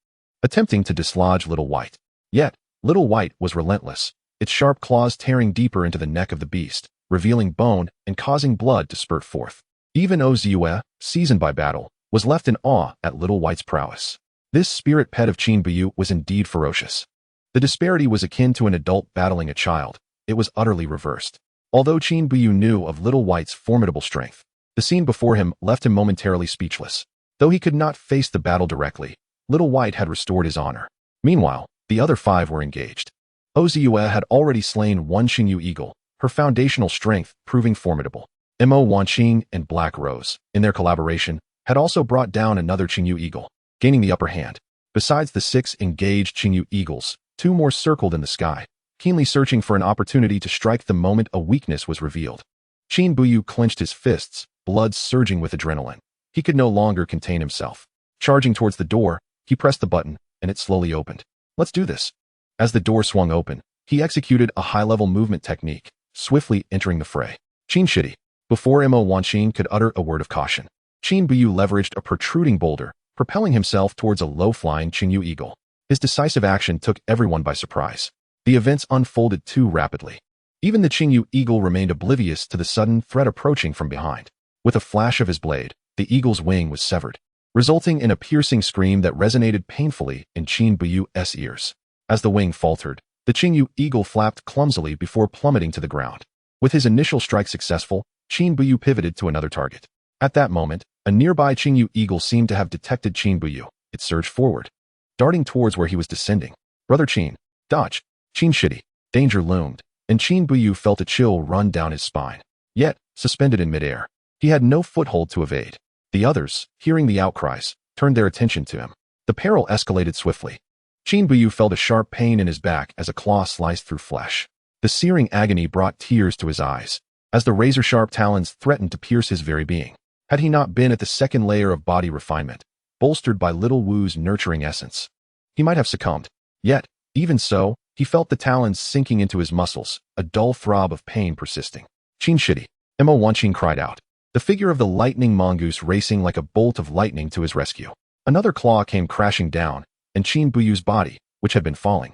attempting to dislodge Little White. Yet, Little White was relentless, its sharp claws tearing deeper into the neck of the beast, revealing bone and causing blood to spurt forth. Even Ozue, seasoned by battle, was left in awe at Little White's prowess. This spirit pet of Qin Buyu was indeed ferocious. The disparity was akin to an adult battling a child. It was utterly reversed. Although Qin Buyu knew of Little White's formidable strength, the scene before him left him momentarily speechless. Though he could not face the battle directly, Little White had restored his honor. Meanwhile, the other 5 were engaged. Ozue had already slain one Qingyu eagle, her foundational strength proving formidable. Mo Wanqing and Black Rose, in their collaboration, had also brought down another Qingyu eagle, gaining the upper hand. Besides the 6 engaged Qingyu eagles, 2 more circled in the sky, keenly searching for an opportunity to strike the moment a weakness was revealed. Qin Buyu clenched his fists, blood surging with adrenaline. He could no longer contain himself. Charging towards the door, he pressed the button, and it slowly opened. Let's do this. As the door swung open, he executed a high-level movement technique, swiftly entering the fray. Qin Shidi. Before Mo Wanqing could utter a word of caution, Qin Buyu leveraged a protruding boulder, propelling himself towards a low-flying Qingyu eagle. His decisive action took everyone by surprise. The events unfolded too rapidly. Even the Qingyu eagle remained oblivious to the sudden threat approaching from behind. With a flash of his blade, the eagle's wing was severed, resulting in a piercing scream that resonated painfully in Qin Buyu's ears. As the wing faltered, the Qingyu eagle flapped clumsily before plummeting to the ground. With his initial strike successful, Qin Buyu pivoted to another target. At that moment, a nearby Qingyu eagle seemed to have detected Qin Buyu. It surged forward, darting towards where he was descending. Brother Qin, dodge! Qin Shidi. Danger loomed, and Qin Buyu felt a chill run down his spine. Yet, suspended in midair, he had no foothold to evade. The others, hearing the outcries, turned their attention to him. The peril escalated swiftly. Qin Buyu felt a sharp pain in his back as a claw sliced through flesh. The searing agony brought tears to his eyes, as the razor-sharp talons threatened to pierce his very being. Had he not been at the second layer of body refinement, bolstered by Little Wu's nurturing essence, he might have succumbed. Yet, even so, he felt the talons sinking into his muscles, a dull throb of pain persisting. Qin Shidi. Mo Wanqing cried out, the figure of the lightning mongoose racing like a bolt of lightning to his rescue. Another claw came crashing down, and Qin Buyu's body, which had been falling,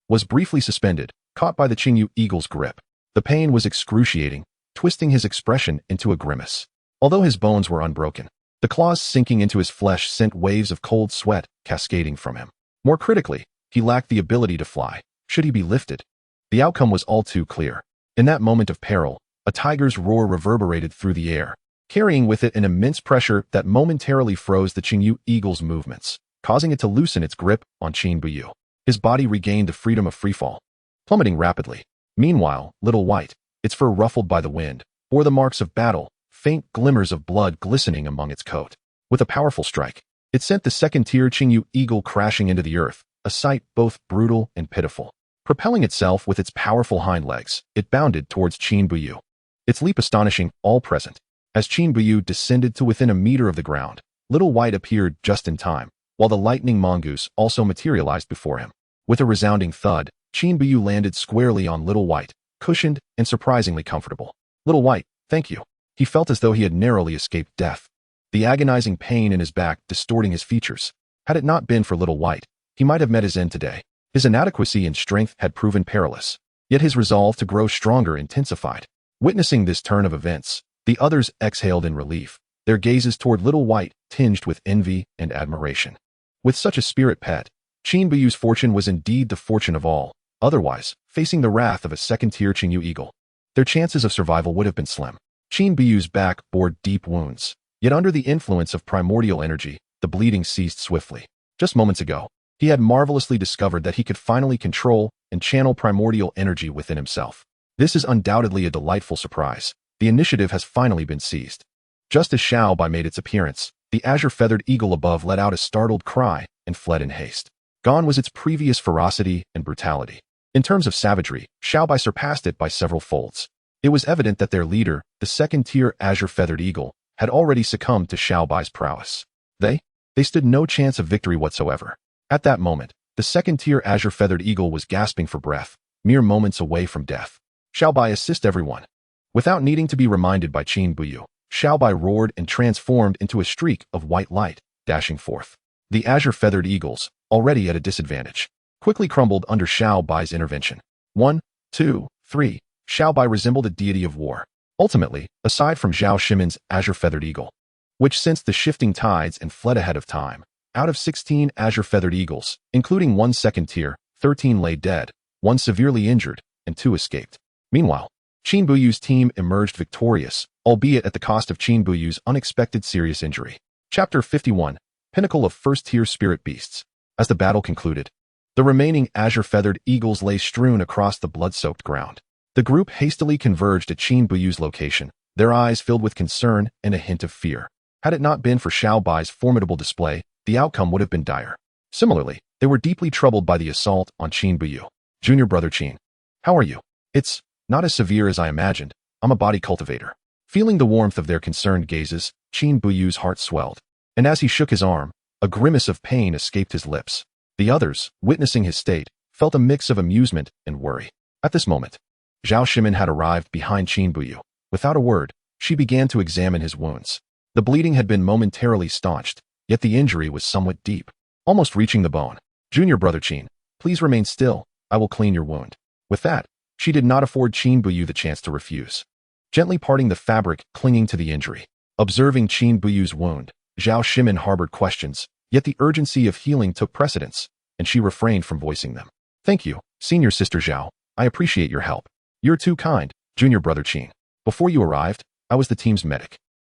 was briefly suspended, caught by the Qingyu eagle's grip. The pain was excruciating, twisting his expression into a grimace. Although his bones were unbroken, the claws sinking into his flesh sent waves of cold sweat cascading from him. More critically, he lacked the ability to fly. Should he be lifted? The outcome was all too clear. In that moment of peril, a tiger's roar reverberated through the air, carrying with it an immense pressure that momentarily froze the Qingyu eagle's movements, causing it to loosen its grip on Qin Buyu. His body regained the freedom of freefall, plummeting rapidly. Meanwhile, Little White, its fur ruffled by the wind, bore the marks of battle, faint glimmers of blood glistening among its coat. With a powerful strike, it sent the second-tier Qingyu eagle crashing into the earth, a sight both brutal and pitiful. Propelling itself with its powerful hind legs, it bounded towards Qin Buyu, its leap astonishing all present. As Qin Buyu descended to within a meter of the ground, Little White appeared just in time, while the lightning mongoose also materialized before him. With a resounding thud, Qin Buyu landed squarely on Little White, cushioned and surprisingly comfortable. Little White, thank you. He felt as though he had narrowly escaped death, the agonizing pain in his back distorting his features. Had it not been for Little White, he might have met his end today. His inadequacy and strength had proven perilous, yet his resolve to grow stronger intensified. Witnessing this turn of events, the others exhaled in relief, their gazes toward Little White tinged with envy and admiration. With such a spirit pet, Qin Buyu's fortune was indeed the fortune of all. Otherwise, facing the wrath of a second-tier Qingyu eagle, their chances of survival would have been slim. Qin Buyu's back bore deep wounds, yet under the influence of primordial energy, the bleeding ceased swiftly. Just moments ago, he had marvelously discovered that he could finally control and channel primordial energy within himself. This is undoubtedly a delightful surprise. The initiative has finally been seized. Just as Xiao Bai made its appearance, the azure-feathered eagle above let out a startled cry and fled in haste. Gone was its previous ferocity and brutality. In terms of savagery, Xiao Bai surpassed it by several folds. It was evident that their leader, the second-tier azure-feathered eagle, had already succumbed to Xiao Bai's prowess. They stood no chance of victory whatsoever. At that moment, the second-tier azure-feathered eagle was gasping for breath, mere moments away from death. Xiao Bai, assist everyone. Without needing to be reminded by Qin Buyu, Xiao Bai roared and transformed into a streak of white light, dashing forth. The azure-feathered eagles, already at a disadvantage, quickly crumbled under Xiao Bai's intervention. 1, 2, 3. Xiao Bai resembled a deity of war. Ultimately, aside from Zhao Shimin's azure-feathered eagle, which sensed the shifting tides and fled ahead of time, out of 16 azure-feathered eagles, including 1 second-tier, 13 lay dead, 1 severely injured, and 2 escaped. Meanwhile, Qin Buyu's team emerged victorious, albeit at the cost of Qin Buyu's unexpected serious injury. Chapter 51, Pinnacle of First-Tier Spirit Beasts. As the battle concluded, the remaining azure-feathered eagles lay strewn across the blood-soaked ground. The group hastily converged at Qin Buyu's location, their eyes filled with concern and a hint of fear. Had it not been for Xiao Bai's formidable display, the outcome would have been dire. Similarly, they were deeply troubled by the assault on Qin Buyu. Junior brother Qin, how are you? It's not as severe as I imagined. I'm a body cultivator. Feeling the warmth of their concerned gazes, Qin Buyu's heart swelled, and as he shook his arm, a grimace of pain escaped his lips. The others, witnessing his state, felt a mix of amusement and worry. At this moment, Zhao Shimin had arrived behind Qin Buyu. Without a word, she began to examine his wounds. The bleeding had been momentarily staunched, yet the injury was somewhat deep, almost reaching the bone. Junior brother Qin, please remain still. I will clean your wound. With that, she did not afford Qin Buyu the chance to refuse. Gently parting the fabric clinging to the injury. Observing Qin Buyu's wound, Zhao Shimin harbored questions, yet the urgency of healing took precedence, and she refrained from voicing them. Thank you, senior sister Zhao. I appreciate your help. You're too kind, junior brother Qin. Before you arrived, I was the team's medic.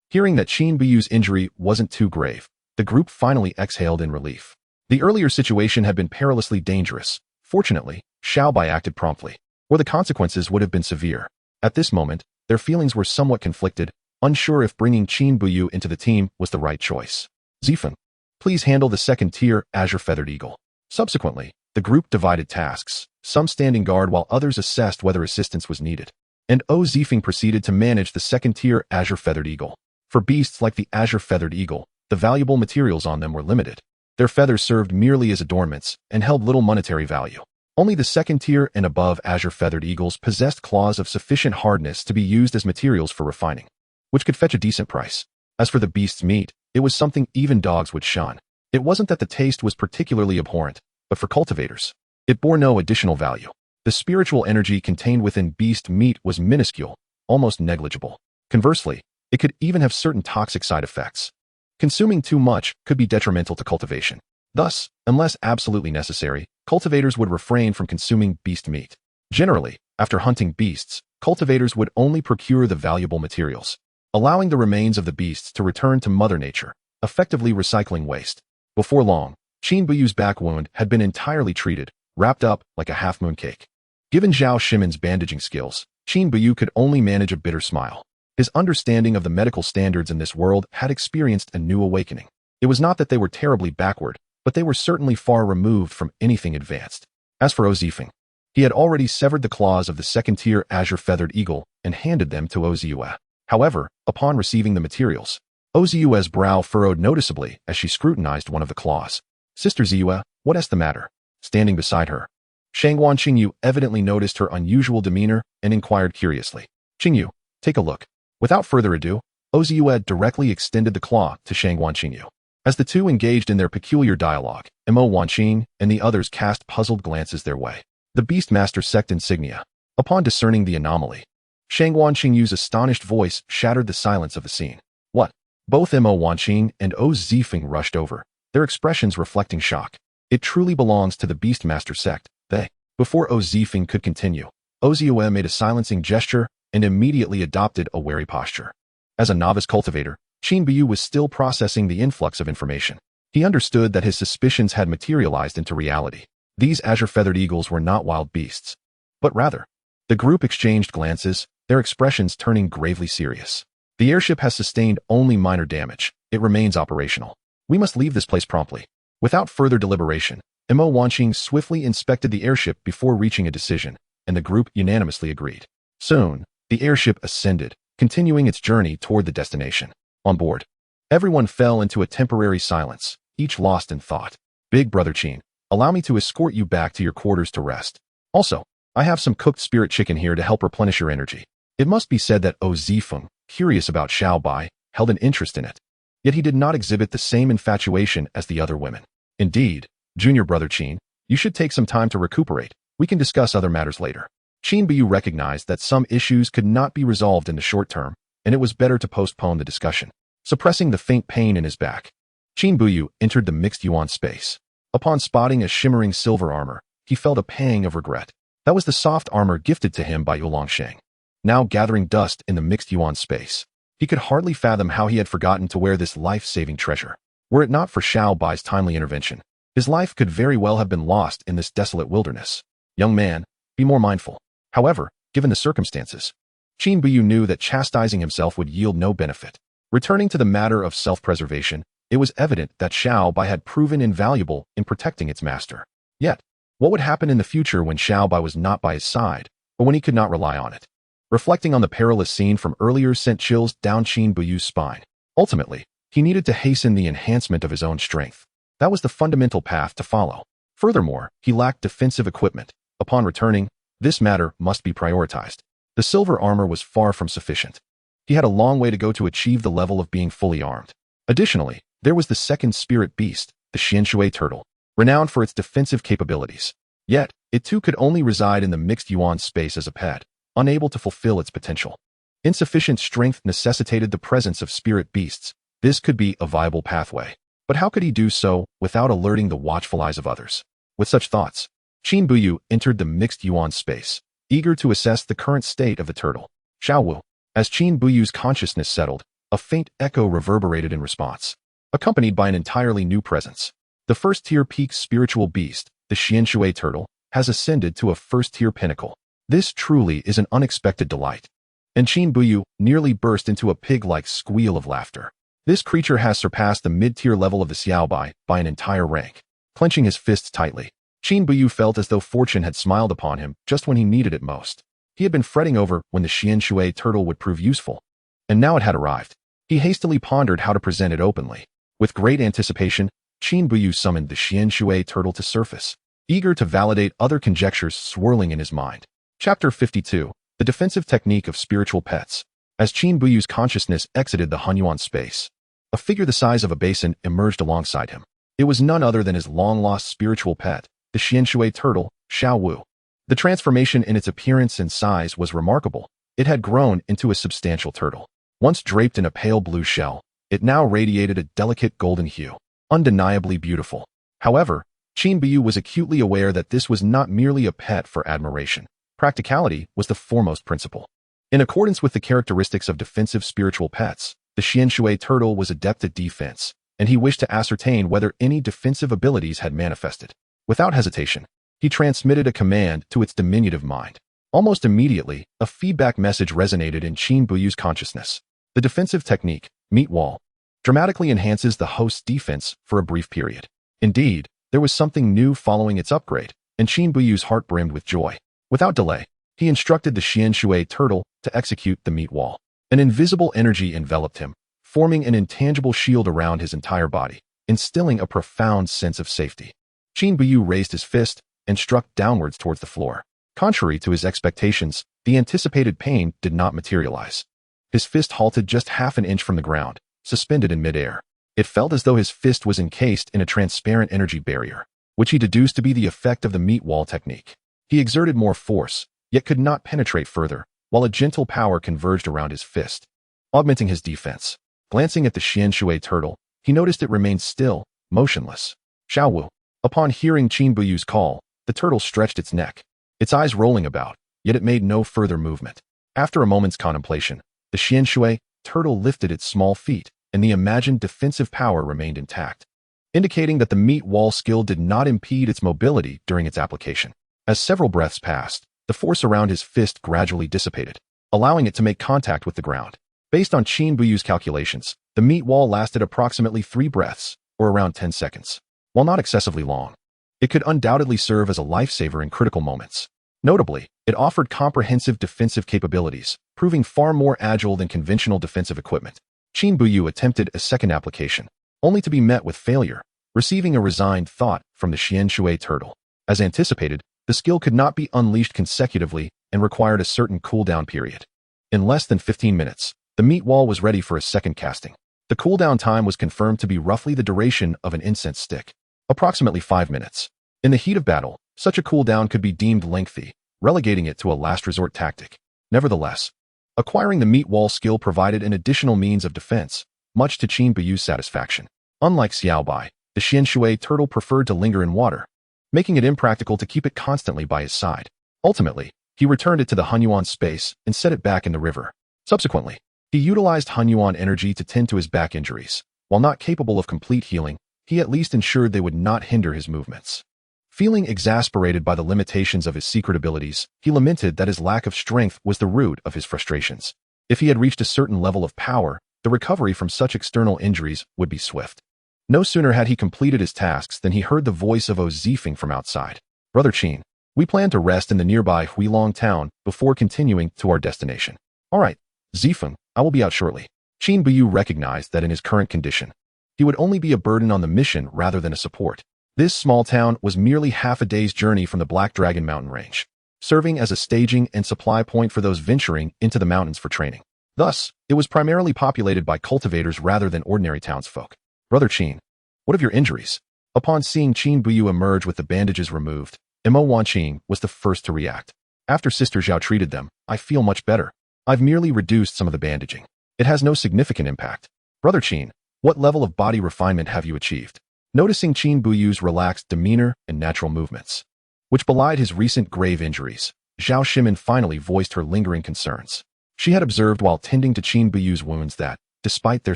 Hearing that Qin Buyu's injury wasn't too grave, the group finally exhaled in relief. The earlier situation had been perilously dangerous. Fortunately, Xiao Bai acted promptly, or the consequences would have been severe. At this moment, their feelings were somewhat conflicted, unsure if bringing Qin Buyu into the team was the right choice. Zifeng, please handle the second-tier azure-feathered eagle. Subsequently, the group divided tasks, some standing guard while others assessed whether assistance was needed. And Zifeng proceeded to manage the second-tier azure-feathered eagle. For beasts like the azure-feathered eagle, the valuable materials on them were limited. Their feathers served merely as adornments and held little monetary value. Only the second-tier and above azure-feathered eagles possessed claws of sufficient hardness to be used as materials for refining, which could fetch a decent price. As for the beast's meat, it was something even dogs would shun. It wasn't that the taste was particularly abhorrent, but for cultivators, it bore no additional value. The spiritual energy contained within beast meat was minuscule, almost negligible. Conversely, it could even have certain toxic side effects. Consuming too much could be detrimental to cultivation. Thus, unless absolutely necessary, cultivators would refrain from consuming beast meat. Generally, after hunting beasts, cultivators would only procure the valuable materials, allowing the remains of the beasts to return to Mother Nature, effectively recycling waste. Before long, Qin Buyu's back wound had been entirely treated, wrapped up like a half-moon cake. Given Zhao Shimin's bandaging skills, Qin Buyu could only manage a bitter smile. His understanding of the medical standards in this world had experienced a new awakening. It was not that they were terribly backward, but they were certainly far removed from anything advanced. As for Zifeng, he had already severed the claws of the second-tier azure-feathered eagle and handed them to Ziyue. However, upon receiving the materials, Ziyue's brow furrowed noticeably as she scrutinized one of the claws. Sister Ziyue, what's the matter? Standing beside her, Shangguan Qingyu evidently noticed her unusual demeanor and inquired curiously. Qingyu, take a look. Without further ado, Ziyue directly extended the claw to Shangguan Qingyu. As the two engaged in their peculiar dialogue, Mo Wanqing and the others cast puzzled glances their way. The Beastmaster sect insignia. Upon discerning the anomaly, Shangguan Qingyu's astonished voice shattered the silence of the scene. What? Both Mo Wanqing and Zifeng rushed over, their expressions reflecting shock. It truly belongs to the Beastmaster sect, they. Before Zifeng could continue, Ziyue made a silencing gesture and immediately adopted a wary posture. As a novice cultivator, Qin Buyu was still processing the influx of information. He understood that his suspicions had materialized into reality. These azure-feathered eagles were not wild beasts, but rather. The group exchanged glances, their expressions turning gravely serious. The airship has sustained only minor damage. It remains operational. We must leave this place promptly. Without further deliberation, Mo Wanqing swiftly inspected the airship before reaching a decision, and the group unanimously agreed. Soon, the airship ascended, continuing its journey toward the destination. On board, everyone fell into a temporary silence, each lost in thought. Big Brother Qin, allow me to escort you back to your quarters to rest. Also, I have some cooked spirit chicken here to help replenish your energy. It must be said that Zifeng, curious about Xiao Bai, held an interest in it. Yet he did not exhibit the same infatuation as the other women. Indeed, Junior Brother Qin, you should take some time to recuperate. We can discuss other matters later. Qin Buyu recognized that some issues could not be resolved in the short term, and it was better to postpone the discussion. Suppressing the faint pain in his back, Qin Buyu entered the mixed yuan space. Upon spotting a shimmering silver armor, he felt a pang of regret. That was the soft armor gifted to him by Yulongsheng. Now gathering dust in the mixed yuan space, he could hardly fathom how he had forgotten to wear this life-saving treasure. Were it not for Xiao Bai's timely intervention, his life could very well have been lost in this desolate wilderness. Young man, be more mindful. However, given the circumstances, Qin Buyu knew that chastising himself would yield no benefit. Returning to the matter of self-preservation, it was evident that Xiao Bai had proven invaluable in protecting its master. Yet, what would happen in the future when Xiao Bai was not by his side, or when he could not rely on it? Reflecting on the perilous scene from earlier sent chills down Qin Buyu's spine. Ultimately, he needed to hasten the enhancement of his own strength. That was the fundamental path to follow. Furthermore, he lacked defensive equipment. Upon returning, this matter must be prioritized. The silver armor was far from sufficient. He had a long way to go to achieve the level of being fully armed. Additionally, there was the second spirit beast, the Xianshui turtle, renowned for its defensive capabilities. Yet, it too could only reside in the mixed yuan space as a pet, unable to fulfill its potential. Insufficient strength necessitated the presence of spirit beasts. This could be a viable pathway. But how could he do so without alerting the watchful eyes of others? With such thoughts, Qin Buyu entered the mixed yuan space, eager to assess the current state of the turtle. Xiao Wu. As Qin Buyu's consciousness settled, a faint echo reverberated in response, accompanied by an entirely new presence. The first-tier peak spiritual beast, the Xianshui turtle, has ascended to a first-tier pinnacle. This truly is an unexpected delight. And Qin Buyu nearly burst into a pig-like squeal of laughter. This creature has surpassed the mid-tier level of the Xiao Bai by an entire rank. Clenching his fists tightly, Qin Buyu felt as though fortune had smiled upon him just when he needed it most. He had been fretting over when the Xianshui turtle would prove useful, and now it had arrived. He hastily pondered how to present it openly. With great anticipation, Qin Buyu summoned the Xianshui turtle to surface, eager to validate other conjectures swirling in his mind. Chapter 52. The Defensive Technique of Spiritual Pets. As Qin Buyu's consciousness exited the Hunyuan space, a figure the size of a basin emerged alongside him. It was none other than his long-lost spiritual pet, the Xianshui turtle, Xiao Wu. The transformation in its appearance and size was remarkable. It had grown into a substantial turtle. Once draped in a pale blue shell, it now radiated a delicate golden hue, undeniably beautiful. However, Qin Buyu was acutely aware that this was not merely a pet for admiration. Practicality was the foremost principle. In accordance with the characteristics of defensive spiritual pets, the Xianshui turtle was adept at defense, and he wished to ascertain whether any defensive abilities had manifested. Without hesitation, he transmitted a command to its diminutive mind. Almost immediately, a feedback message resonated in Qin Buyu's consciousness. The defensive technique, Meat Wall, dramatically enhances the host's defense for a brief period. Indeed, there was something new following its upgrade, and Qin Buyu's heart brimmed with joy. Without delay, he instructed the Xianshui turtle to execute the Meat Wall. An invisible energy enveloped him, forming an intangible shield around his entire body, instilling a profound sense of safety. Qin Buyu raised his fist and struck downwards towards the floor. Contrary to his expectations, the anticipated pain did not materialize. His fist halted just half an inch from the ground, suspended in midair. It felt as though his fist was encased in a transparent energy barrier, which he deduced to be the effect of the Meat Wall technique. He exerted more force, yet could not penetrate further, while a gentle power converged around his fist, augmenting his defense. Glancing at the Xianshui turtle, he noticed it remained still, motionless. Xiao Wu. Upon hearing Qin Buyu's call, the turtle stretched its neck, its eyes rolling about, yet it made no further movement. After a moment's contemplation, the Xianshui turtle lifted its small feet, and the imagined defensive power remained intact, indicating that the Meat Wall skill did not impede its mobility during its application. As several breaths passed, the force around his fist gradually dissipated, allowing it to make contact with the ground. Based on Qin Buyu's calculations, the Meat Wall lasted approximately 3 breaths, or around 10 seconds. While not excessively long, it could undoubtedly serve as a lifesaver in critical moments. Notably, it offered comprehensive defensive capabilities, proving far more agile than conventional defensive equipment. Qin Buyu attempted a second application, only to be met with failure, receiving a resigned thought from the Xianshui turtle. As anticipated, the skill could not be unleashed consecutively and required a certain cooldown period. In less than 15 minutes, the meat wall was ready for a second casting. The cooldown time was confirmed to be roughly the duration of an incense stick, approximately 5 minutes. In the heat of battle, such a cooldown could be deemed lengthy, relegating it to a last resort tactic. Nevertheless, acquiring the meat wall skill provided an additional means of defense, much to Qin Buyu's satisfaction. Unlike Xiaobai, the Xianshui turtle preferred to linger in water, making it impractical to keep it constantly by his side. Ultimately, he returned it to the Hunyuan space and set it back in the river. Subsequently, he utilized Hunyuan energy to tend to his back injuries. While not capable of complete healing, he at least ensured they would not hinder his movements. Feeling exasperated by the limitations of his secret abilities, he lamented that his lack of strength was the root of his frustrations. If he had reached a certain level of power, the recovery from such external injuries would be swift. No sooner had he completed his tasks than he heard the voice of Zifeng from outside. Brother Qin, we plan to rest in the nearby Huilong town before continuing to our destination. All right, Zifeng, I will be out shortly. Qin Buyu recognized that in his current condition, he would only be a burden on the mission rather than a support. This small town was merely half a day's journey from the Black Dragon mountain range, serving as a staging and supply point for those venturing into the mountains for training. Thus, it was primarily populated by cultivators rather than ordinary townsfolk. Brother Qin, what of your injuries? Upon seeing Qin Buyu emerge with the bandages removed, Mo Wanqing was the first to react. After Sister Zhao treated them, I feel much better. I've merely reduced some of the bandaging. It has no significant impact. Brother Qin, what level of body refinement have you achieved? Noticing Qin Buyu's relaxed demeanor and natural movements, which belied his recent grave injuries, Zhao Shimin finally voiced her lingering concerns. She had observed while tending to Qin Buyu's wounds that, despite their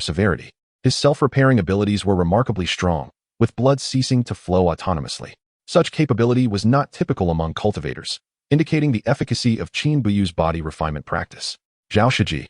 severity, his self-repairing abilities were remarkably strong, with blood ceasing to flow autonomously. Such capability was not typical among cultivators, indicating the efficacy of Qin Buyu's body refinement practice. Zhao Shiji,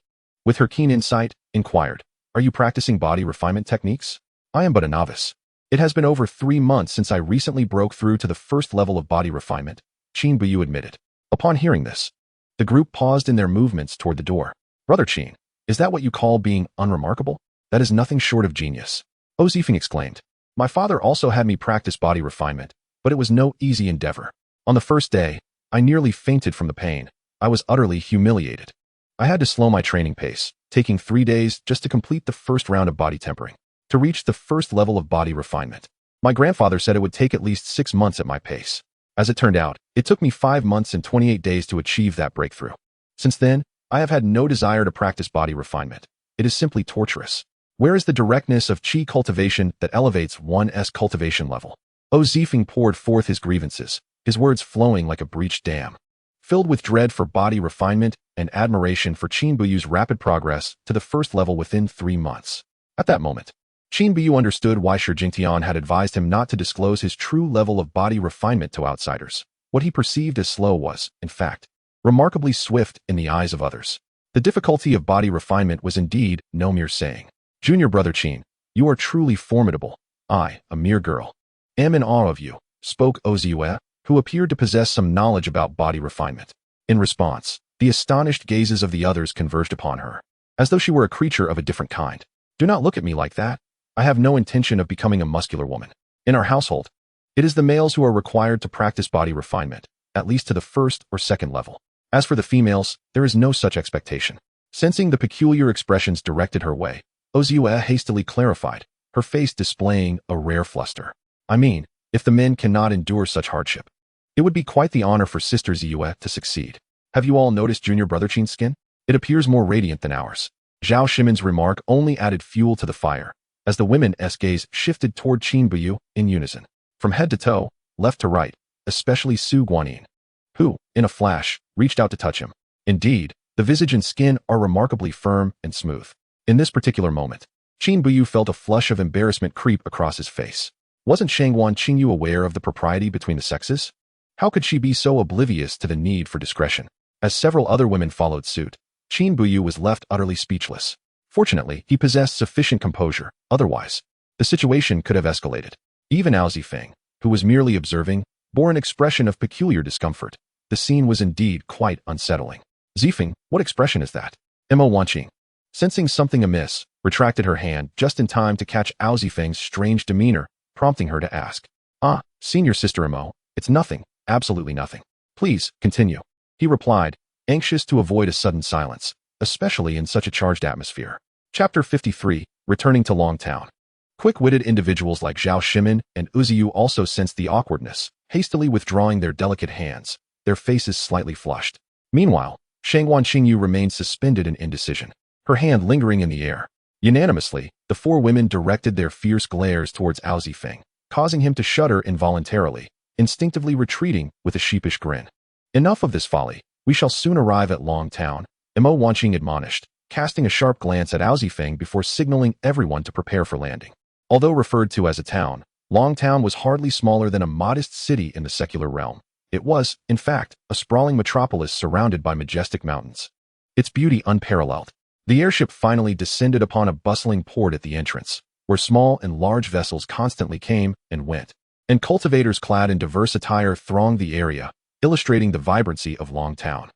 with her keen insight, inquired, "Are you practicing body refinement techniques? I am but a novice. It has been over 3 months since I recently broke through to the first level of body refinement," Qin Buyu admitted. Upon hearing this, the group paused in their movements toward the door. Brother Qin, is that what you call being unremarkable? That is nothing short of genius. Zifeng exclaimed. My father also had me practice body refinement, but it was no easy endeavor. On the first day, I nearly fainted from the pain. I was utterly humiliated. I had to slow my training pace, taking 3 days just to complete the first round of body tempering, to reach the first level of body refinement. My grandfather said it would take at least 6 months at my pace. As it turned out, it took me 5 months and 28 days to achieve that breakthrough. Since then, I have had no desire to practice body refinement. It is simply torturous. Where is the directness of qi cultivation that elevates one's cultivation level? Zifeng poured forth his grievances, his words flowing like a breached dam. Filled with dread for body refinement and admiration for Qin Buyu's rapid progress to the first level within 3 months. At that moment, Qin Buyu understood why Shi Jingtian had advised him not to disclose his true level of body refinement to outsiders. What he perceived as slow was, in fact, remarkably swift in the eyes of others. The difficulty of body refinement was indeed no mere saying. Junior brother Qin, you are truly formidable. I, a mere girl, am in awe of you, spoke Oziyue, who appeared to possess some knowledge about body refinement. In response, the astonished gazes of the others converged upon her, as though she were a creature of a different kind. Do not look at me like that. I have no intention of becoming a muscular woman. In our household, it is the males who are required to practice body refinement, at least to the first or second level. As for the females, there is no such expectation. Sensing the peculiar expressions directed her way, Oziyue hastily clarified, her face displaying a rare fluster. I mean, if the men cannot endure such hardship, it would be quite the honor for Sister Ziyue to succeed. Have you all noticed Junior Brother Qin's skin? It appears more radiant than ours. Zhao Shimin's remark only added fuel to the fire, as the women's gaze shifted toward Qin Buyu in unison. From head to toe, left to right, especially Su Guanyin, who, in a flash, reached out to touch him. Indeed, the visage and skin are remarkably firm and smooth. In this particular moment, Qin Buyu felt a flush of embarrassment creep across his face. Wasn't Shangguan Qingyu aware of the propriety between the sexes? How could she be so oblivious to the need for discretion? As several other women followed suit, Qin Buyu was left utterly speechless. Fortunately, he possessed sufficient composure, otherwise, the situation could have escalated. Even Zifeng, who was merely observing, bore an expression of peculiar discomfort. The scene was indeed quite unsettling. Zifeng, what expression is that? Mo Wanqing. Sensing something amiss, retracted her hand just in time to catch Ao Zifeng's strange demeanor, prompting her to ask, Senior Sister Imo, it's nothing, absolutely nothing. Please, continue. He replied, anxious to avoid a sudden silence, especially in such a charged atmosphere. Chapter 53, Returning to Longtown. Quick-witted individuals like Zhao Shimin and Uziyu also sensed the awkwardness, hastily withdrawing their delicate hands, their faces slightly flushed. Meanwhile, Shangwan Qingyu remained suspended in indecision, her hand lingering in the air. Unanimously, the four women directed their fierce glares towards Ao Zifeng, causing him to shudder involuntarily, instinctively retreating with a sheepish grin. Enough of this folly. We shall soon arrive at Longtown, Imo Wanqing admonished, casting a sharp glance at Ao Zifeng before signaling everyone to prepare for landing. Although referred to as a town, Longtown was hardly smaller than a modest city in the secular realm. It was, in fact, a sprawling metropolis surrounded by majestic mountains. Its beauty unparalleled. The airship finally descended upon a bustling port at the entrance, where small and large vessels constantly came and went, and cultivators clad in diverse attire thronged the area, illustrating the vibrancy of Longtown.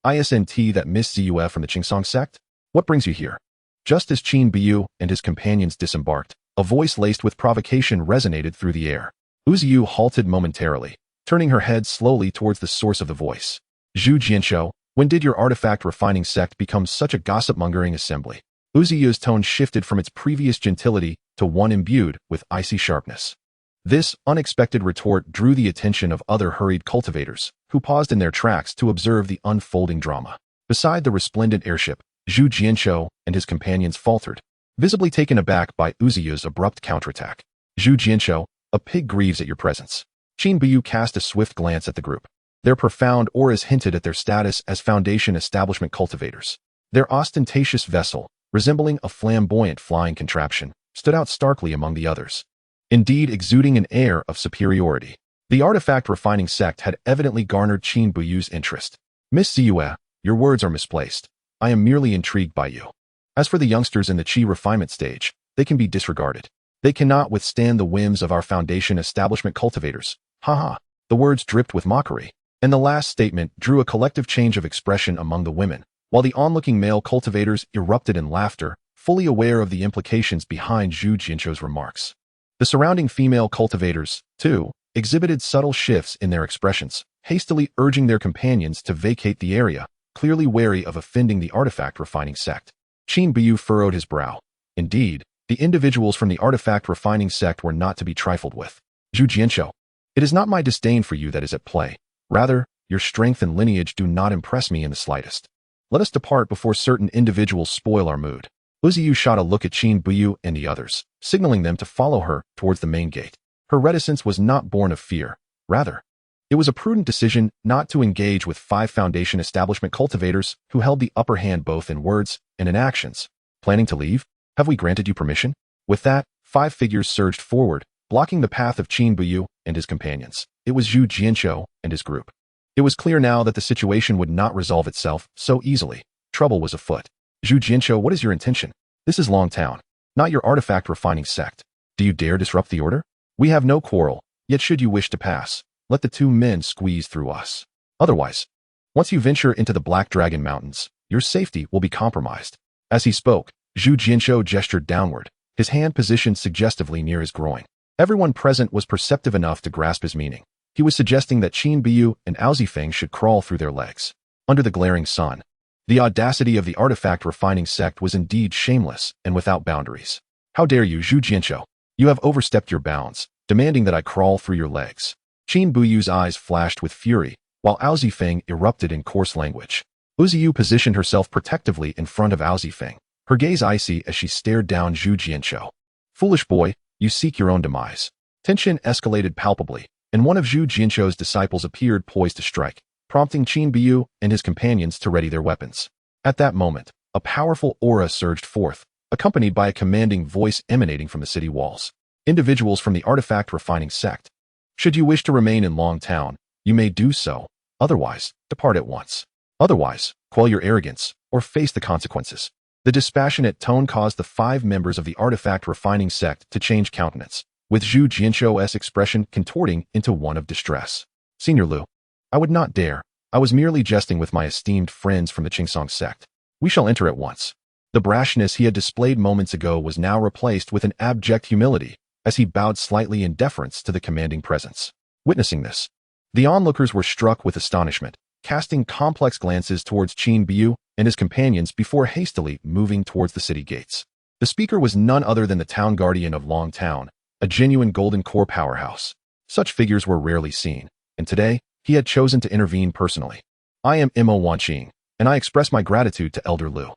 Isn't that Miss Ziyue from the Qingsong sect? What brings you here? Just as Qin Biyu and his companions disembarked, a voice laced with provocation resonated through the air. Uziyu halted momentarily, turning her head slowly towards the source of the voice. Zhu Jianshou, when did your artifact refining sect become such a gossip-mongering assembly? Uziyu's tone shifted from its previous gentility to one imbued with icy sharpness. This unexpected retort drew the attention of other hurried cultivators, who paused in their tracks to observe the unfolding drama. Beside the resplendent airship, Zhu Jianshou and his companions faltered, visibly taken aback by Uziyu's abrupt counterattack. Zhu Jianshou, a pig grieves at your presence. Qin Biyu cast a swift glance at the group. Their profound auras hinted at their status as Foundation establishment cultivators. Their ostentatious vessel, resembling a flamboyant flying contraption, stood out starkly among the others, indeed exuding an air of superiority. The artifact refining sect had evidently garnered Qin Buyu's interest. Miss Ziyue, your words are misplaced. I am merely intrigued by you. As for the youngsters in the Qi refinement stage, they can be disregarded. They cannot withstand the whims of our Foundation establishment cultivators. Haha. The words dripped with mockery, and the last statement drew a collective change of expression among the women, while the onlooking male cultivators erupted in laughter, fully aware of the implications behind Zhu Jianshou's remarks. The surrounding female cultivators, too, exhibited subtle shifts in their expressions, hastily urging their companions to vacate the area, clearly wary of offending the artifact refining sect. Qin Biyu furrowed his brow. Indeed, the individuals from the artifact refining sect were not to be trifled with. Zhu Jianshou, it is not my disdain for you that is at play. Rather, your strength and lineage do not impress me in the slightest. Let us depart before certain individuals spoil our mood. Uziyu shot a look at Qin Biyu and the others, signaling them to follow her towards the main gate. Her reticence was not born of fear. Rather, it was a prudent decision not to engage with 5 Foundation establishment cultivators who held the upper hand both in words and in actions. Planning to leave? Have we granted you permission? With that, 5 figures surged forward, blocking the path of Qin Biyu and his companions. It was Zhu Jianshou and his group. It was clear now that the situation would not resolve itself so easily. Trouble was afoot. Zhu Jianshou, what is your intention? This is Longtown, not your artifact refining sect. Do you dare disrupt the order? We have no quarrel, yet should you wish to pass, let the 2 men squeeze through us. Otherwise, once you venture into the Black Dragon Mountains, your safety will be compromised. As he spoke, Zhu Jianshou gestured downward, his hand positioned suggestively near his groin. Everyone present was perceptive enough to grasp his meaning. He was suggesting that Qin Biyu and Ao Zifeng should crawl through their legs. Under the glaring sun, the audacity of the artifact refining sect was indeed shameless and without boundaries. How dare you, Zhu Jianshou? You have overstepped your bounds, demanding that I crawl through your legs. Qin Buyu's eyes flashed with fury, while Ao Zifeng erupted in coarse language. Uziyu positioned herself protectively in front of Ao Zifeng, her gaze icy as she stared down Zhu Jianshou. Foolish boy, you seek your own demise. Tension escalated palpably, and one of Zhu Jianshou's disciples appeared poised to strike, prompting Qin Biyu and his companions to ready their weapons. At that moment, a powerful aura surged forth, accompanied by a commanding voice emanating from the city walls. Individuals from the artifact refining sect. Should you wish to remain in Longtown, you may do so. Otherwise, depart at once. Otherwise, quell your arrogance, or face the consequences. The dispassionate tone caused the 5 members of the artifact refining sect to change countenance, with Zhu Jianshou's expression contorting into one of distress. Senior Lu, I would not dare. I was merely jesting with my esteemed friends from the Qingsong sect. We shall enter at once. The brashness he had displayed moments ago was now replaced with an abject humility, as he bowed slightly in deference to the commanding presence. Witnessing this, the onlookers were struck with astonishment, casting complex glances towards Qin Biu and his companions before hastily moving towards the city gates. The speaker was none other than the town guardian of Long Town, a genuine golden core powerhouse. Such figures were rarely seen, and today, he had chosen to intervene personally. "I am Mo Wanqing, and I express my gratitude to Elder Lu."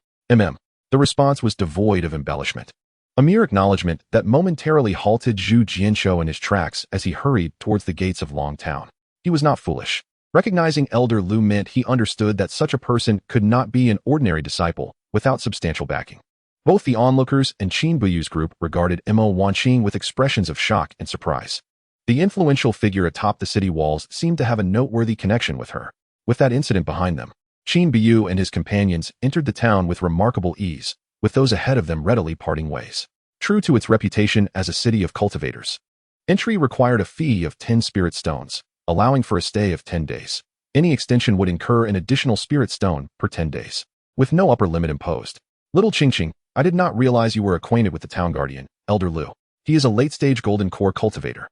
The response was devoid of embellishment. A mere acknowledgement that momentarily halted Zhu Jianshou in his tracks as he hurried towards the gates of Long Town. He was not foolish. Recognizing Elder Lu meant he understood that such a person could not be an ordinary disciple without substantial backing. Both the onlookers and Qin Buyu's group regarded Mo Wanqing with expressions of shock and surprise. The influential figure atop the city walls seemed to have a noteworthy connection with her. With that incident behind them, Qin Biu and his companions entered the town with remarkable ease, with those ahead of them readily parting ways. True to its reputation as a city of cultivators, entry required a fee of 10 spirit stones, allowing for a stay of 10 days. Any extension would incur an additional spirit stone per 10 days, with no upper limit imposed. "Little Qingqing, I did not realize you were acquainted with the town guardian, Elder Lu. He is a late-stage golden core cultivator,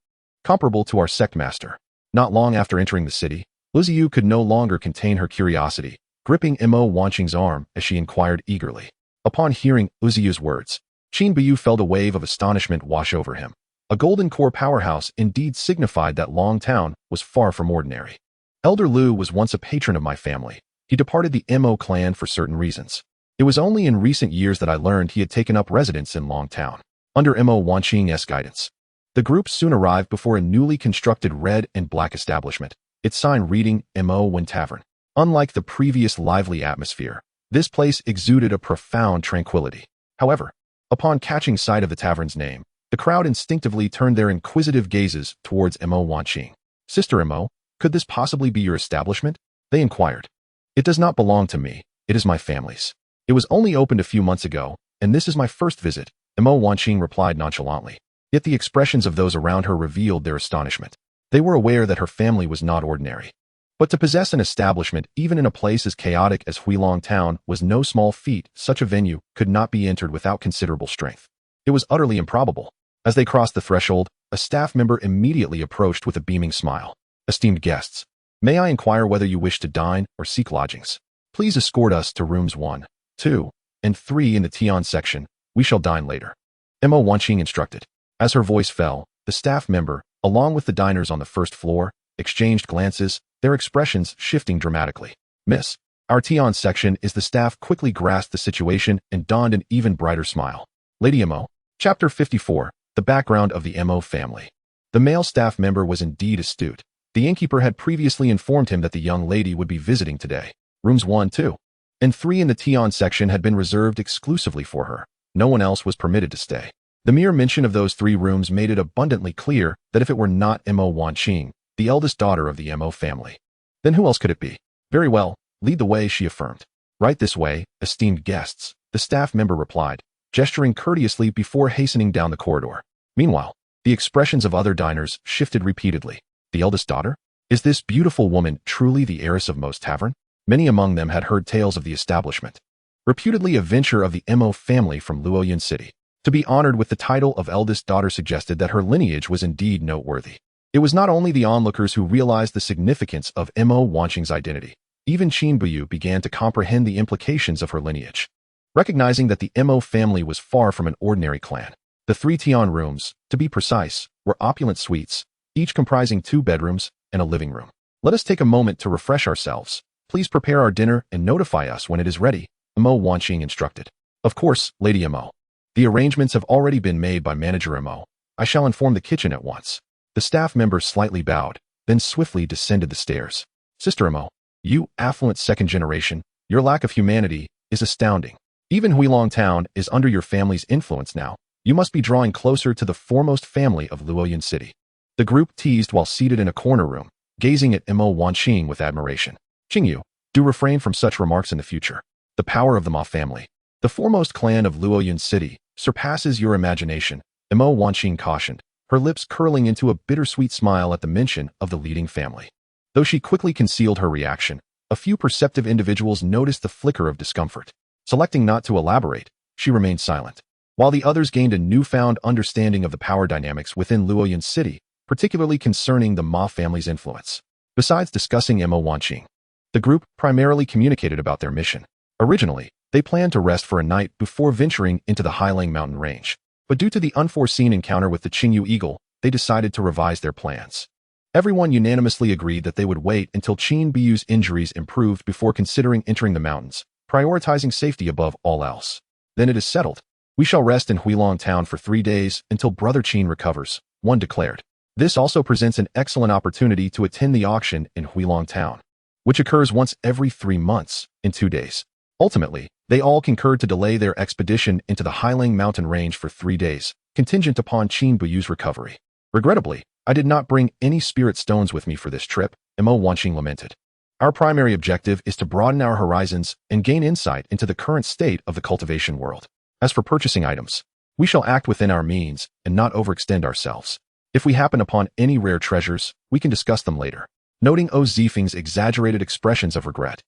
comparable to our sect master." Not long after entering the city, Liziu could no longer contain her curiosity, gripping Mo Wanqing's arm as she inquired eagerly. Upon hearing Liziu's words, Qin Biu felt a wave of astonishment wash over him. A golden core powerhouse indeed signified that Long Town was far from ordinary. "Elder Lu was once a patron of my family. He departed the Mo clan for certain reasons. It was only in recent years that I learned he had taken up residence in Long Town, under Mo Wanqing's guidance." The group soon arrived before a newly constructed red and black establishment, its sign reading Mo Wen Tavern. Unlike the previous lively atmosphere, this place exuded a profound tranquility. However, upon catching sight of the tavern's name, the crowd instinctively turned their inquisitive gazes towards Mo Wanqing. "Sister Mo, could this possibly be your establishment?" they inquired. "It does not belong to me, it is my family's. It was only opened a few months ago, and this is my first visit," Mo Wanqing replied nonchalantly. Yet the expressions of those around her revealed their astonishment. They were aware that her family was not ordinary. But to possess an establishment, even in a place as chaotic as Huilong Town, was no small feat. Such a venue could not be entered without considerable strength. It was utterly improbable. As they crossed the threshold, a staff member immediately approached with a beaming smile. "Esteemed guests, may I inquire whether you wish to dine or seek lodgings? Please escort us to rooms 1, 2, and 3 in the Tian section. We shall dine later," Mo Wanqing instructed. As her voice fell, the staff member, along with the diners on the first floor, exchanged glances, their expressions shifting dramatically. "Miss, our Tian section is." The staff quickly grasped the situation and donned an even brighter smile. Lady Mo. Chapter 54. The background of the Mo family. The male staff member was indeed astute. The innkeeper had previously informed him that the young lady would be visiting today. Rooms 1, 2, and 3 in the Tian section had been reserved exclusively for her. No one else was permitted to stay. The mere mention of those 3 rooms made it abundantly clear that if it were not Mo Wanqing, the eldest daughter of the Mo family, then who else could it be? "Very well, lead the way," she affirmed. "Right this way, esteemed guests," the staff member replied, gesturing courteously before hastening down the corridor. Meanwhile, the expressions of other diners shifted repeatedly. The eldest daughter? Is this beautiful woman truly the heiress of Mo's Tavern? Many among them had heard tales of the establishment, reputedly a venture of the Mo family from Luoyun City. To be honored with the title of eldest daughter suggested that her lineage was indeed noteworthy. It was not only the onlookers who realized the significance of Mo Wanqing's identity. Even Qin Biu began to comprehend the implications of her lineage. Recognizing that the Mo family was far from an ordinary clan, the 3 Tian rooms, to be precise, were opulent suites, each comprising 2 bedrooms and a living room. "Let us take a moment to refresh ourselves. Please prepare our dinner and notify us when it is ready," Mo Wanqing instructed. "Of course, Lady Mo. The arrangements have already been made by Manager Mo. I shall inform the kitchen at once." The staff member slightly bowed, then swiftly descended the stairs. "Sister Mo, you affluent second generation, your lack of humanity is astounding. Even Huilong Town is under your family's influence now. You must be drawing closer to the foremost family of Luoyun City." The group teased while seated in a corner room, gazing at Mo Wanqing with admiration. "Qingyu, do refrain from such remarks in the future. The power of the Ma family, the foremost clan of Luoyun City, surpasses your imagination," Mo Wanqing cautioned, her lips curling into a bittersweet smile at the mention of the leading family. Though she quickly concealed her reaction, a few perceptive individuals noticed the flicker of discomfort. Selecting not to elaborate, she remained silent. While the others gained a newfound understanding of the power dynamics within Luoyang City, particularly concerning the Ma family's influence. Besides discussing Mo Wanqing, the group primarily communicated about their mission. Originally, they planned to rest for a night before venturing into the Highlang mountain range. But due to the unforeseen encounter with the Qingyu eagle, they decided to revise their plans. Everyone unanimously agreed that they would wait until Qin Biyu's injuries improved before considering entering the mountains, prioritizing safety above all else. Then it is settled. We shall rest in Huilong town for 3 days until Brother Qin recovers, one declared. This also presents an excellent opportunity to attend the auction in Huilong town, which occurs once every 3 months, in 2 days. Ultimately, they all concurred to delay their expedition into the Highlang mountain range for 3 days, contingent upon Qin Biyu's recovery. Regrettably, I did not bring any spirit stones with me for this trip, Mo Wanqing lamented. Our primary objective is to broaden our horizons and gain insight into the current state of the cultivation world. As for purchasing items, we shall act within our means and not overextend ourselves. If we happen upon any rare treasures, we can discuss them later. Noting Zifeng's exaggerated expressions of regret,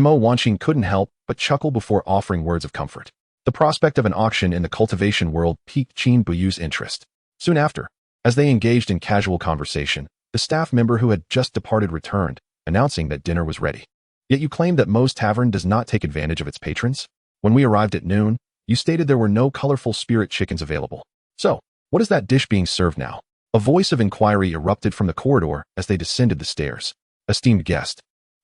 Mo Wanqing couldn't help but chuckle before offering words of comfort. The prospect of an auction in the cultivation world piqued Qin Biyu's interest. Soon after, as they engaged in casual conversation, the staff member who had just departed returned, announcing that dinner was ready. Yet you claim that Mo's Tavern does not take advantage of its patrons? When we arrived at noon, you stated there were no colorful spirit chickens available. So, what is that dish being served now? A voice of inquiry erupted from the corridor as they descended the stairs. Esteemed guest,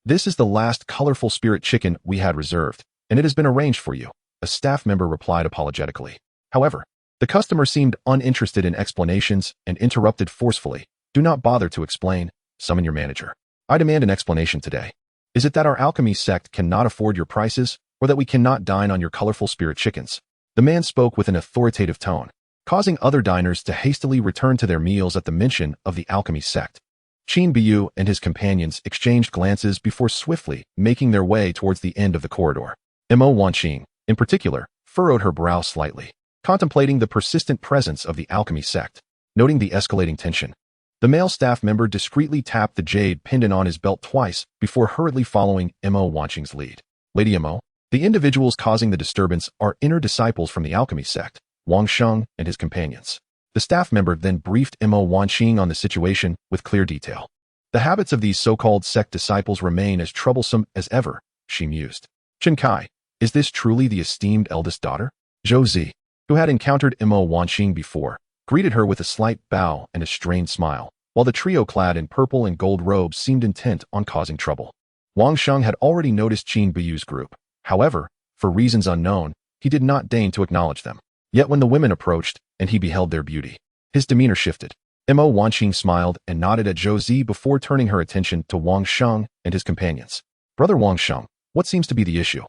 this is the last colorful spirit chicken we had reserved, and it has been arranged for you, a staff member replied apologetically. However, the customer seemed uninterested in explanations and interrupted forcefully. Do not bother to explain. Summon your manager. I demand an explanation today. Is it that our alchemy sect cannot afford your prices, or that we cannot dine on your colorful spirit chickens? The man spoke with an authoritative tone, causing other diners to hastily return to their meals at the mention of the alchemy sect. Qin Biyu and his companions exchanged glances before swiftly making their way towards the end of the corridor. Mo Wanqing, in particular, furrowed her brow slightly, contemplating the persistent presence of the alchemy sect. Noting the escalating tension, the male staff member discreetly tapped the jade pendant on his belt twice before hurriedly following Mo Wanqing's lead. Lady Mo, the individuals causing the disturbance are inner disciples from the alchemy sect, Wang Sheng and his companions. The staff member then briefed Mo Wanqing on the situation with clear detail. The habits of these so-called sect disciples remain as troublesome as ever, she mused. Chen Kai, is this truly the esteemed eldest daughter? Zhou Zi, who had encountered Mo Wanqing before, greeted her with a slight bow and a strained smile, while the trio clad in purple and gold robes seemed intent on causing trouble. Wang Sheng had already noticed Qin Biyu's group. However, for reasons unknown, he did not deign to acknowledge them. Yet when the women approached, and he beheld their beauty, his demeanor shifted. Mo Wanqing smiled and nodded at Zhou Zi before turning her attention to Wang Sheng and his companions. Brother Wang Sheng, what seems to be the issue?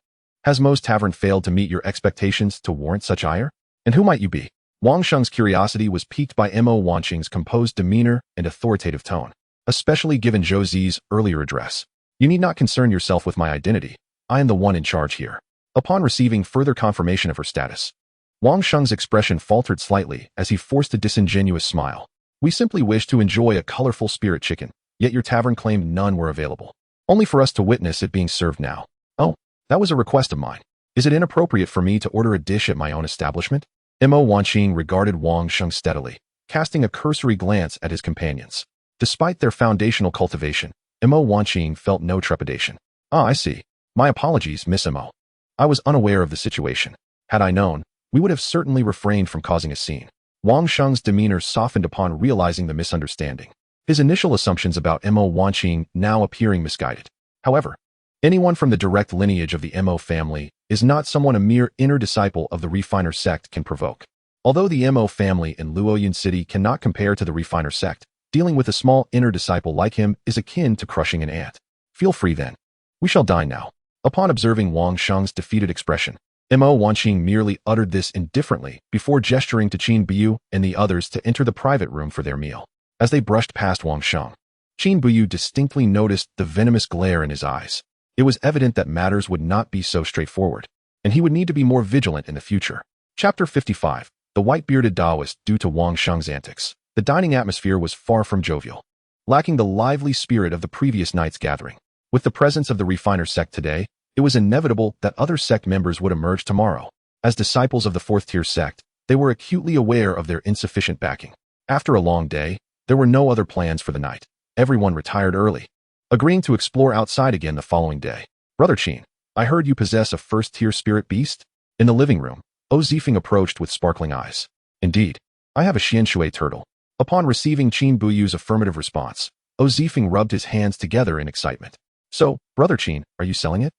Has Mo's Tavern failed to meet your expectations to warrant such ire? And who might you be? Wang Sheng's curiosity was piqued by Mo Wanqing's composed demeanor and authoritative tone, especially given Zhou Zi's earlier address. You need not concern yourself with my identity. I am the one in charge here. Upon receiving further confirmation of her status, Wang Sheng's expression faltered slightly as he forced a disingenuous smile. We simply wish to enjoy a colorful spirit chicken, yet your tavern claimed none were available. Only for us to witness it being served now. Oh, that was a request of mine. Is it inappropriate for me to order a dish at my own establishment? Mo Wanqing regarded Wang Sheng steadily, casting a cursory glance at his companions. Despite their foundational cultivation, Mo Wanqing felt no trepidation. Ah, I see. My apologies, Miss Mo. I was unaware of the situation. Had I known, we would have certainly refrained from causing a scene. Wang Sheng's demeanor softened upon realizing the misunderstanding, his initial assumptions about Mo Wanqing now appearing misguided. However, anyone from the direct lineage of the Mo family is not someone a mere inner disciple of the refiner sect can provoke. Although the Mo family in Luoyang City cannot compare to the refiner sect, dealing with a small inner disciple like him is akin to crushing an ant. Feel free then. We shall dine now. Upon observing Wang Sheng's defeated expression, Mo Wanqing merely uttered this indifferently before gesturing to Qin Biyu and the others to enter the private room for their meal. As they brushed past Wang Sheng, Qin Biyu distinctly noticed the venomous glare in his eyes. It was evident that matters would not be so straightforward, and he would need to be more vigilant in the future. Chapter 55. The White-Bearded Taoist. Due to Wang Sheng's antics, the dining atmosphere was far from jovial, lacking the lively spirit of the previous night's gathering. With the presence of the refiner sect today, it was inevitable that other sect members would emerge tomorrow. As disciples of the fourth-tier sect, they were acutely aware of their insufficient backing. After a long day, there were no other plans for the night. Everyone retired early, agreeing to explore outside again the following day. Brother Qin, I heard you possess a first-tier spirit beast? In the living room, Zifeng approached with sparkling eyes. Indeed, I have a xianshui turtle. Upon receiving Qin Buyu's affirmative response, Zifeng rubbed his hands together in excitement. So, Brother Qin, are you selling it?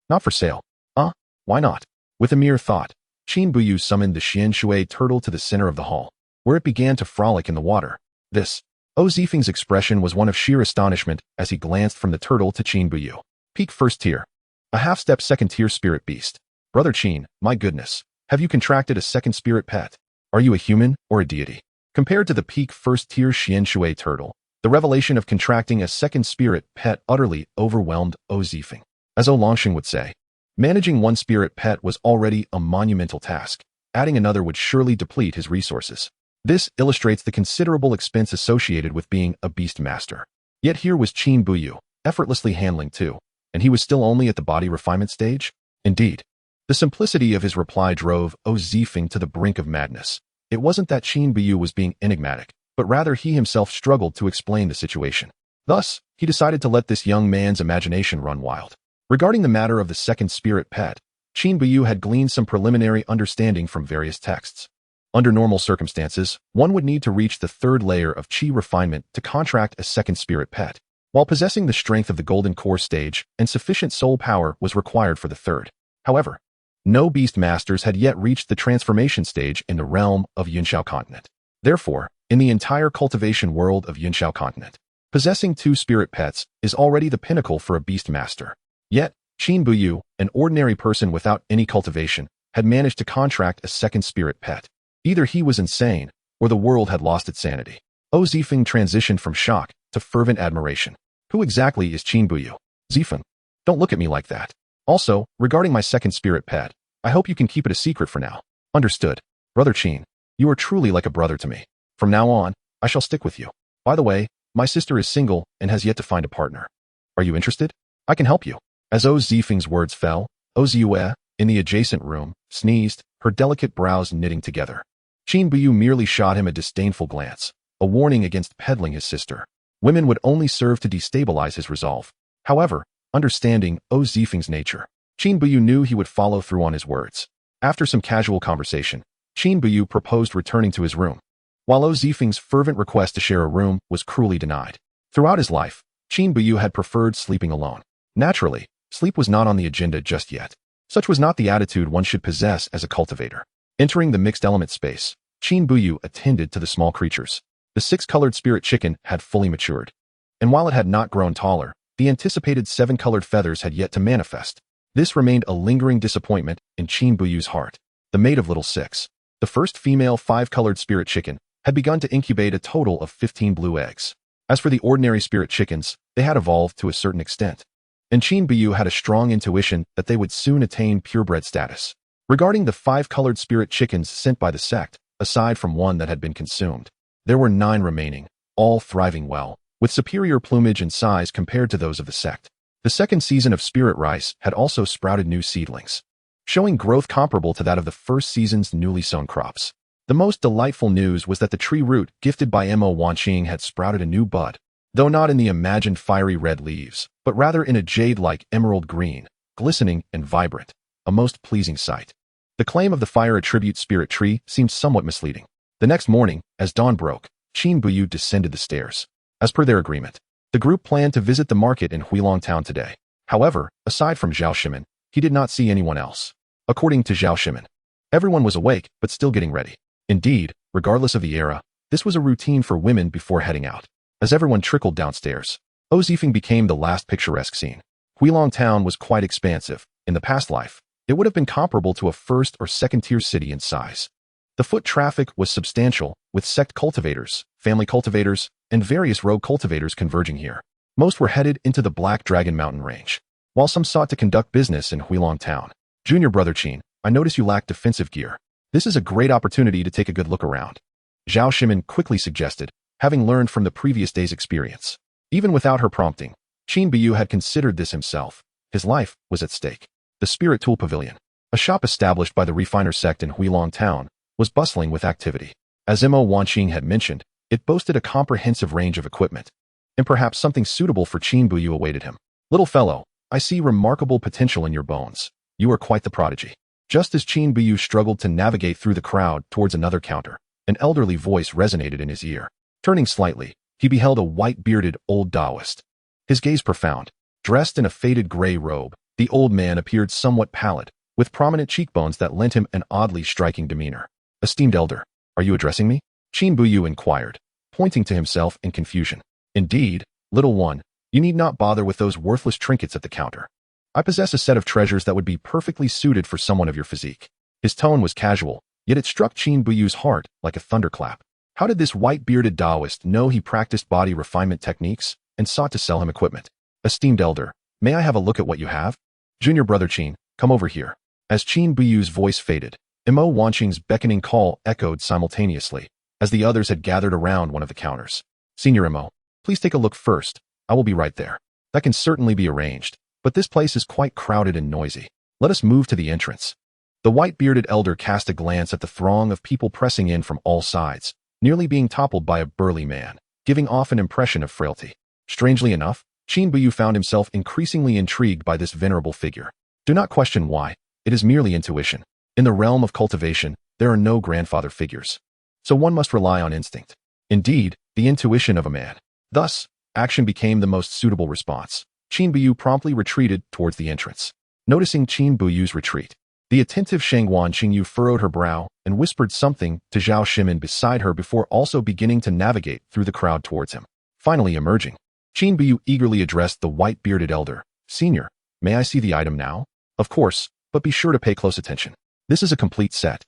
Not for sale. Why not? With a mere thought, Qin Buyu summoned the xianshui turtle to the center of the hall, where it began to frolic in the water. Zifeng's expression was one of sheer astonishment as he glanced from the turtle to Qin Buyu. Peak first tier. A half-step second-tier spirit beast. Brother Qin, my goodness, have you contracted a second spirit pet? Are you a human or a deity? Compared to the peak first-tier xianshui turtle, the revelation of contracting a second spirit pet utterly overwhelmed Zifeng. As Longxing would say, managing one spirit pet was already a monumental task. Adding another would surely deplete his resources. This illustrates the considerable expense associated with being a beast master. Yet here was Qin Buyu, effortlessly handling two, and he was still only at the body refinement stage? Indeed. The simplicity of his reply drove Zifeng to the brink of madness. It wasn't that Qin Buyu was being enigmatic, but rather he himself struggled to explain the situation. Thus, he decided to let this young man's imagination run wild. Regarding the matter of the second spirit pet, Qin Buyu had gleaned some preliminary understanding from various texts. Under normal circumstances, one would need to reach the third layer of qi refinement to contract a second spirit pet, while possessing the strength of the golden core stage and sufficient soul power was required for the third. However, no beast masters had yet reached the transformation stage in the realm of Yunxiao continent. Therefore, in the entire cultivation world of Yunxiao continent, possessing two spirit pets is already the pinnacle for a beast master. Yet, Qin Buyu, an ordinary person without any cultivation, had managed to contract a second spirit pet. Either he was insane, or the world had lost its sanity. Zifeng transitioned from shock to fervent admiration. Who exactly is Qin Buyu? Zifeng, don't look at me like that. Also, regarding my second spirit pet, I hope you can keep it a secret for now. Understood. Brother Qin, you are truly like a brother to me. From now on, I shall stick with you. By the way, my sister is single and has yet to find a partner. Are you interested? I can help you. As Zifeng's words fell, Ziyue, in the adjacent room, sneezed, her delicate brows knitting together. Qin Buyu merely shot him a disdainful glance, a warning against peddling his sister. Women would only serve to destabilize his resolve. However, understanding Zifeng's nature, Qin Buyu knew he would follow through on his words. After some casual conversation, Qin Buyu proposed returning to his room, while Zifeng's fervent request to share a room was cruelly denied. Throughout his life, Qin Buyu had preferred sleeping alone. Naturally, sleep was not on the agenda just yet. Such was not the attitude one should possess as a cultivator. Entering the mixed element space, Qin Buyu attended to the small creatures. The six-colored spirit chicken had fully matured. And while it had not grown taller, the anticipated seven-colored feathers had yet to manifest. This remained a lingering disappointment in Qin Buyu's heart. The mate of little six, the first female five-colored spirit chicken, had begun to incubate a total of 15 blue eggs. As for the ordinary spirit chickens, they had evolved to a certain extent. And Qin Buyu had a strong intuition that they would soon attain purebred status. Regarding the five-colored spirit chickens sent by the sect, aside from one that had been consumed, there were 9 remaining, all thriving well, with superior plumage and size compared to those of the sect. The second season of Spirit Rice had also sprouted new seedlings, showing growth comparable to that of the first season's newly sown crops. The most delightful news was that the tree root gifted by Mo Wanqing had sprouted a new bud, though not in the imagined fiery red leaves, but rather in a jade-like emerald green, glistening and vibrant, a most pleasing sight. The claim of the fire attribute spirit tree seemed somewhat misleading. The next morning, as dawn broke, Qin Buyu descended the stairs. As per their agreement, the group planned to visit the market in Huilong Town today. However, aside from Zhao Shimen, he did not see anyone else. According to Zhao Shimen, everyone was awake but still getting ready. Indeed, regardless of the era, this was a routine for women before heading out. As everyone trickled downstairs, Zifeng became the last picturesque scene. Huilong Town was quite expansive. In the past life, it would have been comparable to a first or second-tier city in size. The foot traffic was substantial, with sect cultivators, family cultivators, and various rogue cultivators converging here. Most were headed into the Black Dragon Mountain Range, while some sought to conduct business in Huilong Town. Junior Brother Qin, I notice you lack defensive gear. This is a great opportunity to take a good look around. Zhao Shimen quickly suggested, having learned from the previous day's experience. Even without her prompting, Qin Buyu had considered this himself. His life was at stake. The Spirit Tool Pavilion. A shop established by the refiner sect in Huilong Town was bustling with activity. As Mo Wanqing had mentioned, it boasted a comprehensive range of equipment, and perhaps something suitable for Qin Buyu awaited him. Little fellow, I see remarkable potential in your bones. You are quite the prodigy. Just as Qin Buyu struggled to navigate through the crowd towards another counter, an elderly voice resonated in his ear. Turning slightly, he beheld a white-bearded old Taoist. His gaze profound. Dressed in a faded gray robe, the old man appeared somewhat pallid, with prominent cheekbones that lent him an oddly striking demeanor. Esteemed elder, are you addressing me? Qin Buyu inquired, pointing to himself in confusion. Indeed, little one, you need not bother with those worthless trinkets at the counter. I possess a set of treasures that would be perfectly suited for someone of your physique. His tone was casual, yet it struck Qin Buyu's heart like a thunderclap. How did this white-bearded Taoist know he practiced body refinement techniques and sought to sell him equipment? Esteemed elder, may I have a look at what you have? Junior brother Qin, come over here. As Qin Buyu's voice faded, Mo Wanqing's beckoning call echoed simultaneously, as the others had gathered around one of the counters. Senior Mo, please take a look first. I will be right there. That can certainly be arranged, but this place is quite crowded and noisy. Let us move to the entrance. The white-bearded elder cast a glance at the throng of people pressing in from all sides, nearly being toppled by a burly man, giving off an impression of frailty. Strangely enough, Qin Buyu found himself increasingly intrigued by this venerable figure. Do not question why, it is merely intuition. In the realm of cultivation, there are no grandfather figures, so one must rely on instinct. Indeed, the intuition of a man. Thus, action became the most suitable response. Qin Buyu promptly retreated towards the entrance. Noticing Qin Buyu's retreat, the attentive Shangwan Qingyu furrowed her brow and whispered something to Zhao Shimin beside her before also beginning to navigate through the crowd towards him. Finally emerging, Qin Buyu eagerly addressed the white-bearded elder. Senior, may I see the item now? Of course, but be sure to pay close attention. This is a complete set,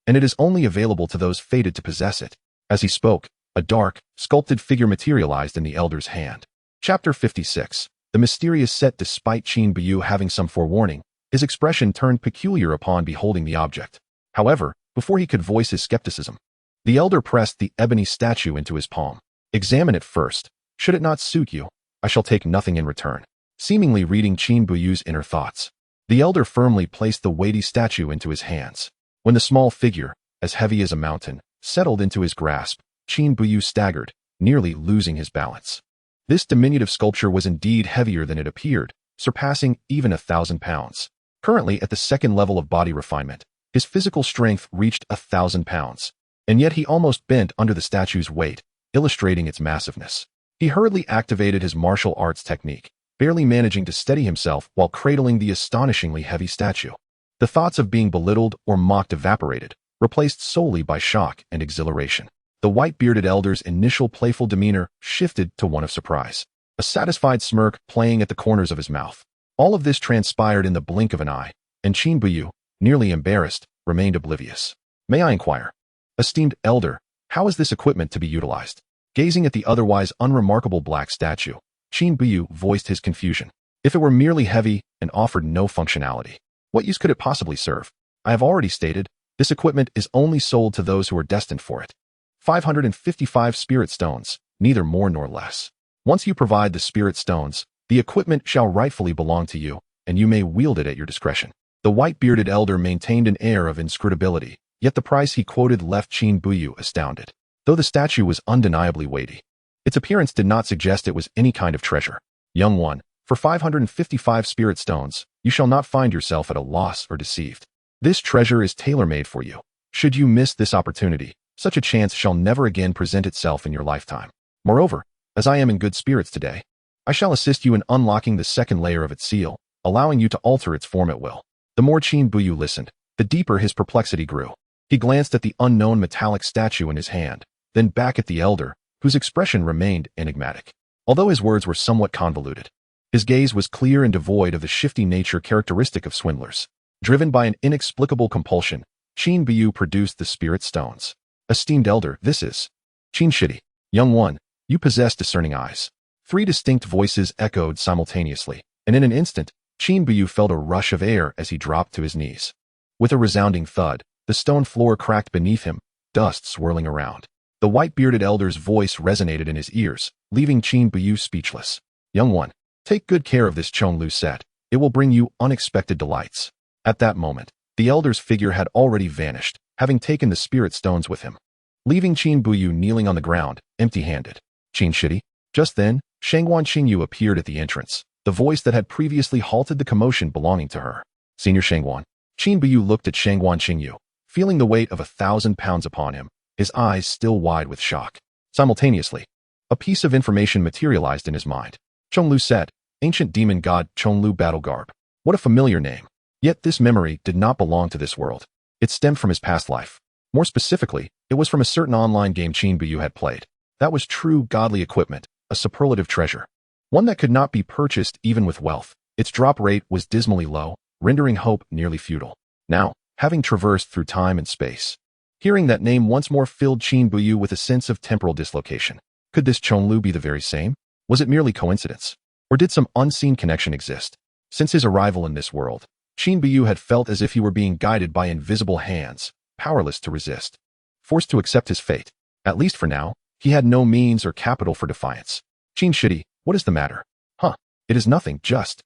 and it is only available to those fated to possess it. As he spoke, a dark, sculpted figure materialized in the elder's hand. Chapter 56. The mysterious set. Despite Qin Buyu having some forewarning, his expression turned peculiar upon beholding the object. However, before he could voice his skepticism, the elder pressed the ebony statue into his palm. Examine it first. Should it not suit you, I shall take nothing in return. Seemingly reading Qin Buyu's inner thoughts, the elder firmly placed the weighty statue into his hands. When the small figure, as heavy as a mountain, settled into his grasp, Qin Buyu staggered, nearly losing his balance. This diminutive sculpture was indeed heavier than it appeared, surpassing even 1,000 pounds. Currently at the second level of body refinement, his physical strength reached 1,000 pounds, and yet he almost bent under the statue's weight, illustrating its massiveness. He hurriedly activated his martial arts technique, barely managing to steady himself while cradling the astonishingly heavy statue. The thoughts of being belittled or mocked evaporated, replaced solely by shock and exhilaration. The white-bearded elder's initial playful demeanor shifted to one of surprise, a satisfied smirk playing at the corners of his mouth. All of this transpired in the blink of an eye, and Qin Buyu, nearly embarrassed, remained oblivious. May I inquire? Esteemed elder, how is this equipment to be utilized? Gazing at the otherwise unremarkable black statue, Qin Buyu voiced his confusion. If it were merely heavy and offered no functionality, what use could it possibly serve? I have already stated, this equipment is only sold to those who are destined for it. 555 spirit stones, neither more nor less. Once you provide the spirit stones, the equipment shall rightfully belong to you, and you may wield it at your discretion. The white-bearded elder maintained an air of inscrutability, yet the price he quoted left Qin Buyu astounded. Though the statue was undeniably weighty, its appearance did not suggest it was any kind of treasure. Young one, for 555 spirit stones, you shall not find yourself at a loss or deceived. This treasure is tailor-made for you. Should you miss this opportunity, such a chance shall never again present itself in your lifetime. Moreover, as I am in good spirits today, I shall assist you in unlocking the second layer of its seal, allowing you to alter its form at will. The more Qin Buyu listened, the deeper his perplexity grew. He glanced at the unknown metallic statue in his hand, then back at the elder, whose expression remained enigmatic. Although his words were somewhat convoluted, his gaze was clear and devoid of the shifty nature characteristic of swindlers. Driven by an inexplicable compulsion, Qin Buyu produced the spirit stones. Esteemed elder, this is Qin Shidi. Young one, you possess discerning eyes. 3 distinct voices echoed simultaneously, and in an instant, Qin Buyu felt a rush of air as he dropped to his knees. With a resounding thud, the stone floor cracked beneath him, dust swirling around. The white-bearded elder's voice resonated in his ears, leaving Qin Buyu speechless. Young one, take good care of this Chonglu set. It will bring you unexpected delights. At that moment, The elder's figure had already vanished, having taken the spirit stones with him, leaving Qin Buyu kneeling on the ground, empty-handed. Qin Shidi. Just then, Shangguan Qingyu appeared at the entrance, the voice that had previously halted the commotion belonging to her. Senior Shangguan. Qin Buyu looked at Shangguan Qingyu, feeling the weight of 1,000 pounds upon him, his eyes still wide with shock. Simultaneously, a piece of information materialized in his mind. Chonglu said, ancient demon god Chonglu Battlegarb. What a familiar name. Yet this memory did not belong to this world. It stemmed from his past life. More specifically, it was from a certain online game Qin Buyu had played. That was true godly equipment, a superlative treasure. One that could not be purchased even with wealth. Its drop rate was dismally low, rendering hope nearly futile. Now, having traversed through time and space, hearing that name once more filled Qin Buyu with a sense of temporal dislocation. Could this Chonglu be the very same? Was it merely coincidence? Or did some unseen connection exist? Since his arrival in this world, Qin Buyu had felt as if he were being guided by invisible hands, powerless to resist. Forced to accept his fate. At least for now, he had no means or capital for defiance. Qin Shidi, what is the matter? Huh, it is nothing, just.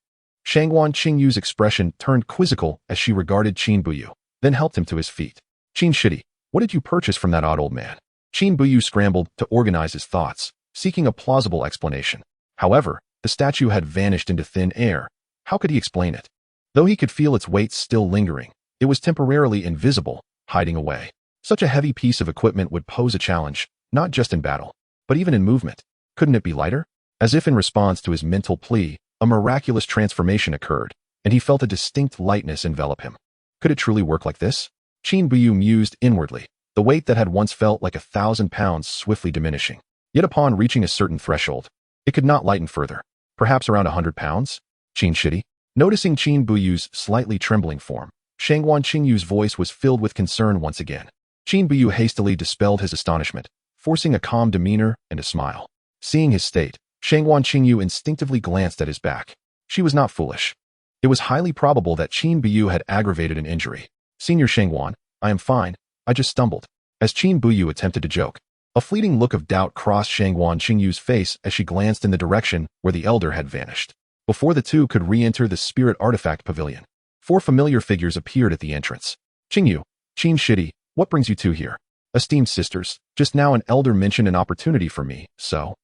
Shangguan Qingyu's expression turned quizzical as she regarded Qin Buyu, then helped him to his feet. Qin Shidi, what did you purchase from that odd old man? Qin Buyu scrambled to organize his thoughts, seeking a plausible explanation. However, the statue had vanished into thin air. How could he explain it? Though he could feel its weight still lingering, it was temporarily invisible, hiding away. Such a heavy piece of equipment would pose a challenge, not just in battle, but even in movement. Couldn't it be lighter? As if in response to his mental plea, a miraculous transformation occurred, and he felt a distinct lightness envelop him. Could it truly work like this? Qin Buyu mused inwardly, the weight that had once felt like 1,000 pounds swiftly diminishing. Yet upon reaching a certain threshold, it could not lighten further. Perhaps around 100 pounds? Qin Shidi. Noticing Qin Buyu's slightly trembling form, Shangguan Qingyu's voice was filled with concern once again. Qin Buyu hastily dispelled his astonishment, forcing a calm demeanor and a smile. Seeing his state, Shangguan Qingyu instinctively glanced at his back. She was not foolish. It was highly probable that Qin Buyu had aggravated an injury. Senior Shangguan, I am fine, I just stumbled. As Qin Buyu attempted to joke, a fleeting look of doubt crossed Shangguan Qingyu's face as she glanced in the direction where the elder had vanished. Before the two could re-enter the spirit artifact pavilion, 4 familiar figures appeared at the entrance. Qingyu, Qin Shidi, what brings you two here? Esteemed sisters, just now an elder mentioned an opportunity for me, so.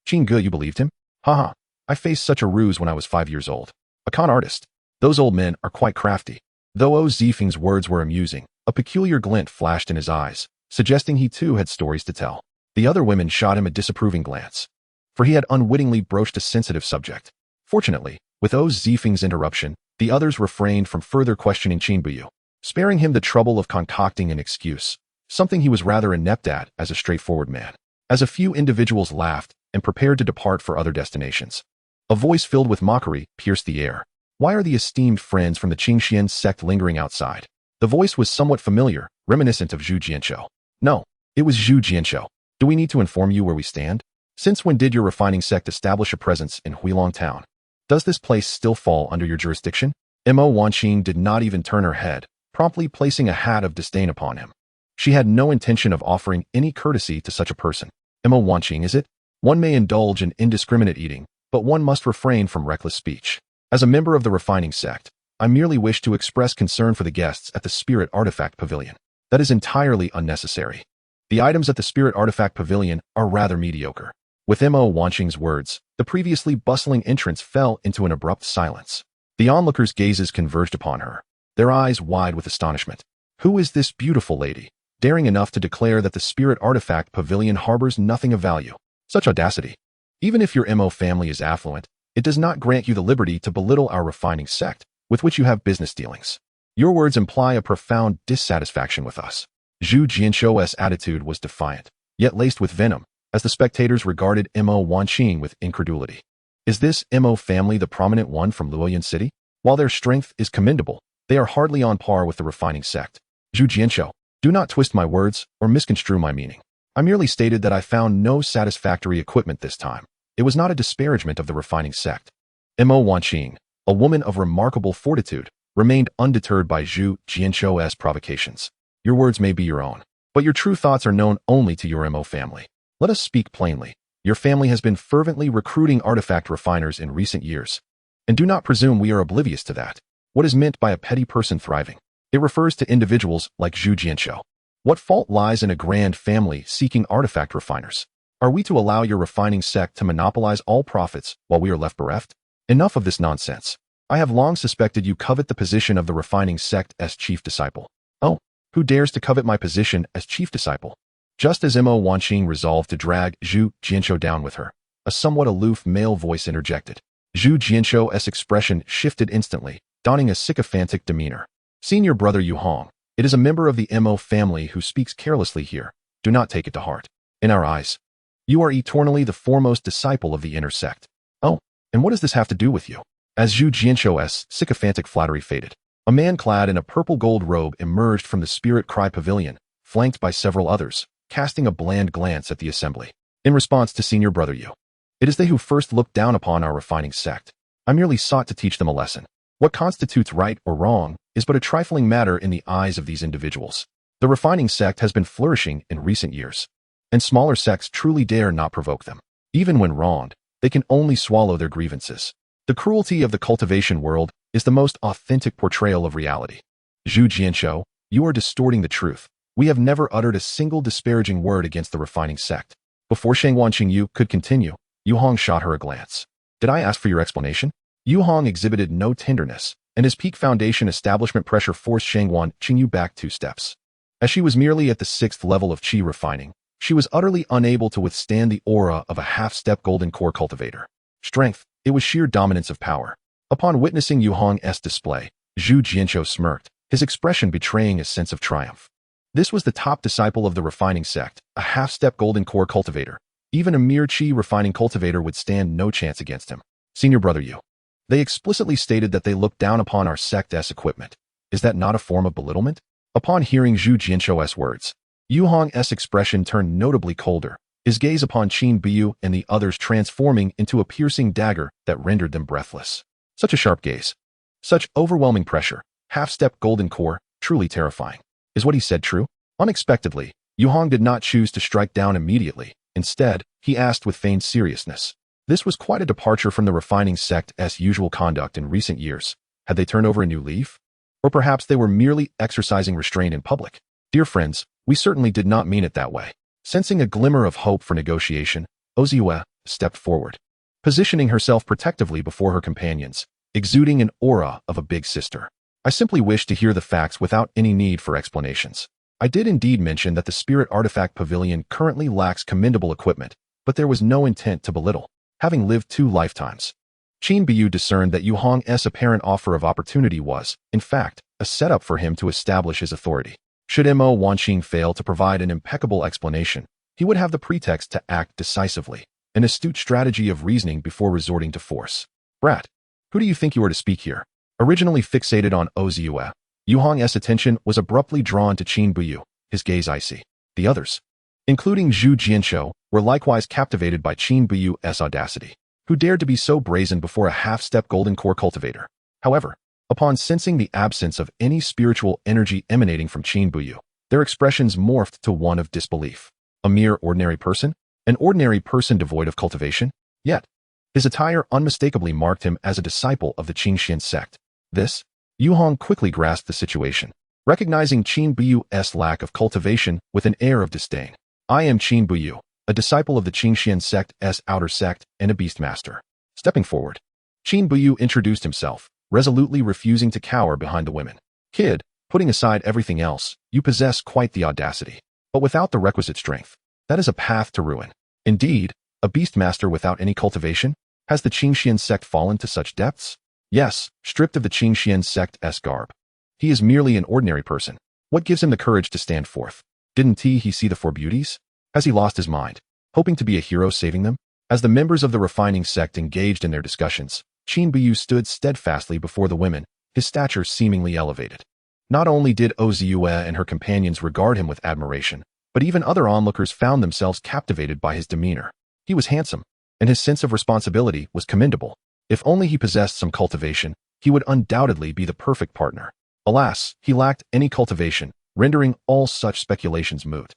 Qin Ge, you believed him? Haha, I faced such a ruse when I was 5 years old. A con artist. Those old men are quite crafty. Though O Zifeng's words were amusing, a peculiar glint flashed in his eyes, suggesting he too had stories to tell. The other women shot him a disapproving glance, for he had unwittingly broached a sensitive subject. Fortunately, with O Zifeng's interruption, the others refrained from further questioning Qin Buyu, sparing him the trouble of concocting an excuse, something he was rather inept at as a straightforward man. As a few individuals laughed and prepared to depart for other destinations, a voice filled with mockery pierced the air. Why are the esteemed friends from the Qingxian sect lingering outside? The voice was somewhat familiar, reminiscent of Zhu Jianshou. No, it was Zhu Jianshou. Do we need to inform you where we stand? Since when did your refining sect establish a presence in Huilong Town? Does this place still fall under your jurisdiction? Mo Wanqing did not even turn her head, promptly placing a hat of disdain upon him. She had no intention of offering any courtesy to such a person. Mo Wanqing, is it? One may indulge in indiscriminate eating, but one must refrain from reckless speech. As a member of the refining sect, I merely wish to express concern for the guests at the Spirit Artifact Pavilion. That is entirely unnecessary. The items at the Spirit Artifact Pavilion are rather mediocre. With Mo Wanqing's words, the previously bustling entrance fell into an abrupt silence. The onlookers' gazes converged upon her, their eyes wide with astonishment. Who is this beautiful lady, daring enough to declare that the Spirit Artifact Pavilion harbors nothing of value? Such audacity. Even if your Mo family is affluent, it does not grant you the liberty to belittle our refining sect, with which you have business dealings. Your words imply a profound dissatisfaction with us. Zhu Jianshou's attitude was defiant, yet laced with venom, as the spectators regarded Mo Wanqing with incredulity. Is this Mo family the prominent one from Luoyang City? While their strength is commendable, they are hardly on par with the refining sect. Zhu Jianshou, do not twist my words or misconstrue my meaning. I merely stated that I found no satisfactory equipment this time. It was not a disparagement of the refining sect. Mo Wanqing, a woman of remarkable fortitude, remained undeterred by Zhu Jianshou's provocations. Your words may be your own, but your true thoughts are known only to your Mo family. Let us speak plainly. Your family has been fervently recruiting artifact refiners in recent years. And do not presume we are oblivious to that. What is meant by a petty person thriving? It refers to individuals like Zhu Jianshou. What fault lies in a grand family seeking artifact refiners? Are we to allow your refining sect to monopolize all profits while we are left bereft? Enough of this nonsense. I have long suspected you covet the position of the refining sect as chief disciple. Oh, who dares to covet my position as chief disciple? Just as Mo Wanqing resolved to drag Zhu Jianshou down with her, a somewhat aloof male voice interjected. Zhu Jianshou's expression shifted instantly, donning a sycophantic demeanor. Senior brother Yu Hong, it is a member of the Mo family who speaks carelessly here. Do not take it to heart. In our eyes, you are eternally the foremost disciple of the inner sect. Oh, and what does this have to do with you? As Zhu Jianshou's sycophantic flattery faded, a man clad in a purple-gold robe emerged from the Spirit Cry Pavilion, flanked by several others, casting a bland glance at the assembly. In response to senior brother Yu, it is they who first looked down upon our refining sect. I merely sought to teach them a lesson. What constitutes right or wrong is but a trifling matter in the eyes of these individuals. The refining sect has been flourishing in recent years, and smaller sects truly dare not provoke them. Even when wronged, they can only swallow their grievances. The cruelty of the cultivation world is the most authentic portrayal of reality. Zhu Jianshou, you are distorting the truth. We have never uttered a single disparaging word against the refining sect. Before Shang Wanqing Yu could continue, Yu Hong shot her a glance. Did I ask for your explanation? Yu Hong exhibited no tenderness, and his peak foundation establishment pressure forced Shang Wanqing Yu back 2 steps. As she was merely at the 6th level of qi refining, she was utterly unable to withstand the aura of a half-step golden core cultivator. Strength, it was sheer dominance of power. Upon witnessing Yu Hong's display, Zhu Jianshou smirked, his expression betraying a sense of triumph. This was the top disciple of the refining sect, a half-step golden core cultivator. Even a mere qi refining cultivator would stand no chance against him. Senior brother Yu. They explicitly stated that they looked down upon our sect's equipment. Is that not a form of belittlement? Upon hearing Zhu Jianshou's words, Yu Hong's expression turned notably colder, his gaze upon Qin Biyu and the others transforming into a piercing dagger that rendered them breathless. Such a sharp gaze. Such overwhelming pressure. Half-step golden core, truly terrifying. Is what he said true? Unexpectedly, Yu Hong did not choose to strike down immediately. Instead, he asked with feigned seriousness. This was quite a departure from the refining sect's usual conduct in recent years. Had they turned over a new leaf? Or perhaps they were merely exercising restraint in public. Dear friends, we certainly did not mean it that way. Sensing a glimmer of hope for negotiation, Oziue stepped forward, positioning herself protectively before her companions, exuding an aura of a big sister. I simply wish to hear the facts without any need for explanations. I did indeed mention that the Spirit Artifact Pavilion currently lacks commendable equipment, but there was no intent to belittle. Having lived 2 lifetimes, Qin Biyu discerned that Yu Hong's apparent offer of opportunity was, in fact, a setup for him to establish his authority. Should Mo Wanqing fail to provide an impeccable explanation, he would have the pretext to act decisively, an astute strategy of reasoning before resorting to force. Brat, who do you think you are to speak here? Originally fixated on Oziue, Yu Hong's attention was abruptly drawn to Qin Biyu, his gaze icy. The others, including Zhu Jianshou, were likewise captivated by Qin Biyu's audacity. Who dared to be so brazen before a half-step golden core cultivator? However, upon sensing the absence of any spiritual energy emanating from Qin Biyu, their expressions morphed to one of disbelief. A mere ordinary person? An ordinary person devoid of cultivation? Yet, his attire unmistakably marked him as a disciple of the Qingxian sect. This? Yu Hong quickly grasped the situation, recognizing Qin Biyu's lack of cultivation with an air of disdain. I am Qin Biyu, a disciple of the Qingxian sect's outer sect and a beastmaster. Stepping forward, Qin Biyu introduced himself, resolutely refusing to cower behind the women. Kid, putting aside everything else, you possess quite the audacity, but without the requisite strength. That is a path to ruin. Indeed, a beastmaster without any cultivation? Has the Qingxian sect fallen to such depths? Yes, stripped of the Qingxian sect's garb. He is merely an ordinary person. What gives him the courage to stand forth? Didn't he see the 4 beauties? Has he lost his mind, hoping to be a hero saving them? As the members of the refining sect engaged in their discussions, Qin Biyu stood steadfastly before the women, his stature seemingly elevated. Not only did Oziue and her companions regard him with admiration, but even other onlookers found themselves captivated by his demeanor. He was handsome, and his sense of responsibility was commendable. If only he possessed some cultivation, he would undoubtedly be the perfect partner. Alas, he lacked any cultivation, rendering all such speculations moot.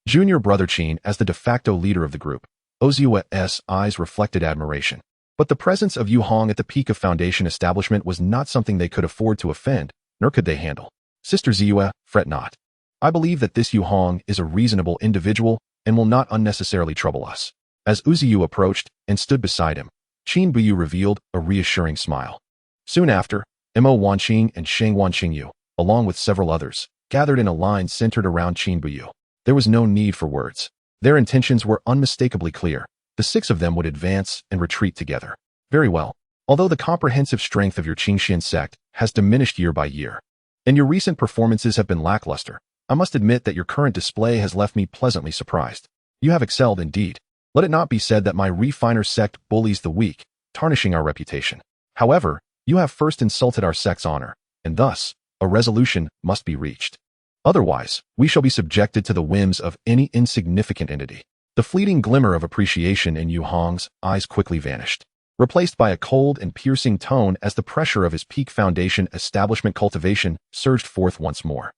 Junior brother Qin, as the de facto leader of the group, Oziue's eyes reflected admiration. But the presence of Yu Hong at the peak of Foundation establishment was not something they could afford to offend, nor could they handle. Sister Ziyue, fret not. I believe that this Yu Hong is a reasonable individual and will not unnecessarily trouble us. As Uziyu approached and stood beside him, Qin Buyu revealed a reassuring smile. Soon after, Mo Wanqing and Sheng Wanqingyu, along with several others, gathered in a line centered around Qin Buyu. There was no need for words. Their intentions were unmistakably clear. The 6 of them would advance and retreat together. Very well. Although the comprehensive strength of your Qingxian sect has diminished year by year, and your recent performances have been lackluster, I must admit that your current display has left me pleasantly surprised. You have excelled indeed. Let it not be said that my refiner sect bullies the weak, tarnishing our reputation. However, you have first insulted our sect's honor, and thus, a resolution must be reached. Otherwise, we shall be subjected to the whims of any insignificant entity. The fleeting glimmer of appreciation in Yu Hong's eyes quickly vanished, replaced by a cold and piercing tone as the pressure of his peak foundation establishment cultivation surged forth once more.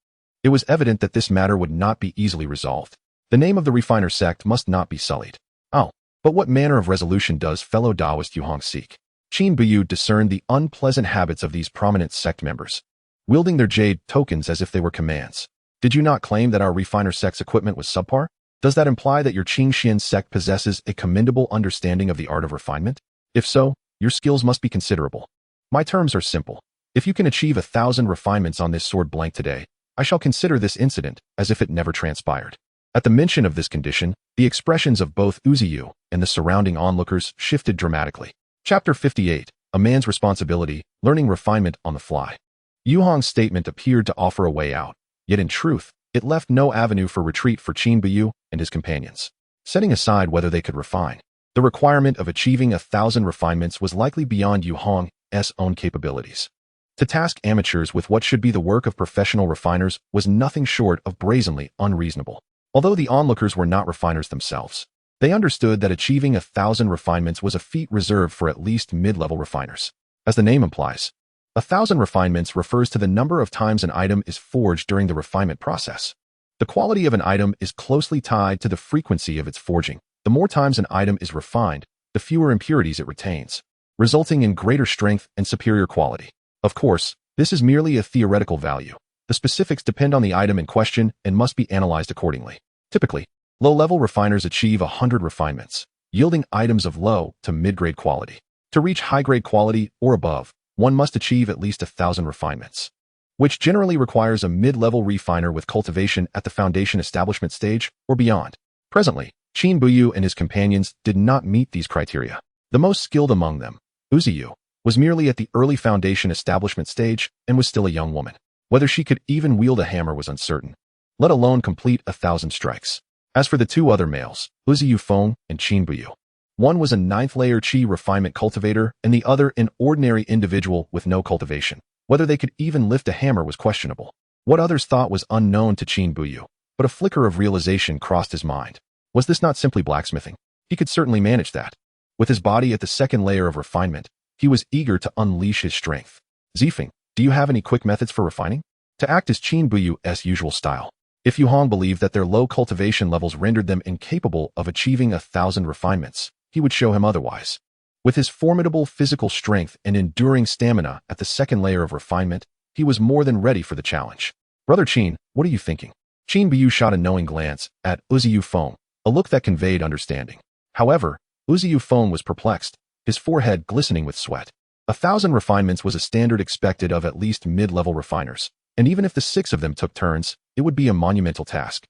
It was evident that this matter would not be easily resolved. The name of the refiner sect must not be sullied. Oh, but what manner of resolution does fellow Taoist Yu Hong seek? Qin Buyu discerned the unpleasant habits of these prominent sect members, wielding their jade tokens as if they were commands. Did you not claim that our refiner sect's equipment was subpar? Does that imply that your Qingxian sect possesses a commendable understanding of the art of refinement? If so, your skills must be considerable. My terms are simple. If you can achieve 1,000 refinements on this sword blank today, I shall consider this incident as if it never transpired. At the mention of this condition, the expressions of both Uziyu and the surrounding onlookers shifted dramatically. Chapter 58, A Man's Responsibility, Learning Refinement on the Fly. Yu Hong's statement appeared to offer a way out, yet in truth, it left no avenue for retreat for Qin Buyu and his companions. Setting aside whether they could refine, the requirement of achieving 1,000 refinements was likely beyond Yu Hong's own capabilities. To task amateurs with what should be the work of professional refiners was nothing short of brazenly unreasonable. Although the onlookers were not refiners themselves, they understood that achieving 1,000 refinements was a feat reserved for at least mid-level refiners. As the name implies, 1,000 refinements refers to the number of times an item is forged during the refinement process. The quality of an item is closely tied to the frequency of its forging. The more times an item is refined, the fewer impurities it retains, resulting in greater strength and superior quality. Of course, this is merely a theoretical value. The specifics depend on the item in question and must be analyzed accordingly. Typically, low-level refiners achieve 100 refinements, yielding items of low to mid-grade quality. To reach high-grade quality or above, one must achieve at least 1,000 refinements, which generally requires a mid-level refiner with cultivation at the foundation establishment stage or beyond. Presently, Qin Buyu and his companions did not meet these criteria. The most skilled among them, Uziyu, was merely at the early foundation establishment stage and was still a young woman. Whether she could even wield a hammer was uncertain, let alone complete 1,000 strikes. As for the 2 other males, Uziyu Feng and Qin Buyu, one was a 9th-layer Qi refinement cultivator and the other an ordinary individual with no cultivation. Whether they could even lift a hammer was questionable. What others thought was unknown to Qin Buyu, but a flicker of realization crossed his mind. Was this not simply blacksmithing? He could certainly manage that. With his body at the 2nd layer of refinement, he was eager to unleash his strength. Zifeng, do you have any quick methods for refining? To act as Qin Buyu's usual style. If Yu Hong believed that their low cultivation levels rendered them incapable of achieving 1,000 refinements, he would show him otherwise. With his formidable physical strength and enduring stamina at the 2nd layer of refinement, he was more than ready for the challenge. Brother Qin, what are you thinking? Qin Buyu shot a knowing glance at Uziyu Feng, a look that conveyed understanding. However, Uziyu Feng was perplexed, his forehead glistening with sweat. 1,000 refinements was a standard expected of at least mid-level refiners, and even if the 6 of them took turns, it would be a monumental task.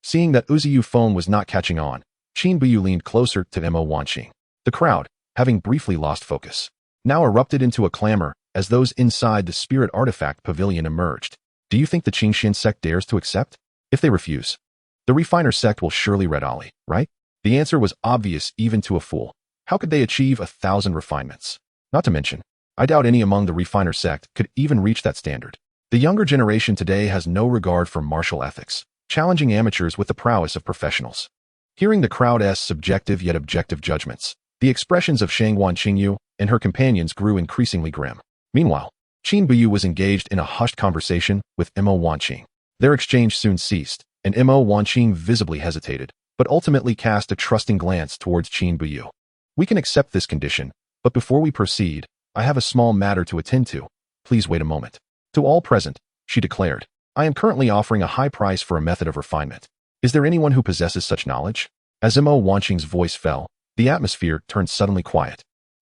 Seeing that Uziyu Feng was not catching on, Qin Buyu leaned closer to Mo Wanqing. The crowd, having briefly lost focus, now erupted into a clamor as those inside the spirit artifact pavilion emerged. Do you think the Qingxian sect dares to accept? If they refuse, the refiner sect will surely red Ollie, right? The answer was obvious even to a fool. How could they achieve 1,000 refinements? Not to mention, I doubt any among the refiner sect could even reach that standard. The younger generation today has no regard for martial ethics, challenging amateurs with the prowess of professionals. Hearing the crowd's subjective yet objective judgments, the expressions of Sheng Wanqingyu and her companions grew increasingly grim. Meanwhile, Qin Buyu was engaged in a hushed conversation with Mo Wanqing. Their exchange soon ceased, and Mo Wanqing visibly hesitated, but ultimately cast a trusting glance towards Qin Buyu. We can accept this condition, but before we proceed, I have a small matter to attend to. Please wait a moment. To all present, she declared, I am currently offering a high price for a method of refinement. Is there anyone who possesses such knowledge? As Mo Wanqing's voice fell, the atmosphere turned suddenly quiet,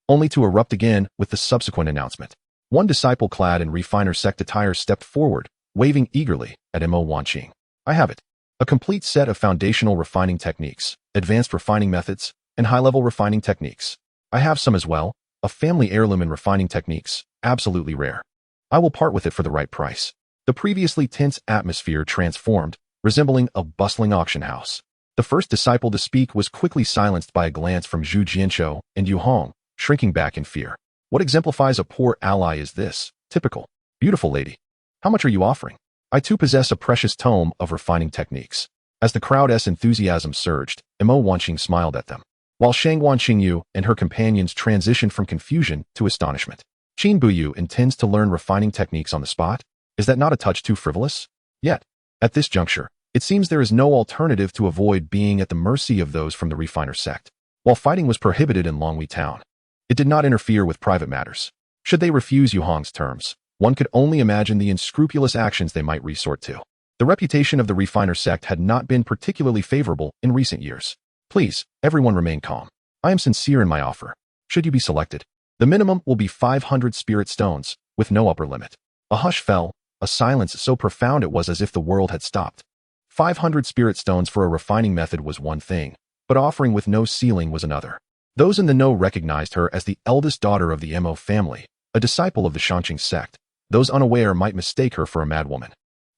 only to erupt again with the subsequent announcement. One disciple clad in refiner sect attire stepped forward, waving eagerly at Mo Wanqing. I have it. A complete set of foundational refining techniques, advanced refining methods, and high-level refining techniques. I have some as well, a family heirloom in refining techniques, absolutely rare. I will part with it for the right price. The previously tense atmosphere transformed, resembling a bustling auction house. The first disciple to speak was quickly silenced by a glance from Zhu Jianqiu and Yu Hong, shrinking back in fear. What exemplifies a poor ally is this? Typical. Beautiful lady. How much are you offering? I too possess a precious tome of refining techniques. As the crowd's enthusiasm surged, Mo Wanqing smiled at them, while Shangguan Qingyu and her companions transitioned from confusion to astonishment. Qin Buyu intends to learn refining techniques on the spot? Is that not a touch too frivolous? Yet, at this juncture, it seems there is no alternative to avoid being at the mercy of those from the refiner sect. While fighting was prohibited in Longhui Town, it did not interfere with private matters. Should they refuse Yu Hong's terms, one could only imagine the unscrupulous actions they might resort to. The reputation of the refiner sect had not been particularly favorable in recent years. Please, everyone remain calm. I am sincere in my offer. Should you be selected, the minimum will be 500 spirit stones, with no upper limit. A hush fell, a silence so profound it was as if the world had stopped. 500 spirit stones for a refining method was one thing, but offering with no ceiling was another. Those in the know recognized her as the eldest daughter of the Mo family, a disciple of the Shanqing sect. Those unaware might mistake her for a madwoman.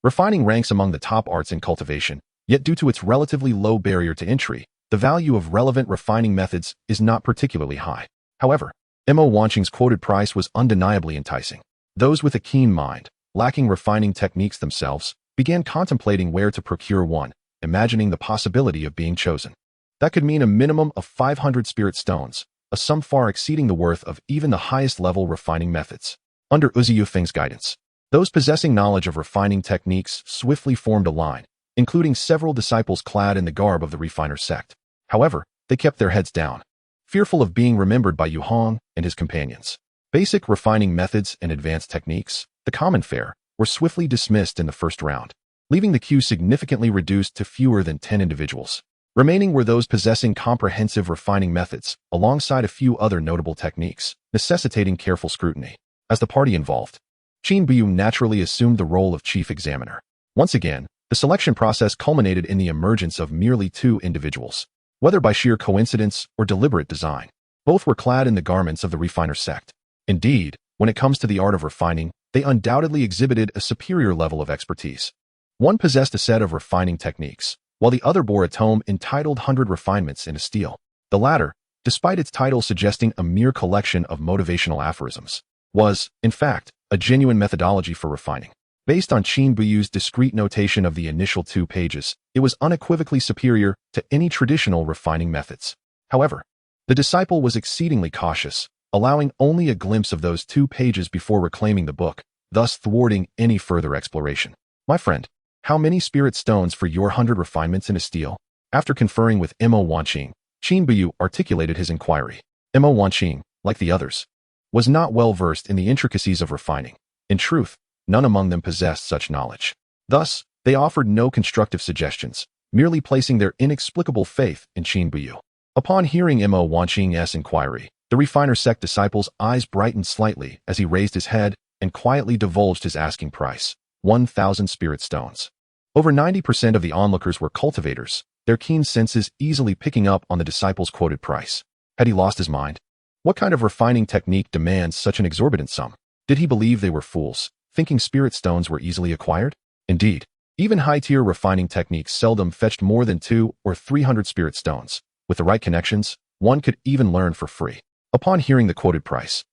Refining ranks among the top arts in cultivation, yet due to its relatively low barrier to entry, the value of relevant refining methods is not particularly high. However, Mo Wanqing's quoted price was undeniably enticing. Those with a keen mind, lacking refining techniques themselves, began contemplating where to procure one, imagining the possibility of being chosen. That could mean a minimum of 500 spirit stones, a sum far exceeding the worth of even the highest level refining methods. Under Uzi Yufeng's guidance, those possessing knowledge of refining techniques swiftly formed a line, including several disciples clad in the garb of the refiner sect. However, they kept their heads down, fearful of being remembered by Yu Hong and his companions. Basic refining methods and advanced techniques, the common fare, were swiftly dismissed in the first round, leaving the queue significantly reduced to fewer than 10 individuals. Remaining were those possessing comprehensive refining methods, alongside a few other notable techniques, necessitating careful scrutiny. As the party involved, Qin Buyu naturally assumed the role of chief examiner. Once again, the selection process culminated in the emergence of merely 2 individuals. Whether by sheer coincidence or deliberate design, both were clad in the garments of the refiner sect. Indeed, when it comes to the art of refining, they undoubtedly exhibited a superior level of expertise. One possessed a set of refining techniques, while the other bore a tome entitled 100 Refinements in a Steel. The latter, despite its title suggesting a mere collection of motivational aphorisms, was, in fact, a genuine methodology for refining. Based on Qin Buyu's discrete notation of the initial 2 pages, it was unequivocally superior to any traditional refining methods. However, the disciple was exceedingly cautious, allowing only a glimpse of those 2 pages before reclaiming the book, thus thwarting any further exploration. My friend, how many spirit stones for your 100 refinements in a steel? After conferring with Mo Wanqing, Qin Buyu articulated his inquiry. Mo Wanqing, like the others, was not well versed in the intricacies of refining. In truth, none among them possessed such knowledge. Thus, they offered no constructive suggestions, merely placing their inexplicable faith in Qin Buyu. Upon hearing Mo Wanqing's inquiry, the refiner sect disciple's eyes brightened slightly as he raised his head and quietly divulged his asking price, 1,000 spirit stones. Over 90% of the onlookers were cultivators, their keen senses easily picking up on the disciple's quoted price. Had he lost his mind? What kind of refining technique demands such an exorbitant sum? Did he believe they were fools, thinking spirit stones were easily acquired? Indeed, even high-tier refining techniques seldom fetched more than 200 or 300 spirit stones. With the right connections, one could even learn for free. Upon hearing the quoted price,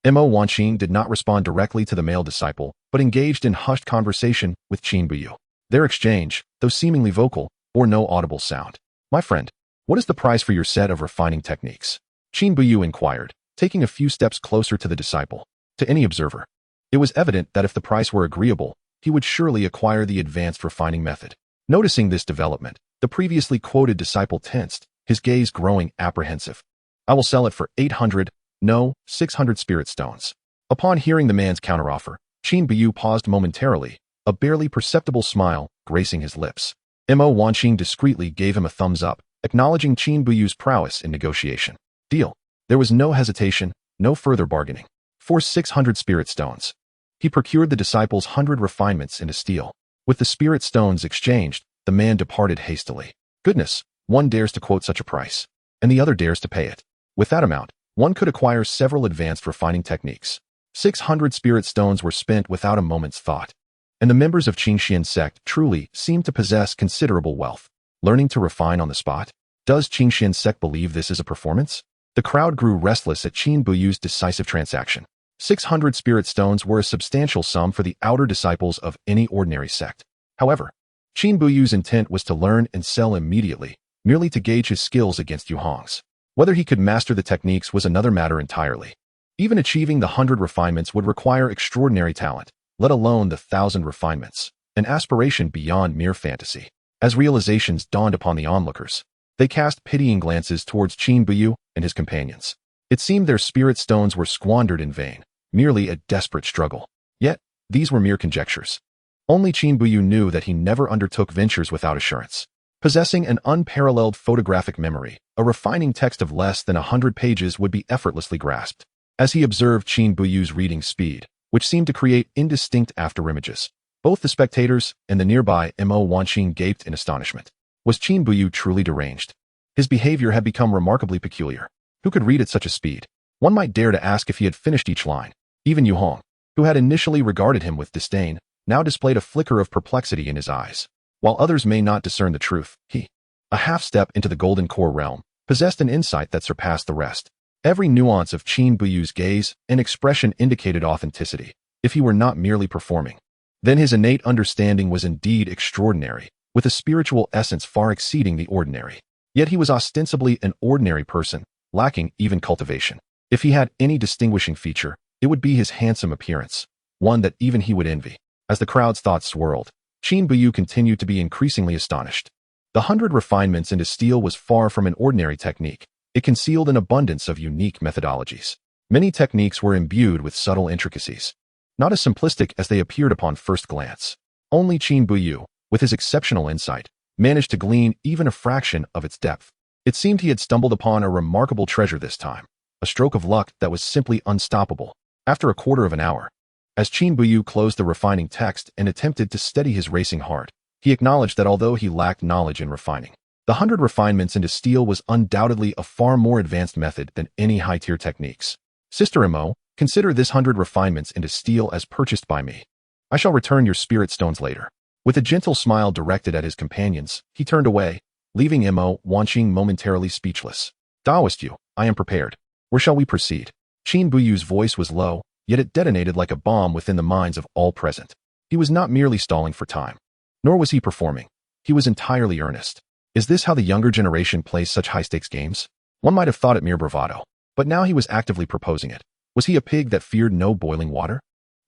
Mo Wanqing did not respond directly to the male disciple, but engaged in hushed conversation with Qin Buyu. Their exchange, though seemingly vocal, bore no audible sound. My friend, what is the price for your set of refining techniques? Qin Buyu inquired, taking a few steps closer to the disciple. To any observer, it was evident that if the price were agreeable, he would surely acquire the advanced refining method. Noticing this development, the previously quoted disciple tensed, his gaze growing apprehensive. I will sell it for 800, no, 600 spirit stones. Upon hearing the man's counteroffer, Qin Buyu paused momentarily, a barely perceptible smile gracing his lips. Mo Wanqing discreetly gave him a thumbs up, acknowledging Qin Buyu's prowess in negotiation. Deal. There was no hesitation, no further bargaining. For 600 spirit stones. He procured the disciples' 100 refinements into steel. With the spirit stones exchanged, the man departed hastily. Goodness, one dares to quote such a price, and the other dares to pay it. With that amount, one could acquire several advanced refining techniques. 600 spirit stones were spent without a moment's thought. And the members of Qingxian sect truly seemed to possess considerable wealth. Learning to refine on the spot? Does Qingxian sect believe this is a performance? The crowd grew restless at Qin Buyu's decisive transaction. 600 spirit stones were a substantial sum for the outer disciples of any ordinary sect. However, Qin Buyu's intent was to learn and sell immediately, merely to gauge his skills against Yu Hong's. Whether he could master the techniques was another matter entirely. Even achieving the 100 refinements would require extraordinary talent, let alone the 1,000 refinements, an aspiration beyond mere fantasy. As realizations dawned upon the onlookers, they cast pitying glances towards Qin Buyu and his companions. It seemed their spirit stones were squandered in vain, merely a desperate struggle. Yet, these were mere conjectures. Only Qin Buyu knew that he never undertook ventures without assurance. Possessing an unparalleled photographic memory, a refining text of less than 100 pages would be effortlessly grasped. As he observed Qin Buyu's reading speed, which seemed to create indistinct afterimages, both the spectators and the nearby Mo Wanqing gaped in astonishment. Was Qin Buyu truly deranged? His behavior had become remarkably peculiar. Who could read at such a speed? One might dare to ask if he had finished each line. Even Yu Hong, who had initially regarded him with disdain, now displayed a flicker of perplexity in his eyes. While others may not discern the truth, he, a half-step into the golden core realm, possessed an insight that surpassed the rest. Every nuance of Qin Buyu's gaze and expression indicated authenticity, if he were not merely performing. Then his innate understanding was indeed extraordinary, with a spiritual essence far exceeding the ordinary. Yet he was ostensibly an ordinary person, lacking even cultivation. If he had any distinguishing feature, it would be his handsome appearance, one that even he would envy. As the crowd's thoughts swirled, Qin Buyu continued to be increasingly astonished. The 100 refinements into steel was far from an ordinary technique. It concealed an abundance of unique methodologies. Many techniques were imbued with subtle intricacies, not as simplistic as they appeared upon first glance. Only Qin Buyu, with his exceptional insight, managed to glean even a fraction of its depth. It seemed he had stumbled upon a remarkable treasure this time, a stroke of luck that was simply unstoppable. After a quarter of an hour, as Qin Buyu closed the refining text and attempted to steady his racing heart, he acknowledged that although he lacked knowledge in refining, the 100 refinements into steel was undoubtedly a far more advanced method than any high-tier techniques. Sister Mo, consider this 100 refinements into steel as purchased by me. I shall return your spirit stones later. With a gentle smile directed at his companions, he turned away, leaving Mo Wanqing momentarily speechless. Taoist Yu, I am prepared. Where shall we proceed? Qin Buyu's voice was low, yet it detonated like a bomb within the minds of all present. He was not merely stalling for time, nor was he performing. He was entirely earnest. Is this how the younger generation plays such high-stakes games? One might have thought it mere bravado, but now he was actively proposing it. Was he a pig that feared no boiling water?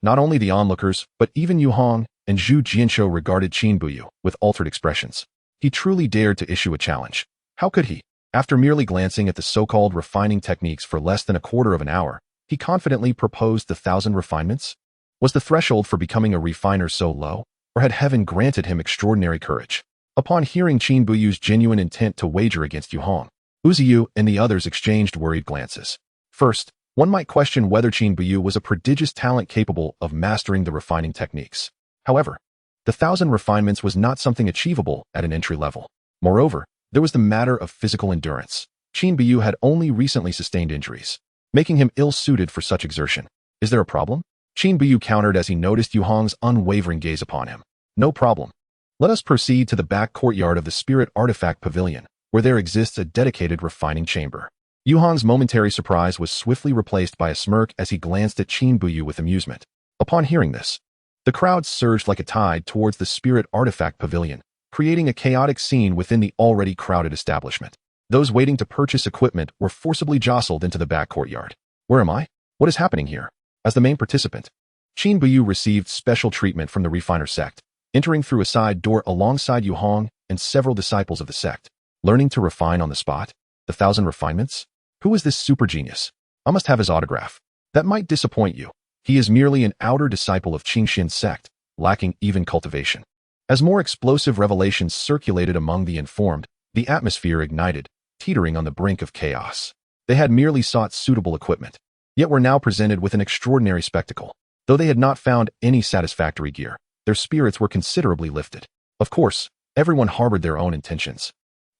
Not only the onlookers, but even Yu Hong and Zhu Jianshou regarded Qin Buyu with altered expressions. He truly dared to issue a challenge. How could he? After merely glancing at the so-called refining techniques for less than a quarter of an hour, he confidently proposed the 1,000 refinements? Was the threshold for becoming a refiner so low, or had heaven granted him extraordinary courage? Upon hearing Qin Buyu's genuine intent to wager against Yu Hong, Uziyu and the others exchanged worried glances. First, one might question whether Qin Buyu was a prodigious talent capable of mastering the refining techniques. However, the 1,000 refinements was not something achievable at an entry level. Moreover, there was the matter of physical endurance. Qin Buyu had only recently sustained injuries, making him ill-suited for such exertion. Is there a problem? Qin Buyu countered as he noticed Yu Hong's unwavering gaze upon him. No problem. Let us proceed to the back courtyard of the Spirit Artifact Pavilion, where there exists a dedicated refining chamber. Yu Hong's momentary surprise was swiftly replaced by a smirk as he glanced at Qin Buyu with amusement. Upon hearing this, the crowd surged like a tide towards the Spirit Artifact Pavilion, creating a chaotic scene within the already crowded establishment. Those waiting to purchase equipment were forcibly jostled into the back courtyard. Where am I? What is happening here? As the main participant, Qin Buyu received special treatment from the refiner sect, entering through a side door alongside Yu Hong and several disciples of the sect. Learning to refine on the spot? The 1,000 refinements? Who is this super genius? I must have his autograph. That might disappoint you. He is merely an outer disciple of Qingxian sect, lacking even cultivation. As more explosive revelations circulated among the informed, the atmosphere ignited, teetering on the brink of chaos. They had merely sought suitable equipment, yet were now presented with an extraordinary spectacle. Though they had not found any satisfactory gear, their spirits were considerably lifted. Of course, everyone harbored their own intentions.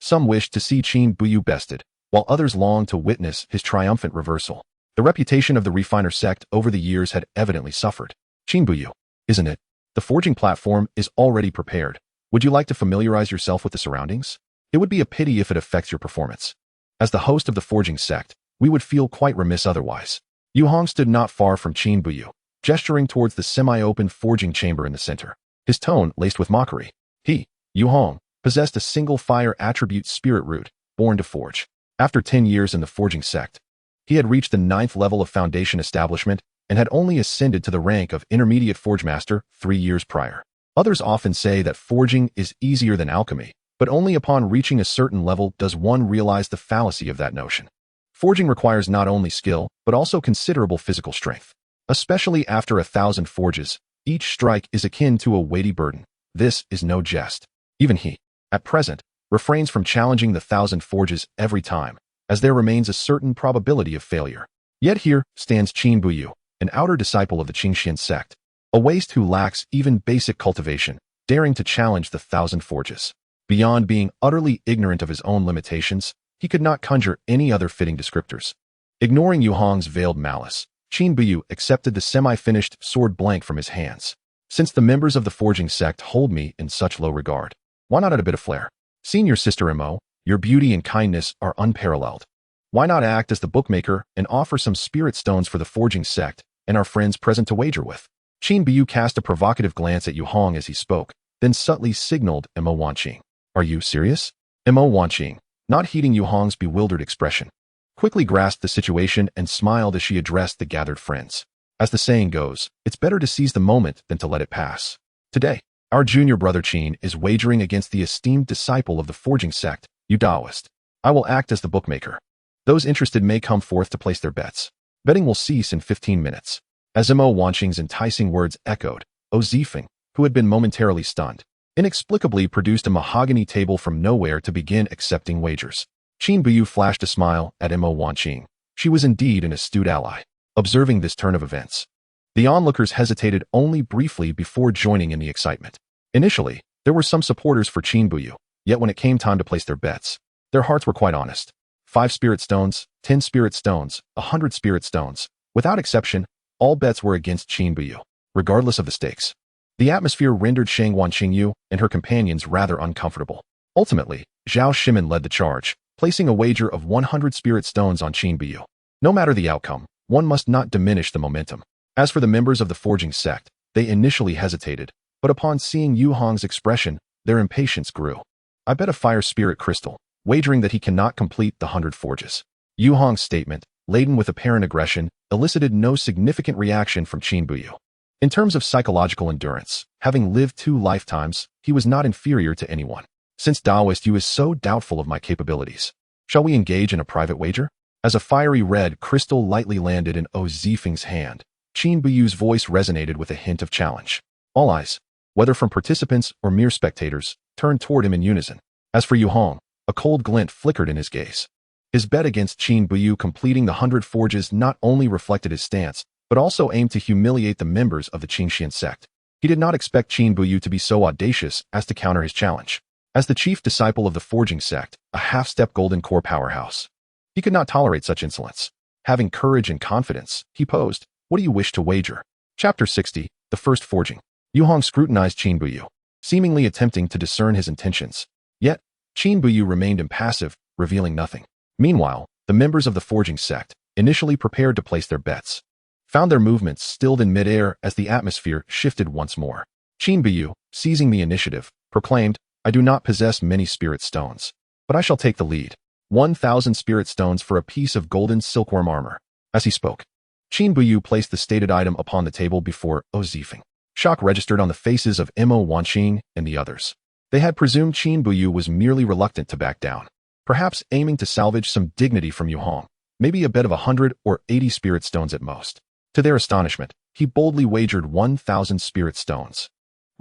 Some wished to see Qin Buyu bested, while others longed to witness his triumphant reversal. The reputation of the refiner sect over the years had evidently suffered. Qin Buyu, isn't it? The forging platform is already prepared. Would you like to familiarize yourself with the surroundings? It would be a pity if it affects your performance. As the host of the forging sect, we would feel quite remiss otherwise. Yu Hong stood not far from Qin Buyu, gesturing towards the semi-open forging chamber in the center. His tone laced with mockery. He, Yu Hong, possessed a single fire attribute spirit root, born to forge. After 10 years in the forging sect, he had reached the 9th level of foundation establishment and had only ascended to the rank of intermediate forge master 3 years prior. Others often say that forging is easier than alchemy, but only upon reaching a certain level does one realize the fallacy of that notion. Forging requires not only skill, but also considerable physical strength. Especially after 1,000 forges, each strike is akin to a weighty burden. This is no jest. Even he, at present, refrains from challenging the 1,000 forges every time, as there remains a certain probability of failure. Yet here stands Qin Buyu, an outer disciple of the Qingxian sect, a waste who lacks even basic cultivation, daring to challenge the 1,000 forges. Beyond being utterly ignorant of his own limitations, he could not conjure any other fitting descriptors. Ignoring Yu Hong's veiled malice, Qin Buyu accepted the semi-finished sword blank from his hands. Since the members of the forging sect hold me in such low regard, why not add a bit of flair? Seeing your sister Mo, your beauty and kindness are unparalleled. Why not act as the bookmaker and offer some spirit stones for the forging sect and our friends present to wager with? Qin Buyu cast a provocative glance at Yu Hong as he spoke, then subtly signaled Mo Wanqing. Are you serious? Mo Wanqing, not heeding Yu Hong's bewildered expression, quickly grasped the situation and smiled as she addressed the gathered friends. As the saying goes, it's better to seize the moment than to let it pass. Today, our junior brother Qin is wagering against the esteemed disciple of the forging sect, Yu Daoist. I will act as the bookmaker. Those interested may come forth to place their bets. Betting will cease in 15 minutes. As Mo Wanqing's enticing words echoed, Zifeng, who had been momentarily stunned, inexplicably produced a mahogany table from nowhere to begin accepting wagers. Qin Buyu flashed a smile at Mo Wanqing. She was indeed an astute ally. Observing this turn of events, the onlookers hesitated only briefly before joining in the excitement. Initially, there were some supporters for Qin Buyu, yet when it came time to place their bets, their hearts were quite honest. 5 spirit stones, 10 spirit stones, 100 spirit stones. Without exception, all bets were against Qin Buyu, regardless of the stakes. The atmosphere rendered Shang Wanqingyu and her companions rather uncomfortable. Ultimately, Zhao Shimin led the charge, placing a wager of 100 spirit stones on Qin Buyu. No matter the outcome, one must not diminish the momentum. As for the members of the forging sect, they initially hesitated, but upon seeing Yu Hong's expression, their impatience grew. I bet a fire spirit crystal, wagering that he cannot complete the 100 forges. Yu Hong's statement, laden with apparent aggression, elicited no significant reaction from Qin Buyu. In terms of psychological endurance, having lived 2 lifetimes, he was not inferior to anyone. Since Daoist Yu is so doubtful of my capabilities, shall we engage in a private wager? As a fiery red crystal lightly landed in Zifeng's hand, Qin Buyu's voice resonated with a hint of challenge. All eyes, whether from participants or mere spectators, turned toward him in unison. As for Yu Hong, a cold glint flickered in his gaze. His bet against Qin Buyu completing the 100 forges not only reflected his stance, but also aimed to humiliate the members of the Qingxian sect. He did not expect Qin Buyu to be so audacious as to counter his challenge. As the chief disciple of the forging sect, a half-step golden core powerhouse, he could not tolerate such insolence. Having courage and confidence, he posed, "What do you wish to wager?" Chapter 60, The First Forging. Yu Hong scrutinized Qin Buyu, seemingly attempting to discern his intentions. Yet, Qin Buyu remained impassive, revealing nothing. Meanwhile, the members of the forging sect, initially prepared to place their bets, found their movements stilled in midair as the atmosphere shifted once more. Qin Buyu, seizing the initiative, proclaimed, "I do not possess many spirit stones, but I shall take the lead. 1,000 spirit stones for a piece of golden silkworm armor." As he spoke, Qin Buyu placed the stated item upon the table before Zifeng. Shock registered on the faces of Mo Wanqing and the others. They had presumed Qin Buyu was merely reluctant to back down, perhaps aiming to salvage some dignity from Yu Hong, maybe a bet of 100 or 80 spirit stones at most. To their astonishment, he boldly wagered 1,000 spirit stones.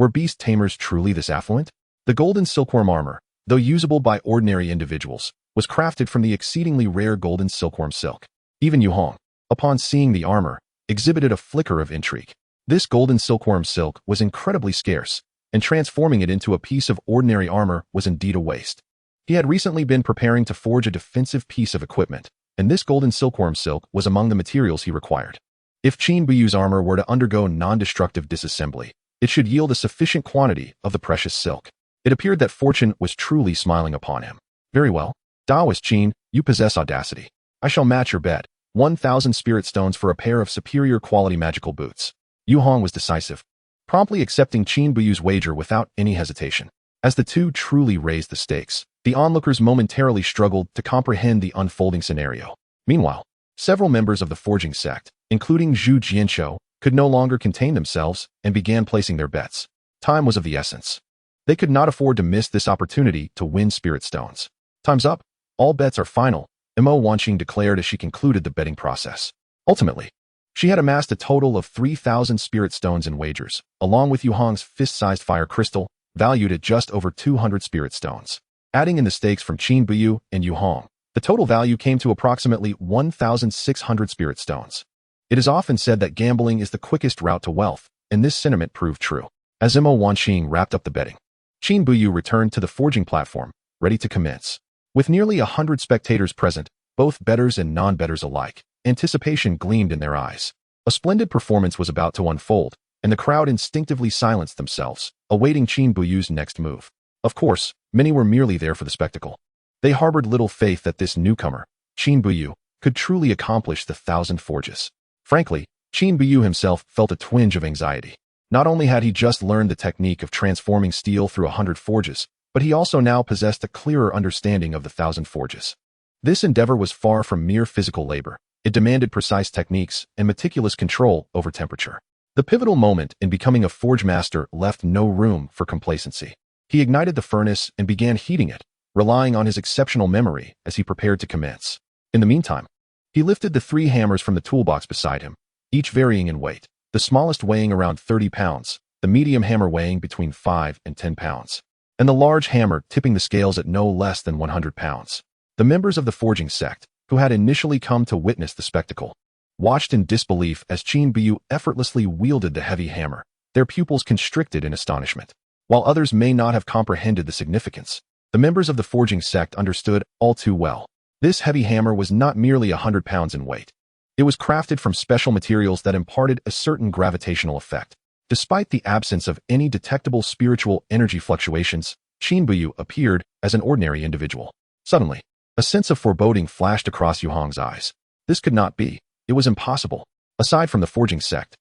Were Beast Tamers truly this affluent? The golden silkworm armor, though usable by ordinary individuals, was crafted from the exceedingly rare golden silkworm silk. Even Yu Hong, upon seeing the armor, exhibited a flicker of intrigue. This golden silkworm silk was incredibly scarce, and transforming it into a piece of ordinary armor was indeed a waste. He had recently been preparing to forge a defensive piece of equipment, and this golden silkworm silk was among the materials he required. If Qin Buyu's armor were to undergo non-destructive disassembly, it should yield a sufficient quantity of the precious silk. It appeared that fortune was truly smiling upon him. Very well. Taoist Qin, you possess audacity. I shall match your bet. 1,000 spirit stones for a pair of superior quality magical boots. Yu Hong was decisive, promptly accepting Qin Buyu's wager without any hesitation. As the two truly raised the stakes, the onlookers momentarily struggled to comprehend the unfolding scenario. Meanwhile, several members of the forging sect, including Zhu Jianqiu, could no longer contain themselves and began placing their bets. Time was of the essence. They could not afford to miss this opportunity to win spirit stones. Time's up. All bets are final, Mo Wanqing declared as she concluded the betting process. Ultimately, she had amassed a total of 3,000 spirit stones in wagers, along with Yu Hong's fist-sized fire crystal, valued at just over 200 spirit stones. Adding in the stakes from Qin Buyu and Yu Hong, the total value came to approximately 1,600 spirit stones. It is often said that gambling is the quickest route to wealth, and this sentiment proved true. As Mo Wanqing wrapped up the betting, Qin Buyu returned to the forging platform, ready to commence. With nearly 100 spectators present, both bettors and non-bettors alike, anticipation gleamed in their eyes. A splendid performance was about to unfold, and the crowd instinctively silenced themselves, awaiting Qin Buyu's next move. Of course, many were merely there for the spectacle. They harbored little faith that this newcomer, Qin Buyu, could truly accomplish the 1,000 forges. Frankly, Qin Buyu himself felt a twinge of anxiety. Not only had he just learned the technique of transforming steel through 100 forges, but he also now possessed a clearer understanding of the 1,000 forges. This endeavor was far from mere physical labor. It demanded precise techniques and meticulous control over temperature. The pivotal moment in becoming a forge master left no room for complacency. He ignited the furnace and began heating it, relying on his exceptional memory as he prepared to commence. In the meantime, he lifted the 3 hammers from the toolbox beside him, each varying in weight, the smallest weighing around 30 pounds, the medium hammer weighing between 5 and 10 pounds, and the large hammer tipping the scales at no less than 100 pounds. The members of the forging sect, who had initially come to witness the spectacle, watched in disbelief as Qin Buyu effortlessly wielded the heavy hammer, their pupils constricted in astonishment. While others may not have comprehended the significance, the members of the forging sect understood all too well. This heavy hammer was not merely 100 pounds in weight. It was crafted from special materials that imparted a certain gravitational effect. Despite the absence of any detectable spiritual energy fluctuations, Qin Buyu appeared as an ordinary individual. Suddenly, a sense of foreboding flashed across Yu Hong's eyes. This could not be. It was impossible. Aside from the forging sect,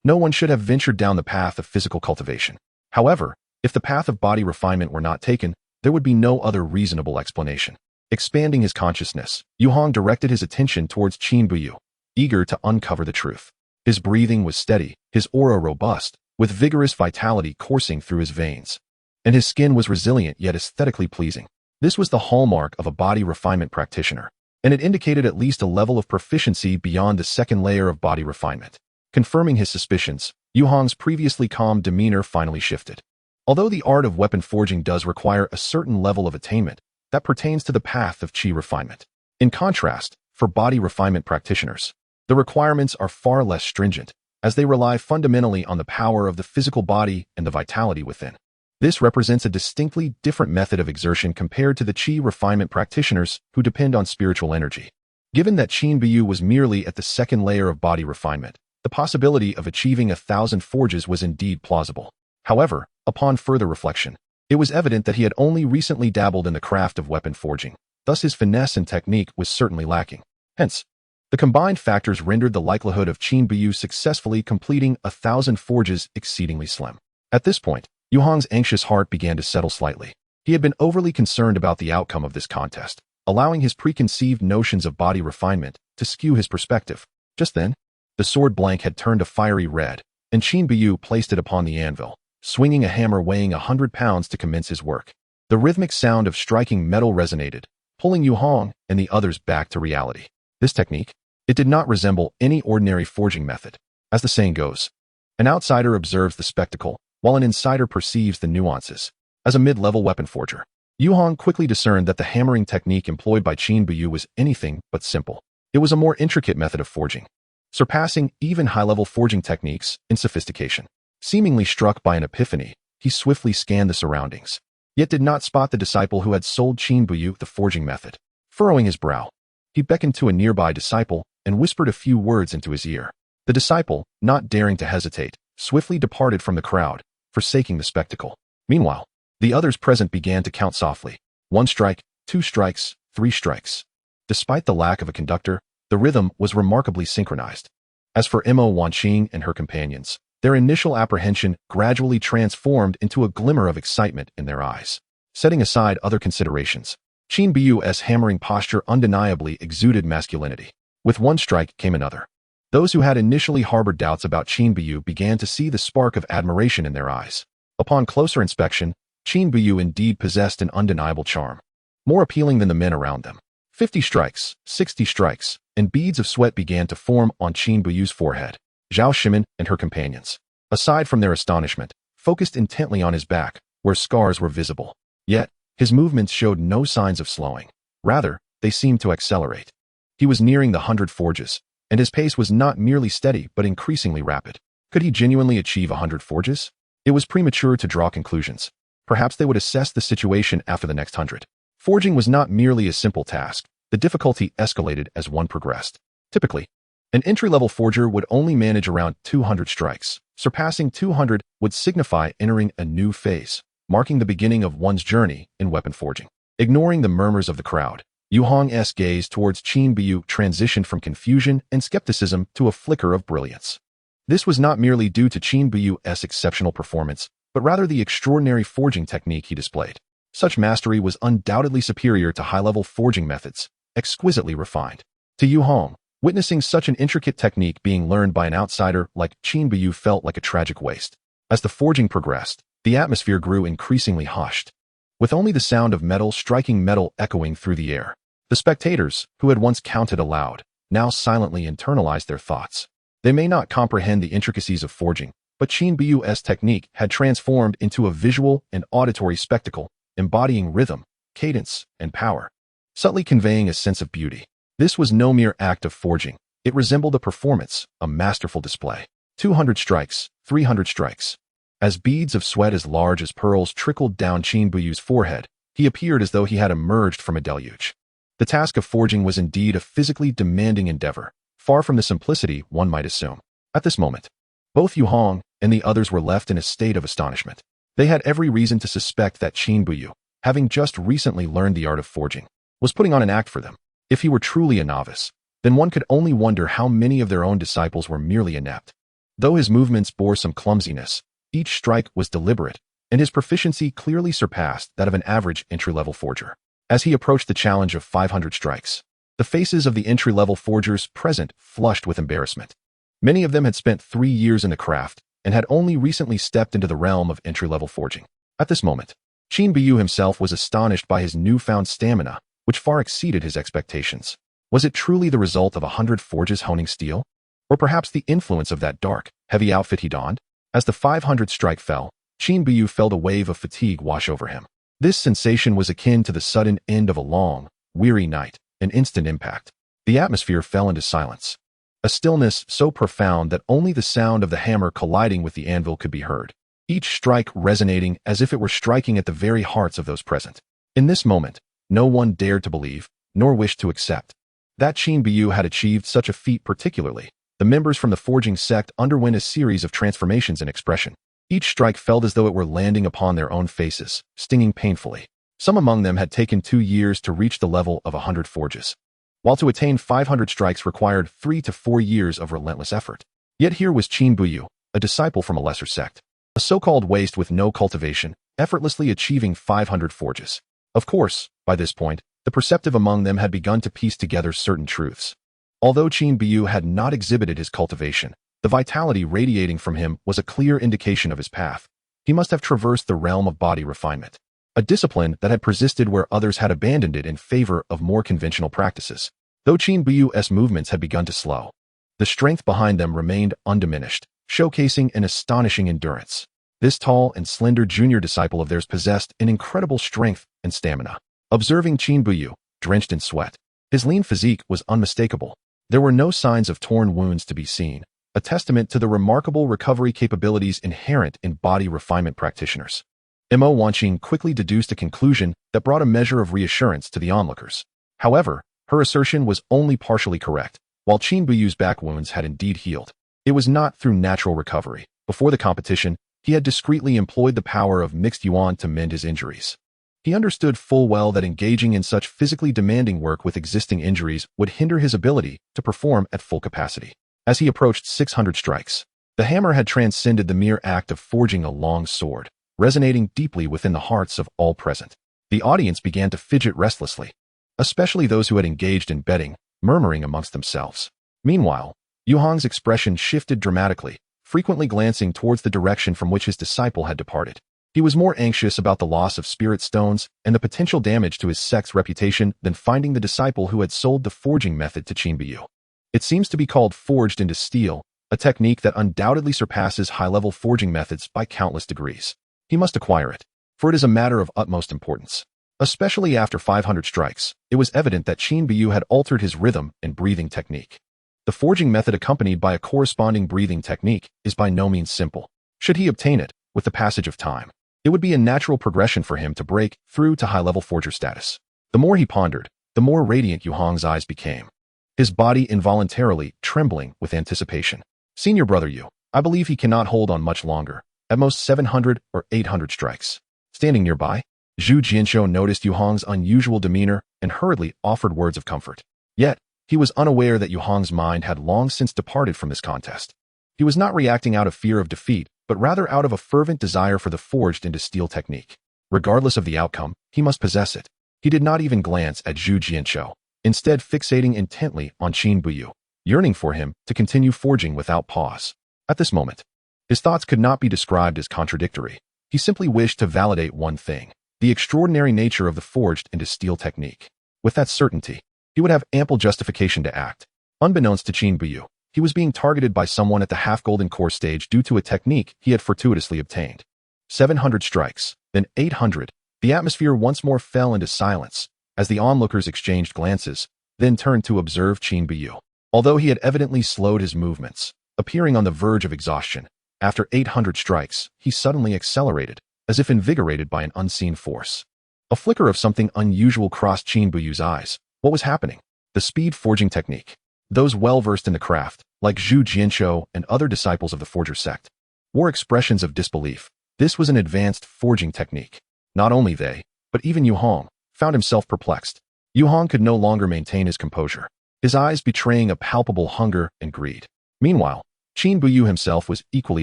no one should have ventured down the path of physical cultivation. However, if the path of body refinement were not taken, there would be no other reasonable explanation. Expanding his consciousness, Yu Hong directed his attention towards Qin Buyu, eager to uncover the truth. His breathing was steady, his aura robust, with vigorous vitality coursing through his veins. And his skin was resilient yet aesthetically pleasing. This was the hallmark of a body refinement practitioner, and it indicated at least a level of proficiency beyond the second layer of body refinement. Confirming his suspicions, Yu Hong's previously calm demeanor finally shifted. Although the art of weapon forging does require a certain level of attainment, that pertains to the path of qi refinement. In contrast, for body refinement practitioners, the requirements are far less stringent, as they rely fundamentally on the power of the physical body and the vitality within. This represents a distinctly different method of exertion compared to the qi refinement practitioners who depend on spiritual energy. Given that Qin Buyu was merely at the second layer of body refinement, the possibility of achieving 1,000 forges was indeed plausible. However, upon further reflection, it was evident that he had only recently dabbled in the craft of weapon forging, thus his finesse and technique was certainly lacking. Hence, the combined factors rendered the likelihood of Qin Buyu successfully completing 1,000 forges exceedingly slim. At this point, Yu Hong's anxious heart began to settle slightly. He had been overly concerned about the outcome of this contest, allowing his preconceived notions of body refinement to skew his perspective. Just then, the sword blank had turned a fiery red, and Qin Buyu placed it upon the anvil, swinging a hammer weighing 100 pounds to commence his work. The rhythmic sound of striking metal resonated, pulling Yu Hong and the others back to reality. This technique, it did not resemble any ordinary forging method. As the saying goes, an outsider observes the spectacle, while an insider perceives the nuances. As a mid-level weapon forger, Yu Hong quickly discerned that the hammering technique employed by Qin Buyu was anything but simple. It was a more intricate method of forging, surpassing even high-level forging techniques in sophistication. Seemingly struck by an epiphany, he swiftly scanned the surroundings, yet did not spot the disciple who had sold Qin Buyu the forging method. Furrowing his brow, he beckoned to a nearby disciple and whispered a few words into his ear. The disciple, not daring to hesitate, swiftly departed from the crowd, forsaking the spectacle. Meanwhile, the others present began to count softly. 1 strike, 2 strikes, 3 strikes. Despite the lack of a conductor, the rhythm was remarkably synchronized. As for Mo Wanqing and her companions, their initial apprehension gradually transformed into a glimmer of excitement in their eyes. Setting aside other considerations, Qin Buyu's hammering posture undeniably exuded masculinity. With 1 strike came another. Those who had initially harbored doubts about Qin Buyu began to see the spark of admiration in their eyes. Upon closer inspection, Qin Buyu indeed possessed an undeniable charm, more appealing than the men around them. 50 strikes, 60 strikes, and beads of sweat began to form on Qin Buyu's forehead. Zhao Shimin and her companions, aside from their astonishment, focused intently on his back, where scars were visible. Yet, his movements showed no signs of slowing. Rather, they seemed to accelerate. He was nearing the 100 forges, and his pace was not merely steady but increasingly rapid. Could he genuinely achieve 100 forges? It was premature to draw conclusions. Perhaps they would assess the situation after the next 100. Forging was not merely a simple task. The difficulty escalated as one progressed. Typically, an entry-level forger would only manage around 200 strikes. Surpassing 200 would signify entering a new phase, marking the beginning of one's journey in weapon forging. Ignoring the murmurs of the crowd, Yu Hong's gaze towards Qin Buyu transitioned from confusion and skepticism to a flicker of brilliance. This was not merely due to Qin Buyu's exceptional performance, but rather the extraordinary forging technique he displayed. Such mastery was undoubtedly superior to high-level forging methods, exquisitely refined. To Yu Hong, witnessing such an intricate technique being learned by an outsider like Qin Buyu felt like a tragic waste. As the forging progressed, the atmosphere grew increasingly hushed, with only the sound of metal striking metal echoing through the air. The spectators, who had once counted aloud, now silently internalized their thoughts. They may not comprehend the intricacies of forging, but Qin Buyu's technique had transformed into a visual and auditory spectacle, embodying rhythm, cadence, and power, subtly conveying a sense of beauty. This was no mere act of forging. It resembled a performance, a masterful display. 200 strikes, 300 strikes. As beads of sweat as large as pearls trickled down Qin Buyu's forehead, he appeared as though he had emerged from a deluge. The task of forging was indeed a physically demanding endeavor, far from the simplicity one might assume. At this moment, both Yu Hong and the others were left in a state of astonishment. They had every reason to suspect that Qin Buyu, having just recently learned the art of forging, was putting on an act for them. If he were truly a novice, then one could only wonder how many of their own disciples were merely inept. Though his movements bore some clumsiness, each strike was deliberate, and his proficiency clearly surpassed that of an average entry-level forger. As he approached the challenge of 500 strikes, the faces of the entry-level forgers present flushed with embarrassment. Many of them had spent 3 years in the craft and had only recently stepped into the realm of entry-level forging. At this moment, Qin Buyu himself was astonished by his newfound stamina, which far exceeded his expectations. Was it truly the result of 100 forges honing steel? Or perhaps the influence of that dark, heavy outfit he donned? As the 500 strike fell, Qin Buyu felt a wave of fatigue wash over him. This sensation was akin to the sudden end of a long, weary night, an instant impact. The atmosphere fell into silence, a stillness so profound that only the sound of the hammer colliding with the anvil could be heard, each strike resonating as if it were striking at the very hearts of those present. In this moment, no one dared to believe, nor wished to accept, that Qin Buyu had achieved such a feat. Particularly, the members from the forging sect underwent a series of transformations in expression. Each strike felt as though it were landing upon their own faces, stinging painfully. Some among them had taken 2 years to reach the level of 100 forges, while to attain 500 strikes required 3 to 4 years of relentless effort. Yet here was Qin Buyu, a disciple from a lesser sect, a so-called waste with no cultivation, effortlessly achieving 500 forges. Of course, by this point, the perceptive among them had begun to piece together certain truths. Although Qin Buyu had not exhibited his cultivation, the vitality radiating from him was a clear indication of his path. He must have traversed the realm of body refinement, a discipline that had persisted where others had abandoned it in favor of more conventional practices. Though Qin Buyu's movements had begun to slow, the strength behind them remained undiminished, showcasing an astonishing endurance. This tall and slender junior disciple of theirs possessed an incredible strength and stamina. Observing Qin Buyu, drenched in sweat, his lean physique was unmistakable. There were no signs of torn wounds to be seen, a testament to the remarkable recovery capabilities inherent in body refinement practitioners. Mo Wanqing quickly deduced a conclusion that brought a measure of reassurance to the onlookers. However, her assertion was only partially correct. While Qin Buyu's back wounds had indeed healed, it was not through natural recovery. Before the competition, he had discreetly employed the power of mixed yuan to mend his injuries. He understood full well that engaging in such physically demanding work with existing injuries would hinder his ability to perform at full capacity. As he approached 600 strikes, the hammer had transcended the mere act of forging a long sword, resonating deeply within the hearts of all present. The audience began to fidget restlessly, especially those who had engaged in betting, murmuring amongst themselves. Meanwhile, Yu Hong's expression shifted dramatically, frequently glancing towards the direction from which his disciple had departed. He was more anxious about the loss of spirit stones and the potential damage to his sect's reputation than finding the disciple who had sold the forging method to Qin Buyu. It seems to be called forged into steel, a technique that undoubtedly surpasses high-level forging methods by countless degrees. He must acquire it, for it is a matter of utmost importance. Especially after 500 strikes, it was evident that Qin Buyu had altered his rhythm and breathing technique. The forging method accompanied by a corresponding breathing technique is by no means simple. Should he obtain it, with the passage of time, it would be a natural progression for him to break through to high-level forger status. The more he pondered, the more radiant Yu Hong's eyes became, his body involuntarily trembling with anticipation. Senior brother Yu, I believe he cannot hold on much longer, at most 700 or 800 strikes. Standing nearby, Zhu Jianshou noticed Yu Hong's unusual demeanor and hurriedly offered words of comfort. Yet, he was unaware that Yu Hong's mind had long since departed from this contest. He was not reacting out of fear of defeat, but rather out of a fervent desire for the forged into steel technique. Regardless of the outcome, he must possess it. He did not even glance at Zhu Jianshou, instead fixating intently on Qin Buyu, yearning for him to continue forging without pause. At this moment, his thoughts could not be described as contradictory. He simply wished to validate one thing: the extraordinary nature of the forged into steel technique. With that certainty, he would have ample justification to act. Unbeknownst to Qin Buyu, he was being targeted by someone at the half-golden core stage due to a technique he had fortuitously obtained. 700 strikes, then 800. The atmosphere once more fell into silence, as the onlookers exchanged glances, then turned to observe Qin Buyu. Although he had evidently slowed his movements, appearing on the verge of exhaustion, after 800 strikes, he suddenly accelerated, as if invigorated by an unseen force. A flicker of something unusual crossed Qin Buyu's eyes. What was happening? The speed forging technique. Those well-versed in the craft, like Zhu Jianshou and other disciples of the forger sect, wore expressions of disbelief. This was an advanced forging technique. Not only they, but even Yu Hong, found himself perplexed. Yu Hong could no longer maintain his composure, his eyes betraying a palpable hunger and greed. Meanwhile, Qin Buyu himself was equally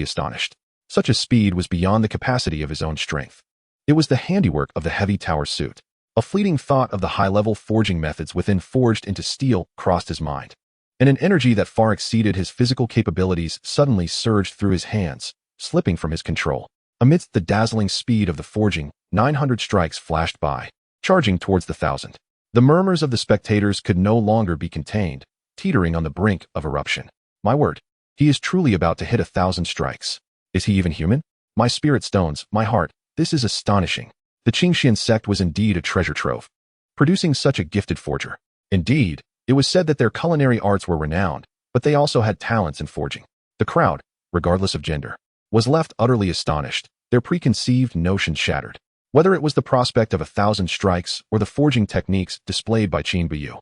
astonished. Such a speed was beyond the capacity of his own strength. It was the handiwork of the heavy tower suit. A fleeting thought of the high-level forging methods within forged into steel crossed his mind, and an energy that far exceeded his physical capabilities suddenly surged through his hands, slipping from his control. Amidst the dazzling speed of the forging, 900 strikes flashed by, charging towards the 1,000. The murmurs of the spectators could no longer be contained, teetering on the brink of eruption. My word, he is truly about to hit 1,000 strikes. Is he even human? My spirit stones, my heart, this is astonishing. The Qingxian sect was indeed a treasure trove, producing such a gifted forger. Indeed, it was said that their culinary arts were renowned, but they also had talents in forging. The crowd, regardless of gender, was left utterly astonished, their preconceived notions shattered. Whether it was the prospect of 1,000 strikes or the forging techniques displayed by Qin Buyu,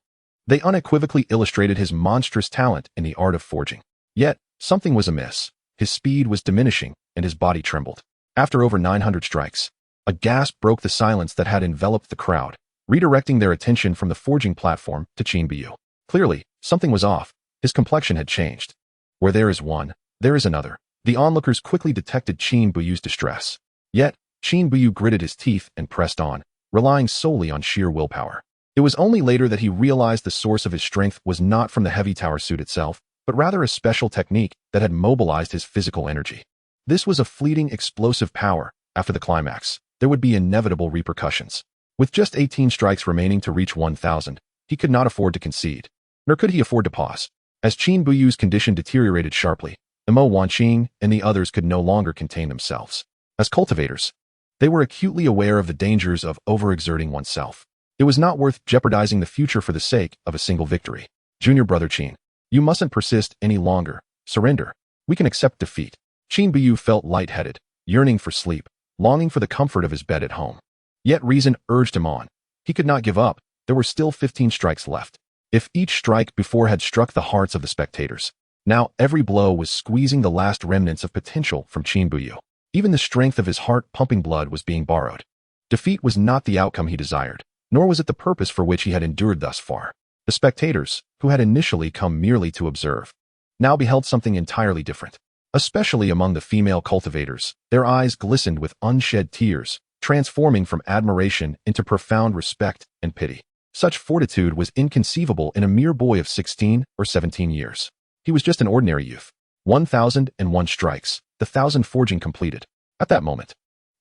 they unequivocally illustrated his monstrous talent in the art of forging. Yet, something was amiss. His speed was diminishing, and his body trembled. After over 900 strikes, a gasp broke the silence that had enveloped the crowd, redirecting their attention from the forging platform to Qin Buyu. Clearly, something was off. His complexion had changed. Where there is one, there is another. The onlookers quickly detected Qin Buyu's distress. Yet, Qin Buyu gritted his teeth and pressed on, relying solely on sheer willpower. It was only later that he realized the source of his strength was not from the heavy tower suit itself, but rather a special technique that had mobilized his physical energy. This was a fleeting, explosive power. After the climax, there would be inevitable repercussions. With just 18 strikes remaining to reach 1,000, he could not afford to concede, nor could he afford to pause. As Qin Buyu's condition deteriorated sharply, Mo Wanqing and the others could no longer contain themselves. As cultivators, they were acutely aware of the dangers of overexerting oneself. It was not worth jeopardizing the future for the sake of a single victory. Junior brother Qin, you mustn't persist any longer. Surrender. We can accept defeat. Qin Buyu felt lightheaded, yearning for sleep, longing for the comfort of his bed at home. Yet reason urged him on. He could not give up. There were still 15 strikes left. If each strike before had struck the hearts of the spectators, now every blow was squeezing the last remnants of potential from Qin Buyu. Even the strength of his heart-pumping blood was being borrowed. Defeat was not the outcome he desired, nor was it the purpose for which he had endured thus far. The spectators, who had initially come merely to observe, now beheld something entirely different. Especially among the female cultivators, their eyes glistened with unshed tears, transforming from admiration into profound respect and pity. Such fortitude was inconceivable in a mere boy of 16 or 17 years. He was just an ordinary youth. 1,001 strikes, the 1,000 forging completed. At that moment,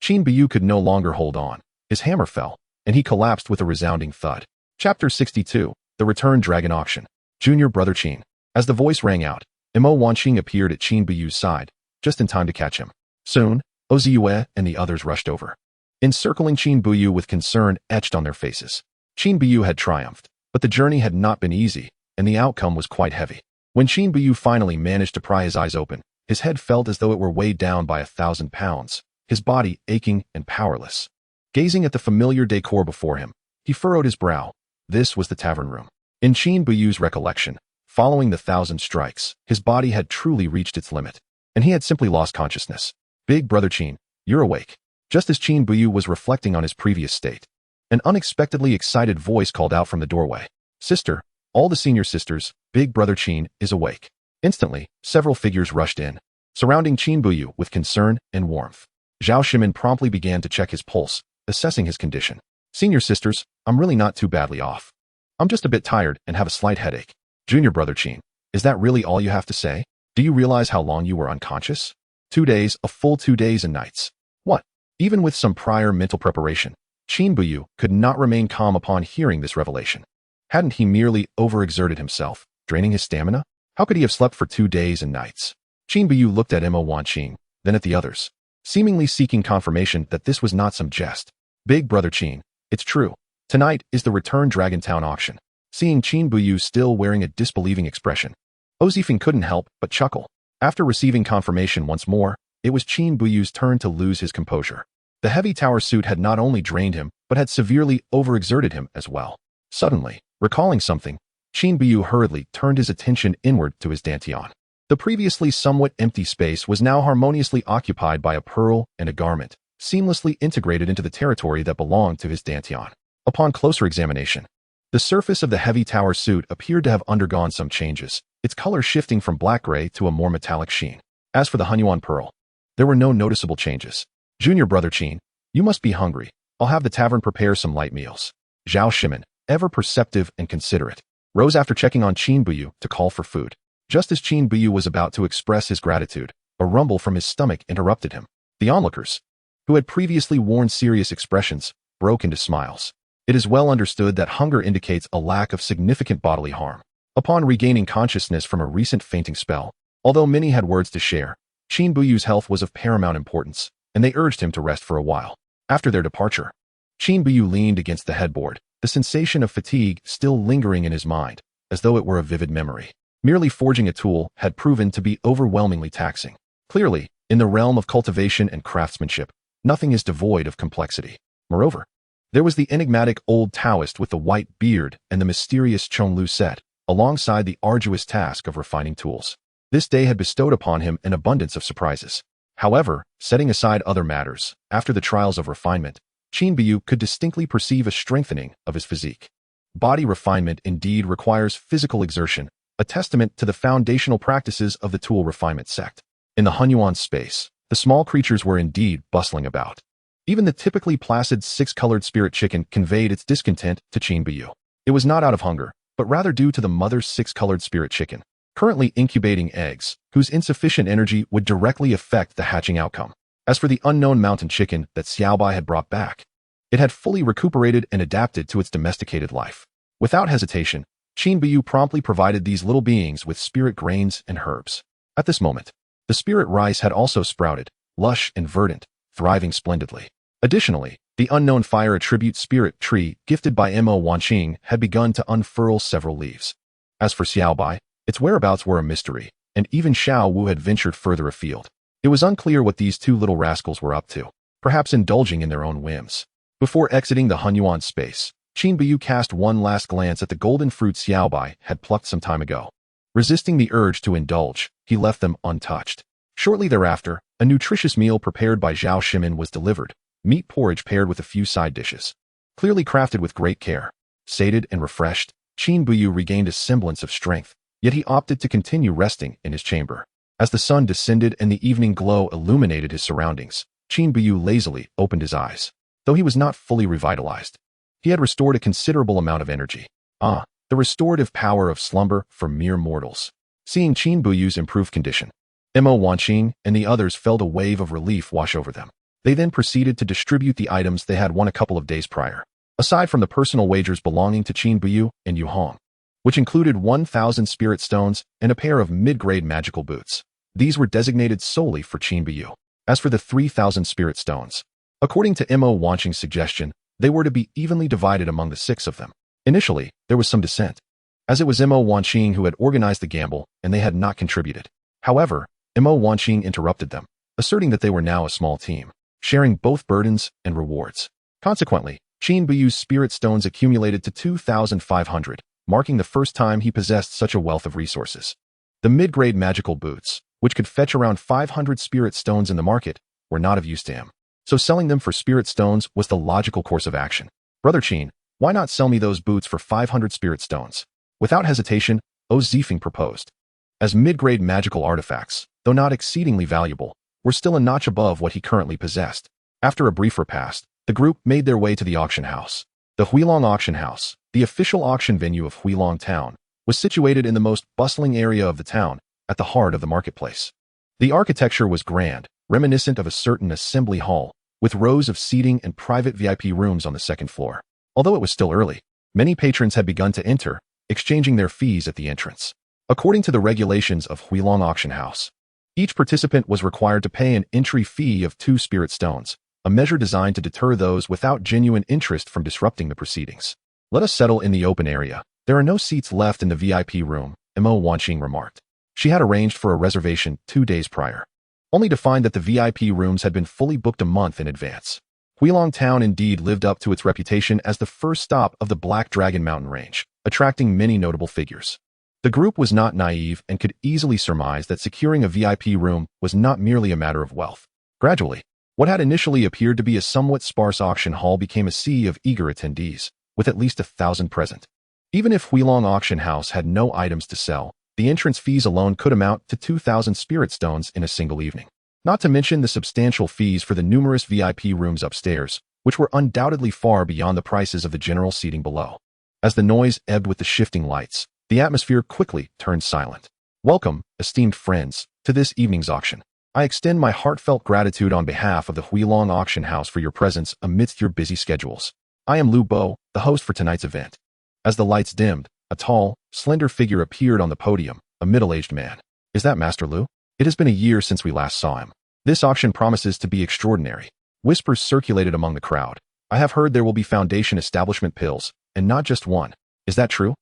Qin Buyu could no longer hold on. His hammer fell, and he collapsed with a resounding thud. Chapter 62, The Return Dragon Auction. Junior brother Qin. As the voice rang out, Mo Wanqing appeared at Qin Buyu's side, just in time to catch him. Soon, Oziyue and the others rushed over, encircling Qin Buyu with concern etched on their faces. Qin Buyu had triumphed, but the journey had not been easy, and the outcome was quite heavy. When Qin Buyu finally managed to pry his eyes open, his head felt as though it were weighed down by 1,000 pounds, his body aching and powerless. Gazing at the familiar decor before him, he furrowed his brow. This was the tavern room. In Qin Buyu's recollection, following the 1,000 strikes, his body had truly reached its limit, and he had simply lost consciousness. Big brother Qin, you're awake. Just as Qin Buyu was reflecting on his previous state, an unexpectedly excited voice called out from the doorway. Sister, all the senior sisters, Big brother Qin is awake. Instantly, several figures rushed in, surrounding Qin Buyu with concern and warmth. Zhao Shimin promptly began to check his pulse, assessing his condition. Senior sisters, I'm really not too badly off. I'm just a bit tired and have a slight headache. Junior brother Qin, is that really all you have to say? Do you realize how long you were unconscious? 2 days, a full 2 days and nights. What? Even with some prior mental preparation, Qin Buyu could not remain calm upon hearing this revelation. Hadn't he merely overexerted himself, draining his stamina? How could he have slept for 2 days and nights? Qin Buyu looked at Mo Wanqing, then at the others, seemingly seeking confirmation that this was not some jest. Big brother Qin, it's true. Tonight is the Return Dragon Town auction. Seeing Qin Buyu still wearing a disbelieving expression, Ozifeng couldn't help but chuckle. After receiving confirmation once more, it was Qin Buyu's turn to lose his composure. The heavy tower suit had not only drained him, but had severely overexerted him as well. Suddenly, recalling something, Qin Buyu hurriedly turned his attention inward to his dantian. The previously somewhat empty space was now harmoniously occupied by a pearl and a garment, seamlessly integrated into the territory that belonged to his dantian. Upon closer examination, the surface of the heavy tower suit appeared to have undergone some changes, its color shifting from black-gray to a more metallic sheen. As for the Hunyuan pearl, there were no noticeable changes. Junior brother Qin, you must be hungry. I'll have the tavern prepare some light meals. Zhao Shimin, ever perceptive and considerate, rose after checking on Qin Buyu to call for food. Just as Qin Buyu was about to express his gratitude, a rumble from his stomach interrupted him. The onlookers, who had previously worn serious expressions, broke into smiles. It is well understood that hunger indicates a lack of significant bodily harm. Upon regaining consciousness from a recent fainting spell, although many had words to share, Qin Buyu's health was of paramount importance, and they urged him to rest for a while. After their departure, Qin Buyu leaned against the headboard, the sensation of fatigue still lingering in his mind, as though it were a vivid memory. Merely forging a tool had proven to be overwhelmingly taxing. Clearly, in the realm of cultivation and craftsmanship, nothing is devoid of complexity. Moreover, there was the enigmatic old Taoist with the white beard and the mysterious Chonglu set, alongside the arduous task of refining tools. This day had bestowed upon him an abundance of surprises. However, setting aside other matters, after the trials of refinement, Qin Buyu could distinctly perceive a strengthening of his physique. Body refinement indeed requires physical exertion, a testament to the foundational practices of the tool refinement sect. In the Hunyuan space, the small creatures were indeed bustling about. Even the typically placid six-colored spirit chicken conveyed its discontent to Qin Buyu. It was not out of hunger, but rather due to the mother's six-colored spirit chicken, currently incubating eggs, whose insufficient energy would directly affect the hatching outcome. As for the unknown mountain chicken that Xiaobai had brought back, it had fully recuperated and adapted to its domesticated life. Without hesitation, Qin Buyu promptly provided these little beings with spirit grains and herbs. At this moment, the spirit rice had also sprouted, lush and verdant, thriving splendidly. Additionally, the unknown fire attribute spirit tree gifted by Mo Wanqing had begun to unfurl several leaves. As for Xiaobai, its whereabouts were a mystery, and even Xiao Wu had ventured further afield. It was unclear what these two little rascals were up to, perhaps indulging in their own whims. Before exiting the Hunyuan space, Qin Buyu cast one last glance at the golden fruit Xiaobai had plucked some time ago. Resisting the urge to indulge, he left them untouched. Shortly thereafter, a nutritious meal prepared by Zhao Shimin was delivered, meat porridge paired with a few side dishes. Clearly crafted with great care. Sated and refreshed, Qin Buyu regained a semblance of strength, yet he opted to continue resting in his chamber. As the sun descended and the evening glow illuminated his surroundings, Qin Buyu lazily opened his eyes. Though he was not fully revitalized, he had restored a considerable amount of energy. The restorative power of slumber for mere mortals. Seeing Qin Buyu's improved condition, Mo Wanqing and the others felt a wave of relief wash over them. They then proceeded to distribute the items they had won a couple of days prior, aside from the personal wagers belonging to Qin Buyu and Yu Hong, which included 1,000 spirit stones and a pair of mid-grade magical boots. These were designated solely for Qin Buyu. As for the 3,000 spirit stones, according to Mo Wanqing's suggestion, they were to be evenly divided among the 6 of them. Initially, there was some dissent, as it was Mo Wanqing who had organized the gamble and they had not contributed. However, Mo Wanqing interrupted them, asserting that they were now a small team, sharing both burdens and rewards. Consequently, Qin Buyu's spirit stones accumulated to 2,500, marking the first time he possessed such a wealth of resources. The mid-grade magical boots, which could fetch around 500 spirit stones in the market, were not of use to him, so selling them for spirit stones was the logical course of action. Brother Qin, why not sell me those boots for 500 spirit stones? Without hesitation, Zifeng proposed. As mid-grade magical artifacts, though not exceedingly valuable, were still a notch above what he currently possessed. After a brief repast, the group made their way to the auction house. The Huilong Auction House, the official auction venue of Huilong Town, was situated in the most bustling area of the town, at the heart of the marketplace. The architecture was grand, reminiscent of a certain assembly hall, with rows of seating and private VIP rooms on the second floor. Although it was still early, many patrons had begun to enter, exchanging their fees at the entrance. According to the regulations of Huilong Auction House, each participant was required to pay an entry fee of 2 spirit stones, a measure designed to deter those without genuine interest from disrupting the proceedings. Let us settle in the open area. There are no seats left in the VIP room, Mo Wanqing remarked. She had arranged for a reservation 2 days prior, only to find that the VIP rooms had been fully booked a month in advance. Huilong Town indeed lived up to its reputation as the first stop of the Black Dragon Mountain Range, attracting many notable figures. The group was not naive and could easily surmise that securing a VIP room was not merely a matter of wealth. Gradually, what had initially appeared to be a somewhat sparse auction hall became a sea of eager attendees, with at least 1,000 present. Even if Huilong Auction House had no items to sell, the entrance fees alone could amount to 2,000 spirit stones in a single evening. Not to mention the substantial fees for the numerous VIP rooms upstairs, which were undoubtedly far beyond the prices of the general seating below. As the noise ebbed with the shifting lights, the atmosphere quickly turned silent. Welcome, esteemed friends, to this evening's auction. I extend my heartfelt gratitude on behalf of the Huilong Auction House for your presence amidst your busy schedules. I am Lu Bo, the host for tonight's event. As the lights dimmed, a tall, slender figure appeared on the podium, a middle-aged man. Is that Master Lu? It has been a year since we last saw him. This auction promises to be extraordinary. Whispers circulated among the crowd. I have heard there will be Foundation establishment pills, and not just one. Is that true?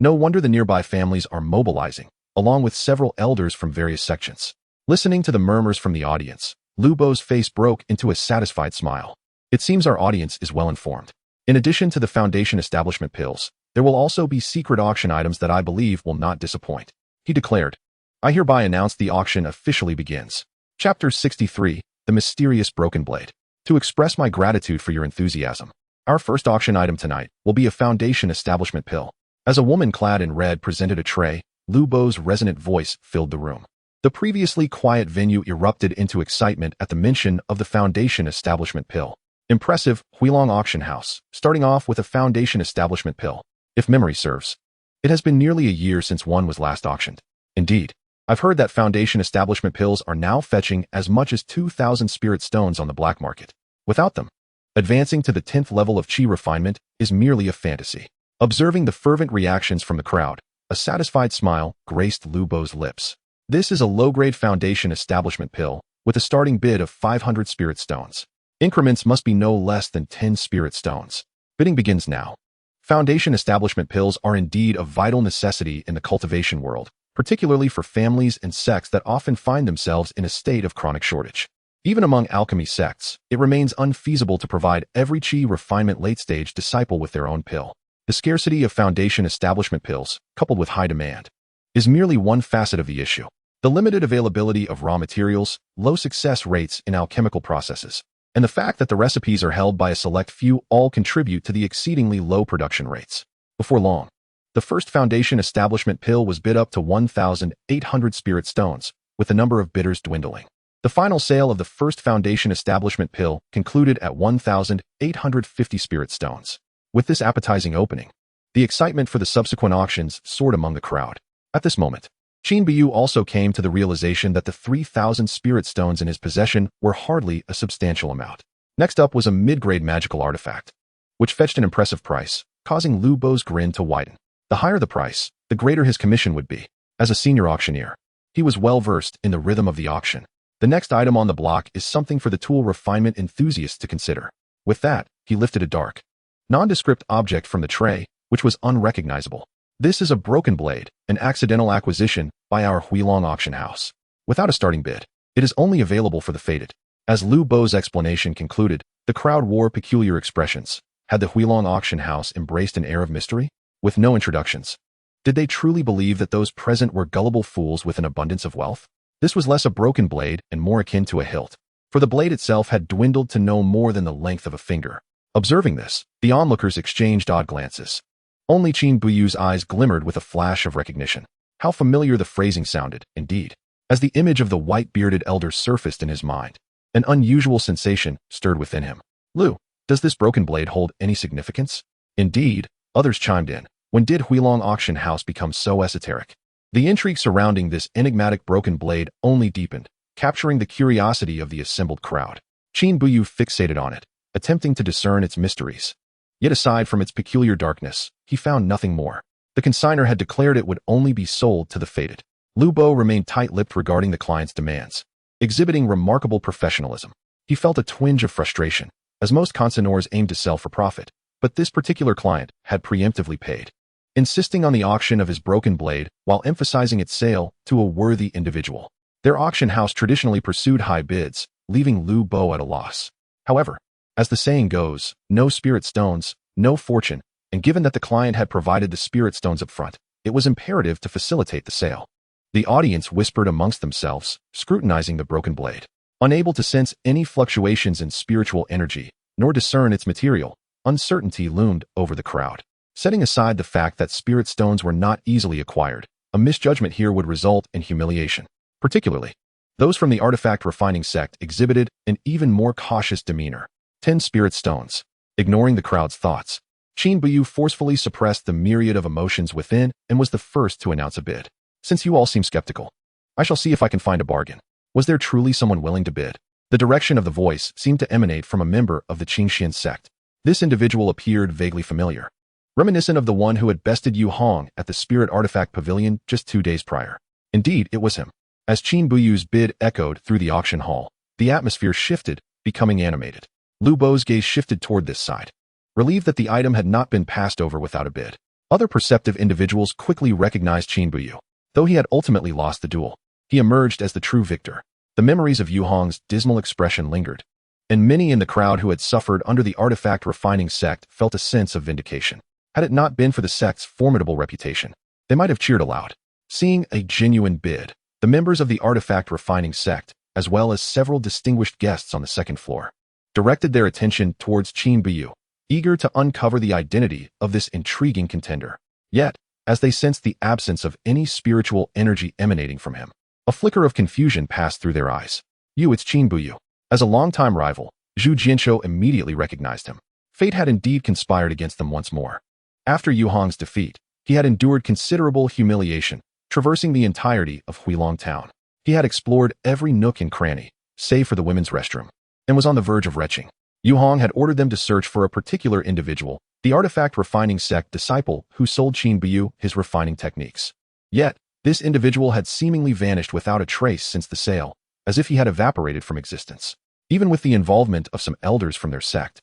No wonder the nearby families are mobilizing, along with several elders from various sections. Listening to the murmurs from the audience, Lu Bo's face broke into a satisfied smile. It seems our audience is well informed. In addition to the Foundation establishment pills, there will also be secret auction items that I believe will not disappoint. He declared. I hereby announce the auction officially begins. Chapter 63, The Mysterious Broken Blade. To express my gratitude for your enthusiasm, our first auction item tonight will be a Foundation establishment pill. As a woman clad in red presented a tray, Lu Bo's resonant voice filled the room. The previously quiet venue erupted into excitement at the mention of the Foundation establishment pill. Impressive, Huilong Auction House, starting off with a Foundation establishment pill. If memory serves, it has been nearly a year since one was last auctioned. Indeed, I've heard that Foundation establishment pills are now fetching as much as 2,000 spirit stones on the black market. Without them, advancing to the 10th level of chi refinement is merely a fantasy. Observing the fervent reactions from the crowd, a satisfied smile graced Lu Bo's lips. This is a low-grade Foundation establishment pill, with a starting bid of 500 spirit stones. Increments must be no less than 10 spirit stones. Bidding begins now. Foundation establishment pills are indeed a vital necessity in the cultivation world, particularly for families and sects that often find themselves in a state of chronic shortage. Even among alchemy sects, it remains unfeasible to provide every chi refinement late-stage disciple with their own pill. The scarcity of foundation establishment pills, coupled with high demand, is merely one facet of the issue. The limited availability of raw materials, low success rates in alchemical processes, and the fact that the recipes are held by a select few all contribute to the exceedingly low production rates. Before long, the first foundation establishment pill was bid up to 1,800 spirit stones, with the number of bidders dwindling. The final sale of the first foundation establishment pill concluded at 1,850 spirit stones. With this appetizing opening, the excitement for the subsequent auctions soared among the crowd. At this moment, Qin Buyu also came to the realization that the 3,000 spirit stones in his possession were hardly a substantial amount. Next up was a mid-grade magical artifact, which fetched an impressive price, causing Lu Bo's grin to widen. The higher the price, the greater his commission would be. As a senior auctioneer, he was well versed in the rhythm of the auction. The next item on the block is something for the tool refinement enthusiasts to consider. With that, he lifted a dark, nondescript object from the tray, which was unrecognizable. This is a broken blade, an accidental acquisition by our Huilong auction house. Without a starting bid, it is only available for the fated. As Lu Bo's explanation concluded, the crowd wore peculiar expressions. Had the Huilong auction house embraced an air of mystery? With no introductions. Did they truly believe that those present were gullible fools with an abundance of wealth? This was less a broken blade and more akin to a hilt, for the blade itself had dwindled to no more than the length of a finger. Observing this, the onlookers exchanged odd glances. Only Qin Buyu's eyes glimmered with a flash of recognition. How familiar the phrasing sounded, indeed. As the image of the white-bearded elder surfaced in his mind, an unusual sensation stirred within him. Lu, does this broken blade hold any significance? Indeed, others chimed in. When did Huilong auction house become so esoteric? The intrigue surrounding this enigmatic broken blade only deepened, capturing the curiosity of the assembled crowd. Qin Buyu fixated on it, attempting to discern its mysteries. Yet aside from its peculiar darkness, he found nothing more. The consignor had declared it would only be sold to the fated. Lu Bo remained tight-lipped regarding the client's demands, exhibiting remarkable professionalism. He felt a twinge of frustration, as most consignors aimed to sell for profit, but this particular client had preemptively paid, insisting on the auction of his broken blade while emphasizing its sale to a worthy individual. Their auction house traditionally pursued high bids, leaving Lu Bo at a loss. However, as the saying goes, no spirit stones, no fortune, and given that the client had provided the spirit stones up front, it was imperative to facilitate the sale. The audience whispered amongst themselves, scrutinizing the broken blade. Unable to sense any fluctuations in spiritual energy, nor discern its material, uncertainty loomed over the crowd. Setting aside the fact that spirit stones were not easily acquired, a misjudgment here would result in humiliation. Particularly, those from the artifact refining sect exhibited an even more cautious demeanor. 10 spirit stones. Ignoring the crowd's thoughts, Qin Buyu forcefully suppressed the myriad of emotions within and was the first to announce a bid. Since you all seem skeptical, I shall see if I can find a bargain. Was there truly someone willing to bid? The direction of the voice seemed to emanate from a member of the Qingxian sect. This individual appeared vaguely familiar, reminiscent of the one who had bested Yu Hong at the Spirit Artifact Pavilion just 2 days prior. Indeed, it was him. As Qin Buyu's bid echoed through the auction hall, the atmosphere shifted, becoming animated. Lu Bo's gaze shifted toward this side, relieved that the item had not been passed over without a bid. Other perceptive individuals quickly recognized Qin Buyu. Though he had ultimately lost the duel, he emerged as the true victor. The memories of Yu Hong's dismal expression lingered, and many in the crowd who had suffered under the artifact refining sect felt a sense of vindication. Had it not been for the sect's formidable reputation, they might have cheered aloud. Seeing a genuine bid, the members of the artifact refining sect, as well as several distinguished guests on the second floor, directed their attention towards Qin Buyu, eager to uncover the identity of this intriguing contender. Yet, as they sensed the absence of any spiritual energy emanating from him, a flicker of confusion passed through their eyes. It's Qin Buyu. As a longtime rival, Zhu Jianshou immediately recognized him. Fate had indeed conspired against them once more. After Yu Hong's defeat, he had endured considerable humiliation, traversing the entirety of Huilong town. He had explored every nook and cranny, save for the women's restroom, and was on the verge of retching. Yu Hong had ordered them to search for a particular individual, the artifact refining sect disciple who sold Qin Buyu his refining techniques. Yet, this individual had seemingly vanished without a trace since the sale, as if he had evaporated from existence. Even with the involvement of some elders from their sect,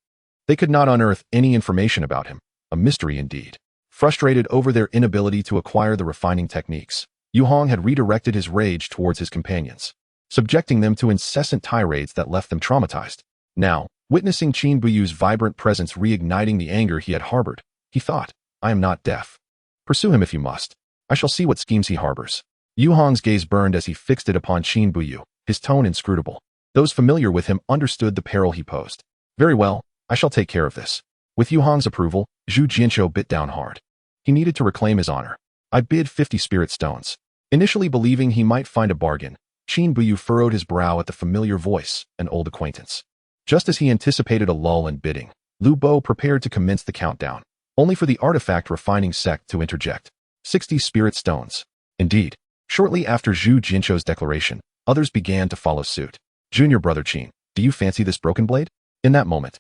they could not unearth any information about him, a mystery indeed. Frustrated over their inability to acquire the refining techniques, Yu Hong had redirected his rage towards his companions, subjecting them to incessant tirades that left them traumatized. Now, witnessing Qin Buyu's vibrant presence reigniting the anger he had harbored, he thought, I am not deaf. Pursue him if you must. I shall see what schemes he harbors. Yu Hong's gaze burned as he fixed it upon Qin Buyu, his tone inscrutable. Those familiar with him understood the peril he posed. Very well, I shall take care of this. With Yu Hong's approval, Zhu Jianshou bit down hard. He needed to reclaim his honor. I bid 50 spirit stones. Initially believing he might find a bargain, Qin Buyu furrowed his brow at the familiar voice, an old acquaintance. Just as he anticipated a lull in bidding, Lu Bo prepared to commence the countdown, only for the artifact refining sect to interject. 60 spirit stones. Indeed, shortly after Zhu Jinshou's declaration, others began to follow suit. Junior brother Qin, do you fancy this broken blade? In that moment,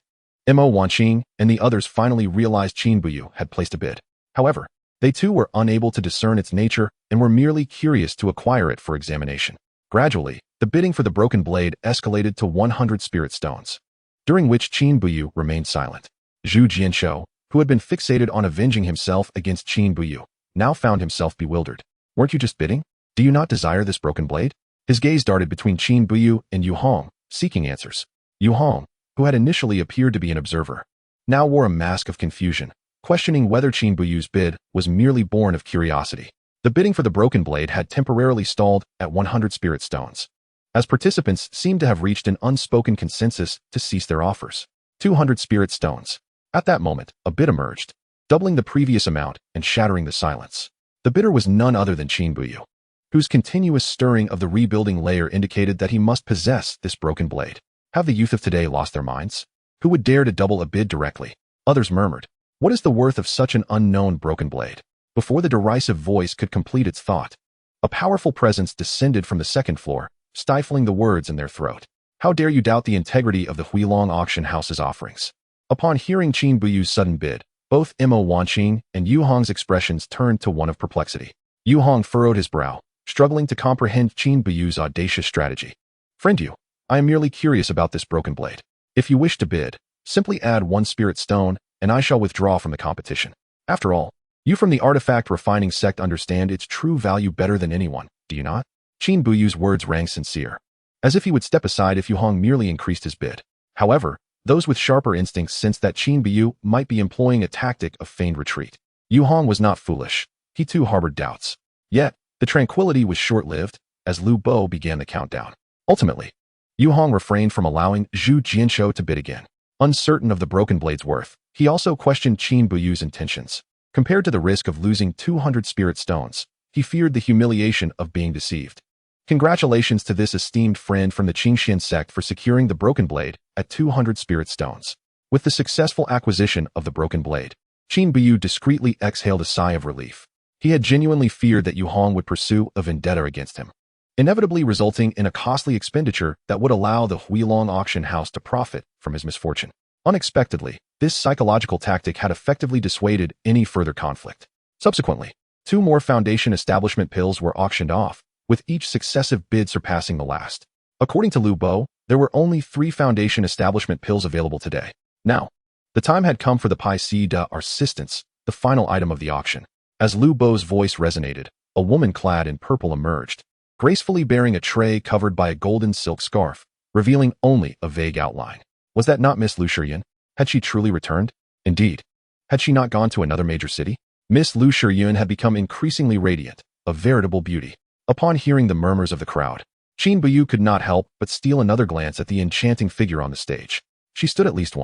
Mo Wanqing and the others finally realized Qin Buyu had placed a bid. However, they too were unable to discern its nature and were merely curious to acquire it for examination. Gradually, the bidding for the broken blade escalated to 100 spirit stones, during which Qin Buyu remained silent. Zhu Jianshou, who had been fixated on avenging himself against Qin Buyu, now found himself bewildered. Weren't you just bidding? Do you not desire this broken blade? His gaze darted between Qin Buyu and Yu Hong, seeking answers. Yu Hong, who had initially appeared to be an observer, now wore a mask of confusion, questioning whether Qin Buyu's bid was merely born of curiosity. The bidding for the broken blade had temporarily stalled at 100 spirit stones, as participants seemed to have reached an unspoken consensus to cease their offers. 200 spirit stones. At that moment, a bid emerged, doubling the previous amount and shattering the silence. The bidder was none other than Qin Buyu, whose continuous stirring of the rebuilding layer indicated that he must possess this broken blade. Have the youth of today lost their minds? Who would dare to double a bid directly? Others murmured. What is the worth of such an unknown broken blade? Before the derisive voice could complete its thought, a powerful presence descended from the second floor, stifling the words in their throat. How dare you doubt the integrity of the Huilong auction house's offerings? Upon hearing Qin Buyu's sudden bid, both Mo Wanqing and Yu Hong's expressions turned to one of perplexity. Yu Hong furrowed his brow, struggling to comprehend Qin Buyu's audacious strategy. Friend Yu, I am merely curious about this broken blade. If you wish to bid, simply add 1 spirit stone, and I shall withdraw from the competition. After all, you from the artifact refining sect understand its true value better than anyone, do you not? Qin Buyu's words rang sincere, as if he would step aside if Yu Hong merely increased his bid. However, those with sharper instincts sensed that Qin Buyu might be employing a tactic of feigned retreat. Yu Hong was not foolish. He too harbored doubts. Yet, the tranquility was short-lived, as Lu Bo began the countdown. Ultimately, Yu Hong refrained from allowing Zhu Jianshou to bid again. Uncertain of the broken blade's worth, he also questioned Qin Buyu's intentions. Compared to the risk of losing 200 spirit stones, he feared the humiliation of being deceived. Congratulations to this esteemed friend from the Qingxian sect for securing the broken blade at 200 spirit stones. With the successful acquisition of the broken blade, Qin Buyu discreetly exhaled a sigh of relief. He had genuinely feared that Yu Hong would pursue a vendetta against him, inevitably resulting in a costly expenditure that would allow the Huilong auction house to profit from his misfortune. Unexpectedly, this psychological tactic had effectively dissuaded any further conflict. Subsequently, 2 more foundation establishment pills were auctioned off, with each successive bid surpassing the last. According to Lu Bo, there were only 3 foundation establishment pills available today. Now, the time had come for the pièce d'assistance, the final item of the auction. As Lu Bo's voice resonated, a woman clad in purple emerged, gracefully bearing a tray covered by a golden silk scarf, revealing only a vague outline. Was that not Miss Lu Shiyun? Had she truly returned? Indeed. Had she not gone to another major city? Miss Lu Shiyun had become increasingly radiant, a veritable beauty. Upon hearing the murmurs of the crowd, Qin Buyu could not help but steal another glance at the enchanting figure on the stage. She stood at least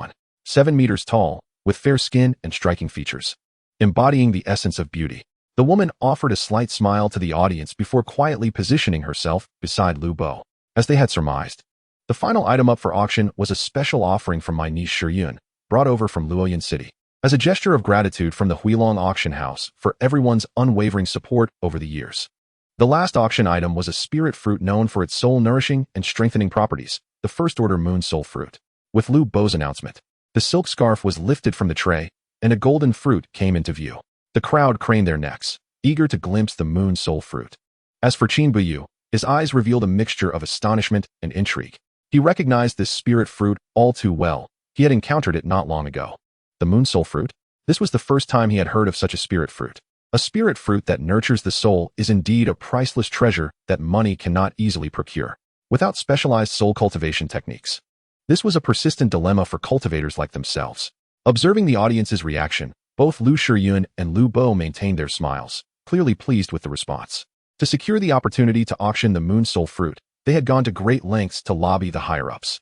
7 meters tall, with fair skin and striking features, embodying the essence of beauty. The woman offered a slight smile to the audience before quietly positioning herself beside Lu Bo. As they had surmised, the final item up for auction was a special offering from my niece Shiyun, brought over from Luoyan City, as a gesture of gratitude from the Huilong auction house for everyone's unwavering support over the years. The last auction item was a spirit fruit known for its soul-nourishing and strengthening properties, the first-order moon soul fruit. With Lu Bo's announcement, the silk scarf was lifted from the tray, and a golden fruit came into view. The crowd craned their necks, eager to glimpse the moon soul fruit. As for Qin Buyu, His eyes revealed a mixture of astonishment and intrigue. He recognized this spirit fruit all too well. He had encountered it not long ago. The moon soul fruit? This was the first time he had heard of such a spirit fruit. A spirit fruit that nurtures the soul is indeed a priceless treasure that money cannot easily procure, without specialized soul cultivation techniques. This was a persistent dilemma for cultivators like themselves. Observing the audience's reaction, both Lu Shiyun and Lu Bo maintained their smiles, clearly pleased with the response. To secure the opportunity to auction the moon soul fruit, they had gone to great lengths to lobby the higher-ups.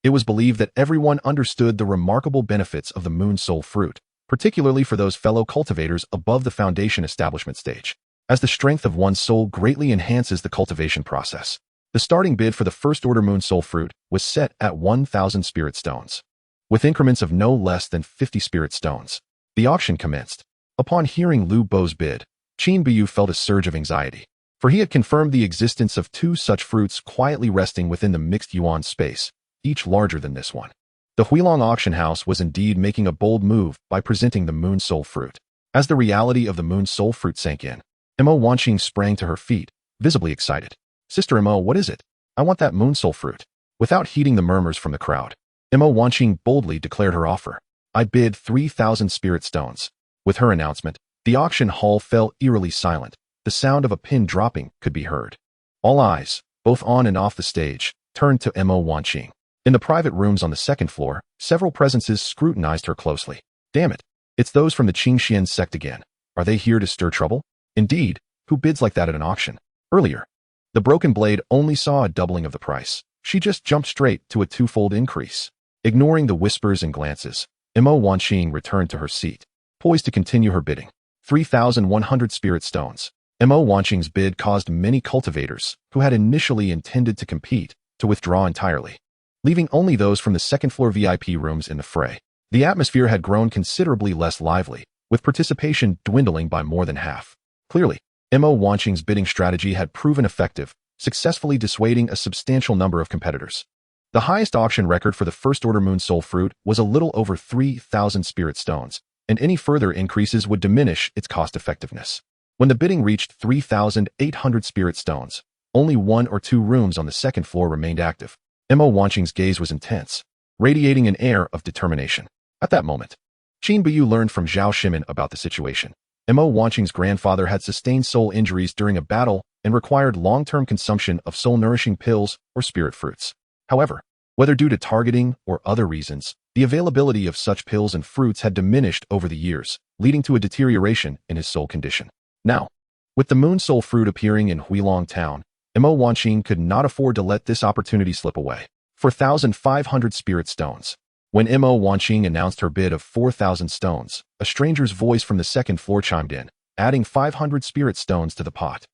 It was believed that everyone understood the remarkable benefits of the moon soul fruit, particularly for those fellow cultivators above the foundation establishment stage, as the strength of one's soul greatly enhances the cultivation process. The starting bid for the first order moon soul fruit was set at 1,000 spirit stones. With increments of no less than 50 spirit stones, the auction commenced. Upon hearing Lu Bo's bid, Qin Buyu felt a surge of anxiety, for he had confirmed the existence of two such fruits quietly resting within the mixed yuan space, each larger than this one. The Huilong auction house was indeed making a bold move by presenting the moon soul fruit. As the reality of the moon soul fruit sank in, Mo Wanqing sprang to her feet, visibly excited. "Sister Mo, what is it? I want that moon soul fruit." Without heeding the murmurs from the crowd, Mo Wanqing boldly declared her offer. "I bid 3,000 spirit stones." With her announcement, the auction hall fell eerily silent. The sound of a pin dropping could be heard. All eyes, both on and off the stage, turned to Mo Wanqing. In the private rooms on the second floor, several presences scrutinized her closely. "Damn it, it's those from the Qingxian sect again. Are they here to stir trouble? Indeed, who bids like that at an auction?" Earlier, the broken blade only saw a doubling of the price. She just jumped straight to a twofold increase. Ignoring the whispers and glances, Mo Wanqing returned to her seat, poised to continue her bidding. 3,100 spirit stones. Mo Wanqing's bid caused many cultivators, who had initially intended to compete, to withdraw entirely, leaving only those from the second-floor VIP rooms in the fray. The atmosphere had grown considerably less lively, with participation dwindling by more than half. Clearly, Mo Wanqing's bidding strategy had proven effective, successfully dissuading a substantial number of competitors. The highest auction record for the first-order moon soul fruit was a little over 3,000 spirit stones, and any further increases would diminish its cost-effectiveness. When the bidding reached 3,800 spirit stones, only one or two rooms on the second floor remained active. Mo Wanqing's gaze was intense, radiating an air of determination. At that moment, Qin Buyu learned from Zhao Shimin about the situation. Mo Wanqing's grandfather had sustained soul injuries during a battle and required long-term consumption of soul-nourishing pills or spirit fruits. However, whether due to targeting or other reasons, the availability of such pills and fruits had diminished over the years, leading to a deterioration in his soul condition. Now, with the moon soul fruit appearing in Huilong town, Mo Wanqing could not afford to let this opportunity slip away. 4,500 spirit stones. When Mo Wanqing announced her bid of 4,000 stones, a stranger's voice from the second floor chimed in, adding 500 spirit stones to the pot.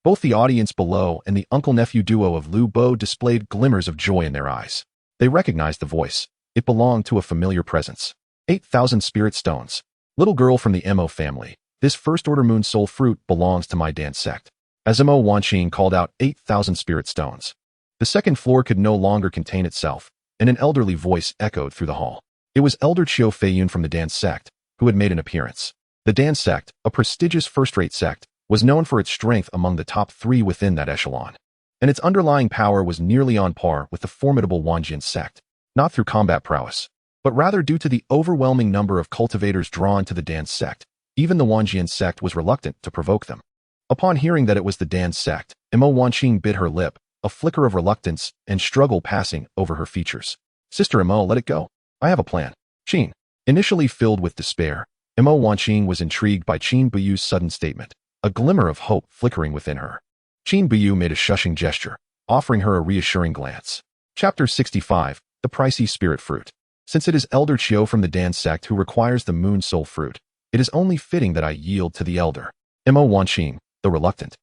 Both the audience below and the uncle-nephew duo of Lu Bo displayed glimmers of joy in their eyes. They recognized the voice. It belonged to a familiar presence. 8,000 spirit stones. Little girl from the Mo family. This first-order moon soul fruit belongs to my dance sect. As Mo Wanqing called out 8,000 spirit stones, the second floor could no longer contain itself, and an elderly voice echoed through the hall. It was Elder Qiu Feiyun from the dance sect, who had made an appearance. The dance sect, a prestigious first-rate sect, was known for its strength among the top 3 within that echelon, and its underlying power was nearly on par with the formidable Wanjian sect, not through combat prowess, but rather due to the overwhelming number of cultivators drawn to the dance sect. Even the Wanjian sect was reluctant to provoke them. Upon hearing that it was the Dan sect, Mo Wanqing bit her lip, a flicker of reluctance and struggle passing over her features. "Sister Mo, let it go. I have a plan." Qin. Initially filled with despair, Mo Wanqing was intrigued by Qin Buyu's sudden statement, a glimmer of hope flickering within her. Qin Buyu made a shushing gesture, offering her a reassuring glance. Chapter 65, The Pricey Spirit Fruit. Since it is Elder Qiu from the Dan sect who requires the moon soul fruit, it is only fitting that I yield to the elder. Mo Wanqing, though reluctant,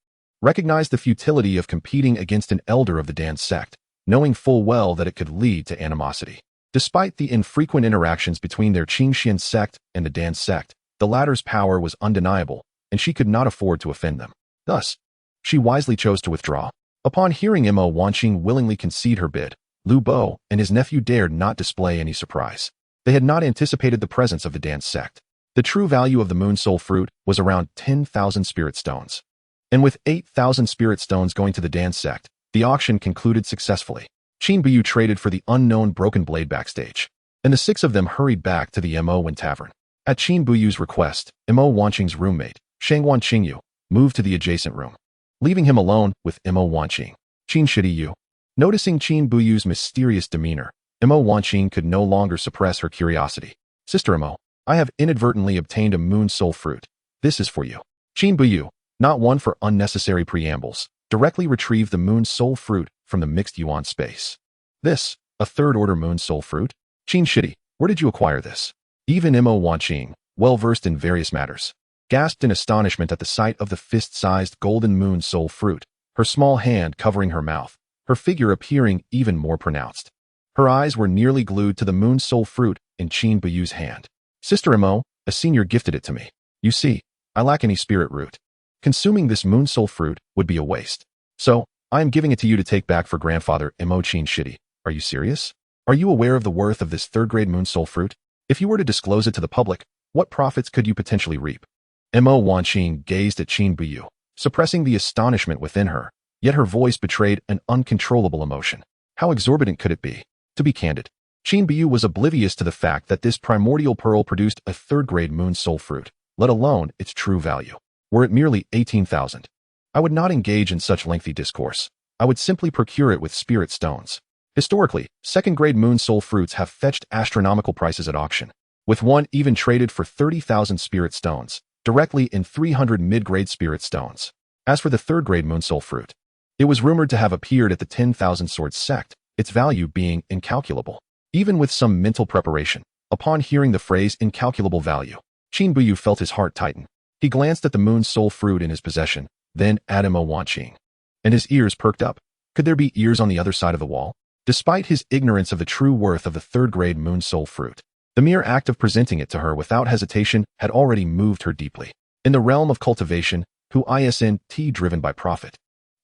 recognized the futility of competing against an elder of the Dan sect, knowing full well that it could lead to animosity. Despite the infrequent interactions between their Qingxian sect and the Dan sect, the latter's power was undeniable, and she could not afford to offend them. Thus, she wisely chose to withdraw. Upon hearing Mo Wanqing willingly concede her bid, Lu Bo and his nephew dared not display any surprise. They had not anticipated the presence of the Dan sect. The true value of the moon soul fruit was around 10,000 spirit stones. And with 8,000 spirit stones going to the Dan sect, the auction concluded successfully. Qin Buyu traded for the unknown broken blade backstage, and the 6 of them hurried back to the Mo Wen Tavern. At Qin Buyu's request, Mo Wanqing's roommate, Shangwan Qingyu, moved to the adjacent room, leaving him alone with Mo Wanqing. Qin Shidiyu. Noticing Qin Buyu's mysterious demeanor, Mo Wanqing could no longer suppress her curiosity. Sister Mo, I have inadvertently obtained a moon soul fruit. This is for you. Qin Buyu, not one for unnecessary preambles, directly retrieved the moon soul fruit from the mixed yuan space. This, a third-order moon soul fruit? Qin Shidi, where did you acquire this? Even Mo Wanqing, well-versed in various matters, gasped in astonishment at the sight of the fist-sized golden moon soul fruit, her small hand covering her mouth, her figure appearing even more pronounced. Her eyes were nearly glued to the moon soul fruit in Qin Buyu's hand. Sister Mo, a senior gifted it to me. You see, I lack any spirit root. Consuming this moon soul fruit would be a waste. So, I am giving it to you to take back for grandfather Mo Qin Shidi. Are you serious? Are you aware of the worth of this third-grade moon soul fruit? If you were to disclose it to the public, what profits could you potentially reap? Mo Wanqing gazed at Qin Buyu, suppressing the astonishment within her, yet her voice betrayed an uncontrollable emotion. How exorbitant could it be? To be candid, Qin Buyu was oblivious to the fact that this primordial pearl produced a third-grade moon soul fruit, let alone its true value. Were it merely 18,000, I would not engage in such lengthy discourse. I would simply procure it with spirit stones. Historically, second-grade moon soul fruits have fetched astronomical prices at auction, with one even traded for 30,000 spirit stones, directly in 300 mid-grade spirit stones. As for the third-grade moon soul fruit, it was rumored to have appeared at the 10,000 Swords sect, its value being incalculable. Even with some mental preparation, upon hearing the phrase incalculable value, Qin Buyu felt his heart tighten. He glanced at the moon soul fruit in his possession, then at Mo Wanqing, and his ears perked up. Could there be ears on the other side of the wall? Despite his ignorance of the true worth of the third-grade moon soul fruit, the mere act of presenting it to her without hesitation had already moved her deeply. In the realm of cultivation, who isn't driven by profit,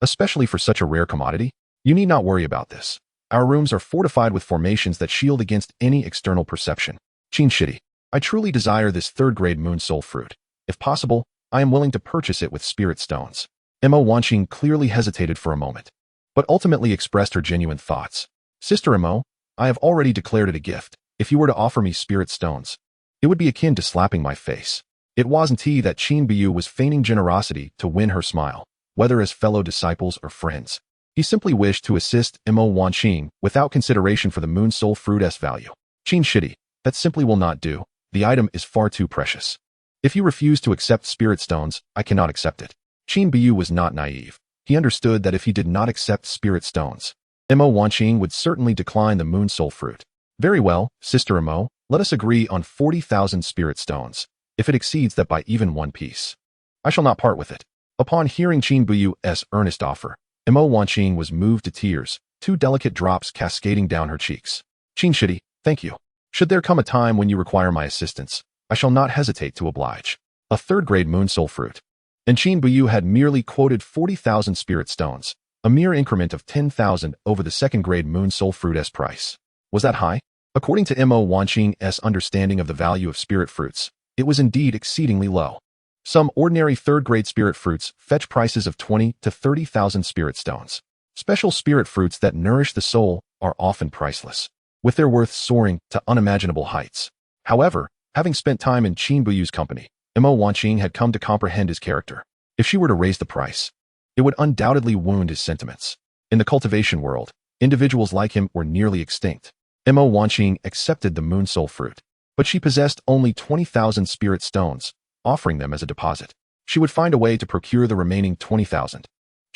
especially for such a rare commodity, you need not worry about this. Our rooms are fortified with formations that shield against any external perception. Qin Shidi, I truly desire this third-grade moon soul fruit. If possible, I am willing to purchase it with spirit stones. Mo Wanqing clearly hesitated for a moment, but ultimately expressed her genuine thoughts. Sister Mo, I have already declared it a gift. If you were to offer me spirit stones, it would be akin to slapping my face. It wasn't that Qin Buyu was feigning generosity to win her smile, whether as fellow disciples or friends. He simply wished to assist Mo Wanqing without consideration for the moon soul fruit's value. Qin Shidi, that simply will not do. The item is far too precious. If you refuse to accept spirit stones, I cannot accept it. Qin Buyu was not naive. He understood that if he did not accept spirit stones, Mo Wanqing would certainly decline the moon soul fruit. Very well, Sister Mo, let us agree on 40,000 spirit stones. If it exceeds that by even one piece, I shall not part with it. Upon hearing Qin Buyu's earnest offer, Mo Wanqing was moved to tears, 2 delicate drops cascading down her cheeks. Qin Shidi, thank you. Should there come a time when you require my assistance, I shall not hesitate to oblige. A third-grade moon soul fruit. And Qin Buyu had merely quoted 40,000 spirit stones, a mere increment of 10,000 over the second-grade moon soul fruit's price. Was that high? According to Mo Wanqing's understanding of the value of spirit fruits, it was indeed exceedingly low. Some ordinary third-grade spirit fruits fetch prices of 20 to 30,000 spirit stones. Special spirit fruits that nourish the soul are often priceless, with their worth soaring to unimaginable heights. However, having spent time in Qin Buyu's company, Mo Wanqing had come to comprehend his character. If she were to raise the price, it would undoubtedly wound his sentiments. In the cultivation world, individuals like him were nearly extinct. Mo Wanqing accepted the moon soul fruit, but she possessed only 20,000 spirit stones, offering them as a deposit. She would find a way to procure the remaining 20,000.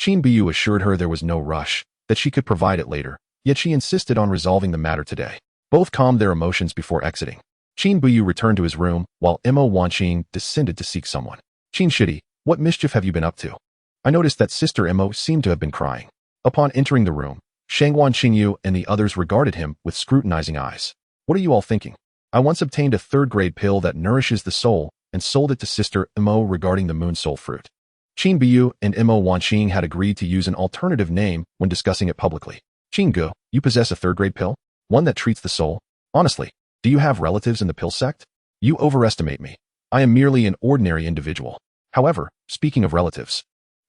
Qin Buyu assured her there was no rush, that she could provide it later, yet she insisted on resolving the matter today. Both calmed their emotions before exiting. Qin Buyu returned to his room, while Mo Wanqing descended to seek someone. Qin Shidi, what mischief have you been up to? I noticed that Sister Mo seemed to have been crying. Upon entering the room, Shangwan Qingyu and the others regarded him with scrutinizing eyes. What are you all thinking? I once obtained a third-grade pill that nourishes the soul and sold it to Sister Mo regarding the moon soul fruit. Qin Buyu and Mo Wanqing had agreed to use an alternative name when discussing it publicly. Qin Gu, you possess a third-grade pill? One that treats the soul? Honestly, do you have relatives in the pill sect? You overestimate me. I am merely an ordinary individual. However, speaking of relatives,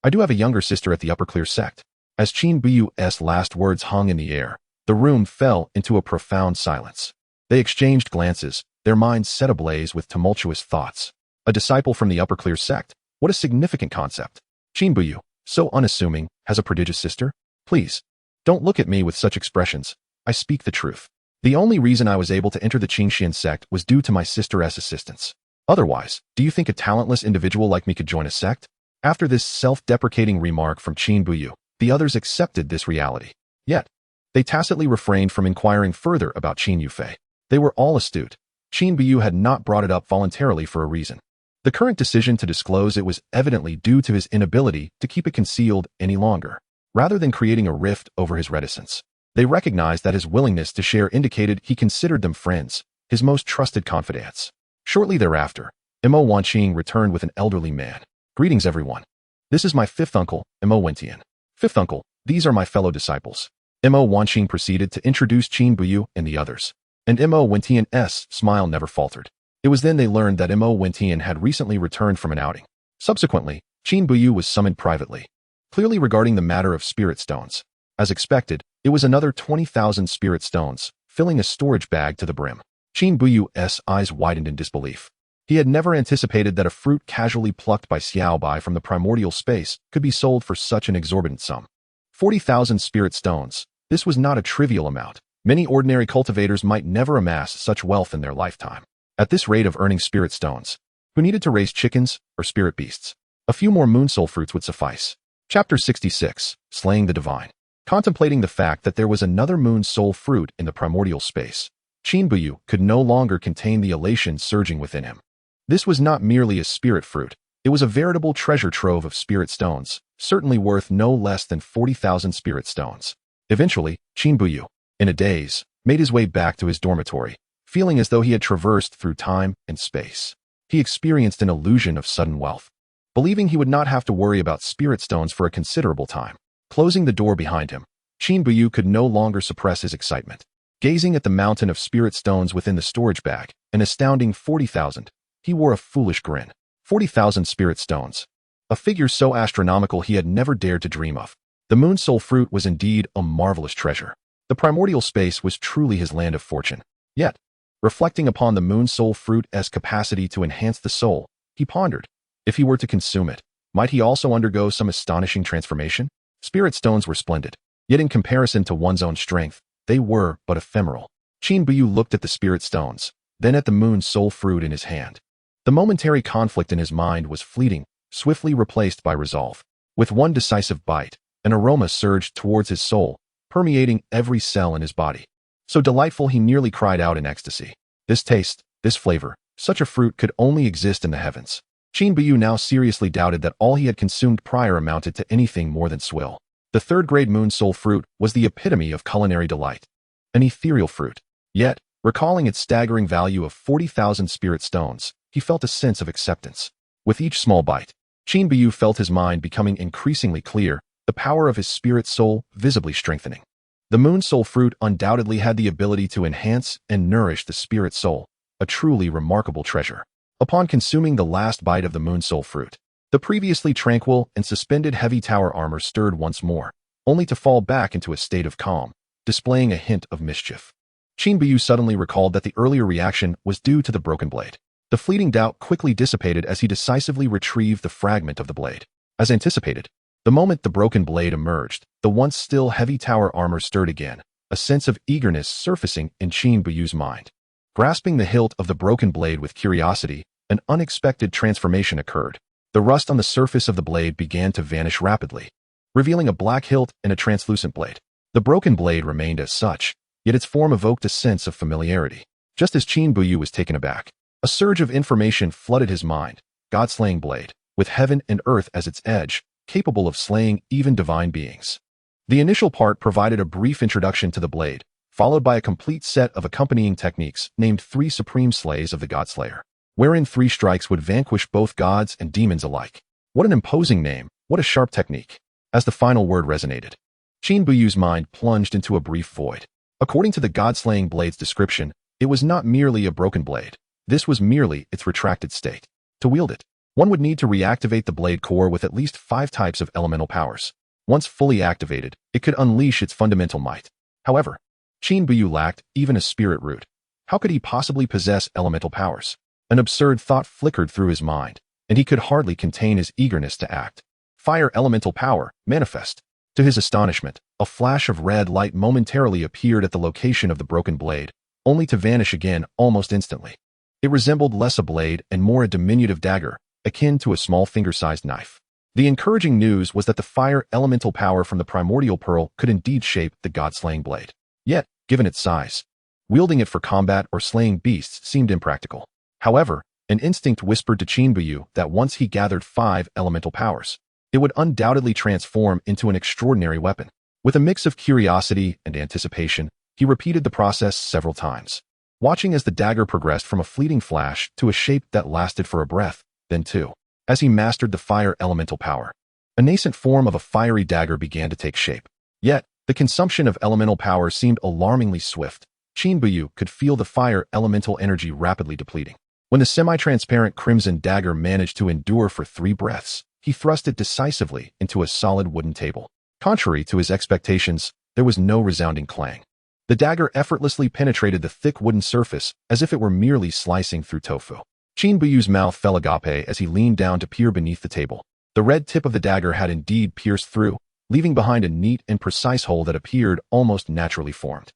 I do have a younger sister at the Upper Clear sect. As Qin Buyu's last words hung in the air, the room fell into a profound silence. They exchanged glances, their minds set ablaze with tumultuous thoughts. A disciple from the Upper Clear sect? What a significant concept. Qin Buyu, so unassuming, has a prodigious sister? Please, don't look at me with such expressions. I speak the truth. The only reason I was able to enter the Qingxian sect was due to my sister's assistance. Otherwise, do you think a talentless individual like me could join a sect? After this self-deprecating remark from Qin Buyu, the others accepted this reality. Yet, they tacitly refrained from inquiring further about Qin Yufei. They were all astute. Qin Buyu had not brought it up voluntarily for a reason. The current decision to disclose it was evidently due to his inability to keep it concealed any longer, rather than creating a rift over his reticence. They recognized that his willingness to share indicated he considered them friends, his most trusted confidants. Shortly thereafter, Imo Wanqing returned with an elderly man. Greetings, everyone. This is my fifth uncle, Imo Wentian. Fifth uncle, these are my fellow disciples. Imo Wanqing proceeded to introduce Qin Buyu and the others. And Imo Wentian's smile never faltered. It was then they learned that Imo Wentian had recently returned from an outing. Subsequently, Qin Buyu was summoned privately, clearly regarding the matter of spirit stones. As expected, it was another 20,000 spirit stones, filling a storage bag to the brim. Qin Buyu's eyes widened in disbelief. He had never anticipated that a fruit casually plucked by Xiao Bai from the primordial space could be sold for such an exorbitant sum. 40,000 spirit stones. This was not a trivial amount. Many ordinary cultivators might never amass such wealth in their lifetime. At this rate of earning spirit stones, who needed to raise chickens or spirit beasts? A few more moon soul fruits would suffice. Chapter 66, Slaying the Divine. Contemplating the fact that there was another moon soul fruit in the primordial space, Qin Buyu could no longer contain the elation surging within him. This was not merely a spirit fruit, it was a veritable treasure trove of spirit stones, certainly worth no less than 40,000 spirit stones. Eventually, Qin Buyu, in a daze, made his way back to his dormitory, feeling as though he had traversed through time and space. He experienced an illusion of sudden wealth, believing he would not have to worry about spirit stones for a considerable time. Closing the door behind him, Qin Buyu could no longer suppress his excitement. Gazing at the mountain of spirit stones within the storage bag, an astounding 40,000, he wore a foolish grin. 40,000 spirit stones. A figure so astronomical he had never dared to dream of. The moon soul fruit was indeed a marvelous treasure. The primordial space was truly his land of fortune. Yet, reflecting upon the moon soul fruit's capacity to enhance the soul, he pondered, if he were to consume it, might he also undergo some astonishing transformation? Spirit stones were splendid, yet in comparison to one's own strength, they were but ephemeral. Qin Buyu looked at the spirit stones, then at the moon soul fruit in his hand. The momentary conflict in his mind was fleeting, swiftly replaced by resolve. With one decisive bite, an aroma surged towards his soul, permeating every cell in his body. So delightful he nearly cried out in ecstasy. This taste, this flavor, such a fruit could only exist in the heavens. Qin Buyu now seriously doubted that all he had consumed prior amounted to anything more than swill. The third-grade moon soul fruit was the epitome of culinary delight. An ethereal fruit. Yet, recalling its staggering value of 40,000 spirit stones, he felt a sense of acceptance. With each small bite, Qin Buyu felt his mind becoming increasingly clear, the power of his spirit soul visibly strengthening. The moon soul fruit undoubtedly had the ability to enhance and nourish the spirit soul, a truly remarkable treasure. Upon consuming the last bite of the moon soul fruit, the previously tranquil and suspended heavy tower armor stirred once more, only to fall back into a state of calm, displaying a hint of mischief. Qin Buyu suddenly recalled that the earlier reaction was due to the broken blade. The fleeting doubt quickly dissipated as he decisively retrieved the fragment of the blade. As anticipated, the moment the broken blade emerged, the once still heavy tower armor stirred again, a sense of eagerness surfacing in Qin Buyu's mind. Grasping the hilt of the broken blade with curiosity, an unexpected transformation occurred. The rust on the surface of the blade began to vanish rapidly, revealing a black hilt and a translucent blade. The broken blade remained as such, yet its form evoked a sense of familiarity. Just as Qin Buyu was taken aback, a surge of information flooded his mind. God-slaying blade, with heaven and earth as its edge, capable of slaying even divine beings. The initial part provided a brief introduction to the blade, followed by a complete set of accompanying techniques named 3 Supreme Slays of the Godslayer, wherein 3 strikes would vanquish both gods and demons alike. What an imposing name, what a sharp technique. As the final word resonated, Qin Buyu's mind plunged into a brief void. According to the God-slaying blade's description, it was not merely a broken blade. This was merely its retracted state. To wield it One would need to reactivate the blade core with at least 5 types of elemental powers. Once fully activated, it could unleash its fundamental might. However, Qin Buyu lacked even a spirit root. How could he possibly possess elemental powers? An absurd thought flickered through his mind, and he could hardly contain his eagerness to act. Fire elemental power, manifest. To his astonishment, a flash of red light momentarily appeared at the location of the broken blade, only to vanish again almost instantly. It resembled less a blade and more a diminutive dagger, akin to a small finger-sized knife. The encouraging news was that the fire elemental power from the primordial pearl could indeed shape the god-slaying blade. Yet, given its size, wielding it for combat or slaying beasts seemed impractical. However, an instinct whispered to Qin Buyu that once he gathered 5 elemental powers, it would undoubtedly transform into an extraordinary weapon. With a mix of curiosity and anticipation, he repeated the process several times, watching as the dagger progressed from a fleeting flash to a shape that lasted for a breath, then 2. As he mastered the fire elemental power, a nascent form of a fiery dagger began to take shape. Yet, the consumption of elemental power seemed alarmingly swift. Qin Buyu could feel the fire elemental energy rapidly depleting. When the semi-transparent crimson dagger managed to endure for 3 breaths, he thrust it decisively into a solid wooden table. Contrary to his expectations, there was no resounding clang. The dagger effortlessly penetrated the thick wooden surface as if it were merely slicing through tofu. Qin Buyu's mouth fell agape as he leaned down to peer beneath the table. The red tip of the dagger had indeed pierced through, leaving behind a neat and precise hole that appeared almost naturally formed.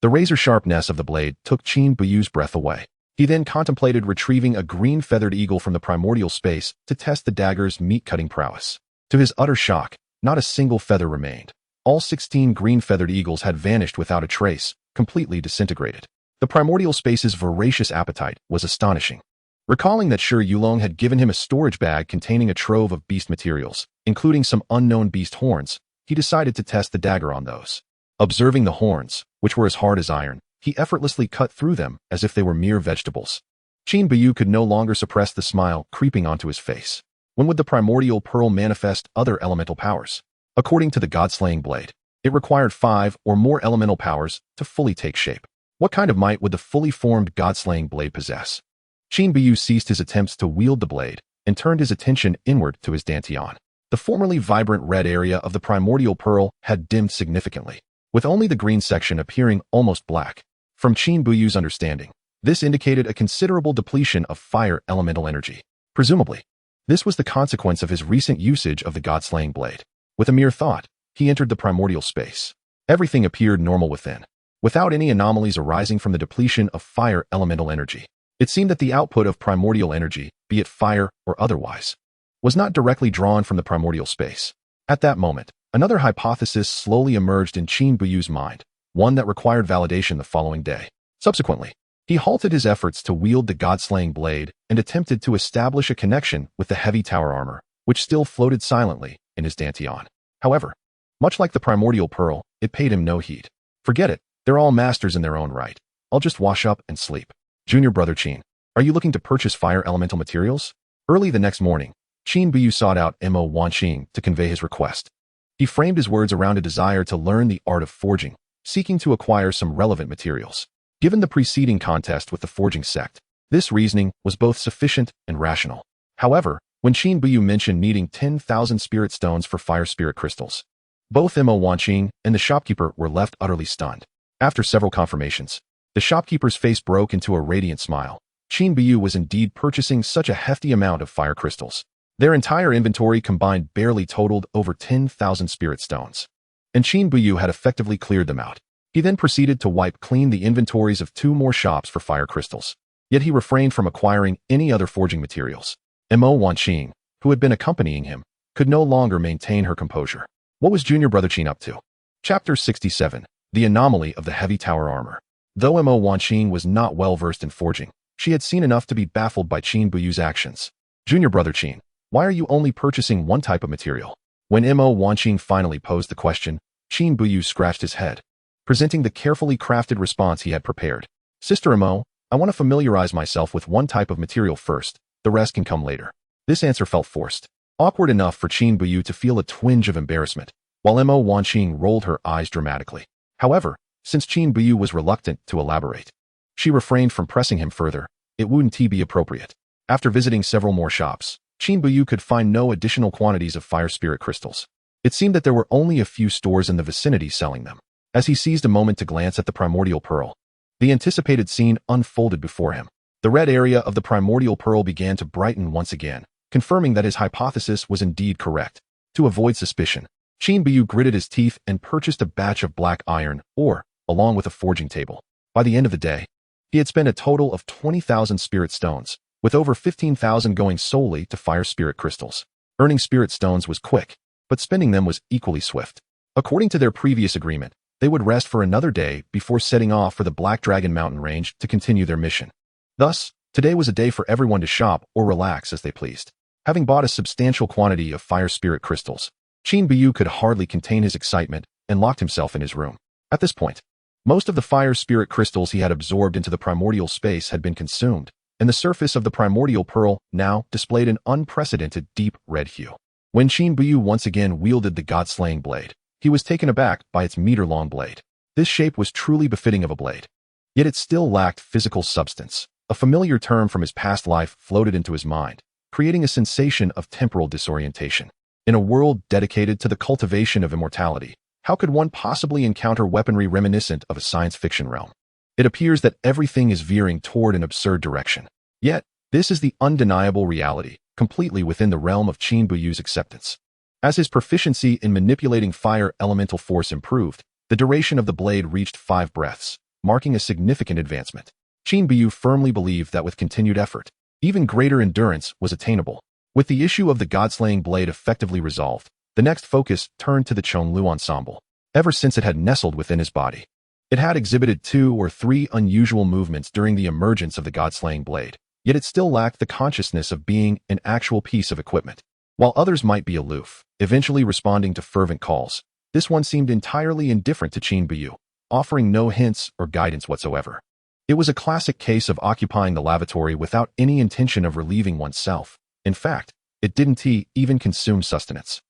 The razor-sharpness of the blade took Qin Buyu's breath away. He then contemplated retrieving a green feathered eagle from the primordial space to test the dagger's meat-cutting prowess. To his utter shock, not a single feather remained. All 16 green feathered eagles had vanished without a trace, completely disintegrated. The primordial space's voracious appetite was astonishing. Recalling that Shi Yulong had given him a storage bag containing a trove of beast materials, including some unknown beast horns, he decided to test the dagger on those. Observing the horns, which were as hard as iron, he effortlessly cut through them as if they were mere vegetables. Qin Buyu could no longer suppress the smile creeping onto his face. When would the primordial pearl manifest other elemental powers? According to the god-slaying blade, it required 5 or more elemental powers to fully take shape. What kind of might would the fully formed god-slaying blade possess? Qin Buyu ceased his attempts to wield the blade and turned his attention inward to his dantian. The formerly vibrant red area of the primordial pearl had dimmed significantly, with only the green section appearing almost black. From Qin Buyu's understanding, this indicated a considerable depletion of fire elemental energy. Presumably, this was the consequence of his recent usage of the god-slaying blade. With a mere thought, he entered the primordial space. Everything appeared normal within, without any anomalies arising from the depletion of fire elemental energy. It seemed that the output of primordial energy, be it fire or otherwise, was not directly drawn from the primordial space. At that moment, another hypothesis slowly emerged in Qin Buyu's mind, one that required validation the following day. Subsequently, he halted his efforts to wield the god-slaying blade and attempted to establish a connection with the heavy tower armor, which still floated silently in his dantian. However, much like the primordial pearl, it paid him no heed. Forget it, they're all masters in their own right. I'll just wash up and sleep. Junior brother Qin, are you looking to purchase fire elemental materials? Early the next morning, Qin Buyu sought out Mo Wanqing to convey his request. He framed his words around a desire to learn the art of forging, seeking to acquire some relevant materials. Given the preceding contest with the forging sect, this reasoning was both sufficient and rational. However, when Qin Buyu mentioned needing 10,000 spirit stones for fire spirit crystals, both Mo Wanqing and the shopkeeper were left utterly stunned. After several confirmations, the shopkeeper's face broke into a radiant smile. Qin Buyu was indeed purchasing such a hefty amount of fire crystals. Their entire inventory combined barely totaled over 10,000 spirit stones, and Qin Buyu had effectively cleared them out. He then proceeded to wipe clean the inventories of 2 more shops for fire crystals. Yet he refrained from acquiring any other forging materials. Mo Wanqing, who had been accompanying him, could no longer maintain her composure. What was junior brother Qin up to? Chapter 67. The Anomaly of the Heavy Tower Armor. Though Mo Wanqing was not well versed in forging, she had seen enough to be baffled by Qin Buyu's actions. Junior brother Qin, why are you only purchasing one type of material? When Mo Wanqing finally posed the question, Qin Buyu scratched his head, presenting the carefully crafted response he had prepared. Sister Mo, I want to familiarize myself with one type of material first, the rest can come later. This answer felt forced, awkward enough for Qin Buyu to feel a twinge of embarrassment, while Mo Wanqing rolled her eyes dramatically. However, since Qin Buyu was reluctant to elaborate, she refrained from pressing him further. It wouldn't be appropriate. After visiting several more shops, Qin Buyu could find no additional quantities of fire spirit crystals. It seemed that there were only a few stores in the vicinity selling them. As he seized a moment to glance at the primordial pearl, the anticipated scene unfolded before him. The red area of the primordial pearl began to brighten once again, confirming that his hypothesis was indeed correct. To avoid suspicion, Qin Buyu gritted his teeth and purchased a batch of black iron ore, along with a forging table. By the end of the day, he had spent a total of 20,000 spirit stones, with over 15,000 going solely to fire spirit crystals. Earning spirit stones was quick, but spending them was equally swift. According to their previous agreement, they would rest for another day before setting off for the Black Dragon Mountain Range to continue their mission. Thus, today was a day for everyone to shop or relax as they pleased. Having bought a substantial quantity of fire spirit crystals, Qin Buyu could hardly contain his excitement and locked himself in his room. At this point, most of the fire spirit crystals he had absorbed into the primordial space had been consumed, and the surface of the primordial pearl now displayed an unprecedented deep red hue. When Qin Buyu once again wielded the god-slaying blade, he was taken aback by its meter-long blade. This shape was truly befitting of a blade. Yet it still lacked physical substance. A familiar term from his past life floated into his mind, creating a sensation of temporal disorientation. In a world dedicated to the cultivation of immortality, how could one possibly encounter weaponry reminiscent of a science fiction realm? It appears that everything is veering toward an absurd direction. Yet, this is the undeniable reality, completely within the realm of Qin Buyu's acceptance. As his proficiency in manipulating fire elemental force improved, the duration of the blade reached 5 breaths, marking a significant advancement. Qin Buyu firmly believed that with continued effort, even greater endurance was attainable. With the issue of the god-slaying blade effectively resolved, the next focus turned to the Chonglu ensemble. Ever since it had nestled within his body, it had exhibited 2 or 3 unusual movements during the emergence of the god-slaying blade, yet it still lacked the consciousness of being an actual piece of equipment. While others might be aloof, eventually responding to fervent calls, this one seemed entirely indifferent to Qin Buyu, offering no hints or guidance whatsoever. It was a classic case of occupying the lavatory without any intention of relieving oneself. In fact, it didn't even consume sustenance.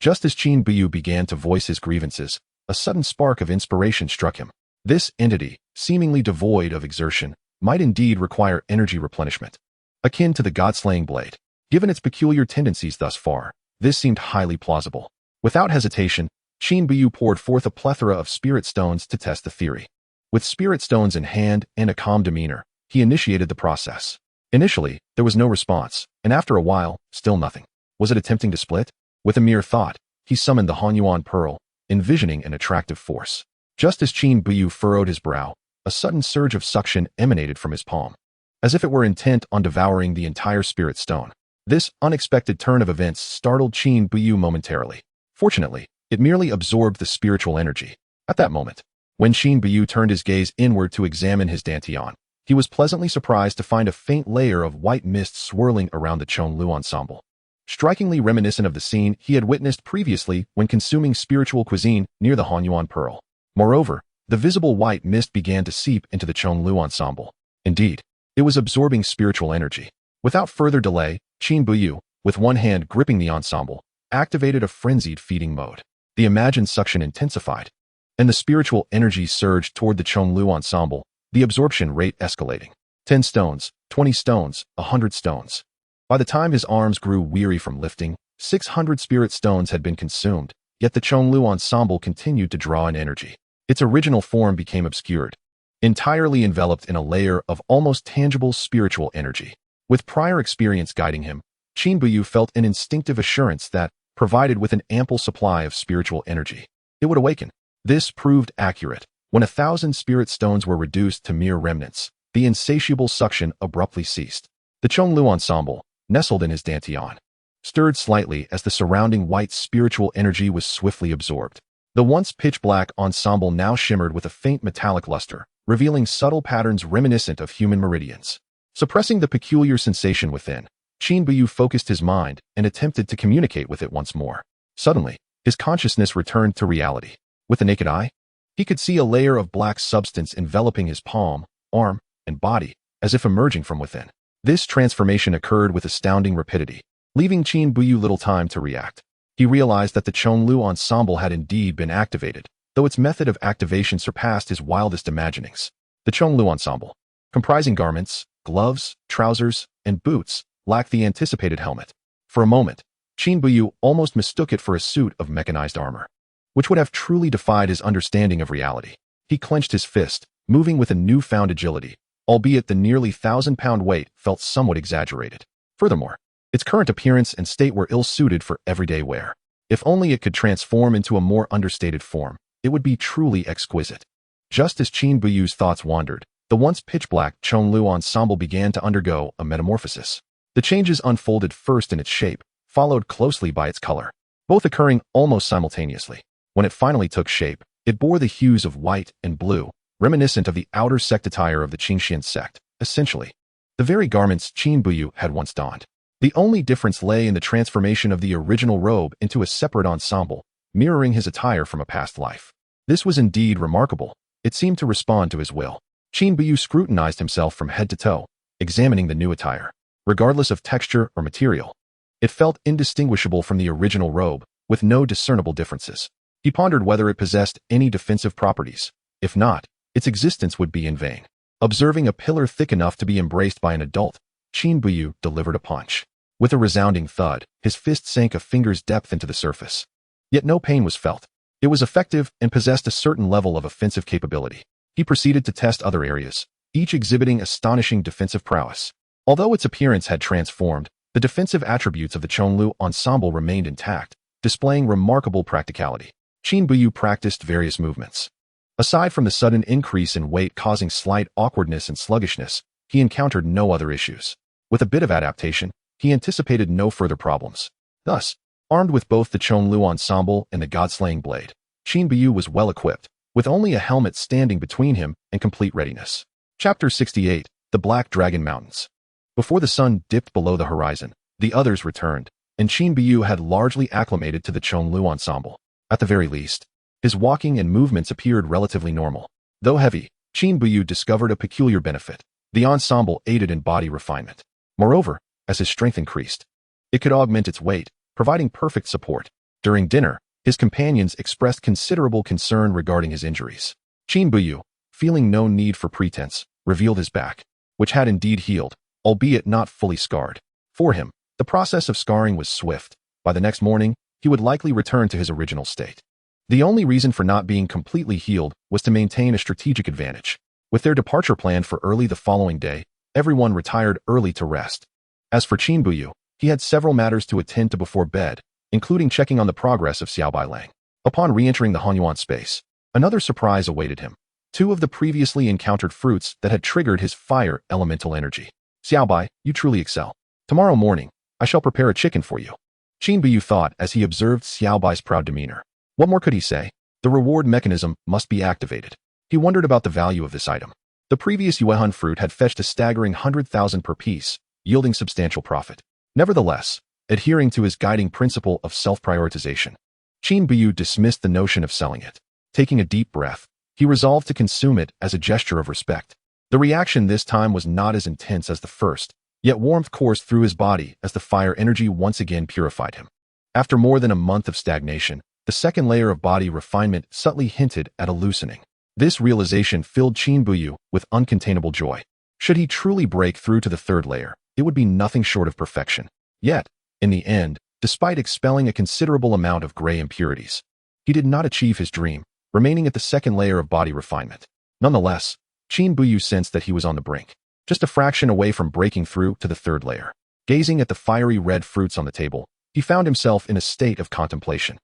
Just as Qin Buyu began to voice his grievances, a sudden spark of inspiration struck him. This entity, seemingly devoid of exertion, might indeed require energy replenishment. Akin to the god-slaying blade. Given its peculiar tendencies thus far, this seemed highly plausible. Without hesitation, Qin Buyu poured forth a plethora of spirit stones to test the theory. With spirit stones in hand and a calm demeanor, he initiated the process. Initially, there was no response, and after a while, still nothing. Was it attempting to split? With a mere thought, he summoned the Hanyuan Pearl, envisioning an attractive force. Just as Qin Buyu furrowed his brow, a sudden surge of suction emanated from his palm, as if it were intent on devouring the entire spirit stone. This unexpected turn of events startled Qin Buyu momentarily. Fortunately, it merely absorbed the spiritual energy. At that moment, when Qin Buyu turned his gaze inward to examine his dantian, he was pleasantly surprised to find a faint layer of white mist swirling around the Chonglu ensemble. Strikingly reminiscent of the scene he had witnessed previously when consuming spiritual cuisine near the Hanyuan Pearl. Moreover, the visible white mist began to seep into the Chonglu ensemble. Indeed, it was absorbing spiritual energy. Without further delay, Qin Buyu, with one hand gripping the ensemble, activated a frenzied feeding mode. The imagined suction intensified, and the spiritual energy surged toward the Chonglu ensemble, the absorption rate escalating. 10 stones, 20 stones, 100 stones. By the time his arms grew weary from lifting, 600 spirit stones had been consumed, yet the Chonglu ensemble continued to draw in energy. Its original form became obscured, entirely enveloped in a layer of almost tangible spiritual energy. With prior experience guiding him, Qin Buyu felt an instinctive assurance that, provided with an ample supply of spiritual energy, it would awaken. This proved accurate. When 1,000 spirit stones were reduced to mere remnants, the insatiable suction abruptly ceased. The Chonglu ensemble, nestled in his dantian, stirred slightly as the surrounding white spiritual energy was swiftly absorbed. The once pitch-black ensemble now shimmered with a faint metallic luster, revealing subtle patterns reminiscent of human meridians. Suppressing the peculiar sensation within, Qin Buyu focused his mind and attempted to communicate with it once more. Suddenly, his consciousness returned to reality. With the naked eye, he could see a layer of black substance enveloping his palm, arm, and body, as if emerging from within. This transformation occurred with astounding rapidity, leaving Qin Buyu little time to react. He realized that the Chonglu ensemble had indeed been activated, though its method of activation surpassed his wildest imaginings. The Chonglu ensemble, comprising garments, gloves, trousers, and boots, lacked the anticipated helmet. For a moment, Qin Buyu almost mistook it for a suit of mechanized armor, which would have truly defied his understanding of reality. He clenched his fist, moving with a newfound agility, albeit the nearly 1,000-pound weight felt somewhat exaggerated. Furthermore, its current appearance and state were ill-suited for everyday wear. If only it could transform into a more understated form, it would be truly exquisite. Just as Qin Buyu's thoughts wandered, the once pitch-black Chonlu ensemble began to undergo a metamorphosis. The changes unfolded first in its shape, followed closely by its color, both occurring almost simultaneously. When it finally took shape, it bore the hues of white and blue, reminiscent of the outer sect attire of the Qingxian sect, essentially the very garments Qin Buyu had once donned. The only difference lay in the transformation of the original robe into a separate ensemble, mirroring his attire from a past life. This was indeed remarkable. It seemed to respond to his will. Qin Buyu scrutinized himself from head to toe, examining the new attire. Regardless of texture or material, it felt indistinguishable from the original robe, with no discernible differences. He pondered whether it possessed any defensive properties. If not, its existence would be in vain. Observing a pillar thick enough to be embraced by an adult, Qin Buyu delivered a punch. With a resounding thud, his fist sank a finger's depth into the surface. Yet no pain was felt. It was effective and possessed a certain level of offensive capability. He proceeded to test other areas, each exhibiting astonishing defensive prowess. Although its appearance had transformed, the defensive attributes of the Chonlu ensemble remained intact, displaying remarkable practicality. Qin Buyu practiced various movements. Aside from the sudden increase in weight causing slight awkwardness and sluggishness, he encountered no other issues. With a bit of adaptation, he anticipated no further problems. Thus, armed with both the Chonlu ensemble and the god-slaying blade, Qin Buyu was well equipped, with only a helmet standing between him and complete readiness. Chapter 68, The Black Dragon Mountains. Before the sun dipped below the horizon, the others returned, and Qin Buyu had largely acclimated to the Chonlu ensemble. At the very least, his walking and movements appeared relatively normal. Though heavy, Qin Buyu discovered a peculiar benefit. The ensemble aided in body refinement. Moreover, as his strength increased, it could augment its weight, providing perfect support. During dinner, his companions expressed considerable concern regarding his injuries. Qin Buyu, feeling no need for pretense, revealed his back, which had indeed healed, albeit not fully scarred. For him, the process of scarring was swift. By the next morning, he would likely return to his original state. The only reason for not being completely healed was to maintain a strategic advantage. With their departure planned for early the following day, everyone retired early to rest. As for Qin Buyu, he had several matters to attend to before bed, including checking on the progress of Xiaobai Lang. Upon re-entering the Hanyuan space, another surprise awaited him. Two of the previously encountered fruits that had triggered his fire elemental energy. Xiaobai, you truly excel. Tomorrow morning, I shall prepare a chicken for you. Qin Buyu thought as he observed Xiaobai's proud demeanor. What more could he say? The reward mechanism must be activated. He wondered about the value of this item. The previous Yuehun fruit had fetched a staggering 100,000 per piece, yielding substantial profit. Nevertheless, adhering to his guiding principle of self-prioritization, Qin Buyu dismissed the notion of selling it. Taking a deep breath, he resolved to consume it as a gesture of respect. The reaction this time was not as intense as the first, yet warmth coursed through his body as the fire energy once again purified him. After more than a month of stagnation, the second layer of body refinement subtly hinted at a loosening. This realization filled Qin Buyu with uncontainable joy. Should he truly break through to the third layer, it would be nothing short of perfection. Yet, in the end, despite expelling a considerable amount of gray impurities, he did not achieve his dream, remaining at the second layer of body refinement. Nonetheless, Qin Buyu sensed that he was on the brink, just a fraction away from breaking through to the third layer. Gazing at the fiery red fruits on the table, he found himself in a state of contemplation.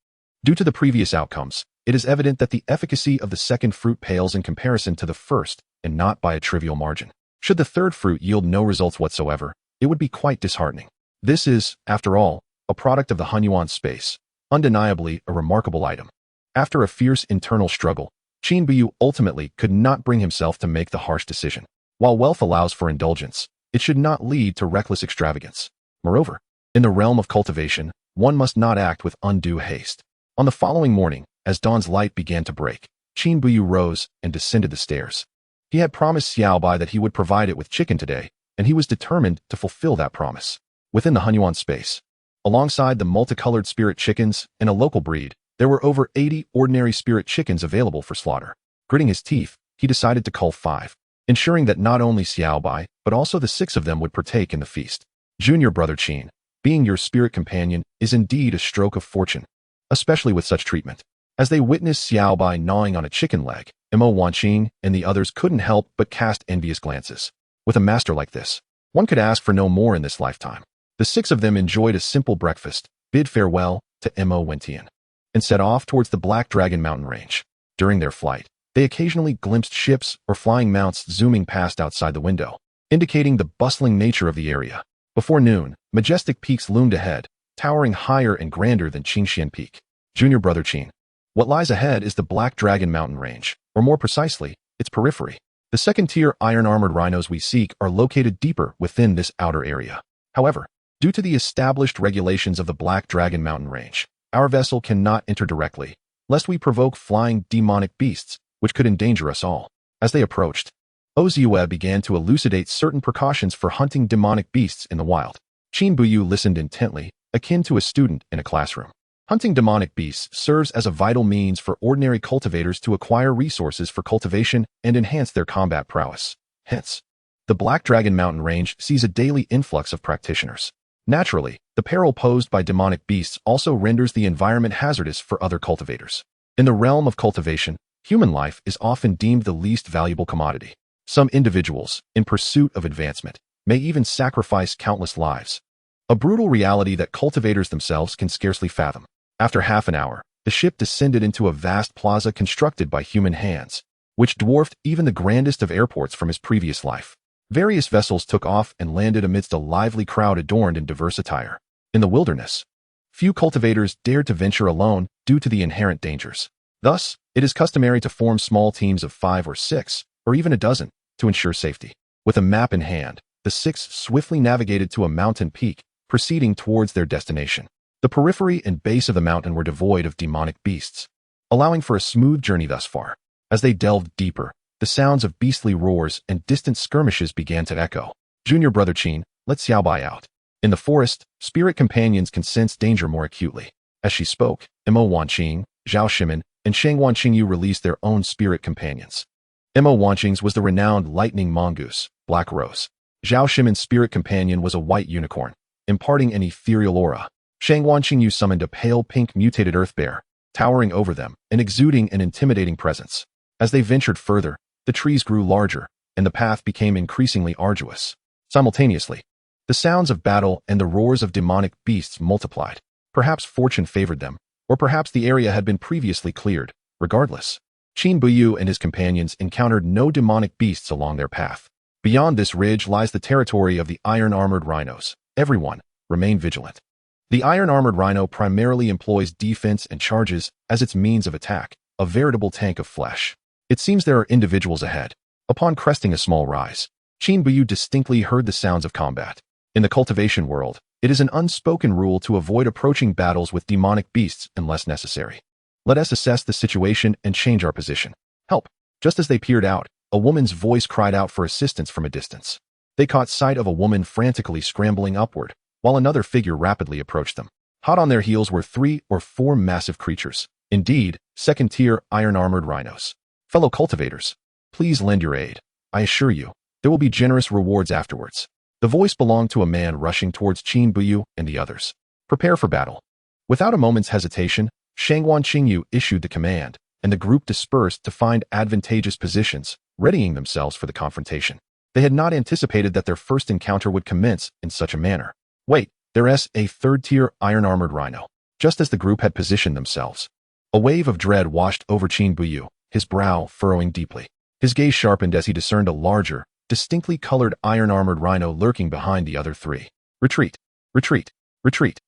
Due to the previous outcomes, it is evident that the efficacy of the second fruit pales in comparison to the first, and not by a trivial margin. Should the third fruit yield no results whatsoever, it would be quite disheartening. This is, after all, a product of the Hanyuan space, undeniably a remarkable item. After a fierce internal struggle, Qin Buyu ultimately could not bring himself to make the harsh decision. While wealth allows for indulgence, it should not lead to reckless extravagance. Moreover, in the realm of cultivation, one must not act with undue haste. On the following morning, as dawn's light began to break, Qin Buyu rose and descended the stairs. He had promised Xiaobai that he would provide it with chicken today, and he was determined to fulfill that promise. Within the Hanyuan space, alongside the multicolored spirit chickens and a local breed, there were over 80 ordinary spirit chickens available for slaughter. Gritting his teeth, he decided to cull 5, ensuring that not only Xiaobai, but also the 6 of them would partake in the feast. Junior brother Qin, being your spirit companion is indeed a stroke of fortune, especially with such treatment. As they witnessed Xiaobai gnawing on a chicken leg, Imo Wanqing and the others couldn't help but cast envious glances. With a master like this, one could ask for no more in this lifetime. The six of them enjoyed a simple breakfast, bid farewell to Imo Wantian, and set off towards the Black Dragon mountain range. During their flight, they occasionally glimpsed ships or flying mounts zooming past outside the window, indicating the bustling nature of the area. Before noon, majestic peaks loomed ahead, towering higher and grander than Qingxian Peak. Junior brother Qin, what lies ahead is the Black Dragon mountain range, or more precisely, its periphery. The second-tier iron-armored rhinos we seek are located deeper within this outer area. However, due to the established regulations of the Black Dragon mountain range, our vessel cannot enter directly, lest we provoke flying demonic beasts, which could endanger us all. As they approached, Oziue began to elucidate certain precautions for hunting demonic beasts in the wild. Qin Buyu listened intently, akin to a student in a classroom. Hunting demonic beasts serves as a vital means for ordinary cultivators to acquire resources for cultivation and enhance their combat prowess. Hence, the Black Dragon mountain range sees a daily influx of practitioners. Naturally, the peril posed by demonic beasts also renders the environment hazardous for other cultivators. In the realm of cultivation, human life is often deemed the least valuable commodity. Some individuals, in pursuit of advancement, may even sacrifice countless lives. A brutal reality that cultivators themselves can scarcely fathom. After half an hour, the ship descended into a vast plaza constructed by human hands, which dwarfed even the grandest of airports from his previous life. Various vessels took off and landed amidst a lively crowd adorned in diverse attire. In the wilderness, few cultivators dared to venture alone due to the inherent dangers. Thus, it is customary to form small teams of 5 or 6, or even a dozen, to ensure safety. With a map in hand, the 6 swiftly navigated to a mountain peak, proceeding towards their destination. The periphery and base of the mountain were devoid of demonic beasts, allowing for a smooth journey thus far. As they delved deeper, the sounds of beastly roars and distant skirmishes began to echo. Junior brother Qin, let Xiaobai out. In the forest, spirit companions can sense danger more acutely. As she spoke, Imo Wanqing, Zhao Shimin, and Shang Wanqingyu released their own spirit companions. Imo Wanqing's was the renowned lightning mongoose, Black Rose. Zhao Shimin's spirit companion was a white unicorn, imparting an ethereal aura. Shang Wanqingyu summoned a pale pink mutated earth bear, towering over them and exuding an intimidating presence. As they ventured further, the trees grew larger, and the path became increasingly arduous. Simultaneously, the sounds of battle and the roars of demonic beasts multiplied. Perhaps fortune favored them, or perhaps the area had been previously cleared. Regardless, Qin Buyu and his companions encountered no demonic beasts along their path. Beyond this ridge lies the territory of the iron-armored rhinos. Everyone, remain vigilant. The iron-armored rhino primarily employs defense and charges as its means of attack, a veritable tank of flesh. It seems there are individuals ahead. Upon cresting a small rise, Qin Buyu distinctly heard the sounds of combat. In the cultivation world, it is an unspoken rule to avoid approaching battles with demonic beasts unless necessary. Let us assess the situation and change our position. Help! Just as they peered out, a woman's voice cried out for assistance from a distance. They caught sight of a woman frantically scrambling upward, while another figure rapidly approached them. Hot on their heels were 3 or 4 massive creatures. Indeed, second-tier iron-armored rhinos. Fellow cultivators, please lend your aid. I assure you, there will be generous rewards afterwards. The voice belonged to a man rushing towards Qin Buyu and the others. Prepare for battle. Without a moment's hesitation, Shang Wanqingyu issued the command, and the group dispersed to find advantageous positions, readying themselves for the confrontation. They had not anticipated that their first encounter would commence in such a manner. Wait, there's a third-tier iron-armored rhino. Just as the group had positioned themselves, a wave of dread washed over Qin Buyu, his brow furrowing deeply. His gaze sharpened as he discerned a larger, distinctly colored iron-armored rhino lurking behind the other 3. Retreat! Retreat! Retreat!